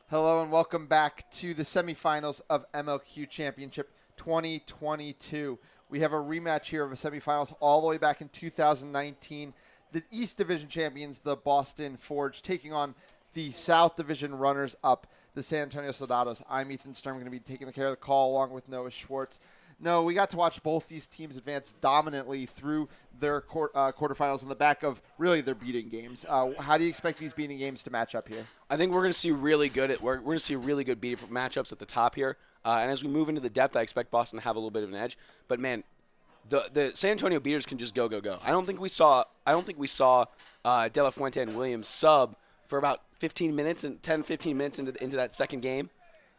Hello and welcome back to the semifinals of MLQ Championship 2022. We have a rematch here of a semifinals all the way back in 2019. The East Division champions, the Boston Forge, taking on the South Division runners-up, the San Antonio Soldados. I'm Ethan Sturm, going to be taking care of the call along with Noah Schwartz. No, we got to watch both these teams advance dominantly through their quarterfinals on the back of really their beating games. How do you expect these beating games to match up here? I think we're going to see really good beating matchups at the top here. And as we move into the depth, I expect Boston to have a little bit of an edge. But man, the San Antonio beaters can just go. I don't think we saw De La Fuente and Williams sub for about 15 minutes into that second game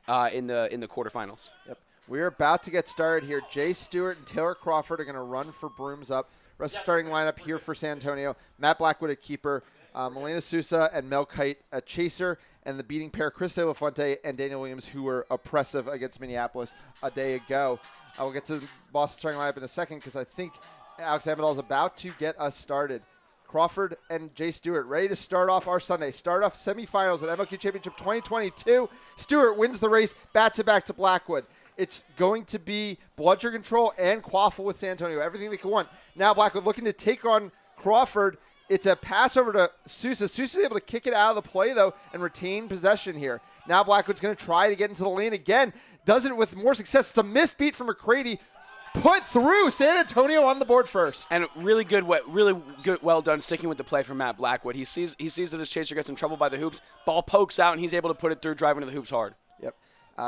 in the quarterfinals. Yep. We're about to get started here. Jay Stewart and Taylor Crawford are going to run for brooms up. Rest of the starting lineup here for San Antonio. Matt Blackwood at keeper, Melena Sousa and Mel Kite at chaser, and the beating pair, Chris De La Fuente and Daniel Williams, who were oppressive against Minneapolis a day ago. I will get to the Boston starting lineup in a second because I think Alex Amadal is about to get us started. Crawford and Jay Stewart ready to start off our Sunday. Start off semifinals at MLQ Championship 2022. Stewart wins the race, bats it back to Blackwood. It's going to be bludger control and quaffle with San Antonio. Everything they can want. Now Blackwood looking to take on Crawford. It's a pass over to Sousa. Sousa's able to kick it out of the play, though, and retain possession here. Now Blackwood's going to try to get into the lane again. Does it with more success. It's a missed beat from McCready. Put through. San Antonio on the board first. And really good, well done sticking with the play from Matt Blackwood. He sees that his chaser gets in trouble by the hoops. Ball pokes out, and he's able to put it through, driving to the hoops hard. Yep.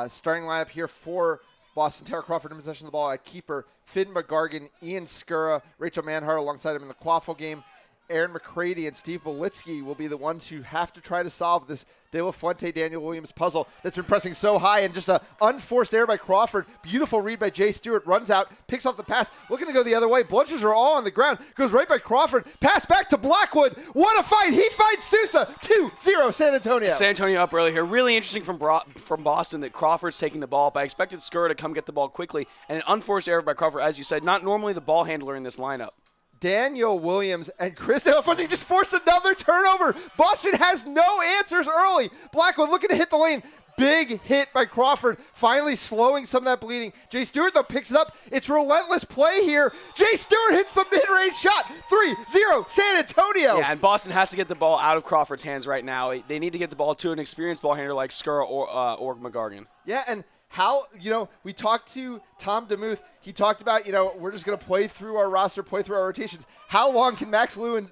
Starting lineup here for Boston. Taylor Crawford in possession of the ball at keeper. Finn McGargan, Ian Skura, Rachel Manhart alongside him in the quaffle game. Aaron McCready and Steve Belitsky will be the ones who have to try to solve this De La Fuente, Daniel Williams puzzle that's been pressing so high, and just an unforced error by Crawford. Beautiful read by Jay Stewart. Runs out, picks off the pass, looking to go the other way. Bludgers are all on the ground. Goes right by Crawford. Pass back to Blackwood. What a fight. He fights Sousa. 2-0 San Antonio. San Antonio up early here. Really interesting from Boston that Crawford's taking the ball up. I expected Skura to come get the ball quickly, and an unforced error by Crawford, as you said, not normally the ball handler in this lineup. Daniel Williams and Chris De La Fuente just forced another turnover. Boston has no answers early. Blackwood looking to hit the lane. Big hit by Crawford, finally slowing some of that bleeding. Jay Stewart, though, picks it up. It's relentless play here. Jay Stewart hits the mid-range shot. 3-0 San Antonio. Yeah, and Boston has to get the ball out of Crawford's hands right now. They need to get the ball to an experienced ball handler like Skura or McGargan. Yeah, and how, we talked to Tom DeMuth. He talked about, we're just going to play through our roster, play through our rotations. How long can Max Liu and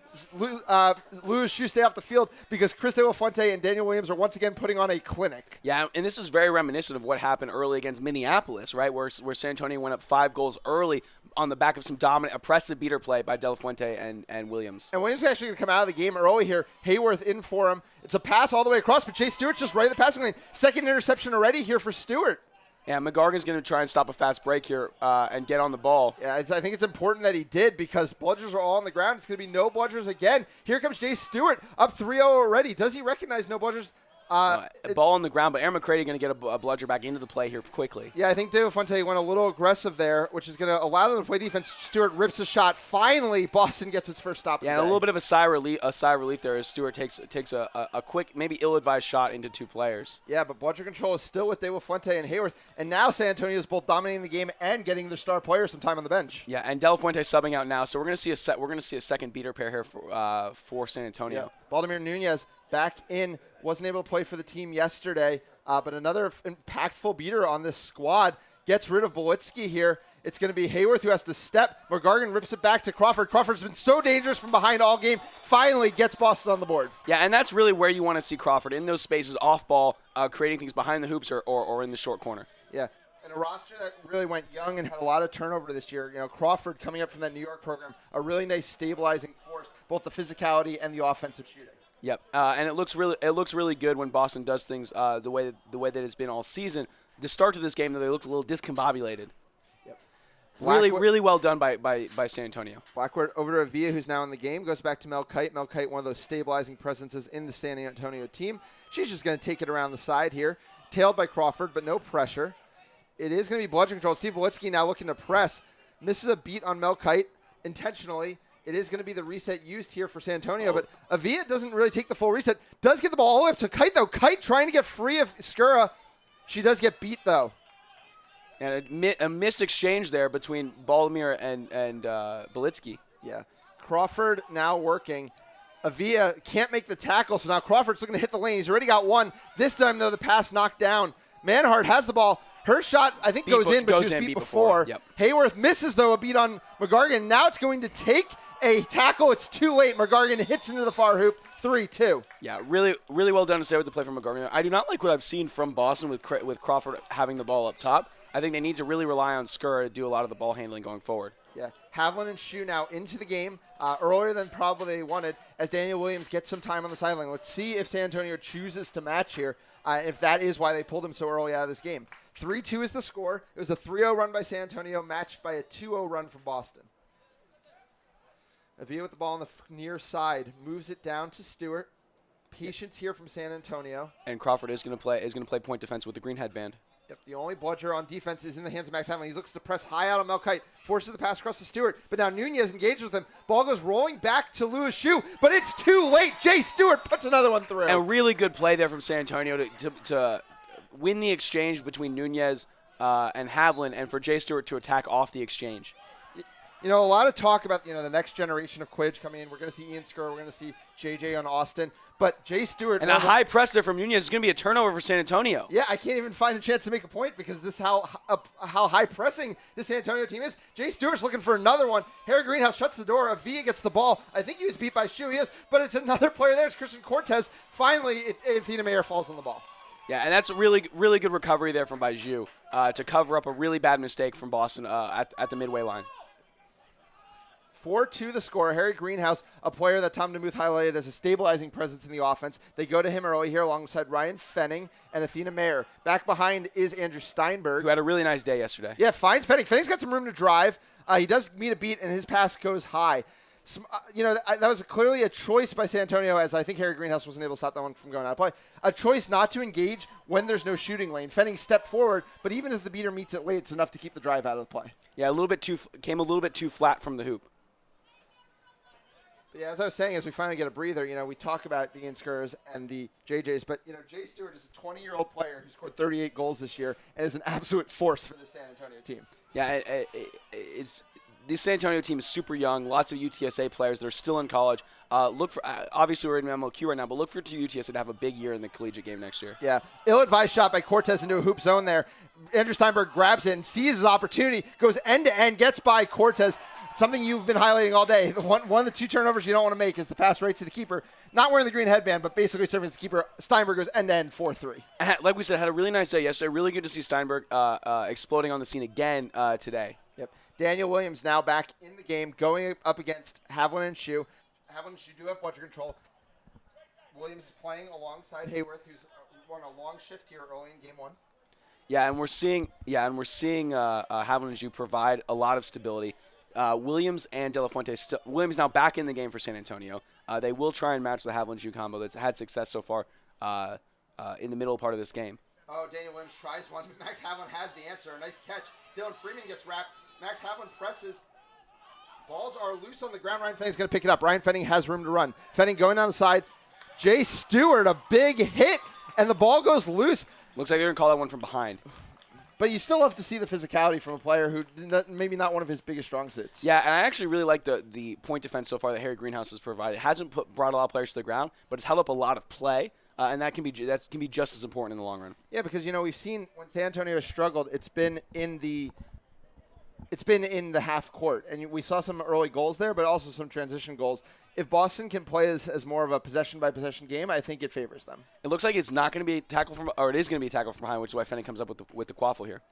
Louis Shu stay off the field? Because Chris De La Fuente and Daniel Williams are once again putting on a clinic. Yeah, and this is very reminiscent of what happened early against Minneapolis, right, where San Antonio went up 5 goals early on the back of some dominant, oppressive beater play by De La Fuente and Williams. And Williams is actually going to come out of the game early here. Hayworth in for him. It's a pass all the way across, but Jay Stewart's just right in the passing lane. Second interception already here for Stewart. Yeah, McGargan's going to try and stop a fast break here and get on the ball. Yeah, I think it's important that he did because bludgers are all on the ground. It's going to be no bludgers again. Here comes Jay Stewart up 3-0 already. Does he recognize no bludgers? Ball on the ground, but Aaron McCready going to get a bludger back into the play here quickly. Yeah, I think De La Fuente went a little aggressive there, which is going to allow them to play defense. Stewart rips a shot. Finally, Boston gets its first stop. Yeah, and a little bit of a sigh of relief there as Stewart takes a quick, maybe ill-advised shot into 2 players. Yeah, but bludger control is still with De La Fuente and Hayworth, and now San Antonio is both dominating the game and getting their star player some time on the bench. Yeah, and De La Fuente subbing out now, so we're going to see a second beater pair here for San Antonio. Yeah. Vladimir Nunez back in. Wasn't able to play for the team yesterday, but another impactful beater on this squad. Gets rid of Belitsky here. It's going to be Hayworth who has to step. McGargan rips it back to Crawford. Crawford's been so dangerous from behind all game. Finally gets Boston on the board. Yeah, and that's really where you want to see Crawford, in those spaces, off ball, creating things behind the hoops or in the short corner. Yeah, and a roster that really went young and had a lot of turnover this year. Crawford coming up from that New York program, a really nice stabilizing force, both the physicality and the offensive shooting. Yep, and it looks really good when Boston does things the way that it's been all season. The start to this game, though, they looked a little discombobulated. Yep. Really well done by San Antonio. Blackwood over to Avia, who's now in the game. Goes back to Mel Kite. Mel Kite, one of those stabilizing presences in the San Antonio team. She's just going to take it around the side here. Tailed by Crawford, but no pressure. It is going to be bludgeon control. Steve Belitsky now looking to press. Misses a beat on Mel Kite intentionally. It is going to be the reset used here for San Antonio, but Avia doesn't really take the full reset. Does get the ball all the way up to Kite, though. Kite trying to get free of Skura. She does get beat, though. And a missed exchange there between Baldomir and Belitsky. Yeah. Crawford now working. Avia can't make the tackle, so now Crawford's looking to hit the lane. He's already got one. This time, though, the pass knocked down. Manhart has the ball. Her shot, I think, goes in, but she was beat before. Yep. Hayworth misses, though, a beat on McGargan. Now it's going to take a tackle. It's too late. McGargan hits into the far hoop. 3-2. Yeah, really, really well done to stay with the play from McGargan. I do not like what I've seen from Boston with Crawford having the ball up top. I think they need to really rely on Skura to do a lot of the ball handling going forward. Yeah, Havlin and Shu now into the game earlier than probably they wanted as Daniel Williams gets some time on the sideline. Let's see if San Antonio chooses to match here, if that is why they pulled him so early out of this game. 3-2 is the score. It was a 3-0 run by San Antonio, matched by a 2-0 run from Boston. Avia with the ball on the near side, moves it down to Stewart. Patience here from San Antonio. And Crawford is going to play point defense with the green headband. Yep, the only bludger on defense is in the hands of Max Havlin. He looks to press high out on Melkite, forces the pass across to Stewart, but now Nunez engaged with him. Ball goes rolling back to Lewis Shu, but it's too late. Jay Stewart puts another one through. And really good play there from San Antonio to win the exchange between Nunez and Havlin, and for Jay Stewart to attack off the exchange. You know, a lot of talk about, the next generation of Quidditch coming in. We're going to see Ian Skura. We're going to see JJ on Austin. But Jay Stewart. And a high press there from Nunez is going to be a turnover for San Antonio. Yeah, I can't even find a chance to make a point because this is how high pressing this San Antonio team is. Jay Stewart's looking for another one. Harry Greenhouse shuts the door. Avia gets the ball. I think he was beat by Shu. He is, but it's another player there. It's Christian Cortez. Finally, Athena Mayer falls on the ball. Yeah, and that's a really, really good recovery there from Baiju to cover up a really bad mistake from Boston at the midway line. 4-2 the score. Harry Greenhouse, a player that Tom DeMuth highlighted as a stabilizing presence in the offense. They go to him early here alongside Ryan Fenning and Athena Mayer. Back behind is Andrew Steinberg, who had a really nice day yesterday. Yeah, finds Fenning. Fenning's got some room to drive. He does meet a beat, and his pass goes high. That was clearly a choice by San Antonio, as I think Harry Greenhouse wasn't able to stop that one from going out of play. A choice not to engage when there's no shooting lane. Fenning stepped forward, but even if the beater meets it late, it's enough to keep the drive out of the play. Yeah, came a little bit too flat from the hoop. Yeah, as I was saying, as we finally get a breather, we talk about the Ian Skuras and the JJs, but, Jay Stewart is a 20-year-old player who scored 38 goals this year and is an absolute force for the San Antonio team. Yeah, this San Antonio team is super young, lots of UTSA players that are still in college. Obviously we're in MLQ right now, but look for UTSA to have a big year in the collegiate game next year. Yeah, ill-advised shot by Cortez into a hoop zone there. Andrew Steinberg grabs it and sees his opportunity, goes end-to-end, gets by Cortez. Something you've been highlighting all day. One of the two turnovers you don't want to make is the pass right to the keeper. Not wearing the green headband, but basically serving as the keeper. Steinberg goes end-to-end 4-3. Like we said, had a really nice day yesterday. Really good to see Steinberg exploding on the scene again today. Yep. Daniel Williams now back in the game, going up against Havlin and Shu. Havlin and Shu do have bludger control. Williams is playing alongside Hayworth, who's run a long shift here early in game one. Yeah, and we're seeing Havlin and Shu provide a lot of stability. Williams and De La Fuente Williams now back in the game for San Antonio. They will try and match the Havlin-Shu combo that's had success so far in the middle part of this game. Oh, Daniel Williams tries one. Max Havlin has the answer. A nice catch. Dylan Freeman gets wrapped. Max Havlin presses. Balls are loose on the ground. Ryan Fenning's going to pick it up. Ryan Fenning has room to run. Fenning going down the side. Jay Stewart, a big hit, and the ball goes loose. Looks like they're going to call that one from behind. But you still have to see the physicality from a player who maybe not one of his biggest strong suits. Yeah, and I actually really like the point defense so far that Harry Greenhouse has provided. It hasn't brought a lot of players to the ground, but it's held up a lot of play, and that can be just as important in the long run. Yeah, because we've seen when San Antonio has struggled, it's been in the half court, and we saw some early goals there, but also some transition goals. If Boston can play this as more of a possession-by-possession game, I think it favors them. It looks like it's not going to be tackle from, or it is going to be tackle from behind, which is why Fenning comes up with the quaffle here.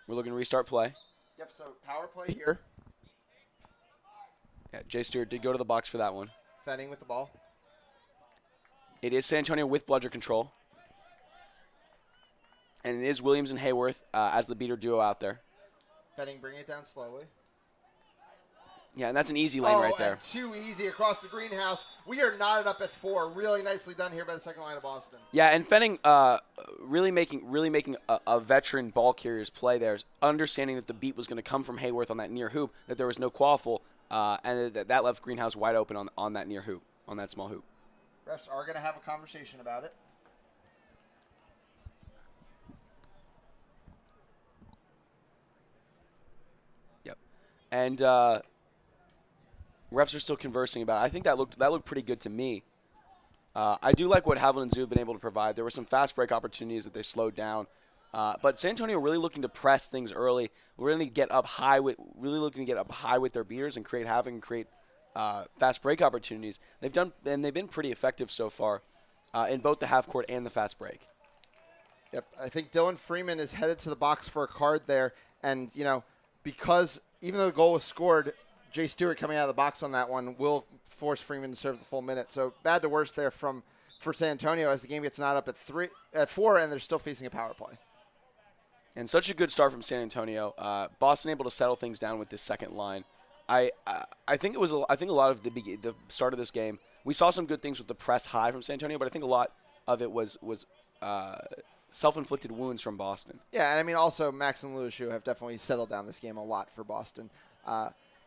We're looking to restart play. Yep. So power play here. Yeah, Jay Stewart did go to the box for that one. Fenning with the ball. It is San Antonio with bludger control, and it is Williams and Hayworth as the beater duo out there. Fenning bringing it down slowly. Yeah, and that's an easy lane right there. And too easy across the greenhouse. We are knotted up at 4. Really nicely done here by the second line of Boston. Yeah, and Fenning really making a veteran ball carrier's play there, understanding that the beat was going to come from Hayworth on that near hoop, that there was no quaffle, and that left greenhouse wide open on that near hoop, on that small hoop. Refs are going to have a conversation about it. Yep. And refs are still conversing about it. I think that looked pretty good to me. I do like what Haviland and Zoo have been able to provide. There were some fast break opportunities that they slowed down. But San Antonio really looking to press things early, really looking to get up high with their beaters and create havoc and create fast break opportunities. They've been pretty effective so far in both the half court and the fast break. Yep, I think Dylan Freeman is headed to the box for a card there, and because even though the goal was scored, Jay Stewart coming out of the box on that one will force Freeman to serve the full minute. So bad to worse there for San Antonio as the game gets knotted up at 4, and they're still facing a power play. And such a good start from San Antonio. Boston able to settle things down with this second line. I think a lot of the start of this game, we saw some good things with the press high from San Antonio, but I think a lot of it was self-inflicted wounds from Boston. Yeah, and I mean also Max and Lewishu have definitely settled down this game a lot for Boston.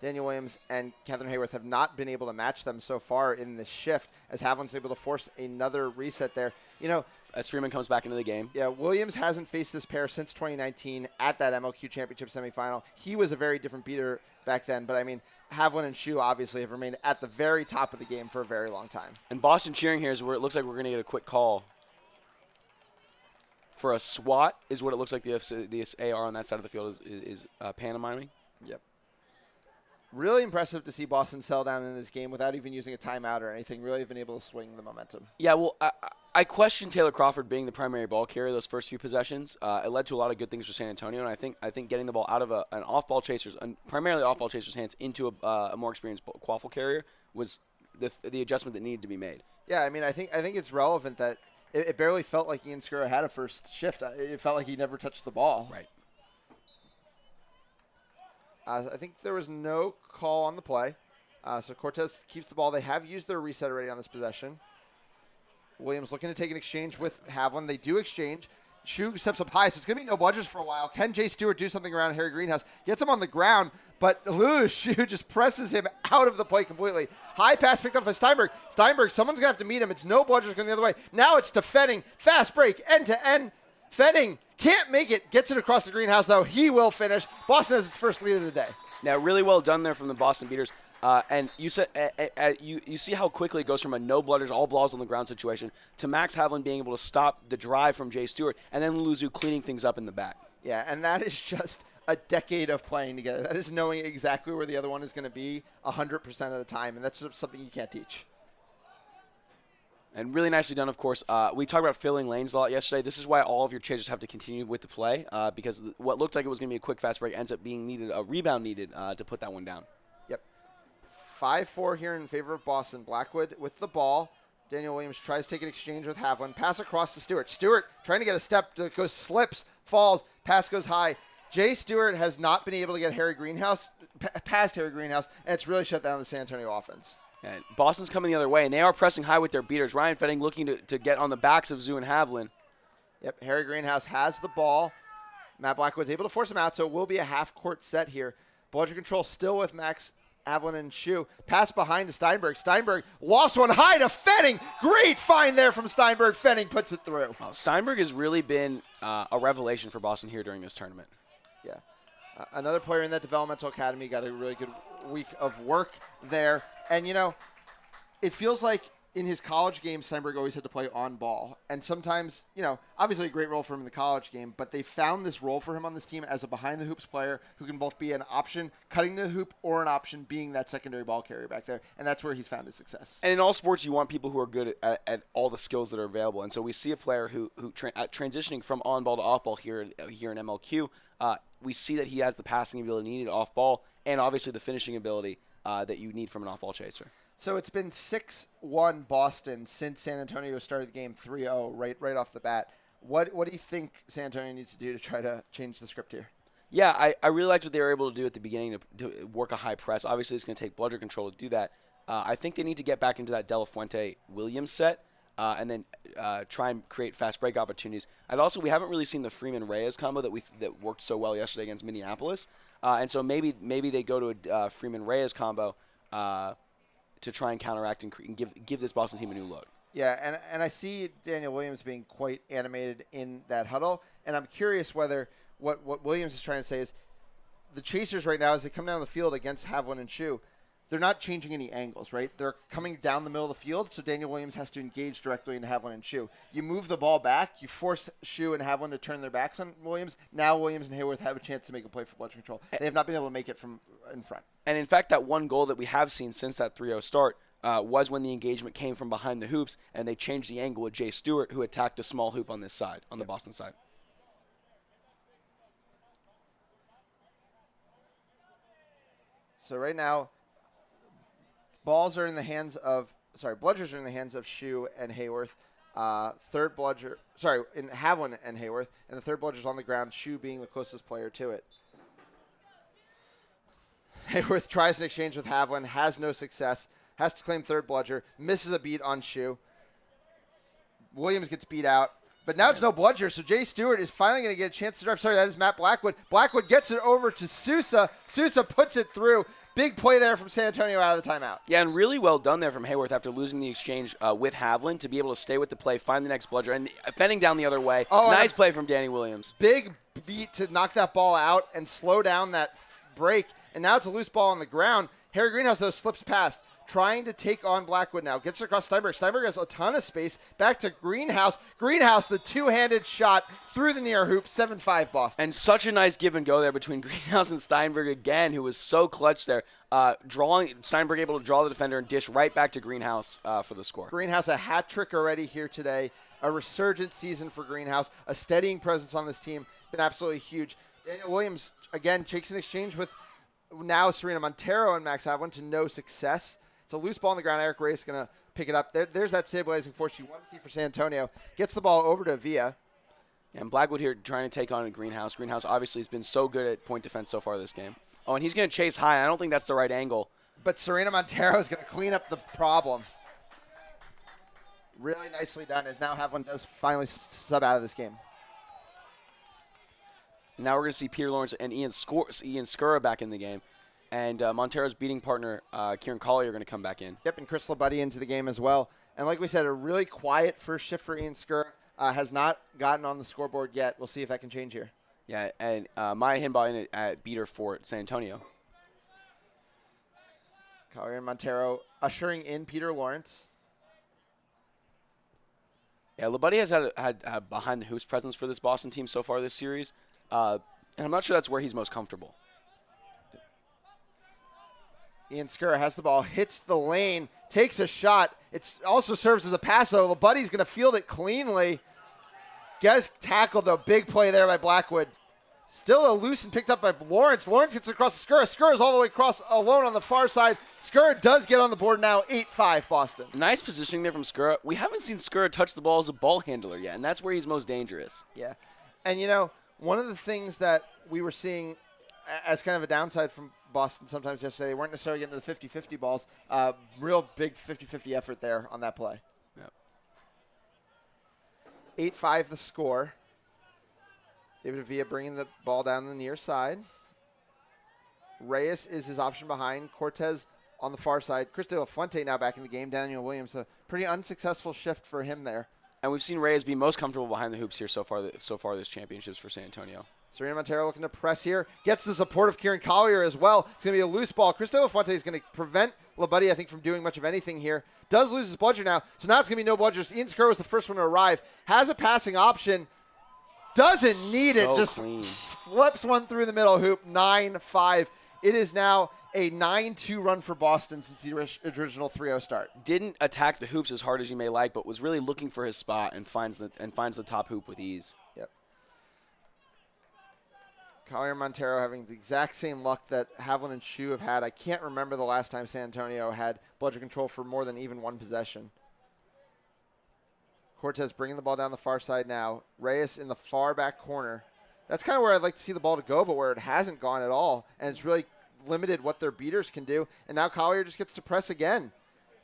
Daniel Williams and Catherine Hayworth have not been able to match them so far in this shift, as Haviland's able to force another reset there. As Freeman comes back into the game. Yeah, Williams hasn't faced this pair since 2019 at that MLQ Championship semifinal. He was a very different beater back then, but I mean, Haviland and Shu obviously have remained at the very top of the game for a very long time. And Boston cheering here is where it looks like we're going to get a quick call for a swat, is what it looks like the AR on that side of the field is pantomiming. Yep. Really impressive to see Boston settle down in this game without even using a timeout or anything. Really have been able to swing the momentum. Yeah, well, I question Taylor Crawford being the primary ball carrier those first few possessions. It led to a lot of good things for San Antonio, and I think getting the ball out of an off-ball chaser's, primarily off-ball chaser's hands into a more experienced quaffle carrier was the adjustment that needed to be made. Yeah, I mean, I think it's relevant that it barely felt like Ian Skura had a first shift. It felt like he never touched the ball. Right. I think there was no call on the play. So Cortez keeps the ball. They have used their reset already on this possession. Williams looking to take an exchange with Haviland. They do exchange. Shu steps up high, so it's going to be no budgets for a while. Can Jay Stewart do something around Harry Greenhouse? Gets him on the ground, but Shu just presses him out of the play completely. High pass picked up by Steinberg. Someone's going to have to meet him. It's no budgets going the other way. Now it's to Fenning. Fast break, end-to-end. Fenning can't make it. Gets it across the greenhouse, though. He will finish. Boston has its first lead of the day. Now, really well done there from the Boston Beaters. And you said you see how quickly it goes from a no blooders, all balls on the ground situation to Max Haviland being able to stop the drive from Jay Stewart, and then Luzu cleaning things up in the back. Yeah, and that is just a decade of playing together. That is knowing exactly where the other one is going to be 100% of the time, and that's just something you can't teach. And really nicely done, of course. We talked about filling lanes a lot yesterday. This is why all of your chasers have to continue with the play, because what looked like it was going to be a quick fast break ends up being a rebound needed to put that one down. Yep. 5-4 here in favor of Boston. Blackwood with the ball. Daniel Williams tries to take an exchange with Haviland. Pass across to Stewart. Stewart trying to get a step, goes, slips, falls, pass goes high. Jay Stewart has not been able to get past Harry Greenhouse, and it's really shut down the San Antonio offense. And Boston's coming the other way, and they are pressing high with their beaters. Ryan Fenning looking to get on the backs of Zoo and Haviland. Yep, Harry Greenhouse has the ball. Matt Blackwood's able to force him out, so it will be a half-court set here. Ball control still with Max Haviland and Shu. Pass behind to Steinberg. Steinberg lost one high to Fenning. Great find there from Steinberg. Fenning puts it through. Well, Steinberg has really been a revelation for Boston here during this tournament. Yeah. Another player in that developmental academy got a really good week of work there. And, it feels like in his college game, Steinberg always had to play on ball. And sometimes, obviously a great role for him in the college game, but they found this role for him on this team as a behind-the-hoops player who can both be an option cutting the hoop or an option being that secondary ball carrier back there. And that's where he's found his success. And in all sports, you want people who are good at all the skills that are available. And so we see a player who transitioning from on-ball to off-ball here in MLQ, we see that he has the passing ability needed off-ball and obviously the finishing ability that you need from an off-ball chaser. So it's been 6-1 Boston since San Antonio started the game 3-0 right off the bat. What do you think San Antonio needs to do to try to change the script here? Yeah, I really liked what they were able to do at the beginning to work a high press. Obviously, it's going to take bludger control to do that. I think they need to get back into that De La Fuente-Williams set and then try and create fast break opportunities. And also, we haven't really seen the Freeman-Reyes combo that worked so well yesterday against Minneapolis. And so maybe they go to a Freeman-Reyes combo to try and counteract and give this Boston team a new look. Yeah, and I see Daniel Williams being quite animated in that huddle, and I'm curious whether what Williams is trying to say is the chasers right now, as they come down the field against Havlin and Shu, they're not changing any angles, right? They're coming down the middle of the field, so Daniel Williams has to engage directly into Havlin and Shu. You move the ball back, you force Shu and Havlin to turn their backs on Williams. Now Williams and Hayworth have a chance to make a play for bludger control. They have not been able to make it from in front. And in fact, that one goal that we have seen since that 3-0 start was when the engagement came from behind the hoops, and they changed the angle with Jay Stewart, who attacked a small hoop on this side, on the Boston side. So right now, bludgers are in the hands of Shu and Hayworth. Third bludger, in Havlin and Hayworth, and the third bludger's on the ground, Shu being the closest player to it. Hayworth tries an exchange with Havlin, has no success, has to claim third bludger, misses a beat on Shu. Williams gets beat out. But now it's no bludger, so Jay Stewart is finally going to get a chance to drive. Sorry, that is Matt Blackwood. Blackwood gets it over to Sousa. Sousa puts it through. Big play there from San Antonio out of the timeout. Yeah, and really well done there from Hayworth after losing the exchange with Havlin to be able to stay with the play, find the next bludger, and fending down the other way. Nice play from Danny Williams. Big beat to knock that ball out and slow down that break. And now it's a loose ball on the ground. Harry Greenhouse, though, slips past. Trying to take on Blackwood now. Gets it across Steinberg. Steinberg has a ton of space. Back to Greenhouse. Greenhouse, the two-handed shot through the near hoop. 7-5 Boston. And such a nice give and go there between Greenhouse and Steinberg again, who was so clutch there. Steinberg able to draw the defender and dish right back to Greenhouse for the score. Greenhouse, a hat trick already here today. A resurgent season for Greenhouse. A steadying presence on this team. Been absolutely huge. Daniel Williams, again, takes an exchange with now Serena Montero and Max Havlin to no success. It's a loose ball on the ground. Eric Reyes is going to pick it up. There's that stabilizing force you want to see for San Antonio. Gets the ball over to Villa. And Blackwood here trying to take on Greenhouse. Greenhouse obviously has been so good at point defense so far this game. Oh, and he's going to chase high. I don't think that's the right angle. But Serena Montero is going to clean up the problem. Really nicely done, as now Havlin does finally sub out of this game. Now we're going to see Peter Lawrence and Ian Skura back in the game. And Montero's beating partner, Kieran Collier, are going to come back in. Yep, and Chris Labuddy into the game as well. And like we said, a really quiet first shift for Ian Skura. Has not gotten on the scoreboard yet. We'll see if that can change here. Yeah, and Maya Hinbaugh in at beater for San Antonio. Collier and Montero ushering in Peter Lawrence. Yeah, Labuddy has had behind the hoops presence for this Boston team so far this series. And I'm not sure that's where he's most comfortable. Ian Skura has the ball, hits the lane, takes a shot. It also serves as a pass, though. Labuddy's going to field it cleanly. Gets tackled, though. Big play there by Blackwood. Still a loose and picked up by Lawrence. Lawrence gets across to Skura. Skura's all the way across alone on the far side. Skura does get on the board now, 8-5 Boston. Nice positioning there from Skura. We haven't seen Skura touch the ball as a ball handler yet, and that's where he's most dangerous. Yeah. And, you know, one of the things that we were seeing as kind of a downside from Boston sometimes yesterday, they weren't necessarily getting to the 50-50 balls. Real big 50-50 effort there on that play. Yep. 8-5 the score. David Villa bringing the ball down the near side. Reyes is his option behind. Cortez on the far side. Chris De La Fuente now back in the game. Daniel Williams, a pretty unsuccessful shift for him there. And we've seen Reyes be most comfortable behind the hoops here so far this championships for San Antonio. Serena Montero looking to press here. Gets the support of Kieran Collier as well. It's going to be a loose ball. Chris De La Fuente is going to prevent Labuddy, I think, from doing much of anything here. Does lose his bludger now, so now it's going to be no bludgers. Ian Skura was the first one to arrive. Has a passing option. Doesn't need it. Just clean. Flips one through the middle hoop. 9-5. It is now a 9-2 run for Boston since the original 3-0 start. Didn't attack the hoops as hard as you may like, but was really looking for his spot and finds the top hoop with ease. Yep. Collier and Montero having the exact same luck that Havlin and Shu have had. I can't remember the last time San Antonio had bludger control for more than even one possession. Cortez bringing the ball down the far side now. Reyes in the far back corner. That's kind of where I'd like to see the ball to go, but where it hasn't gone at all, and it's really limited what their beaters can do. And now Collier just gets to press again.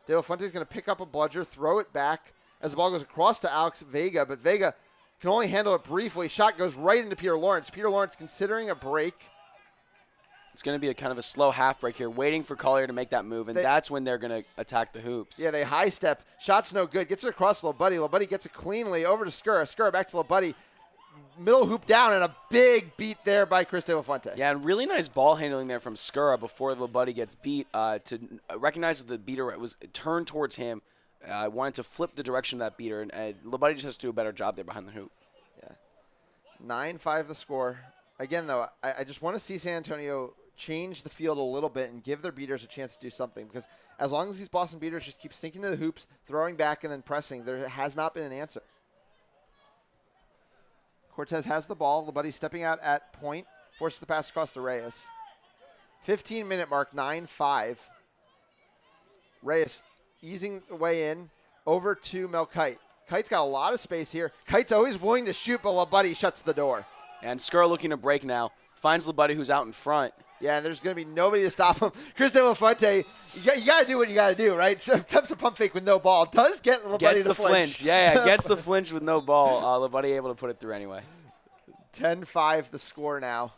De La Fuente is going to pick up a bludger, throw it back as the ball goes across to Alex Vega, but Vega can only handle it briefly. Shot goes right into Peter Lawrence. Peter Lawrence considering a break. It's going to be a kind of a slow half break here, waiting for Collier to make that move, and that's when they're going to attack the hoops. Yeah, they high step. Shot's no good. Gets it across to LeBuddy. LeBuddy gets it cleanly over to Skura. Skura back to LeBuddy. Middle hoop down, and a big beat there by Chris De La Fuente. Yeah, and really nice ball handling there from Skura before LeBuddy gets beat to recognize that the beater was turned towards him. Wanted to flip the direction of that beater, and LeBuddy just has to do a better job there behind the hoop. Yeah, 9-5 the score. Again, though, I just want to see San Antonio change the field a little bit and give their beaters a chance to do something, because as long as these Boston beaters just keep sinking to the hoops, throwing back, and then pressing, there has not been an answer. Cortez has the ball. LeBuddy stepping out at point. Forces the pass across to Reyes. 15-minute mark, 9-5. Reyes easing the way in. Over to Mel Kite. Kite's got a lot of space here. Kite's always willing to shoot, but LeBuddy shuts the door. And Skura looking to break now. Finds LeBuddy, who's out in front. Yeah, and there's going to be nobody to stop him. Chris De La Fuente, you got to do what you got to do, right? Attempts a pump fake with no ball. Does get LeBuddy to flinch. Yeah, gets the flinch with no ball. LeBuddy able to put it through anyway. 10-5 the score now.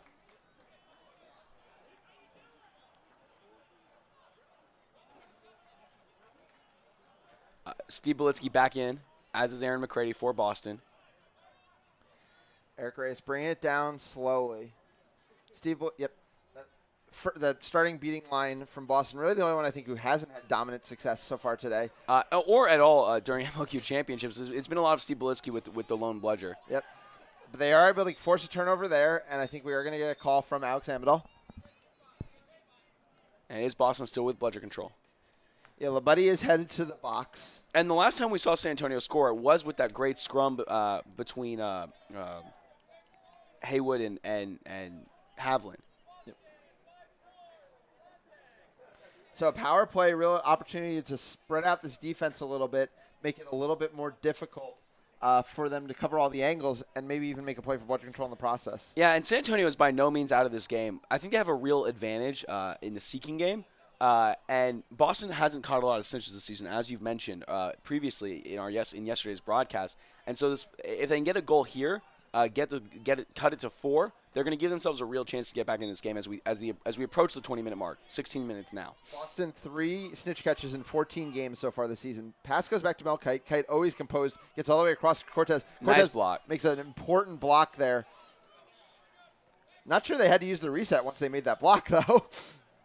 Steve Belitsky back in, as is Aaron McCready for Boston. Eric Reyes bringing it down slowly. Yep. That starting beating line from Boston, really the only one I think who hasn't had dominant success so far today. Or at all during MLQ Championships. It's been a lot of Steve Belitsky with the lone bludger. Yep. But they are able to force a turnover there, and I think we are going to get a call from Alex Amadal. And is Boston still with bludger control? Yeah, LeBuddy is headed to the box. And the last time we saw San Antonio score, it was with that great scrum between Haywood and Havlin. Yep. So a power play, real opportunity to spread out this defense a little bit, make it a little bit more difficult for them to cover all the angles and maybe even make a play for bludger control in the process. Yeah, and San Antonio is by no means out of this game. I think they have a real advantage in the seeking game. And Boston hasn't caught a lot of cinches this season, as you've mentioned previously in yesterday's broadcast. And so if they can get a goal here, cut it to 4, they're going to give themselves a real chance to get back in this game as we approach the 20-minute mark. 16 minutes now. Boston 3 snitch catches in 14 games so far this season. Pass goes back to Mel Kite. Kite always composed, gets all the way across Cortez. Nice block. Makes an important block there. Not sure they had to use the reset once they made that block, though.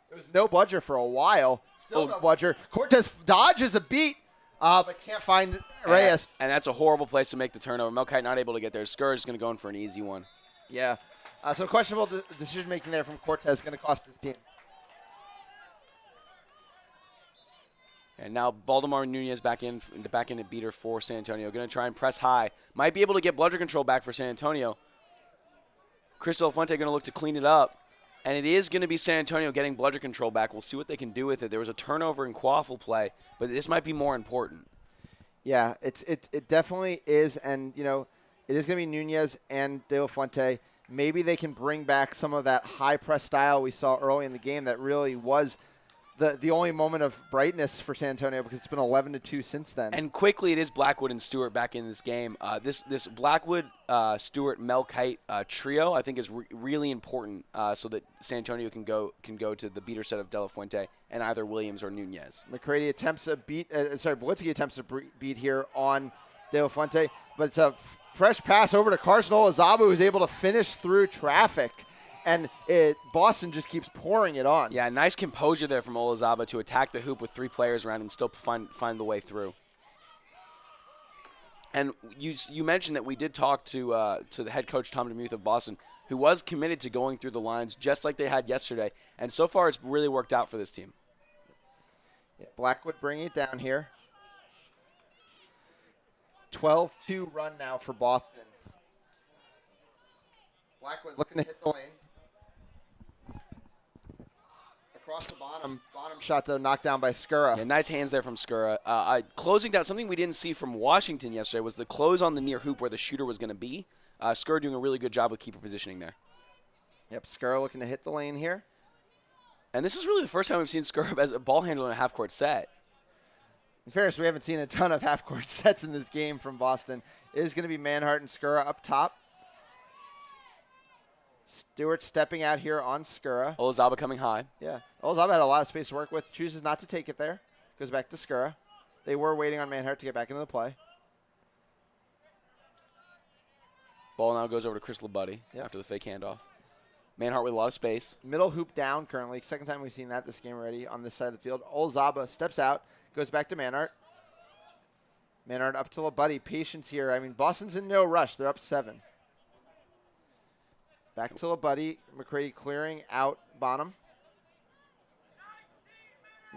There was no bludger for a while. Still no bludger. Cortez dodges a beat, but can't find Reyes. And that's a horrible place to make the turnover. Melkite not able to get there. Scourge is going to go in for an easy one. Yeah. Some questionable decision-making there from Cortez going to cost his team. And now Baltimore Nunez back in at beater for San Antonio. Going to try and press high. Might be able to get bludger control back for San Antonio. Chris De La Fuente going to look to clean it up. And it is going to be San Antonio getting bludger control back. We'll see what they can do with it. There was a turnover in quaffle play, but this might be more important. Yeah, it definitely is. And, it is going to be Nunez and De La Fuente. Maybe they can bring back some of that high press style we saw early in the game that really was the only moment of brightness for San Antonio, because it's been 11-2 since then. And quickly, it is Blackwood and Stewart back in this game. This Blackwood, Stewart, Melkite trio, I think, is really important so that San Antonio can go to the beater set of De La Fuente and either Williams or Nunez. McCready attempts a beat. Belitsky attempts a beat here on De La Fuente, but it's a fresh pass over to Carson Olazabu, who's able to finish through traffic. And Boston just keeps pouring it on. Yeah, nice composure there from Olazaba to attack the hoop with 3 players around and still find the way through. And you mentioned that we did talk to the head coach, Tom DeMuth of Boston, who was committed to going through the lines just like they had yesterday. And so far, it's really worked out for this team. Yeah, Blackwood bringing it down here. 12-2 run now for Boston. Blackwood looking to hit the lane. Across the bottom shot, though, knocked down by Skura. Yeah, nice hands there from Skura. Closing down, something we didn't see from Washington yesterday was the close on the near hoop where the shooter was going to be. Skur doing a really good job with keeper positioning there. Yep, Skur looking to hit the lane here. And this is really the first time we've seen Skur as a ball handler in a half-court set. In fairness, we haven't seen a ton of half-court sets in this game from Boston. It is going to be Manhart and Skura up top. Stewart stepping out here on Skura. Olazaba coming high. Yeah, Olazaba had a lot of space to work with. Chooses not to take it there. Goes back to Skura. They were waiting on Manhart to get back into the play. Ball now goes over to Chris Labuddy after the fake handoff. Manhart with a lot of space. Middle hoop down currently. Second time we've seen that this game already on this side of the field. Olazaba steps out. Goes back to Manhart. Manhart up to Labuddy. Patience here. I mean, Boston's in no rush. They're up 7. Back to Labuddy. McCready clearing out Bonham.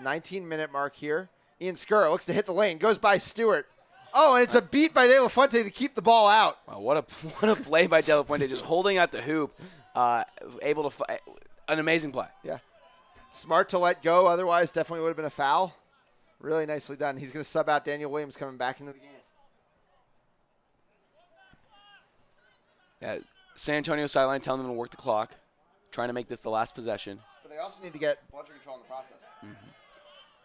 19-minute mark here. Ian Skura looks to hit the lane. Goes by Stewart. Oh, and it's a beat by De La Fuente to keep the ball out. Wow, what a play by De La Fuente, just holding out the hoop. Able to an amazing play. Yeah. Smart to let go. Otherwise, definitely would have been a foul. Really nicely done. He's going to sub out Daniel Williams coming back into the game. Yeah, San Antonio sideline telling them to work the clock, trying to make this the last possession. But they also need to get bludger control in the process.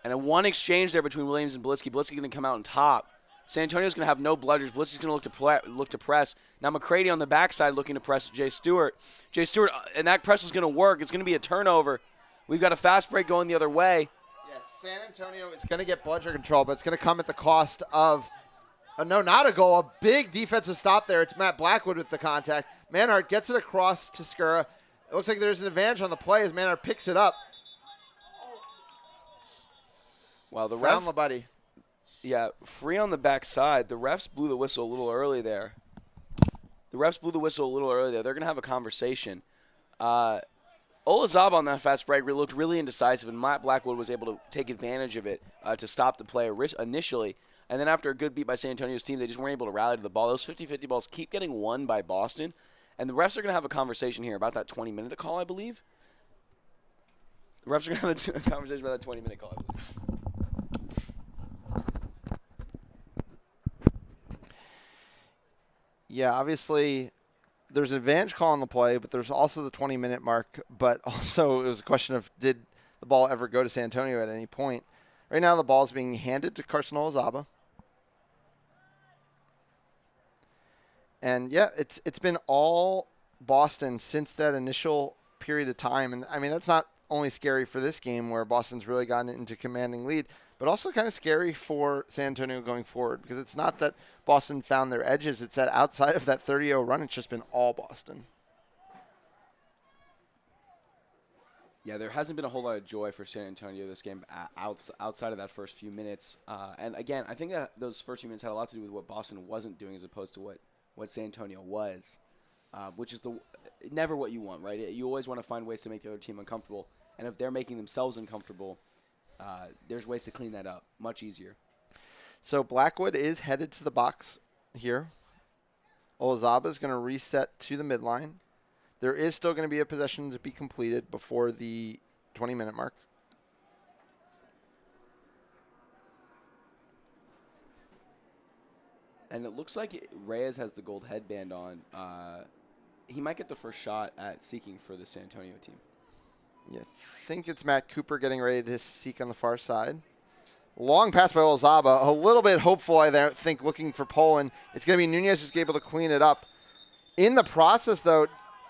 And a one exchange there between Williams and Blitzky. Blitzky going to come out on top. San Antonio's going to have no bludgers. Blitzky's going to look to press. Now McCready on the backside looking to press Jay Stewart. Jay Stewart, and that press is going to work. It's going to be a turnover. We've got a fast break going the other way. Yes, San Antonio is going to get bludger control, but it's going to come at the cost of, no, not a goal, a big defensive stop there. It's Matt Blackwood with the contact. Manhart gets it across to Skura. It looks like there's an advantage on the play as Manhart picks it up. Well, the Found ref, Labuddy. yeah, free on the backside. The refs blew the whistle a little early there. They're going to have a conversation. Olazaba on that fast break looked really indecisive, and Matt Blackwood was able to take advantage of it to stop the play initially. And then after a good beat by San Antonio's team, they just weren't able to rally to the ball. Those 50-50 balls keep getting won by Boston. And the refs are going to have a conversation here about that 20-minute call, I believe. The refs are going to have a conversation about that 20-minute call, I believe. Yeah, obviously there's an advantage call on the play, but there's also the 20-minute mark. But also it was a question of, did the ball ever go to San Antonio at any point? Right now the ball is being handed to Carson Olazaba. And, yeah, it's been all Boston since that initial period of time. And, I mean, that's not only scary for this game where Boston's really gotten into commanding lead, but also kind of scary for San Antonio going forward because it's not that Boston found their edges. It's that outside of that 30-0 run, it's just been all Boston. Yeah, there hasn't been a whole lot of joy for San Antonio this game outside of that first few minutes. And, again, I think that those first few minutes had a lot to do with what Boston wasn't doing as opposed to what San Antonio was, which is never what you want, right? You always want to find ways to make the other team uncomfortable. And if they're making themselves uncomfortable, there's ways to clean that up much easier. So Blackwood is headed to the box here. Olazaba is going to reset to the midline. There is still going to be a possession to be completed before the 20-minute mark. And it looks like Reyes has the gold headband on. He might get the first shot at seeking for the San Antonio team. Yeah, I think it's Matt Cooper getting ready to seek on the far side. Long pass by Olazaba. A little bit hopeful, I think, looking for Poland. It's going to be Nunez who's able to clean it up. In the process, though,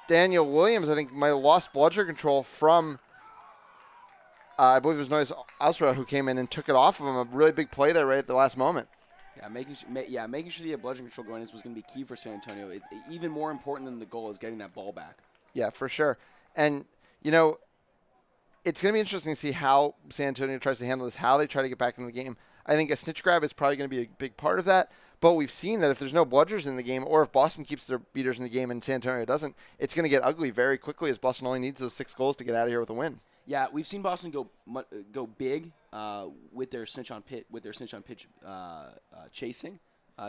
Daniel Williams, I think, might have lost bludger control from, I believe it was Noyes Ausra who came in and took it off of him. A really big play there right at the last moment. Yeah, making sure you have bludgeon control going was going to be key for San Antonio. Even more important than the goal is getting that ball back. Yeah, for sure. And, you know, it's going to be interesting to see how San Antonio tries to handle this, how they try to get back in the game. I think a snitch grab is probably going to be a big part of that. But we've seen that if there's no bludgers in the game, or if Boston keeps their beaters in the game and San Antonio doesn't, it's going to get ugly very quickly as Boston only needs those 6 goals to get out of here with a win. Yeah, we've seen Boston go big with their cinch on pitch chasing.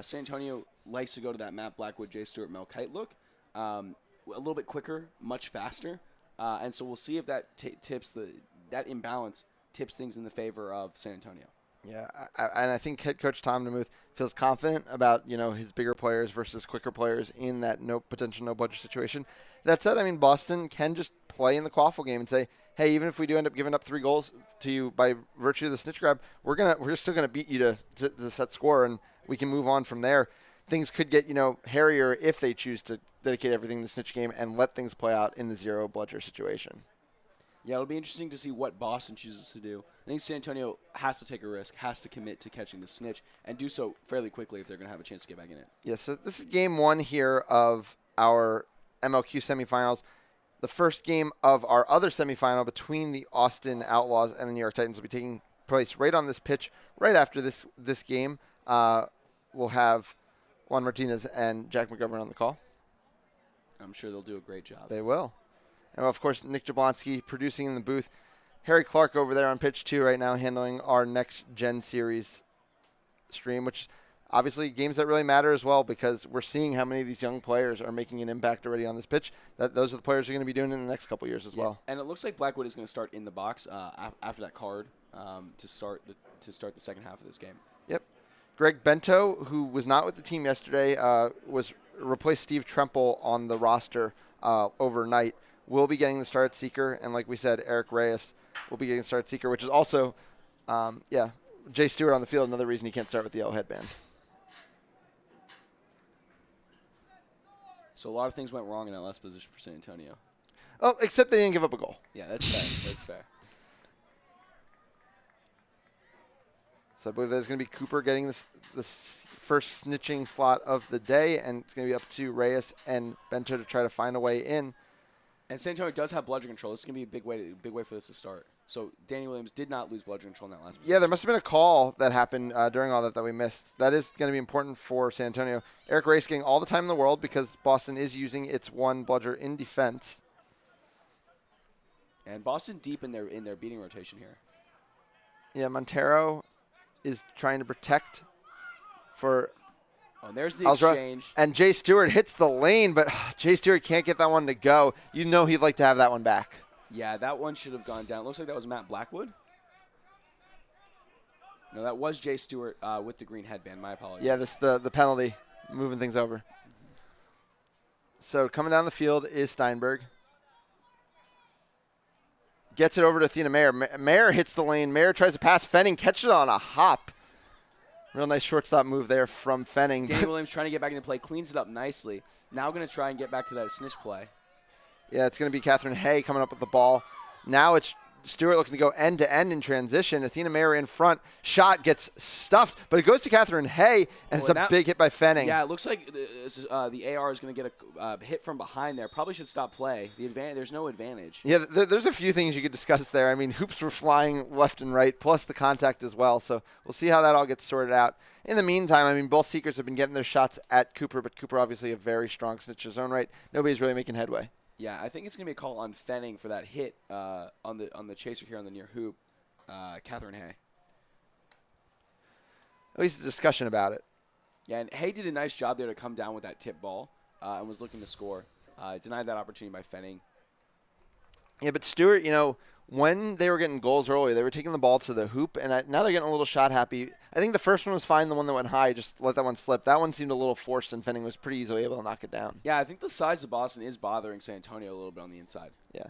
San Antonio likes to go to that Matt Blackwood, Jay Stewart, Mel Kite look, a little bit quicker, much faster, and so we'll see if that that imbalance tips things in the favor of San Antonio. Yeah, and I think head coach Tom DeMuth feels confident about his bigger players versus quicker players in that potential no budget situation. That said, I mean Boston can just play in the quaffle game and say, hey, even if we do end up giving up 3 goals to you by virtue of the snitch grab, we're still gonna beat you to the set score, and we can move on from there. Things could get hairier if they choose to dedicate everything to the snitch game and let things play out in the zero bludger situation. Yeah, it'll be interesting to see what Boston chooses to do. I think San Antonio has to take a risk, has to commit to catching the snitch, and do so fairly quickly if they're going to have a chance to get back in it. Yeah, so this is game 1 here of our MLQ semifinals. The first game of our other semifinal between the Austin Outlaws and the New York Titans will be taking place right on this pitch. Right after this game, we'll have Juan Martinez and Jack McGovern on the call. I'm sure they'll do a great job. They will. And, of course, Nick Jablonski producing in the booth. Harry Clark over there on pitch 2 right now handling our Next Gen Series stream, which obviously games that really matter as well because we're seeing how many of these young players are making an impact already on this pitch. Those are the players who are going to be doing it in the next couple of years as well. And it looks like Blackwood is going to start in the box after that card to start the second half of this game. Yep. Greg Bento, who was not with the team yesterday, replaced Steve Tremple on the roster overnight. Will be getting the start at Seeker, and like we said, Eric Reyes will be getting the start at Seeker, which is also, Jay Stewart on the field, another reason he can't start with the yellow headband. So a lot of things went wrong in that last position for San Antonio. Oh, except they didn't give up a goal. Yeah, that's fair. That's fair. So I believe there's going to be Cooper getting this first snitching slot of the day, and it's going to be up to Reyes and Bento to try to find a way in. And San Antonio does have bludger control. This is going to be a big way for this to start. So Danny Williams did not lose bludger control in that last position. Yeah, there must have been a call that happened during all that we missed. That is going to be important for San Antonio. Eric Reyes getting all the time in the world because Boston is using its one bludger in defense. And Boston deep in their beating rotation here. Yeah, Montero is trying to protect for and there's the Alzra. exchange. And Jay Stewart hits the lane, but Jay Stewart can't get that one to go. You know he'd like to have that one back. Yeah, that one should have gone down. It looks like that was Matt Blackwood. No, that was Jay Stewart with the green headband. My apologies. Yeah, this the penalty, moving things over. So coming down the field is Steinberg. Gets it over to Athena Mayer. Mayer hits the lane. Mayer tries to pass Fenning, catches it on a hop. Real nice shortstop move there from Fenning. Danny Williams trying to get back into play, cleans it up nicely. Now going to try and get back to that snitch play. Yeah, it's going to be Catherine Hay coming up with the ball. Now it's Stewart looking to go end-to-end in transition. Athena Mayer in front. Shot gets stuffed, but it goes to Catherine Hay, and it's a big hit by Fenning. Yeah, it looks like the AR is going to get a hit from behind there. Probably should stop play. There's no advantage. Yeah, there's a few things you could discuss there. I mean, hoops were flying left and right, plus the contact as well. So we'll see how that all gets sorted out. In the meantime, I mean, both Seekers have been getting their shots at Cooper, but Cooper obviously a very strong snitch in his own right. Nobody's really making headway. Yeah, I think it's going to be a call on Fenning for that hit on the chaser here on the near hoop, Catherine Hay. At least a discussion about it. Yeah, and Hay did a nice job there to come down with that tip ball and was looking to score. Denied that opportunity by Fenning. Yeah, but Stewart, when they were getting goals early, they were taking the ball to the hoop, and now they're getting a little shot happy. I think the first one was fine. The one that went high, just let that one slip. That one seemed a little forced, and Fenning was pretty easily able to knock it down. Yeah, I think the size of Boston is bothering San Antonio a little bit on the inside. Yeah.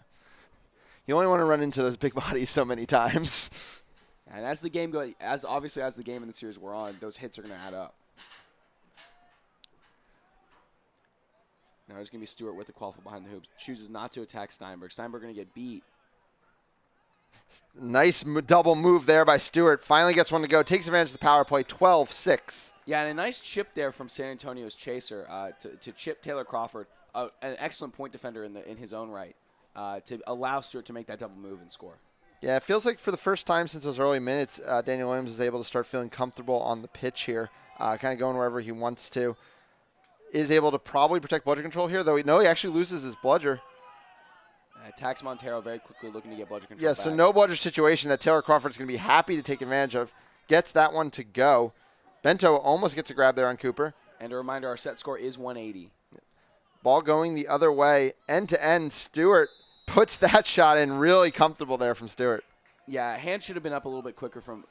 You only want to run into those big bodies so many times. And as the game goes, as the game in the series we're on, those hits are going to add up. Now there's going to be Stewart with the qualifier behind the hoops. Chooses not to attack Steinberg. Steinberg going to get beat. Nice double move there by Stewart. Finally gets one to go. Takes advantage of the power play. 12-6. Yeah, and a nice chip there from San Antonio's chaser to chip Taylor Crawford, an excellent point defender in his own right, to allow Stewart to make that double move and score. Yeah, it feels like for the first time since those early minutes, Daniel Williams is able to start feeling comfortable on the pitch here, kind of going wherever he wants to. Is able to probably protect bludger control here, though he actually loses his bludger. Attacks Montero very quickly, looking to get bludger control back. So no bludger situation that Taylor Crawford's going to be happy to take advantage of. Gets that one to go. Bento almost gets a grab there on Cooper. And a reminder, our set score is 180. Ball going the other way. End-to-end, Stewart puts that shot in really comfortable there from Stewart. Yeah, hands should have been up a little bit quicker from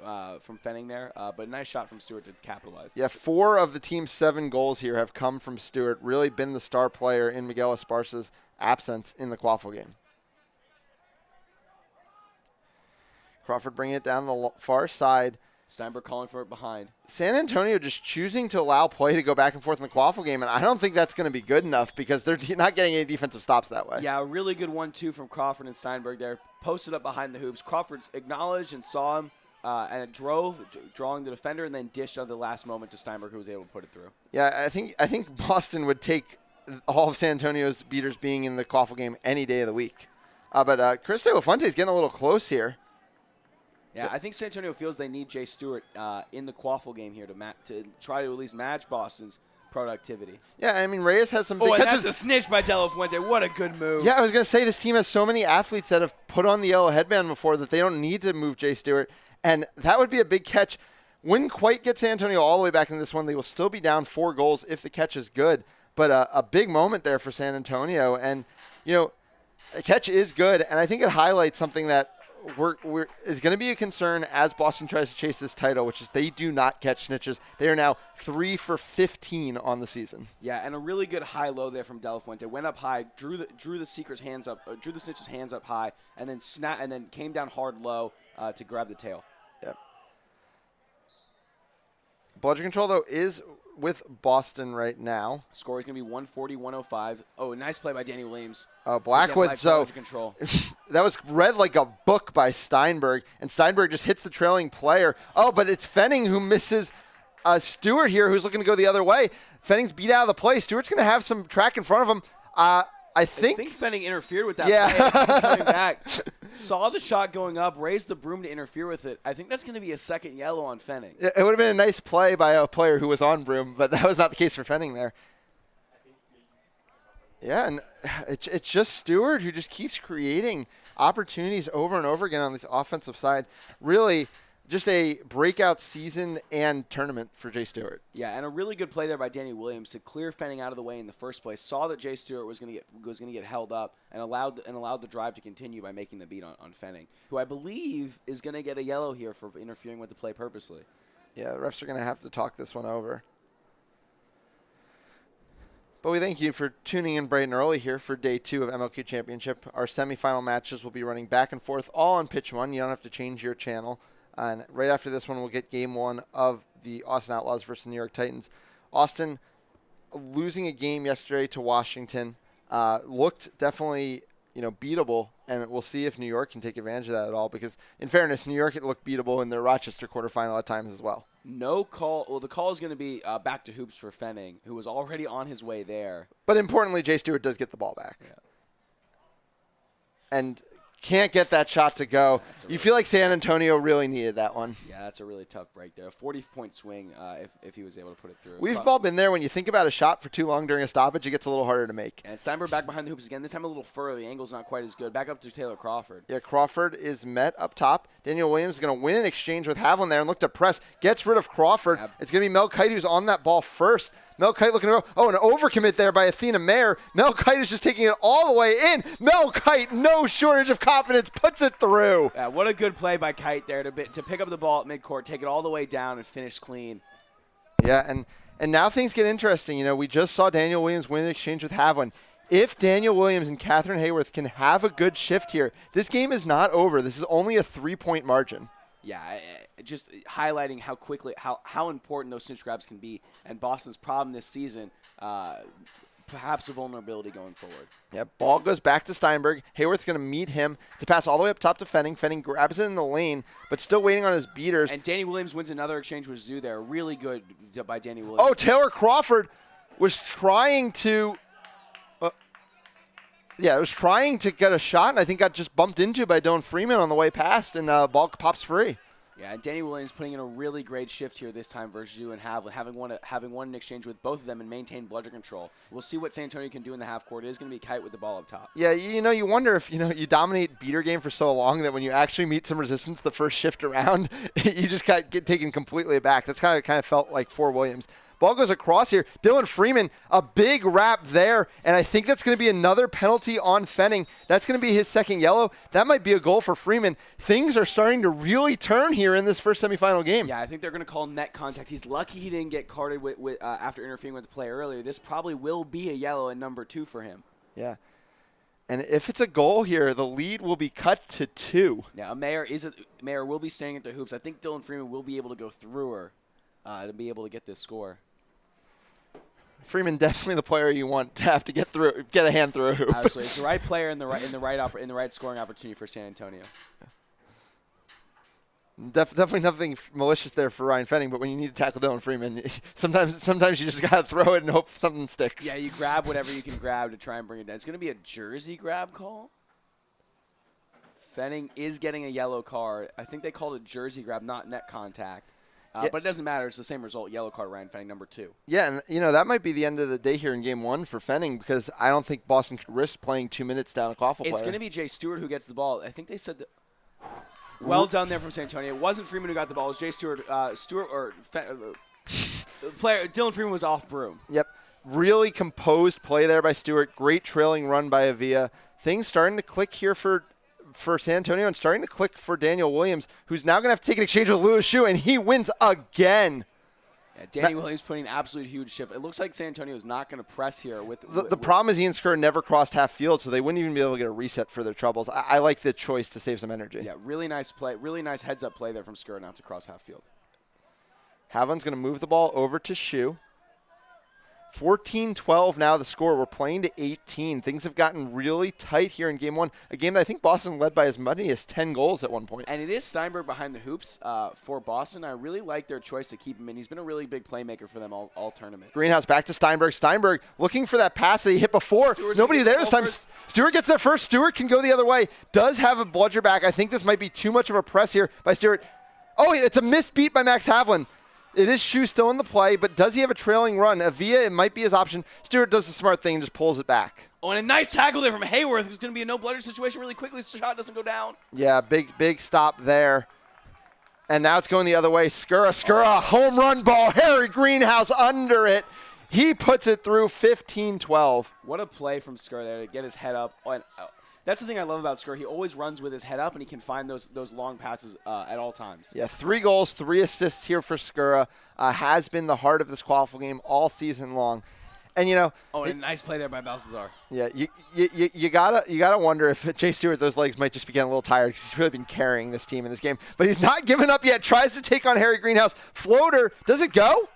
Fenning there, but a nice shot from Stewart to capitalize. Yeah, 4 of the team's 7 goals here have come from Stewart. Really been the star player in Miguel Esparza's absence in the Quaffle game. Crawford bringing it down the far side. Steinberg calling for it behind. San Antonio just choosing to allow play to go back and forth in the Quaffle game, and I don't think that's going to be good enough because they're not getting any defensive stops that way. Yeah, a really good 1-2 from Crawford and Steinberg there. Posted up behind the hoops. Crawford's acknowledged and saw him, and it drawing the defender, and then dished on the last moment to Steinberg, who was able to put it through. Yeah, I think Boston would take all of San Antonio's beaters being in the Quaffle game any day of the week. But Chris De La Fuente is getting a little close here. Yeah, I think San Antonio feels they need Jay Stewart in the Quaffle game here to try to at least match Boston's productivity. Yeah, I mean, Reyes has some big and catches. that's a snitch by De La Fuente. What a good move. Yeah, I was going to say this team has so many athletes that have put on the yellow headband before that they don't need to move Jay Stewart, and that would be a big catch. Wouldn't quite get San Antonio all the way back in this one. They will still be down 4 goals if the catch is good, but a big moment there for San Antonio, and, the catch is good, and I think it highlights something that is going to be a concern as Boston tries to chase this title, which is they do not catch snitches. They are now 3 for 15 on the season. Yeah, and a really good high-low there from De La Fuente. Went up high, drew the snitch's hands up high, and then came down hard low to grab the tail. Yep. Bludgeon control though is with Boston right now. Score is going to be 140-105. Oh, nice play by Danny Williams. Blackwood, so control. That was read like a book by Steinberg, and Steinberg just hits the trailing player. Oh, but it's Fenning who misses Stewart here, who's looking to go the other way. Fenning's beat out of the play. Stewart's going to have some track in front of him. I think Fenning interfered with that play. Coming back. Saw the shot going up, raised the broom to interfere with it. I think that's going to be a second yellow on Fenning. It would have been a nice play by a player who was on broom, but that was not the case for Fenning there. Yeah, and it's just Stewart who just keeps creating opportunities over and over again on this offensive side. Really, just a breakout season and tournament for Jay Stewart. Yeah, and a really good play there by Danny Williams to clear Fenning out of the way in the first place. Saw that Jay Stewart was going to get held up and allowed the drive to continue by making the beat on Fenning, who I believe is going to get a yellow here for interfering with the play purposely. Yeah, the refs are going to have to talk this one over. But we thank you for tuning in bright and early here for Day 2 of MLQ Championship. Our semifinal matches will be running back and forth all on Pitch 1. You don't have to change your channel. And right after this one, we'll get Game 1 of the Austin Outlaws versus New York Titans. Austin losing a game yesterday to Washington looked definitely beatable, and we'll see if New York can take advantage of that at all. Because in fairness, New York looked beatable in their Rochester quarterfinal at times as well. No call. Well, the call is going to be back to hoops for Fenning, who was already on his way there. But importantly, Jay Stewart does get the ball back. Yeah. And can't get that shot to go. You feel like San Antonio really needed that one. Yeah, that's a really tough break there. 40-point swing if he was able to put it through. We've all been there. When you think about a shot for too long during a stoppage, it gets a little harder to make. And Steinberg back behind the hoops again. This time a little further. The angle's not quite as good. Back up to Taylor Crawford. Yeah, Crawford is met up top. Daniel Williams is going to win an exchange with Havlin there and look to press. Gets rid of Crawford. Yep. It's going to be Mel Kite who's on that ball first. Mel Kite looking to go. Oh, an overcommit there by Athena Mayer. Mel Kite is just taking it all the way in. Mel Kite, no shortage of confidence, puts it through. Yeah, what a good play by Kite there to pick up the ball at midcourt, take it all the way down, and finish clean. Yeah, and now things get interesting. We just saw Daniel Williams win an exchange with Havlin. If Daniel Williams and Catherine Hayworth can have a good shift here, this game is not over. This is only a 3-point margin. Yeah, just highlighting how important those snitch grabs can be, and Boston's problem this season, perhaps a vulnerability going forward. Yeah, ball goes back to Steinberg. Hayworth's going to meet him. It's a pass all the way up top to Fenning. Fenning grabs it in the lane, but still waiting on his beaters. And Danny Williams wins another exchange with Zoo there. Really good by Danny Williams. Oh, Taylor Crawford was trying to get a shot, and I think got just bumped into by Dylan Freeman on the way past, and ball pops free. Yeah, and Danny Williams putting in a really great shift here this time versus you and Havlin, having won an exchange with both of them and maintained bludger control. We'll see what San Antonio can do in the half court. It is going to be Kite with the ball up top. Yeah, you wonder if you dominate beater game for so long that when you actually meet some resistance the first shift around, you just get taken completely aback. That's kind of felt like for Williams. Ball goes across here. Dylan Freeman, a big wrap there, and I think that's going to be another penalty on Fenning. That's going to be his second yellow. That might be a goal for Freeman. Things are starting to really turn here in this first semifinal game. Yeah, I think they're going to call net contact. He's lucky he didn't get carded after interfering with the play earlier. This probably will be a yellow in number 2 for him. Yeah. And if it's a goal here, the lead will be cut to 2. Yeah, Mayer will be staying at the hoops. I think Dylan Freeman will be able to go through her to be able to get this score. Freeman definitely the player you want to have to get a hand through a hoop. Absolutely, it's the right player in the right scoring opportunity for San Antonio. Definitely nothing malicious there for Ryan Fenning, but when you need to tackle Dylan Freeman, sometimes you just got to throw it and hope something sticks. Yeah, you grab whatever you can grab to try and bring it down. It's going to be a jersey grab call. Fenning is getting a yellow card. I think they called it jersey grab, not net contact. Yeah. But it doesn't matter. It's the same result. Yellow card, Ryan Fenning, number 2. Yeah, and that might be the end of the day here in Game 1 for Fenning because I don't think Boston could risk playing 2 minutes down a Koffel player. It's going to be Jay Stewart who gets the ball. I think they said that. Well done there from San Antonio. It wasn't Freeman who got the ball. It was Jay Stewart. Player Dylan Freeman was off broom. Yep. Really composed play there by Stewart. Great trailing run by Avia. Things starting to click here for San Antonio and starting to click for Daniel Williams, who's now going to have to take an exchange with Louis Shu, and he wins again. Yeah, Danny Williams putting an absolute huge shift. It looks like San Antonio is not going to press here. The problem is Ian Skur never crossed half field, so they wouldn't even be able to get a reset for their troubles. I like the choice to save some energy. Yeah, really nice play. Really nice heads-up play there from Skur not to cross half field. Havlin's going to move the ball over to Shu. 14-12 now the score. We're playing to 18. Things have gotten really tight here in Game 1. A game that I think Boston led by as many as 10 goals at one point. And it is Steinberg behind the hoops for Boston. I really like their choice to keep him in. He's been a really big playmaker for them all tournament. Greenhouse back to Steinberg. Steinberg looking for that pass that he hit before. Nobody there this time. Stewart gets there first. Stewart can go the other way. Does have a bludger back. I think this might be too much of a press here by Stewart. Oh, it's a missed beat by Max Havlin. It is Shu still in the play, but does he have a trailing run? Avia, it might be his option. Stewart does the smart thing and just pulls it back. Oh, and a nice tackle there from Hayworth. It's going to be a no-bludger situation really quickly so the shot doesn't go down. Yeah, big stop there. And now it's going the other way. Skura, home run ball. Harry Greenhouse under it. He puts it through 15-12. What a play from Skura there to get his head up. That's the thing I love about Skura. He always runs with his head up, and he can find those long passes at all times. Yeah, 3 goals, 3 assists here for Skura. Has been the heart of this qualifier game all season long. And and a nice play there by Balthazar. Yeah, you gotta wonder if Jay Stewart, those legs might just be getting a little tired because he's really been carrying this team in this game. But he's not giving up yet. Tries to take on Harry Greenhouse. Floater, does it go?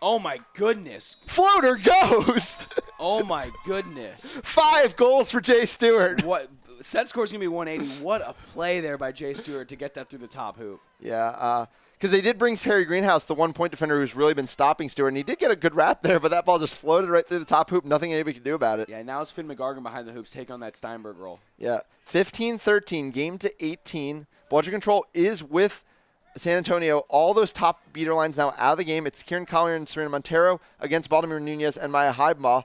Oh my goodness. Floater goes. Oh my goodness. 5 goals for Jay Stewart. What set score's gonna be 180. What a play there by Jay Stewart to get that through the top hoop. Yeah, because they did bring Harry Greenhouse, the 1-point defender who's really been stopping Stewart, and he did get a good wrap there, but that ball just floated right through the top hoop. Nothing anybody could do about it. Yeah, now it's Finn McGargan behind the hoops, take on that Steinberg role. Yeah, 15-13, game to 18. Bludger control is with San Antonio. All those top beater lines now out of the game. It's Kieran Collier and Serena Montero against Baltimore Nunez and Maya Heibma.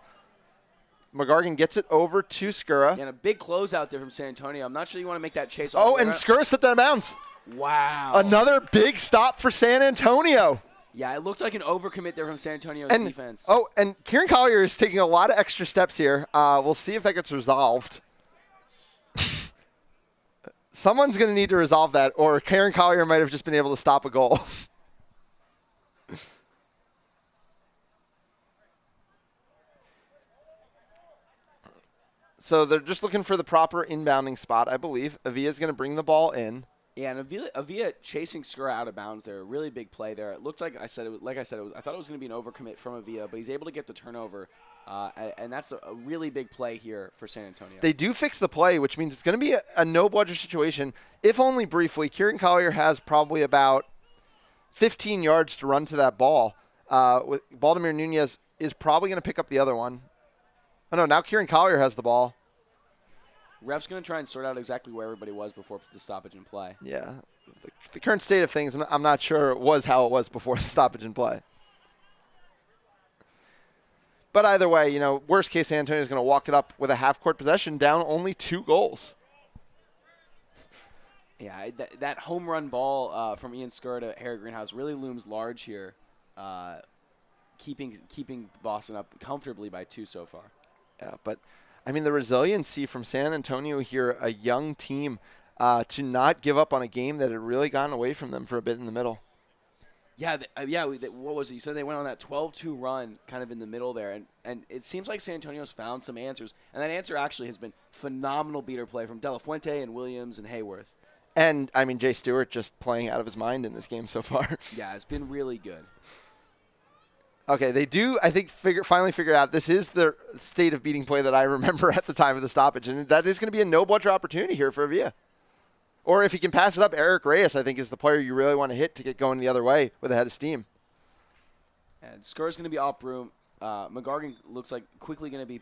McGargan gets it over to Skura. Yeah, and a big closeout there from San Antonio. I'm not sure you want to make that chase. Oh, and Skura slipped out of bounds. Wow. Another big stop for San Antonio. Yeah, it looked like an overcommit there from San Antonio's defense. Oh, and Kieran Collier is taking a lot of extra steps here. We'll see if that gets resolved. Someone's going to need to resolve that, or Kieran Collier might have just been able to stop a goal. So they're just looking for the proper inbounding spot, I believe. Avia's going to bring the ball in. Yeah, and Avia chasing Skura out of bounds there. A really big play there. It looked like I thought it was going to be an overcommit from Avia, but he's able to get the turnover. And that's a really big play here for San Antonio. They do fix the play, which means it's going to be a no-bludger situation, if only briefly. Kieran Collier has probably about 15 yards to run to that ball. With Baltimore Nunez is probably going to pick up the other one. Oh, no, now Kieran Collier has the ball. Ref's going to try and sort out exactly where everybody was before the stoppage in play. Yeah. The current state of things, I'm not sure it was how it was before the stoppage in play. But either way, worst case, San Antonio is going to walk it up with a half-court possession, down only 2 goals. Yeah, that home run ball from Ian Skura to Harry Greenhouse really looms large here. keeping Boston up comfortably by 2 so far. Yeah, but I mean the resiliency from San Antonio here, a young team, to not give up on a game that had really gotten away from them for a bit in the middle. Yeah, what was it? You said they went on that 12-2 run kind of in the middle there, and it seems like San Antonio's found some answers, and that answer actually has been phenomenal beater play from De La Fuente and Williams and Hayworth. And, I mean, Jay Stewart just playing out of his mind in this game so far. Yeah, it's been really good. Okay, they do, I think, finally figure out this is the state of beating play that I remember at the time of the stoppage, and that is going to be a no-budget opportunity here for Avila. Or if he can pass it up, Eric Reyes, I think, is the player you really want to hit to get going the other way with a head of steam. And Skur's going to be off broom. McGargan looks like quickly going to be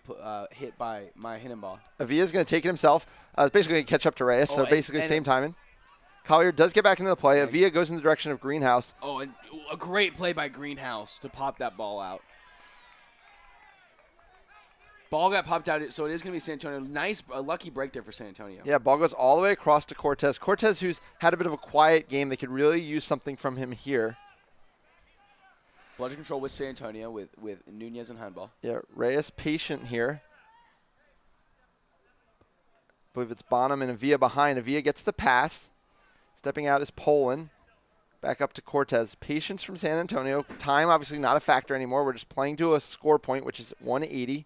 hit by my Hinnenball. Avila's going to take it himself. It's basically going to catch up to Reyes, so basically same timing. Collier does get back into the play. Avila goes in the direction of Greenhouse. Oh, and a great play by Greenhouse to pop that ball out. Ball got popped out, so it is going to be San Antonio. Nice, a lucky break there for San Antonio. Yeah, ball goes all the way across to Cortez. Cortez, who's had a bit of a quiet game, they could really use something from him here. Bludgeon control with San Antonio with Nunez and handball. Yeah, Reyes patient here. I believe it's Bonham and Avila behind. Avila gets the pass. Stepping out is Poland. Back up to Cortez. Patience from San Antonio. Time obviously not a factor anymore. We're just playing to a score point, which is 180.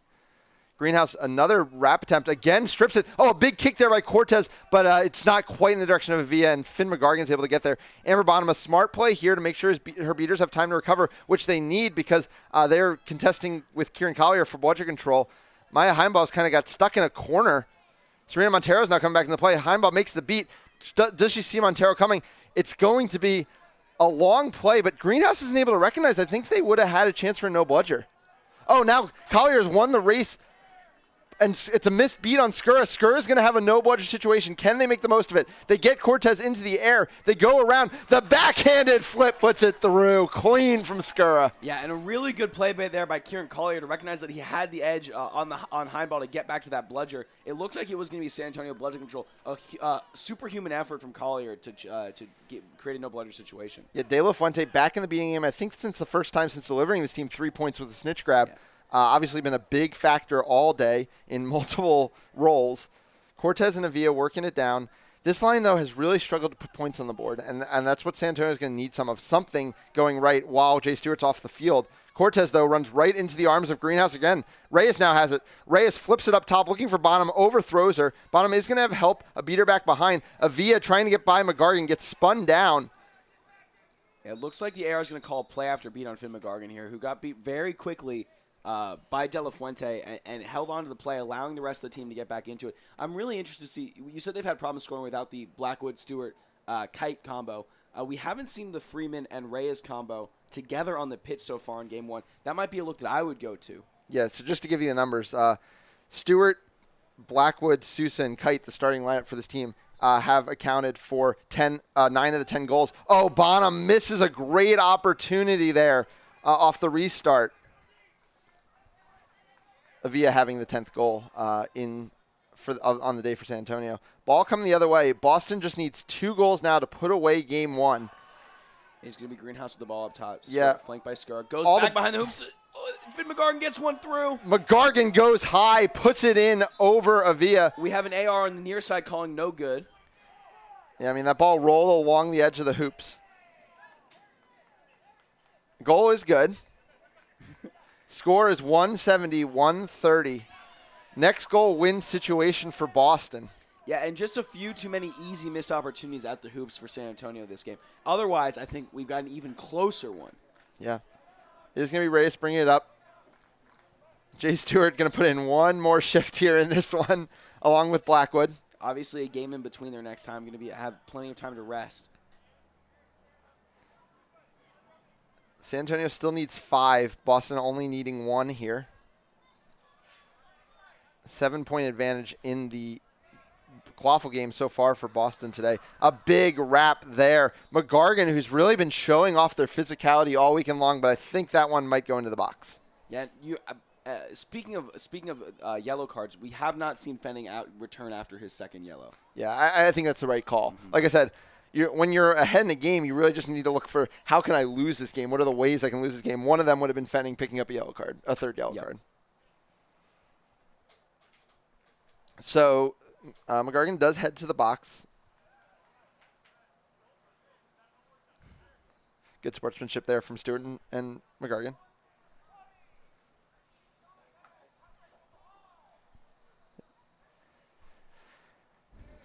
Greenhouse, another wrap attempt. Again, strips it. Oh, a big kick there by Cortez, but it's not quite in the direction of Avila, and Finn McGargan's able to get there. Amber Bonham, a smart play here to make sure her beaters have time to recover, which they need because they're contesting with Kieran Collier for bludger control. Maya Heimball's kind of got stuck in a corner. Serena Montero's now coming back into play. Heimball makes the beat. Does she see Montero coming? It's going to be a long play, but Greenhouse isn't able to recognize. I think they would have had a chance for a no bludger. Oh, now Collier's won the race. And it's a missed beat on Skura. Skura's going to have a no-budget situation. Can they make the most of it? They get Cortez into the air. They go around. The backhanded flip puts it through. Clean from Skura. Yeah, and a really good play there by Kieran Collier to recognize that he had the edge on Heimball to get back to that bludger. It looked like it was going to be San Antonio bludger control. A superhuman effort from Collier to create a no-bludger situation. Yeah, De La Fuente back in the beating game. I think since the first time since delivering this team 3 points with a snitch grab. Yeah. Obviously been a big factor all day in multiple roles. Cortez and Avila working it down. This line, though, has really struggled to put points on the board, and that's what San Antonio is going to need something going right while Jay Stewart's off the field. Cortez, though, runs right into the arms of Greenhouse again. Reyes now has it. Reyes flips it up top, looking for Bonham, overthrows her. Bonham is going to have help, a beater back behind. Avila trying to get by McGargan, gets spun down. It looks like the AR is going to call a play after beat on Finn McGargan here, who got beat very quickly by De La Fuente and held on to the play, allowing the rest of the team to get back into it. I'm really interested to see. You said they've had problems scoring without the Blackwood-Stewart Kite combo. We haven't seen the Freeman and Reyes combo together on the pitch so far in Game 1. That might be a look that I would go to. Yeah, so just to give you the numbers, Stewart, Blackwood, Sousa, and Kite, the starting lineup for this team, have accounted for 9 of the 10 goals. Oh, Bonham misses a great opportunity there off the restart. Avila having the 10th goal on the day for San Antonio. Ball coming the other way. Boston just needs 2 goals now to put away Game 1. He's going to be Greenhouse with the ball up top. Yeah. Flanked by Scar. Goes back behind the hoops. Finn McGargan gets one through. McGargan goes high, puts it in over Avila. We have an AR on the near side calling no good. Yeah, I mean, that ball rolled along the edge of the hoops. Goal is good. Score is 170-130. Next goal wins situation for Boston. Yeah, and just a few too many easy missed opportunities at the hoops for San Antonio this game. Otherwise, I think we've got an even closer one. Yeah. It's going to be Reyes bringing it up. Jay Stewart going to put in one more shift here in this one, along with Blackwood. Obviously, a game in between their next time. Going to have plenty of time to rest. San Antonio still needs 5. Boston only needing 1 here. 7-point advantage in the quaffle game so far for Boston today. A big wrap there. McGargan, who's really been showing off their physicality all weekend long, but I think that one might go into the box. Yeah, speaking of yellow cards, we have not seen Fenning return after his second yellow. Yeah, I think that's the right call. Mm-hmm. Like I said, when you're ahead in the game, you really just need to look for how can I lose this game? What are the ways I can lose this game? One of them would have been Fenning picking up a third yellow card. So McGargan does head to the box. Good sportsmanship there from Stewart and McGargan.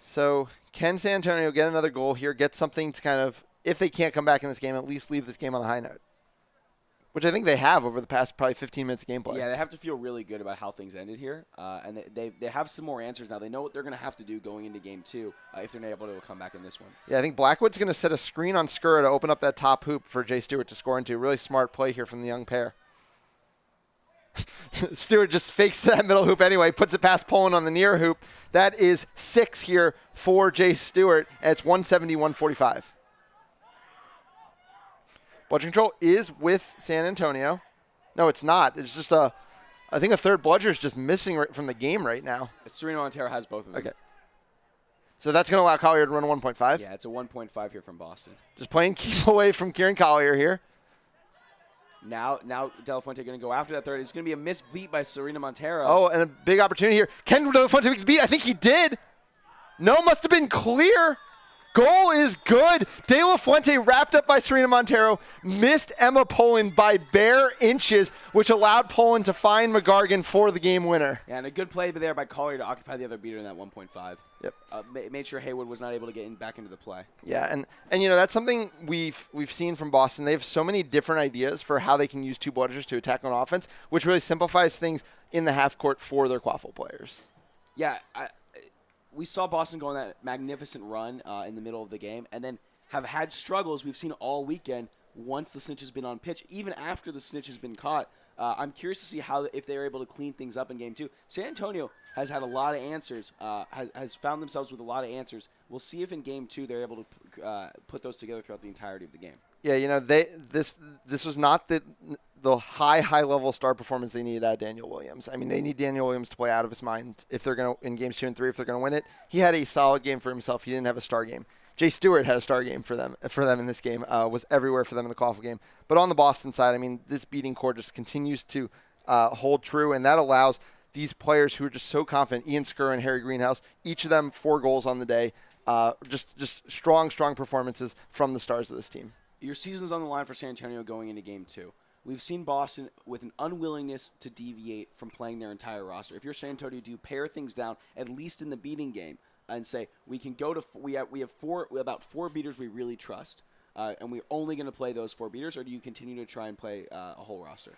So can San Antonio get another goal here, get something to kind of, if they can't come back in this game, at least leave this game on a high note? Which I think they have over the past probably 15 minutes of gameplay. Yeah, they have to feel really good about how things ended here. And they have some more answers now. They know what they're going to have to do going into game 2 if they're not able to come back in this one. Yeah, I think Blackwood's going to set a screen on Skura to open up that top hoop for Jay Stewart to score into. Really smart play here from the young pair. Stewart just fakes that middle hoop anyway, puts it past Poland on the near hoop. That is 6 here for Jay Stewart, and it's 170-145. Bludger control is with San Antonio. No, it's not. It's just I think a third bludger is just missing right from the game right now. Serena Montero has both of them. Okay. So that's going to allow Collier to run a 1.5. Yeah, it's a 1.5 here from Boston. Just playing keep away from Kieran Collier here. Now De La Fuente going to go after that third. It's going to be a missed beat by Serena Montero. Oh, and a big opportunity here. Can De La Fuente make the beat? I think he did. No, must have been clear. Goal is good. De La Fuente wrapped up by Serena Montero, missed Emma Poland by bare inches, which allowed Poland to find McGargan for the game winner. Yeah, and a good play there by Collier to occupy the other beater in that 1.5. Yep. Made sure Haywood was not able to get back into the play. Yeah, and that's something we've seen from Boston. They have so many different ideas for how they can use two bludgers to attack on offense, which really simplifies things in the half court for their quaffle players. Yeah, we saw Boston go on that magnificent run in the middle of the game and then have had struggles we've seen all weekend once the snitch has been on pitch, even after the snitch has been caught. I'm curious to see if they're able to clean things up in game 2. San Antonio has had a lot of answers, has found themselves with a lot of answers. We'll see if in game 2 they're able to put those together throughout the entirety of the game. Yeah, this was not the high level star performance they needed out of Daniel Williams. I mean, they need Daniel Williams to play out of his mind if they're going to in games 2 and 3 if they're going to win it. He had a solid game for himself. He didn't have a star game. Jay Stewart had a star game for them in this game. Was everywhere for them in the quaffle game. But on the Boston side, I mean, this beating core just continues to hold true, and that allows these players who are just so confident, Ian Skura and Harry Greenhouse, each of them 4 goals on the day. Just strong performances from the stars of this team. Your season's on the line for San Antonio going into game 2. We've seen Boston with an unwillingness to deviate from playing their entire roster. If you're San Antonio, do you pare things down, at least in the beating game, and say, we can go to we have about 4 beaters we really trust, and we're only going to play those 4 beaters, or do you continue to try and play a whole roster?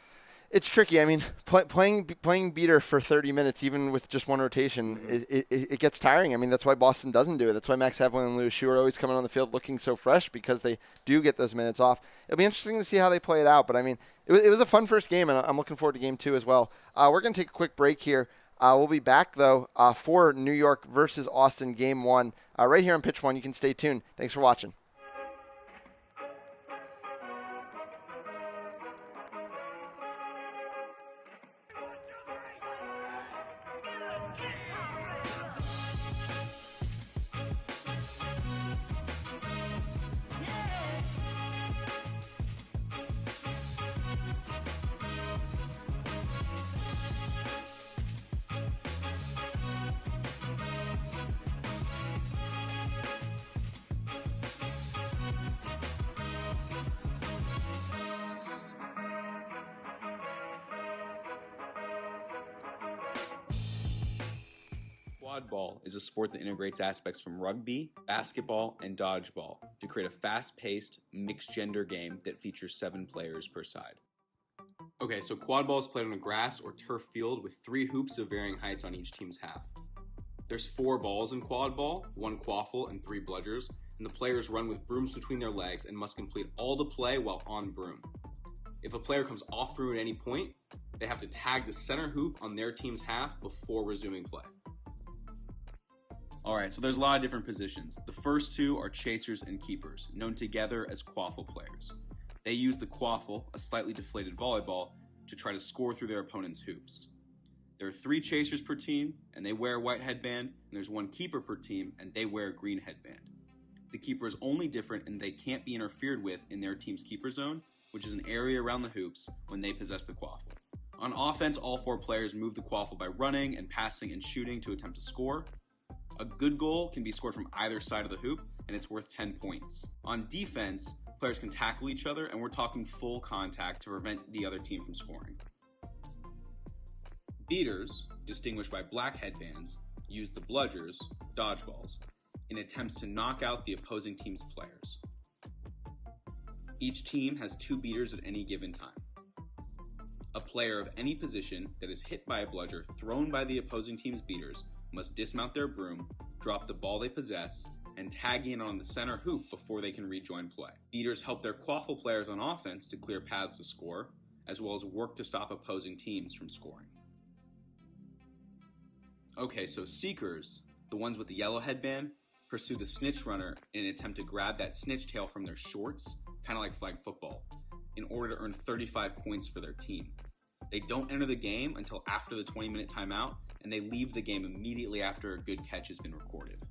It's tricky. I mean, playing beater for 30 minutes, even with just one rotation, it gets tiring. I mean, that's why Boston doesn't do it. That's why Max Havlin and Louis Schuh are always coming on the field looking so fresh, because they do get those minutes off. It'll be interesting to see how they play it out. But, I mean, it was a fun first game, and I'm looking forward to game 2 as well. We're going to take a quick break here. We'll be back, though, for New York versus Austin game 1 right here on Pitch 1. You can stay tuned. Thanks for watching. Quadball is a sport that integrates aspects from rugby, basketball, and dodgeball to create a fast-paced, mixed-gender game that features 7 players per side. Okay, so quadball is played on a grass or turf field with 3 hoops of varying heights on each team's half. There's 4 balls in quadball, 1 quaffle, and 3 bludgers, and the players run with brooms between their legs and must complete all the play while on broom. If a player comes off broom at any point, they have to tag the center hoop on their team's half before resuming play. Alright, so there's a lot of different positions. The first 2 are chasers and keepers, known together as quaffle players. They use the quaffle, a slightly deflated volleyball, to try to score through their opponent's hoops. There are 3 chasers per team, and they wear a white headband, and there's 1 keeper per team, and they wear a green headband. The keeper is only different in they can't be interfered with in their team's keeper zone, which is an area around the hoops when they possess the quaffle. On offense, all 4 players move the quaffle by running and passing and shooting to attempt to score. A good goal can be scored from either side of the hoop, and it's worth 10 points. On defense, players can tackle each other, and we're talking full contact to prevent the other team from scoring. Beaters, distinguished by black headbands, use the bludgers, dodgeballs, in attempts to knock out the opposing team's players. Each team has 2 beaters at any given time. A player of any position that is hit by a bludger thrown by the opposing team's beaters must dismount their broom, drop the ball they possess, and tag in on the center hoop before they can rejoin play. Beaters help their quaffle players on offense to clear paths to score, as well as work to stop opposing teams from scoring. Okay, so seekers, the ones with the yellow headband, pursue the snitch runner in an attempt to grab that snitch tail from their shorts, kind of like flag football, in order to earn 35 points for their team. They don't enter the game until after the 20-minute timeout, and they leave the game immediately after a good catch has been recorded.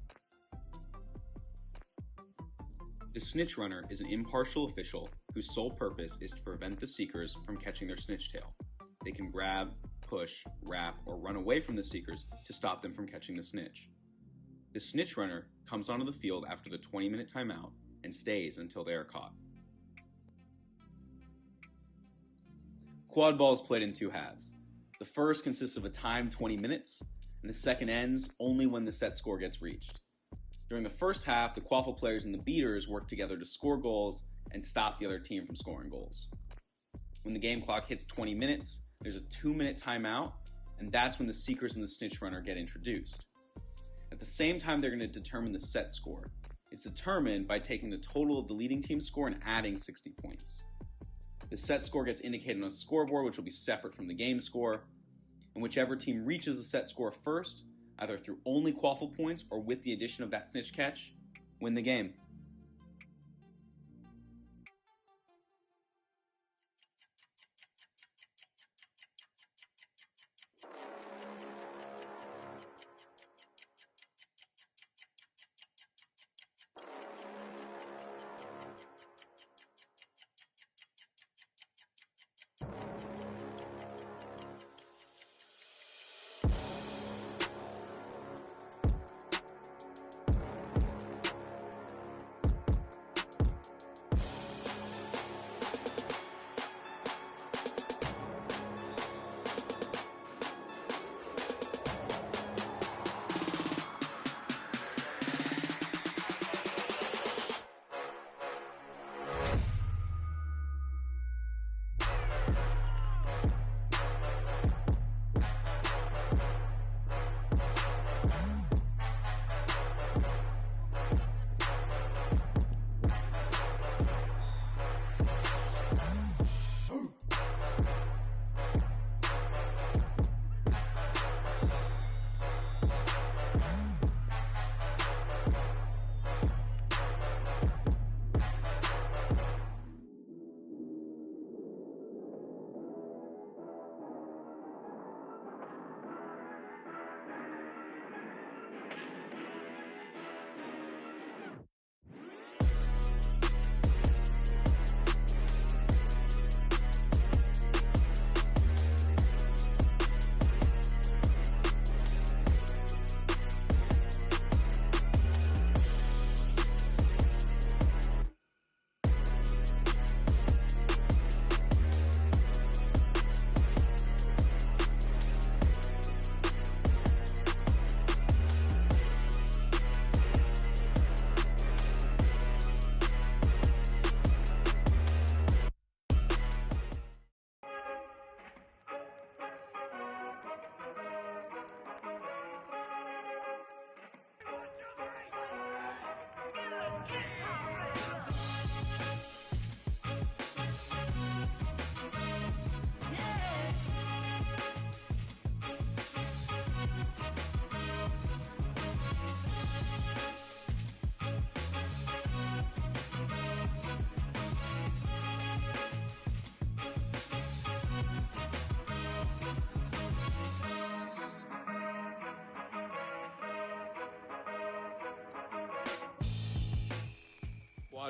The snitch runner is an impartial official whose sole purpose is to prevent the seekers from catching their snitch tail. They can grab, push, wrap, or run away from the seekers to stop them from catching the snitch. The snitch runner comes onto the field after the 20-minute timeout and stays until they are caught. Quad ball is played in 2 halves. The first consists of a timed 20 minutes, and the second ends only when the set score gets reached. During the first half, the quaffle players and the beaters work together to score goals and stop the other team from scoring goals. When the game clock hits 20 minutes, there's a 2-minute timeout, and that's when the seekers and the snitch runner get introduced. At the same time, they're going to determine the set score. It's determined by taking the total of the leading team's score and adding 60 points. The set score gets indicated on a scoreboard, which will be separate from the game score, and whichever team reaches the set score first, either through only quaffle points or with the addition of that snitch catch, win the game.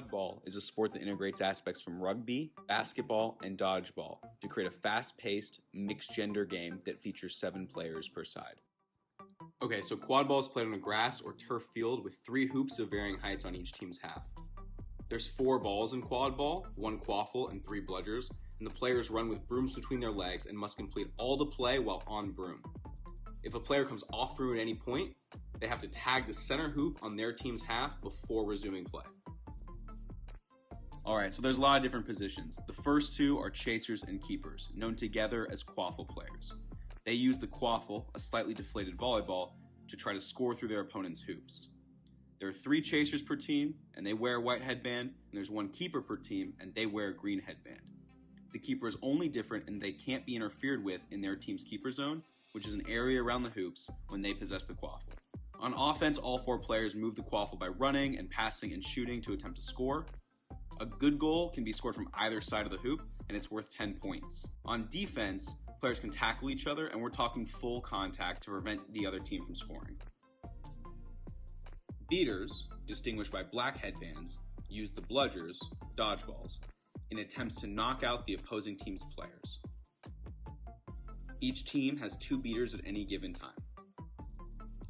Quad ball is a sport that integrates aspects from rugby, basketball, and dodgeball to create a fast-paced, mixed-gender game that features 7 players per side. Okay, so quad ball is played on a grass or turf field with 3 hoops of varying heights on each team's half. There's 4 balls in quad ball, 1 quaffle, and 3 bludgers, and the players run with brooms between their legs and must complete all the play while on broom. If a player comes off broom at any point, they have to tag the center hoop on their team's half before resuming play. Alright, so there's a lot of different positions. The first 2 are chasers and keepers, known together as quaffle players. They use the quaffle, a slightly deflated volleyball, to try to score through their opponent's hoops. There are 3 chasers per team, and they wear a white headband, and there's 1 keeper per team, and they wear a green headband. The keeper is only different in they can't be interfered with in their team's keeper zone, which is an area around the hoops when they possess the quaffle. On offense, all 4 players move the quaffle by running and passing and shooting to attempt to score. A good goal can be scored from either side of the hoop, and it's worth 10 points. On defense, players can tackle each other, and we're talking full contact to prevent the other team from scoring. Beaters, distinguished by black headbands, use the bludgers, dodgeballs, in attempts to knock out the opposing team's players. Each team has 2 beaters at any given time.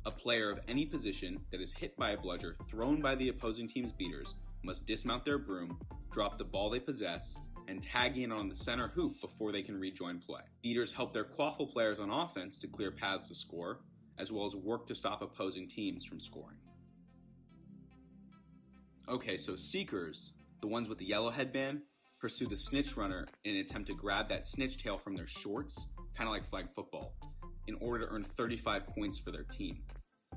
A player of any position that is hit by a bludger thrown by the opposing team's beaters must dismount their broom, drop the ball they possess, and tag in on the center hoop before they can rejoin play. Beaters help their quaffle players on offense to clear paths to score, as well as work to stop opposing teams from scoring. Okay, so seekers, the ones with the yellow headband, pursue the snitch runner in an attempt to grab that snitch tail from their shorts, kind of like flag football, in order to earn 35 points for their team.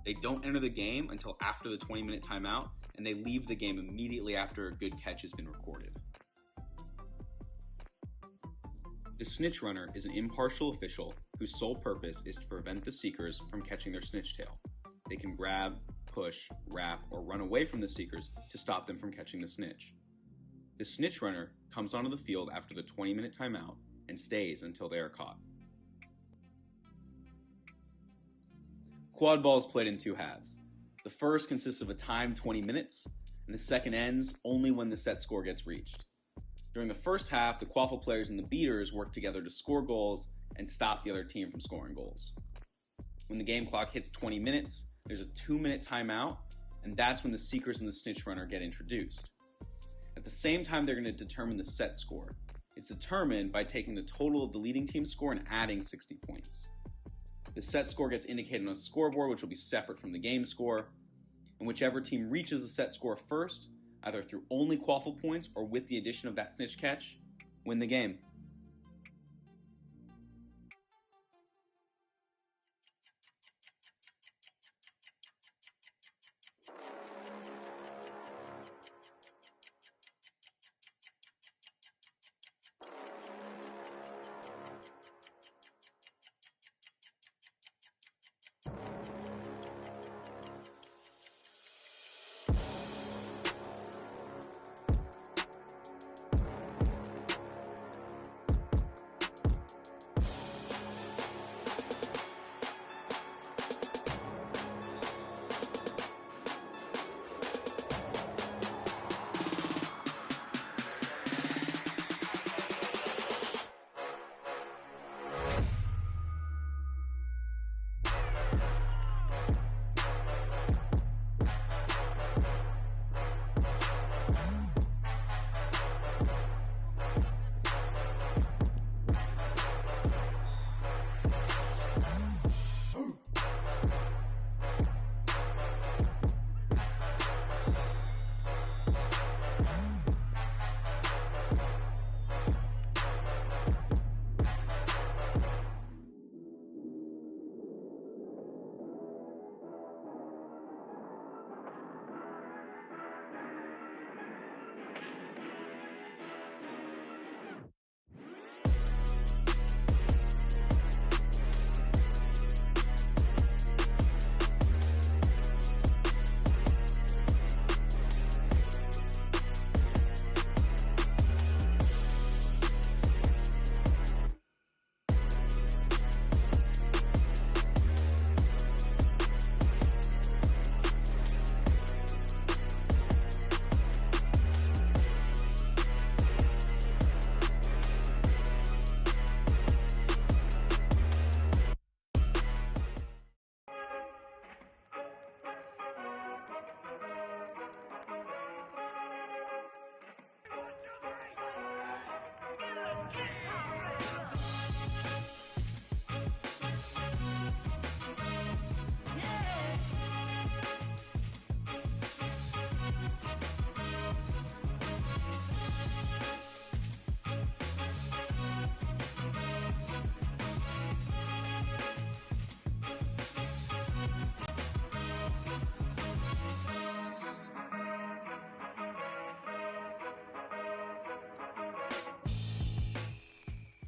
They don't enter the game until after the 20-minute timeout, and they leave the game immediately after a good catch has been recorded. The snitch runner is an impartial official whose sole purpose is to prevent the seekers from catching their snitch tail. They can grab, push, wrap, or run away from the seekers to stop them from catching the snitch. The snitch runner comes onto the field after the 20-minute timeout and stays until they are caught. Quad ball is played in 2 halves. The first consists of a timed 20 minutes, and the second ends only when the set score gets reached. During the first half, the quaffle players and the beaters work together to score goals and stop the other team from scoring goals. When the game clock hits 20 minutes, there's a 2-minute timeout, and that's when the seekers and the snitch runner get introduced. At the same time, they're going to determine the set score. It's determined by taking the total of the leading team's score and adding 60 points. The set score gets indicated on a scoreboard, which will be separate from the game score, and whichever team reaches the set score first, either through only quaffle points or with the addition of that snitch catch, win the game.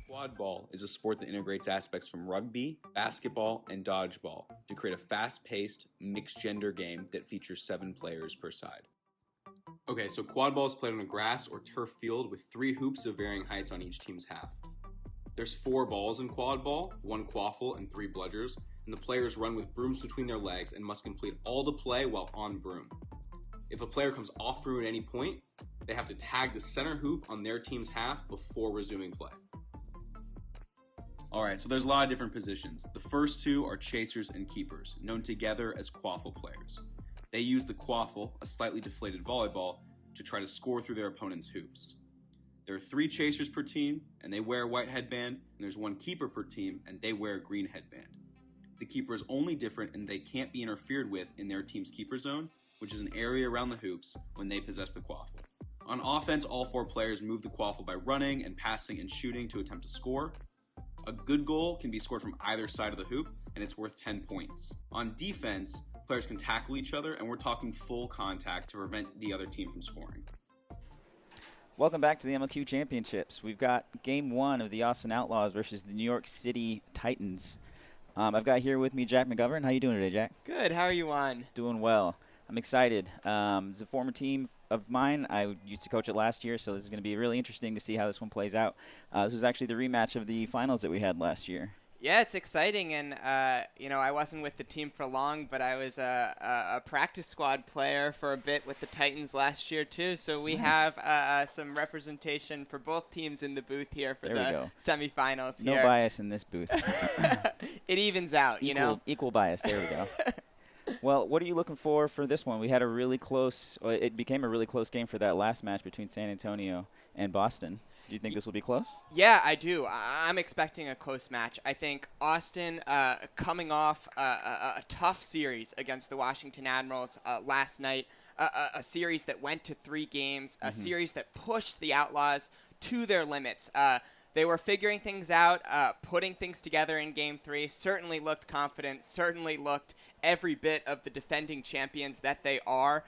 Quad ball is a sport that integrates aspects from rugby, basketball, and dodgeball to create a fast-paced, mixed-gender game that features 7 players per side. Okay, so quad ball is played on a grass or turf field with 3 hoops of varying heights on each team's half. There's 4 balls in quad ball, 1 quaffle, and 3 bludgers, and the players run with brooms between their legs and must complete all the play while on broom. If a player comes off broom at any point, they have to tag the center hoop on their team's half before resuming play. Alright, so there's a lot of different positions. The first 2 are chasers and keepers, known together as quaffle players. They use the quaffle, a slightly deflated volleyball, to try to score through their opponent's hoops. There are 3 chasers per team, and they wear a white headband, and there's 1 keeper per team, and they wear a green headband. The keeper is only different in they can't be interfered with in their team's keeper zone, which is an area around the hoops when they possess the quaffle. On offense, all 4 players move the quaffle by running and passing and shooting to attempt to score. A good goal can be scored from either side of the hoop, and it's worth 10 points. On defense, players can tackle each other, and we're talking full contact to prevent the other team from scoring. Welcome back to the MLQ Championships. We've got Game 1 of the Austin Outlaws versus the New York City Titans. I've got here with me Jack McGovern. How you doing today, Jack? Good. How are you, Juan? Doing well. I'm excited. It's a former team of mine. I used to coach it last year, so this is going to be really interesting to see how this one plays out. This was actually the rematch of the finals that we had last year. Yeah, it's exciting, and I wasn't with the team for long, but I was a practice squad player for a bit with the Titans last year too. So we have some representation for both teams in the booth here for the semifinals. No bias in this booth. It evens out, Equal bias. There we go. Well, what are you looking for this one? We had a really close. It became a really close game for that last match between San Antonio and Boston. Do you think this will be close? Yeah, I do. I'm expecting a close match. I think Austin, coming off a tough series against the Washington Admirals last night, a series that went to 3 games, a series that pushed the Outlaws to their limits. They were figuring things out, putting things together in Game 3, certainly looked confident, certainly looked every bit of the defending champions that they are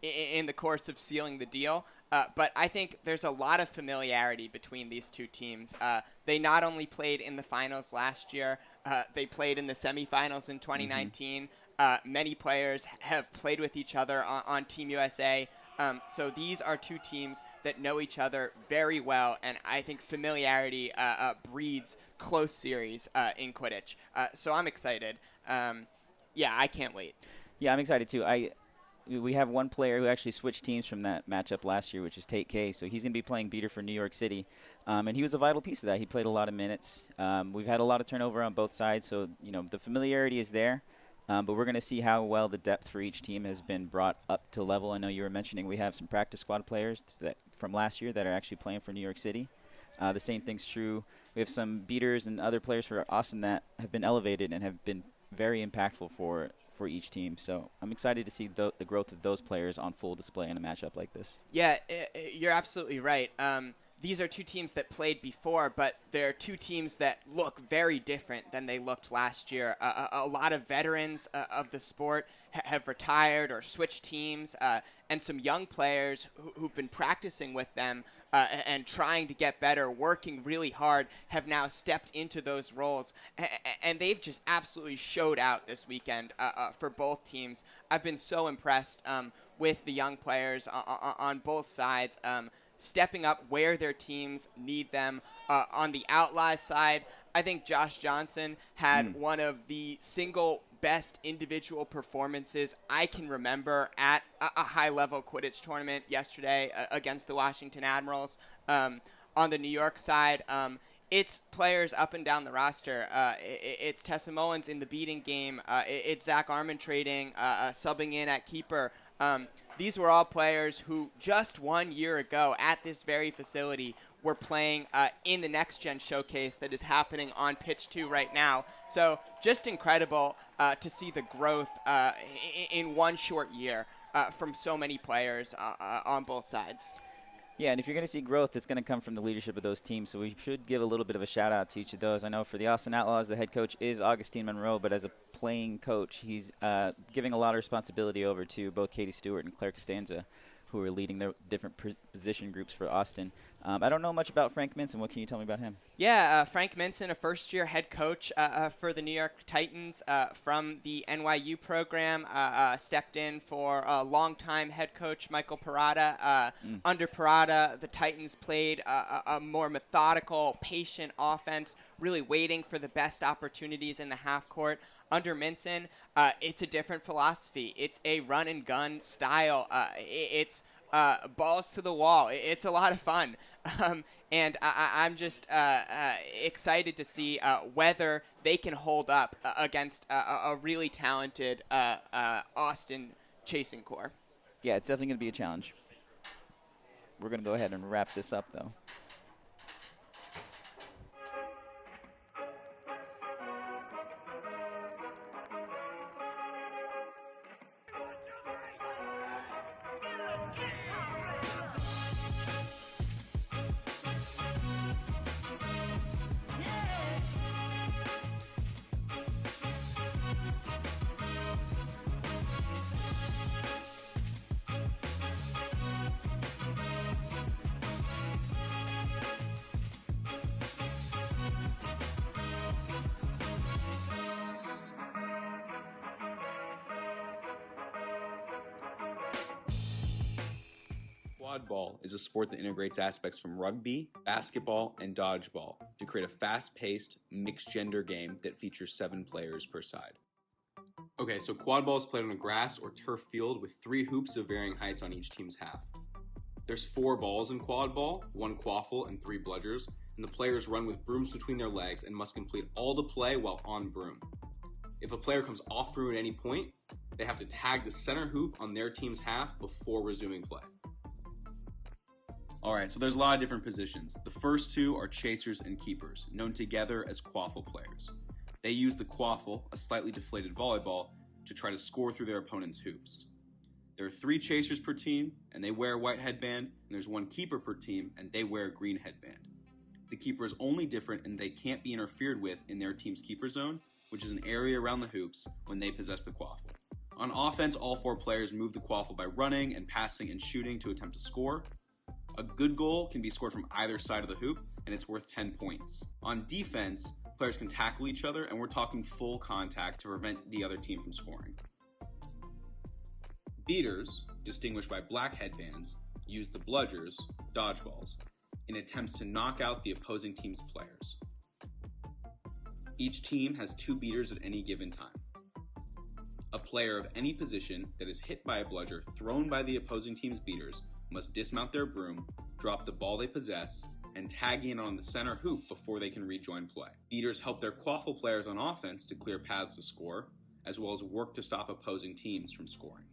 in the course of sealing the deal. But I think there's a lot of familiarity between these two teams. They not only played in the finals last year, they played in the semifinals in 2019. Many players have played with each other on Team USA. So these are two teams that know each other very well, and I think familiarity breeds close series in Quidditch. So I'm excited. I can't wait. Yeah, I'm excited too. We have one player who actually switched teams from that matchup last year, which is Tate K. So he's going to be playing beater for New York City. And he was a vital piece of that. He played a lot of minutes. We've had a lot of turnover on both sides, so the familiarity is there. But we're going to see how well the depth for each team has been brought up to level. I know you were mentioning we have some practice squad players from last year that are actually playing for New York City. The same thing's true. We have some beaters and other players for Austin that have been elevated and have been very impactful for each team. So I'm excited to see the growth of those players on full display in a matchup like this. Yeah, you're absolutely right. These are two teams that played before, but they're two teams that look very different than they looked last year. A lot of veterans of the sport have retired or switched teams, and some young players who've been practicing with them and trying to get better, working really hard, have now stepped into those roles. And they've just absolutely showed out this weekend for both teams. I've been so impressed with the young players on both sides. Stepping up where their teams need them. On the Outlaws side, I think Josh Johnson had one of the single best individual performances I can remember at a high-level Quidditch tournament yesterday against the Washington Admirals. On the New York side, it's players up and down the roster. It's Tessa Mullins in the beating game. It's Zach Armintrading subbing in at keeper. These were all players who just 1 year ago at this very facility were playing in the Next Gen Showcase that is happening on Pitch 2 right now. So just incredible to see the growth in one short year from so many players on both sides. Yeah, and if you're going to see growth, it's going to come from the leadership of those teams. So we should give a little bit of a shout-out to each of those. I know for the Austin Outlaws, the head coach is Augustine Monroe, but as a playing coach, he's giving a lot of responsibility over to both Katie Stewart and Claire Costanza, who are leading their different position groups for Austin. I don't know much about Frank Minson. What can you tell me about him? Yeah, Frank Minson, a first-year head coach for the New York Titans from the NYU program, stepped in for a longtime head coach Michael Parada. Under Parada, the Titans played a more methodical, patient offense, really waiting for the best opportunities in the half court. Under Minson, it's a different philosophy. It's a run-and-gun style. It's balls to the wall. It's a lot of fun. And I'm just excited to see whether they can hold up against a really talented Austin chasing core. Yeah, it's definitely going to be a challenge. We're going to go ahead and wrap this up, though. Quad ball is a sport that integrates aspects from rugby, basketball, and dodgeball to create a fast-paced, mixed-gender game that features 7 players per side. Okay, so quad ball is played on a grass or turf field with 3 hoops of varying heights on each team's half. There's 4 balls in quad ball, 1 quaffle, and 3 bludgers, and the players run with brooms between their legs and must complete all the play while on broom. If a player comes off broom at any point, they have to tag the center hoop on their team's half before resuming play. Alright, so there's a lot of different positions. The first 2 are chasers and keepers, known together as quaffle players. They use the quaffle, a slightly deflated volleyball, to try to score through their opponent's hoops. There are 3 chasers per team, and they wear a white headband, and there's 1 keeper per team, and they wear a green headband. The keeper is only different in they can't be interfered with in their team's keeper zone, which is an area around the hoops when they possess the quaffle. On offense, all 4 players move the quaffle by running and passing and shooting to attempt to score. A good goal can be scored from either side of the hoop, and it's worth 10 points. On defense, players can tackle each other, and we're talking full contact to prevent the other team from scoring. Beaters, distinguished by black headbands, use the bludgers, dodgeballs, in attempts to knock out the opposing team's players. Each team has 2 beaters at any given time. A player of any position that is hit by a bludger thrown by the opposing team's beaters must dismount their broom, drop the ball they possess, and tag in on the center hoop before they can rejoin play. Beaters help their quaffle players on offense to clear paths to score, as well as work to stop opposing teams from scoring.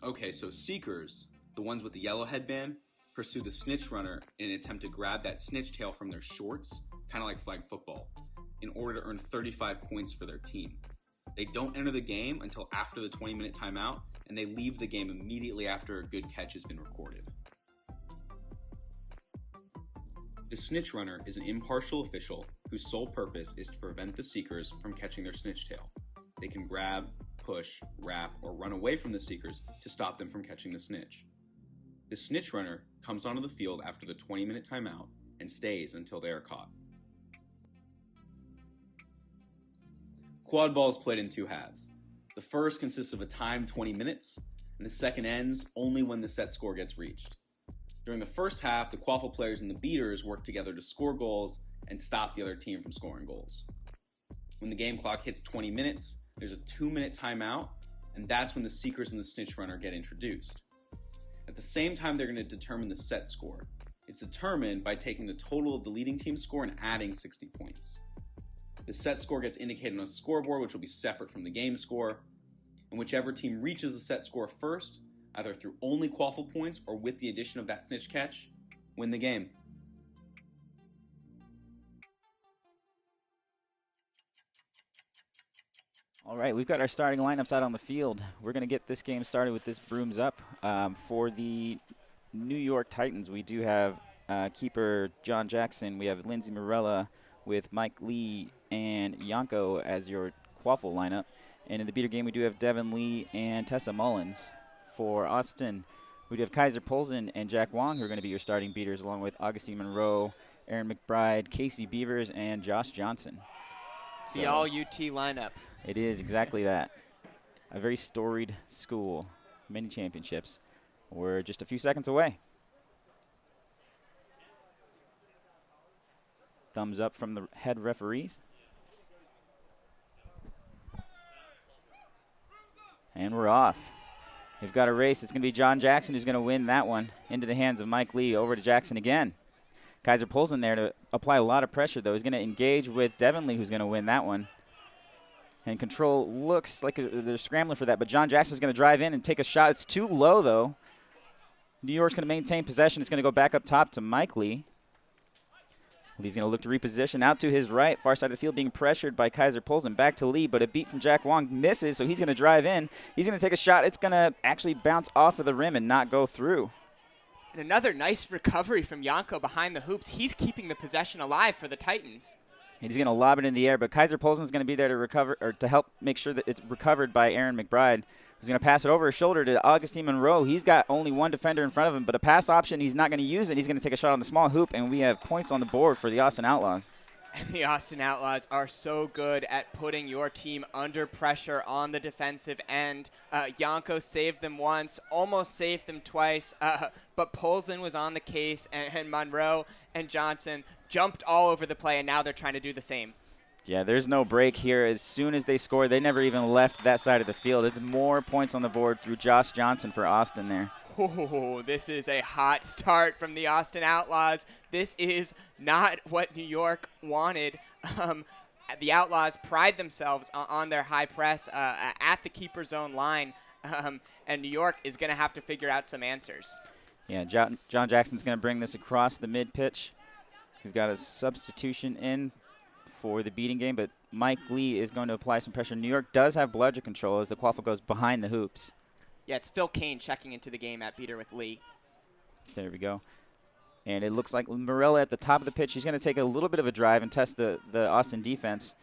Okay, so seekers, the ones with the yellow headband, pursue the snitch runner in an attempt to grab that snitch tail from their shorts, kind of like flag football, in order to earn 35 points for their team. They don't enter the game until after the 20-minute timeout, and they leave the game immediately after a good catch has been recorded. The snitch runner is an impartial official whose sole purpose is to prevent the seekers from catching their snitch tail. They can grab, push, wrap, or run away from the seekers to stop them from catching the snitch. The snitch runner comes onto the field after the 20-minute timeout and stays until they are caught. Quad ball is played in 2 halves. The first consists of a timed 20 minutes, and the second ends only when the set score gets reached. During the first half, the quaffle players and the beaters work together to score goals and stop the other team from scoring goals. When the game clock hits 20 minutes, there's a 2-minute timeout, and that's when the seekers and the snitch runner get introduced. At the same time, they're going to determine the set score. It's determined by taking the total of the leading team's score and adding 60 points. The set score gets indicated on a scoreboard, which will be separate from the game score, and whichever team reaches the set score first, either through only quaffle points or with the addition of that snitch catch, win the game. All right, we've got our starting lineups out on the field. We're going to get this game started with this brooms up. For the New York Titans, we do have keeper John Jackson. We have Lindsey Morella with Mike Lee and Yanko as your quaffle lineup. And in the beater game, we do have Devin Lee and Tessa Mullins. For Austin, we have Kaiser Polson and Jack Wong, who are going to be your starting beaters, along with Augustine Monroe, Aaron McBride, Casey Beavers, and Josh Johnson. The all-UT lineup. It is exactly that. A very storied school. Many championships. We're just a few seconds away. Thumbs up from the head referees. And we're off. We've got a race. It's going to be John Jackson who's going to win that one. Into the hands of Mike Lee. Over to Jackson again. Kaiser Polson there to apply a lot of pressure, though. He's going to engage with Devin Lee, who's going to win that one. And control looks like they're scrambling for that, but John Jackson's going to drive in and take a shot. It's too low, though. New York's going to maintain possession. It's going to go back up top to Mike Lee. Lee's going to look to reposition out to his right, far side of the field, being pressured by Kaiser Polson. Back to Lee, but a beat from Jack Wong misses, so he's going to drive in. He's going to take a shot. It's going to actually bounce off of the rim and not go through. And another nice recovery from Yanko behind the hoops. He's keeping the possession alive for the Titans. He's going to lob it in the air, but Kaiser Polson's going to be there to recover, or to help make sure that it's recovered by Aaron McBride, who's going to pass it over his shoulder to Augustine Monroe. He's got only one defender in front of him, but a pass option, he's not going to use it. He's going to take a shot on the small hoop, and we have points on the board for the Austin Outlaws. And the Austin Outlaws are so good at putting your team under pressure on the defensive end. Yanko saved them once, almost saved them twice, but Polson was on the case, and Monroe and Johnson jumped all over the play, and now they're trying to do the same. Yeah, there's no break here. As soon as they score, they never even left that side of the field. It's more points on the board through Josh Johnson for Austin there. Oh, this is a hot start from the Austin Outlaws. This is not what New York wanted. The Outlaws pride themselves on their high press at the keeper zone line, and New York is going to have to figure out some answers. Yeah, John Jackson's going to bring this across the mid-pitch. We've got a substitution in for the beating game, but Mike Lee is going to apply some pressure. New York does have bludger control as the quaffle goes behind the hoops. Yeah, it's Phil Kane checking into the game at beater with Lee. There we go. And it looks like Morella at the top of the pitch. He's going to take a little bit of a drive and test the Austin defense.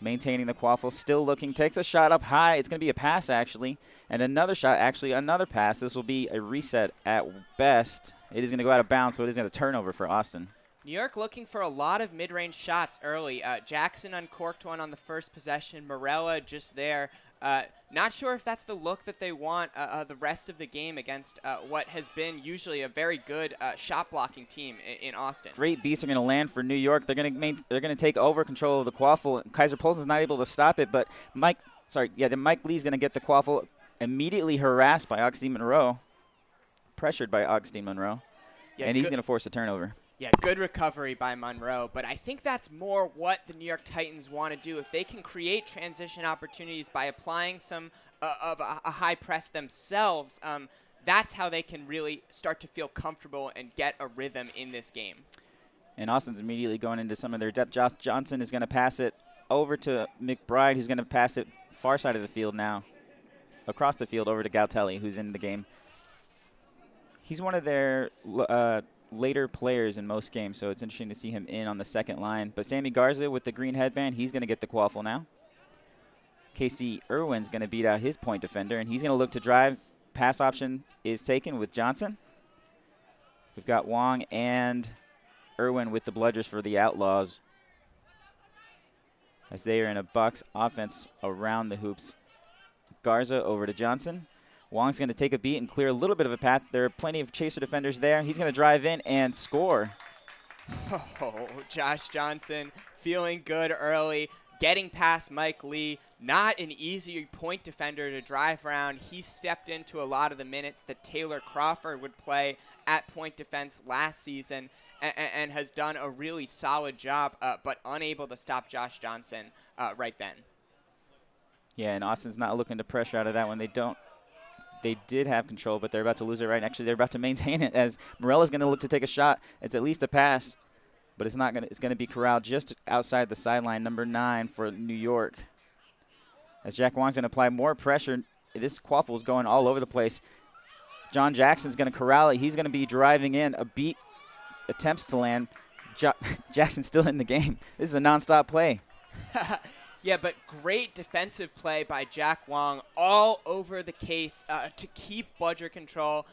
Maintaining the quaffle, still looking, takes a shot up high. It's going to be a pass, actually. And another shot, actually another pass. This will be a reset at best. It is going to go out of bounds, so it is going to turnover for Austin. New York looking for a lot of mid-range shots early. Jackson uncorked one on the first possession. Morella just there. Not sure if that's the look that they want the rest of the game against what has been usually a very good shot blocking team in Austin. Great beats are going to land for New York. They're going to take over control of the quaffle. Kaiser Polson's not able to stop it, but Mike Lee's going to get the quaffle, immediately harassed by Augustine Monroe, pressured by Augustine Monroe, and he's going to force a turnover. Yeah, good recovery by Monroe, but I think that's more what the New York Titans want to do. If they can create transition opportunities by applying some of a high press themselves, that's how they can really start to feel comfortable and get a rhythm in this game. And Austin's immediately going into some of their depth. Josh Johnson is going to pass it over to McBride, who's going to pass it far side of the field now, across the field over to Galtelli, who's in the game. He's one of their later players in most games, so it's interesting to see him in on the second line. But Sammy Garza with the green headband, he's going to get the quaffle now. Casey Irwin's going to beat out his point defender, and he's going to look to drive. Pass option is taken with Johnson. We've got Wong and Irwin with the bludgers for the Outlaws as they are in a box offense around the hoops. Garza over to Johnson. Wong's going to take a beat and clear a little bit of a path. There are plenty of chaser defenders there. He's going to drive in and score. Oh, Josh Johnson feeling good early, getting past Mike Lee. Not an easy point defender to drive around. He stepped into a lot of the minutes that Taylor Crawford would play at point defense last season and has done a really solid job, but unable to stop Josh Johnson right then. Yeah, and Austin's not looking to pressure out of that one. They did have control, but they're about to lose it right. Actually, they're about to maintain it as Morella's going to look to take a shot. It's at least a pass, but it's not going to. It's going to be corralled just outside the sideline, number 9 for New York. As Jack Wong's going to apply more pressure, this quaffle is going all over the place. John Jackson's going to corral it. He's going to be driving in. A beat attempts to land. Jackson's still in the game. This is a nonstop play. Yeah, but great defensive play by Jack Wong all over the case to keep bludger control.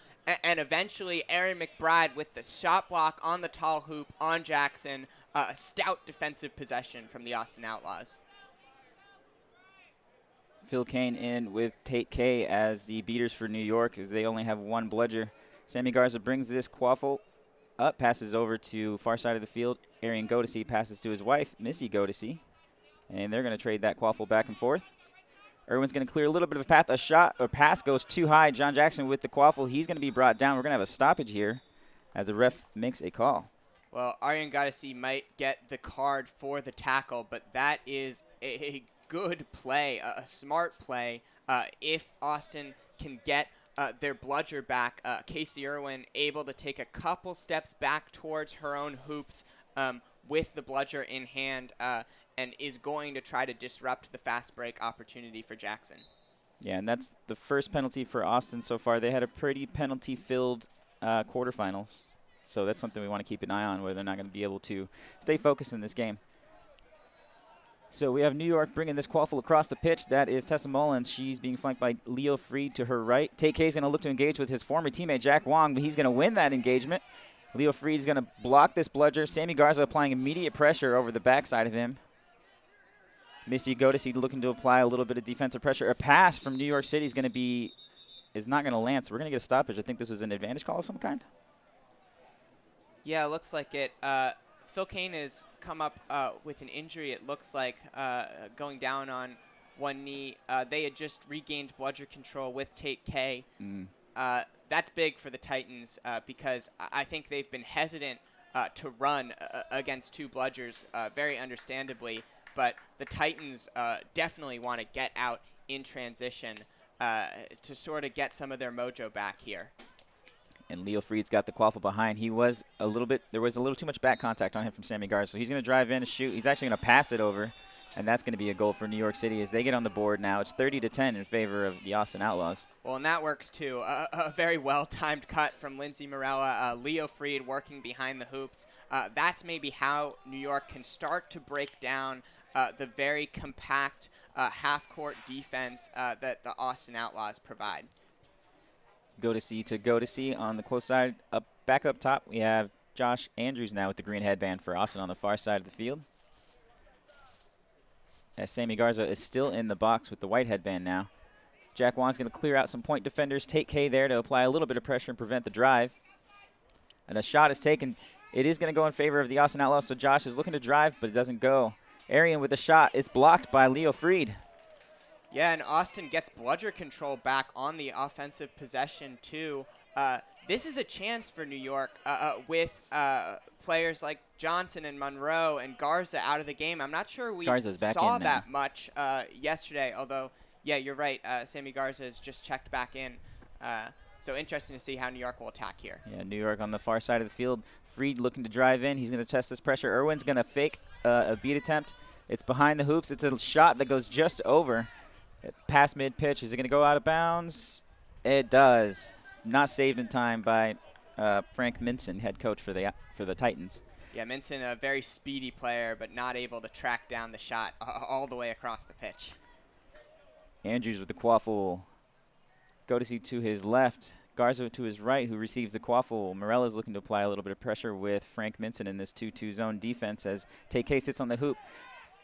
And eventually Aaron McBride with the shot block on the tall hoop on Jackson. A stout defensive possession from the Austin Outlaws. Phil Kane in with Tate K as the beaters for New York, as they only have one bludger. Sammy Garza brings this quaffle up, passes over to far side of the field. Arian Godesy passes to his wife, Missy Godesy. And they're going to trade that quaffle back and forth. Irwin's going to clear a little bit of a path. A shot or pass goes too high. John Jackson with the quaffle. He's going to be brought down. We're going to have a stoppage here as the ref makes a call. Well, Arian Godesy might get the card for the tackle, but that is a good play, a smart play. If Austin can get their bludger back, Casey Irwin able to take a couple steps back towards her own hoops with the bludger in hand, and is going to try to disrupt the fast break opportunity for Jackson. Yeah, and that's the first penalty for Austin so far. They had a pretty penalty-filled quarterfinals, so that's something we want to keep an eye on, where they're not going to be able to stay focused in this game. So we have New York bringing this quaffle across the pitch. That is Tessa Mullins. She's being flanked by Leo Freed to her right. Tate K is going to look to engage with his former teammate Jack Wong, but he's going to win that engagement. Leo Freed is going to block this bludger. Sammy Garza applying immediate pressure over the backside of him. Missy Godesy looking to apply a little bit of defensive pressure. A pass from New York City is not going to land, so we're going to get a stoppage. I think this was an advantage call of some kind. Yeah, it looks like it. Phil Kane has come up with an injury, it looks like, going down on one knee. They had just regained bludger control with Tate K. That's big for the Titans because I think they've been hesitant to run against two bludgers, very understandably. But the Titans definitely want to get out in transition to sort of get some of their mojo back here. And Leo Freed's got the quaffle behind. There was a little too much back contact on him from Sammy Garza. So he's going to drive in and shoot. He's actually going to pass it over. And that's going to be a goal for New York City as they get on the board now. It's 30-10 in favor of the Austin Outlaws. Well, and that works too. A very well-timed cut from Lindsay Morella. Leo Freed working behind the hoops. That's maybe how New York can start to break down the very compact half-court defense that the Austin Outlaws provide. Godesy on the close side. Back up top, we have Josh Andrews now with the green headband for Austin on the far side of the field. As Sammy Garza is still in the box with the white headband now. Jack Wan's going to clear out some point defenders. Tate K there to apply a little bit of pressure and prevent the drive. And a shot is taken. It is going to go in favor of the Austin Outlaws, so Josh is looking to drive, but it doesn't go. Arian with a shot. It's blocked by Leo Freed. Yeah, and Austin gets bludger control back on the offensive possession, too. This is a chance for New York with players like Johnson and Monroe and Garza out of the game. I'm not sure we saw that much yesterday, although, yeah, you're right. Sammy Garza has just checked back in. So interesting to see how New York will attack here. Yeah, New York on the far side of the field. Freed looking to drive in. He's going to test this pressure. Irwin's going to fake a beat attempt. It's behind the hoops. It's a shot that goes just over. Past mid-pitch. Is it going to go out of bounds? It does. Not saved in time by Frank Minson, head coach for the Titans. Yeah, Minson, a very speedy player, but not able to track down the shot all the way across the pitch. Andrews with the quaffle. Godesy to his left. Garza to his right, who receives the quaffle. Morella's looking to apply a little bit of pressure with Frank Minson in this 2-2 zone defense as Tate K sits on the hoop.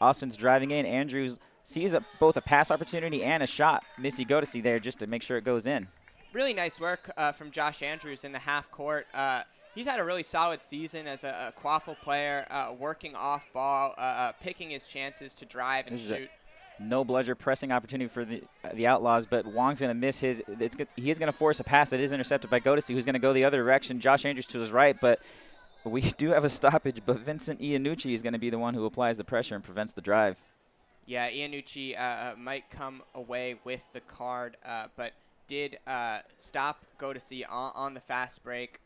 Austin's driving in. Andrews sees both a pass opportunity and a shot. Missy Godesy there just to make sure it goes in. Really nice work from Josh Andrews in the half court. He's had a really solid season as a quaffle player, working off ball, picking his chances to drive and shoot. No bludger pressing opportunity for the Outlaws, but Wong's going to miss his. He is going to force a pass that is intercepted by Godesy, who's going to go the other direction. Josh Andrews to his right, but we do have a stoppage, but Vincent Iannucci is going to be the one who applies the pressure and prevents the drive. Yeah, Iannucci might come away with the card, but did stop Godesy on the fast break,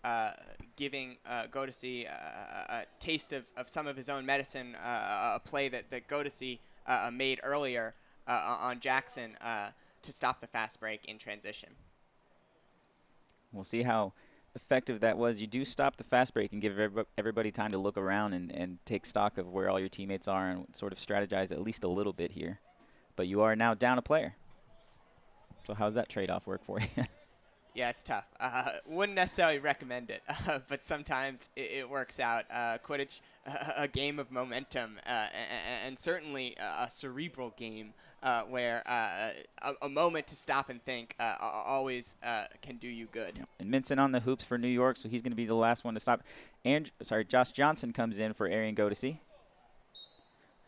giving Godesy a taste of some of his own medicine, a play that Godesy made earlier on Jackson to stop the fast break in transition. We'll see how effective that was. You do stop the fast break and give everybody time to look around and take stock of where all your teammates are and sort of strategize at least a little bit here. But you are now down a player. So how does that trade-off work for you? Yeah, it's tough. Wouldn't necessarily recommend it, but sometimes it works out. Quidditch, a game of momentum, and certainly a cerebral game where a moment to stop and think always can do you good. Yep. And Minson on the hoops for New York, so he's going to be the last one to stop. Josh Johnson comes in for Arian Godesy.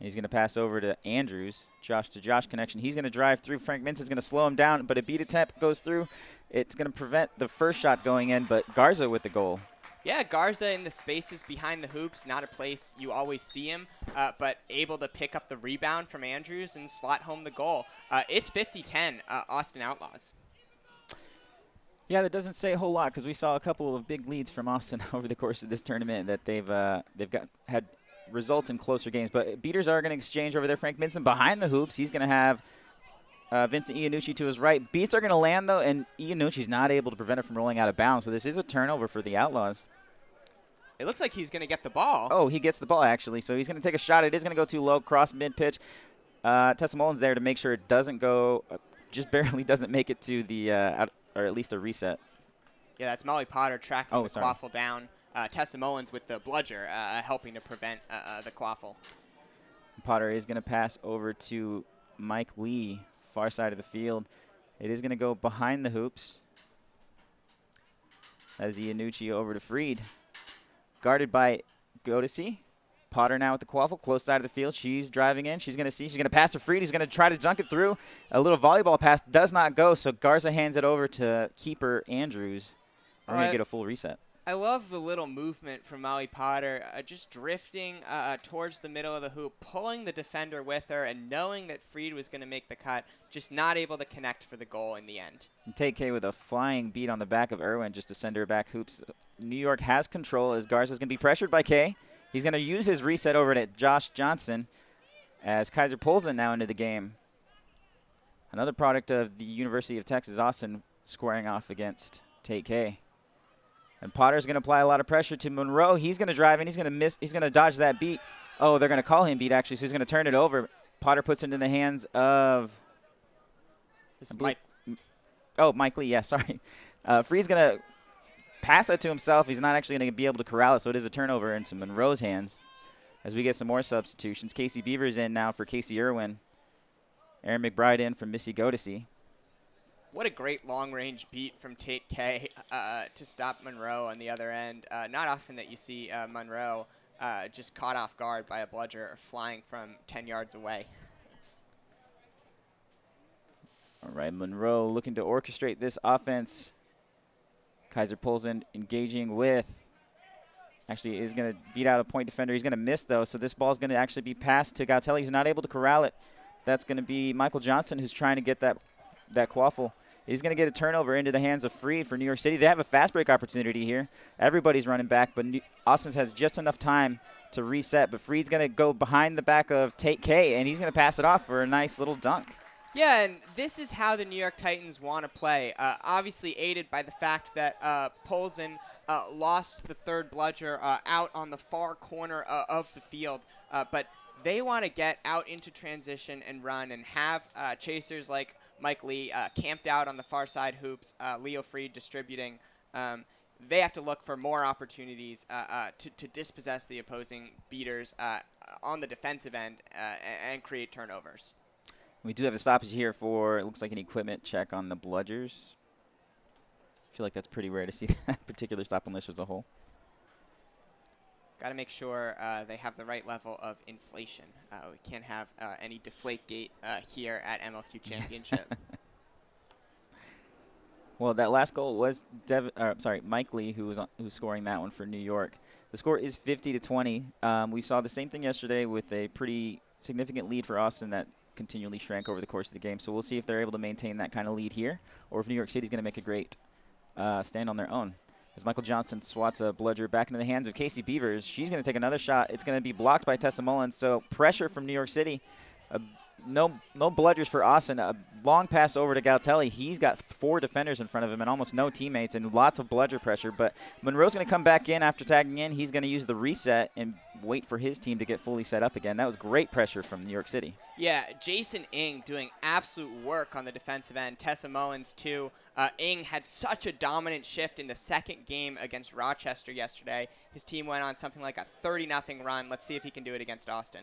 He's going to pass over to Andrews. Josh to Josh connection. He's going to drive through. Frank Minson's going to slow him down, but a beat attempt goes through. It's going to prevent the first shot going in, but Garza with the goal. Yeah, Garza in the spaces behind the hoops, not a place you always see him, but able to pick up the rebound from Andrews and slot home the goal. It's 50-10, Austin Outlaws. Yeah, that doesn't say a whole lot because we saw a couple of big leads from Austin over the course of this tournament that they've had results in closer games. But beaters are going to exchange over there. Frank Minson behind the hoops. He's going to have Vincent Iannucci to his right. Beats are going to land, though, and Iannucci's not able to prevent it from rolling out of bounds. So this is a turnover for the Outlaws. It looks like he's going to get the ball. Oh, he gets the ball, actually. So he's going to take a shot. It is going to go too low, cross mid-pitch. Tessa Mullins there to make sure it doesn't go, just barely doesn't make it to the, or at least a reset. Yeah, that's Molly Potter tracking the sorry. quaffle down. Tessa Mullins with the bludger helping to prevent the quaffle. Potter is going to pass over to Mike Lee, far side of the field. It is going to go behind the hoops. That is Iannucci over to Freed. Guarded by Godesy. Potter now with the quaffle, close side of the field. She's driving in. She's going to pass to Freed. He's going to try to dunk it through. A little volleyball pass does not go, so Garza hands it over to keeper Andrews. We're going to get a full reset. I love the little movement from Molly Potter, just drifting towards the middle of the hoop, pulling the defender with her, and knowing that Freed was going to make the cut, just not able to connect for the goal in the end. And Take K with a flying beat on the back of Irwin just to send her back hoops. New York has control as Garza's going to be pressured by K. He's going to use his reset over to Josh Johnson as Kaiser pulls in now into the game. Another product of the University of Texas Austin squaring off against Take K. And Potter's going to apply a lot of pressure to Monroe. He's going to drive in. He's going to miss. He's going to dodge that beat. Oh, they're going to call him beat, actually, so he's going to turn it over. Potter puts it in the hands of Mike Lee. Yeah, sorry. Freed's going to pass it to himself. He's not actually going to be able to corral it, so it is a turnover into Monroe's hands as we get some more substitutions. Casey Beaver's in now for Casey Irwin. Aaron McBride in for Missy Godesy. What a great long-range beat from Tate K to stop Monroe on the other end. Not often that you see Monroe just caught off guard by a bludger flying from 10 yards away. All right, Monroe looking to orchestrate this offense. Kaiser pulls in, engaging with, actually is going to beat out a point defender. He's going to miss, though, so this ball is going to actually be passed to Gatelli. He's not able to corral it. That's going to be Michael Johnson who's trying to get that quaffle. He's going to get a turnover into the hands of Freed for New York City. They have a fast break opportunity here. Everybody's running back, but Austin has just enough time to reset. But Freed's going to go behind the back of Tate K, and he's going to pass it off for a nice little dunk. Yeah, and this is how the New York Titans want to play. Obviously aided by the fact that Polzin lost the third bludger out on the far corner of the field. But they want to get out into transition and run and have chasers like Mike Lee camped out on the far side hoops, Leo Freed distributing. They have to look for more opportunities to dispossess the opposing beaters on the defensive end and create turnovers. We do have a stoppage here for, it looks like an equipment check on the bludgers. I feel like that's pretty rare to see that particular stop unless there's a hole. Got to make sure they have the right level of inflation. We can't have any deflate gate here at MLQ Championship. Well, that last goal was Mike Lee who's scoring that one for New York. The score is 50-20. We saw the same thing yesterday with a pretty significant lead for Austin that continually shrank over the course of the game. So we'll see if they're able to maintain that kind of lead here, or if New York City's going to make a great stand on their own. As Michael Johnson swats a bludger back into the hands of Casey Beavers, she's going to take another shot. It's going to be blocked by Tessa Mullins. So pressure from New York City. no bludgers for Austin. A long pass over to Galtelli. He's got 4 defenders in front of him and almost no teammates and lots of bludger pressure. But Monroe's going to come back in after tagging in. He's going to use the reset and wait for his team to get fully set up again. That was great pressure from New York City. Yeah, Jason Ng doing absolute work on the defensive end. Tessa Mullins, too. Ng had such a dominant shift in the second game against Rochester yesterday. His team went on something like a 30-0 run. Let's see if he can do it against Austin.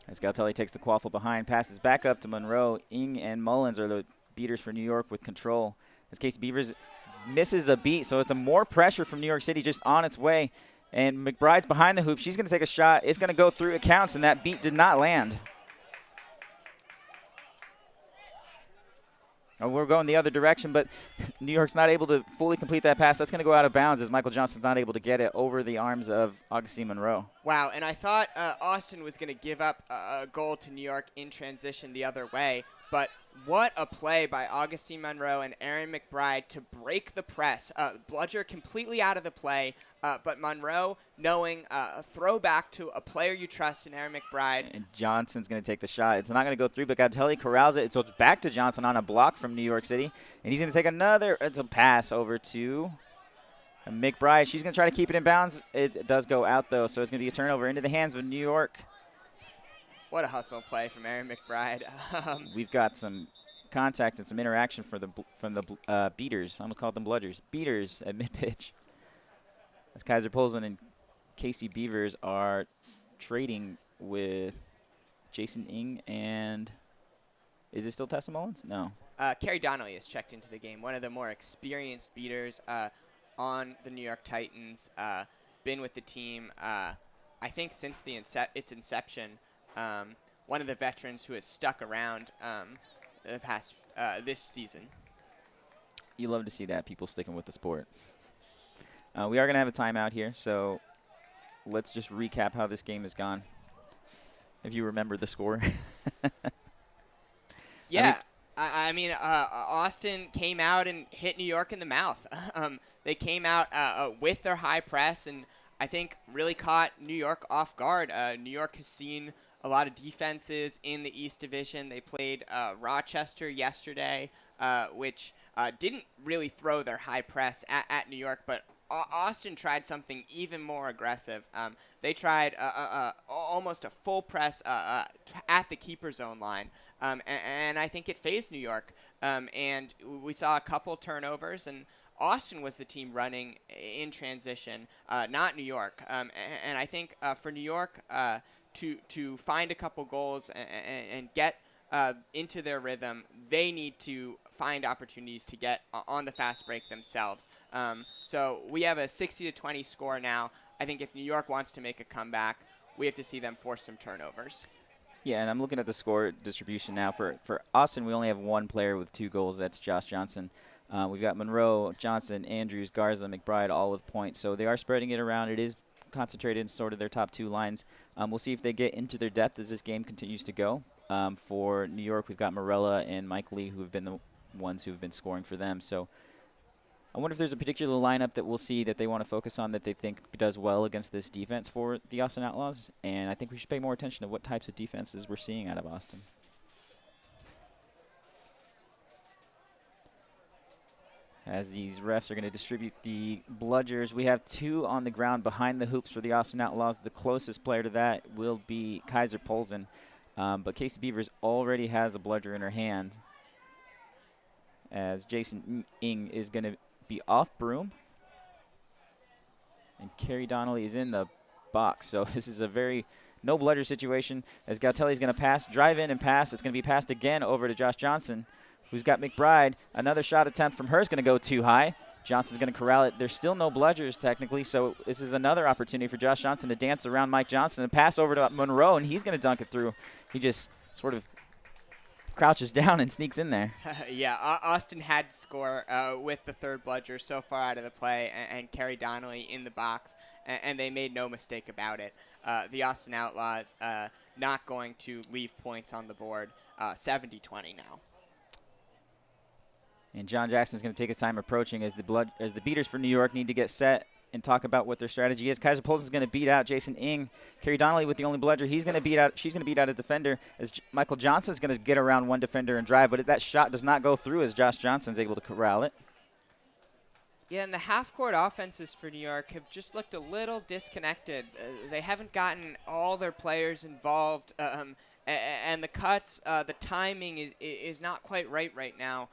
As Galtelli takes the quaffle behind, passes back up to Monroe. Ng and Mullins are the beaters for New York with control. As Casey Beavers misses a beat, so it's a more pressure from New York City just on its way. And McBride's behind the hoop. She's going to take a shot. It's going to go through. It counts, and that beat did not land. Oh, we're going the other direction, but New York's not able to fully complete that pass. That's going to go out of bounds as Michael Johnson's not able to get it over the arms of Augustine Monroe. Wow, and I thought Austin was going to give up a goal to New York in transition the other way, but what a play by Augustine Monroe and Erin McBride to break the press. Bludger completely out of the play, but Monroe knowing a throwback to a player you trust in Erin McBride. And Johnson's going to take the shot. It's not going to go through, but Galtelli corrals it. So it's back to Johnson on a block from New York City. And he's going to take another. It's a pass over to McBride. She's going to try to keep it in bounds. It does go out, though, so it's going to be a turnover into the hands of New York. What a hustle play from Erin McBride. We've got some contact and some interaction from the beaters. I almost called them bludgers. Beaters at mid-pitch. As Kaiser Polson and Casey Beavers are trading with Jason Ng and is it still Tessa Mullins? No. Carrie Donnelly has checked into the game. One of the more experienced beaters on the New York Titans. Been with the team, I think, since its inception. One of the veterans who has stuck around the past this season. You love to see that, people sticking with the sport. We are going to have a timeout here, so let's just recap how this game has gone. If you remember the score. Yeah, I mean, Austin came out and hit New York in the mouth. They came out with their high press and I think really caught New York off guard. New York has seen a lot of defenses in the East Division. They played Rochester yesterday, which didn't really throw their high press at New York, but Austin tried something even more aggressive. They tried almost a full press at the keeper zone line, and I think it phased New York. And we saw a couple turnovers, and Austin was the team running in transition, not New York. And I think for New York to find a couple goals and get into their rhythm, they need to find opportunities to get on the fast break themselves. So we have a 60-20 score now. I think if New York wants to make a comeback, we have to see them force some turnovers. Yeah, and I'm looking at the score distribution now. For Austin, we only have one player with 2 goals. That's Josh Johnson. We've got Monroe, Johnson, Andrews, Garza, McBride, all with points. So they are spreading it around. It is concentrated in sort of their top 2 lines. We'll see if they get into their depth as this game continues to go. For New York, we've got Morella and Mike Lee, who have been the ones who have been scoring for them. So I wonder if there's a particular lineup that we'll see that they want to focus on that they think does well against this defense for the Austin Outlaws. And I think we should pay more attention to what types of defenses we're seeing out of Austin. As these refs are going to distribute the bludgers, we have 2 on the ground behind the hoops for the Austin Outlaws. The closest player to that will be Kaiser Polson. But Casey Beavers already has a bludger in her hand, as Jason Ng is going to be off broom. And Carrie Donnelly is in the box. So this is a very no bludger situation, as Galtelli is going to pass, drive in and pass. It's going to be passed again over to Josh Johnson, who's got McBride. Another shot attempt from her is going to go too high. Johnson's going to corral it. There's still no bludgers technically, so this is another opportunity for Josh Johnson to dance around Mike Johnson and pass over to Monroe, and he's going to dunk it through. He just sort of crouches down and sneaks in there. Yeah, Austin had to score with the third bludger so far out of the play, and Carrie Donnelly in the box, and they made no mistake about it. The Austin Outlaws not going to leave points on the board, 70-20 now. And John Jackson's going to take his time approaching as the beaters for New York need to get set and talk about what their strategy is. Kaiser Polson's going to beat out Jason Ng. Carrie Donnelly with the only bludger. She's going to beat out a defender as Michael Johnson's going to get around one defender and drive, but that shot does not go through as Josh Johnson's able to corral it. Yeah, and the half-court offenses for New York have just looked a little disconnected. They haven't gotten all their players involved, and the cuts, the timing is not quite right now.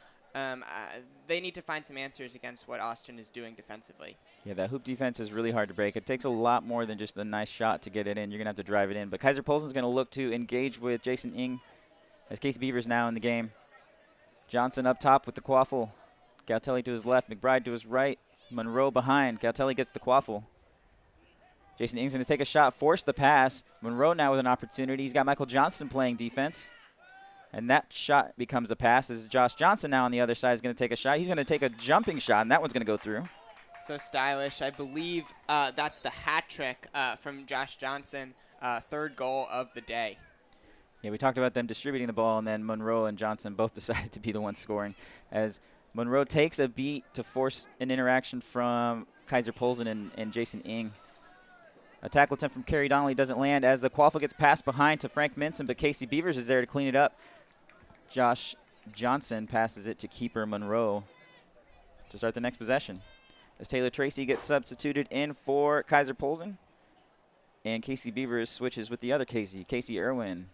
They need to find some answers against what Austin is doing defensively. Yeah, that hoop defense is really hard to break. It takes a lot more than just a nice shot to get it in. You're going to have to drive it in. But Kaiser Polson's going to look to engage with Jason Ng as Casey Beavers now in the game. Johnson up top with the quaffle. Galtelli to his left, McBride to his right. Monroe behind. Galtelli gets the quaffle. Jason Ng's going to take a shot, force the pass. Monroe now with an opportunity. He's got Michael Johnson playing defense. And that shot becomes a pass as Josh Johnson now on the other side is going to take a shot. He's going to take a jumping shot, and that one's going to go through. So stylish. I believe that's the hat trick from Josh Johnson, third goal of the day. Yeah, we talked about them distributing the ball, and then Monroe and Johnson both decided to be the ones scoring as Monroe takes a beat to force an interaction from Kaiser Polson and Jason Ng. A tackle attempt from Carrie Donnelly doesn't land as the quaffle gets passed behind to Frank Minson, but Casey Beavers is there to clean it up. Josh Johnson passes it to keeper Monroe to start the next possession. As Taylor Tracy gets substituted in for Kaiser Polson, and Casey Beavers switches with the other Casey Irwin.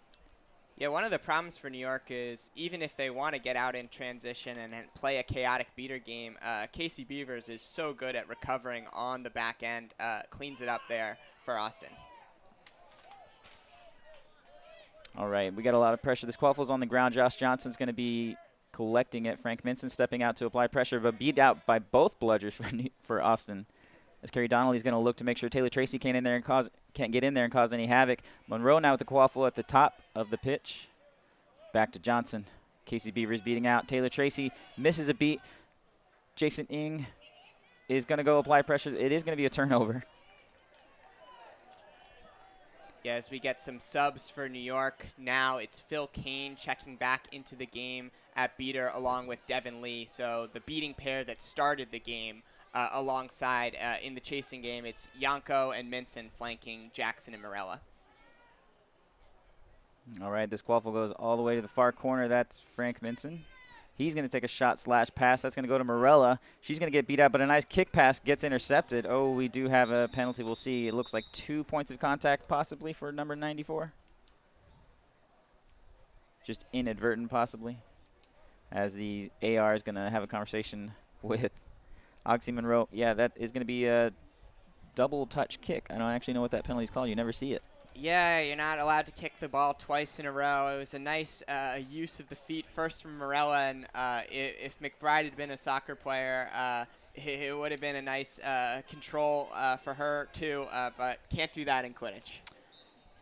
Yeah, one of the problems for New York is even if they want to get out in transition and play a chaotic beater game, Casey Beavers is so good at recovering on the back end, cleans it up there for Austin. All right, we got a lot of pressure. This quaffle's on the ground. Josh Johnson's going to be collecting it. Frank Minson stepping out to apply pressure, but beat out by both bludgers for Austin. As Carrie Donnelly's going to look to make sure Taylor Tracy can't get in there and cause any havoc. Monroe now with the quaffle at the top of the pitch. Back to Johnson. Casey Beavers beating out Taylor Tracy. Misses a beat. Jason Ng is going to go apply pressure. It is going to be a turnover. Yeah, as we get some subs for New York now, it's Phil Kane checking back into the game at beater along with Devin Lee. So the beating pair that started the game alongside in the chasing game, it's Yanko and Minson flanking Jackson and Morella. All right, this quaffle goes all the way to the far corner. That's Frank Minson. He's going to take a shot/pass. That's going to go to Morella. She's going to get beat out, but a nice kick pass gets intercepted. Oh, we do have a penalty. We'll see. It looks like 2 points of contact possibly for number 94. Just inadvertent possibly. As the AR is going to have a conversation with Oxy Monroe. Yeah, that is going to be a double touch kick. I don't actually know what that penalty is called. You never see it. Yeah, you're not allowed to kick the ball twice in a row. It was a nice use of the feet, first from Morella, and if McBride had been a soccer player, it would have been a nice control for her too, but can't do that in Quidditch.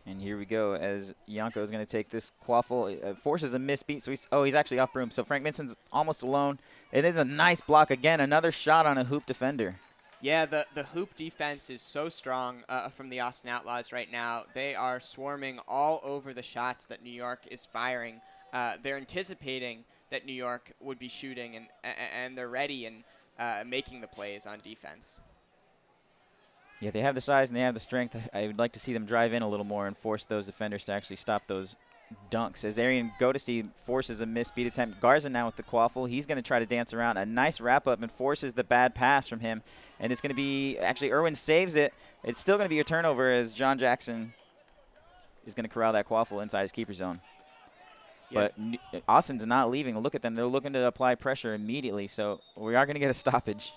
And here we go as Yanko is going to take this quaffle. Forces a misbeat, so he's actually off broom. So Frank Minson's almost alone. It is a nice block again, another shot on a hoop defender. Yeah, the hoop defense is so strong from the Austin Outlaws right now. They are swarming all over the shots that New York is firing. They're anticipating that New York would be shooting, and they're ready and making the plays on defense. Yeah, they have the size and they have the strength. I would like to see them drive in a little more and force those defenders to actually stop those dunks. As Arian Godesy forces a misbeat attempt. Garza now with the quaffle. He's going to try to dance around. A nice wrap-up and forces the bad pass from him. And it's going to be – actually, Irwin saves it. It's still going to be a turnover as John Jackson is going to corral that quaffle inside his keeper zone. But Austin's not leaving. Look at them. They're looking to apply pressure immediately. So we are going to get a stoppage.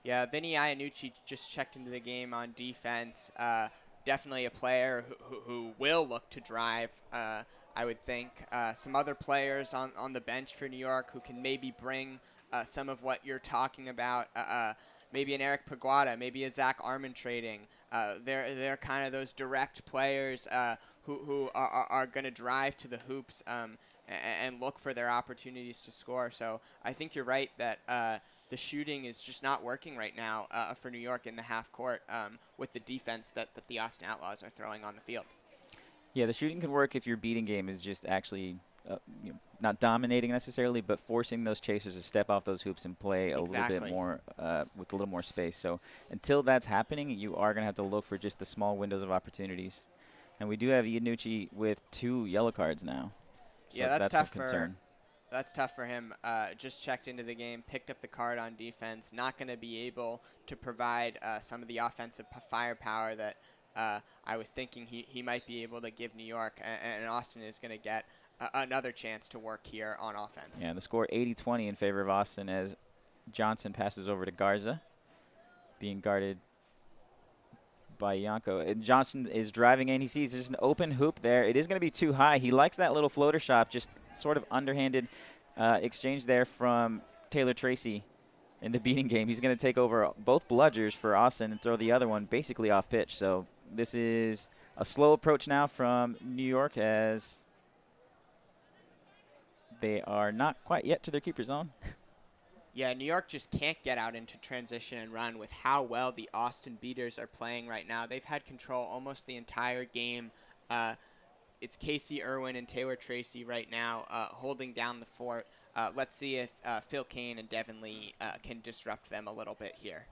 Yeah, Vinny Iannucci just checked into the game on defense. Definitely a player who will look to drive, I would think. Some other players on the bench for New York who can maybe bring some of what you're talking about. Maybe an Eric Paguada, maybe a Zach Armintrading. They're kind of those direct players who are going to drive to the hoops and look for their opportunities to score. So I think you're right that the shooting is just not working right now for New York in the half court with the defense that the Austin Outlaws are throwing on the field. Yeah, the shooting can work if your beating game is just actually not dominating necessarily, but forcing those chasers to step off those hoops and play a little bit Exactly. more with a little more space. So until that's happening, you are going to have to look for just the small windows of opportunities. And we do have Iannucci with 2 yellow cards now. So Yeah, that's a tough concern. That's tough for him. Just checked into the game, picked up the card on defense. Not going to be able to provide some of the offensive firepower that I was thinking he might be able to give New York. And Austin is going to get another chance to work here on offense. Yeah, the score 80-20 in favor of Austin as Johnson passes over to Garza, being guarded by Yanko. And Johnson is driving in. He sees there's an open hoop there. It is going to be too high. He likes that little floater shot, just sort of underhanded exchange there from Taylor Tracy in the beating game. He's going to take over both bludgers for Austin and throw the other one basically off pitch. So this is a slow approach now from New York as they are not quite yet to their keeper zone. Yeah, New York just can't get out into transition and run with how well the Austin Beaters are playing right now. They've had control almost the entire game. It's Casey Irwin and Taylor Tracy right now holding down the fort. Let's see if Phil Kane and Devin Lee can disrupt them a little bit here.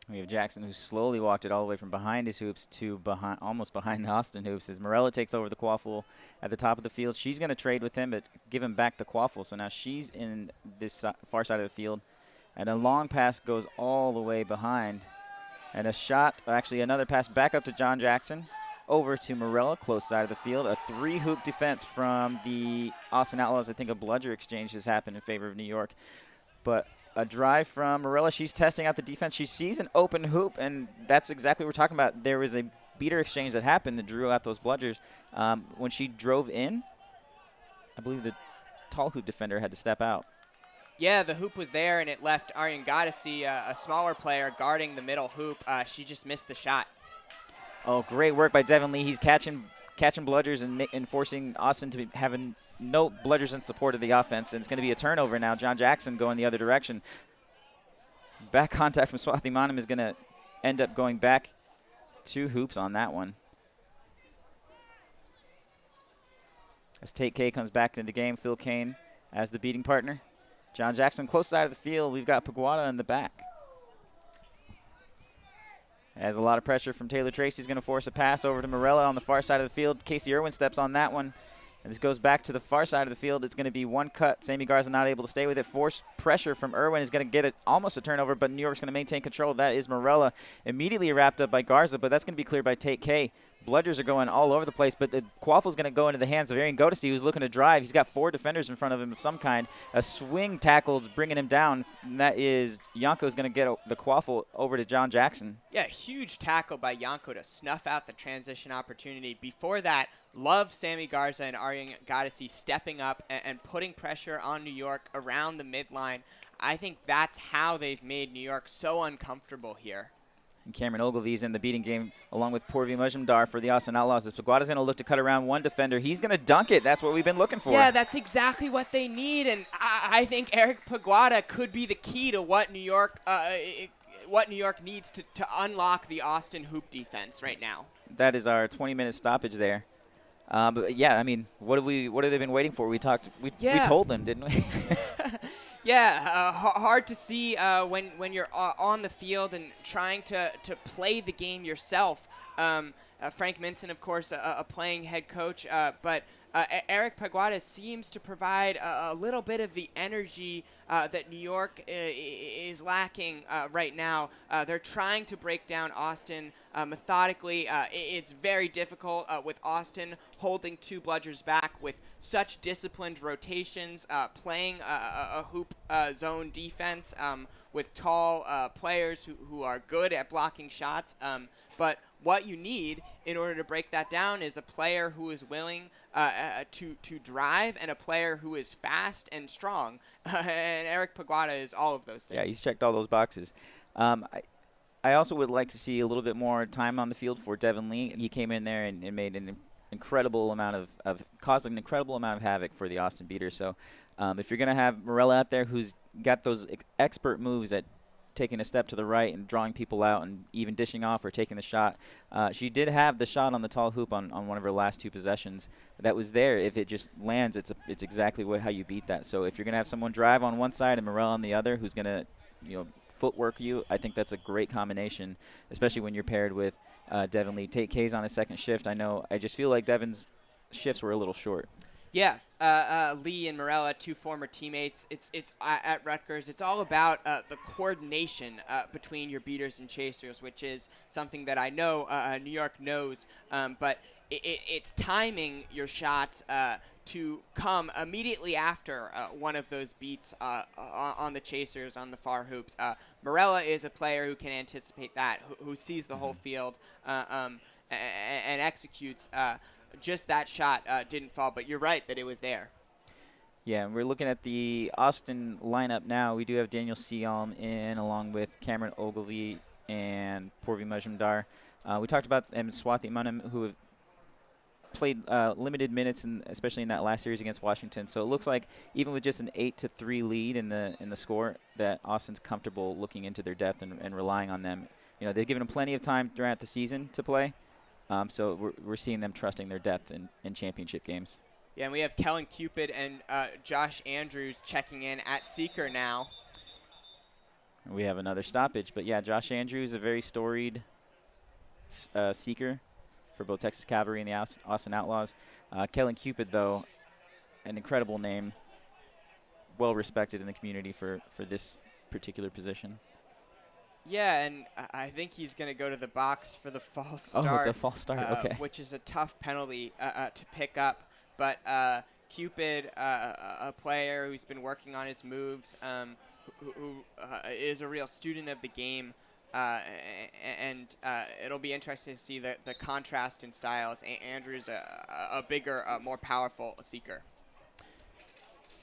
We have Jackson, who slowly walked it all the way from behind his hoops to almost behind the Austin hoops as Morella takes over the quaffle at the top of the field. She's going to trade with him, but give him back the quaffle. So now she's in this far side of the field. And a long pass goes all the way behind. And a shot, actually another pass back up to John Jackson, over to Morella, close side of the field. A 3-hoop defense from the Austin Outlaws. I think a bludger exchange has happened in favor of New York. But a drive from Morella. She's testing out the defense. She sees an open hoop, and that's exactly what we're talking about. There was a beater exchange that happened that drew out those bludgers. When she drove in, I believe the tall hoop defender had to step out. Yeah, the hoop was there, and it left Aryan Gadasi, a smaller player, guarding the middle hoop. She just missed the shot. Oh, great work by Devin Lee. He's catching bludgers and forcing Austin to have no bludgers in support of the offense. And it's going to be a turnover now. John Jackson going the other direction. Back contact from Swathi Manam is going to end up going back 2 hoops on that one. As Tate K comes back into the game, Phil Kane as the beating partner. John Jackson close side of the field. We've got Paguada in the back. As a lot of pressure from Taylor Tracy is going to force a pass over to Morella on the far side of the field. Casey Irwin steps on that one. And this goes back to the far side of the field. It's going to be one cut. Sammy Garza not able to stay with it. Forced pressure from Irwin is going to get it almost a turnover, but New York's going to maintain control. That is Morella. Immediately wrapped up by Garza, but that's going to be cleared by Tate K. Bludgers are going all over the place, but the quaffle is going to go into the hands of Arian Godesi, who's looking to drive. He's got 4 defenders in front of him of some kind. A swing tackle is bringing him down, and that is Yanko's going to get the quaffle over to John Jackson. Yeah, huge tackle by Yanko to snuff out the transition opportunity. Before that, love Sammy Garza and Aryan Gadasi stepping up and putting pressure on New York around the midline. I think that's how they've made New York so uncomfortable here. And Cameron Ogilvy's in the beating game along with Porvi Majumdar for the Austin Outlaws. As Paguada's going to look to cut around one defender. He's going to dunk it. That's what we've been looking for. Yeah, that's exactly what they need, and I think Eric Paguada could be the key to what New York needs to unlock the Austin hoop defense right now. That is our 20-minute stoppage there. But yeah, I mean, what have they been waiting for? We told them, didn't we? Yeah, hard to see when you're on the field and trying to play the game yourself. Frank Minson, of course, a playing head coach, but Eric Paguada seems to provide a little bit of the energy that New York is lacking right now. They're trying to break down Austin methodically. It's very difficult with Austin holding 2 bludgers back with such disciplined rotations, playing a hoop zone defense with tall players who are good at blocking shots. But what you need in order to break that down is a player who is willing to drive and a player who is fast and strong. And Eric Paguada is all of those things. Yeah, he's checked all those boxes. I also would like to see a little bit more time on the field for Devin Lee. He came in there and made an incredible amount caused an incredible amount of havoc for the Austin Beaters. So if you're going to have Morella out there who's got those expert moves at taking a step to the right and drawing people out and even dishing off or taking the shot. She did have the shot on the tall hoop on one of her last 2 possessions. That was there. If it just lands, it's exactly how you beat that. So if you're going to have someone drive on one side and Morel on the other who's going to footwork you, I think that's a great combination, especially when you're paired with Devin Lee. Tate K's on his second shift. I just feel like Devin's shifts were a little short. Yeah, Lee and Morella, 2 former teammates. It's at Rutgers. It's all about the coordination between your beaters and chasers, which is something that I know New York knows. But it's timing your shots to come immediately after one of those beats on the chasers on the far hoops. Morella is a player who can anticipate that, who sees the whole field and executes. Just that shot didn't fall, but you're right that it was there. Yeah, and we're looking at the Austin lineup now. We do have Daniel Sialm in along with Cameron Ogilvie and Purvi Majumdar. We talked about Swati Munam, who have played limited minutes, especially in that last series against Washington. So it looks like even with just an 8-3 lead in the score, that Austin's comfortable looking into their depth and relying on them. They've given them plenty of time throughout the season to play. So we're seeing them trusting their depth in championship games. Yeah, and we have Kellen Cupid and Josh Andrews checking in at Seeker now. We have another stoppage, but yeah, Josh Andrews, a very storied Seeker for both Texas Cavalry and the Austin Outlaws. Kellen Cupid, though, an incredible name, well respected in the community for this particular position. Yeah, and I think he's going to go to the box for the false start. Oh, it's a false start, okay. Which is a tough penalty to pick up. But Cupid, a player who's been working on his moves, who is a real student of the game, and it'll be interesting to see the contrast in styles. Andrew's a bigger, more powerful seeker.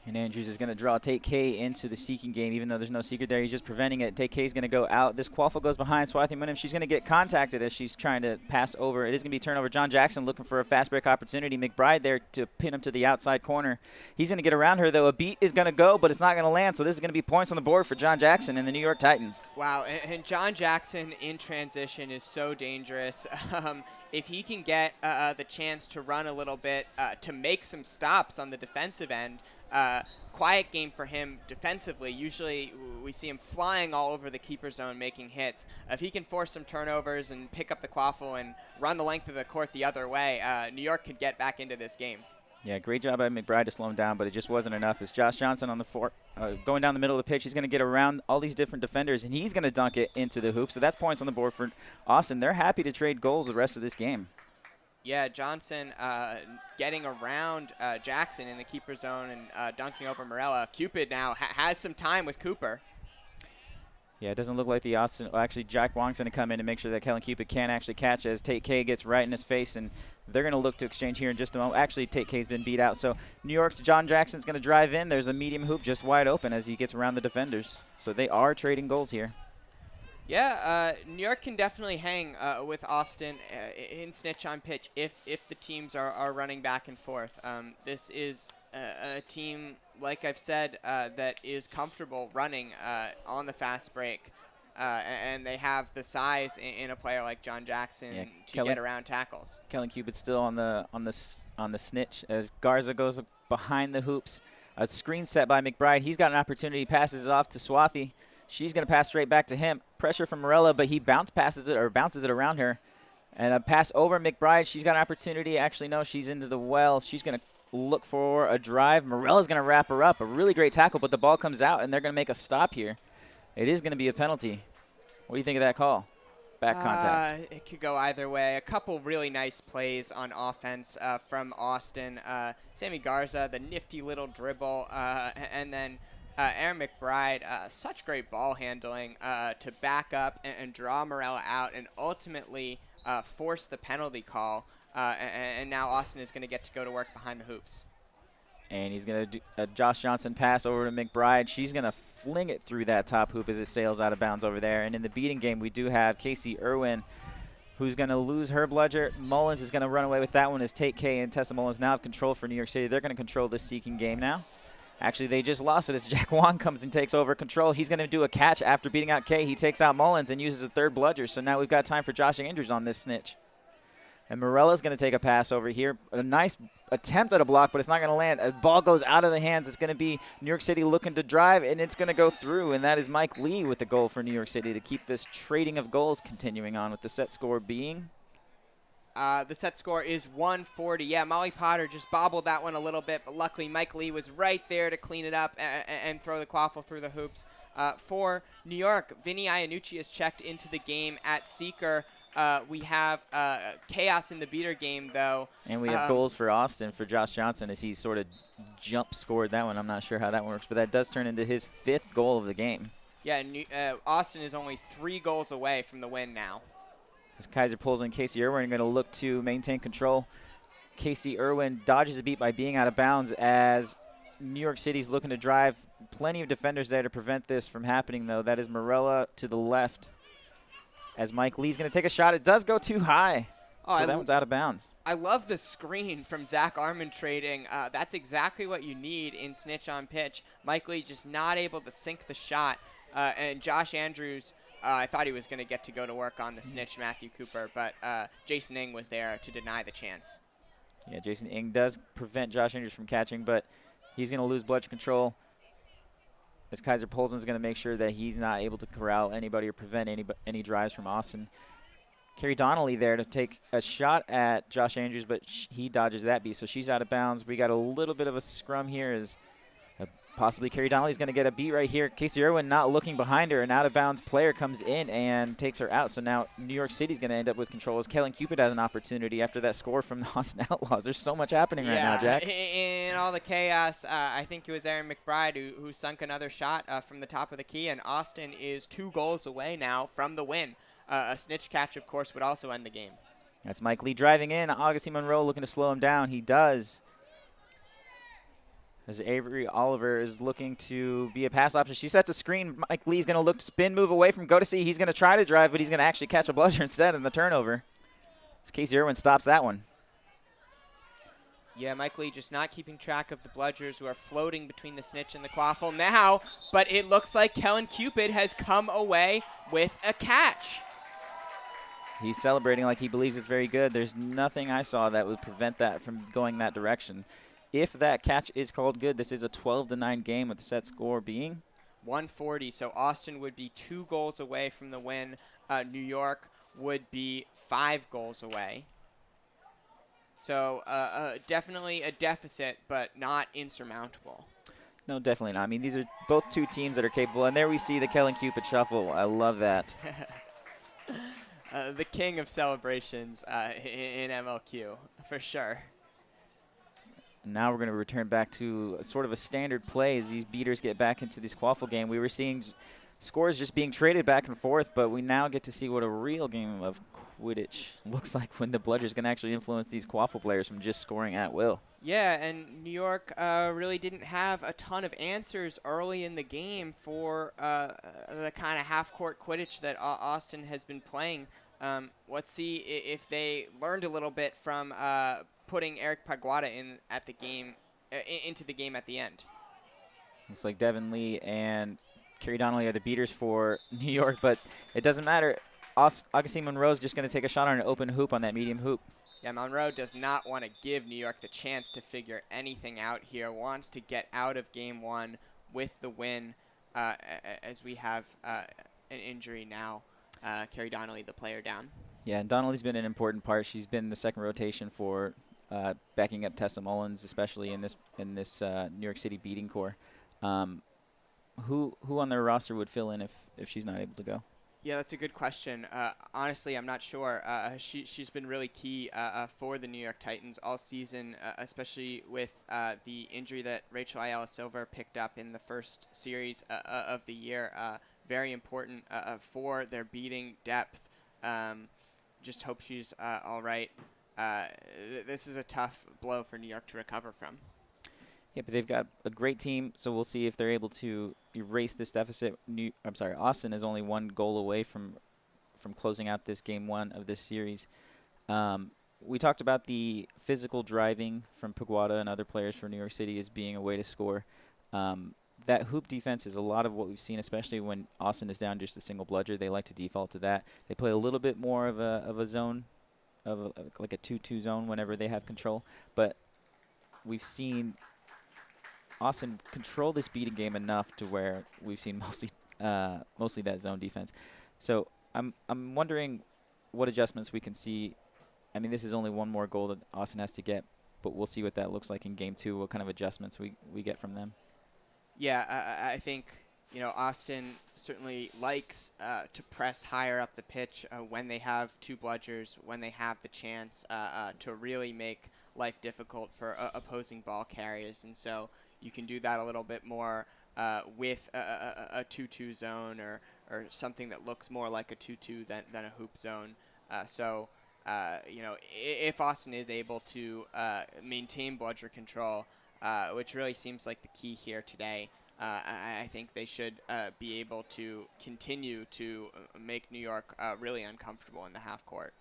And Andrews is going to draw Tate K into the seeking game, even though there's no secret there. He's just preventing it. Tate K is going to go out. This Quaffle goes behind Swathi Munam. She's going to get contacted as she's trying to pass over. It is going to be turnover. John Jackson looking for a fast break opportunity. McBride there to pin him to the outside corner. He's going to get around her, though. A beat is going to go, but it's not going to land. So this is going to be points on the board for John Jackson and the New York Titans. Wow, and John Jackson in transition is so dangerous. If he can get the chance to run a little bit, to make some stops on the defensive end, quiet game for him defensively. Usually we see him flying all over the keeper zone making hits. If he can force some turnovers and pick up the quaffle and run the length of the court the other way, New York could get back into this game. Yeah, great job by McBride to slow him down, but it just wasn't enough. As Josh Johnson on the going down the middle of the pitch, he's going to get around all these different defenders, and he's going to dunk it into the hoop. So that's points on the board for Austin. They're happy to trade goals the rest of this game. Yeah, Johnson getting around Jackson in the keeper zone and dunking over Morella. Cupid now has some time with Cooper. Yeah, it doesn't look like the Austin. Well, actually, Jack Wong's going to come in and make sure that Kellen Cupid can actually catch as Tate K gets right in his face, and they're going to look to exchange here in just a moment. Actually, Tate K's been beat out, so New York's John Jackson's going to drive in. There's a medium hoop just wide open as he gets around the defenders. So they are trading goals here. Yeah, New York can definitely hang with Austin in snitch on pitch if the teams are running back and forth. This is a team, like I've said, that is comfortable running on the fast break, and they have the size in a player like John Jackson to get around tackles. Kellen Cupid still on the snitch as Garza goes behind the hoops. A screen set by McBride. He's got an opportunity. Passes it off to Swathi. She's going to pass straight back to him. Pressure from Morella, but he bounces it around her. And a pass over McBride. She's got an opportunity. Actually, no, she's into the well. She's going to look for a drive. Morella's going to wrap her up. A really great tackle, but the ball comes out, and they're going to make a stop here. It is going to be a penalty. What do you think of that call? Back contact. It could go either way. A couple really nice plays on offense from Austin. Sammy Garza, the nifty little dribble, and then Aaron McBride, such great ball handling to back up and draw Morella out and ultimately force the penalty call. And now Austin is going to get to go to work behind the hoops. And he's going to do a Josh Johnson pass over to McBride. She's going to fling it through that top hoop as it sails out of bounds over there. And in the beating game, we do have Casey Irwin, who's going to lose her bludger. Mullins is going to run away with that one as Tate K and Tessa Mullins now have control for New York City. They're going to control this seeking game now. Actually, they just lost it as Jack Wong comes and takes over control. He's going to do a catch after beating out Kay. He takes out Mullins and uses a third bludger. So now we've got time for Josh Andrews on this snitch. And Morella's going to take a pass over here. A nice attempt at a block, but it's not going to land. A ball goes out of the hands. It's going to be New York City looking to drive, and it's going to go through. And that is Mike Lee with the goal for New York City to keep this trading of goals continuing on, with the set score being... The set score is 140. Yeah, Molly Potter just bobbled that one a little bit, but luckily Mike Lee was right there to clean it up and throw the quaffle through the hoops. For New York, Vinny Iannucci has checked into the game at Seeker. We have chaos in the beater game, though. And we have goals for Austin, for Josh Johnson, as he sort of jump scored that one. I'm not sure how that works, but that does turn into his 5th goal of the game. Yeah, Austin is only 3 goals away from the win now. As Kaiser pulls in, Casey Irwin going to look to maintain control. Casey Irwin dodges a beat by being out of bounds as New York City's looking to drive. Plenty of defenders there to prevent this from happening, though. That is Morella to the left. As Mike Lee's going to take a shot. It does go too high. Oh, so that one's out of bounds. I love the screen from Zach Armand trading. That's exactly what you need in snitch on pitch. Mike Lee just not able to sink the shot. And Josh Andrews, I thought he was going to get to go to work on the snitch, Matthew Cooper, but Jason Ng was there to deny the chance. Yeah, Jason Ng does prevent Josh Andrews from catching, but he's going to lose bludge control. As Kaiser Polson's going to make sure that he's not able to corral anybody or prevent any drives from Austin. Carrie Donnelly there to take a shot at Josh Andrews, but he dodges that beat, so she's out of bounds. We got a little bit of a scrum here as possibly Carrie Donnelly's going to get a beat right here. Casey Irwin not looking behind her. An out-of-bounds player comes in and takes her out. So now New York City's going to end up with control as Kellen Cupid has an opportunity after that score from the Austin Outlaws. There's so much happening right now, Jack. In all the chaos, I think it was Aaron McBride who sunk another shot from the top of the key, and Austin is 2 goals away now from the win. A snitch catch, of course, would also end the game. That's Mike Lee driving in. Augustine Monroe looking to slow him down. He does. As Avery Oliver is looking to be a pass option. She sets a screen. Mike Lee's going to look to spin, move away from Go-To-See. He's going to try to drive, but he's going to actually catch a bludger instead in the turnover. As Casey Irwin stops that one. Yeah, Mike Lee just not keeping track of the bludgers who are floating between the snitch and the quaffle now, but it looks like Kellen Cupid has come away with a catch. He's celebrating like he believes it's very good. There's nothing I saw that would prevent that from going that direction. If that catch is called good, this is a 12-9 game with the set score being 140. So Austin would be 2 goals away from the win. New York would be 5 goals away. So definitely a deficit, but not insurmountable. No, definitely not. I mean, these are both 2 teams that are capable. And there we see the Kellen Cupid shuffle. I love that. The king of celebrations in MLQ, for sure. Now we're going to return back to sort of a standard play as these beaters get back into this quaffle game. We were seeing scores just being traded back and forth, but we now get to see what a real game of Quidditch looks like when the bludgers can actually influence these quaffle players from just scoring at will. Yeah, and New York really didn't have a ton of answers early in the game for the kind of half-court Quidditch that Austin has been playing. Let's see if they learned a little bit from putting Eric Paguada into the game at the end. Looks like Devin Lee and Carrie Donnelly are the beaters for New York, but it doesn't matter. Augustine Monroe's just going to take a shot on an open hoop on that medium hoop. Yeah, Monroe does not want to give New York the chance to figure anything out here. Wants to get out of game 1 with the win as we have an injury now. Carrie Donnelly, the player, down. Yeah, and Donnelly's been an important part. She's been the second rotation for backing up Tessa Mullins, especially in this New York City beating core. Who on their roster would fill in if she's not able to go? Yeah, that's a good question. Honestly, I'm not sure. She's been really key for the New York Titans all season, especially with the injury that Rachel Ayala Silver picked up in the first series of the year. Very important for their beating depth. Just hope she's all right. This is a tough blow for New York to recover from. Yeah, but they've got a great team, so we'll see if they're able to erase this deficit. Austin is only 1 goal away from closing out this game 1 of this series. We talked about the physical driving from Paguada and other players for New York City as being a way to score. That hoop defense is a lot of what we've seen, especially when Austin is down just a single bludger. They like to default to that. They play a little bit more of a zone, like a 2-2 zone whenever they have control. But we've seen Austin control this beating game enough to where we've seen mostly that zone defense. So I'm wondering what adjustments we can see. I mean, this is only one more goal that Austin has to get, but we'll see what that looks like in game 2, what kind of adjustments we get from them. Yeah, I think, Austin certainly likes to press higher up the pitch when they have 2 bludgers, when they have the chance to really make life difficult for opposing ball carriers. And so you can do that a little bit more with a 2-2 zone or something that looks more like a 2-2 than a hoop zone. If Austin is able to maintain bludger control, which really seems like the key here today, I think they should be able to continue to make New York really uncomfortable in the half court.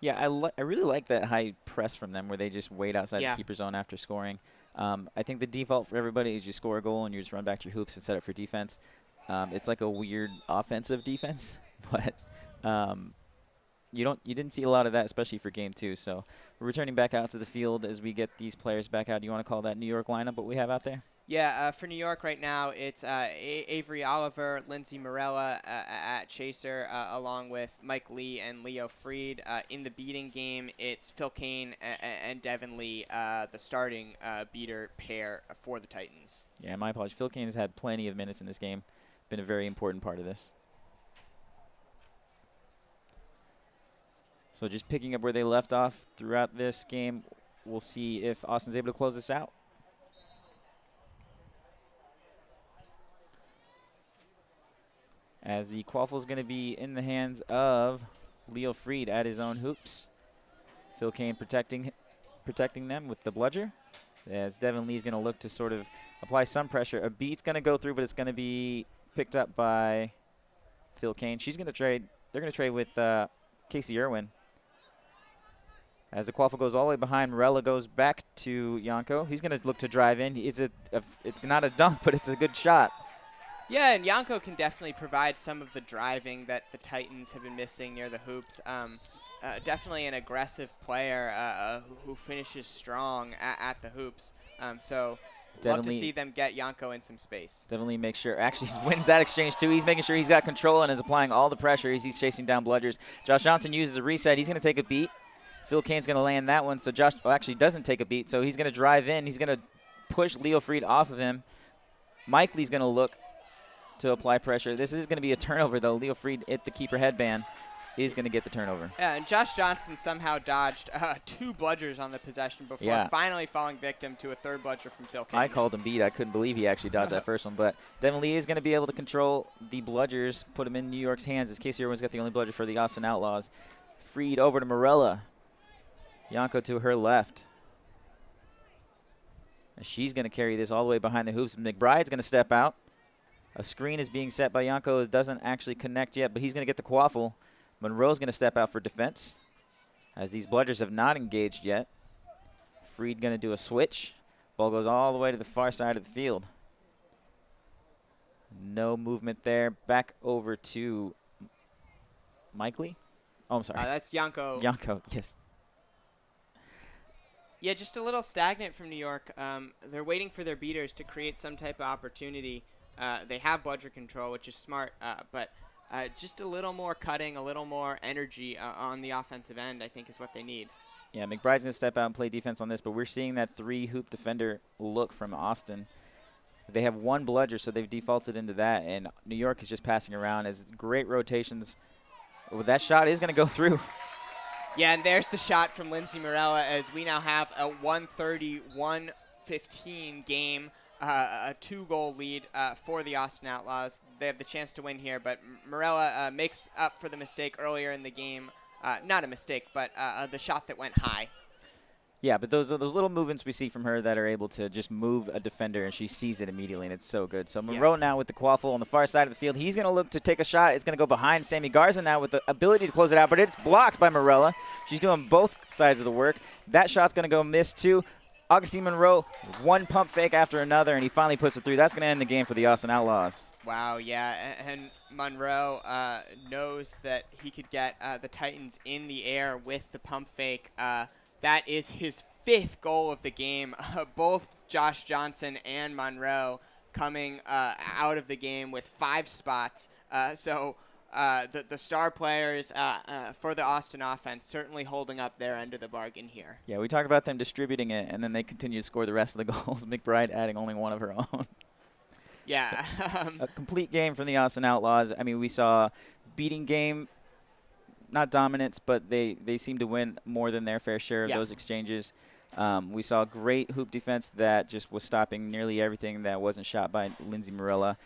Yeah, I really like that high press from them where they just wait outside the keeper zone after scoring. I think the default for everybody is you score a goal and you just run back to your hoops and set it for defense. It's like a weird offensive defense, but you didn't see a lot of that, especially for game 2. So we're returning back out to the field as we get these players back out. Do you want to call that New York lineup, what we have out there? Yeah, for New York right now, it's Avery Oliver, Lindsey Morella at Chaser, along with Mike Lee and Leo Freed. In the beating game, it's Phil Kane and Devin Lee, the starting beater pair for the Titans. Yeah, my apologies. Phil Kane has had plenty of minutes in this game. Been a very important part of this. So just picking up where they left off throughout this game, we'll see if Austin's able to close this out. As the quaffle is going to be in the hands of Leo Freed at his own hoops. Phil Kane protecting them with the bludger. As Devin Lee's going to look to sort of apply some pressure. A beat's going to go through, but it's going to be picked up by Phil Kane. She's going to trade. They're going to trade with Casey Irwin. As the quaffle goes all the way behind, Morella goes back to Yanko. He's going to look to drive in. It's not a dunk, but it's a good shot. Yeah, and Yanko can definitely provide some of the driving that the Titans have been missing near the hoops. Definitely an aggressive player who finishes strong at the hoops. So love to see them get Yanko in some space. Definitely make sure. Actually, wins that exchange, too. He's making sure he's got control and is applying all the pressure as he's chasing down bludgers. Josh Johnson uses a reset. He's going to take a beat. Phil Kane's going to land that one. So Josh actually doesn't take a beat. So he's going to drive in. He's going to push Leo Freed off of him. Mike Lee's going to look to apply pressure. This is going to be a turnover, though. Leo Freed hit the keeper headband. Is going to get the turnover. Yeah, and Josh Johnson somehow dodged 2 bludgers on the possession before finally falling victim to a 3rd bludger from Phil Kane. I called him beat. I couldn't believe he actually dodged that first one. But Devin Lee is going to be able to control the bludgers, put them in New York's hands as Casey Irwin's got the only bludger for the Austin Outlaws. Freed over to Morella. Yanko to her left. And she's going to carry this all the way behind the hoops. McBride's going to step out. A screen is being set by Yanko. It doesn't actually connect yet, but he's going to get the quaffle. Monroe's going to step out for defense as these bludgers have not engaged yet. Freed going to do a switch. Ball goes all the way to the far side of the field. No movement there. Back over to Mike Lee. Oh, I'm sorry. That's Yanko. Yanko, yes. Yeah, just a little stagnant from New York. They're waiting for their beaters to create some type of opportunity. They have bludger control, which is smart, but just a little more cutting, a little more energy on the offensive end, I think, is what they need. Yeah, McBride's going to step out and play defense on this, but we're seeing that 3-hoop defender look from Austin. They have 1 bludger, so they've defaulted into that, and New York is just passing around as great rotations. Well, that shot is going to go through. Yeah, and there's the shot from Lindsey Morella as we now have a 130-115 game. A 2-goal lead for the Austin Outlaws. They have the chance to win here, but Morella makes up for the mistake earlier in the game. Not a mistake, but the shot that went high. Yeah, but those little movements we see from her that are able to just move a defender, and she sees it immediately, and it's so good. So Monroe now with the quaffle on the far side of the field. He's going to look to take a shot. It's going to go behind Sammy Garza now with the ability to close it out, but it's blocked by Morella. She's doing both sides of the work. That shot's going to go miss, too. Augustine Monroe, one pump fake after another, and he finally puts it through. That's going to end the game for the Austin Outlaws. Wow, yeah, and Monroe knows that he could get the Titans in the air with the pump fake. That is his 5th goal of the game. Both Josh Johnson and Monroe coming out of the game with 5 spots. So the star players for the Austin offense certainly holding up their end of the bargain here. Yeah, we talked about them distributing it, and then they continue to score the rest of the goals. McBride adding only one of her own. Yeah. A complete game from the Austin Outlaws. I mean, we saw beating game, not dominance, but they seemed to win more than their fair share of those exchanges. We saw great hoop defense that just was stopping nearly everything that wasn't shot by Lindsay Marilla.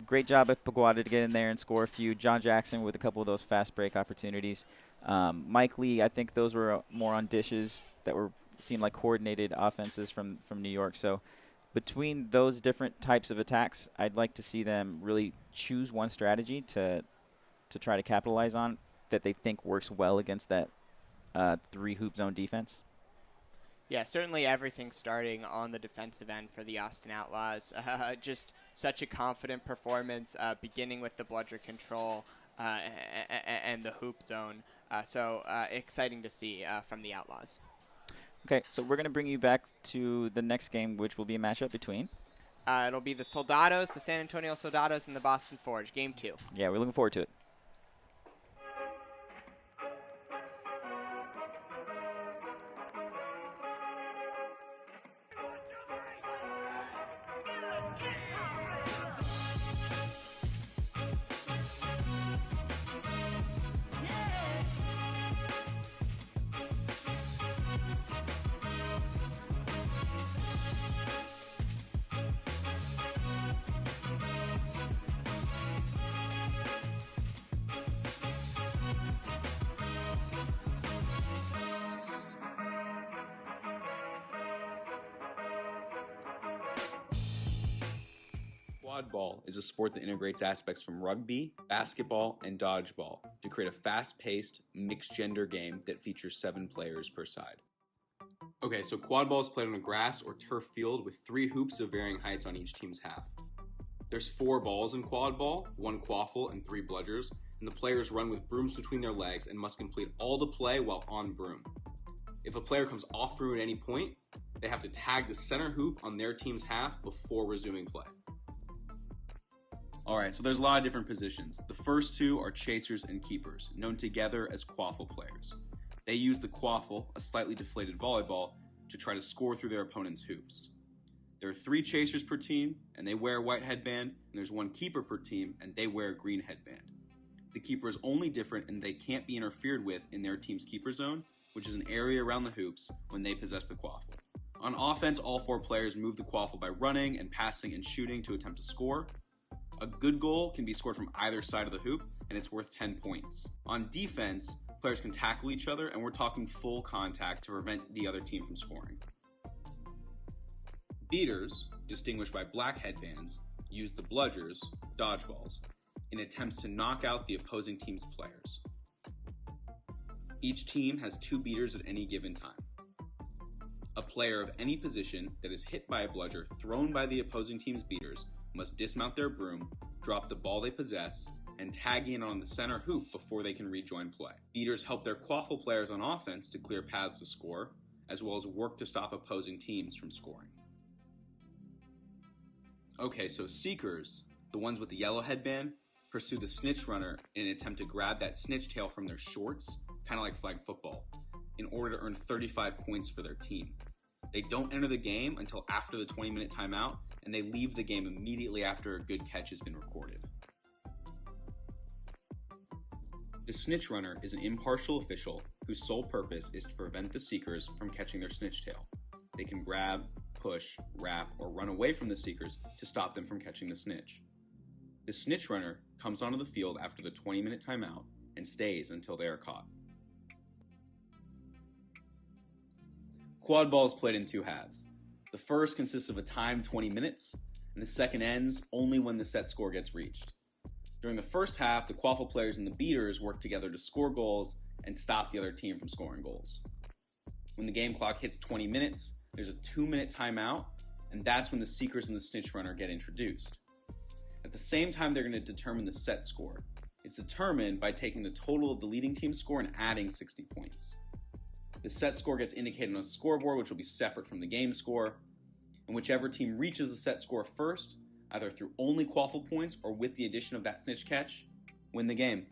Great job at Paguada to get in there and score a few. John Jackson with a couple of those fast break opportunities. Mike Lee, I think those were more on dishes that seemed like coordinated offenses from New York. So between those different types of attacks, I'd like to see them really choose one strategy to try to capitalize on that they think works well against that 3 hoop zone defense. Yeah, certainly everything starting on the defensive end for the Austin Outlaws. Just such a confident performance, beginning with the bludger control and the hoop zone. So exciting to see from the Outlaws. Okay, so we're going to bring you back to the next game, which will be a matchup between. It'll be the Soldados, the San Antonio Soldados, and the Boston Forge, Game 2. Yeah, we're looking forward to it. Quadball is a sport that integrates aspects from rugby, basketball, and dodgeball to create a fast-paced, mixed-gender game that features 7 players per side. Okay, so quadball is played on a grass or turf field with 3 hoops of varying heights on each team's half. There's 4 balls in quadball, 1 quaffle, and 3 bludgers, and the players run with brooms between their legs and must complete all the play while on broom. If a player comes off broom at any point, they have to tag the center hoop on their team's half before resuming play. Alright, so there's a lot of different positions. The first 2 are chasers and keepers, known together as quaffle players. They use the quaffle, a slightly deflated volleyball, to try to score through their opponent's hoops. There are 3 chasers per team, and they wear a white headband, and there's 1 keeper per team, and they wear a green headband. The keeper is only different in they can't be interfered with in their team's keeper zone, which is an area around the hoops when they possess the quaffle. On offense, all 4 players move the quaffle by running and passing and shooting to attempt to score. A good goal can be scored from either side of the hoop, and it's worth 10 points. On defense, players can tackle each other, and we're talking full contact to prevent the other team from scoring. Beaters, distinguished by black headbands, use the bludgers, dodgeballs, in attempts to knock out the opposing team's players. Each team has 2 beaters at any given time. A player of any position that is hit by a bludger thrown by the opposing team's beaters must dismount their broom, drop the ball they possess, and tag in on the center hoop before they can rejoin play. Beaters help their quaffle players on offense to clear paths to score, as well as work to stop opposing teams from scoring. Okay, so seekers, the ones with the yellow headband, pursue the snitch runner in an attempt to grab that snitch tail from their shorts, kind of like flag football, in order to earn 35 points for their team. They don't enter the game until after the 20-minute timeout, and they leave the game immediately after a good catch has been recorded. The snitch runner is an impartial official whose sole purpose is to prevent the seekers from catching their snitch tail. They can grab, push, wrap, or run away from the seekers to stop them from catching the snitch. The snitch runner comes onto the field after the 20-minute timeout and stays until they are caught. Quad ball is played in 2 halves. The first consists of a timed 20 minutes, and the second ends only when the set score gets reached. During the first half, the quaffle players and the beaters work together to score goals and stop the other team from scoring goals. When the game clock hits 20 minutes, There's a 2-minute timeout, and that's when the seekers and the snitch runner get introduced. At the same time, they're going to determine the set score. It's determined by taking the total of the leading team's score and adding 60 points. The set score gets indicated on a scoreboard, which will be separate from the game score, and whichever team reaches the set score first, either through only quaffle points or with the addition of that snitch catch, win the game.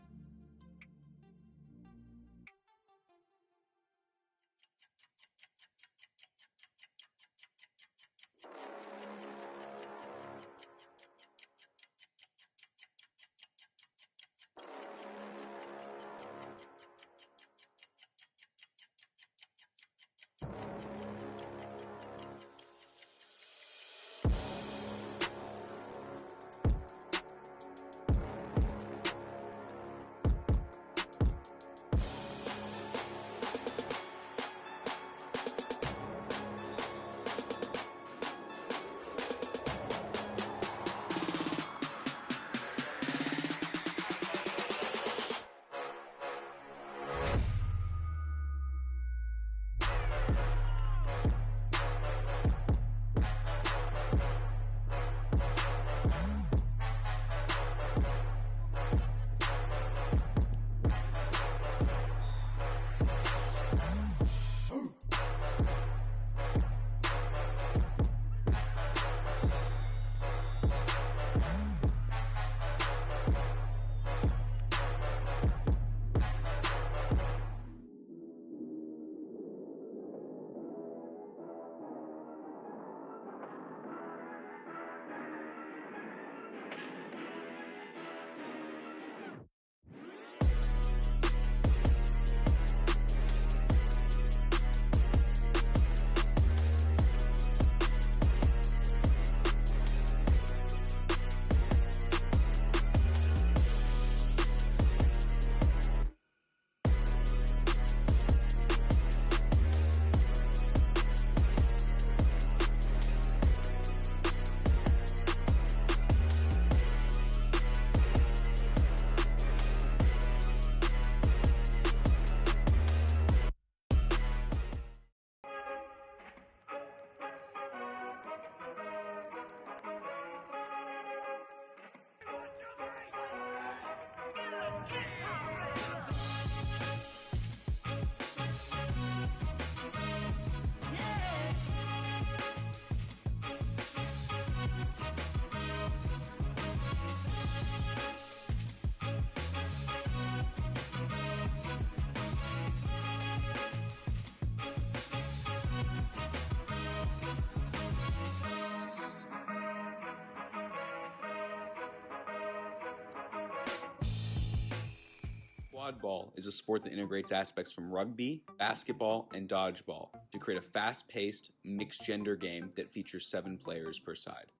Quadball is a sport that integrates aspects from rugby, basketball, and dodgeball to create a fast-paced, mixed-gender game that features 7 players per side.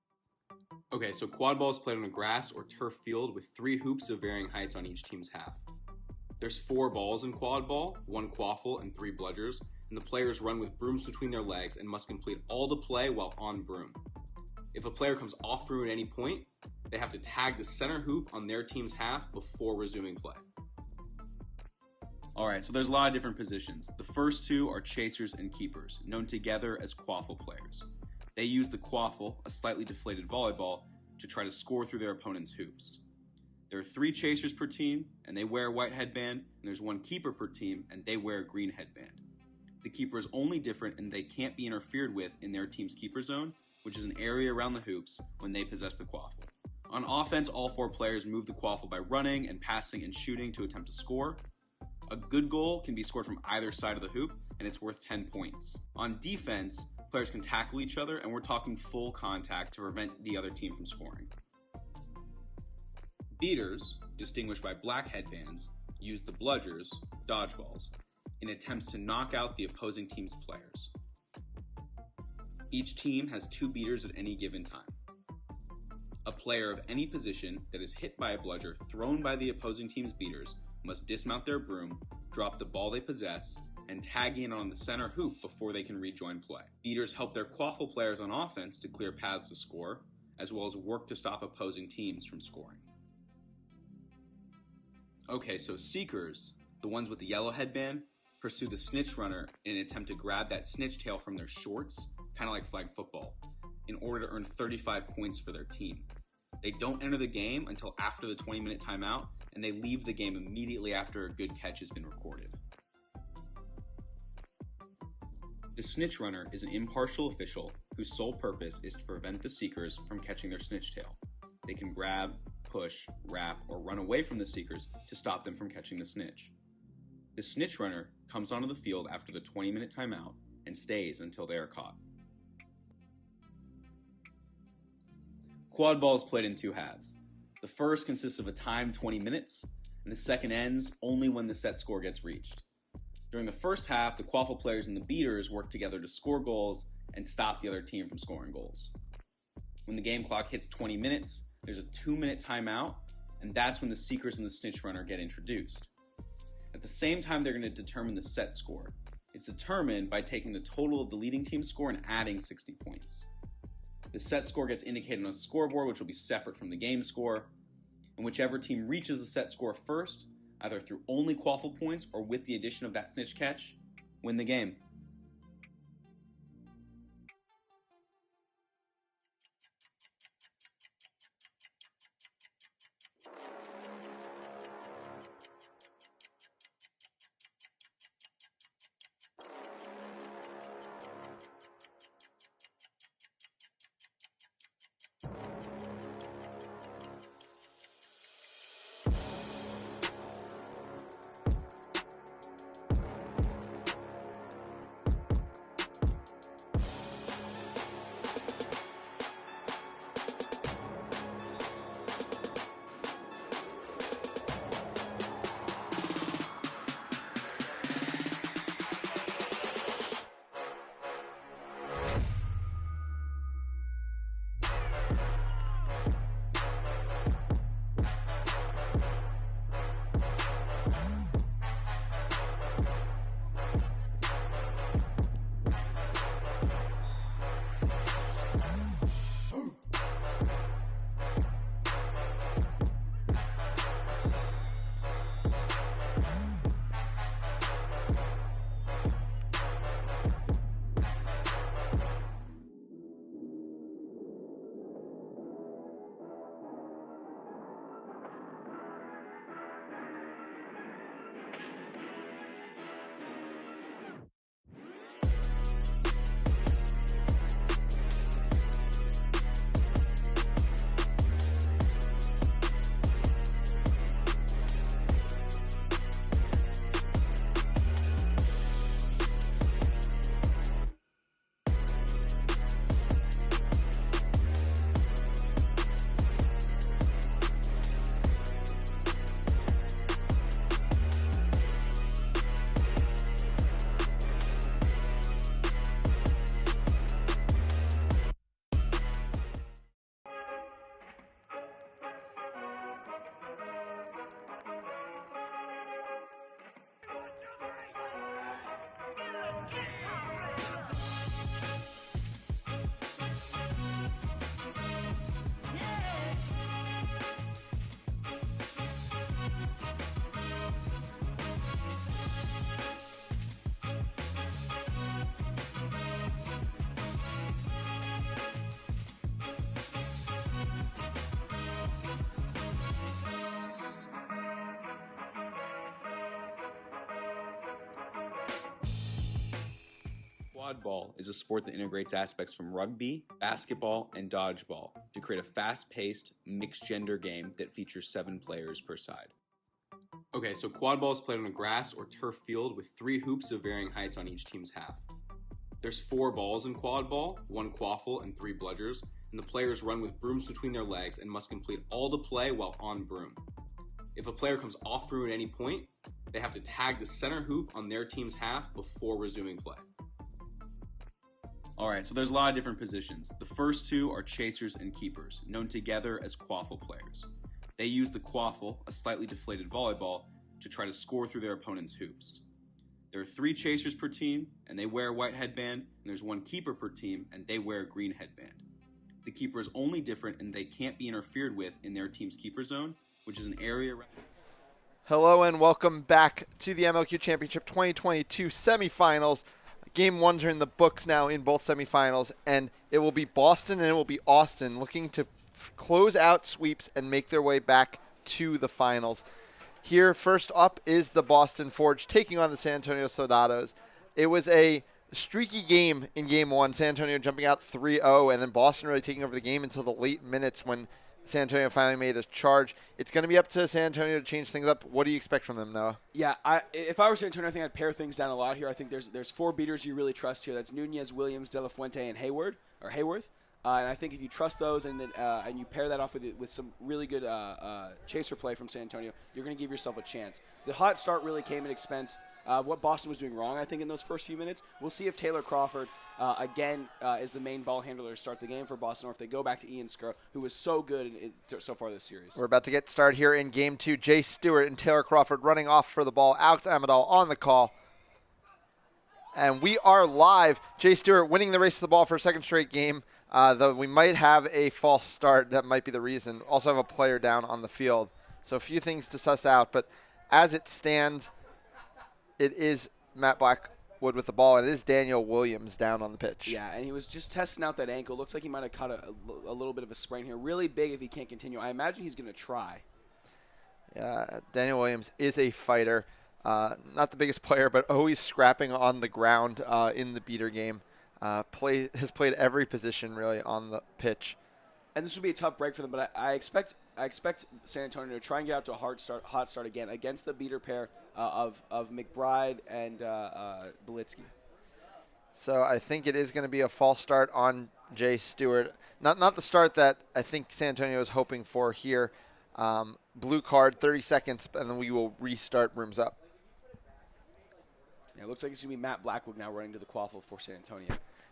Okay, so quadball is played on a grass or turf field with 3 hoops of varying heights on each team's half. There's 4 balls in quadball, 1 quaffle, and 3 bludgers, and the players run with brooms between their legs and must complete all the play while on broom. If a player comes off broom at any point, they have to tag the center hoop on their team's half before resuming play. Alright, so there's a lot of different positions. The first 2 are chasers and keepers, known together as quaffle players. They use the quaffle, a slightly deflated volleyball, to try to score through their opponent's hoops. There are 3 chasers per team, and they wear a white headband, and there's 1 keeper per team, and they wear a green headband. The keeper is only different in they can't be interfered with in their team's keeper zone, which is an area around the hoops when they possess the quaffle. On offense, all 4 players move the quaffle by running and passing and shooting to attempt to score. A good goal can be scored from either side of the hoop, and it's worth 10 points. On defense, players can tackle each other, and we're talking full contact to prevent the other team from scoring. Beaters, distinguished by black headbands, use the bludgers, dodgeballs, in attempts to knock out the opposing team's players. Each team has 2 beaters at any given time. A player of any position that is hit by a bludger thrown by the opposing team's beaters must dismount their broom, drop the ball they possess, and tag in on the center hoop before they can rejoin play. Beaters help their quaffle players on offense to clear paths to score, as well as work to stop opposing teams from scoring. Okay, so seekers, the ones with the yellow headband, pursue the snitch runner in an attempt to grab that snitch tail from their shorts kind of like flag football, in order to earn 35 points for their team. They don't enter the game until after the 20-minute timeout, and they leave the game immediately after a good catch has been recorded. The snitch runner is an impartial official whose sole purpose is to prevent the seekers from catching their snitch tail. They can grab, push, wrap, or run away from the seekers to stop them from catching the snitch. The snitch runner comes onto the field after the 20-minute timeout and stays until they are caught. Quad ball is played in two halves. The first consists of a timed 20 minutes, and the second ends only when the set score gets reached. During the first half, the quaffle players and the beaters work together to score goals and stop the other team from scoring goals. When the game clock hits 20 minutes, there's a 2-minute timeout, and that's when the seekers and the snitch runner get introduced. At the same time, they're going to determine the set score. It's determined by taking the total of the leading team's score and adding 60 points. The set score gets indicated on a scoreboard, which will be separate from the game score, and whichever team reaches the set score first, either through only quaffle points or with the addition of that snitch catch, win the game. Quad ball is a sport that integrates aspects from rugby, basketball, and dodgeball to create a fast-paced, mixed-gender game that features 7 players per side. Okay, so quad ball is played on a grass or turf field with 3 hoops of varying heights on each team's half. There's 4 balls in quad ball, 1 quaffle, and 3 bludgers, and the players run with brooms between their legs and must complete all the play while on broom. If a player comes off broom at any point, they have to tag the center hoop on their team's half before resuming play. Alright, so there's a lot of different positions. The first 2 are chasers and keepers, known together as quaffle players. They use the quaffle, a slightly deflated volleyball, to try to score through their opponent's hoops. There are 3 chasers per team, and they wear a white headband, and there's 1 keeper per team, and they wear a green headband. The keeper is only different in they can't be interfered with in their team's keeper zone, which is an area around... Hello and welcome back to the MLQ Championship 2022 semifinals. Game ones are in the books now in both semifinals, and it will be Boston and it will be Austin looking to close out sweeps and make their way back to the finals. Here, first up is the Boston Forge taking on the San Antonio Soldados. It was a streaky game in game one, San Antonio jumping out 3-0, and then Boston really taking over the game until the late minutes when San Antonio finally made a charge. It's going to be up to San Antonio to change things up. What do you expect from them, Noah? Yeah, if I were San Antonio, I think I'd pare things down a lot here. I think there's 4 beaters you really trust here. That's Nunez, Williams, De La Fuente, and Hayworth. And I think if you trust those and then and you pair that off with some really good chaser play from San Antonio, you're going to give yourself a chance. The hot start really came at expense of what Boston was doing wrong, I think, in those first few minutes. We'll see if Taylor Crawford, again, is the main ball handler to start the game for Boston, or if they go back to Ian Skura, who was so good so far this series. We're about to get started here in game 2. Jay Stewart and Taylor Crawford running off for the ball. Alex Amadal on the call. And we are live. Jay Stewart winning the race to the ball for a second straight game. Though we might have a false start. That might be the reason. Also have a player down on the field. So a few things to suss out. But as it stands, it is Matt Blackwood with the ball. And it is Daniel Williams down on the pitch. Yeah, and he was just testing out that ankle. Looks like he might have caught a little bit of a sprain here. Really big if he can't continue. I imagine he's going to try. Yeah, Daniel Williams is a fighter. Not the biggest player, but always scrapping on the ground in the beater game. Has played every position really on the pitch. And this would be a tough break for them, but I expect San Antonio to try and get out to a hot start again against the beater pair of McBride and Belitsky. So I think it is going to be a false start on Jay Stewart. Not the start that I think San Antonio is hoping for here. Blue card, 30 seconds, and then we will restart rooms up. Yeah, it looks like it's going to be Matt Blackwood now running to the quaffle for San Antonio.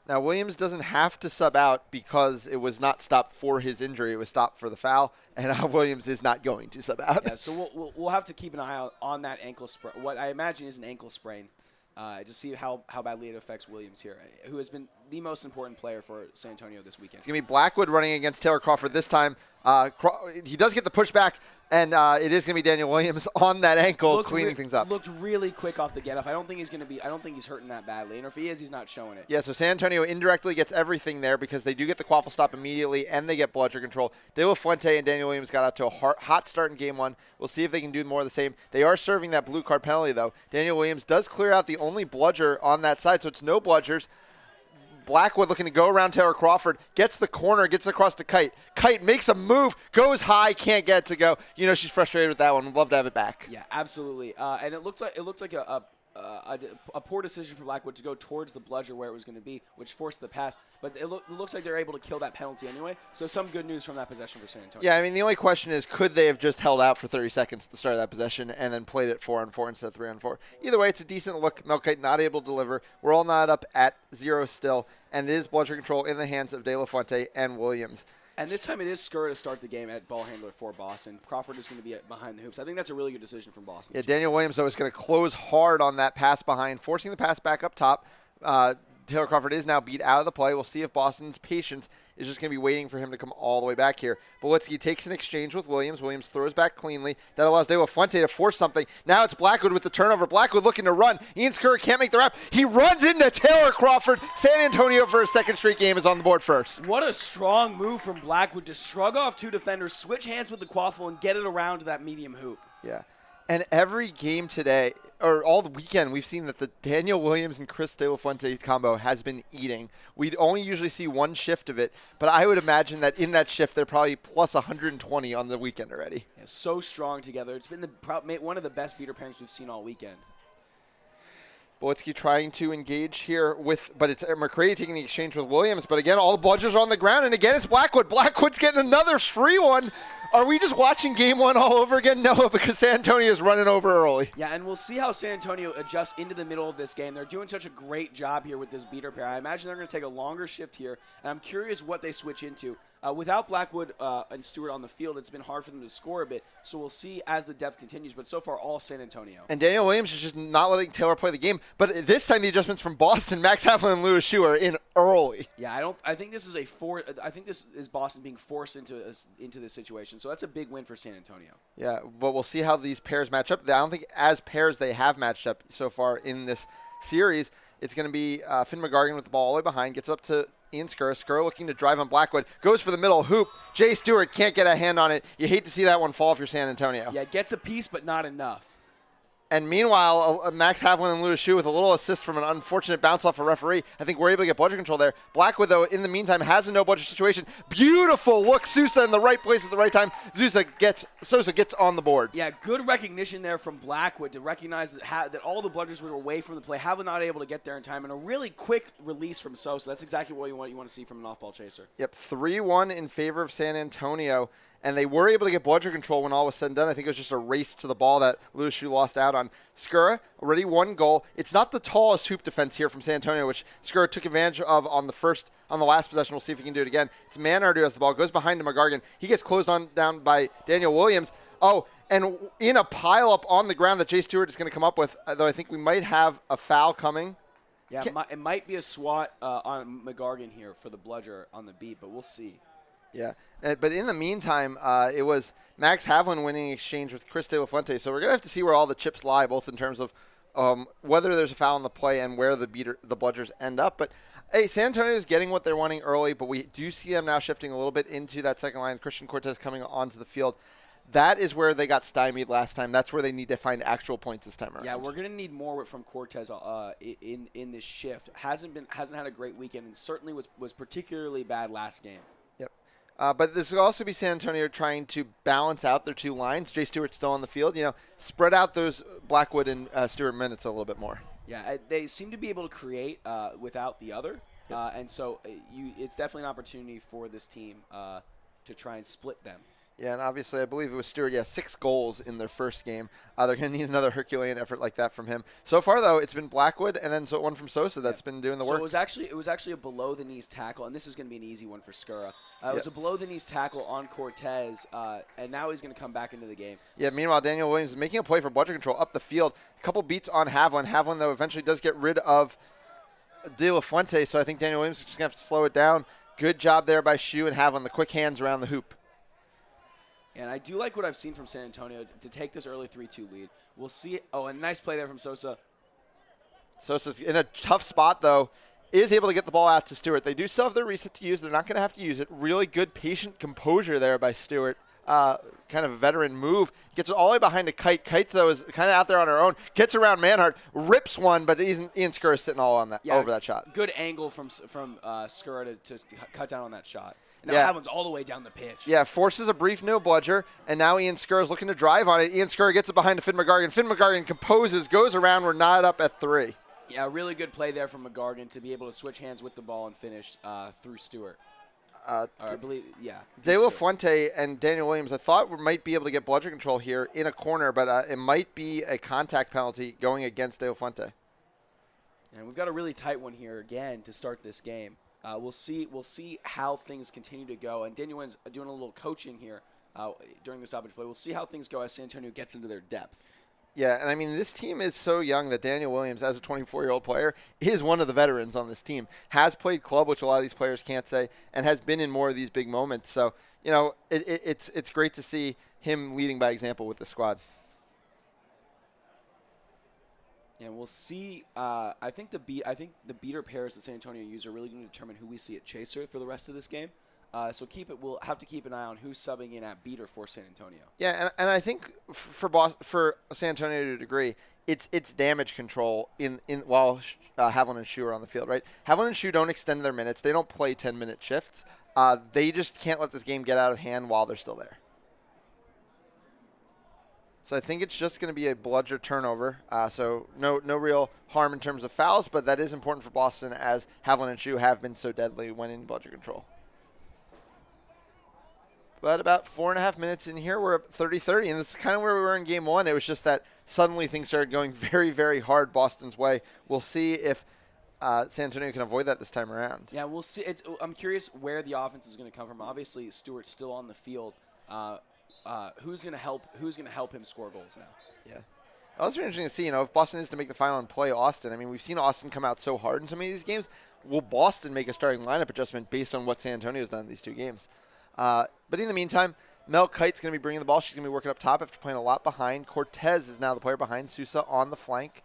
Now, Williams doesn't have to sub out because it was not stopped for his injury. It was stopped for the foul, and Williams is not going to sub out. Yeah, so we'll have to keep an eye out on that ankle sprain. What I imagine is an ankle sprain. To see how badly it affects Williams here, who has been the most important player for San Antonio this weekend. It's going to be Blackwood running against Taylor Crawford this time. He does get the pushback, and it is going to be Daniel Williams on that ankle cleaning things up. Looked really quick off the get-off. I don't think he's hurting that badly, and if he is, he's not showing it. Yeah, so San Antonio indirectly gets everything there because they do get the quaffle stop immediately, and they get bludger control. De La Fuente and Daniel Williams got out to a hot start in game 1. We'll see if they can do more of the same. They are serving that blue card penalty, though. Daniel Williams does clear out the only bludger on that side, so it's no bludgers. Blackwood looking to go around Taylor Crawford, gets the corner, gets across to Kite. Kite makes a move, goes high, can't get it to go. You know she's frustrated with that one. Would love to have it back. Yeah, absolutely. And it looked like a poor decision for Blackwood to go towards the bludger where it was going to be, which forced the pass. But it looks like they're able to kill that penalty anyway. So some good news from that possession for San Antonio. Yeah, I mean, the only question is, could they have just held out for 30 seconds at the start of that possession and then played it 4-on-4 instead of 3-on-4? Either way, it's a decent look. Melkite not able to deliver. We're all not up at 0 still, and it is bludger control in the hands of De La Fuente and Williams. And this time it is Skura to start the game at ball handler for Boston. Crawford is going to be behind the hoops. I think that's a really good decision from Boston. Yeah, Daniel Williams, though, is going to close hard on that pass behind, forcing the pass back up top. Taylor Crawford is now beat out of the play. We'll see if Boston's patience is just going to be waiting for him to come all the way back here. Belitsky takes an exchange with Williams. Williams throws back cleanly. That allows De La Fuente to force something. Now it's Blackwood with the turnover. Blackwood looking to run. Ian Skura can't make the wrap. He runs into Taylor Crawford. San Antonio for a second straight game is on the board first. What a strong move from Blackwood to shrug off 2 defenders, switch hands with the quaffle, and get it around to that medium hoop. Yeah. And every game today, or all the weekend, we've seen that the Daniel Williams and Chris De La Fuente combo has been eating. We'd only usually see one shift of it, but I would imagine that in that shift, they're probably plus 120 on the weekend already. Yeah, so strong together. It's been one of the best beater pairings we've seen all weekend. Belitsky trying to engage here but it's McCready taking the exchange with Williams. But again, all the bludgers are on the ground, and again, it's Blackwood. Blackwood's getting another free one. Are we just watching game 1 all over again? No, because San Antonio is running over early. Yeah, and we'll see how San Antonio adjusts into the middle of this game. They're doing such a great job here with this beater pair. I imagine they're going to take a longer shift here, and I'm curious what they switch into. Without Blackwood and Stewart on the field, it's been hard for them to score a bit, so we'll see as the depth continues, but so far all San Antonio. And Daniel Williams is just not letting Taylor play the game, but this time the adjustments from Boston, Max Havlin and Lewis Shue are in early. Yeah, I think this is I think this is Boston being forced into this situation, so that's a big win for San Antonio. Yeah, but we'll see how these pairs match up. I don't think as pairs they have matched up so far in this series. It's going to be Finn McGargan with the ball all the way behind, gets up to Ian Skura. Skura looking to drive on Blackwood, goes for the middle hoop. Jay Stewart can't get a hand on it. You hate to see that one fall if you're San Antonio. Yeah, gets a piece, but not enough. And meanwhile, Max Havlin and Lewis Hsu with a little assist from an unfortunate bounce off a referee. I think we're able to get bludger control there. Blackwood, though, in the meantime, has a no bludger situation. Beautiful look. Sousa in the right place at the right time. Sosa gets on the board. Yeah, good recognition there from Blackwood to recognize that all the bludgers were away from the play. Havlin not able to get there in time, and a really quick release from Sosa. That's exactly what you want to see from an off-ball chaser. Yep, 3-1 in favor of San Antonio. And they were able to get bludger control when all was said and done. I think it was just a race to the ball that Lewis Hsu lost out on. Skura, already one goal. It's not the tallest hoop defense here from San Antonio, which Skura took advantage of on the last possession. We'll see if he can do it again. It's Manhart who has the ball, goes behind to McGargan. He gets closed down by Daniel Williams. Oh, and in a pile-up on the ground that Jay Stewart is going to come up with, though I think we might have a foul coming. Yeah, it might be a swat on McGargan here for the bludger on the beat, but we'll see. Yeah, but in the meantime, it was Max Havlin winning exchange with Chris De La Fuente. So we're going to have to see where all the chips lie, both in terms of whether there's a foul in the play and where the bludgers end up. But, hey, San Antonio is getting what they're wanting early, but we do see them now shifting a little bit into that second line. Christian Cortez coming onto the field. That is where they got stymied last time. That's where they need to find actual points this time around. Yeah, we're going to need more from Cortez in this shift. Hasn't had a great weekend, and certainly was particularly bad last game. But this will also be San Antonio trying to balance out their two lines. Jay Stewart's still on the field. Spread out those Blackwood and Stewart minutes a little bit more. Yeah, they seem to be able to create without the other. Yep. And so it's definitely an opportunity for this team to try and split them. Yeah, and obviously I believe it was Stewart. 6 goals in their first game. They're going to need another Herculean effort like that from him. So far, though, it's been Blackwood and then one from Sosa that's been doing the work. So it was actually a below-the-knees tackle, and this is going to be an easy one for Skura. It was a below-the-knees tackle on Cortez, and now he's going to come back into the game. Yeah, meanwhile, Daniel Williams is making a play for bludger control up the field. A couple beats on Havlin. Havlin, though, eventually does get rid of De La Fuente, so I think Daniel Williams is just going to have to slow it down. Good job there by Hsu and Havlin, the quick hands around the hoop. And I do like what I've seen from San Antonio to take this early 3-2 lead. We'll see. Oh, a nice play there from Sosa. Sosa's in a tough spot, though. Is able to get the ball out to Stewart. They do still have their reset to use. They're not going to have to use it. Really good patient composure there by Stewart. Kind of a veteran move. Gets it all the way behind to Kite. Kite, though, is kind of out there on her own. Gets around Manhart. Rips one, but Ian Skura is sitting all on that over that shot. Good angle from Skura to cut down on that shot. And now Havlin's all the way down the pitch. Yeah, forces a brief no bludger, and now Ian Skura is looking to drive on it. Ian Skura gets it behind to Finn McGargan. Finn McGargan composes, goes around. We're not up at 3. Yeah, really good play there from McGargan to be able to switch hands with the ball and finish through Stewart. I believe, yeah. De La Fuente and Daniel Williams, I thought we might be able to get bludger control here in a corner, but it might be a contact penalty going against De La Fuente. And we've got a really tight one here again to start this game. We'll see how things continue to go. And Daniel Williams doing a little coaching here during the stoppage play. We'll see how things go as San Antonio gets into their depth. Yeah, and I mean, this team is so young that Daniel Williams, as a 24-year-old player, is one of the veterans on this team. Has played club, which a lot of these players can't say, and has been in more of these big moments. So, it's great to see him leading by example with the squad. And we'll see. I think the beater pairs that San Antonio use are really going to determine who we see at chaser for the rest of this game. So we'll have to keep an eye on who's subbing in at beater for San Antonio. Yeah, and I think for San Antonio to a degree, it's damage control while Havlin and Hsu are on the field, right? Havlin and Hsu don't extend their minutes. They don't play 10-minute shifts. They just can't let this game get out of hand while they're still there. So I think it's just going to be a bludger turnover. So no real harm in terms of fouls, but that is important for Boston as Havlin and Hsu have been so deadly when in bludger control. But about 4.5 minutes in here, we're up 30-30, and this is kind of where we were in Game 1. It was just that suddenly things started going very, very hard Boston's way. We'll see if San Antonio can avoid that this time around. Yeah, we'll see. I'm curious where the offense is going to come from. Obviously, Stewart's still on the field. Who's going to help him score goals now? Yeah. Well, it's interesting to see, if Boston is to make the final and play Austin. I mean, we've seen Austin come out so hard in so many of these games. Will Boston make a starting lineup adjustment based on what San Antonio's done in these two games? But in the meantime, Mel Kite's going to be bringing the ball. She's going to be working up top after playing a lot behind. Cortez is now the player behind Sousa on the flank.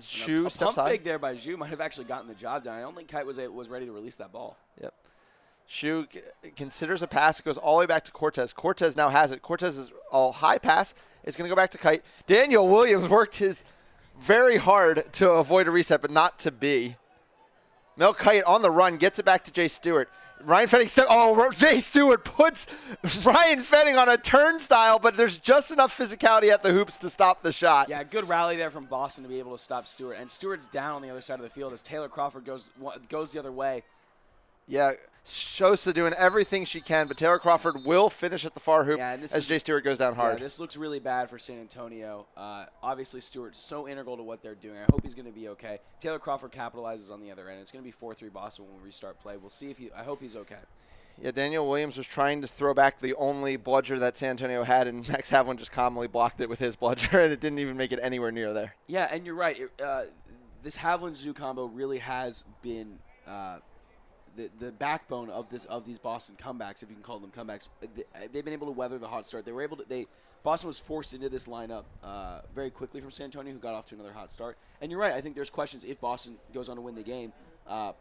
Shu A steps pump high. fake there by Zhu might have actually gotten the job done. I don't think Kite was ready to release that ball. Yep. Shu considers a pass. It goes all the way back to Cortez. Cortez now has it. Cortez is a high pass. It's going to go back to Kite. Daniel Williams worked his very hard to avoid a reset, but not to be. Mel Kite on the run, gets it back to Jay Stewart. Ryan Fetting Jay Stewart puts Ryan Fetting on a turnstile, but there's just enough physicality at the hoops to stop the shot. Yeah, good rally there from Boston to be able to stop Stewart. And Stewart's down on the other side of the field as Taylor Crawford goes the other way. Yeah, Shosa doing everything she can, but Taylor Crawford will finish at the far hoop as Jay Stewart goes down hard. Yeah, this looks really bad for San Antonio. Obviously, Stewart's so integral to what they're doing. I hope he's going to be okay. Taylor Crawford capitalizes on the other end. It's going to be 4-3 Boston when we restart play. We'll see if I hope he's okay. Yeah, Daniel Williams was trying to throw back the only bludger that San Antonio had, and Max Havlin just calmly blocked it with his bludger, and it didn't even make it anywhere near there. Yeah, and you're right. This Havlin-Zoo combo really has been the backbone of these Boston comebacks, if you can call them comebacks. They've been able to weather the hot start. Boston was forced into this lineup very quickly from San Antonio, who got off to another hot start. And you're right. I think there's questions if Boston goes on to win the game.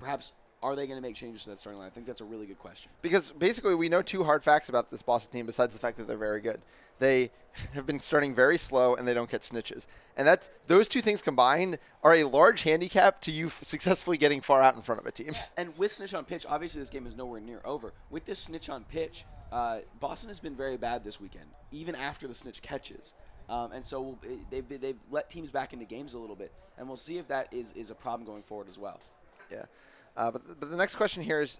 Perhaps are they going to make changes to that starting line? I think that's a really good question. Because basically we know two hard facts about this Boston team besides the fact that they're very good. They have been starting very slow and they don't get snitches. And those two things combined are a large handicap to you successfully getting far out in front of a team. And with snitch on pitch, obviously this game is nowhere near over. With this snitch on pitch, Boston has been very bad this weekend, even after the snitch catches. And so they've let teams back into games a little bit. And we'll see if that is a problem going forward as well. Yeah. But the next question here is,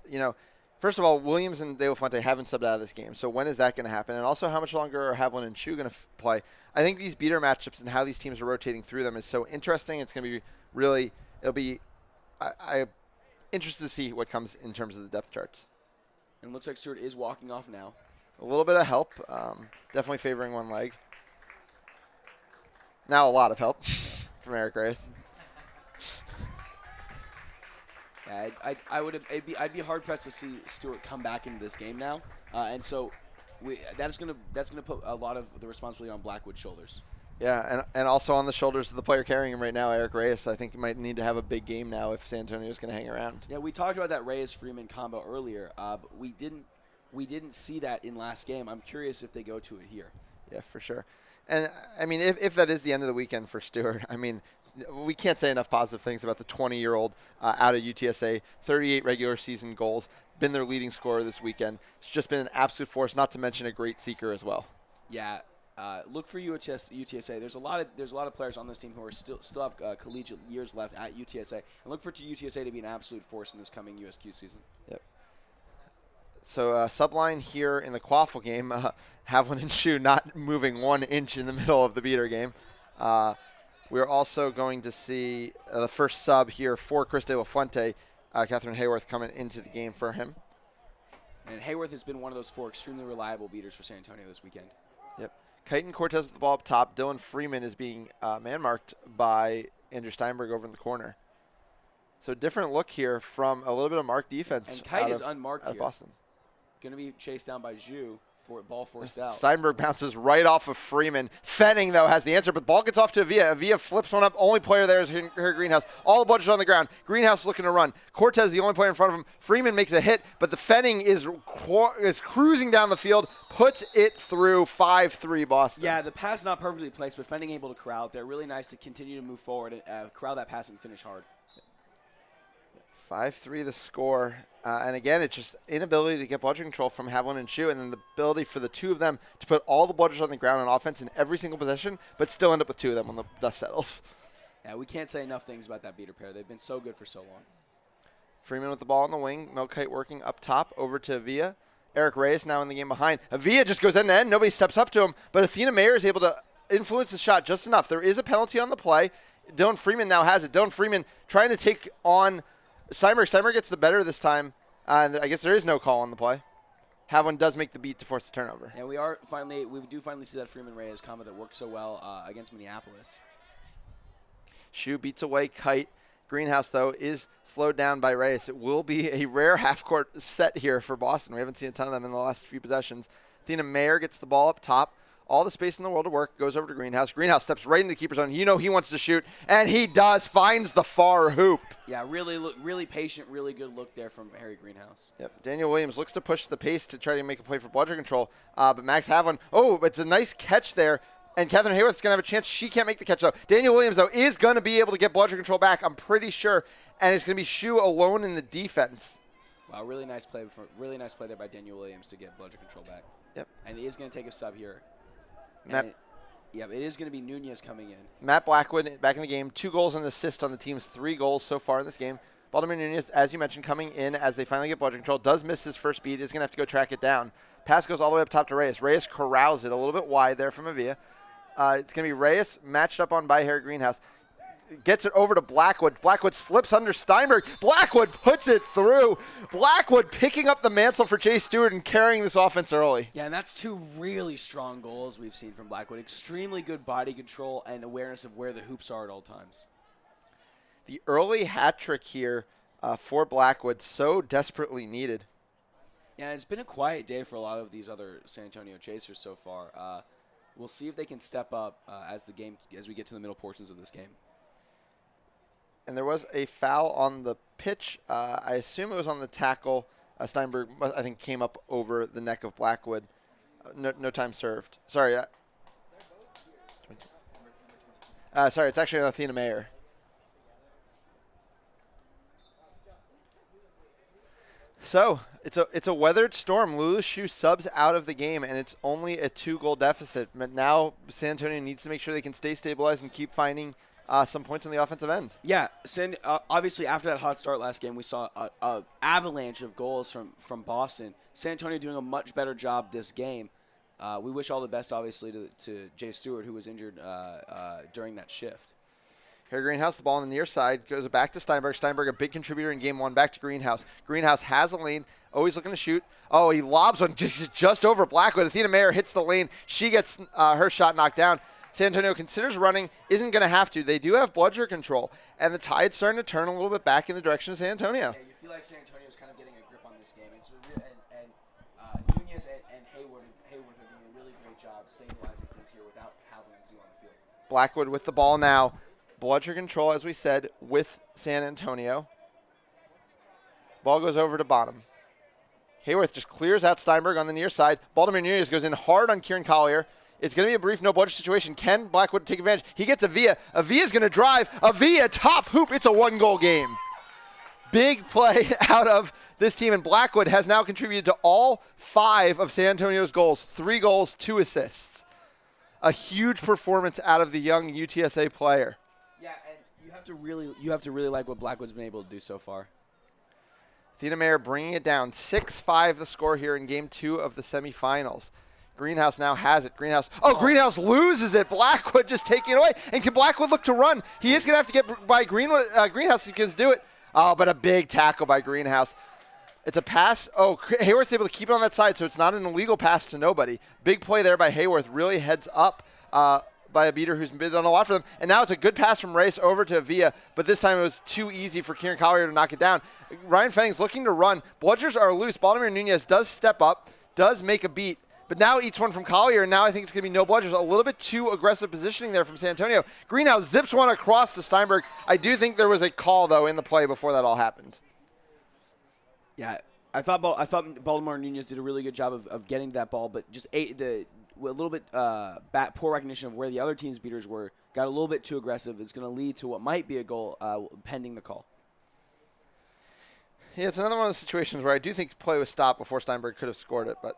first of all, Williams and De La Fuente haven't subbed out of this game. So when is that going to happen? And also, how much longer are Havlin and Shu going to play? I think these beater matchups and how these teams are rotating through them is so interesting. It's going to be really – I'm interested to see what comes in terms of the depth charts. And it looks like Stewart is walking off now. A little bit of help, definitely favoring one leg. Now a lot of help from Eric Reyes. Yeah, I'd be hard pressed to see Stewart come back into this game now, and so that's gonna put a lot of the responsibility on Blackwood's shoulders. Yeah, and also on the shoulders of the player carrying him right now, Eric Reyes. I think he might need to have a big game now if San Antonio is going to hang around. Yeah, we talked about that Reyes-Freeman combo earlier, but we didn't see that in last game. I'm curious if they go to it here. Yeah, for sure. And I mean, if that is the end of the weekend for Stewart, I mean, we can't say enough positive things about the 20-year-old out of UTSA, 38 regular season goals, been their leading scorer this weekend. It's just been an absolute force, not to mention a great seeker as well. Yeah, look for UTSA. There's a lot of players on this team who are still have collegiate years left at UTSA, and look for UTSA to be an absolute force in this coming USQ season. Yep. So subline here in the Quaffle game, Havlin and Shu not moving 1 inch in the middle of the beater game. We're also going to see the first sub here for Chris De La Fuente, Catherine Hayworth coming into the game for him. And Hayworth has been one of those 4 extremely reliable beaters for San Antonio this weekend. Yep. Kite and Cortez with the ball up top. Dylan Freeman is being man-marked by Andrew Steinberg over in the corner. So different look here from a little bit of marked defense. And Kite is unmarked here. Boston. Going to be chased down by Zhu for ball forced out. Steinberg bounces right off of Freeman. Fenning, though, has the answer, but the ball gets off to Avia. Avia flips one up. Only player there is her Greenhouse. All the budgets on the ground. Greenhouse is looking to run. Cortez, the only player in front of him. Freeman makes a hit, but the Fenning is cruising down the field, puts it through 5-3 Boston. Yeah, the pass not perfectly placed, but Fenning able to corral it there. Really nice to continue to move forward and corral that pass and finish hard. 5-3 the score. And again, it's just inability to get bludger control from Havlin and Shu, and then the ability for the two of them to put all the bludgers on the ground on offense in every single possession, but still end up with 2 of them when the dust settles. Yeah, we can't say enough things about that beater pair. They've been so good for so long. Freeman with the ball on the wing. Melkite working up top over to Avia. Eric Reyes now in the game behind. Avia just goes end to end. Nobody steps up to him, but Athena Mayer is able to influence the shot just enough. There is a penalty on the play. Dylan Freeman now has it. Dylan Freeman trying to take on Steinberg. Steinberg gets the better this time. And I guess there is no call on the play. Havlin does make the beat to force the turnover. Yeah, we do finally see that Freeman-Reyes combo that worked so well against Minneapolis. Shu beats away Kite. Greenhouse, though, is slowed down by Reyes. It will be a rare half-court set here for Boston. We haven't seen a ton of them in the last few possessions. Athena Mayer gets the ball up top all the space in the world to work, goes over to Greenhouse. Greenhouse steps right into the keeper zone. You know he wants to shoot, and he does, finds the far hoop. Yeah, really patient, really good look there from Harry Greenhouse. Yep. Daniel Williams looks to push the pace to try to make a play for bludger control, but Max Havlin, it's a nice catch there. And Catherine Hayworth's going to have a chance. She can't make the catch, though. Daniel Williams, though, is going to be able to get bludger control back, I'm pretty sure. And it's going to be Shu alone in the defense. Wow, really nice play there by Daniel Williams to get bludger control back. Yep. And he is going to take a sub here. It is going to be Nunez coming in. Matt Blackwood back in the game. 2 goals and an assist on the team's 3 goals so far in this game. Baltimore Nunez, as you mentioned, coming in as they finally get bludger control. Does miss his first beat. Is going to have to go track it down. Pass goes all the way up top to Reyes. Reyes corrals it a little bit wide there from Avia. It's going to be Reyes matched up on by Harry Greenhouse. Gets it over to Blackwood. Blackwood slips under Steinberg. Blackwood puts it through. Blackwood picking up the mantle for Jay Stewart and carrying this offense early. Yeah, and that's 2 really strong goals we've seen from Blackwood. Extremely good body control and awareness of where the hoops are at all times. The early hat trick here for Blackwood, so desperately needed. Yeah, it's been a quiet day for a lot of these other San Antonio Chasers so far. We'll see if they can step up as we get to the middle portions of this game. And there was a foul on the pitch. I assume it was on the tackle. Steinberg, I think, came up over the neck of Blackwood. No time served. Sorry. Sorry, it's actually Athena Mayer. So it's a weathered storm. LuLaShu subs out of the game, and it's only a 2-goal deficit. But now San Antonio needs to make sure they can stay stabilized and keep finding some points on the offensive end. Yeah, obviously after that hot start last game, we saw an avalanche of goals from Boston. San Antonio doing a much better job this game. We wish all the best, obviously, to Jay Stewart, who was injured during that shift. Harry Greenhouse, the ball on the near side, goes back to Steinberg. Steinberg, a big contributor in game 1, back to Greenhouse. Greenhouse has a lane, always looking to shoot. Oh, he lobs one just over Blackwood. Athena Mayer hits the lane. She gets her shot knocked down. San Antonio considers running, isn't going to have to. They do have bludger control, and the tide's starting to turn a little bit back in the direction of San Antonio. Yeah, you feel like San Antonio's kind of getting a grip on this game. And Nunez and Hayworth are doing a really great job stabilizing things here without having to on the field. Blackwood with the ball now. Bludger control, as we said, with San Antonio. Ball goes over to Bonham. Hayworth just clears out Steinberg on the near side. Baltimore Nunez goes in hard on Kieran Collier. It's going to be a brief no bludger situation. Can Blackwood take advantage? He gets Avia. Avia's going to drive. Avia, top hoop. It's a 1-goal game. Big play out of this team, and Blackwood has now contributed to all 5 of San Antonio's goals. 3 goals, 2 assists. A huge performance out of the young UTSA player. Yeah, and you have to really like what Blackwood's been able to do so far. Athena Mayer bringing it down. 6-5 the score here in game 2 of the semifinals. Greenhouse now has it. Greenhouse Greenhouse loses it. Blackwood just taking it away. And can Blackwood look to run? He is going to have to get by Greenhouse if he can do it. Oh, but a big tackle by Greenhouse. It's a pass. Oh, Hayworth's able to keep it on that side, so it's not an illegal pass to nobody. Big play there by Hayworth. Really heads up by a beater who's been done a lot for them. And now it's a good pass from Reyes over to Avia, but this time it was too easy for Kieran Collier to knock it down. Ryan Fenning's looking to run. Bludgers are loose. Baltimore Nunez does step up, does make a beat, but now eats one from Collier, and now I think it's going to be no bludgers. A little bit too aggressive positioning there from San Antonio. Greenhouse zips one across to Steinberg. I do think there was a call, though, in the play before that all happened. Yeah, I thought Baltimore Nunez did a really good job of getting that ball, but just a little bit poor recognition of where the other team's beaters were. Got a little bit too aggressive. It's going to lead to what might be a goal pending the call. Yeah, it's another one of those situations where I do think play was stopped before Steinberg could have scored it, but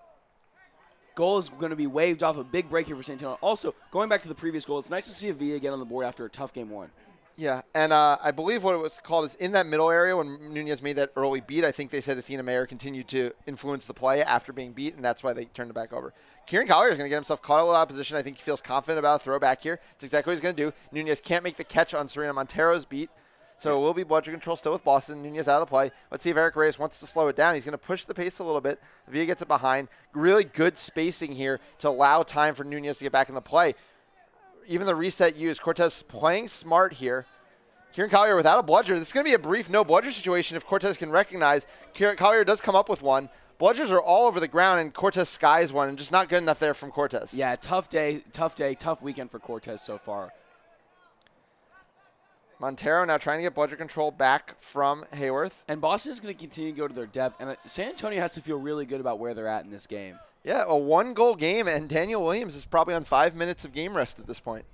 goal is going to be waved off. A big break here for San Antonio. Also, going back to the previous goal, it's nice to see Avia get on the board after a tough game 1. Yeah, and I believe what it was called is in that middle area when Nunez made that early beat, I think they said Athena Mayer continued to influence the play after being beat, and that's why they turned it back over. Kieran Collier is going to get himself caught a little out of position. I think he feels confident about a throw back here. It's exactly what he's going to do. Nunez can't make the catch on Serena Montero's beat, so it will be bludger control still with Boston. Nunez out of the play. Let's see if Eric Reyes wants to slow it down. He's going to push the pace a little bit. Avia gets it behind. Really good spacing here to allow time for Nunez to get back in the play. Even the reset used. Cortez playing smart here. Kieran Collier without a bludger. This is going to be a brief no bludger situation if Cortez can recognize. Kieran Collier does come up with one. Bludgers are all over the ground, and Cortez skies one, and just not good enough there from Cortez. Yeah, tough day, tough weekend for Cortez so far. Montero now trying to get bludger control back from Hayworth. And Boston is going to continue to go to their depth, and San Antonio has to feel really good about where they're at in this game. Yeah, a 1-goal game, and Daniel Williams is probably on 5 minutes of game rest at this point.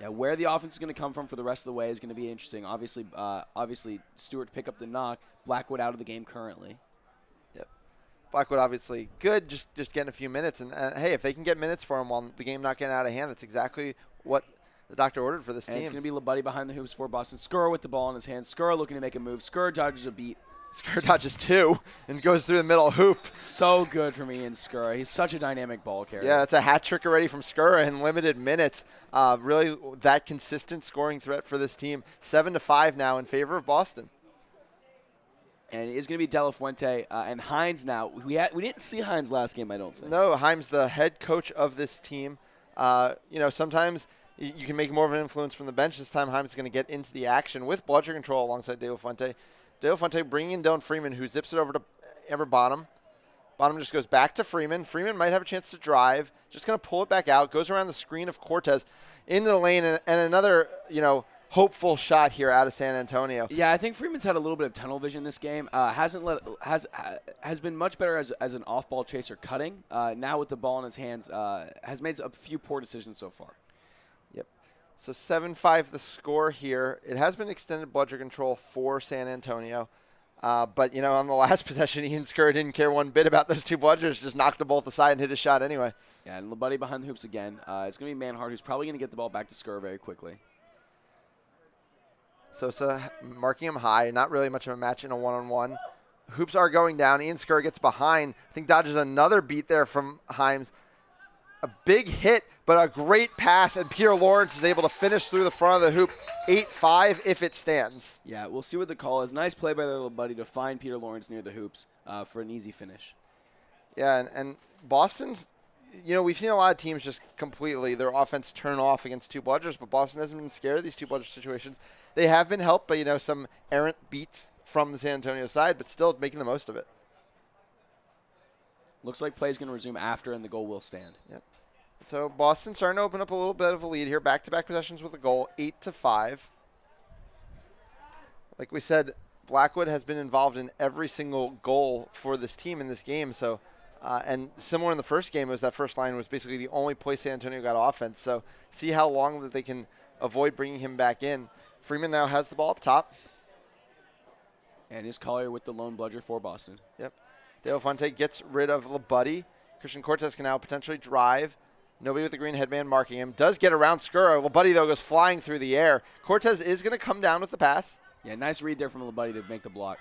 Yeah, where the offense is going to come from for the rest of the way is going to be interesting. Obviously, Stewart to pick up the knock. Blackwood out of the game currently. Yep. Blackwood obviously good, just getting a few minutes. And hey, if they can get minutes for him while the game not getting out of hand, that's exactly what the doctor ordered for this And team. it's going to be LaBuddy behind the hoops for Boston. Skura with the ball in his hand. Skura looking to make a move. Skura dodges a beat. Skura dodges 2 and goes through the middle hoop. So good from Ian Skura. He's such a dynamic ball carrier. Yeah, it's a hat trick already from Skura in limited minutes. Really that consistent scoring threat for this team. 7-5 now in favor of Boston. And it is going to be De La Fuente and Hines now. We didn't see Hines last game, I don't think. No, Heim's the head coach of this team. Sometimes you can make more of an influence from the bench. This time, Heim's going to get into the action with bludger control alongside De La Fuente. De La Fuente bringing in Dylan Freeman, who zips it over to Amber Bonham. Bonham just goes back to Freeman. Freeman might have a chance to drive. Just going to pull it back out. Goes around the screen of Cortez into the lane, and another, hopeful shot here out of San Antonio. Yeah, I think Freeman's had a little bit of tunnel vision this game. Has been much better as an off-ball chaser cutting. Now with the ball in his hands, has made a few poor decisions so far. Yep. So 7-5 the score here. It has been extended bludger control for San Antonio. But, on the last possession, Ian Skura didn't care one bit about those 2 bludgers, just knocked them both aside and hit a shot anyway. Yeah, and LaBuddy behind the hoops again. It's going to be Manhart, who's probably going to get the ball back to Skura very quickly. Sosa marking him high. Not really much of a match in a one-on-one. Hoops are going down. Ian Skura gets behind. I think dodges another beat there from Himes. A big hit, but a great pass, and Peter Lawrence is able to finish through the front of the hoop. 8-5 if it stands. Yeah, we'll see what the call is. Nice play by their LaBuddy to find Peter Lawrence near the hoops for an easy finish. Yeah, and Boston's, we've seen a lot of teams just completely, their offense turn off against 2 bludgers, but Boston hasn't been scared of these 2 bludger situations. They have been helped by, some errant beats from the San Antonio side, but still making the most of it. Looks like play is going to resume after, and the goal will stand. Yep. So Boston starting to open up a little bit of a lead here. Back-to-back possessions with a goal, 8-5. Like we said, Blackwood has been involved in every single goal for this team in this game. So, and similar in the first game, was that first line was basically the only place San Antonio got offense. So see how long that they can avoid bringing him back in. Freeman now has the ball up top. And is Collier with the lone bludger for Boston. Yep. De La Fuente gets rid of LaBuddy. Christian Cortez can now potentially drive. Nobody with the green headband marking him. Does get around Skura. LaBuddy, though, goes flying through the air. Cortez is going to come down with the pass. Yeah, nice read there from LaBuddy to make the block.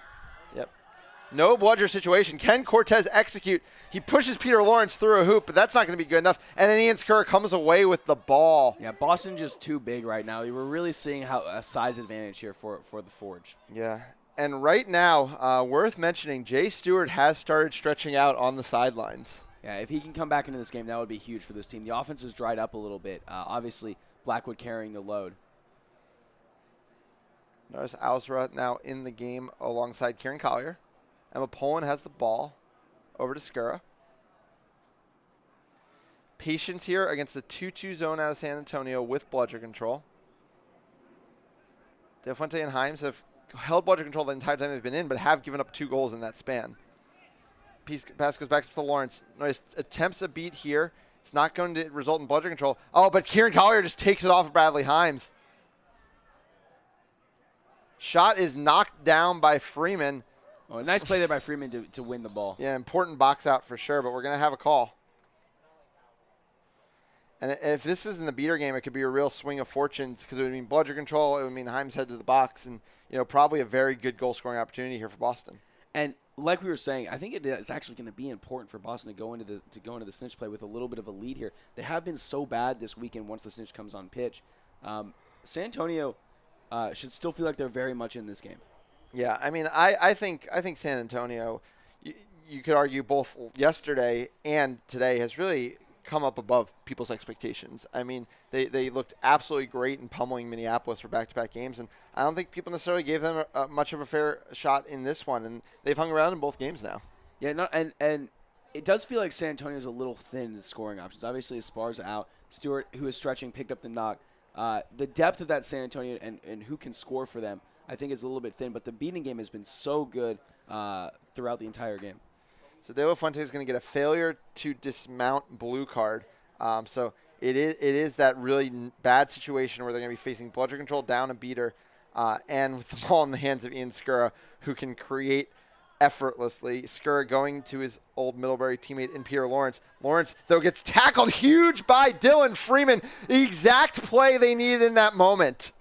Yep. No bludger situation. Can Cortez execute? He pushes Peter Lawrence through a hoop, but that's not going to be good enough. And then Ian Skura comes away with the ball. Yeah, Boston just too big right now. We're really seeing a size advantage here for the Forge. Yeah. And right now, worth mentioning, Jay Stewart has started stretching out on the sidelines. Yeah, if he can come back into this game, that would be huge for this team. The offense has dried up a little bit. Obviously, Blackwood carrying the load. Notice Alzra now in the game alongside Kieran Collier. Emma Poland has the ball over to Skura. Patience here against the 2-2 zone out of San Antonio with bludger control. De Fuente and Himes have held bludger control the entire time they've been in, but have given up 2 goals in that span. Pass goes back to Lawrence. Notice attempts a beat here. It's not going to result in bludger control. Oh, but Kieran Collier just takes it off of Bradley Himes. Shot is knocked down by Freeman. Oh, a nice play there by Freeman to win the ball. Yeah, important box out for sure, but we're going to have a call. And if this is in the beater game, it could be a real swing of fortunes because it would mean bludger control. It would mean Himes head to the box and, probably a very good goal-scoring opportunity here for Boston. And like we were saying, I think it is actually going to be important for Boston to go into the snitch play with a little bit of a lead here. They have been so bad this weekend once the snitch comes on pitch. San Antonio should still feel like they're very much in this game. Yeah, I mean, I think San Antonio, you could argue both yesterday and today has really come up above people's expectations. I mean, they looked absolutely great in pummeling Minneapolis for back-to-back games, and I don't think people necessarily gave them much of a fair shot in this one, and they've hung around in both games now. Yeah, no, and it does feel like San Antonio's a little thin in scoring options. Obviously, Espar's out. Stewart, who is stretching, picked up the knock. The depth of that San Antonio and who can score for them, I think, is a little bit thin. But the beating game has been so good throughout the entire game. So De La Fuente is going to get a failure to dismount blue card. So it is that really bad situation where they're going to be facing bludger control, down a beater, and with the ball in the hands of Ian Skura, who can create effortlessly. Skura going to his old Middlebury teammate in Peter Lawrence. Lawrence, though, gets tackled huge by Dylan Freeman. The exact play they needed in that moment.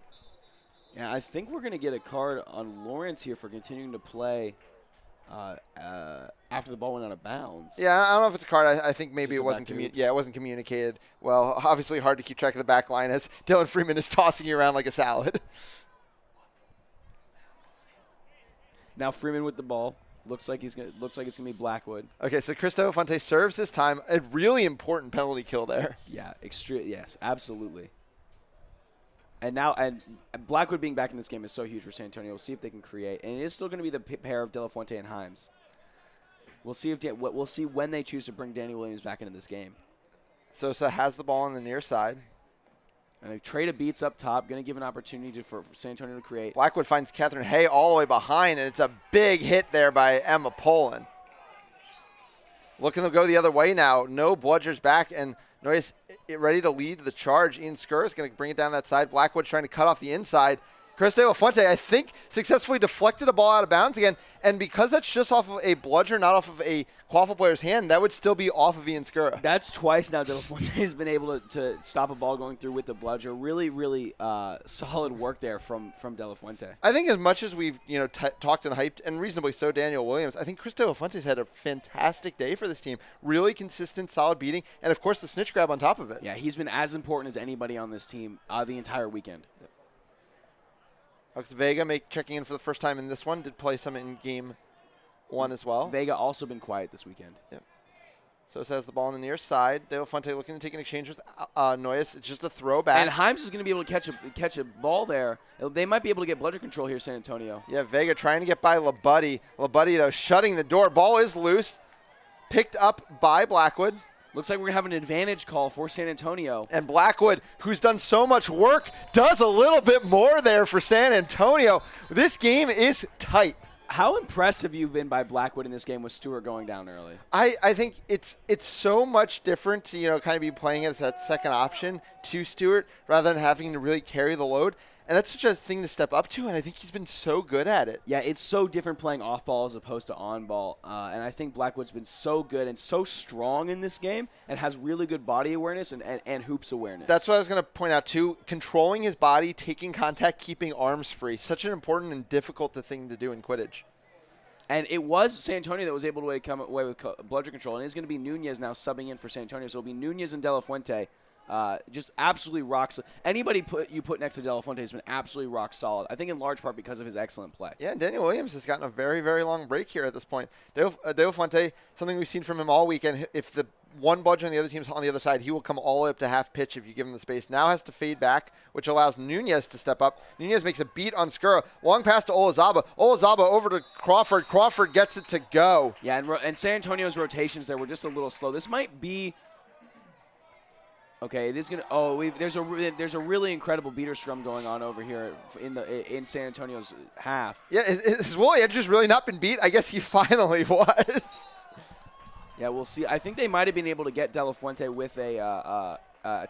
Yeah, I think we're going to get a card on Lawrence here for continuing to play after the ball went out of bounds. Yeah, I don't know if it's a card. I think maybe Just it wasn't about it wasn't communicated. Well, obviously hard to keep track of the back line as Dylan Freeman is tossing you around like a salad. Now Freeman with the ball. Looks like it's gonna be Blackwood. Okay, so Chris De La Fuente serves this time. A really important penalty kill there. Yeah, yes, absolutely. And now, Blackwood being back in this game is so huge for San Antonio. We'll see if they can create, and it is still going to be the pair of De La Fuente and Himes. We'll see we'll see when they choose to bring Danny Williams back into this game. Sosa has the ball on the near side. And a trade of beats up top, going to give an opportunity for San Antonio to create. Blackwood finds Catherine Hay all the way behind, and it's a big hit there by Emma Poland. Looking to go the other way now. No bludgers back, and Noyes ready to lead the charge. Ian Skur is going to bring it down that side. Blackwood trying to cut off the inside. Chris De La Fuente, I think, successfully deflected a ball out of bounds again. And because that's just off of a bludger, not off of a quaffle player's hand, that would still be off of Ian Skura. That's twice now De La Fuente has been able to stop a ball going through with the bludger. Really, really solid work there from De La Fuente. I think as much as we've talked and hyped, and reasonably so, Daniel Williams, I think Chris De La Fuente's had a fantastic day for this team. Really consistent, solid beating, and of course the snitch grab on top of it. Yeah, he's been as important as anybody on this team the entire weekend. Alex Vega checking in for the first time in this one. Did play some in game one as well. Vega also been quiet this weekend. Yep. Sosa has the ball on the near side. De La Fuente looking to take an exchange with Noyes. It's just a throwback. And Himes is going to be able to catch a ball there. They might be able to get bludger control here, San Antonio. Yeah, Vega trying to get by LaBuddy. LaBuddy, though, shutting the door. Ball is loose. Picked up by Blackwood. Looks like we're going to have an advantage call for San Antonio. And Blackwood, who's done so much work, does a little bit more there for San Antonio. This game is tight. How impressed have you been by Blackwood in this game with Stewart going down early? I think it's so much different to, kind of be playing as that second option to Stewart rather than having to really carry the load. And that's such a thing to step up to, and I think he's been so good at it. Yeah, it's so different playing off ball as opposed to on ball. And I think Blackwood's been so good and so strong in this game and has really good body awareness and hoops awareness. That's what I was going to point out, too. Controlling his body, taking contact, keeping arms free. Such an important and difficult thing to do in Quidditch. And it was San Antonio that was able to come away with bludger control. And it's going to be Nunez now subbing in for San Antonio. So it'll be Nunez and De La Fuente. Just absolutely rock solid. Anybody you put next to De La Fuente has been absolutely rock solid. I think in large part because of his excellent play. Yeah, and Daniel Williams has gotten a very, very long break here at this point. De La Fuente, something we've seen from him all weekend. If the one bludger on the other team's on the other side, he will come all the way up to half pitch if you give him the space. Now has to fade back, which allows Nunez to step up. Nunez makes a beat on Skura. Long pass to Olazaba. Olazaba over to Crawford. Crawford gets it to go. Yeah, and San Antonio's rotations there were just a little slow. This might be... Okay, it is gonna. Oh, there's a really incredible beater scrum going on over here in San Antonio's half. Yeah, is Willie Andrews really not been beat? I guess he finally was. Yeah, we'll see. I think they might have been able to get De La Fuente with a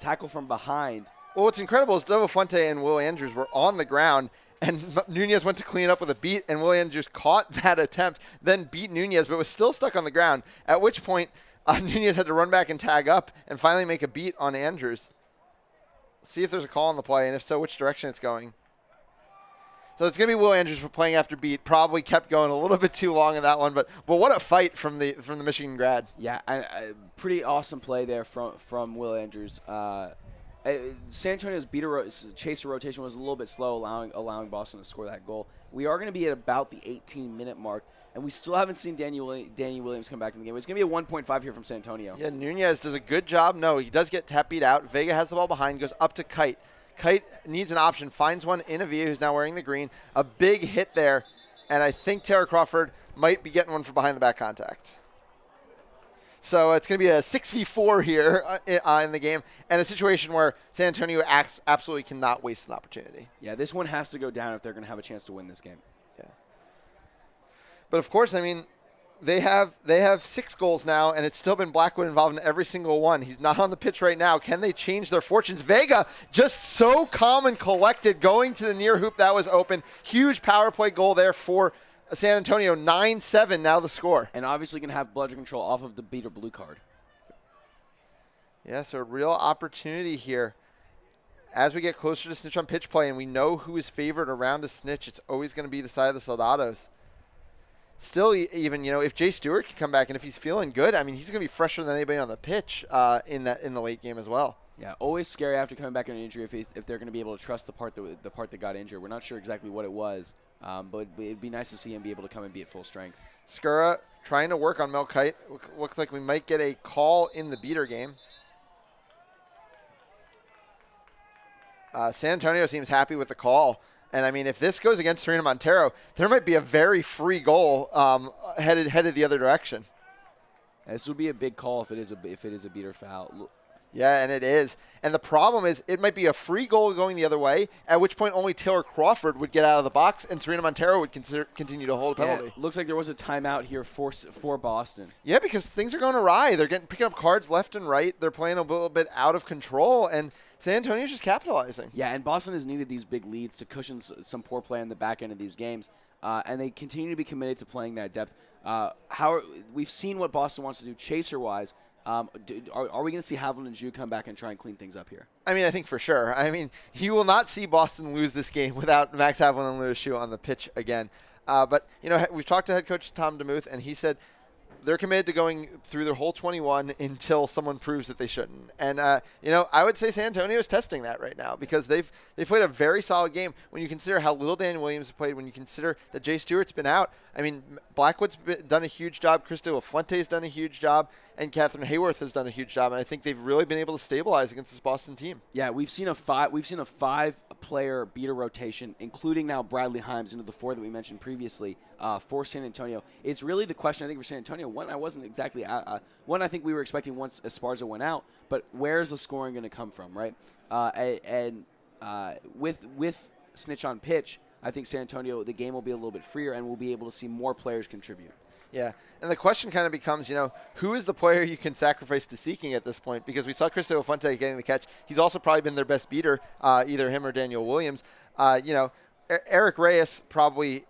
tackle from behind. Well, what's incredible is De La Fuente and Will Andrews were on the ground, and Nunez went to clean up with a beat, and Will Andrews caught that attempt, then beat Nunez, but was still stuck on the ground. At which point, Nunez had to run back and tag up and finally make a beat on Andrews. See if there's a call on the play, and if so, which direction it's going. So it's going to be Will Andrews for playing after beat. Probably kept going a little bit too long in that one, but what a fight from the Michigan grad. Yeah, pretty awesome play there from Will Andrews. San Antonio's chaser rotation was a little bit slow, allowing Boston to score that goal. We are going to be at about the 18-minute mark. And we still haven't seen Danny Williams come back in the game. It's going to be a 1.5 here from San Antonio. Yeah, Nunez does a good job. No, he does get tap beat out. Vega has the ball behind, goes up to Kite. Kite needs an option, finds one in Avia, who's now wearing the green. A big hit there, and I think Tara Crawford might be getting one for behind the back contact. So it's going to be a 6v4 here in the game, and a situation where San Antonio absolutely cannot waste an opportunity. Yeah, this one has to go down if they're going to have a chance to win this game. Yeah. But of course, I mean, they have 6 goals now, and it's still been Blackwood involved in every single one. He's not on the pitch right now. Can they change their fortunes? Vega just so calm and collected, going to the near hoop that was open. Huge power play goal there for San Antonio. 9-7 now the score. And obviously going to have bludgeon control off of the beater blue card. Yeah, so a real opportunity here. As we get closer to snitch on pitch play, and we know who is favored around a snitch, it's always going to be the side of the Soldados. Still, even, if Jay Stewart can come back, and if he's feeling good, I mean, he's going to be fresher than anybody on the pitch in the late game as well. Yeah, always scary after coming back from an injury if they're going to be able to trust the part that got injured. We're not sure exactly what it was, but it'd be nice to see him be able to come and be at full strength. Skura trying to work on Melkite. Looks like we might get a call in the beater game. San Antonio seems happy with the call. And, I mean, if this goes against Serena Montero, there might be a very free goal headed the other direction. This would be a big call if it is a beater foul. Yeah, and it is. And the problem is it might be a free goal going the other way, at which point only Taylor Crawford would get out of the box and Serena Montero would continue to hold a penalty. Yeah, looks like there was a timeout here for Boston. Yeah, because things are going awry. They're picking up cards left and right. They're playing a little bit out of control, and San Antonio's just capitalizing. Yeah, and Boston has needed these big leads to cushion some poor play in the back end of these games, and they continue to be committed to playing that depth. We've seen what Boston wants to do chaser-wise. Are we going to see Havlin and Ju come back and try and clean things up here? I mean, I think for sure. I mean, you will not see Boston lose this game without Max Havlin and Lewis Shu on the pitch again. But, we've talked to head coach Tom DeMuth, and he said they're committed to going through their whole 21 until someone proves that they shouldn't. And, I would say San Antonio is testing that right now because they've played a very solid game. When you consider how little Daniel Williams has played, when you consider that Jay Stewart's been out, I mean, Blackwood's done a huge job, Chris De La Fuente's done a huge job, and Catherine Hayworth has done a huge job. And I think they've really been able to stabilize against this Boston team. Yeah, we've seen a 5-player beater rotation, including now Bradley Himes into the 4 that we mentioned previously for San Antonio. It's really the question, I think, for San Antonio. One, I think we were expecting once Esparza went out, but where's the scoring going to come from, right? With Snitch on pitch, I think San Antonio, the game will be a little bit freer, and we'll be able to see more players contribute. Yeah, and the question kind of becomes, who is the player you can sacrifice to Seeking at this point? Because we saw Chris De La Fuente getting the catch. He's also probably been their best beater, either him or Daniel Williams. Eric Reyes probably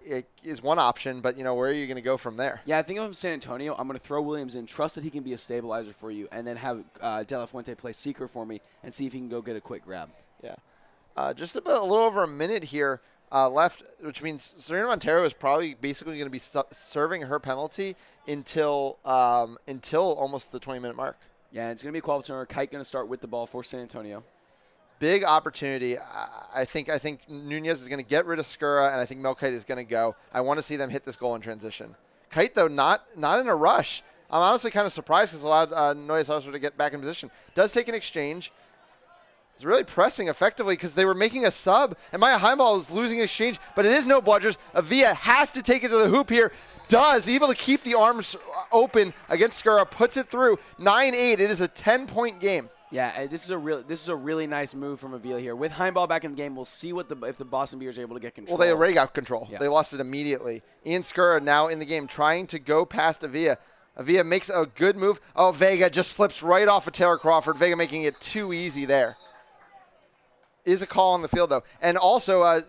is one option, but, where are you going to go from there? Yeah, I think if I'm San Antonio, I'm going to throw Williams in, trust that he can be a stabilizer for you, and then have De La Fuente play seeker for me and see if he can go get a quick grab. Yeah. Just a little over a minute here left, which means Serena Montero is probably basically going to be serving her penalty until almost the 20-minute mark. Yeah, it's going to be a quality turner. Kite going to start with the ball for San Antonio. Big opportunity. I think Nunez is going to get rid of Skura, and I think Melkite is going to go. I want to see them hit this goal in transition. Kite, though, not in a rush. I'm honestly kind of surprised because allowed Noyes also to get back in position. Does take an exchange. It's really pressing effectively because they were making a sub, and Maya Heimball is losing exchange, but it is no bludgers. Avia has to take it to the hoop here. Does, able to keep the arms open against Skura, puts it through. 9-8. It is a 10-point game. Yeah, this is a really nice move from Avila here. With Heimball back in the game, we'll see if the Boston Bears are able to get control. Well, they already got control. Yeah. They lost it immediately. Ian Skura now in the game trying to go past Avila. Avila makes a good move. Oh, Vega just slips right off of Taylor Crawford. Vega making it too easy there. Is a call on the field, though. And also,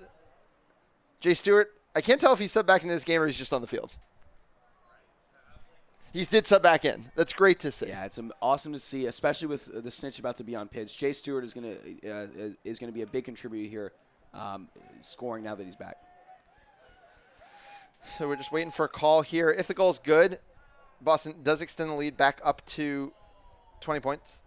Jay Stewart, I can't tell if he's subbed back into this game or he's just on the field. He did sub back in. That's great to see. Yeah, it's awesome to see, especially with the snitch about to be on pitch. Jay Stewart is going to be a big contributor here, scoring now that he's back. So we're just waiting for a call here. If the goal's good, Boston does extend the lead back up to 20 points.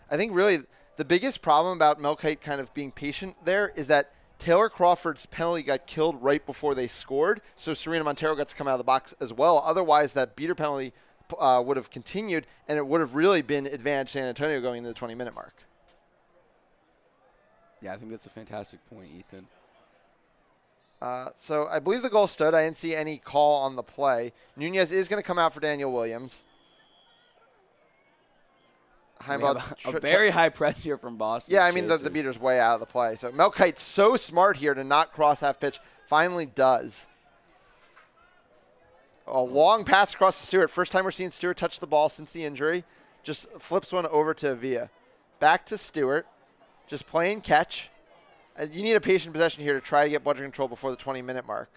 I think really the biggest problem about Melkite kind of being patient there is that Taylor Crawford's penalty got killed right before they scored, so Serena Montero got to come out of the box as well. Otherwise, that beater penalty would have continued, and it would have really been advantage San Antonio going into the 20-minute mark. Yeah, I think that's a fantastic point, Ethan. So I believe the goal stood. I didn't see any call on the play. Nunez is going to come out for Daniel Williams. We have a very high press here from Boston. Yeah, I mean, the beater's way out of the play. So Melkite's so smart here to not cross half pitch. Finally does. A long pass across to Stewart. First time we're seeing Stewart touch the ball since the injury. Just flips one over to Avila. Back to Stewart. Just playing catch. And you need a patient possession here to try to get bludger control before the 20-minute mark.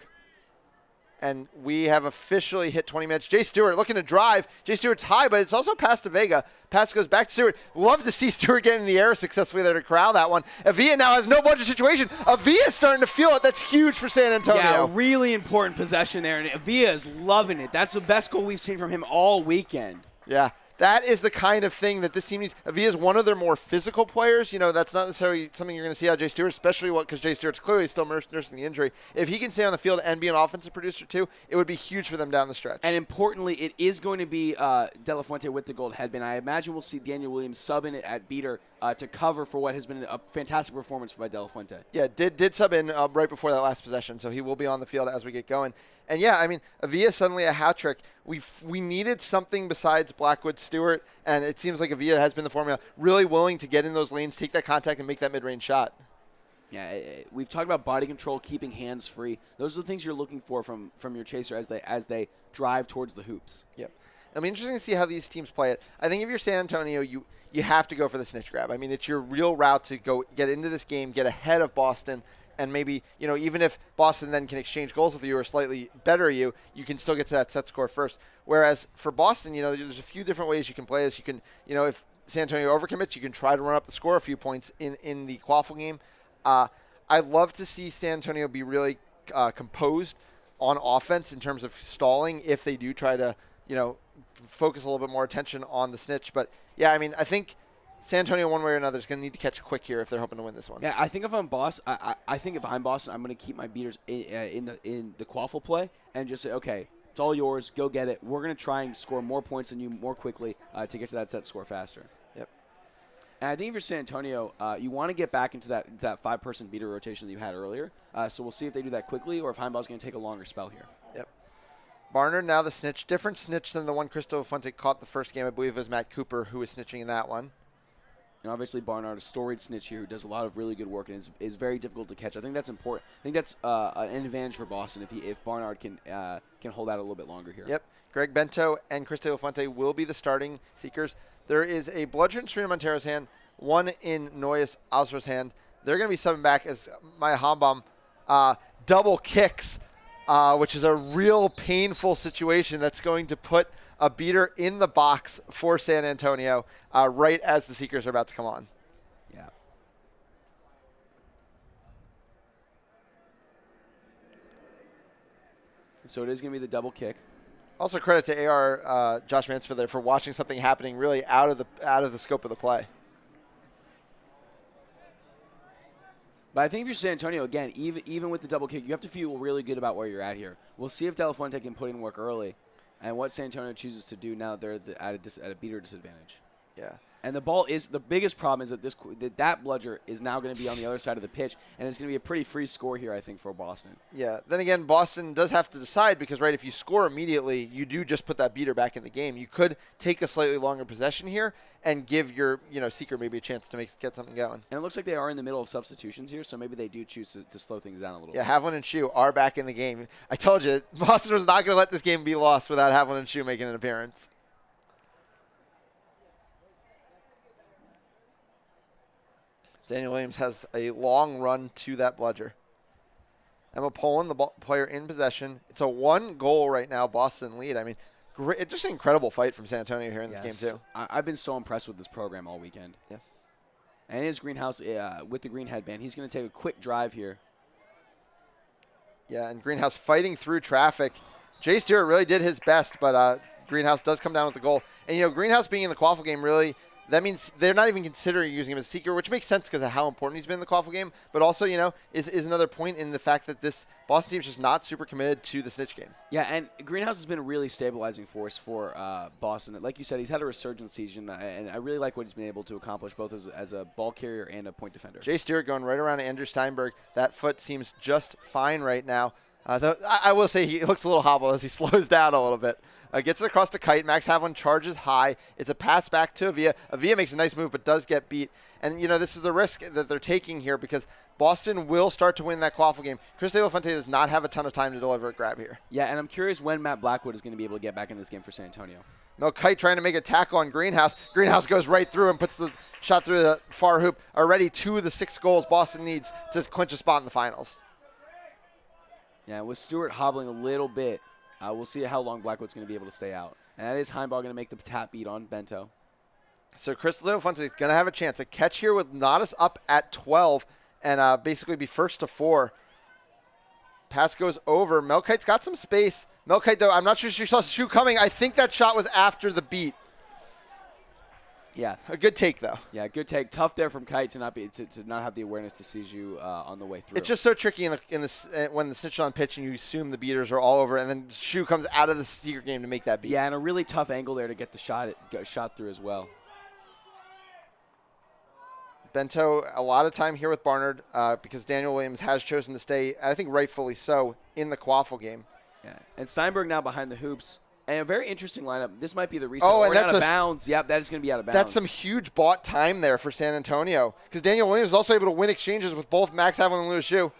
And we have officially hit 20 minutes. Jay Stewart looking to drive. Jay Stewart's high, but it's also past to Vega. Pass goes back to Stewart. Love to see Stewart get in the air successfully there to corral that one. Avila now has no bludger situation. Avila's starting to feel it. That's huge for San Antonio. Yeah, really important possession there, and Avila is loving it. That's the best goal we've seen from him all weekend. Yeah. That is the kind of thing that this team needs. Avila is one of their more physical players. You know, that's not necessarily something you're going to see out of Jay Stewart, especially because Jay Stewart's clearly still nursing the injury. If he can stay on the field and be an offensive producer too, it would be huge for them down the stretch. And importantly, it is going to be De La Fuente with the gold headband. I imagine we'll see Daniel Williams subbing it at beater to cover for what has been a fantastic performance by De La Fuente. Yeah, did sub in right before that last possession, so he will be on the field as we get going. And yeah, I mean, Avila suddenly a hat trick. We needed something besides Blackwood Stewart, and it seems like Avila has been the formula. Really willing to get in those lanes, take that contact, and make that mid-range shot. Yeah, we've talked about body control, keeping hands free. Those are the things you're looking for from your chaser as they drive towards the hoops. Yep. It'll be interesting to see how these teams play it. I think if you're San Antonio, you have to go for the snitch grab. I mean, it's your real route to go get into this game, get ahead of Boston. And maybe, you know, even if Boston then can exchange goals with you or slightly better you can still get to that set score first. Whereas for Boston, you know, there's a few different ways you can play this. You can, you know, if San Antonio overcommits, you can try to run up the score a few points in the quaffle game. I love to see San Antonio be really composed on offense in terms of stalling if they do try to, you know, focus a little bit more attention on the snitch. But, yeah, I mean, I think San Antonio, one way or another, is going to need to catch quick here if they're hoping to win this one. Yeah, I think if I'm Boston, I think if I'm Boston, I'm going to keep my beaters in the quaffle play and just say, okay, it's all yours. Go get it. We're going to try and score more points than you more quickly to get to that set score faster. Yep. And I think if you're San Antonio, you want to get back into that five-person beater rotation that you had earlier. So we'll see if they do that quickly or if Heimbaugh's going to take a longer spell here. Yep. Barnard now the snitch. Different snitch than the one Cristo Fuente caught the first game. I believe it was Matt Cooper who was snitching in that one. And obviously Barnard, a storied snitch here who does a lot of really good work and is very difficult to catch. I think that's important. I think that's an advantage for Boston if Barnard can hold out a little bit longer here. Yep. Greg Bento and Cristo Fuente will be the starting seekers. There is a bludger in Serena Montero's hand, one in Noyes Osra's hand. They're going to be subbing back as Maya Hambam double kicks, which is a real painful situation that's going to put a beater in the box for San Antonio right as the Seekers are about to come on. Yeah. So it is going to be the double kick. Also credit to AR Josh Mansfield there for watching something happening really out of the scope of the play. But I think if you're San Antonio, again, even with the double kick, you have to feel really good about where you're at here. We'll see if De La Fuente can put in work early. And what San Antonio chooses to do now, they're at a beater disadvantage. Yeah. And the ball is the biggest problem is that bludger is now going to be on the other side of the pitch, and it's going to be a pretty free score here, I think, for Boston. Yeah. Then again, Boston does have to decide because, right, if you score immediately, you do just put that beater back in the game. You could take a slightly longer possession here and give your seeker maybe a chance to get something going. And it looks like they are in the middle of substitutions here, so maybe they do choose to slow things down a little bit. Yeah, Havlin and Shu are back in the game. I told you, Boston was not going to let this game be lost without Havlin and Shu making an appearance. Daniel Williams has a long run to that bludger. Emma Poland, the player in possession. It's a one-goal right now, Boston lead. I mean, great, just an incredible fight from San Antonio here in this game, too. I've been so impressed with this program all weekend. Yeah. And his Greenhouse, with the green headband, he's going to take a quick drive here. Yeah, and Greenhouse fighting through traffic. Jay Stewart really did his best, but Greenhouse does come down with the goal. And, Greenhouse being in the quaffle game really that means they're not even considering using him as a seeker, which makes sense because of how important he's been in the quaffle game. But also, is another point in the fact that this Boston team is just not super committed to the snitch game. Yeah, and Greenhouse has been a really stabilizing force for Boston. Like you said, he's had a resurgence season, and I really like what he's been able to accomplish both as a ball carrier and a point defender. Jay Stewart going right around Andrew Steinberg. That foot seems just fine right now. Though I will say he looks a little hobbled as he slows down a little bit. Gets it across to Kite. Max Havlin charges high. It's a pass back to Avia. Avia makes a nice move but does get beat. And, this is the risk that they're taking here because Boston will start to win that quaffle game. Chris De La Fuente does not have a ton of time to deliver a grab here. Yeah, and I'm curious when Matt Blackwood is going to be able to get back in this game for San Antonio. No, Kite trying to make a tackle on Greenhouse. Greenhouse goes right through and puts the shot through the far hoop. Already 2 of the 6 goals Boston needs to clinch a spot in the finals. Yeah, with Stewart hobbling a little bit, we'll see how long Blackwood's going to be able to stay out. And that is Heimball going to make the tap beat on Bento. So Chris De La Fuente is going to have a chance. A catch here with Nadas up at 12 and basically be first to 4. Pass goes over. Melkite's got some space. Melkite, though, I'm not sure she saw Shu coming. I think that shot was after the beat. Yeah. A good take, though. Yeah, good take. Tough there from Kite to not have the awareness to see you on the way through. It's just so tricky when the snitch on pitch and you assume the beaters are all over, and then Shu comes out of the secret game to make that beat. Yeah, and a really tough angle there to get the shot through as well. Bento, a lot of time here with Barnard because Daniel Williams has chosen to stay, I think rightfully so, in the quaffle game. Yeah, and Steinberg now behind the hoops. And a very interesting lineup. This might be the reset. Oh, and that's out of bounds. Yep, that is going to be out of bounds. That's some huge bought time there for San Antonio because Daniel Williams is also able to win exchanges with both Max Havlin and Louis Shu.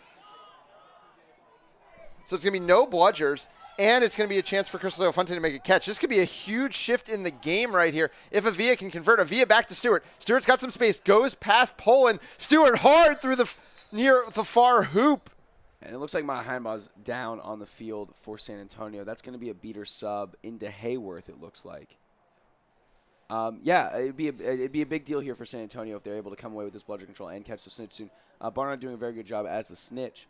So it's going to be no bludgers, and it's going to be a chance for Chris De La Fuente to make a catch. This could be a huge shift in the game right here if Avia can convert. Avia back to Stewart. Stewart's got some space, goes past Poland. Stewart hard through near the far hoop. And it looks like Matt Heimbaugh's down on the field for San Antonio. That's going to be a beater sub into Hayworth, it looks like. Yeah, it'd be a big deal here for San Antonio if they're able to come away with this bludger control and catch the snitch soon. Barnard doing a very good job as the snitch.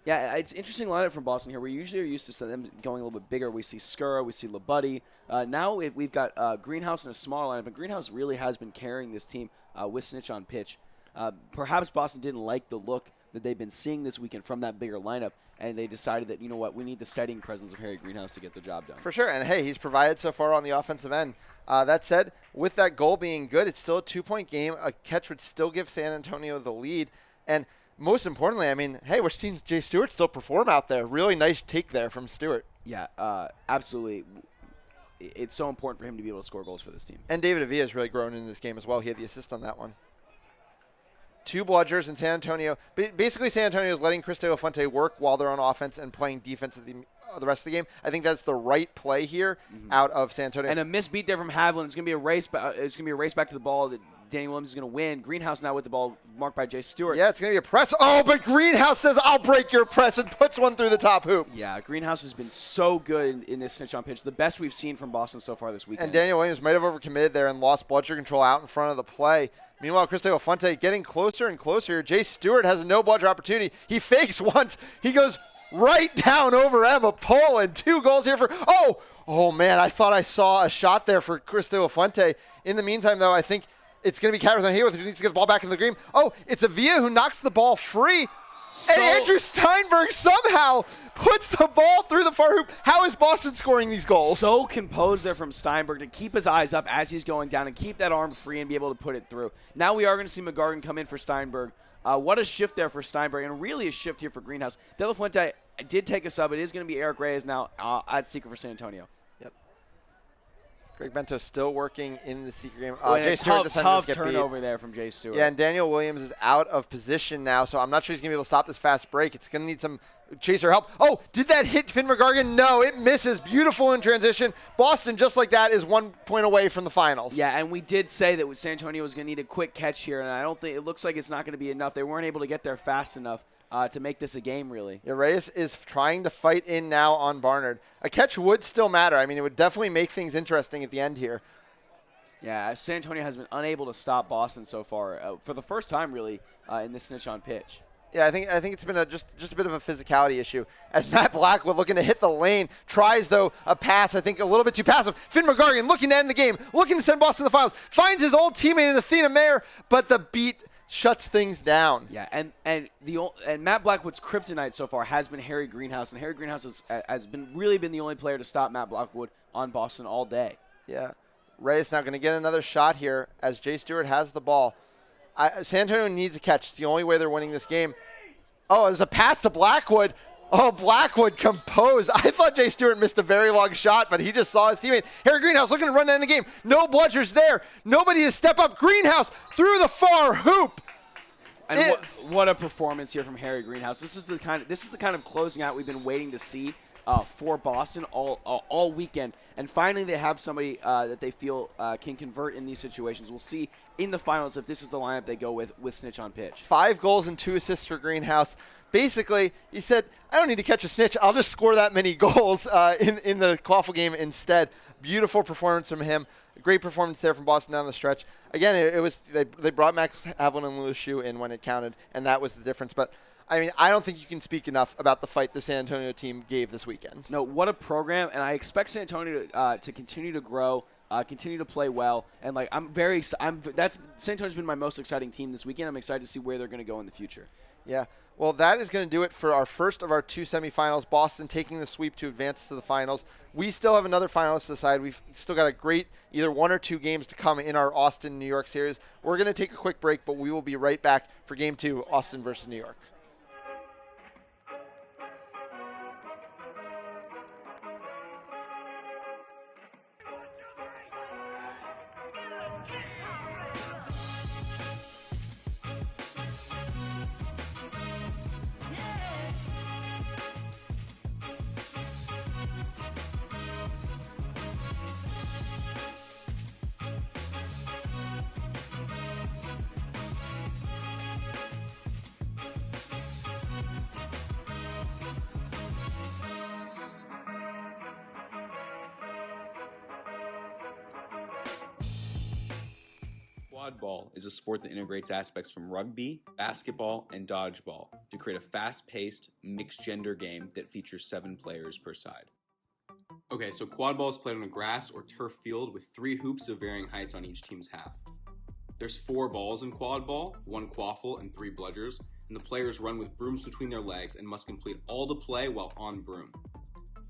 Yeah, it's interesting lineup from Boston here. We usually are used to them going a little bit bigger. We see Skura, we see Labuddy. Now we've got Greenhouse in a small lineup, and Greenhouse really has been carrying this team with snitch on pitch. Perhaps Boston didn't like the look that they've been seeing this weekend from that bigger lineup, and they decided that, you know what, we need the steadying presence of Harry Greenhouse to get the job done. For sure, and hey, he's provided so far on the offensive end. That said, with that goal being good, it's still a 2-point game. A catch would still give San Antonio the lead, and most importantly, I mean, hey, we're seeing Jay Stewart still perform out there. Really nice take there from Stewart. Yeah, absolutely. It's so important for him to be able to score goals for this team. And David Avia has really grown in this game as well. He had the assist on that one. 2 bludgers in San Antonio. Basically, San Antonio is letting Chris De La Fuente work while they're on offense and playing defense at the rest of the game. I think that's the right play here out of San Antonio. And a missed beat there from Havlin. It's going to be a race. It's going to be a race back to the ball that Daniel Williams is going to win. Greenhouse now with the ball marked by Jay Stewart. Yeah, it's going to be a press. Oh, but Greenhouse says, I'll break your press and puts one through the top hoop. Yeah, Greenhouse has been so good in this snitch on pitch. The best we've seen from Boston so far this weekend. And Daniel Williams might have overcommitted there and lost bludger control out in front of the play. Meanwhile, Chris De La Fuente getting closer and closer. Jay Stewart has a no bludger opportunity. He fakes once. He goes right down over Emma Poland. 2 goals here for oh man, I thought I saw a shot there for Chris De La Fuente. In the meantime, though, I think it's going to be Catherine Hayworth who needs to get the ball back in the game. Oh, it's Avia who knocks the ball free. And Andrew Steinberg somehow puts the ball through the far hoop. How is Boston scoring these goals? So composed there from Steinberg to keep his eyes up as he's going down and keep that arm free and be able to put it through. Now we are going to see McGargan come in for Steinberg. What a shift there for Steinberg, and really a shift here for Greenhouse. De La Fuente did take a sub. It is going to be Eric Reyes now at secret for San Antonio. Yep. Greg Bento still working in the secret game. Jay Stewart this time does get turnover beat. there from Jay Stewart. Yeah, and Daniel Williams is out of position now, so I'm not sure he's going to be able to stop this fast break. It's going to need some chaser help. Oh, did that hit Finn McGargan? No, it misses. Beautiful in transition. Boston, just like that, is 1 point away from the finals. Yeah, and we did say that San Antonio was going to need a quick catch here, and I don't think it looks like it's not going to be enough. They weren't able to get there fast enough to make this a game, really. Yeah, Reyes is trying to fight in now on Barnard. A catch would still matter. I mean, it would definitely make things interesting at the end here. Yeah, San Antonio has been unable to stop Boston so far for the first time, really, in this snitch on pitch. Yeah, I think it's been just a bit of a physicality issue. As Matt Blackwood looking to hit the lane, tries though a pass, I think a little bit too passive. Finn McGargan looking to end the game, looking to send Boston to the finals, finds his old teammate in Athena Mayer, but the beat shuts things down. Yeah, and Matt Blackwood's kryptonite so far has been Harry Greenhouse, and Harry Greenhouse has really been the only player to stop Matt Blackwood on Boston all day. Yeah, Ray is now going to get another shot here as Jay Stewart has the ball. San Antonio needs a catch. It's the only way they're winning this game. Oh, there's a pass to Blackwood. Oh, Blackwood composed. I thought Jay Stewart missed a very long shot, but he just saw his teammate. Harry Greenhouse looking to run to end the game. No bludgers there. Nobody to step up. Greenhouse through the far hoop. And what a performance here from Harry Greenhouse. This is the kind of closing out we've been waiting to see for Boston all weekend. And finally they have somebody that they feel can convert in these situations. We'll see in the finals if this is the lineup they go with snitch on pitch. 5 goals and 2 assists for Greenhouse. Basically, he said, I don't need to catch a snitch. I'll just score that many goals in the quaffle game instead. Beautiful performance from him. Great performance there from Boston down the stretch. Again, it was they brought Max Havlin and Lewis Shue in when it counted, and that was the difference. But I mean, I don't think you can speak enough about the fight the San Antonio team gave this weekend. No, what a program, and I expect San Antonio to continue to grow, continue to play well, and like San Antonio's been my most exciting team this weekend. I'm excited to see where they're going to go in the future. Yeah. Well, that is going to do it for our first of our 2 semifinals. Boston taking the sweep to advance to the finals. We still have another finalist to decide. We've still got a great either 1 or 2 games to come in our Austin, New York series. We're going to take a quick break, but we will be right back for Game 2, Austin versus New York. Quadball is a sport that integrates aspects from rugby, basketball, and dodgeball to create a fast-paced, mixed-gender game that features 7 players per side. Okay, so quadball is played on a grass or turf field with 3 hoops of varying heights on each team's half. There's 4 balls in quadball, 1 quaffle, and 3 bludgers, and the players run with brooms between their legs and must complete all the play while on broom.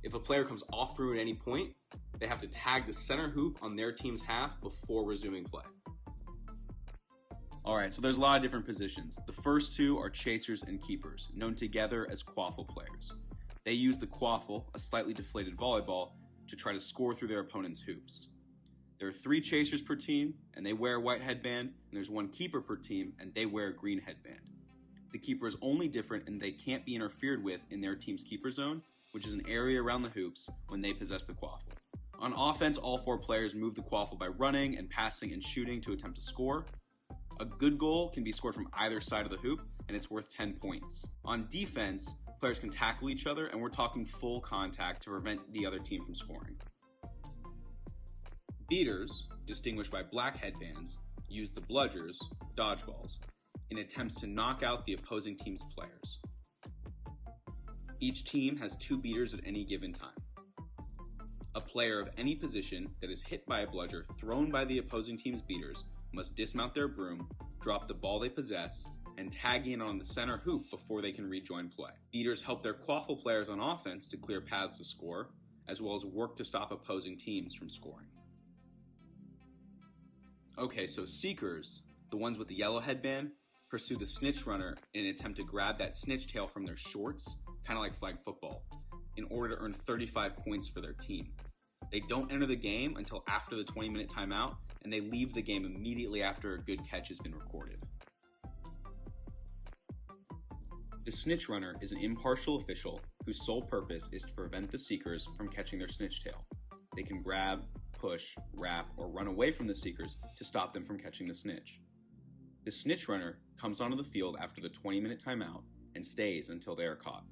If a player comes off broom at any point, they have to tag the center hoop on their team's half before resuming play. Alright, so there's a lot of different positions. The first 2 are chasers and keepers, known together as quaffle players. They use the quaffle, a slightly deflated volleyball, to try to score through their opponent's hoops. There are 3 chasers per team, and they wear a white headband, and there's 1 keeper per team, and they wear a green headband. The keeper is only different in they can't be interfered with in their team's keeper zone, which is an area around the hoops when they possess the quaffle. On offense, all 4 players move the quaffle by running and passing and shooting to attempt to score. A good goal can be scored from either side of the hoop, and it's worth 10 points. On defense, players can tackle each other, and we're talking full contact to prevent the other team from scoring. Beaters, distinguished by black headbands, use the bludgers, dodgeballs, in attempts to knock out the opposing team's players. Each team has 2 beaters at any given time. A player of any position that is hit by a bludger thrown by the opposing team's beaters must dismount their broom, drop the ball they possess, and tag in on the center hoop before they can rejoin play. Beaters help their quaffle players on offense to clear paths to score, as well as work to stop opposing teams from scoring. Okay, so seekers, the ones with the yellow headband, pursue the snitch runner in an attempt to grab that snitch tail from their shorts, kind of like flag football, in order to earn 35 points for their team. They don't enter the game until after the 20-minute timeout, and they leave the game immediately after a good catch has been recorded. The snitch runner is an impartial official whose sole purpose is to prevent the seekers from catching their snitch tail. They can grab, push, wrap, or run away from the seekers to stop them from catching the snitch. The snitch runner comes onto the field after the 20-minute timeout and stays until they are caught.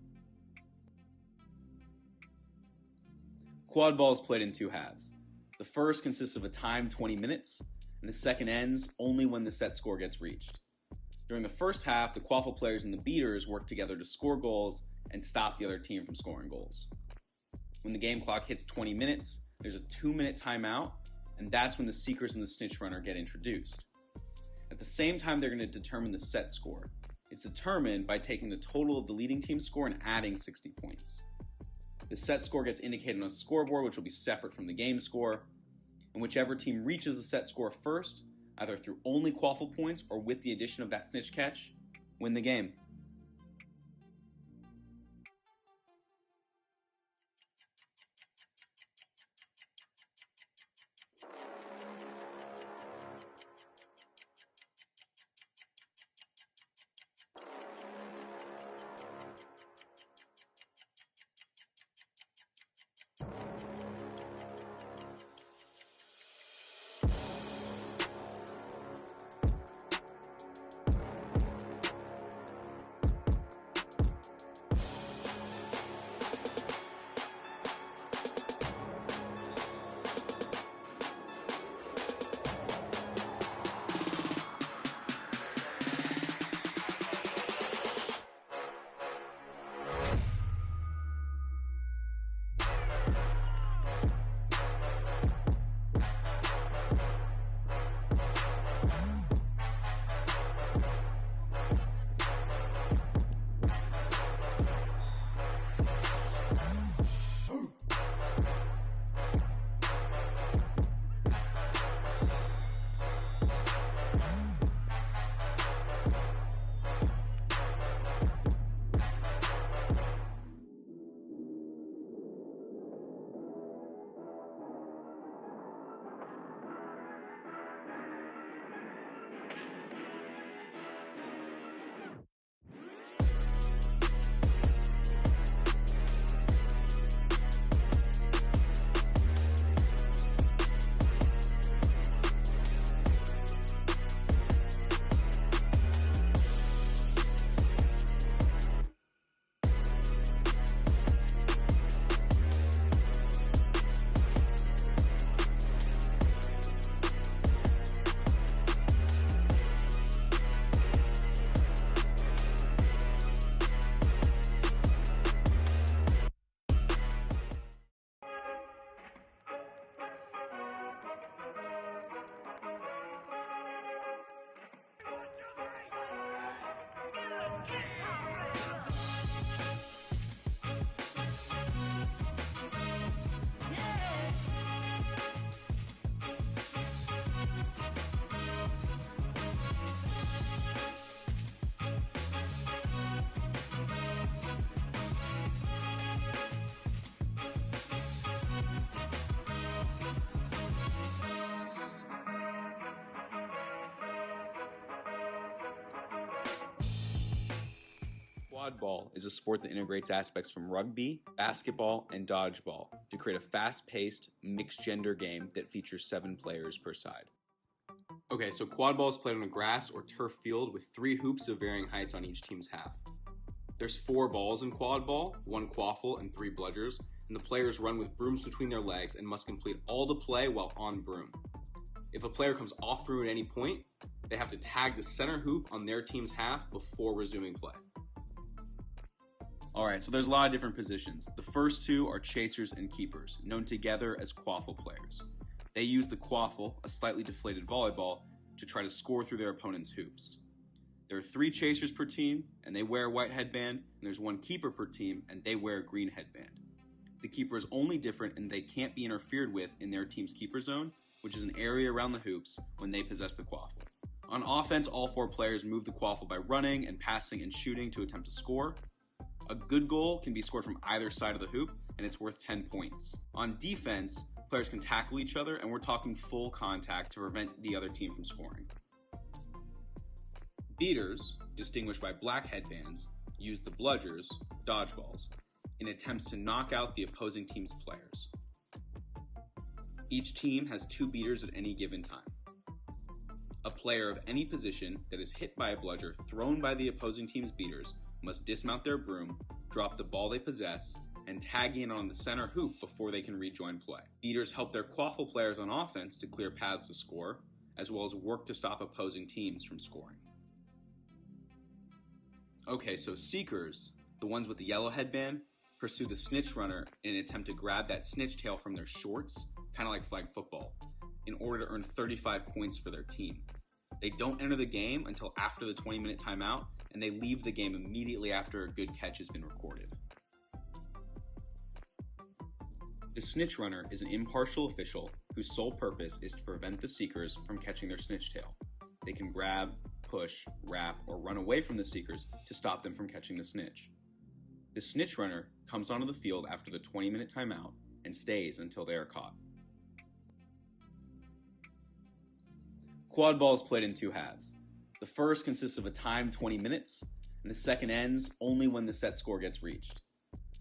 Quad ball is played in 2 halves. The first consists of a timed 20 minutes, and the second ends only when the set score gets reached. During the first half, the quaffle players and the beaters work together to score goals and stop the other team from scoring goals. When the game clock hits 20 minutes, there's a 2-minute timeout, and that's when the seekers and the snitch runner get introduced. At the same time, they're going to determine the set score. It's determined by taking the total of the leading team's score and adding 60 points. The set score gets indicated on a scoreboard, which will be separate from the game score, and whichever team reaches the set score first, either through only quaffle points or with the addition of that snitch catch, win the game. Quadball is a sport that integrates aspects from rugby, basketball, and dodgeball to create a fast-paced, mixed-gender game that features 7 players per side. Okay, so quadball is played on a grass or turf field with 3 hoops of varying heights on each team's half. There's 4 balls in quadball, 1 quaffle, and 3 bludgers, and the players run with brooms between their legs and must complete all the play while on broom. If a player comes off broom at any point, they have to tag the center hoop on their team's half before resuming play. Alright, so there's a lot of different positions. The first 2 are chasers and keepers, known together as quaffle players. They use the quaffle, a slightly deflated volleyball, to try to score through their opponent's hoops. There are 3 chasers per team, and they wear a white headband, and there's 1 keeper per team, and they wear a green headband. The keeper is only different in they can't be interfered with in their team's keeper zone, which is an area around the hoops when they possess the quaffle. On offense, all 4 players move the quaffle by running and passing and shooting to attempt to score. A good goal can be scored from either side of the hoop, and it's worth 10 points. On defense, players can tackle each other, and we're talking full contact to prevent the other team from scoring. Beaters, distinguished by black headbands, use the bludgers, dodgeballs, in attempts to knock out the opposing team's players. Each team has 2 beaters at any given time. A player of any position that is hit by a bludger thrown by the opposing team's beaters must dismount their broom, drop the ball they possess, and tag in on the center hoop before they can rejoin play. Beaters help their quaffle players on offense to clear paths to score, as well as work to stop opposing teams from scoring. Okay, so seekers, the ones with the yellow headband, pursue the snitch runner in an attempt to grab that snitch tail from their shorts, kind of like flag football, in order to earn 35 points for their team. They don't enter the game until after the 20-minute timeout, and they leave the game immediately after a good catch has been recorded. The snitch runner is an impartial official whose sole purpose is to prevent the seekers from catching their snitch tail. They can grab, push, wrap, or run away from the seekers to stop them from catching the snitch. The snitch runner comes onto the field after the 20-minute timeout and stays until they are caught. Quad ball is played in two halves. The first consists of a timed 20 minutes, and the second ends only when the set score gets reached.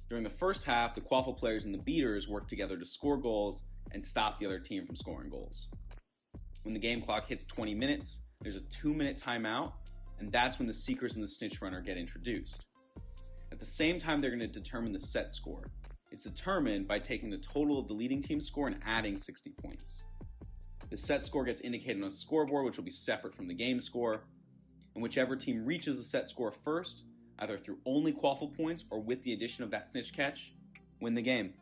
During the first half, the quaffle players and the beaters work together to score goals and stop the other team from scoring goals. When the game clock hits 20 minutes, there's a 2-minute timeout, and that's when the seekers and the snitch runner get introduced. At the same time, they're going to determine the set score. It's determined by taking the total of the leading team's score and adding 60 points. The set score gets indicated on a scoreboard, which will be separate from the game score, and whichever team reaches the set score first, either through only quaffle points or with the addition of that snitch catch, win the game.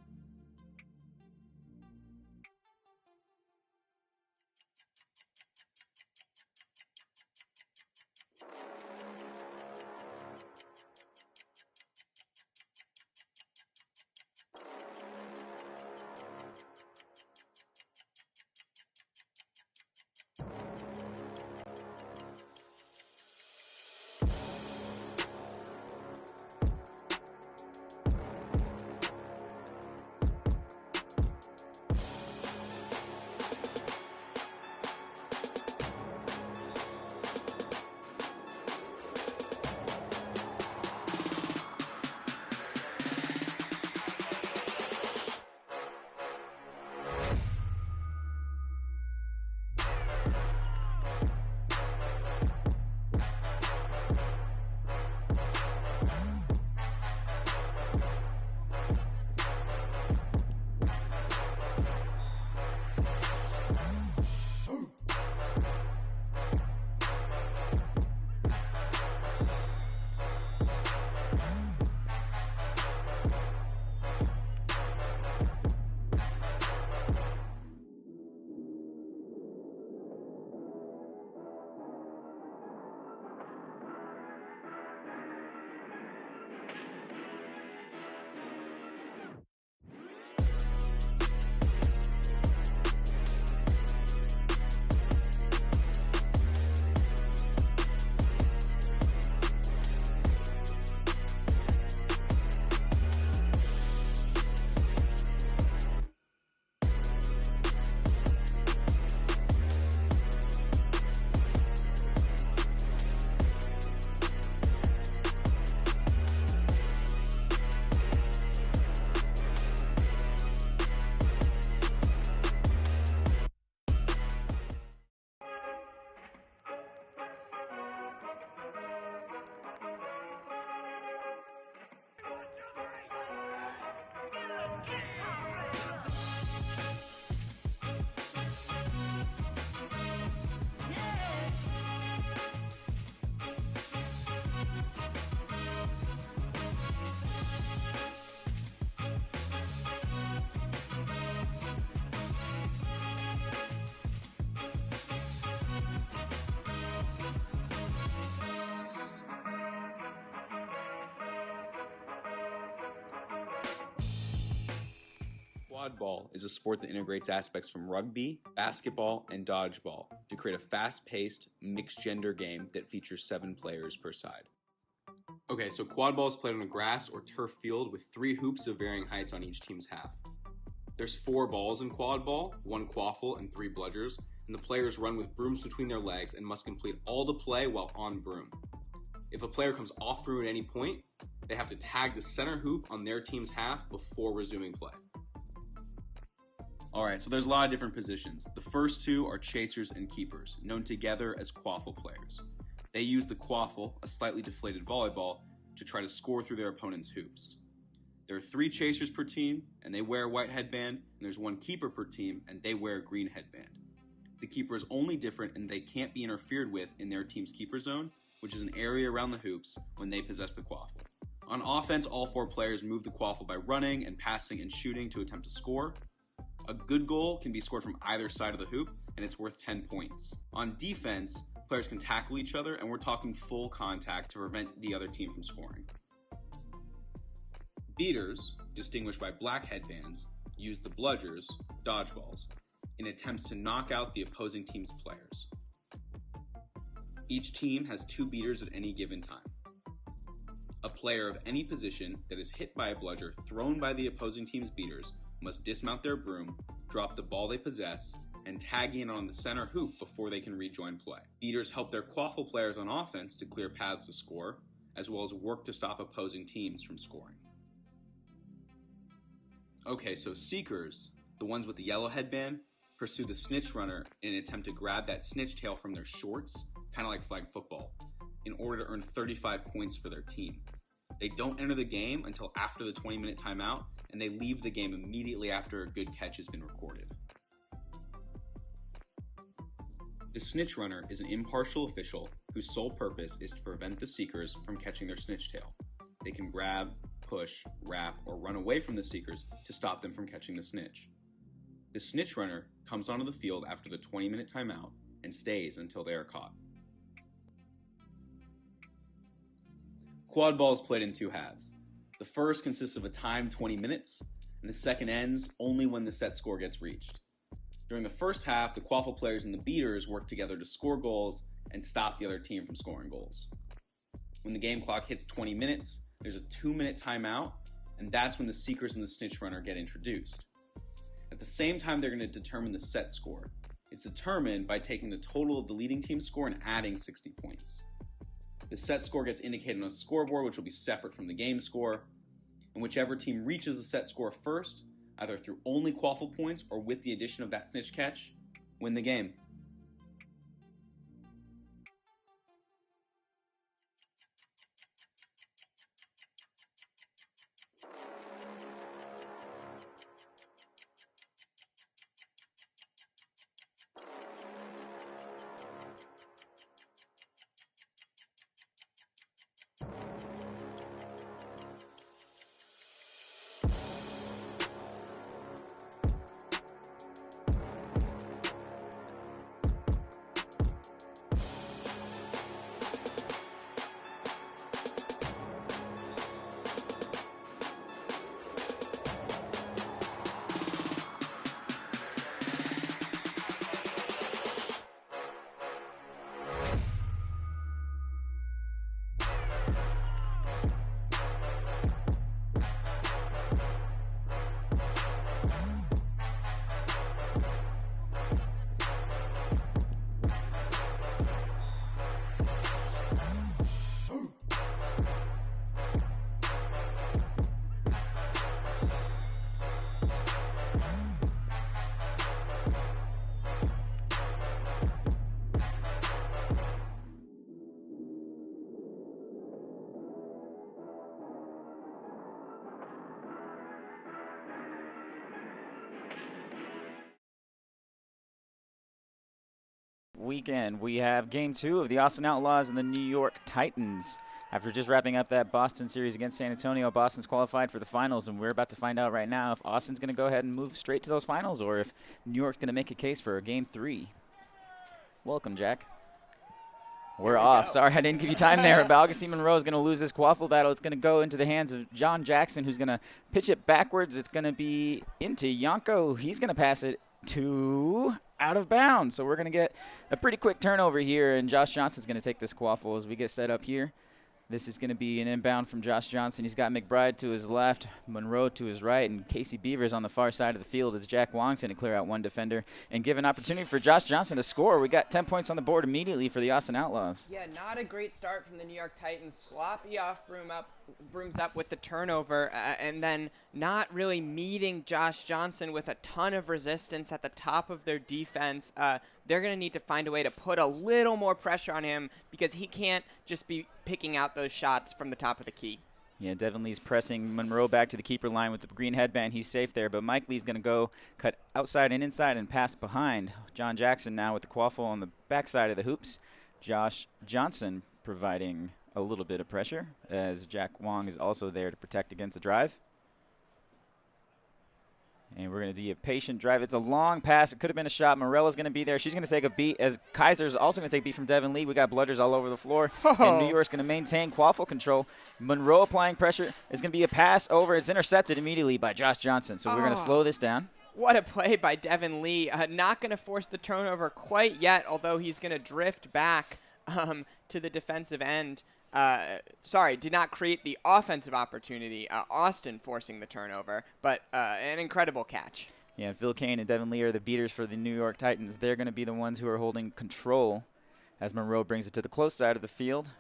Quad ball is a sport that integrates aspects from rugby, basketball, and dodgeball to create a fast-paced, mixed-gender game that features 7 players per side. Okay, so quad ball is played on a grass or turf field with 3 hoops of varying heights on each team's half. There's 4 balls in quad ball, 1 quaffle, and 3 bludgers, and the players run with brooms between their legs and must complete all the play while on broom. If a player comes off broom at any point, they have to tag the center hoop on their team's half before resuming play. Alright, so there's a lot of different positions. The first 2 are chasers and keepers, known together as quaffle players. They use the quaffle, a slightly deflated volleyball, to try to score through their opponent's hoops. There are 3 chasers per team, and they wear a white headband, and there's 1 keeper per team, and they wear a green headband. The keeper is only different in they can't be interfered with in their team's keeper zone, which is an area around the hoops when they possess the quaffle. On offense, all 4 players move the quaffle by running and passing and shooting to attempt to score. A good goal can be scored from either side of the hoop, and it's worth 10 points. On defense, players can tackle each other, and we're talking full contact to prevent the other team from scoring. Beaters, distinguished by black headbands, use the bludgers, dodgeballs, in attempts to knock out the opposing team's players. Each team has 2 beaters at any given time. A player of any position that is hit by a bludger thrown by the opposing team's beaters must dismount their broom, drop the ball they possess, and tag in on the center hoop before they can rejoin play. Beaters help their quaffle players on offense to clear paths to score, as well as work to stop opposing teams from scoring. Okay, so seekers, the ones with the yellow headband, pursue the snitch runner in an attempt to grab that snitch tail from their shorts, kind of like flag football, in order to earn 35 points for their team. They don't enter the game until after the 20-minute timeout, and they leave the game immediately after a good catch has been recorded. The snitch runner is an impartial official whose sole purpose is to prevent the seekers from catching their snitch tail. They can grab, push, wrap, or run away from the seekers to stop them from catching the snitch. The snitch runner comes onto the field after the 20-minute timeout and stays until they are caught. Quad ball is played in 2 halves. The first consists of a timed 20 minutes, and the second ends only when the set score gets reached. During the first half, the quaffle players and the beaters work together to score goals and stop the other team from scoring goals. When the game clock hits 20 minutes, there's a 2-minute timeout, and that's when the seekers and the snitch runner get introduced. At the same time, they're going to determine the set score. It's determined by taking the total of the leading team's score and adding 60 points. The set score gets indicated on a scoreboard, which will be separate from the game score, and whichever team reaches the set score first, either through only quaffle points or with the addition of that snitch catch, win the game. Weekend, we have Game 2 of the Austin Outlaws and the New York Titans. After just wrapping up that Boston series against San Antonio, Boston's qualified for the finals, and we're about to find out right now if Austin's going to go ahead and move straight to those finals or if New York's going to make a case for Game 3. Welcome, Jack. We're off. Sorry, I didn't give you time there. But Augustine Monroe is going to lose this quaffle battle. It's going to go into the hands of John Jackson, who's going to pitch it backwards. It's going to be into Yanko. He's going to pass it to out of bounds. So we're going to get a pretty quick turnover here, and Josh Johnson's going to take this quaffle as we get set up here. This is going to be an inbound from Josh Johnson. He's got McBride to his left, Monroe to his right, and Casey Beavers on the far side of the field as Jack Wong's going to clear out one defender and give an opportunity for Josh Johnson to score. We got 10 points on the board immediately for the Austin Outlaws. Yeah, not a great start from the New York Titans. Sloppy off brooms up with the turnover, and then not really meeting Josh Johnson with a ton of resistance at the top of their defense. They're going to need to find a way to put a little more pressure on him because he can't just be picking out those shots from the top of the key. Yeah, Devin Lee's pressing Monroe back to the keeper line with the green headband. He's safe there, but Mike Lee's going to go cut outside and inside and pass behind. John Jackson now with the quaffle on the backside of the hoops. Josh Johnson providing a little bit of pressure, as Jack Wong is also there to protect against a drive. And we're going to do a patient drive. It's a long pass. It could have been a shot. Morella's going to be there. She's going to take a beat, as Kaiser's also going to take a beat from Devin Lee. We got bludgers all over the floor. And New York's going to maintain quaffle control. Monroe applying pressure. It's going to be a pass over. It's intercepted immediately by Josh Johnson. So we're going to slow this down. What a play by Devin Lee. Not going to force the turnover quite yet, although he's going to drift back to the defensive end. Did not create the offensive opportunity. Austin forcing the turnover, but an incredible catch. Yeah, Phil Kane and Devin Lee are the beaters for the New York Titans. They're going to be the ones who are holding control as Monroe brings it to the close side of the field.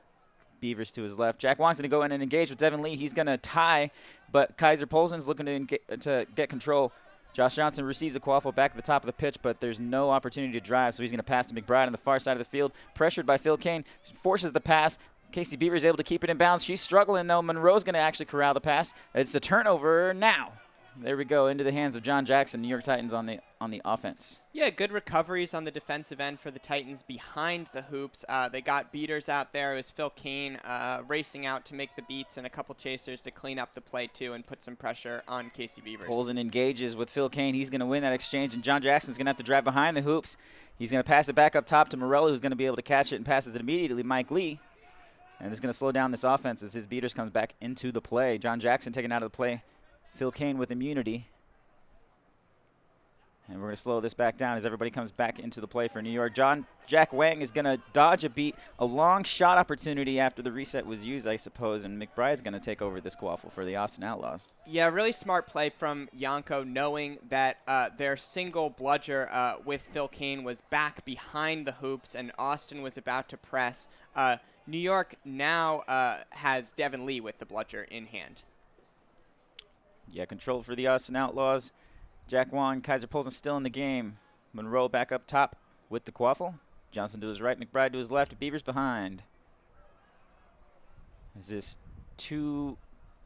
Beavers to his left. Jack Wong's going to go in and engage with Devin Lee. He's going to tie, but Kaiser Polson's looking to get control. Josh Johnson receives a quaffle back at the top of the pitch, but there's no opportunity to drive, so he's going to pass to McBride on the far side of the field. Pressured by Phil Kane, forces the pass. Casey Beaver is able to keep it in bounds. She's struggling, though. Monroe's going to actually corral the pass. It's a turnover now. There we go, into the hands of John Jackson. New York Titans on the offense. Yeah, good recoveries on the defensive end for the Titans behind the hoops. They got beaters out there. It was Phil Kane racing out to make the beats, and a couple chasers to clean up the play, too, and put some pressure on Casey Beavers. Polson engages with Phil Kane. He's going to win that exchange, and John Jackson's going to have to drive behind the hoops. He's going to pass it back up top to Morello, who's going to be able to catch it and passes it immediately to Mike Lee. And it's going to slow down this offense as his beaters comes back into the play. John Jackson taken out of the play. Phil Kane with immunity. And we're going to slow this back down as everybody comes back into the play for New York. Jack Wang is going to dodge a beat. A long shot opportunity after the reset was used, I suppose. And McBride's going to take over this quaffle for the Austin Outlaws. Yeah, really smart play from Yanko, knowing that their single bludger with Phil Kane was back behind the hoops and Austin was about to press. New York now has Devin Lee with the bludger in hand. Yeah, control for the Austin Outlaws. Jack Wong, Kaiser Polson still in the game. Monroe back up top with the quaffle. Johnson to his right, McBride to his left. Beavers behind. Is this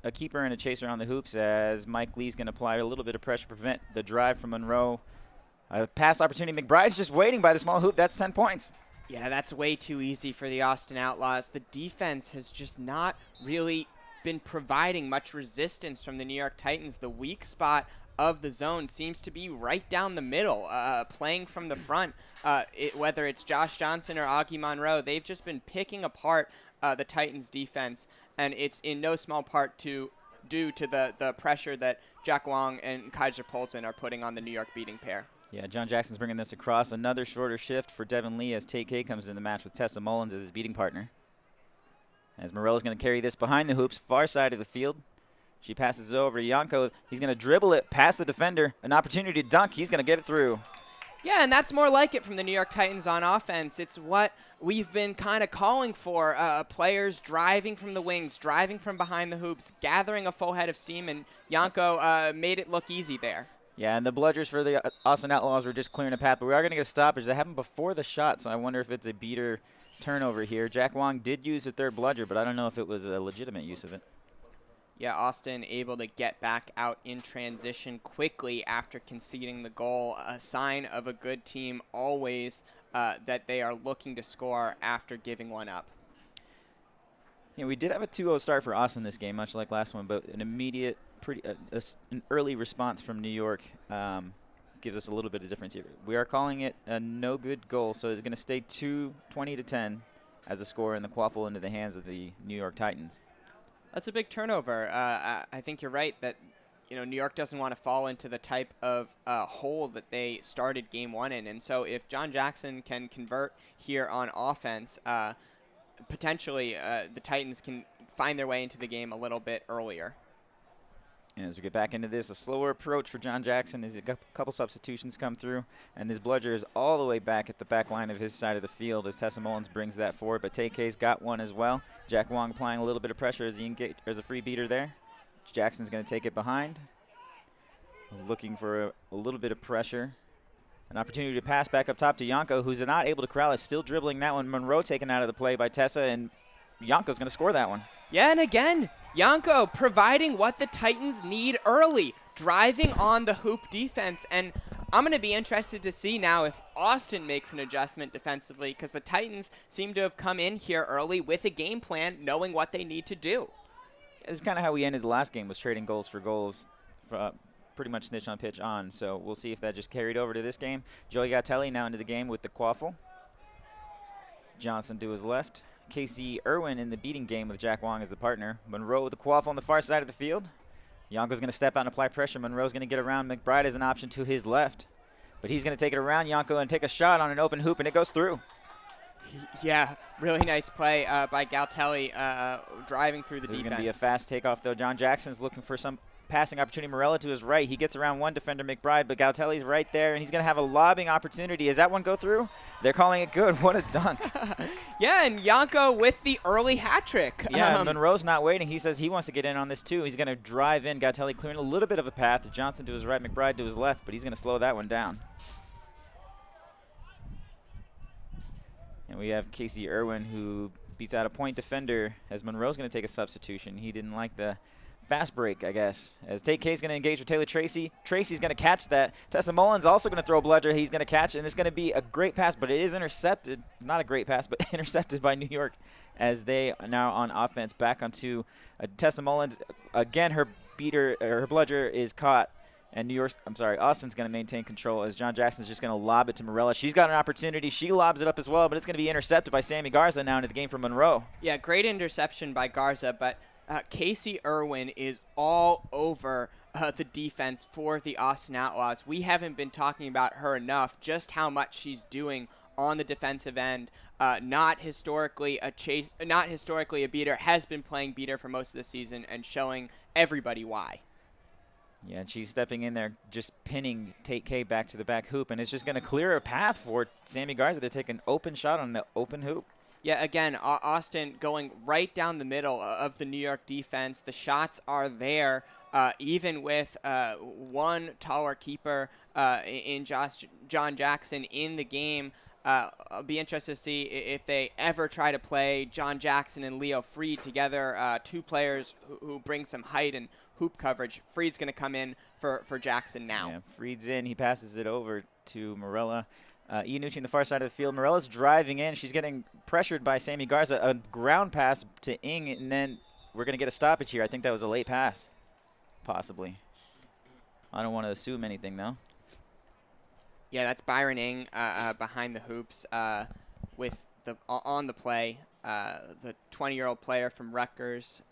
a keeper and a chaser on the hoops as Mike Lee's going to apply a little bit of pressure to prevent the drive from Monroe. A pass opportunity. McBride's just waiting by the small hoop. That's 10 points. Yeah, that's way too easy for the Austin Outlaws. The defense has just not really been providing much resistance from the New York Titans. The weak spot of the zone seems to be right down the middle, playing from the front. Whether it's Josh Johnson or Augie Monroe, they've just been picking apart the Titans' defense, and it's in no small part due to the pressure that Jack Wong and Kaiser Polson are putting on the New York beating pair. Yeah, John Jackson's bringing this across. Another shorter shift for Devin Lee as Tate K comes in the match with Tessa Mullins as his beating partner. As Morella's going to carry this behind the hoops, far side of the field. She passes it over to Yanko. He's going to dribble it past the defender. An opportunity to dunk. He's going to get it through. Yeah, and that's more like it from the New York Titans on offense. It's what we've been kind of calling for, players driving from the wings, driving from behind the hoops, gathering a full head of steam, and Yanko made it look easy there. Yeah, and the bludgers for the Austin Outlaws were just clearing a path, but we are going to get a stoppage. That happened before the shot, so I wonder if it's a beater turnover here. Jack Wong did use a third bludger, but I don't know if it was a legitimate use of it. Yeah, Austin able to get back out in transition quickly after conceding the goal. A sign of a good team always that they are looking to score after giving one up. Yeah, we did have a 2-0 start for Austin this game, much like last one, but an immediate, an early response from New York gives us a little bit of difference here. We are calling it a no-good goal, so it's going to stay 20-10 as a score in the quaffle into the hands of the New York Titans. That's a big turnover. I think you're right that New York doesn't want to fall into the type of hole that they started game one in. And so if John Jackson can convert here on offense, potentially the Titans can find their way into the game a little bit earlier. And as we get back into this, a slower approach for John Jackson as a couple substitutions come through. And this bludger is all the way back at the back line of his side of the field as Tessa Mullins brings that forward. But Tay-K's got one as well. Jack Wong applying a little bit of pressure as there's a free beater there. Jackson's going to take it behind. Looking for a little bit of pressure. An opportunity to pass back up top to Yanko, who's not able to corral it. Still dribbling that one. Monroe taken out of the play by Tessa, and Yanko's going to score that one. Yeah, and again, Yanko providing what the Titans need early, driving on the hoop defense. And I'm going to be interested to see now if Austin makes an adjustment defensively, because the Titans seem to have come in here early with a game plan, knowing what they need to do. It's kind of how we ended the last game, was trading goals for goals, pretty much snitch on pitch on. So we'll see if that just carried over to this game. Joey Gattelli now into the game with the quaffle. Johnson to his left. Casey Irwin in the beating game with Jack Wong as the partner. Monroe with the quaffle on the far side of the field. Yanko's going to step out and apply pressure. Monroe's going to get around. McBride as an option to his left. But he's going to take it around Yanko and take a shot on an open hoop, and it goes through. Yeah, really nice play by Gattelli driving through the This defense. is going to be a fast takeoff, though. John Jackson's looking for some passing opportunity. Morella to his right. He gets around one defender, McBride, but Gattelli's right there, and he's going to have a lobbing opportunity. Does that one go through? They're calling it good. What a dunk. Yeah, and Yanko with the early hat trick. Yeah, Monroe's not waiting. He says he wants to get in on this, too. He's going to drive in. Gattelli clearing a little bit of a path. Johnson to his right, McBride to his left, but he's going to slow that one down. And we have Casey Irwin, who beats out a point defender, as Monroe's going to take a substitution. He didn't like the fast break, I guess. As Tate K's going to engage with Taylor Tracy. Tracy's going to catch that. Tessa Mullins also going to throw a bludger. He's going to catch, and it's going to be a great pass, but it is intercepted. Not a great pass, but intercepted by New York, as they are now on offense back onto Tessa Mullins. Again, her bludger is caught. And Austin's going to maintain control as John Jackson's just going to lob it to Morella. She's got an opportunity. She lobs it up as well, but it's going to be intercepted by Sammy Garza now into the game for Monroe. Yeah, great interception by Garza, but Casey Irwin is all over the defense for the Austin Outlaws. We haven't been talking about her enough, just how much she's doing on the defensive end. Not historically a beater, has been playing beater for most of the season and showing everybody why. Yeah, and she's stepping in there, just pinning Tate K back to the back hoop, and it's just going to clear a path for Sammy Garza to take an open shot on the open hoop. Yeah, again, Austin going right down the middle of the New York defense. The shots are there, even with one taller keeper in John Jackson in the game. I'll be interested to see if they ever try to play John Jackson and Leo Freed together, two players who bring some height and hoop coverage. Freed's going to come in for Jackson now. Yeah, Freed's in. He passes it over to Morella. Iannucci on the far side of the field. Morella's driving in. She's getting pressured by Sammy Garza. A ground pass to Ing, and then we're going to get a stoppage here. I think that was a late pass, possibly. I don't want to assume anything, though. Yeah, that's Byron Ing behind the hoops with on the play. The 20-year-old player from Rutgers.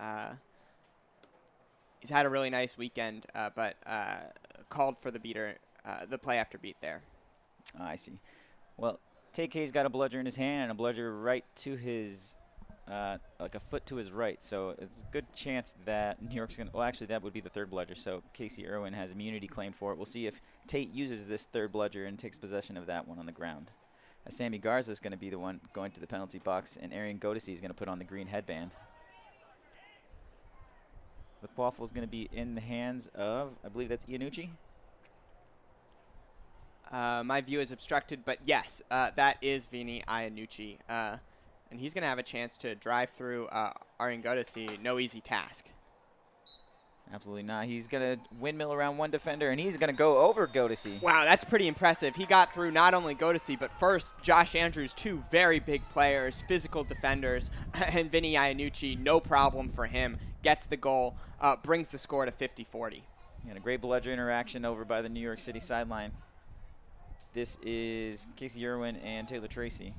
He's had a really nice weekend, but called for the play after beat there. I see. Well, Tate-K's got a bludger in his hand and a bludger right to his, like a foot to his right. So it's a good chance that New York's going to, well, actually, that would be the third bludger. So Casey Irwin has immunity claimed for it. We'll see if Tate uses this third bludger and takes possession of that one on the ground. Sammy Garza is going to be the one going to the penalty box, and Arian Godesy is going to put on the green headband. The quaffle is going to be in the hands of, I believe that's Iannucci. My view is obstructed, but yes, that is Vini Iannucci. And he's going to have a chance to drive through Arian Godesy. No easy task. Absolutely not. He's going to windmill around one defender, and he's going to go over Godesy. Wow, that's pretty impressive. He got through not only Godesy, but first Josh Andrews, two very big players, physical defenders, and Vini Iannucci, no problem for him. Gets the goal, brings the score to 50-40. And a great bludger interaction over by the New York City sideline. This is Casey Irwin and Taylor Tracy.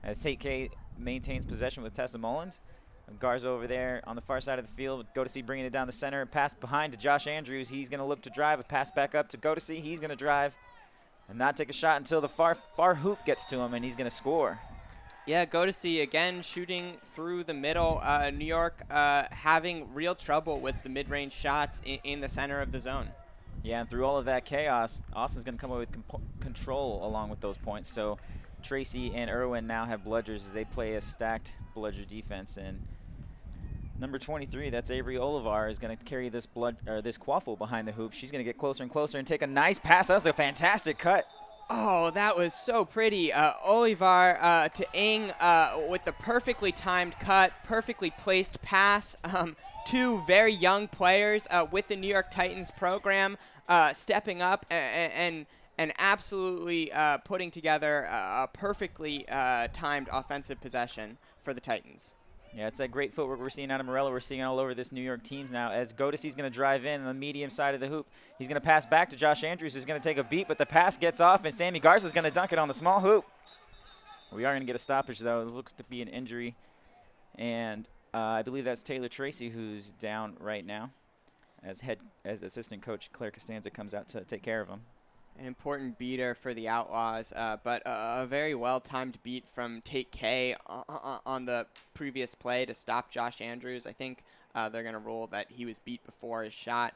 As Tate K maintains possession with Tessa Mullins. Garza over there on the far side of the field. Godesy bringing it down the center. Pass behind to Josh Andrews. He's going to look to drive. A pass back up to Godesy. He's going to drive and not take a shot until the far hoop gets to him, and he's going to score. Yeah, Godesy again shooting through the middle. New York having real trouble with the mid-range shots in the center of the zone. Yeah, and through all of that chaos, Austin's going to come away with control along with those points. So Tracy and Irwin now have bludgers as they play a stacked bludger defense. And number 23, that's Avery Olivar, is going to carry this this quaffle behind the hoop. She's going to get closer and closer and take a nice pass. That was a fantastic cut. Oh, that was so pretty. Olivar to Ing with the perfectly timed cut, perfectly placed pass. Two very young players with the New York Titans program. stepping up and absolutely putting together a perfectly timed offensive possession for the Titans. Yeah, it's that great footwork we're seeing out of Morello. We're seeing all over this New York team now as Godessy's going to drive in on the medium side of the hoop. He's going to pass back to Josh Andrews, who's going to take a beat, but the pass gets off, and Sammy Garza's going to dunk it on the small hoop. We are going to get a stoppage, though. It looks to be an injury, and I believe that's Taylor Tracy who's down right now as assistant coach Claire Costanza comes out to take care of him. An important beater for the Outlaws, but a very well-timed beat from Tate K on the previous play to stop Josh Andrews. I think they're going to rule that he was beat before his shot.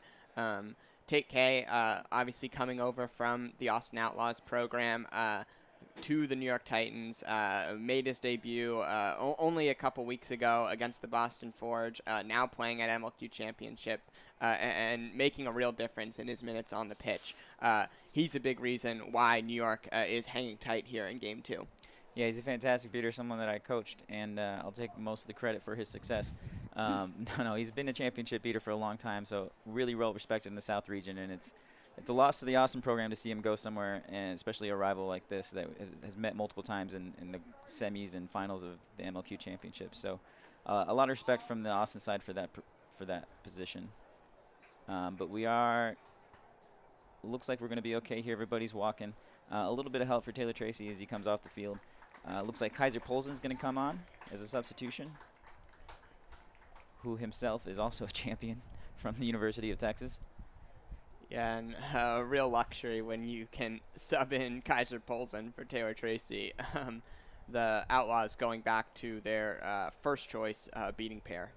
Tate K, obviously coming over from the Austin Outlaws program to the New York Titans, made his debut only a couple weeks ago against the Boston Forge, now playing at MLQ Championship and making a real difference in his minutes on the pitch. He's a big reason why New York is hanging tight here in Game 2. Yeah, he's a fantastic beater, someone that I coached, and I'll take most of the credit for his success. No, he's been a championship beater for a long time, so really well respected in the South region, and it's a loss to the Austin program to see him go somewhere, and especially a rival like this that has met multiple times in the semis and finals of the MLQ Championship. So a lot of respect from the Austin side for that position. But looks like we're going to be okay here. Everybody's walking. A little bit of help for Taylor Tracy as he comes off the field. Looks like Kaiser Polzen's going to come on as a substitution, who himself is also a champion from the University of Texas. Yeah, and a real luxury when you can sub in Kaiser Polzen for Taylor Tracy. The Outlaws going back to their first choice beating pair.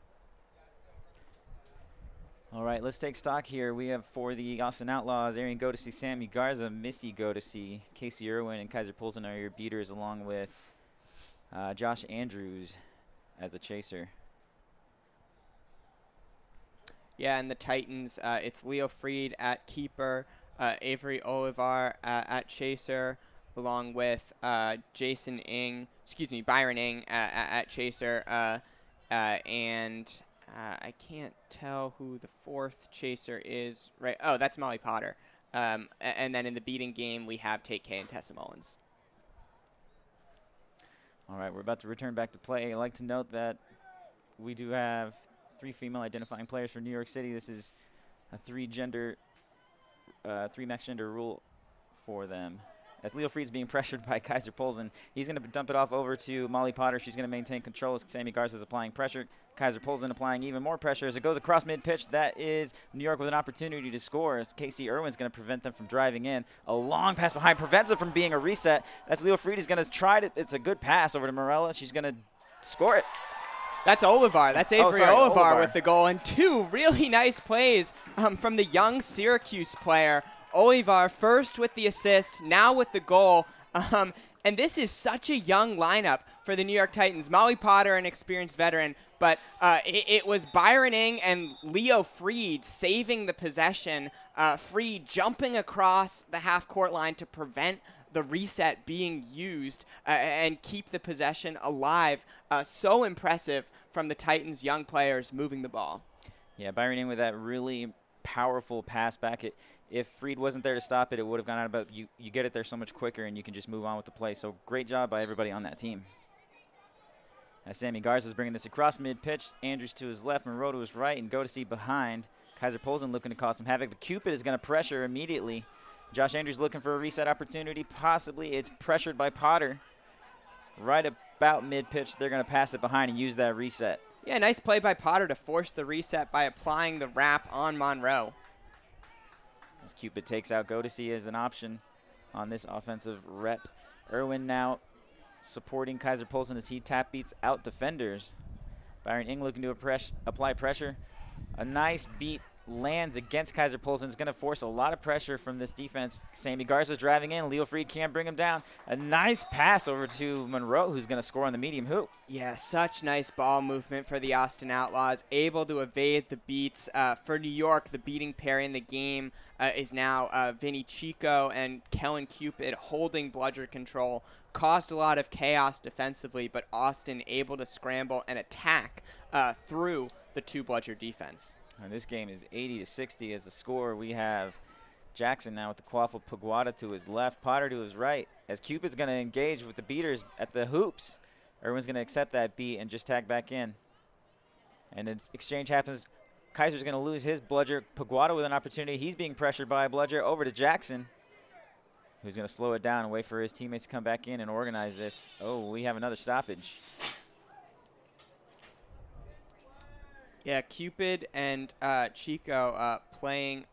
All right, let's take stock here. We have for the Austin Outlaws, Arian Godessy, Sammy Garza, Missy Godessy, Casey Irwin, and Kaiser Polzen are your beaters, along with Josh Andrews as a chaser. Yeah, and the Titans, it's Leo Freed at keeper, Avery Olivar at chaser, along with Byron Ing at chaser, and I can't tell who the fourth chaser is. Right? Oh, that's Molly Potter. And then in the beating game, we have Tate K and Tessa Mullins. All right, we're about to return back to play. I'd like to note that we do have 3 female identifying players for New York City. This is a 3 max gender rule for them. As Leo Freed's being pressured by Kaiser Polzen, he's going to dump it off over to Molly Potter. She's going to maintain control as Sammy Garza is applying pressure. Kaiser Polzen applying even more pressure as it goes across mid-pitch. That is New York with an opportunity to score. As Casey Irwin's going to prevent them from driving in. A long pass behind prevents it from being a reset. That's Leo Freed is going to try to. It's a good pass over to Morella. She's going to score it. That's Olivar. That's Avery Olivar with the goal. And 2 really nice plays from the young Syracuse player. Olivar first with the assist, now with the goal. And this is such a young lineup for the New York Titans. Molly Potter, an experienced veteran, but it was Byron Ing and Leo Freed saving the possession. Freed jumping across the half-court line to prevent the reset being used and keep the possession alive. So impressive from the Titans' young players moving the ball. Yeah, Byron Ing with that really powerful pass back. If Freed wasn't there to stop it, it would have gone out, but you get it there so much quicker and you can just move on with the play. So great job by everybody on that team. As Sammy Garza is bringing this across mid-pitch, Andrews to his left, Monroe to his right, and Godessy behind. Kaiser Polzen looking to cause some havoc, but Cupid is going to pressure immediately. Josh Andrews looking for a reset opportunity, possibly. It's pressured by Potter. Right about mid-pitch, they're going to pass it behind and use that reset. Yeah, nice play by Potter to force the reset by applying the wrap on Monroe. As Cupid takes out Godessy as an option on this offensive rep. Irwin now supporting Kaiser Polzen as he tap beats out defenders. Byron Ing looking to apply pressure. A nice beat lands against Kaiser Polzen. It's going to force a lot of pressure from this defense. Sammy Garza's driving in. Leo Freed can't bring him down. A nice pass over to Monroe, who's going to score on the medium hoop. Yeah, such nice ball movement for the Austin Outlaws. Able to evade the beats. For New York, the beating pair in the game is now Vinny Chico and Kellen Cupid holding bludger control. Caused a lot of chaos defensively, but Austin able to scramble and attack through the 2 bludger defense. And this game is 80-60 as the score. We have Jackson now with the quaffle. Paguada to his left, Potter to his right. As Cupid's going to engage with the beaters at the hoops. Irwin's going to accept that beat and just tag back in. And an exchange happens. Kaiser's going to lose his bludger. Paguada with an opportunity. He's being pressured by a bludger over to Jackson, who's going to slow it down and wait for his teammates to come back in and organize this. Oh, we have another stoppage. Yeah, Cupid and Chico playing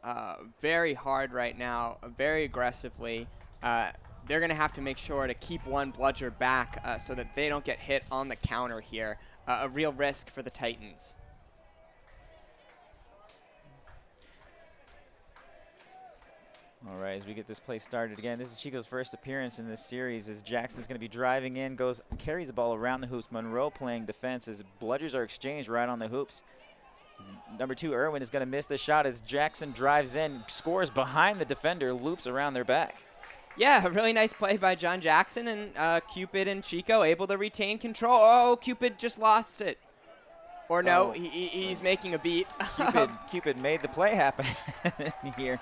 very hard right now, very aggressively. They're going to have to make sure to keep one bludger back so that they don't get hit on the counter here. A real risk for the Titans. All right, as we get this play started again, this is Chico's first appearance in this series as Jackson's going to be driving in, carries the ball around the hoops. Monroe playing defense as bludgers are exchanged right on the hoops. Number 2, Irwin, is going to miss the shot as Jackson drives in, scores behind the defender, loops around their back. Yeah, a really nice play by John Jackson, and Cupid and Chico able to retain control. Oh, Cupid just lost it. Or no, he's making a beat. Cupid made the play happen here.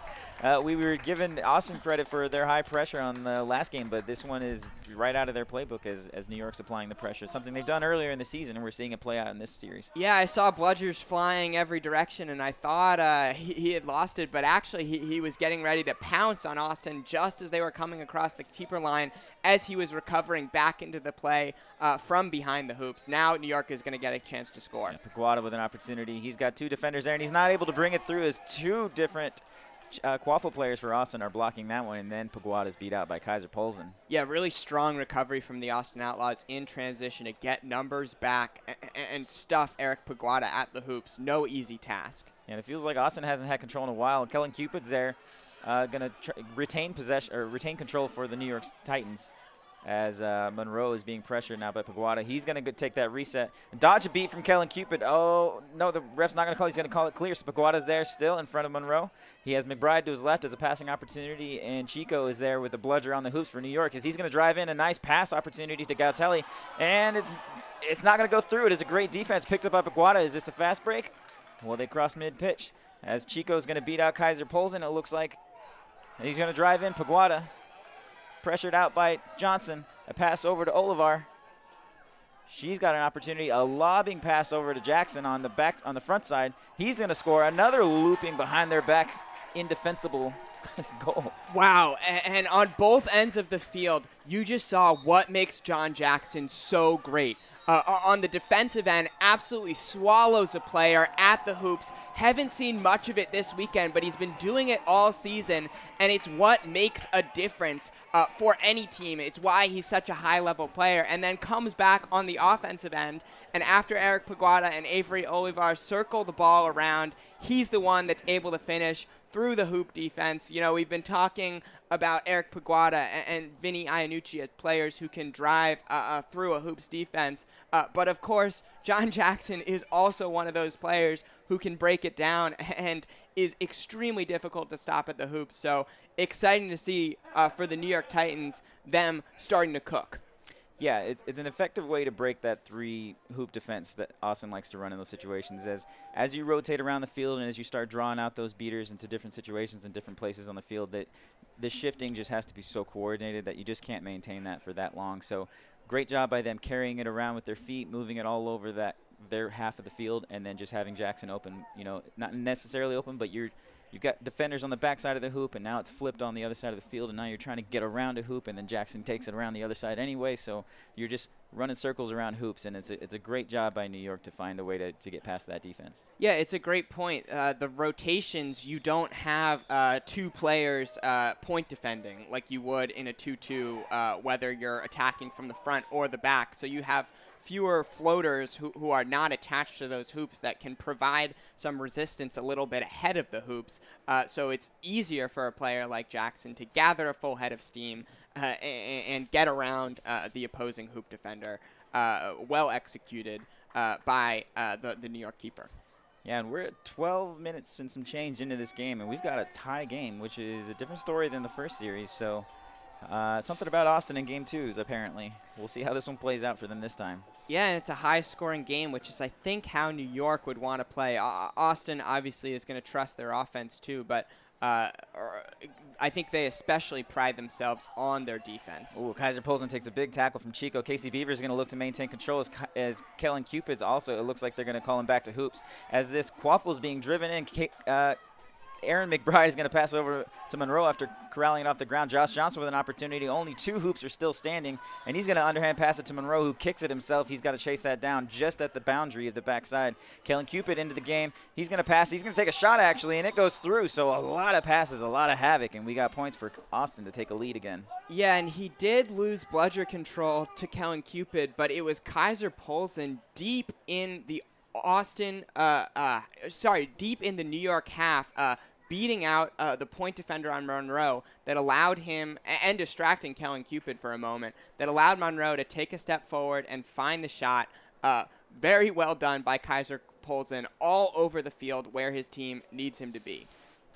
We were giving Austin credit for their high pressure on the last game, but this one is right out of their playbook as New York's applying the pressure. Something they've done earlier in the season, and we're seeing it play out in this series. Yeah, I saw bludgers flying every direction, and I thought he had lost it, but actually he was getting ready to pounce on Austin just as they were coming across the keeper line as he was recovering back into the play from behind the hoops. Now New York is going to get a chance to score. Yeah, Paguada with an opportunity. He's got 2 defenders there, and he's not able to bring it through as 2 different quaffle players for Austin are blocking that one, and then Paguada's beat out by Kaiser Polson. Yeah, really strong recovery from the Austin Outlaws in transition to get numbers back and stuff Eric Paguada at the hoops. No easy task. And it feels like Austin hasn't had control in a while. Kellen Cupid's there, going to retain possession or retain control for the New York Titans. As Monroe is being pressured now by Paguada. He's going to take that reset. Dodge a beat from Kellen Cupid. Oh, no, the ref's not going to call. He's going to call it clear. So Paguada's there still in front of Monroe. He has McBride to his left as a passing opportunity, and Chico is there with the bludger on the hoops for New York as he's going to drive in a nice pass opportunity to Gautelli. And it's not going to go through. It is a great defense picked up by Paguada. Is this a fast break? Well, they cross mid-pitch as Chico's going to beat out Kaiser Polson, it looks like. And he's going to drive in Paguada. Pressured out by Johnson. A pass over to Olivar. She's got an opportunity. A lobbing pass over to Jackson on the front side. He's going to score another looping behind their back. Indefensible goal. Wow, and on both ends of the field, you just saw what makes John Jackson so great. On the defensive end, absolutely swallows a player at the hoops. Haven't seen much of it this weekend, but he's been doing it all season, and it's what makes a difference for any team. It's why he's such a high-level player, and then comes back on the offensive end, and after Eric Paguada and Avery Olivar circle the ball around, he's the one that's able to finish through the hoop defense. You know, we've been talking about Eric Paguada and Vinny Iannucci as players who can drive through a hoops defense. But, of course, John Jackson is also one of those players who can break it down and is extremely difficult to stop at the hoops. So exciting to see for the New York Titans, them starting to cook. Yeah, it's an effective way to break that 3-hoop defense that Austin likes to run in those situations. As you rotate around the field and as you start drawing out those beaters into different situations and different places on the field, that the shifting just has to be so coordinated that you just can't maintain that for that long. So great job by them carrying it around with their feet, moving it all over their half of the field, and then just having Jackson open. You know, not necessarily open, but you've got defenders on the backside of the hoop, and now it's flipped on the other side of the field, and now you're trying to get around a hoop, and then Jackson takes it around the other side anyway, so you're just running circles around hoops, and it's a great job by New York to find a way to get past that defense. Yeah, it's a great point. The rotations, you don't have 2 players point defending like you would in a 2-2, whether you're attacking from the front or the back, so you have fewer floaters who are not attached to those hoops that can provide some resistance a little bit ahead of the hoops. So it's easier for a player like Jackson to gather a full head of steam and get around the opposing hoop defender. Well executed by the New York keeper. Yeah, and we're at 12 minutes and some change into this game, and we've got a tie game, which is a different story than the first series. So Something about Austin in game 2s, apparently. We'll see how this one plays out for them this time. Yeah, and it's a high-scoring game, which is, I think, how New York would want to play. Austin obviously is going to trust their offense too, but I think they especially pride themselves on their defense. Ooh, Kaiser Polson takes a big tackle from Chico. Casey Beaver is going to look to maintain control as Kellen Cupid's also. It looks like they're going to call him back to hoops. As this quaffle is being driven in, Aaron McBride is going to pass over to Monroe after corralling it off the ground. Josh Johnson with an opportunity. Only 2 hoops are still standing, and he's going to underhand pass it to Monroe, who kicks it himself. He's got to chase that down just at the boundary of the backside. Kellen Cupid into the game. He's going to pass. He's going to take a shot, actually, and it goes through. So a lot of passes, a lot of havoc, and we got points for Austin to take a lead again. Yeah, and he did lose bludger control to Kellen Cupid, but it was Kaiser Polson deep in the deep in the New York half, beating out the point defender on Monroe that allowed him, and distracting Kellen Cupid for a moment, that allowed Monroe to take a step forward and find the shot. Very well done by Kaiser Polson all over the field where his team needs him to be.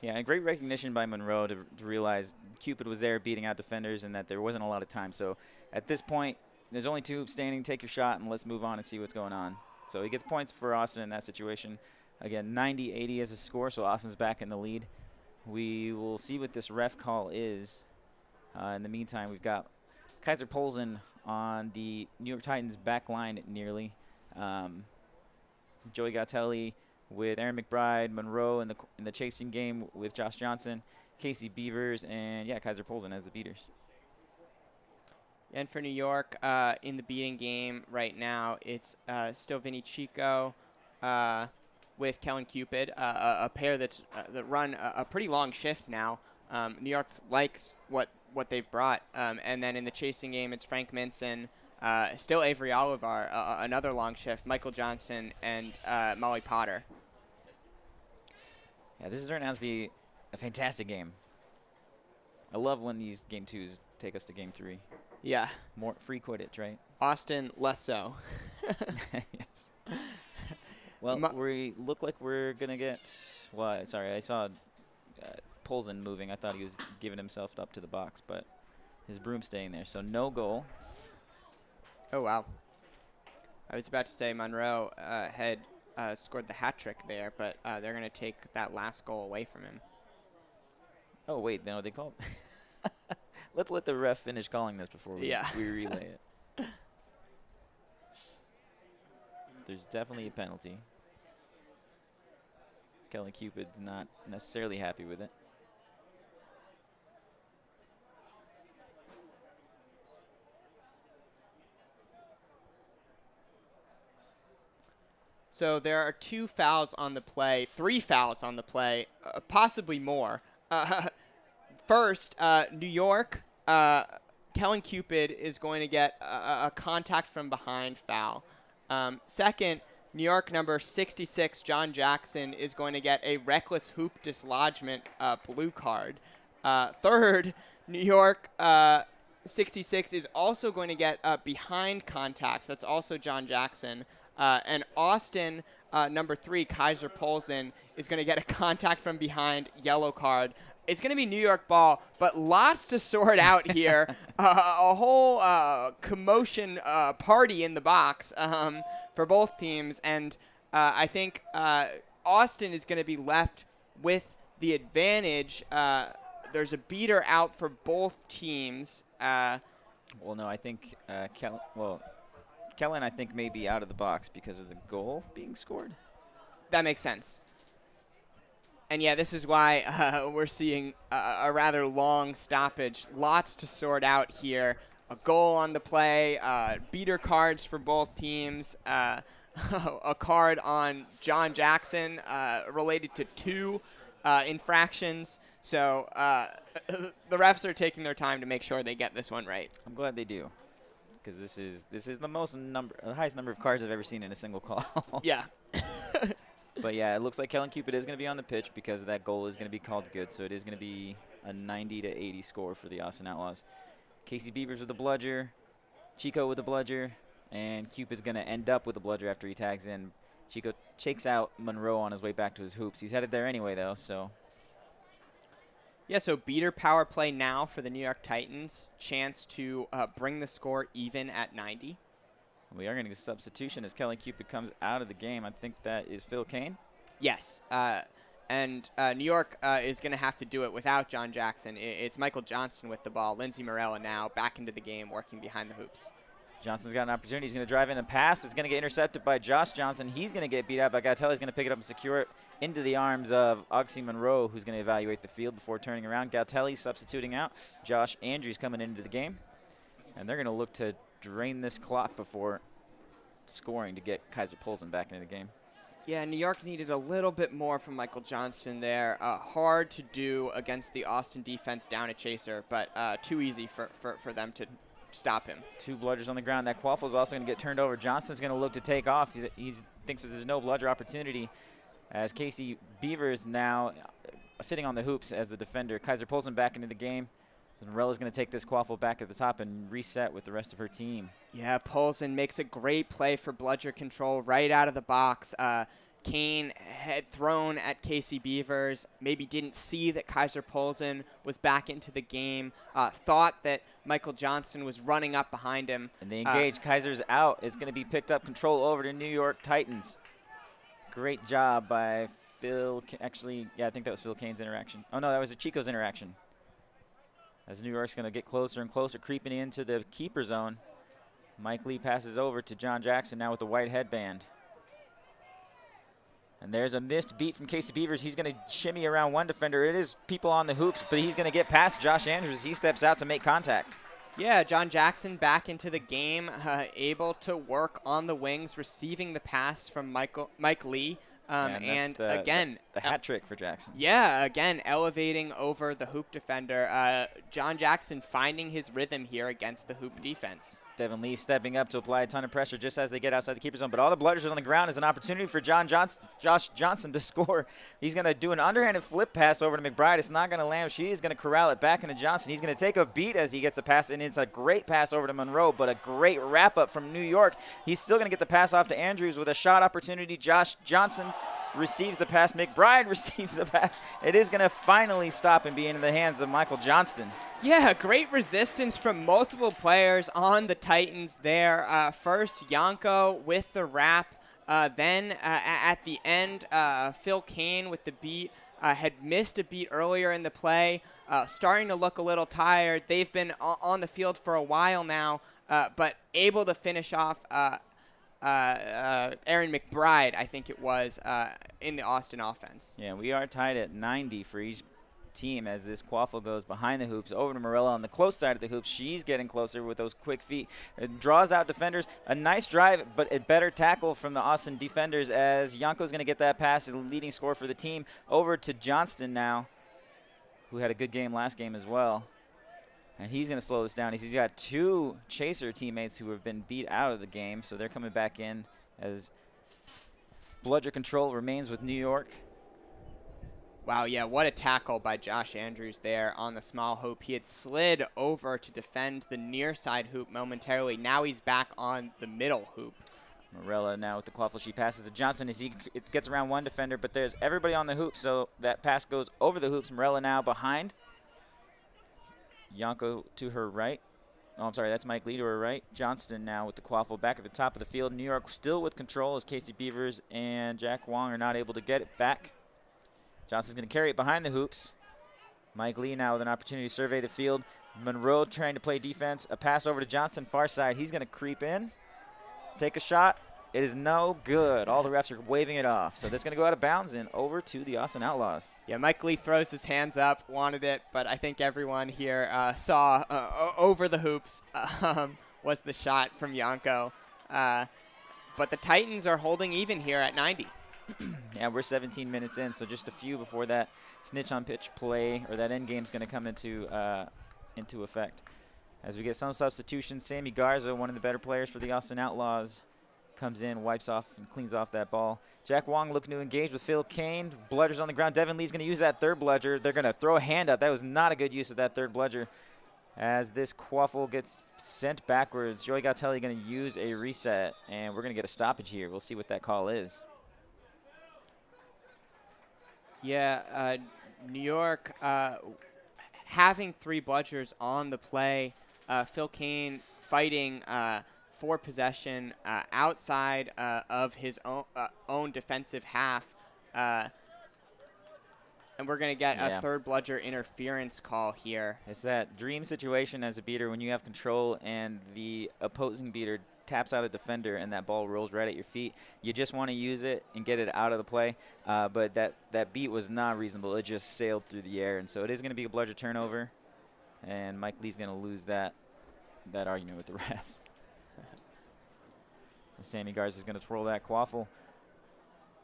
Yeah, and great recognition by Monroe to realize Cupid was there beating out defenders and that there wasn't a lot of time. So at this point, there's only 2 hoops standing. Take your shot and let's move on and see what's going on. So he gets points for Austin in that situation. Again, 90-80 as a score, so Austin's back in the lead. We will see what this ref call is. In the meantime, we've got Kaiser Polson on the New York Titans back line nearly. Joey Gattelli with Aaron McBride, Monroe in the chasing game with Josh Johnson, Casey Beavers, and, yeah, Kaiser Polson as the beaters. And for New York, in the beating game right now, it's still Vinny Chico with Kellen Cupid, a pair that run a pretty long shift now. New York likes what they've brought. And then in the chasing game, it's Frank Minson, still Avery Olivar, another long shift, Michael Johnson, and Molly Potter. Yeah, this is turning out to be a fantastic game. I love when these game 2s take us to game 3. Yeah. More free Quidditch, right? Austin, less so. Yes. Well, we look like we're going to get – well, sorry, I saw Polson moving. I thought he was giving himself up to the box, but his broom staying there. So no goal. Oh, wow. I was about to say Monroe had scored the hat trick there, but they're going to take that last goal away from him. Oh, wait, no, they called – let's let the ref finish calling this before we relay it. There's definitely a penalty. Kelly Cupid's not necessarily happy with it. So there are 2 fouls on the play, 3 fouls on the play, possibly more. First, New York, Kellen Cupid is going to get a contact from behind foul. Second, New York number 66, John Jackson, is going to get a reckless hoop dislodgement blue card. Third, New York 66 is also going to get behind contact. That's also John Jackson. And Austin, number 3, Kaiser Polson, is going to get a contact from behind, yellow card. It's going to be New York ball, but lots to sort out here. A whole commotion party in the box for both teams. And I think Austin is going to be left with the advantage. There's a beater out for both teams. Well, no, I think Kellen, I think, may be out of the box because of the goal being scored. That makes sense. And, yeah, this is why we're seeing a rather long stoppage. Lots to sort out here. A goal on the play, beater cards for both teams, a card on John Jackson related to 2 infractions. So the refs are taking their time to make sure they get this one right. I'm glad they do, because this is the highest number of cards I've ever seen in a single call. Yeah. But, yeah, it looks like Kellen Cupid is going to be on the pitch because that goal is going to be called good. So it is going to be a 90-80 score for the Austin Outlaws. Casey Beavers with the bludger, Chico with the bludger, and Cupid's going to end up with the bludger after he tags in. Chico shakes out Monroe on his way back to his hoops. He's headed there anyway, though, so. Yeah, so beater power play now for the New York Titans. Chance to bring the score even at 90. We are going to get a substitution as Kelly Cupid comes out of the game. I think that is Phil Kane. Yes, and New York is going to have to do it without John Jackson. It's Michael Johnston with the ball. Lindsey Morella now back into the game, working behind the hoops. Johnson's got an opportunity. He's going to drive in and pass. It's going to get intercepted by Josh Johnson. He's going to get beat out by Gatelli's going to pick it up and secure it into the arms of Oxy Monroe, who's going to evaluate the field before turning around. Gatelli substituting out. Josh Andrews coming into the game. And they're going to look to drain this clock before scoring to get Kaiser Polson back into the game. Yeah, New York needed a little bit more from Michael Johnston there. Hard to do against the Austin defense down at Chaser, but too easy for them to stop him. 2 bludgers on the ground. That Quaffle is also going to get turned over. Johnston's going to look to take off. He thinks that there's no bludger opportunity as Casey Beavers now sitting on the hoops as the defender. Kaiser Polson back into the game. Morella's going to take this Quaffle back at the top and reset with the rest of her team. Yeah, Polson makes a great play for bludger control right out of the box. Kane had thrown at Casey Beavers, maybe didn't see that Kaiser Polson was back into the game, thought that Michael Johnston was running up behind him. And they engage. Kaiser's out. It's going to be picked up. Control over to New York Titans. Great job by Phil. Actually, yeah, I think that was Phil Kane's interaction. Oh, no, that was a Chico's interaction. As New York's going to get closer and closer, creeping into the keeper zone. Mike Lee passes over to John Jackson now with the white headband. And there's a missed beat from Casey Beavers. He's going to shimmy around one defender. It is people on the hoops, but he's going to get past Josh Andrews as he steps out to make contact. Yeah, John Jackson back into the game, able to work on the wings, receiving the pass from Mike Lee. And again, the hat trick for Jackson. Yeah, again, elevating over the hoop defender. John Jackson finding his rhythm here against the hoop defense. Devin Lee stepping up to apply a ton of pressure just as they get outside the keeper zone. But all the bludgers on the ground is an opportunity for Josh Johnson to score. He's going to do an underhanded flip pass over to McBride. It's not going to land. She is going to corral it back into Johnson. He's going to take a beat as he gets a pass, and it's a great pass over to Monroe, but a great wrap-up from New York. He's still going to get the pass off to Andrews with a shot opportunity. Josh Johnson receives the pass. McBride receives the pass. It is going to finally stop and be in the hands of Michael Johnston. Yeah, great resistance from multiple players on the Titans there. First, Yanko with the wrap. Then at the end, Phil Kane with the beat. Had missed a beat earlier in the play. Starting to look a little tired. They've been on the field for a while now, but able to finish off Aaron McBride, I think it was, in the Austin offense. Yeah, we are tied at 90 for each team as this Quaffle goes behind the hoops over to Morella on the close side of the hoops. She's getting closer with those quick feet. It draws out defenders. A nice drive, but a better tackle from the Austin defenders as Yanko's going to get that pass, the leading scorer for the team. Over to Johnston now, who had a good game last game as well. And he's going to slow this down. He's got 2 Chaser teammates who have been beat out of the game, so they're coming back in as bludger control remains with New York. Wow, yeah, what a tackle by Josh Andrews there on the small hoop. He had slid over to defend the near side hoop momentarily. Now he's back on the middle hoop. Morella now with the Quaffle. She passes to Johnson as it gets around one defender, but there's everybody on the hoop, so that pass goes over the hoops. Morella now behind. Yanko to her right. Oh, I'm sorry, that's Mike Lee to her right. Johnston now with the Quaffle back at the top of the field. New York still with control as Casey Beavers and Jack Wong are not able to get it back. Johnston's going to carry it behind the hoops. Mike Lee now with an opportunity to survey the field. Monroe trying to play defense. A pass over to Johnson, far side. He's going to creep in, take a shot. It is no good. All the refs are waving it off. So that's going to go out of bounds and over to the Austin Outlaws. Yeah, Mike Lee throws his hands up, wanted it, but I think everyone here saw over the hoops was the shot from Yanko. But the Titans are holding even here at 90. Yeah, we're 17 minutes in, so just a few before that snitch on pitch play or that end game is going to come into effect. As we get some substitutions, Sammy Garza, one of the better players for the Austin Outlaws, comes in, wipes off and cleans off that ball. Jack Wong looking to engage with Phil Kane. Bludger's on the ground. Devin Lee's going to use that third bludger. They're going to throw a hand up. That was not a good use of that third bludger. As this Quaffle gets sent backwards, Joey Gatelli going to use a reset, and we're going to get a stoppage here. We'll see what that call is. Yeah, New York having 3 bludgers on the play, Phil Kane fighting for possession outside of his own defensive half. And we're going to get a third bludger interference call here. It's that dream situation as a beater when you have control and the opposing beater taps out a defender and that ball rolls right at your feet. You just want to use it and get it out of the play. But that beat was not reasonable. It just sailed through the air. And so it is going to be a bludger turnover. And Mike Lee's going to lose that argument with the refs. And Sammy Garza is going to twirl that quaffle.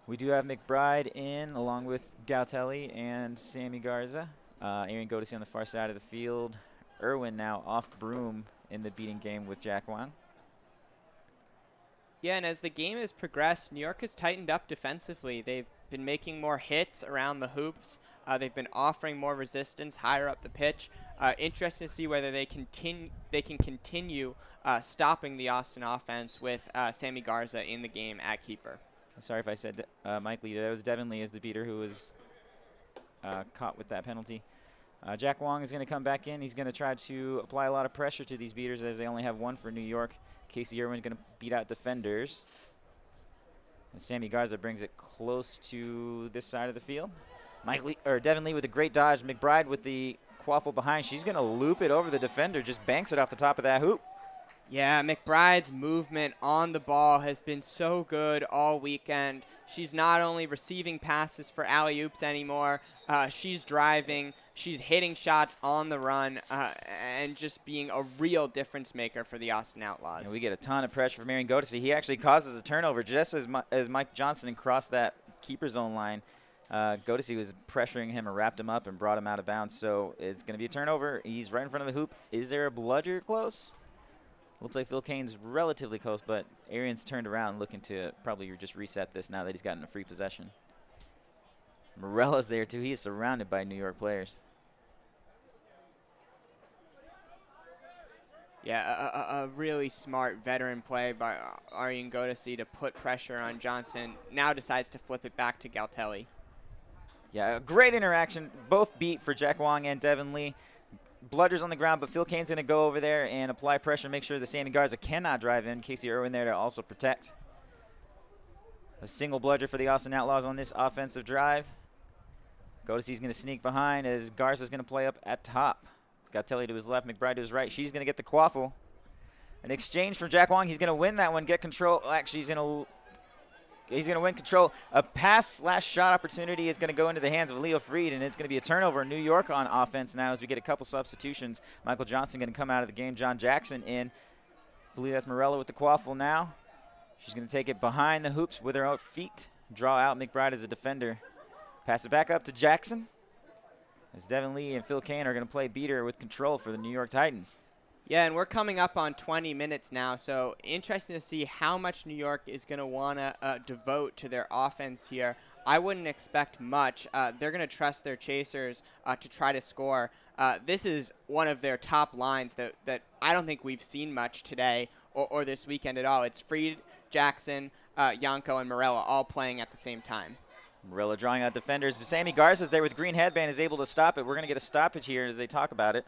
We do have McBride in along with Gautelli and Sammy Garza. Aaron Godesy on the far side of the field. Irwin now off broom in the beating game with Jack Wang. Yeah, and as the game has progressed, New York has tightened up defensively. They've been making more hits around the hoops. They've been offering more resistance higher up the pitch. Interesting to see whether they can continue stopping the Austin offense with Sammy Garza in the game at keeper. Sorry if I said Mike Lee. That was Devin Lee as the beater who was caught with that penalty. Jack Wang is going to come back in. He's going to try to apply a lot of pressure to these beaters as they only have 1 for New York. Casey Irwin's going to beat out defenders. And Sammy Garza brings it close to this side of the field. Devin Lee with a great dodge. McBride with the quaffle behind. She's going to loop it over the defender. Just banks it off the top of that hoop. Yeah, McBride's movement on the ball has been so good all weekend. She's not only receiving passes for alley-oops anymore, she's driving, she's hitting shots on the run, and just being a real difference maker for the Austin Outlaws. And we get a ton of pressure from Aaron Godesy. He actually causes a turnover just as Mike Johnson crossed that keeper zone line. Godesy was pressuring him and wrapped him up and brought him out of bounds. So it's going to be a turnover. He's right in front of the hoop. Is there a bludger close? Looks like Phil Kane's relatively close, but Aaron's turned around looking to probably just reset this now that he's gotten a free possession. Morella's there too. He is surrounded by New York players. Yeah, a really smart veteran play by Aryan Godesy to put pressure on Johnson. Now decides to flip it back to Gautelli. Yeah, a great interaction. Both beat for Jack Wang and Devin Lee. Bludgers on the ground, but Phil Kane's going to go over there and apply pressure, make sure the Sammy Garza cannot drive in. Casey Irwin there to also protect. A single bludger for the Austin Outlaws on this offensive drive. Godesy's going to sneak behind as Garza's going to play up at top. Gautelli to his left, McBride to his right. She's going to get the quaffle. An exchange from Jack Wang. He's going to win that one, get control. Actually, he's going to win control. A pass/shot opportunity is going to go into the hands of Leo Freed, and it's going to be a turnover. New York on offense now as we get a couple substitutions. Michael Johnson going to come out of the game. John Jackson in. I believe that's Morella with the quaffle now. She's going to take it behind the hoops with her own feet. Draw out McBride as a defender. Pass it back up to Jackson. As Devin Lee and Phil Kane are going to play beater with control for the New York Titans. Yeah, and we're coming up on 20 minutes now, so interesting to see how much New York is going to want to devote to their offense here. I wouldn't expect much. They're going to trust their chasers to try to score. This is one of their top lines that I don't think we've seen much today or this weekend at all. It's Freed, Jackson, Yanko, and Morella all playing at the same time. Morella drawing out defenders. Sammy Garza's there with green headband, is able to stop it. We're going to get a stoppage here as they talk about it.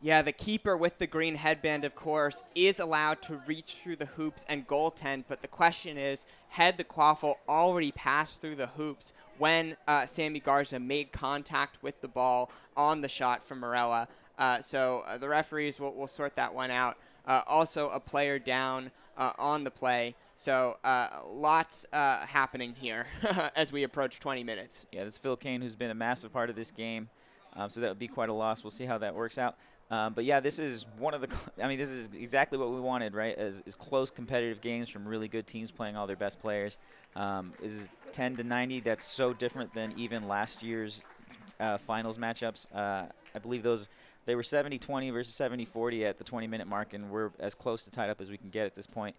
Yeah, the keeper with the green headband, of course, is allowed to reach through the hoops and goaltend, but the question is, had the quaffle already passed through the hoops when Sammy Garza made contact with the ball on the shot from Morella? So the referees will sort that one out. Also, a player down on the play. So lots happening here as we approach 20 minutes. Yeah, this is Phil Kane, who's been a massive part of this game. So that would be quite a loss. We'll see how that works out. But yeah, this is one of the. This is exactly what we wanted, right? Is close, competitive games from really good teams playing all their best players. Is 10-90. That's so different than even last year's finals matchups. I believe they were 70-20 versus 70-40 at the 20-minute mark, and we're as close to tied up as we can get at this point.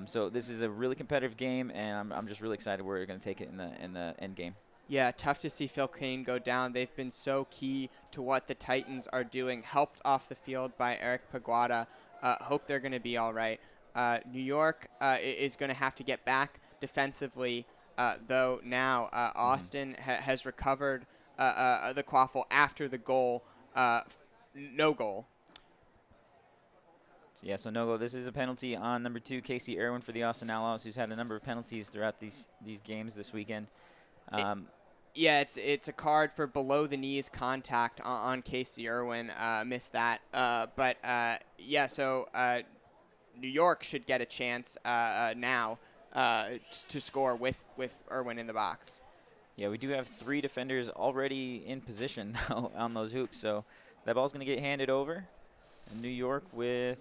So this is a really competitive game, and I'm just really excited where we're going to take it in the end game. Yeah, tough to see Phil Kane go down. They've been so key to what the Titans are doing, helped off the field by Eric Paguada. Hope they're going to be all right. New York is going to have to get back defensively, though now Austin has recovered the quaffle after the goal no goal. Yeah, so no goal. This is a penalty on number 2, Casey Irwin for the Austin Outlaws, who's had a number of penalties throughout these games this weekend. Yeah, it's a card for below the knees contact on Casey Irwin. Missed that. Yeah, so New York should get a chance now to score with Irwin in the box. Yeah, we do have 3 defenders already in position now on those hoops, so that ball's going to get handed over. And New York with,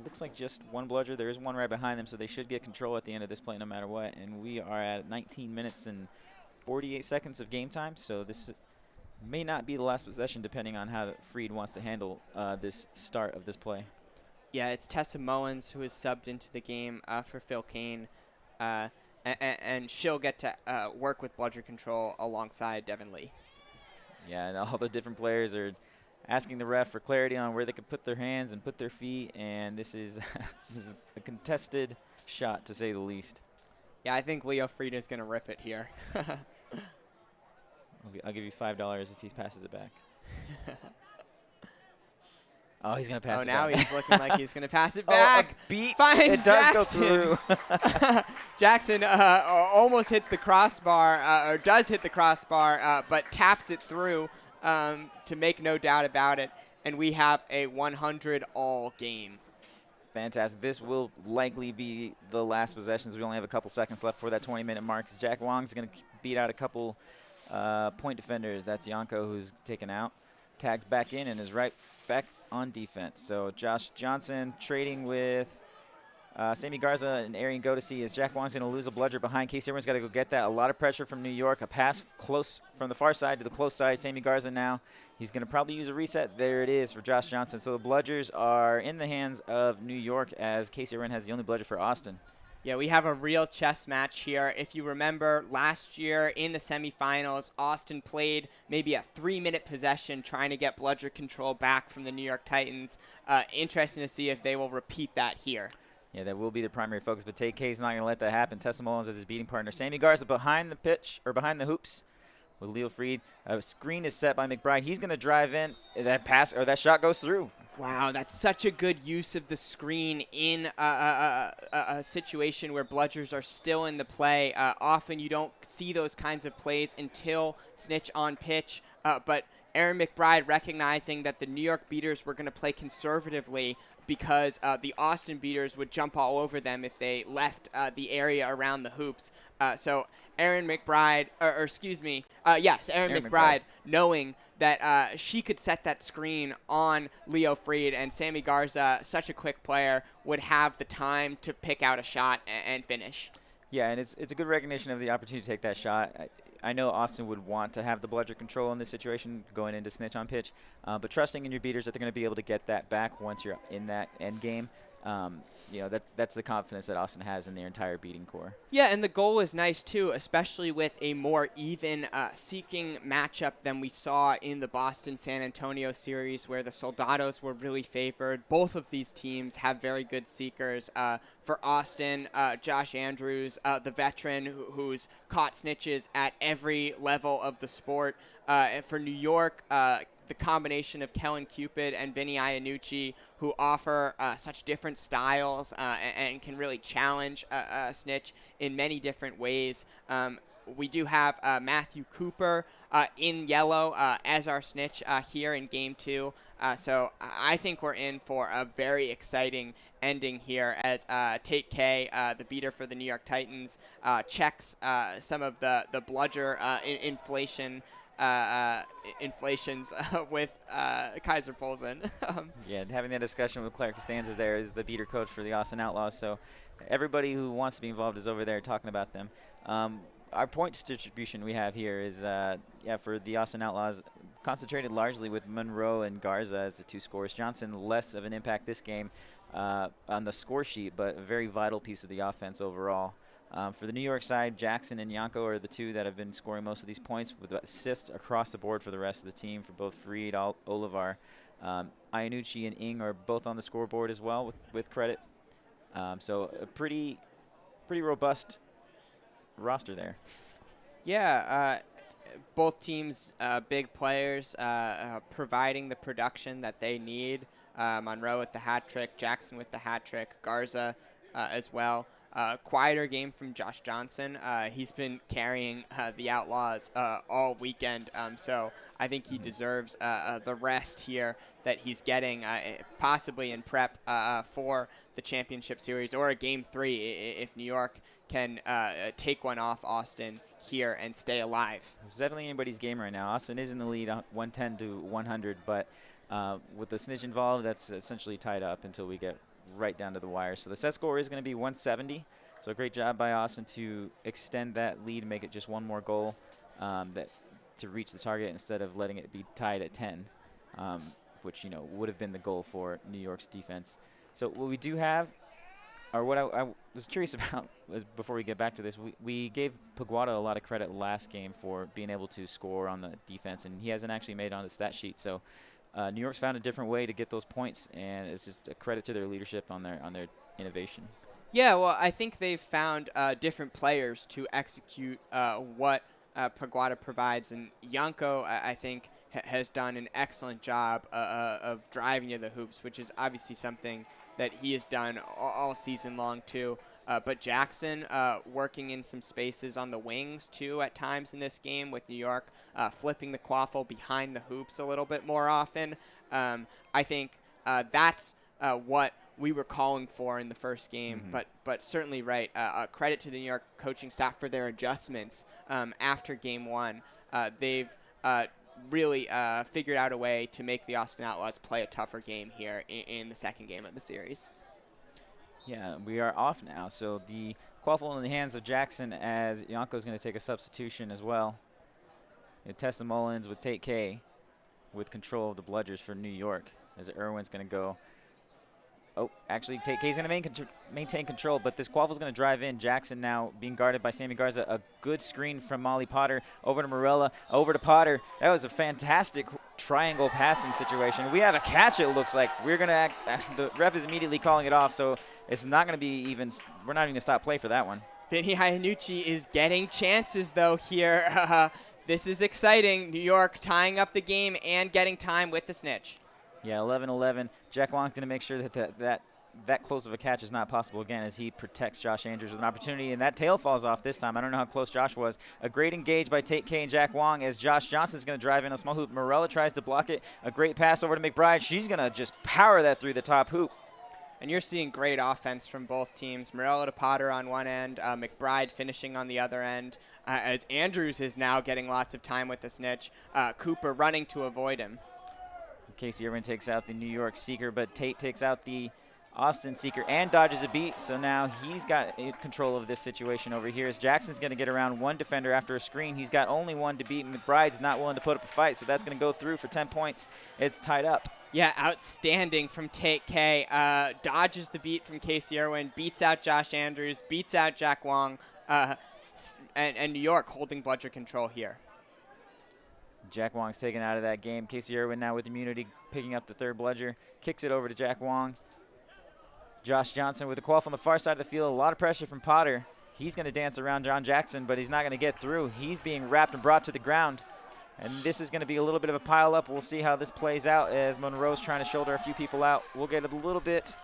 looks like just one bludger. There is one right behind them, so they should get control at the end of this play no matter what. And we are at 19 minutes and 48 seconds of game time, so this may not be the last possession depending on how Freed wants to handle this start of this play. Yeah, it's Tessa Mullins who is subbed into the game for Phil Kane. And she'll get to work with bludger control alongside Devin Lee. Yeah, and all the different players are asking the ref for clarity on where they can put their hands and put their feet, and this is, this is a contested shot, to say the least. Yeah, I think Leo Frieda is going to rip it here. I'll give you $5 if he passes it back. Oh, he's going to pass it back. Oh, now he's looking like he's going to pass it Oh, back. beat. Finds it does Jackson. go through. Jackson almost hits the crossbar, or does hit the crossbar, but taps it through to make no doubt about it. And we have a 100-all game. Fantastic. This will likely be the last possessions. We only have a couple seconds left for that 20-minute mark. Jack Wong's going to beat out a couple point defenders. That's Yanko, who's taken out. Tags back in and is right back on defense. So Josh Johnson trading with Sammy Garza and Arian Godesi as Jack Wong's going to lose a bludger behind. Casey Irwin's got to go get that. A lot of pressure from New York. A pass close from the far side to the close side. Sammy Garza now. He's going to probably use a reset. There it is for Josh Johnson. So the bludgers are in the hands of New York as Casey Irwin has the only bludger for Austin. Yeah, we have a real chess match here. If you remember, last year in the semifinals, Austin played maybe a 3-minute possession trying to get bludger control back from the New York Titans. Interesting to see if they will repeat that here. Yeah, that will be the primary focus, but Tay K's not going to let that happen. Tessa Mullins as his beating partner. Sammy Garza behind the pitch, or behind the hoops with Leo Freed. A screen is set by McBride. He's going to drive in. That pass, or that shot goes through. Wow, that's such a good use of the screen in a situation where bludgers are still in the play. Often you don't see those kinds of plays until snitch on pitch, but Aaron McBride recognizing that the New York Beaters were going to play conservatively because the Austin Beaters would jump all over them if they left the area around the hoops. So Aaron McBride, Aaron McBride, knowing that she could set that screen on Leo Freed, and Sammy Garza, such a quick player, would have the time to pick out a shot and finish. Yeah, and it's a good recognition of the opportunity to take that shot. I know Austin would want to have the bludger control in this situation going into snitch on pitch, but trusting in your beaters that they're going to be able to get that back once you're in that end game. That's the confidence that Austin has in their entire beating core. Yeah, and the goal is nice too, especially with a more even seeking matchup than we saw in the Boston-San Antonio series where the Soldados were really favored. Both of these teams have very good seekers. For Austin, Josh Andrews, the veteran who's caught snitches at every level of the sport. And for New York, the combination of Kellen Cupid and Vinny Iannucci, who offer such different styles and can really challenge a snitch in many different ways. We do have Matthew Cooper in yellow as our snitch here in Game 2. So I think we're in for a very exciting ending here as Tate K, the beater for the New York Titans, checks some of the bludger inflations with Kaiser Polsen. Yeah, having that discussion with Claire Costanza there is the beater coach for the Austin Outlaws. So everybody who wants to be involved is over there talking about them. Our points distribution we have here is, for the Austin Outlaws, concentrated largely with Monroe and Garza as the two scorers. Johnson less of an impact this game on the score sheet, but a very vital piece of the offense overall. For the New York side, Jackson and Yanko are the two that have been scoring most of these points with assists across the board for the rest of the team for both Freed, Olivar. Iannucci and Ing are both on the scoreboard as well with credit. So a pretty robust roster there. Yeah, both teams, big players, providing the production that they need. Monroe with the hat trick, Jackson with the hat trick, Garza as well. Quieter game from Josh Johnson. He's been carrying the Outlaws all weekend, so I think he deserves the rest here that he's getting, possibly in prep for the championship series or a game 3 if New York can take one off Austin here and stay alive. It's definitely anybody's game right now. Austin is in the lead 110 to 100, but with the snitch involved, that's essentially tied up until we get right down to the wire. So the set score is going to be 170. So great job by Austin to extend that lead and make it just one more goal to reach the target instead of letting it be tied at 10, which would have been the goal for New York's defense. So what we do have, or what I was curious about before we get back to this, we gave Paguada a lot of credit last game for being able to score on the defense, and he hasn't actually made it on the stat sheet. So New York's found a different way to get those points, and it's just a credit to their leadership on their innovation. Yeah, well, I think they've found different players to execute what Paguada provides, and Yanko, I think, has done an excellent job of driving to the hoops, which is obviously something that he has done all season long too. But Jackson working in some spaces on the wings too at times in this game with New York, flipping the quaffle behind the hoops a little bit more often. I think that's what we were calling for in the first game, but certainly right. Credit to the New York coaching staff for their adjustments after game 1. They've really figured out a way to make the Austin Outlaws play a tougher game here in the second game of the series. Yeah, we are off now. So the quaffle in the hands of Jackson as Yanko's going to take a substitution as well. Tessa Mullins with Tate K with control of the bludgers for New York as Irwin's going to go. Oh, actually, Tate K's going to maintain control, but this quaffle's going to drive in. Jackson now being guarded by Sammy Garza. A good screen from Molly Potter over to Morella, over to Potter. That was a fantastic triangle passing situation. We have a catch, it looks like. We're going to the ref is immediately calling it off, so it's not going to be even, we're not even going to stop play for that one. Vinny Iannucci is getting chances, though, here. This is exciting. New York tying up the game and getting time with the snitch. Yeah, 11-11. Jack Wong's going to make sure that close of a catch is not possible again as he protects Josh Andrews with an opportunity, and that tail falls off this time. I don't know how close Josh was. A great engage by Tate K and Jack Wong as Josh Johnson's going to drive in a small hoop. Morella tries to block it. A great pass over to McBride. She's going to just power that through the top hoop. And you're seeing great offense from both teams. Morella to Potter on one end, McBride finishing on the other end, as Andrews is now getting lots of time with the snitch. Cooper running to avoid him. Casey Irwin takes out the New York Seeker, but Tate takes out the Austin Seeker and dodges a beat. So now he's got control of this situation over here as Jackson's going to get around one defender after a screen. He's got only one to beat. McBride's not willing to put up a fight, so that's going to go through for 10 points. It's tied up. Yeah, outstanding from Tate K. Dodges the beat from Casey Irwin, beats out Josh Andrews, beats out Jack Wong, and New York holding bludger control here. Jack Wong's taken out of that game. Casey Irwin now with immunity, picking up the third bludger, kicks it over to Jack Wong. Josh Johnson with the quaff on the far side of the field. A lot of pressure from Potter. He's going to dance around John Jackson, but he's not going to get through. He's being wrapped and brought to the ground. And this is going to be a little bit of a pile-up. We'll see how this plays out as Monroe's trying to shoulder a few people out. We'll get a little bit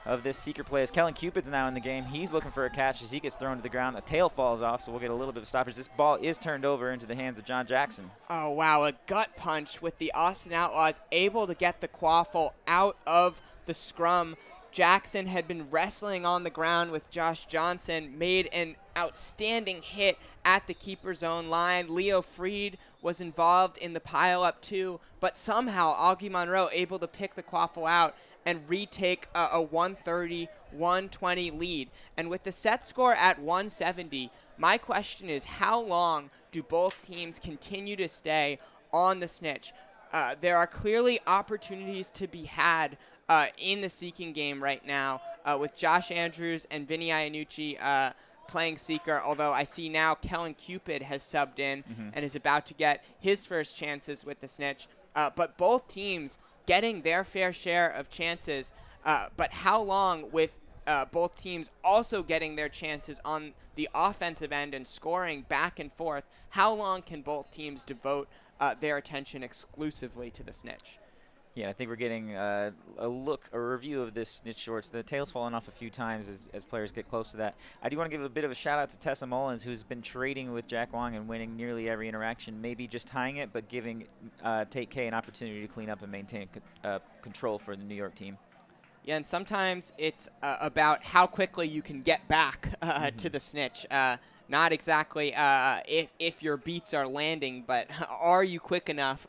of this Seeker play as Kellen Cupid's now in the game. He's looking for a catch as he gets thrown to the ground. A tail falls off, so we'll get a little bit of stoppage. This ball is turned over into the hands of John Jackson. Oh, wow, a gut punch with the Austin Outlaws able to get the quaffle out of the scrum. Jackson had been wrestling on the ground with Josh Johnson, made an outstanding hit at the keeper's own line. Leo Freed was involved in the pile-up too, but somehow Augie Monroe able to pick the quaffle out and retake a 130-120 lead. And with the set score at 170, my question is, how long do both teams continue to stay on the snitch? There are clearly opportunities to be had in the Seeking game right now with Josh Andrews and Vinny Iannucci playing Seeker, although I see now Kellen Cupid has subbed in and is about to get his first chances with the snitch. But both teams getting their fair share of chances. But how long with both teams also getting their chances on the offensive end and scoring back and forth. How long can both teams devote their attention exclusively to the snitch? Yeah, I think we're getting a review of this snitch shorts. The tail's fallen off a few times as players get close to that. I do want to give a bit of a shout out to Tessa Mullins, who's been trading with Jack Wong and winning nearly every interaction, maybe just tying it, but giving Tate K an opportunity to clean up and maintain control for the New York team. Yeah, and sometimes it's about how quickly you can get back to the snitch. Not exactly if your beats are landing, but are you quick enough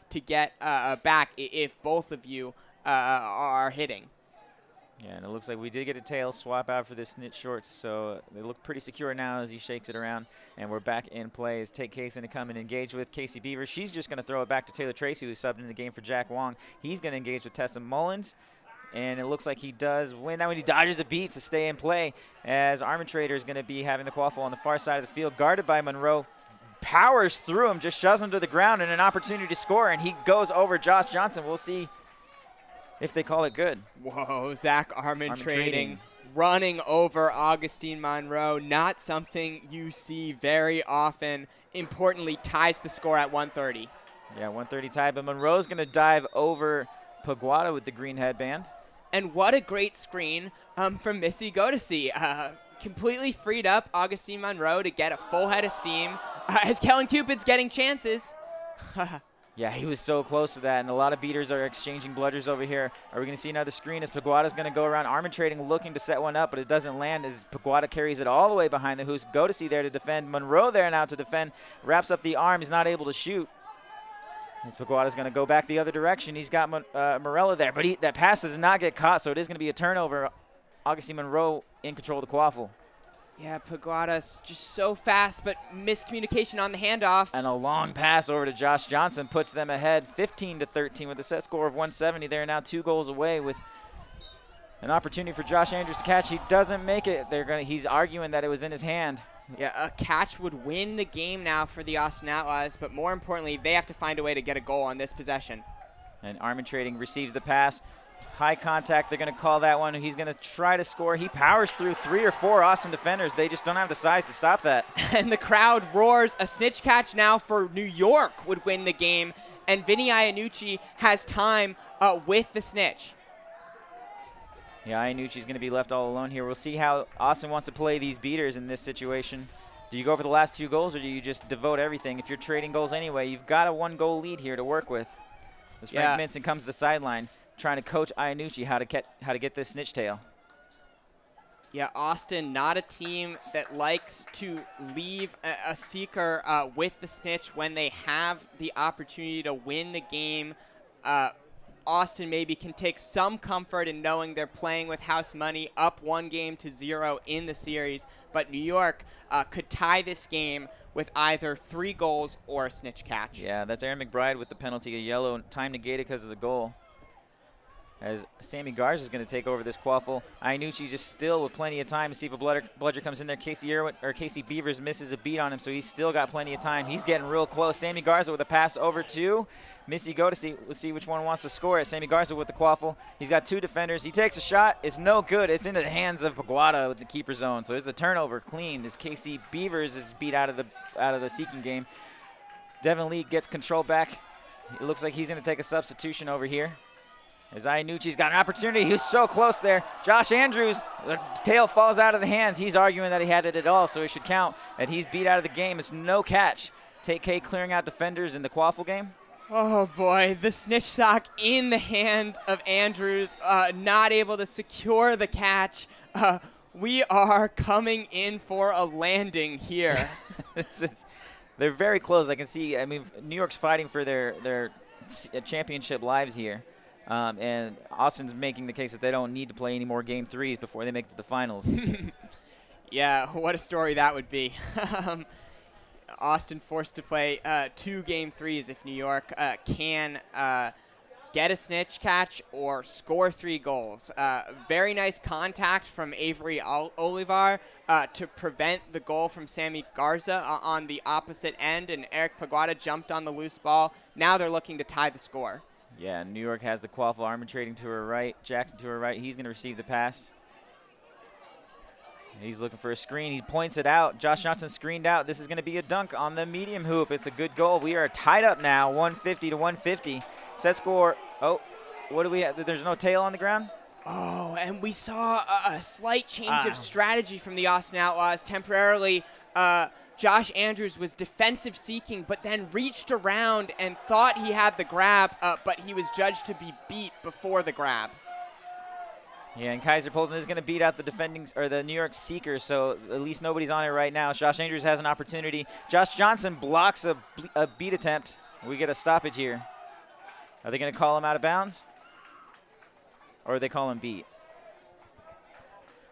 to get back if both of you are hitting? Yeah, and it looks like we did get a tail swap out for this snitch shorts, so they look pretty secure now as he shakes it around. And we're back in play as Tate K's going to come and engage with Casey Beaver. She's just going to throw it back to Taylor Tracy, who's subbed in the game for Jack Wong. He's going to engage with Tessa Mullins. And it looks like he does win that when he dodges a beat to stay in play, as Arbitrator is going to be having the quaffle on the far side of the field, guarded by Monroe. Powers through him, just shoves him to the ground, and an opportunity to score, and he goes over Josh Johnson. We'll see if they call it good. Whoa, Zach Armin trading, running over Augustine Monroe. Not something you see very often. Importantly, ties the score at 130. Yeah, 130 tied, but Monroe's going to dive over Paguada with the green headband. And what a great screen from Missy Godesy. Completely freed up Augustine Monroe to get a full head of steam as Kellen Cupid's getting chances. Yeah, he was so close to that, and a lot of beaters are exchanging bludgers over here. Are we going to see another screen as Paguada's going to go around arbitrating, looking to set one up, but it doesn't land as Paguada carries it all the way behind the hoops. Godesy there to defend. Monroe there now to defend. Wraps up the arm. He's not able to shoot. As Paguada's going to go back the other direction. He's got Morella there, but that pass does not get caught, so it is going to be a turnover. Augustine Monroe in control of the quaffle. Yeah, Paguada's just so fast, but miscommunication on the handoff. And a long pass over to Josh Johnson puts them ahead 15-13 with a set score of 170. They're now 2 goals away with an opportunity for Josh Andrews to catch. He doesn't make it. He's arguing that it was in his hand. Yeah, a catch would win the game now for the Austin Outlaws, but more importantly, they have to find a way to get a goal on this possession. And Armin Trading receives the pass. High contact, they're going to call that one. He's going to try to score. He powers through 3 or 4 Austin defenders. They just don't have the size to stop that. And the crowd roars. A snitch catch now for New York would win the game, and Vinny Iannucci has time with the snitch. Yeah, Iannucci's going to be left all alone here. We'll see how Austin wants to play these beaters in this situation. Do you go for the last 2 goals, or do you just devote everything? If you're trading goals anyway, you've got a 1-goal lead here to work with. As Frank Minson comes to the sideline, trying to coach Iannucci how to get this snitch tail. Yeah, Austin, not a team that likes to leave a seeker with the snitch when they have the opportunity to win the game. Austin maybe can take some comfort in knowing they're playing with house money, up 1-0 in the series. But New York could tie this game with either 3 goals or a snitch catch. Yeah, that's Aaron McBride with the penalty, a yellow, time negated because of the goal. As Sammy Garza is going to take over this quaffle. Iannucci just still with plenty of time to see if a bludger comes in there. Casey Beavers misses a beat on him, so he's still got plenty of time. He's getting real close. Sammy Garza with a pass over to Missy Godesy. We'll see which one wants to score it. Sammy Garza with the quaffle. He's got 2 defenders. He takes a shot. It's no good. It's into the hands of Paguada with the keeper zone. So it's a turnover clean as Casey Beavers is beat out of the seeking game. Devin Lee gets control back. It looks like he's going to take a substitution over here. As Iannucci's got an opportunity. He was so close there. Josh Andrews, the tail falls out of the hands. He's arguing that he had it at all, so it should count. And he's beat out of the game. It's no catch. Tate K clearing out defenders in the quaffle game. Oh, boy. The snitch sock in the hand of Andrews, not able to secure the catch. We are coming in for a landing here. They're very close. I can see, New York's fighting for their championship lives here. And Austin's making the case that they don't need to play any more Game 3s before they make it to the finals. Yeah, what a story that would be. Austin forced to play 2 Game 3s if New York can get a snitch catch or score 3 goals. Very nice contact from Avery Olivar to prevent the goal from Sammy Garza on the opposite end, and Eric Paguada jumped on the loose ball. Now they're looking to tie the score. Yeah, New York has the quaffle arbitrating to her right. Jackson to her right. He's going to receive the pass. He's looking for a screen. He points it out. Josh Johnson screened out. This is going to be a dunk on the medium hoop. It's a good goal. We are tied up now, 150 to 150. Set score. Oh, what do we have? There's no tail on the ground? Oh, and we saw a slight change of strategy from the Austin Outlaws. Temporarily, Josh Andrews was defensive seeking, but then reached around and thought he had the grab, but he was judged to be beat before the grab. Yeah, and Kaiser Polson is going to beat out the New York Seekers, so at least nobody's on it right now. Josh Andrews has an opportunity. Josh Johnson blocks a beat attempt. We get a stoppage here. Are they going to call him out of bounds? Or are they call him beat?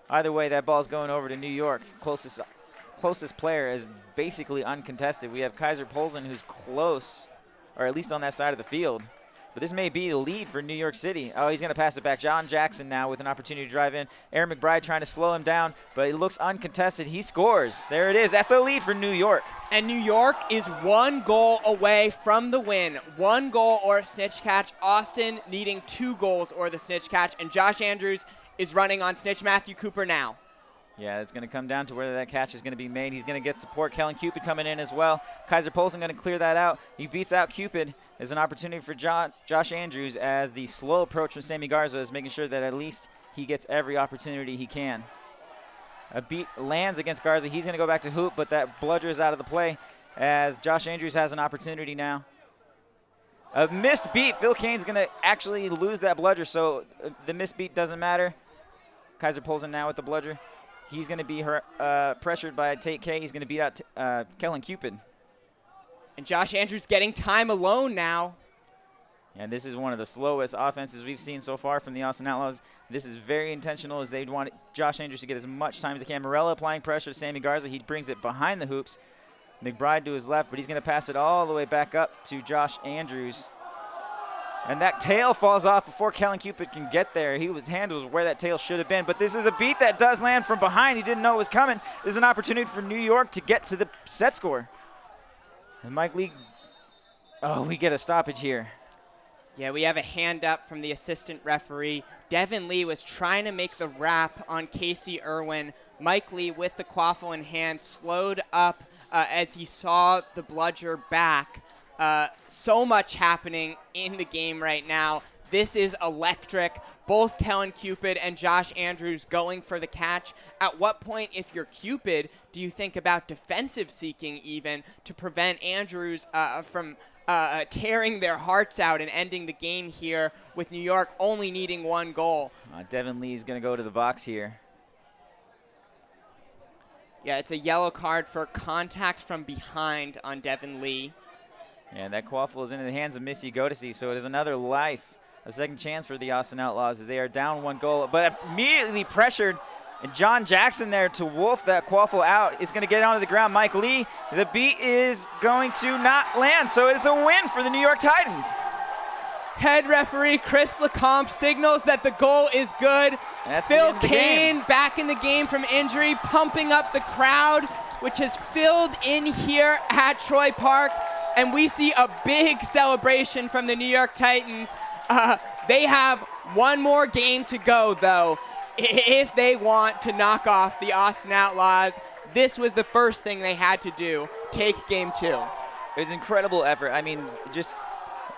Either way, that ball's going over to New York. Closest player is basically uncontested. We have Kaiser Polson, who's close, or at least on that side of the field. But this may be the lead for New York City. Oh, he's going to pass it back. John Jackson now with an opportunity to drive in. Aaron McBride trying to slow him down, but it looks uncontested. He scores. There it is. That's a lead for New York. And New York is 1 goal away from the win. 1 goal or a snitch catch. Austin needing 2 goals or the snitch catch. And Josh Andrews is running on snitch Matthew Cooper now. Yeah, it's going to come down to whether that catch is going to be made. He's going to get support. Kellen Cupid coming in as well. Kaiser Polson going to clear that out. He beats out Cupid. There's an opportunity for Josh Andrews as the slow approach from Sammy Garza is making sure that at least he gets every opportunity he can. A beat lands against Garza. He's going to go back to hoop, but that bludger is out of the play as Josh Andrews has an opportunity now. A missed beat. Phil Kane's going to actually lose that bludger, so the missed beat doesn't matter. Kaiser Polson now with the bludger. He's going to be pressured by Tate K. He's going to beat out Kellen Cupid. And Josh Andrews getting time alone now. And this is one of the slowest offenses we've seen so far from the Austin Outlaws. This is very intentional as they want Josh Andrews to get as much time as he can. Morella applying pressure to Sammy Garza. He brings it behind the hoops. McBride to his left, but he's going to pass it all the way back up to Josh Andrews. And that tail falls off before Kellen Cupid can get there. His hand was where that tail should have been. But this is a beat that does land from behind. He didn't know it was coming. This is an opportunity for New York to get to the set score. And Mike Lee, we get a stoppage here. Yeah, we have a hand up from the assistant referee. Devin Lee was trying to make the wrap on Casey Irwin. Mike Lee, with the quaffle in hand, slowed up as he saw the bludger back. So much happening in the game right now. This is electric. Both Kellen Cupid and Josh Andrews going for the catch. At what point, if you're Cupid, do you think about defensive seeking even to prevent Andrews from tearing their hearts out and ending the game here with New York only needing 1 goal? Devin Lee's going to go to the box here. Yeah, it's a yellow card for contact from behind on Devin Lee. And that quaffle is into the hands of Missy Godesy, so it is another life, a second chance for the Austin Outlaws as they are down 1 goal, but immediately pressured. And John Jackson there to wolf that quaffle out is going to get onto the ground. Mike Lee, the beat is going to not land, so it is a win for the New York Titans. Head referee Chris Lecomte signals that the goal is good. Phil Kane back in the game from injury, pumping up the crowd, which has filled in here at Troy Park. And we see a big celebration from the New York Titans. They have 1 more game to go, though, if they want to knock off the Austin Outlaws. This was the first thing they had to do, take game 2. It was incredible effort. I mean, just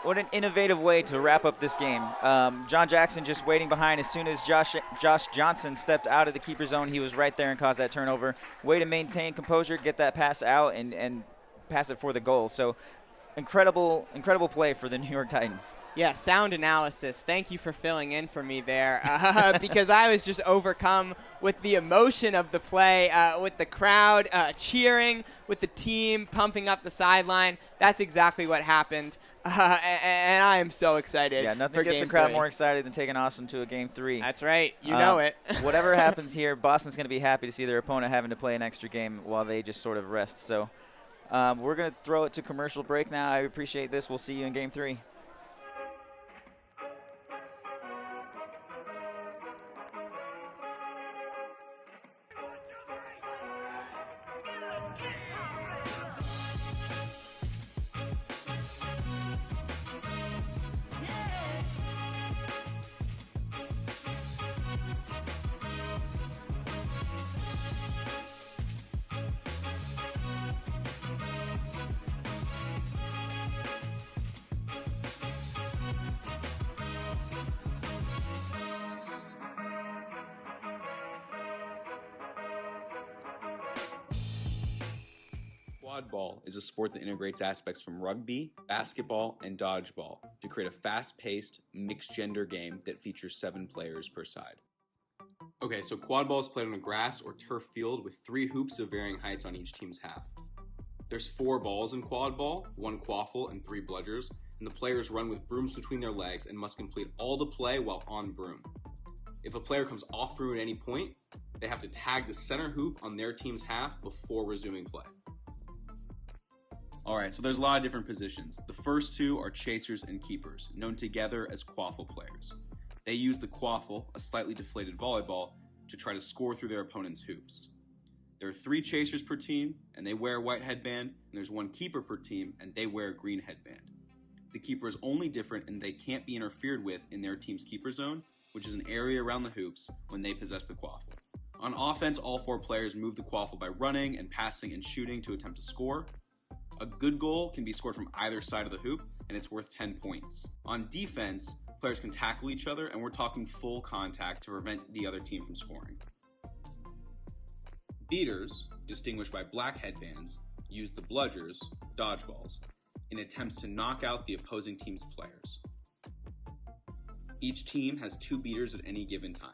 what an innovative way to wrap up this game. John Jackson just waiting behind. As soon as Josh Johnson stepped out of the keeper zone, he was right there and caused that turnover. Way to maintain composure, get that pass out, and pass it for the goal. So incredible play for the New York Titans. Yeah, sound analysis. Thank you for filling in for me there because I was just overcome with the emotion of the play, with the crowd cheering, with the team pumping up the sideline. That's exactly what happened, and I am so excited. Yeah, nothing gets the crowd more excited than taking Austin to a Game 3. That's right. You know it. Whatever happens here, Boston's going to be happy to see their opponent having to play an extra game while they just sort of rest. So we're going to throw it to commercial break now. I appreciate this. We'll see you in Game 3. Quad ball is a sport that integrates aspects from rugby, basketball, and dodgeball to create a fast-paced, mixed-gender game that features 7 players per side. Okay, so quad ball is played on a grass or turf field with 3 hoops of varying heights on each team's half. There's 4 balls in quad ball, 1 quaffle, and 3 bludgers, and the players run with brooms between their legs and must complete all the play while on broom. If a player comes off broom at any point, they have to tag the center hoop on their team's half before resuming play. Alright, so there's a lot of different positions. The first 2 are chasers and keepers, known together as quaffle players. They use the quaffle, a slightly deflated volleyball, to try to score through their opponent's hoops. There are 3 chasers per team, and they wear a white headband, and there's 1 keeper per team, and they wear a green headband. The keeper is only different in they can't be interfered with in their team's keeper zone, which is an area around the hoops when they possess the quaffle. On offense, all 4 players move the quaffle by running and passing and shooting to attempt to score. A good goal can be scored from either side of the hoop, and it's worth 10 points. On defense, players can tackle each other, and we're talking full contact to prevent the other team from scoring. Beaters, distinguished by black headbands, use the bludgers, dodgeballs, in attempts to knock out the opposing team's players. Each team has 2 beaters at any given time.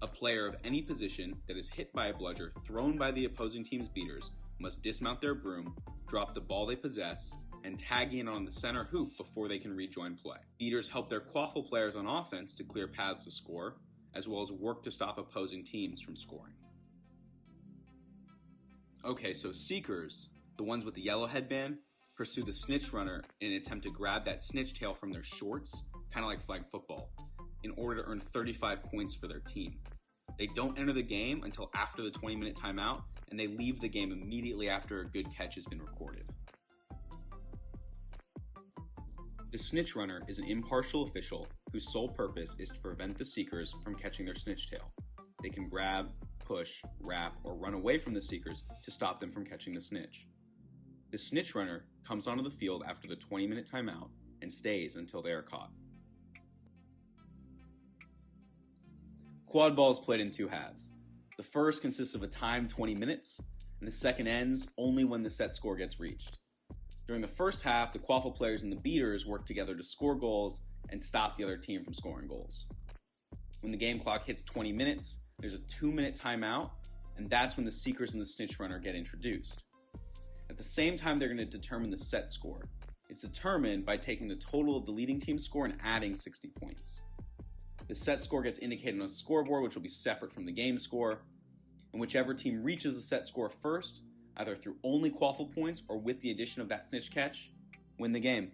A player of any position that is hit by a bludger thrown by the opposing team's beaters must dismount their broom, drop the ball they possess, and tag in on the center hoop before they can rejoin play. Beaters help their quaffle players on offense to clear paths to score, as well as work to stop opposing teams from scoring. Okay, so seekers, the ones with the yellow headband, pursue the snitch runner in an attempt to grab that snitch tail from their shorts, kind of like flag football, in order to earn 35 points for their team. They don't enter the game until after the 20-minute timeout, and they leave the game immediately after a good catch has been recorded. The snitch runner is an impartial official whose sole purpose is to prevent the seekers from catching their snitch tail. They can grab, push, wrap, or run away from the seekers to stop them from catching the snitch. The snitch runner comes onto the field after the 20-minute timeout and stays until they are caught. Quad ball is played in 2 halves. The first consists of a timed 20 minutes, and the second ends only when the set score gets reached. During the first half, the quaffle players and the beaters work together to score goals and stop the other team from scoring goals. When the game clock hits 20 minutes, there's a 2-minute timeout, and that's when the seekers and the snitch runner get introduced. At the same time, they're going to determine the set score. It's determined by taking the total of the leading team's score and adding 60 points. The set score gets indicated on a scoreboard, which will be separate from the game score, and whichever team reaches the set score first, either through only quaffle points or with the addition of that snitch catch, win the game.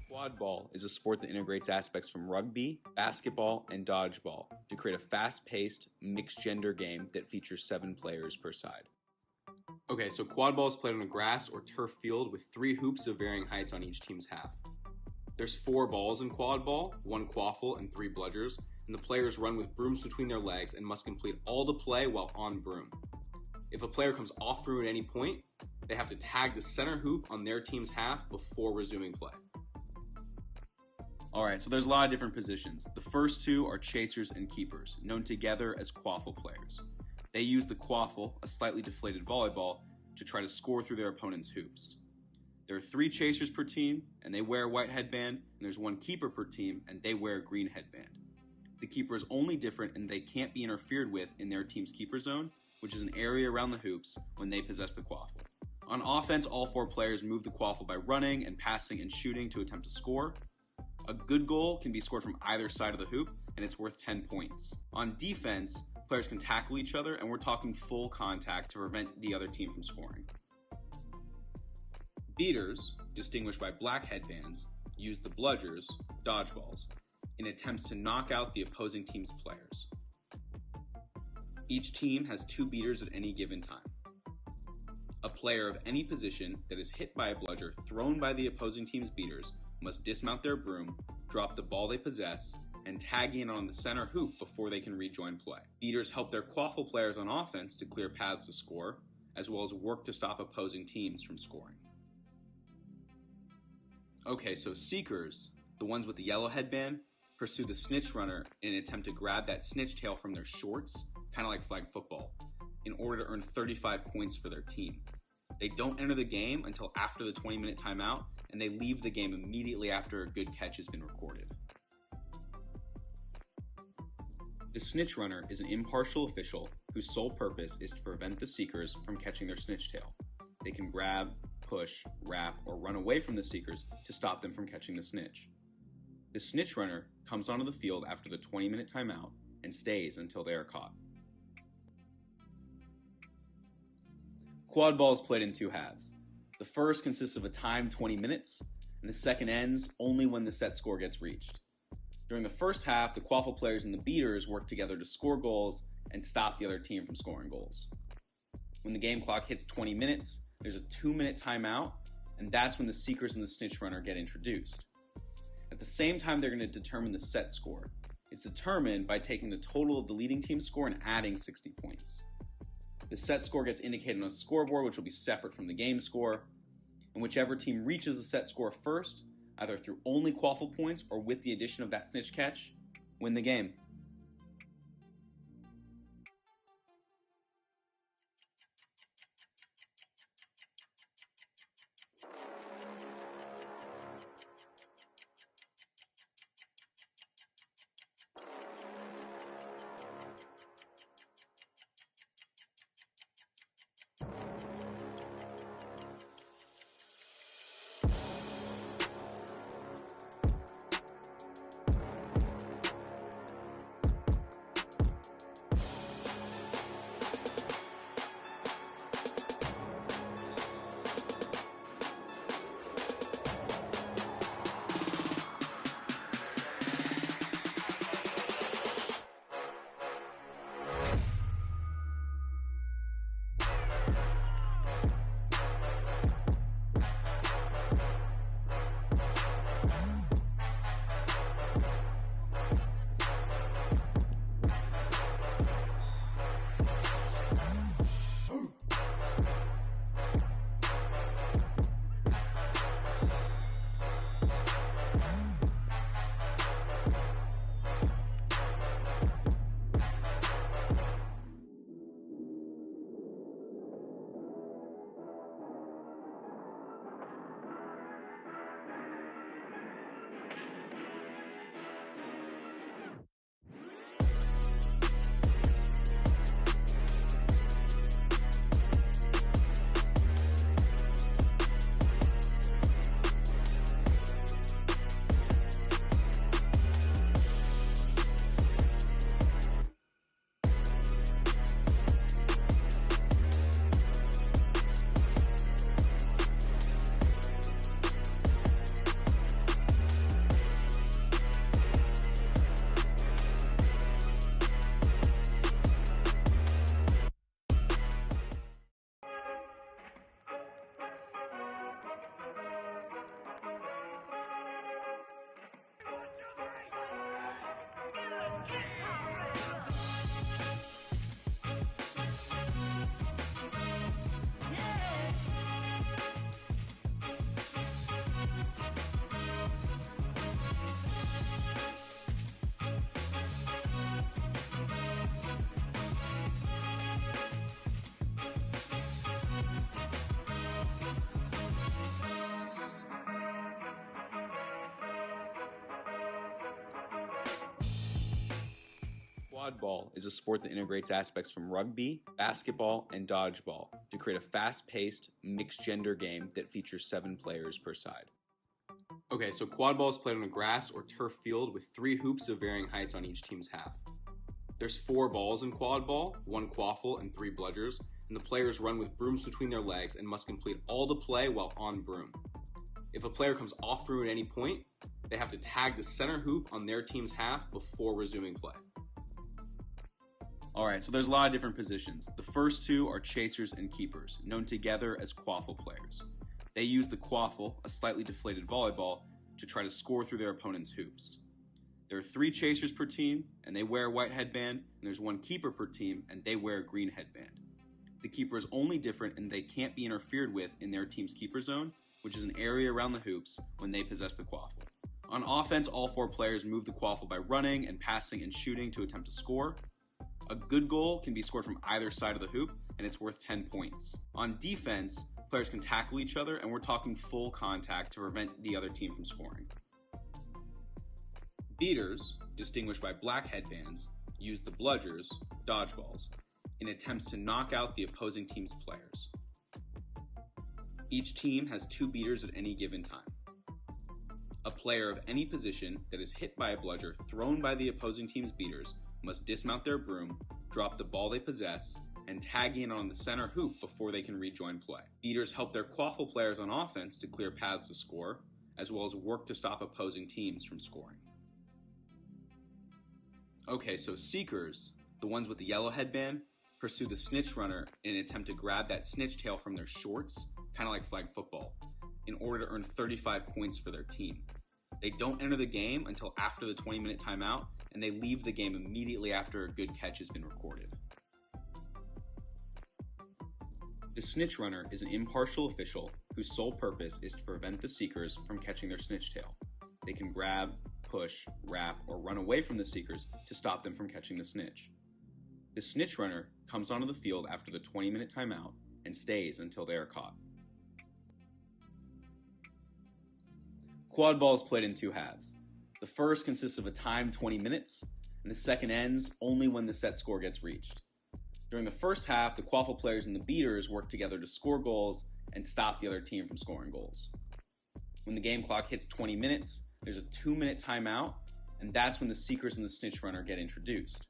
Quad ball is a sport that integrates aspects from rugby, basketball, and dodgeball to create a fast-paced, mixed-gender game that features 7 players per side. Okay, so quad ball is played on a grass or turf field with 3 hoops of varying heights on each team's half. There's 4 balls in quad ball, 1 quaffle, and 3 bludgers, and the players run with brooms between their legs and must complete all the play while on broom. If a player comes off broom at any point, they have to tag the center hoop on their team's half before resuming play. Alright, so there's a lot of different positions. The first 2 are chasers and keepers, known together as quaffle players. They use the quaffle, a slightly deflated volleyball, to try to score through their opponent's hoops. There are 3 chasers per team, and they wear a white headband, and there's 1 keeper per team, and they wear a green headband. The keeper is only different in they can't be interfered with in their team's keeper zone, which is an area around the hoops when they possess the quaffle. On offense, all 4 players move the quaffle by running and passing and shooting to attempt to score. A good goal can be scored from either side of the hoop, and it's worth 10 points. On defense, players can tackle each other, and we're talking full contact to prevent the other team from scoring. Beaters, distinguished by black headbands, use the bludgers, dodgeballs, in attempts to knock out the opposing team's players. Each team has 2 beaters at any given time. A player of any position that is hit by a bludger thrown by the opposing team's beaters must dismount their broom, drop the ball they possess, and tag in on the center hoop before they can rejoin play. Beaters help their quaffle players on offense to clear paths to score, as well as work to stop opposing teams from scoring. Okay, so seekers, the ones with the yellow headband, pursue the snitch runner in an attempt to grab that snitch tail from their shorts, kind of like flag football, in order to earn 35 points for their team. They don't enter the game until after the 20-minute timeout, and they leave the game immediately after a good catch has been recorded. The snitch runner is an impartial official whose sole purpose is to prevent the seekers from catching their snitch tail. They can grab, push, wrap, or run away from the seekers to stop them from catching the snitch. The snitch runner comes onto the field after the 20-minute timeout and stays until they are caught. Quad ball is played in 2 halves. The first consists of a timed 20 minutes, and the second ends only when the set score gets reached. During the first half, the quaffle players and the beaters work together to score goals and stop the other team from scoring goals. When the game clock hits 20 minutes, there's a 2-minute timeout, and that's when the seekers and the snitch runner get introduced. At the same time, they're going to determine the set score. It's determined by taking the total of the leading team's score and adding 60 points. The set score gets indicated on a scoreboard, which will be separate from the game score, and whichever team reaches the set score first, either through only quaffle points or with the addition of that snitch catch, win the game. Quad ball is a sport that integrates aspects from rugby, basketball, and dodgeball to create a fast-paced, mixed-gender game that features 7 players per side. Okay, so quad ball is played on a grass or turf field with 3 hoops of varying heights on each team's half. There's 4 balls in quad ball, 1 quaffle, and 3 bludgers, and the players run with brooms between their legs and must complete all the play while on broom. If a player comes off broom at any point, they have to tag the center hoop on their team's half before resuming play. Alright, so there's a lot of different positions. The first 2 are chasers and keepers, known together as quaffle players. They use the quaffle, a slightly deflated volleyball, to try to score through their opponent's hoops. There are 3 chasers per team, and they wear a white headband, and there's 1 keeper per team, and they wear a green headband. The keeper is only different in they can't be interfered with in their team's keeper zone, which is an area around the hoops when they possess the quaffle. On offense, all 4 players move the quaffle by running and passing and shooting to attempt to score. A good goal can be scored from either side of the hoop, and it's worth 10 points. On defense, players can tackle each other, and we're talking full contact to prevent the other team from scoring. Beaters, distinguished by black headbands, use the bludgers, dodgeballs, in attempts to knock out the opposing team's players. Each team has 2 beaters at any given time. A player of any position that is hit by a bludger thrown by the opposing team's beaters must dismount their broom, drop the ball they possess, and tag in on the center hoop before they can rejoin play. Beaters help their quaffle players on offense to clear paths to score, as well as work to stop opposing teams from scoring. Okay, so seekers, the ones with the yellow headband, pursue the snitch runner in an attempt to grab that snitch tail from their shorts, kind of like flag football, in order to earn 35 points for their team. They don't enter the game until after the 20-minute timeout, and they leave the game immediately after a good catch has been recorded. The snitch runner is an impartial official whose sole purpose is to prevent the seekers from catching their snitch tail. They can grab, push, wrap, or run away from the seekers to stop them from catching the snitch. The snitch runner comes onto the field after the 20-minute timeout and stays until they are caught. Quad ball is played in 2 halves. The first consists of a timed 20 minutes, and the second ends only when the set score gets reached. During the first half, the quaffle players and the beaters work together to score goals and stop the other team from scoring goals. When the game clock hits 20 minutes, there's a 2-minute timeout, and that's when the seekers and the snitch runner get introduced.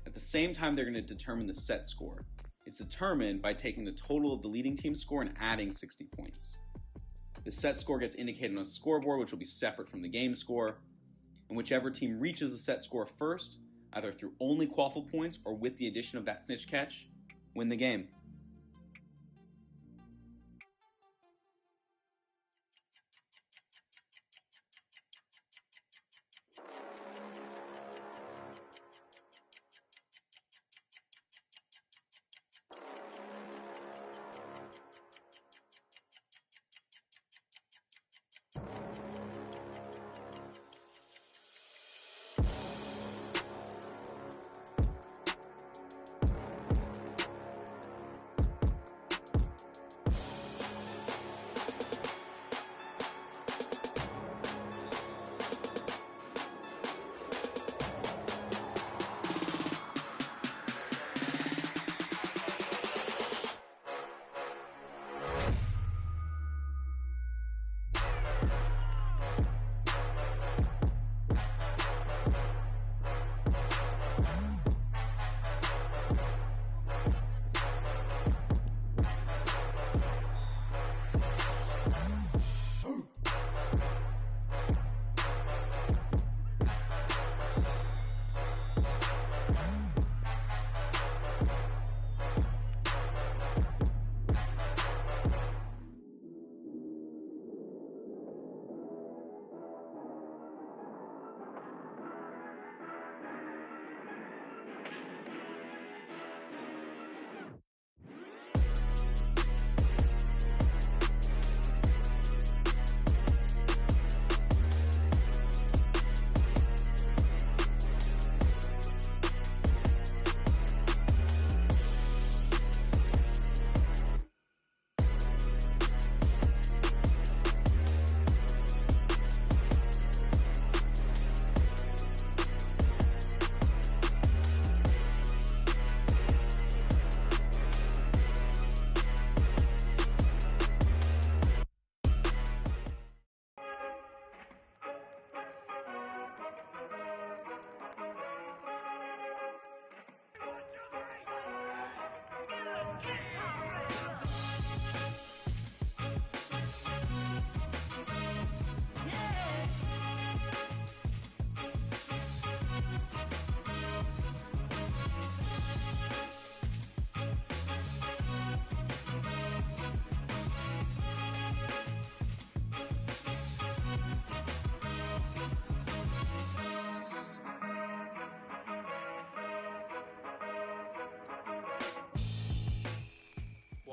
At the same time, they're going to determine the set score. It's determined by taking the total of the leading team's score and adding 60 points. The set score gets indicated on a scoreboard, which will be separate from the game score, and whichever team reaches the set score first, either through only quaffle points or with the addition of that snitch catch, win the game.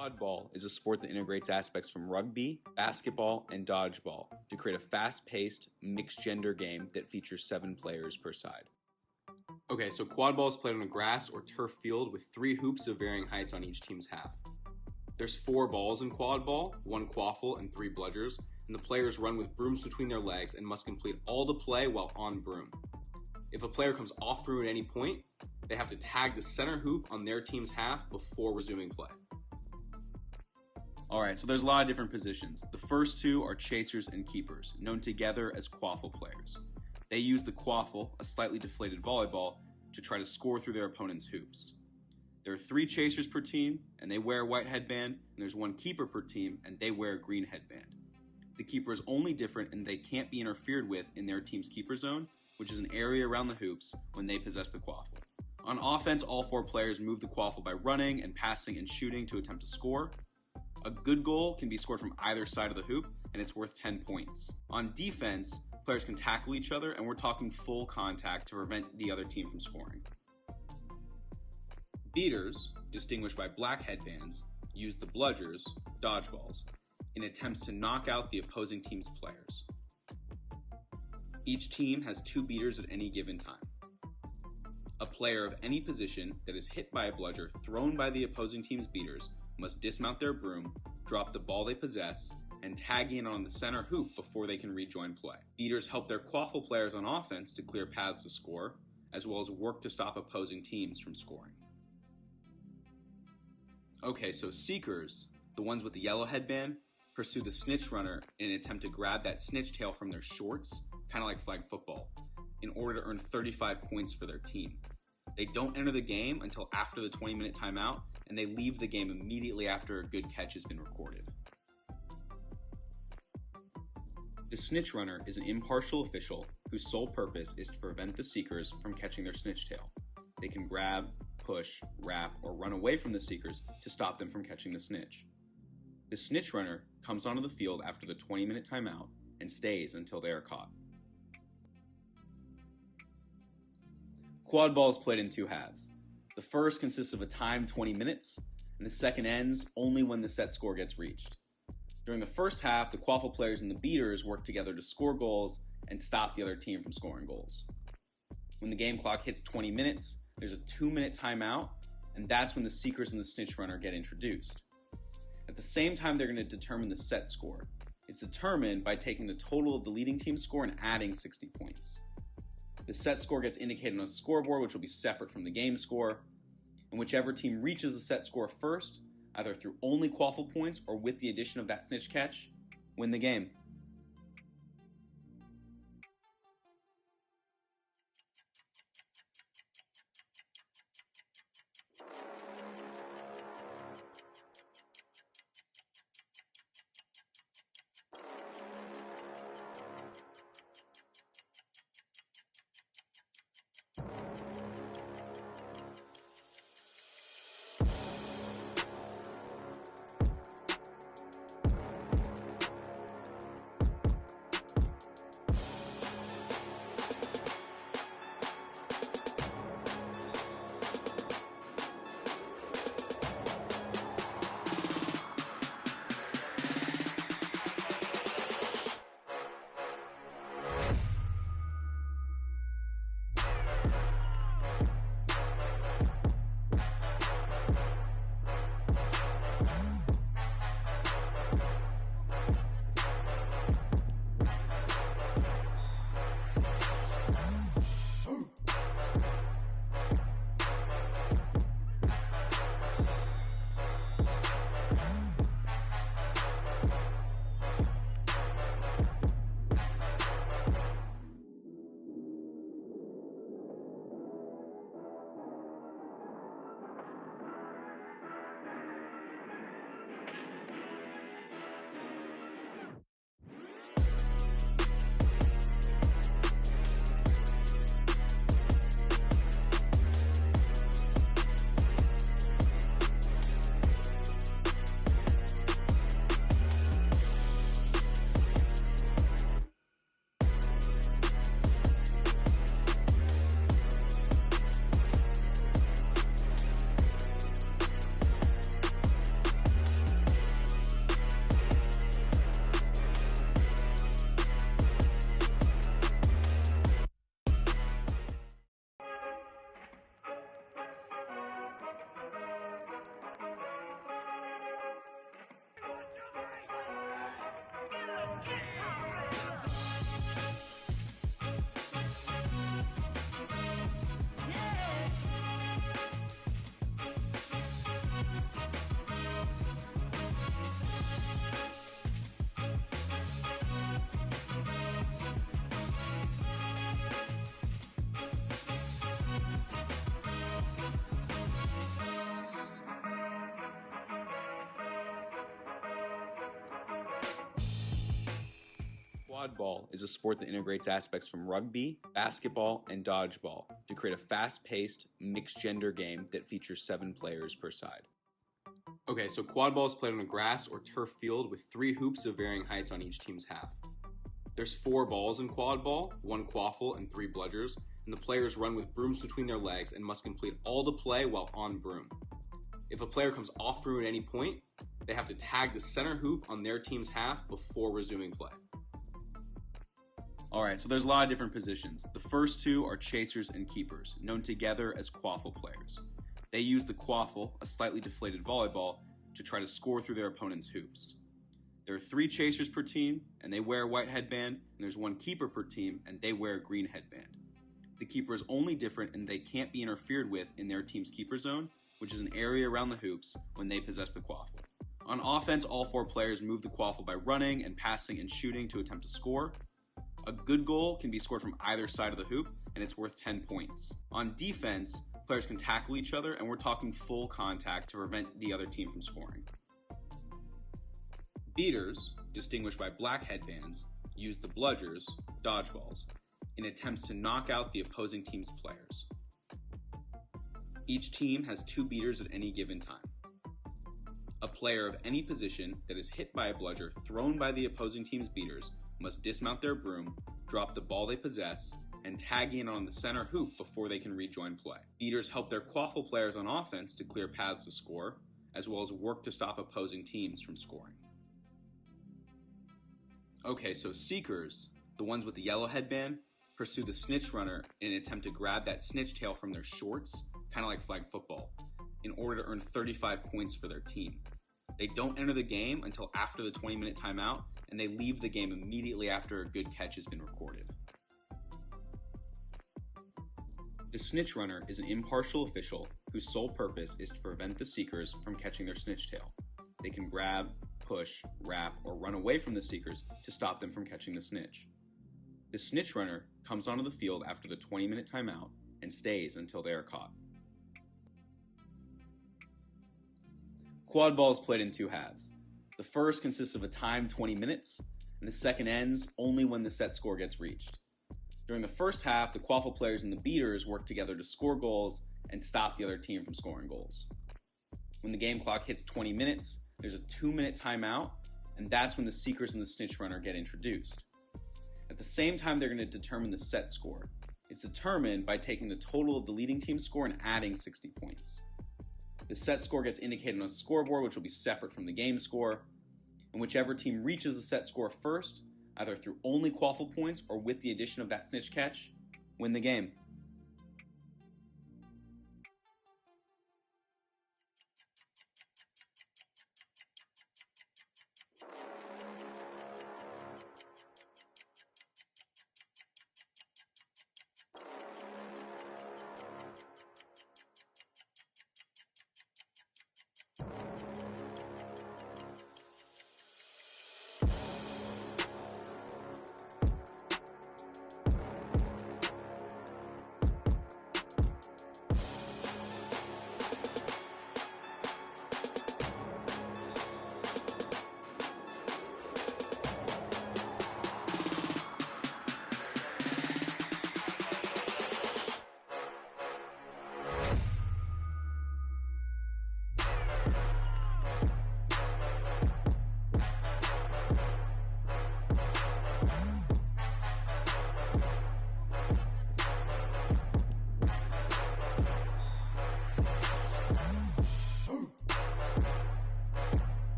Quad ball is a sport that integrates aspects from rugby, basketball, and dodgeball to create a fast-paced, mixed-gender game that features 7 players per side. Okay, so quad ball is played on a grass or turf field with 3 hoops of varying heights on each team's half. There's 4 balls in quad ball, 1 quaffle, and 3 bludgers, and the players run with brooms between their legs and must complete all the play while on broom. If a player comes off broom at any point, they have to tag the center hoop on their team's half before resuming play. Alright, so there's a lot of different positions. The first 2 are chasers and keepers, known together as quaffle players. They use the quaffle, a slightly deflated volleyball, to try to score through their opponent's hoops. There are 3 chasers per team, and they wear a white headband, and there's 1 keeper per team, and they wear a green headband. The keeper is only different in they can't be interfered with in their team's keeper zone, which is an area around the hoops when they possess the quaffle. On offense, all 4 players move the quaffle by running and passing and shooting to attempt to score. A good goal can be scored from either side of the hoop, and it's worth 10 points. On defense, players can tackle each other, and we're talking full contact to prevent the other team from scoring. Beaters, distinguished by black headbands, use the bludgers, dodgeballs, in attempts to knock out the opposing team's players. Each team has 2 beaters at any given time. A player of any position that is hit by a bludger thrown by the opposing team's beaters must dismount their broom, drop the ball they possess, and tag in on the center hoop before they can rejoin play. Beaters help their quaffle players on offense to clear paths to score, as well as work to stop opposing teams from scoring. Okay, so seekers, the ones with the yellow headband, pursue the snitch runner in an attempt to grab that snitch tail from their shorts, kind of like flag football, in order to earn 35 points for their team. They don't enter the game until after the 20-minute timeout, and they leave the game immediately after a good catch has been recorded. The snitch runner is an impartial official whose sole purpose is to prevent the seekers from catching their snitch tail. They can grab, push, wrap, or run away from the seekers to stop them from catching the snitch. The snitch runner comes onto the field after the 20-minute timeout and stays until they are caught. Quad ball is played in 2 halves. The first consists of a timed 20 minutes, and the second ends only when the set score gets reached. During the first half, the quaffle players and the beaters work together to score goals and stop the other team from scoring goals. When the game clock hits 20 minutes, there's a 2-minute timeout, and that's when the seekers and the snitch runner get introduced. At the same time, they're going to determine the set score. It's determined by taking the total of the leading team's score and adding 60 points. The set score gets indicated on a scoreboard, which will be separate from the game score, and whichever team reaches the set score first, either through only quaffle points or with the addition of that snitch catch, win the game. Quad ball is a sport that integrates aspects from rugby, basketball, and dodgeball to create a fast-paced, mixed-gender game that features 7 players per side. Okay, so quad ball is played on a grass or turf field with 3 hoops of varying heights on each team's half. There's 4 balls in quad ball, 1 quaffle, and 3 bludgers, and the players run with brooms between their legs and must complete all the play while on broom. If a player comes off broom at any point, they have to tag the center hoop on their team's half before resuming play. Alright, so there's a lot of different positions. The first 2 are chasers and keepers, known together as quaffle players. They use the quaffle, a slightly deflated volleyball, to try to score through their opponent's hoops. There are 3 chasers per team, and they wear a white headband, and there's 1 keeper per team, and they wear a green headband. The keeper is only different in they can't be interfered with in their team's keeper zone, which is an area around the hoops when they possess the quaffle. On offense, all 4 players move the quaffle by running and passing and shooting to attempt to score. A good goal can be scored from either side of the hoop, and it's worth 10 points. On defense, players can tackle each other, and we're talking full contact to prevent the other team from scoring. Beaters, distinguished by black headbands, use the bludgers, dodgeballs, in attempts to knock out the opposing team's players. Each team has 2 beaters at any given time. A player of any position that is hit by a bludger thrown by the opposing team's beaters must dismount their broom, drop the ball they possess, and tag in on the center hoop before they can rejoin play. Beaters help their quaffle players on offense to clear paths to score, as well as work to stop opposing teams from scoring. Okay, so seekers, the ones with the yellow headband, pursue the snitch runner in an attempt to grab that snitch tail from their shorts, kind of like flag football, in order to earn 35 points for their team. They don't enter the game until after the 20-minute timeout, and they leave the game immediately after a good catch has been recorded. The snitch runner is an impartial official whose sole purpose is to prevent the seekers from catching their snitch tail. They can grab, push, wrap, or run away from the seekers to stop them from catching the snitch. The snitch runner comes onto the field after the 20-minute timeout and stays until they are caught. Quad ball is played in 2 halves. The first consists of a timed 20 minutes, and the second ends only when the set score gets reached. During the first half, the quaffle players and the beaters work together to score goals and stop the other team from scoring goals. When the game clock hits 20 minutes, there's a 2-minute timeout, and that's when the seekers and the snitch runner get introduced. At the same time, they're going to determine the set score. It's determined by taking the total of the leading team's score and adding 60 points. The set score gets indicated on a scoreboard, which will be separate from the game score, and whichever team reaches the set score first, either through only quaffle points or with the addition of that snitch catch, win the game.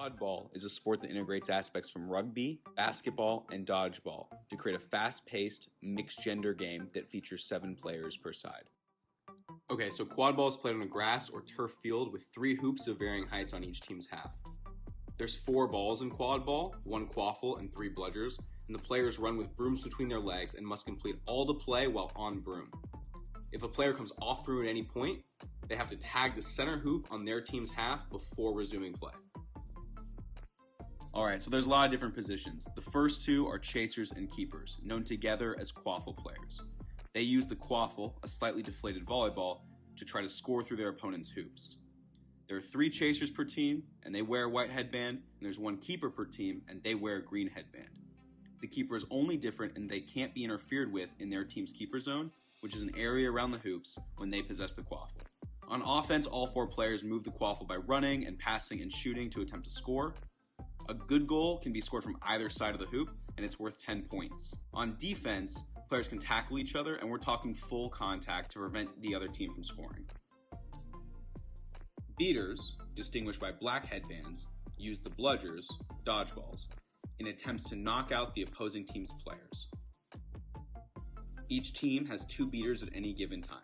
Quad ball is a sport that integrates aspects from rugby, basketball, and dodgeball to create a fast-paced, mixed-gender game that features 7 players per side. Okay, so quad ball is played on a grass or turf field with 3 hoops of varying heights on each team's half. There's 4 balls in quad ball, 1 quaffle, and 3 bludgers, and the players run with brooms between their legs and must complete all the play while on broom. If a player comes off broom at any point, they have to tag the center hoop on their team's half before resuming play. Alright, so there's a lot of different positions. The first 2 are chasers and keepers, known together as quaffle players. They use the quaffle, a slightly deflated volleyball, to try to score through their opponent's hoops. There are 3 chasers per team, and they wear a white headband, and there's 1 keeper per team, and they wear a green headband. The keeper is only different in they can't be interfered with in their team's keeper zone, which is an area around the hoops when they possess the quaffle. On offense, all 4 players move the quaffle by running and passing and shooting to attempt to score. A good goal can be scored from either side of the hoop, and it's worth 10 points. On defense, players can tackle each other, and we're talking full contact to prevent the other team from scoring. Beaters, distinguished by black headbands, use the bludgers, dodgeballs, in attempts to knock out the opposing team's players. Each team has 2 beaters at any given time.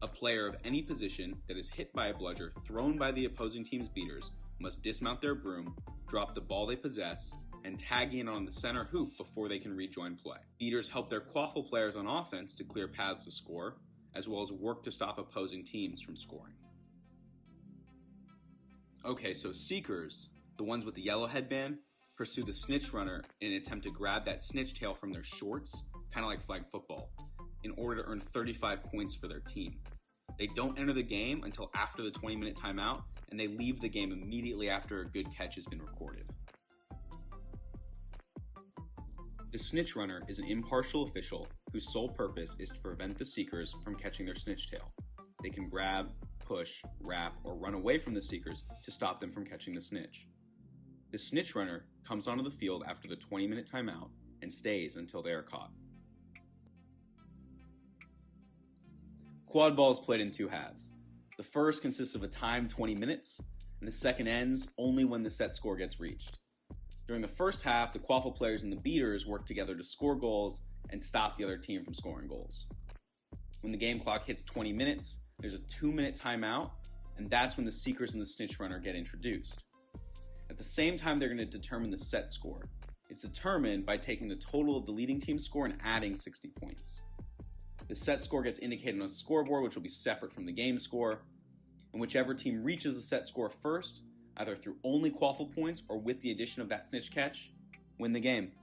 A player of any position that is hit by a bludger thrown by the opposing team's beaters must dismount their broom, drop the ball they possess, and tag in on the center hoop before they can rejoin play. Beaters help their quaffle players on offense to clear paths to score, as well as work to stop opposing teams from scoring. Okay, so seekers, the ones with the yellow headband, pursue the snitch runner in an attempt to grab that snitch tail from their shorts, kind of like flag football, in order to earn 35 points for their team. They don't enter the game until after the 20-minute timeout, and they leave the game immediately after a good catch has been recorded. The snitch runner is an impartial official whose sole purpose is to prevent the seekers from catching their snitch tail. They can grab, push, wrap, or run away from the seekers to stop them from catching the snitch. The snitch runner comes onto the field after the 20-minute timeout and stays until they are caught. Quad ball is played in 2 halves. The first consists of a timed 20 minutes, and the second ends only when the set score gets reached. During the first half, the quaffle players and the beaters work together to score goals and stop the other team from scoring goals. When the game clock hits 20 minutes, there's a 2-minute timeout, and that's when the seekers and the snitch runner get introduced. At the same time, they're going to determine the set score. It's determined by taking the total of the leading team's score and adding 60 points. The set score gets indicated on a scoreboard, which will be separate from the game score, and whichever team reaches the set score first, either through only quaffle points or with the addition of that snitch catch, win the game.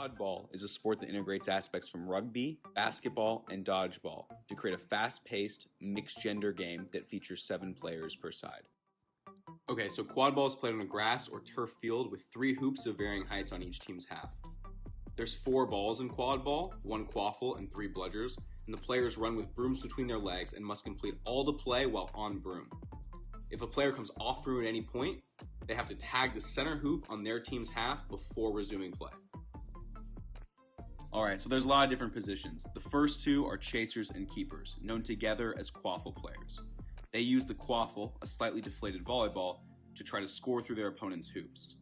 Quad ball is a sport that integrates aspects from rugby, basketball, and dodgeball to create a fast-paced, mixed-gender game that features 7 players per side. Okay, so quad ball is played on a grass or turf field with 3 hoops of varying heights on each team's half. There's 4 balls in quad ball, 1 quaffle, and 3 bludgers, and the players run with brooms between their legs and must complete all the play while on broom. If a player comes off broom at any point, they have to tag the center hoop on their team's half before resuming play. Alright, so there's a lot of different positions. The first 2 are chasers and keepers, known together as quaffle players. They use the quaffle, a slightly deflated volleyball, to try to score through their opponent's hoops.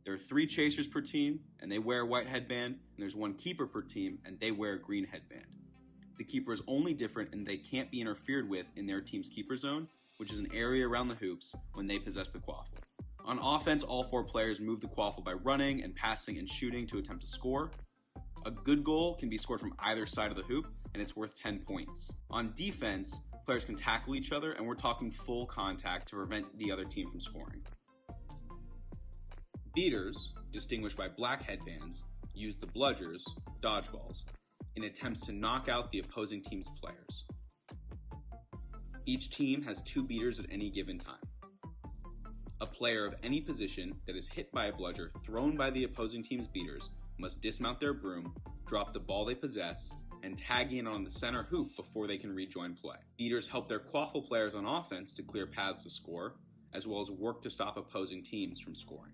There are 3 chasers per team, and they wear a white headband, and there's 1 keeper per team, and they wear a green headband. The keeper is only different in they can't be interfered with in their team's keeper zone, which is an area around the hoops when they possess the quaffle. On offense, all 4 players move the quaffle by running and passing and shooting to attempt to score. A good goal can be scored from either side of the hoop, and it's worth 10 points. On defense, players can tackle each other, and we're talking full contact to prevent the other team from scoring. Beaters, distinguished by black headbands, use the bludgers, dodgeballs, in attempts to knock out the opposing team's players. Each team has 2 beaters at any given time. A player of any position that is hit by a bludger thrown by the opposing team's beaters must dismount their broom, drop the ball they possess, and tag in on the center hoop before they can rejoin play. Beaters help their quaffle players on offense to clear paths to score, as well as work to stop opposing teams from scoring.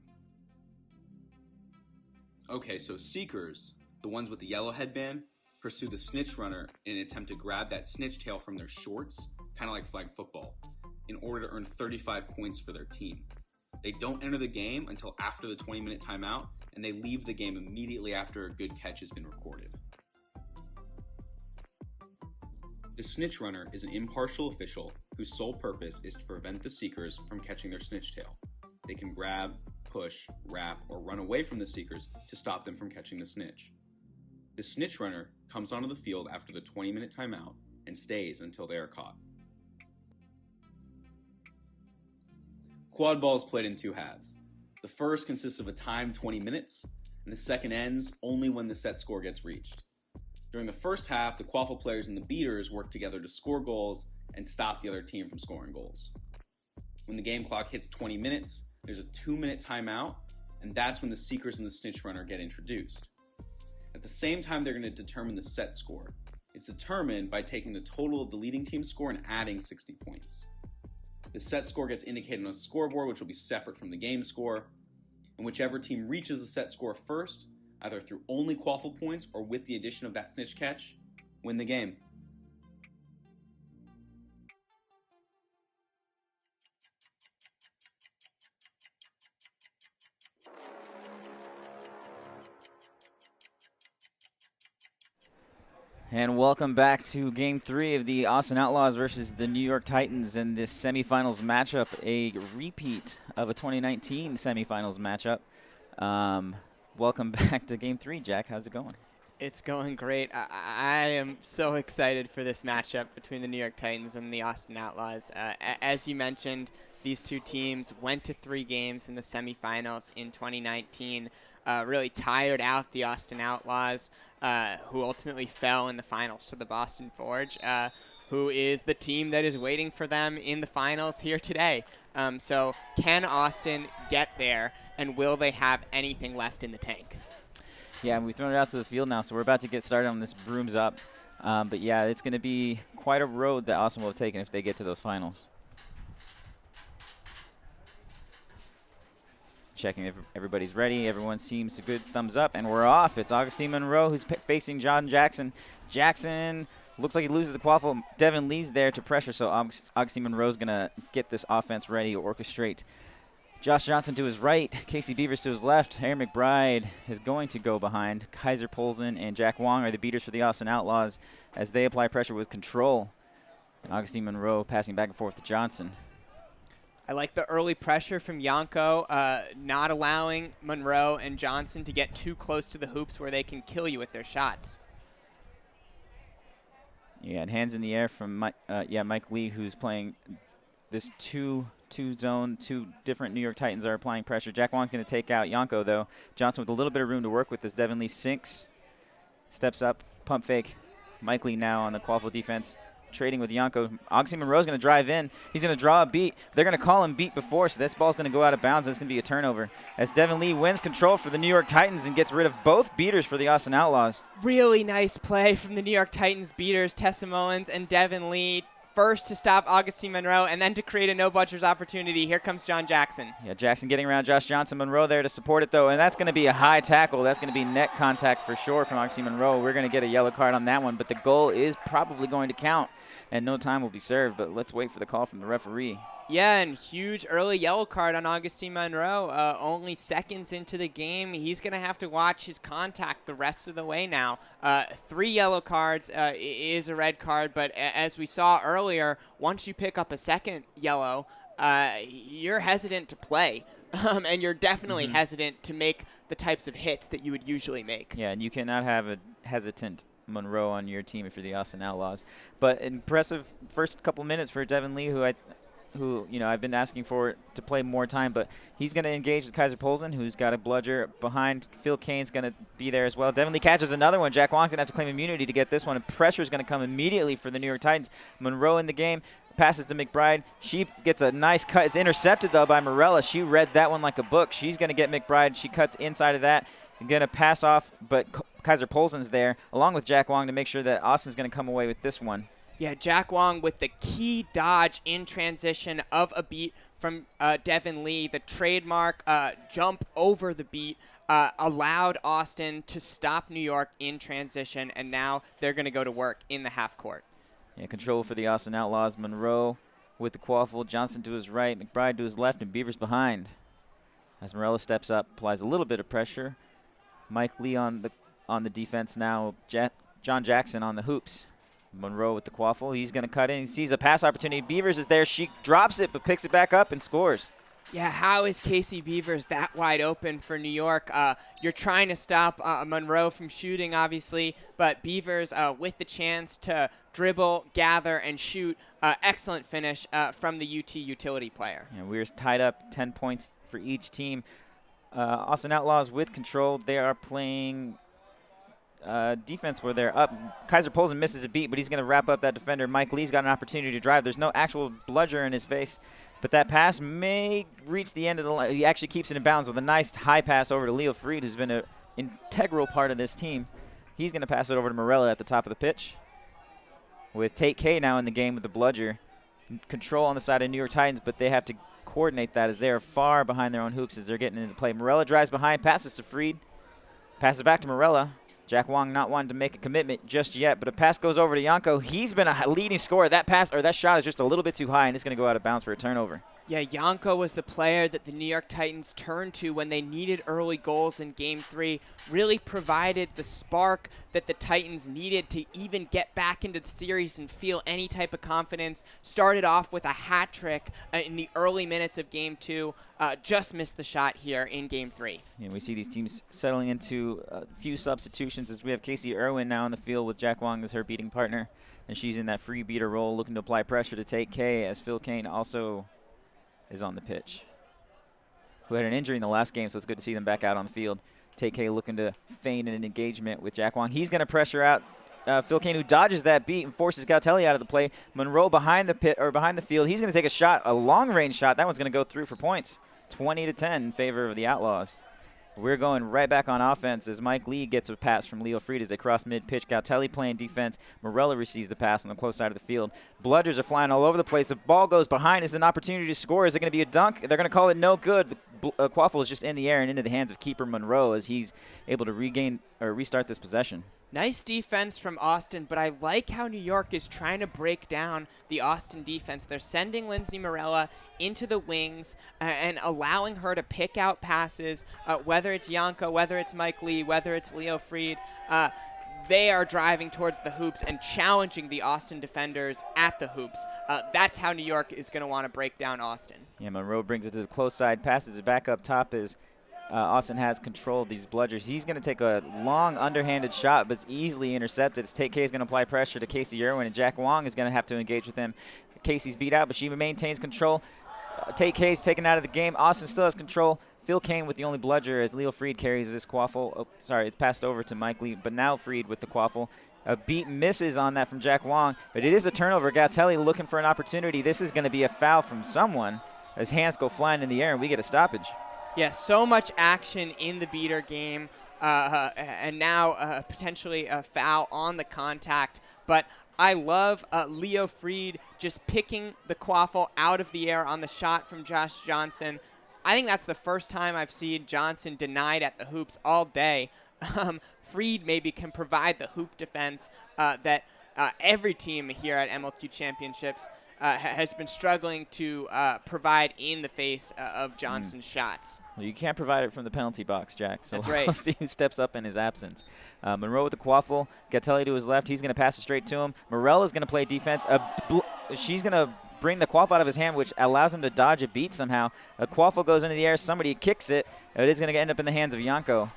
Okay, so seekers, the ones with the yellow headband, pursue the snitch runner in an attempt to grab that snitch tail from their shorts, kind of like flag football, in order to earn 35 points for their team. They don't enter the game until after the 20-minute timeout, and they leave the game immediately after a good catch has been recorded. The snitch runner is an impartial official whose sole purpose is to prevent the seekers from catching their snitch tail. They can grab, push, wrap, or run away from the seekers to stop them from catching the snitch. The snitch runner comes onto the field after the 20-minute timeout and stays until they are caught. Quad ball is played in 2 halves. The first consists of a timed 20 minutes, and the second ends only when the set score gets reached. During the first half, the quaffle players and the beaters work together to score goals and stop the other team from scoring goals. When the game clock hits 20 minutes, there's a 2-minute timeout, and that's when the seekers and the snitch runner get introduced. At the same time, they're going to determine the set score. It's determined by taking the total of the leading team's score and adding 60 points. The set score gets indicated on a scoreboard, which will be separate from the game score, and whichever team reaches the set score first, either through only quaffle points or with the addition of that snitch catch, win the game. And welcome back to Game 3 of the Austin Outlaws versus the New York Titans in this semifinals matchup, a repeat of a 2019 semifinals matchup. Welcome back to Game 3, Jack. How's it going? It's going great. I am so excited for this matchup between the New York Titans and the Austin Outlaws. As you mentioned, these 2 teams went to 3 games in the semifinals in 2019, really tired out the Austin Outlaws, who ultimately fell in the finals to the Boston Forge, who is the team that is waiting for them in the finals here today. So can Austin get there, and will they have anything left in the tank? Yeah, we've thrown it out to the field now, so we're about to get started on this brooms up. But yeah, it's going to be quite a road that Austin will have taken if they get to those finals. Checking if everybody's ready. Everyone seems a good thumbs up, and we're off. It's Augustine Monroe who's facing John Jackson. Jackson looks like he loses the quaffle. Devin Lee's there to pressure, so Augustine Monroe's going to get this offense ready, orchestrate. Josh Johnson to his right, Casey Beavers to his left. Aaron McBride is going to go behind. Kaiser Polson and Jack Wong are the beaters for the Austin Outlaws as they apply pressure with control. And Augustine Monroe passing back and forth to Johnson. I like the early pressure from Yanko, not allowing Monroe and Johnson to get too close to the hoops where they can kill you with their shots. Yeah, and hands in the air from Mike Lee, who's playing this two zone, two different New York Titans are applying pressure. Jack Wong's going to take out Yanko, though. Johnson with a little bit of room to work with as Devin Lee sinks, steps up, pump fake. Mike Lee now on the Quaffle defense, trading with Yanko. Augustine Monroe's going to drive in. He's going to draw a beat. They're going to call him beat before, so this ball's going to go out of bounds, and it's going to be a turnover. As Devin Lee wins control for the New York Titans and gets rid of both beaters for the Austin Outlaws. Really nice play from the New York Titans beaters, Tessa Mullins and Devin Lee. First to stop Augustine Monroe, and then to create a no-budgers opportunity. Here comes John Jackson. Yeah, Jackson getting around Josh Johnson. Monroe there to support it, though, and that's going to be a high tackle. That's going to be neck contact for sure from Augustine Monroe. We're going to get a yellow card on that one, but the goal is probably going to count, and no time will be served, but let's wait for the call from the referee. Yeah, and huge early yellow card on Augustine Monroe. Only seconds into the game. He's going to have to watch his contact the rest of the way now. 3 yellow cards is a red card, but as we saw earlier, once you pick up a second yellow, you're hesitant to play. And you're definitely hesitant to make the types of hits that you would usually make. Yeah, and you cannot have a hesitant Monroe on your team if you're the Austin Outlaws. But impressive first couple minutes for Devin Lee, who I've been asking for to play more time, but he's going to engage with Kaiser Polson, who's got a bludger behind. Phil Kane's going to be there as well. Devin Lee catches another one. Jack Wong's going to have to claim immunity to get this one, and pressure is going to come immediately for the New York Titans. Monroe in the game, passes to McBride. She gets a nice cut. It's intercepted, though, by Morella. She read that one like a book. She's going to get McBride. She cuts inside of that. Going to pass off, but Kaiser Polson's there, along with Jack Wong, to make sure that Austin's going to come away with this one. Yeah, Jack Wong with the key dodge in transition of a beat from Devin Lee. The trademark jump over the beat allowed Austin to stop New York in transition, and now they're going to go to work in the half court. Yeah, control for the Austin Outlaws. Monroe with the quaffle. Johnson to his right, McBride to his left, and Beavers behind. As Morella steps up, applies a little bit of pressure. Mike Lee on the defense now. John Jackson on the hoops. Monroe with the quaffle. He's going to cut in. He sees a pass opportunity. Beavers is there. She drops it but picks it back up and scores. Yeah, how is Casey Beavers that wide open for New York? You're trying to stop Monroe from shooting, obviously, but Beavers with the chance to dribble, gather, and shoot. Excellent finish from the UT utility player. Yeah, we're tied up 10 points for each team. Austin Outlaws with control. They are playing defense where they're up. Kaiser Polson misses a beat, but he's going to wrap up that defender. Mike Lee's got an opportunity to drive. There's no actual bludger in his face, but that pass may reach the end of the line. He actually keeps it in bounds with a nice high pass over to Leo Freed, who's been an integral part of this team. He's going to pass it over to Morella at the top of the pitch. With Tate K now in the game with the bludger. Control on the side of New York Titans, but they have to coordinate that as they are far behind their own hoops as they're getting into play. Morella drives behind, passes to Freed. Passes back to Morella. Jack Wong not wanting to make a commitment just yet, but a pass goes over to Yanko. He's been a leading scorer. That shot is just a little bit too high, and it's going to go out of bounds for a turnover. Yeah, Yanko was the player that the New York Titans turned to when they needed early goals in Game 3. Really provided the spark that the Titans needed to even get back into the series and feel any type of confidence. Started off with a hat trick in the early minutes of Game 2. Just missed the shot here in Game 3. And we see these teams settling into a few substitutions as we have Casey Irwin now in the field with Jack Wong as her beating partner. And she's in that free beater role looking to apply pressure to Tate K as Phil Kane also is on the pitch, who had an injury in the last game, so it's good to see them back out on the field. Tate K looking to feign an engagement with Jack Wong. He's going to pressure out Phil Kane, who dodges that beat and forces Gautelli out of the play. Monroe behind the field. He's going to take a shot, a long-range shot. That one's going to go through for points. 20-10 in favor of the Outlaws. We're going right back on offense as Mike Lee gets a pass from Leo Freed as they cross mid-pitch. Gautelli playing defense. Morella receives the pass on the close side of the field. Bludgers are flying all over the place. The ball goes behind. It's an opportunity to score. Is it going to be a dunk? They're going to call it no good. The quaffle is just in the air and into the hands of keeper Monroe as he's able to restart this possession. Nice defense from Austin, but I like how New York is trying to break down the Austin defense. They're sending Lindsay Morella into the wings and allowing her to pick out passes, whether it's Yanko, whether it's Mike Lee, whether it's Leo Freed. They are driving towards the hoops and challenging the Austin defenders at the hoops. That's how New York is going to want to break down Austin. Yeah, Monroe brings it to the close side, passes it back up top as Austin has control of these bludgers. He's going to take a long underhanded shot, but it's easily intercepted. Tate K is going to apply pressure to Casey Irwin, and Jack Wong is going to have to engage with him. Casey's beat out, but she maintains control. Tate K is taken out of the game. Austin still has control. Phil Kane with the only bludger as Leo Freed carries this quaffle. Oh, sorry, it's passed over to Mike Lee, but now Freed with the quaffle. A beat misses on that from Jack Wong, but it is a turnover. Gattelli looking for an opportunity. This is going to be a foul from someone as hands go flying in the air, and we get a stoppage. Yeah, so much action in the beater game, and now potentially a foul on the contact. But I love Leo Freed just picking the quaffle out of the air on the shot from Josh Johnson. I think that's the first time I've seen Johnson denied at the hoops all day. Freed maybe can provide the hoop defense that every team here at MLQ Championships has been struggling to provide in the face of Johnson's shots. Well, you can't provide it from the penalty box, Jack. So that's right. We'll see who steps up in his absence. Monroe with the quaffle. Gattelli to his left. He's going to pass it straight to him. Morella's going to play defense. She's going to bring the quaffle out of his hand, which allows him to dodge a beat somehow. A quaffle goes into the air. Somebody kicks it. It is going to end up in the hands of Yanko.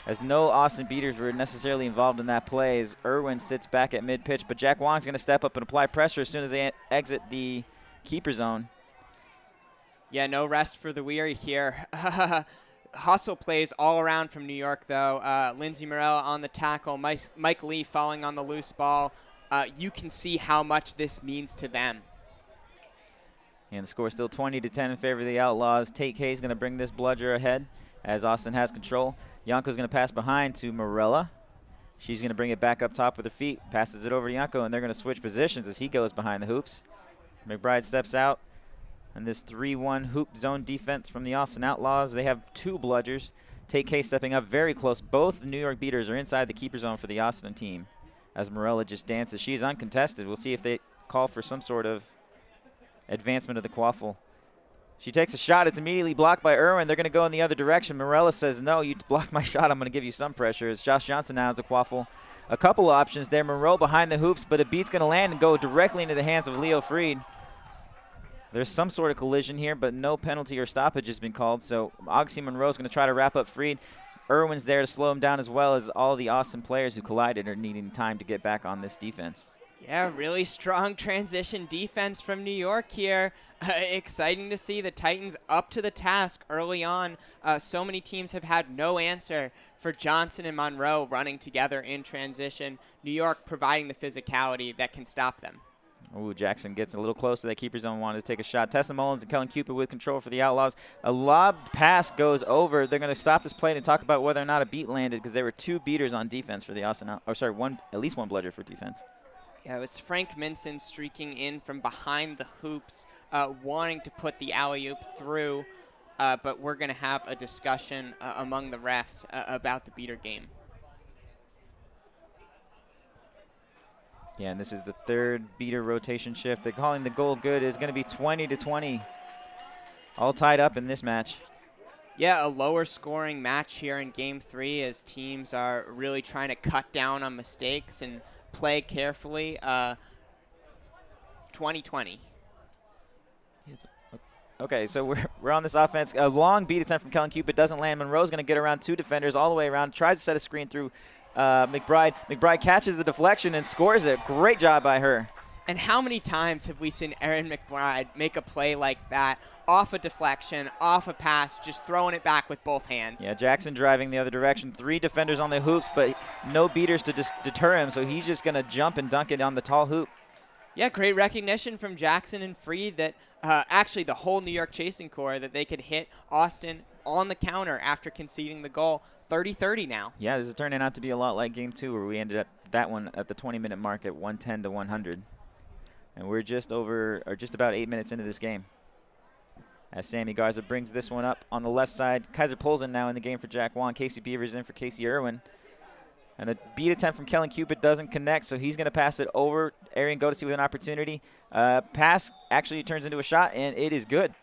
As no Austin beaters were necessarily involved in that play, as Irwin sits back at mid-pitch. But Jack Wong's going to step up and apply pressure as soon as they exit the keeper zone. Yeah, no rest for the weary here. Hustle plays all around from New York, though. Lindsay Morella on the tackle. Mike Lee falling on the loose ball. You can see how much this means to them. And the score is still 20-10 in favor of the Outlaws. Tate K is going to bring this bludger ahead as Austin has control. Yanko's going to pass behind to Morella. She's going to bring it back up top with her feet, passes it over to Yanko, and they're going to switch positions as he goes behind the hoops. McBride steps out, and this 3-1 hoop zone defense from the Austin Outlaws. They have two bludgers. Tate K stepping up very close. Both New York beaters are inside the keeper zone for the Austin team as Morella just dances. She's uncontested. We'll see if they call for some sort of advancement of the quaffle. She takes a shot. It's immediately blocked by Irwin. They're going to go in the other direction. Morella says, no, you blocked my shot. I'm going to give you some pressure. As Josh Johnson now has a quaffle. A couple of options there. Monroe behind the hoops, but a beat's going to land and go directly into the hands of Leo Freed. There's some sort of collision here, but no penalty or stoppage has been called. So Oxy Monroe's going to try to wrap up Freed. Irwin's there to slow him down, as well as all the Austin players who collided are needing time to get back on this defense. Yeah, really strong transition defense from New York here. Exciting to see the Titans up to the task early on. So many teams have had no answer for Johnson and Monroe running together in transition. New York providing the physicality that can stop them. Ooh, Jackson gets a little close to that keeper zone, wanted to take a shot. Tessa Mullins and Kellen Cupid with control for the Outlaws. A lob pass goes over. They're going to stop this play and talk about whether or not a beat landed, because there were two beaters on defense for the Austin, at least one bludger for defense. Yeah, it was Frank Minson streaking in from behind the hoops, wanting to put the alley-oop through, but we're going to have a discussion among the refs about the beater game. Yeah, and this is the third beater rotation shift. They're calling the goal good. It's going to be 20-20. All tied up in this match. Yeah, a lower scoring match here in Game 3 as teams are really trying to cut down on mistakes and play carefully. 20-20. Okay, so we're on this offense. A long beat attempt from Kellen Cupid doesn't land. Monroe's going to get around two defenders all the way around. Tries to set a screen through McBride. McBride catches the deflection and scores it. Great job by her. And how many times have we seen Erin McBride make a play like that? Off a deflection, off a pass, just throwing it back with both hands. Yeah, Jackson driving the other direction. Three defenders on the hoops, but no beaters to deter him, so he's just going to jump and dunk it on the tall hoop. Yeah, great recognition from Jackson and Freed that actually the whole New York chasing corps that they could hit Austin on the counter after conceding the goal. 30-30 now. Yeah, this is turning out to be a lot like Game 2, where we ended up that one at the 20-minute mark at 110-100. And we're just about 8 minutes into this game. As Sammy Garza brings this one up on the left side. Kaiser Polson now in the game for Jack Wong. Casey Beavers in for Casey Irwin. And a beat attempt from Kellen Cupid doesn't connect, so he's going to pass it over. Arian Godesy with an opportunity. Pass actually turns into a shot, and it is good.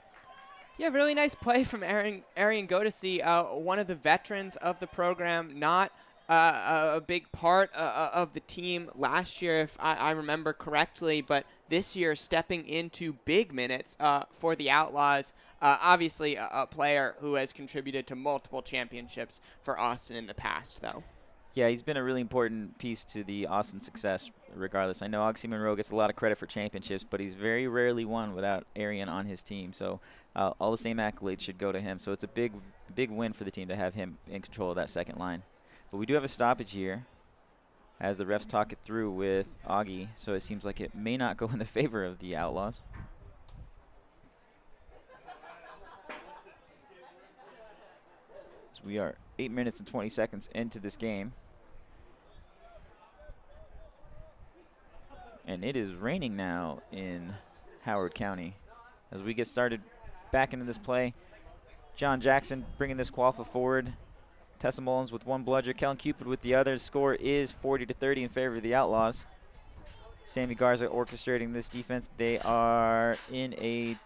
Yeah, really nice play from Arian Godesy, one of the veterans of the program, not a big part of the team last year, if I remember correctly, but this year stepping into big minutes for the Outlaws. Obviously, a player who has contributed to multiple championships for Austin in the past, though. Yeah, he's been a really important piece to the Austin success, regardless. I know Oxy Monroe gets a lot of credit for championships, but he's very rarely won without Arian on his team. So all the same accolades should go to him. So it's a big win for the team to have him in control of that second line. But we do have a stoppage here as the refs talk it through with Augie. So it seems like it may not go in the favor of the Outlaws. So we are 8 minutes and 20 seconds into this game. And it is raining now in Howard County. As we get started back into this play, John Jackson bringing this qualifier forward. Tessa Mullins with one bludger, Kellen Cupid with the other. The score is 40-30 in favor of the Outlaws. Sammy Garza orchestrating this defense. They are in a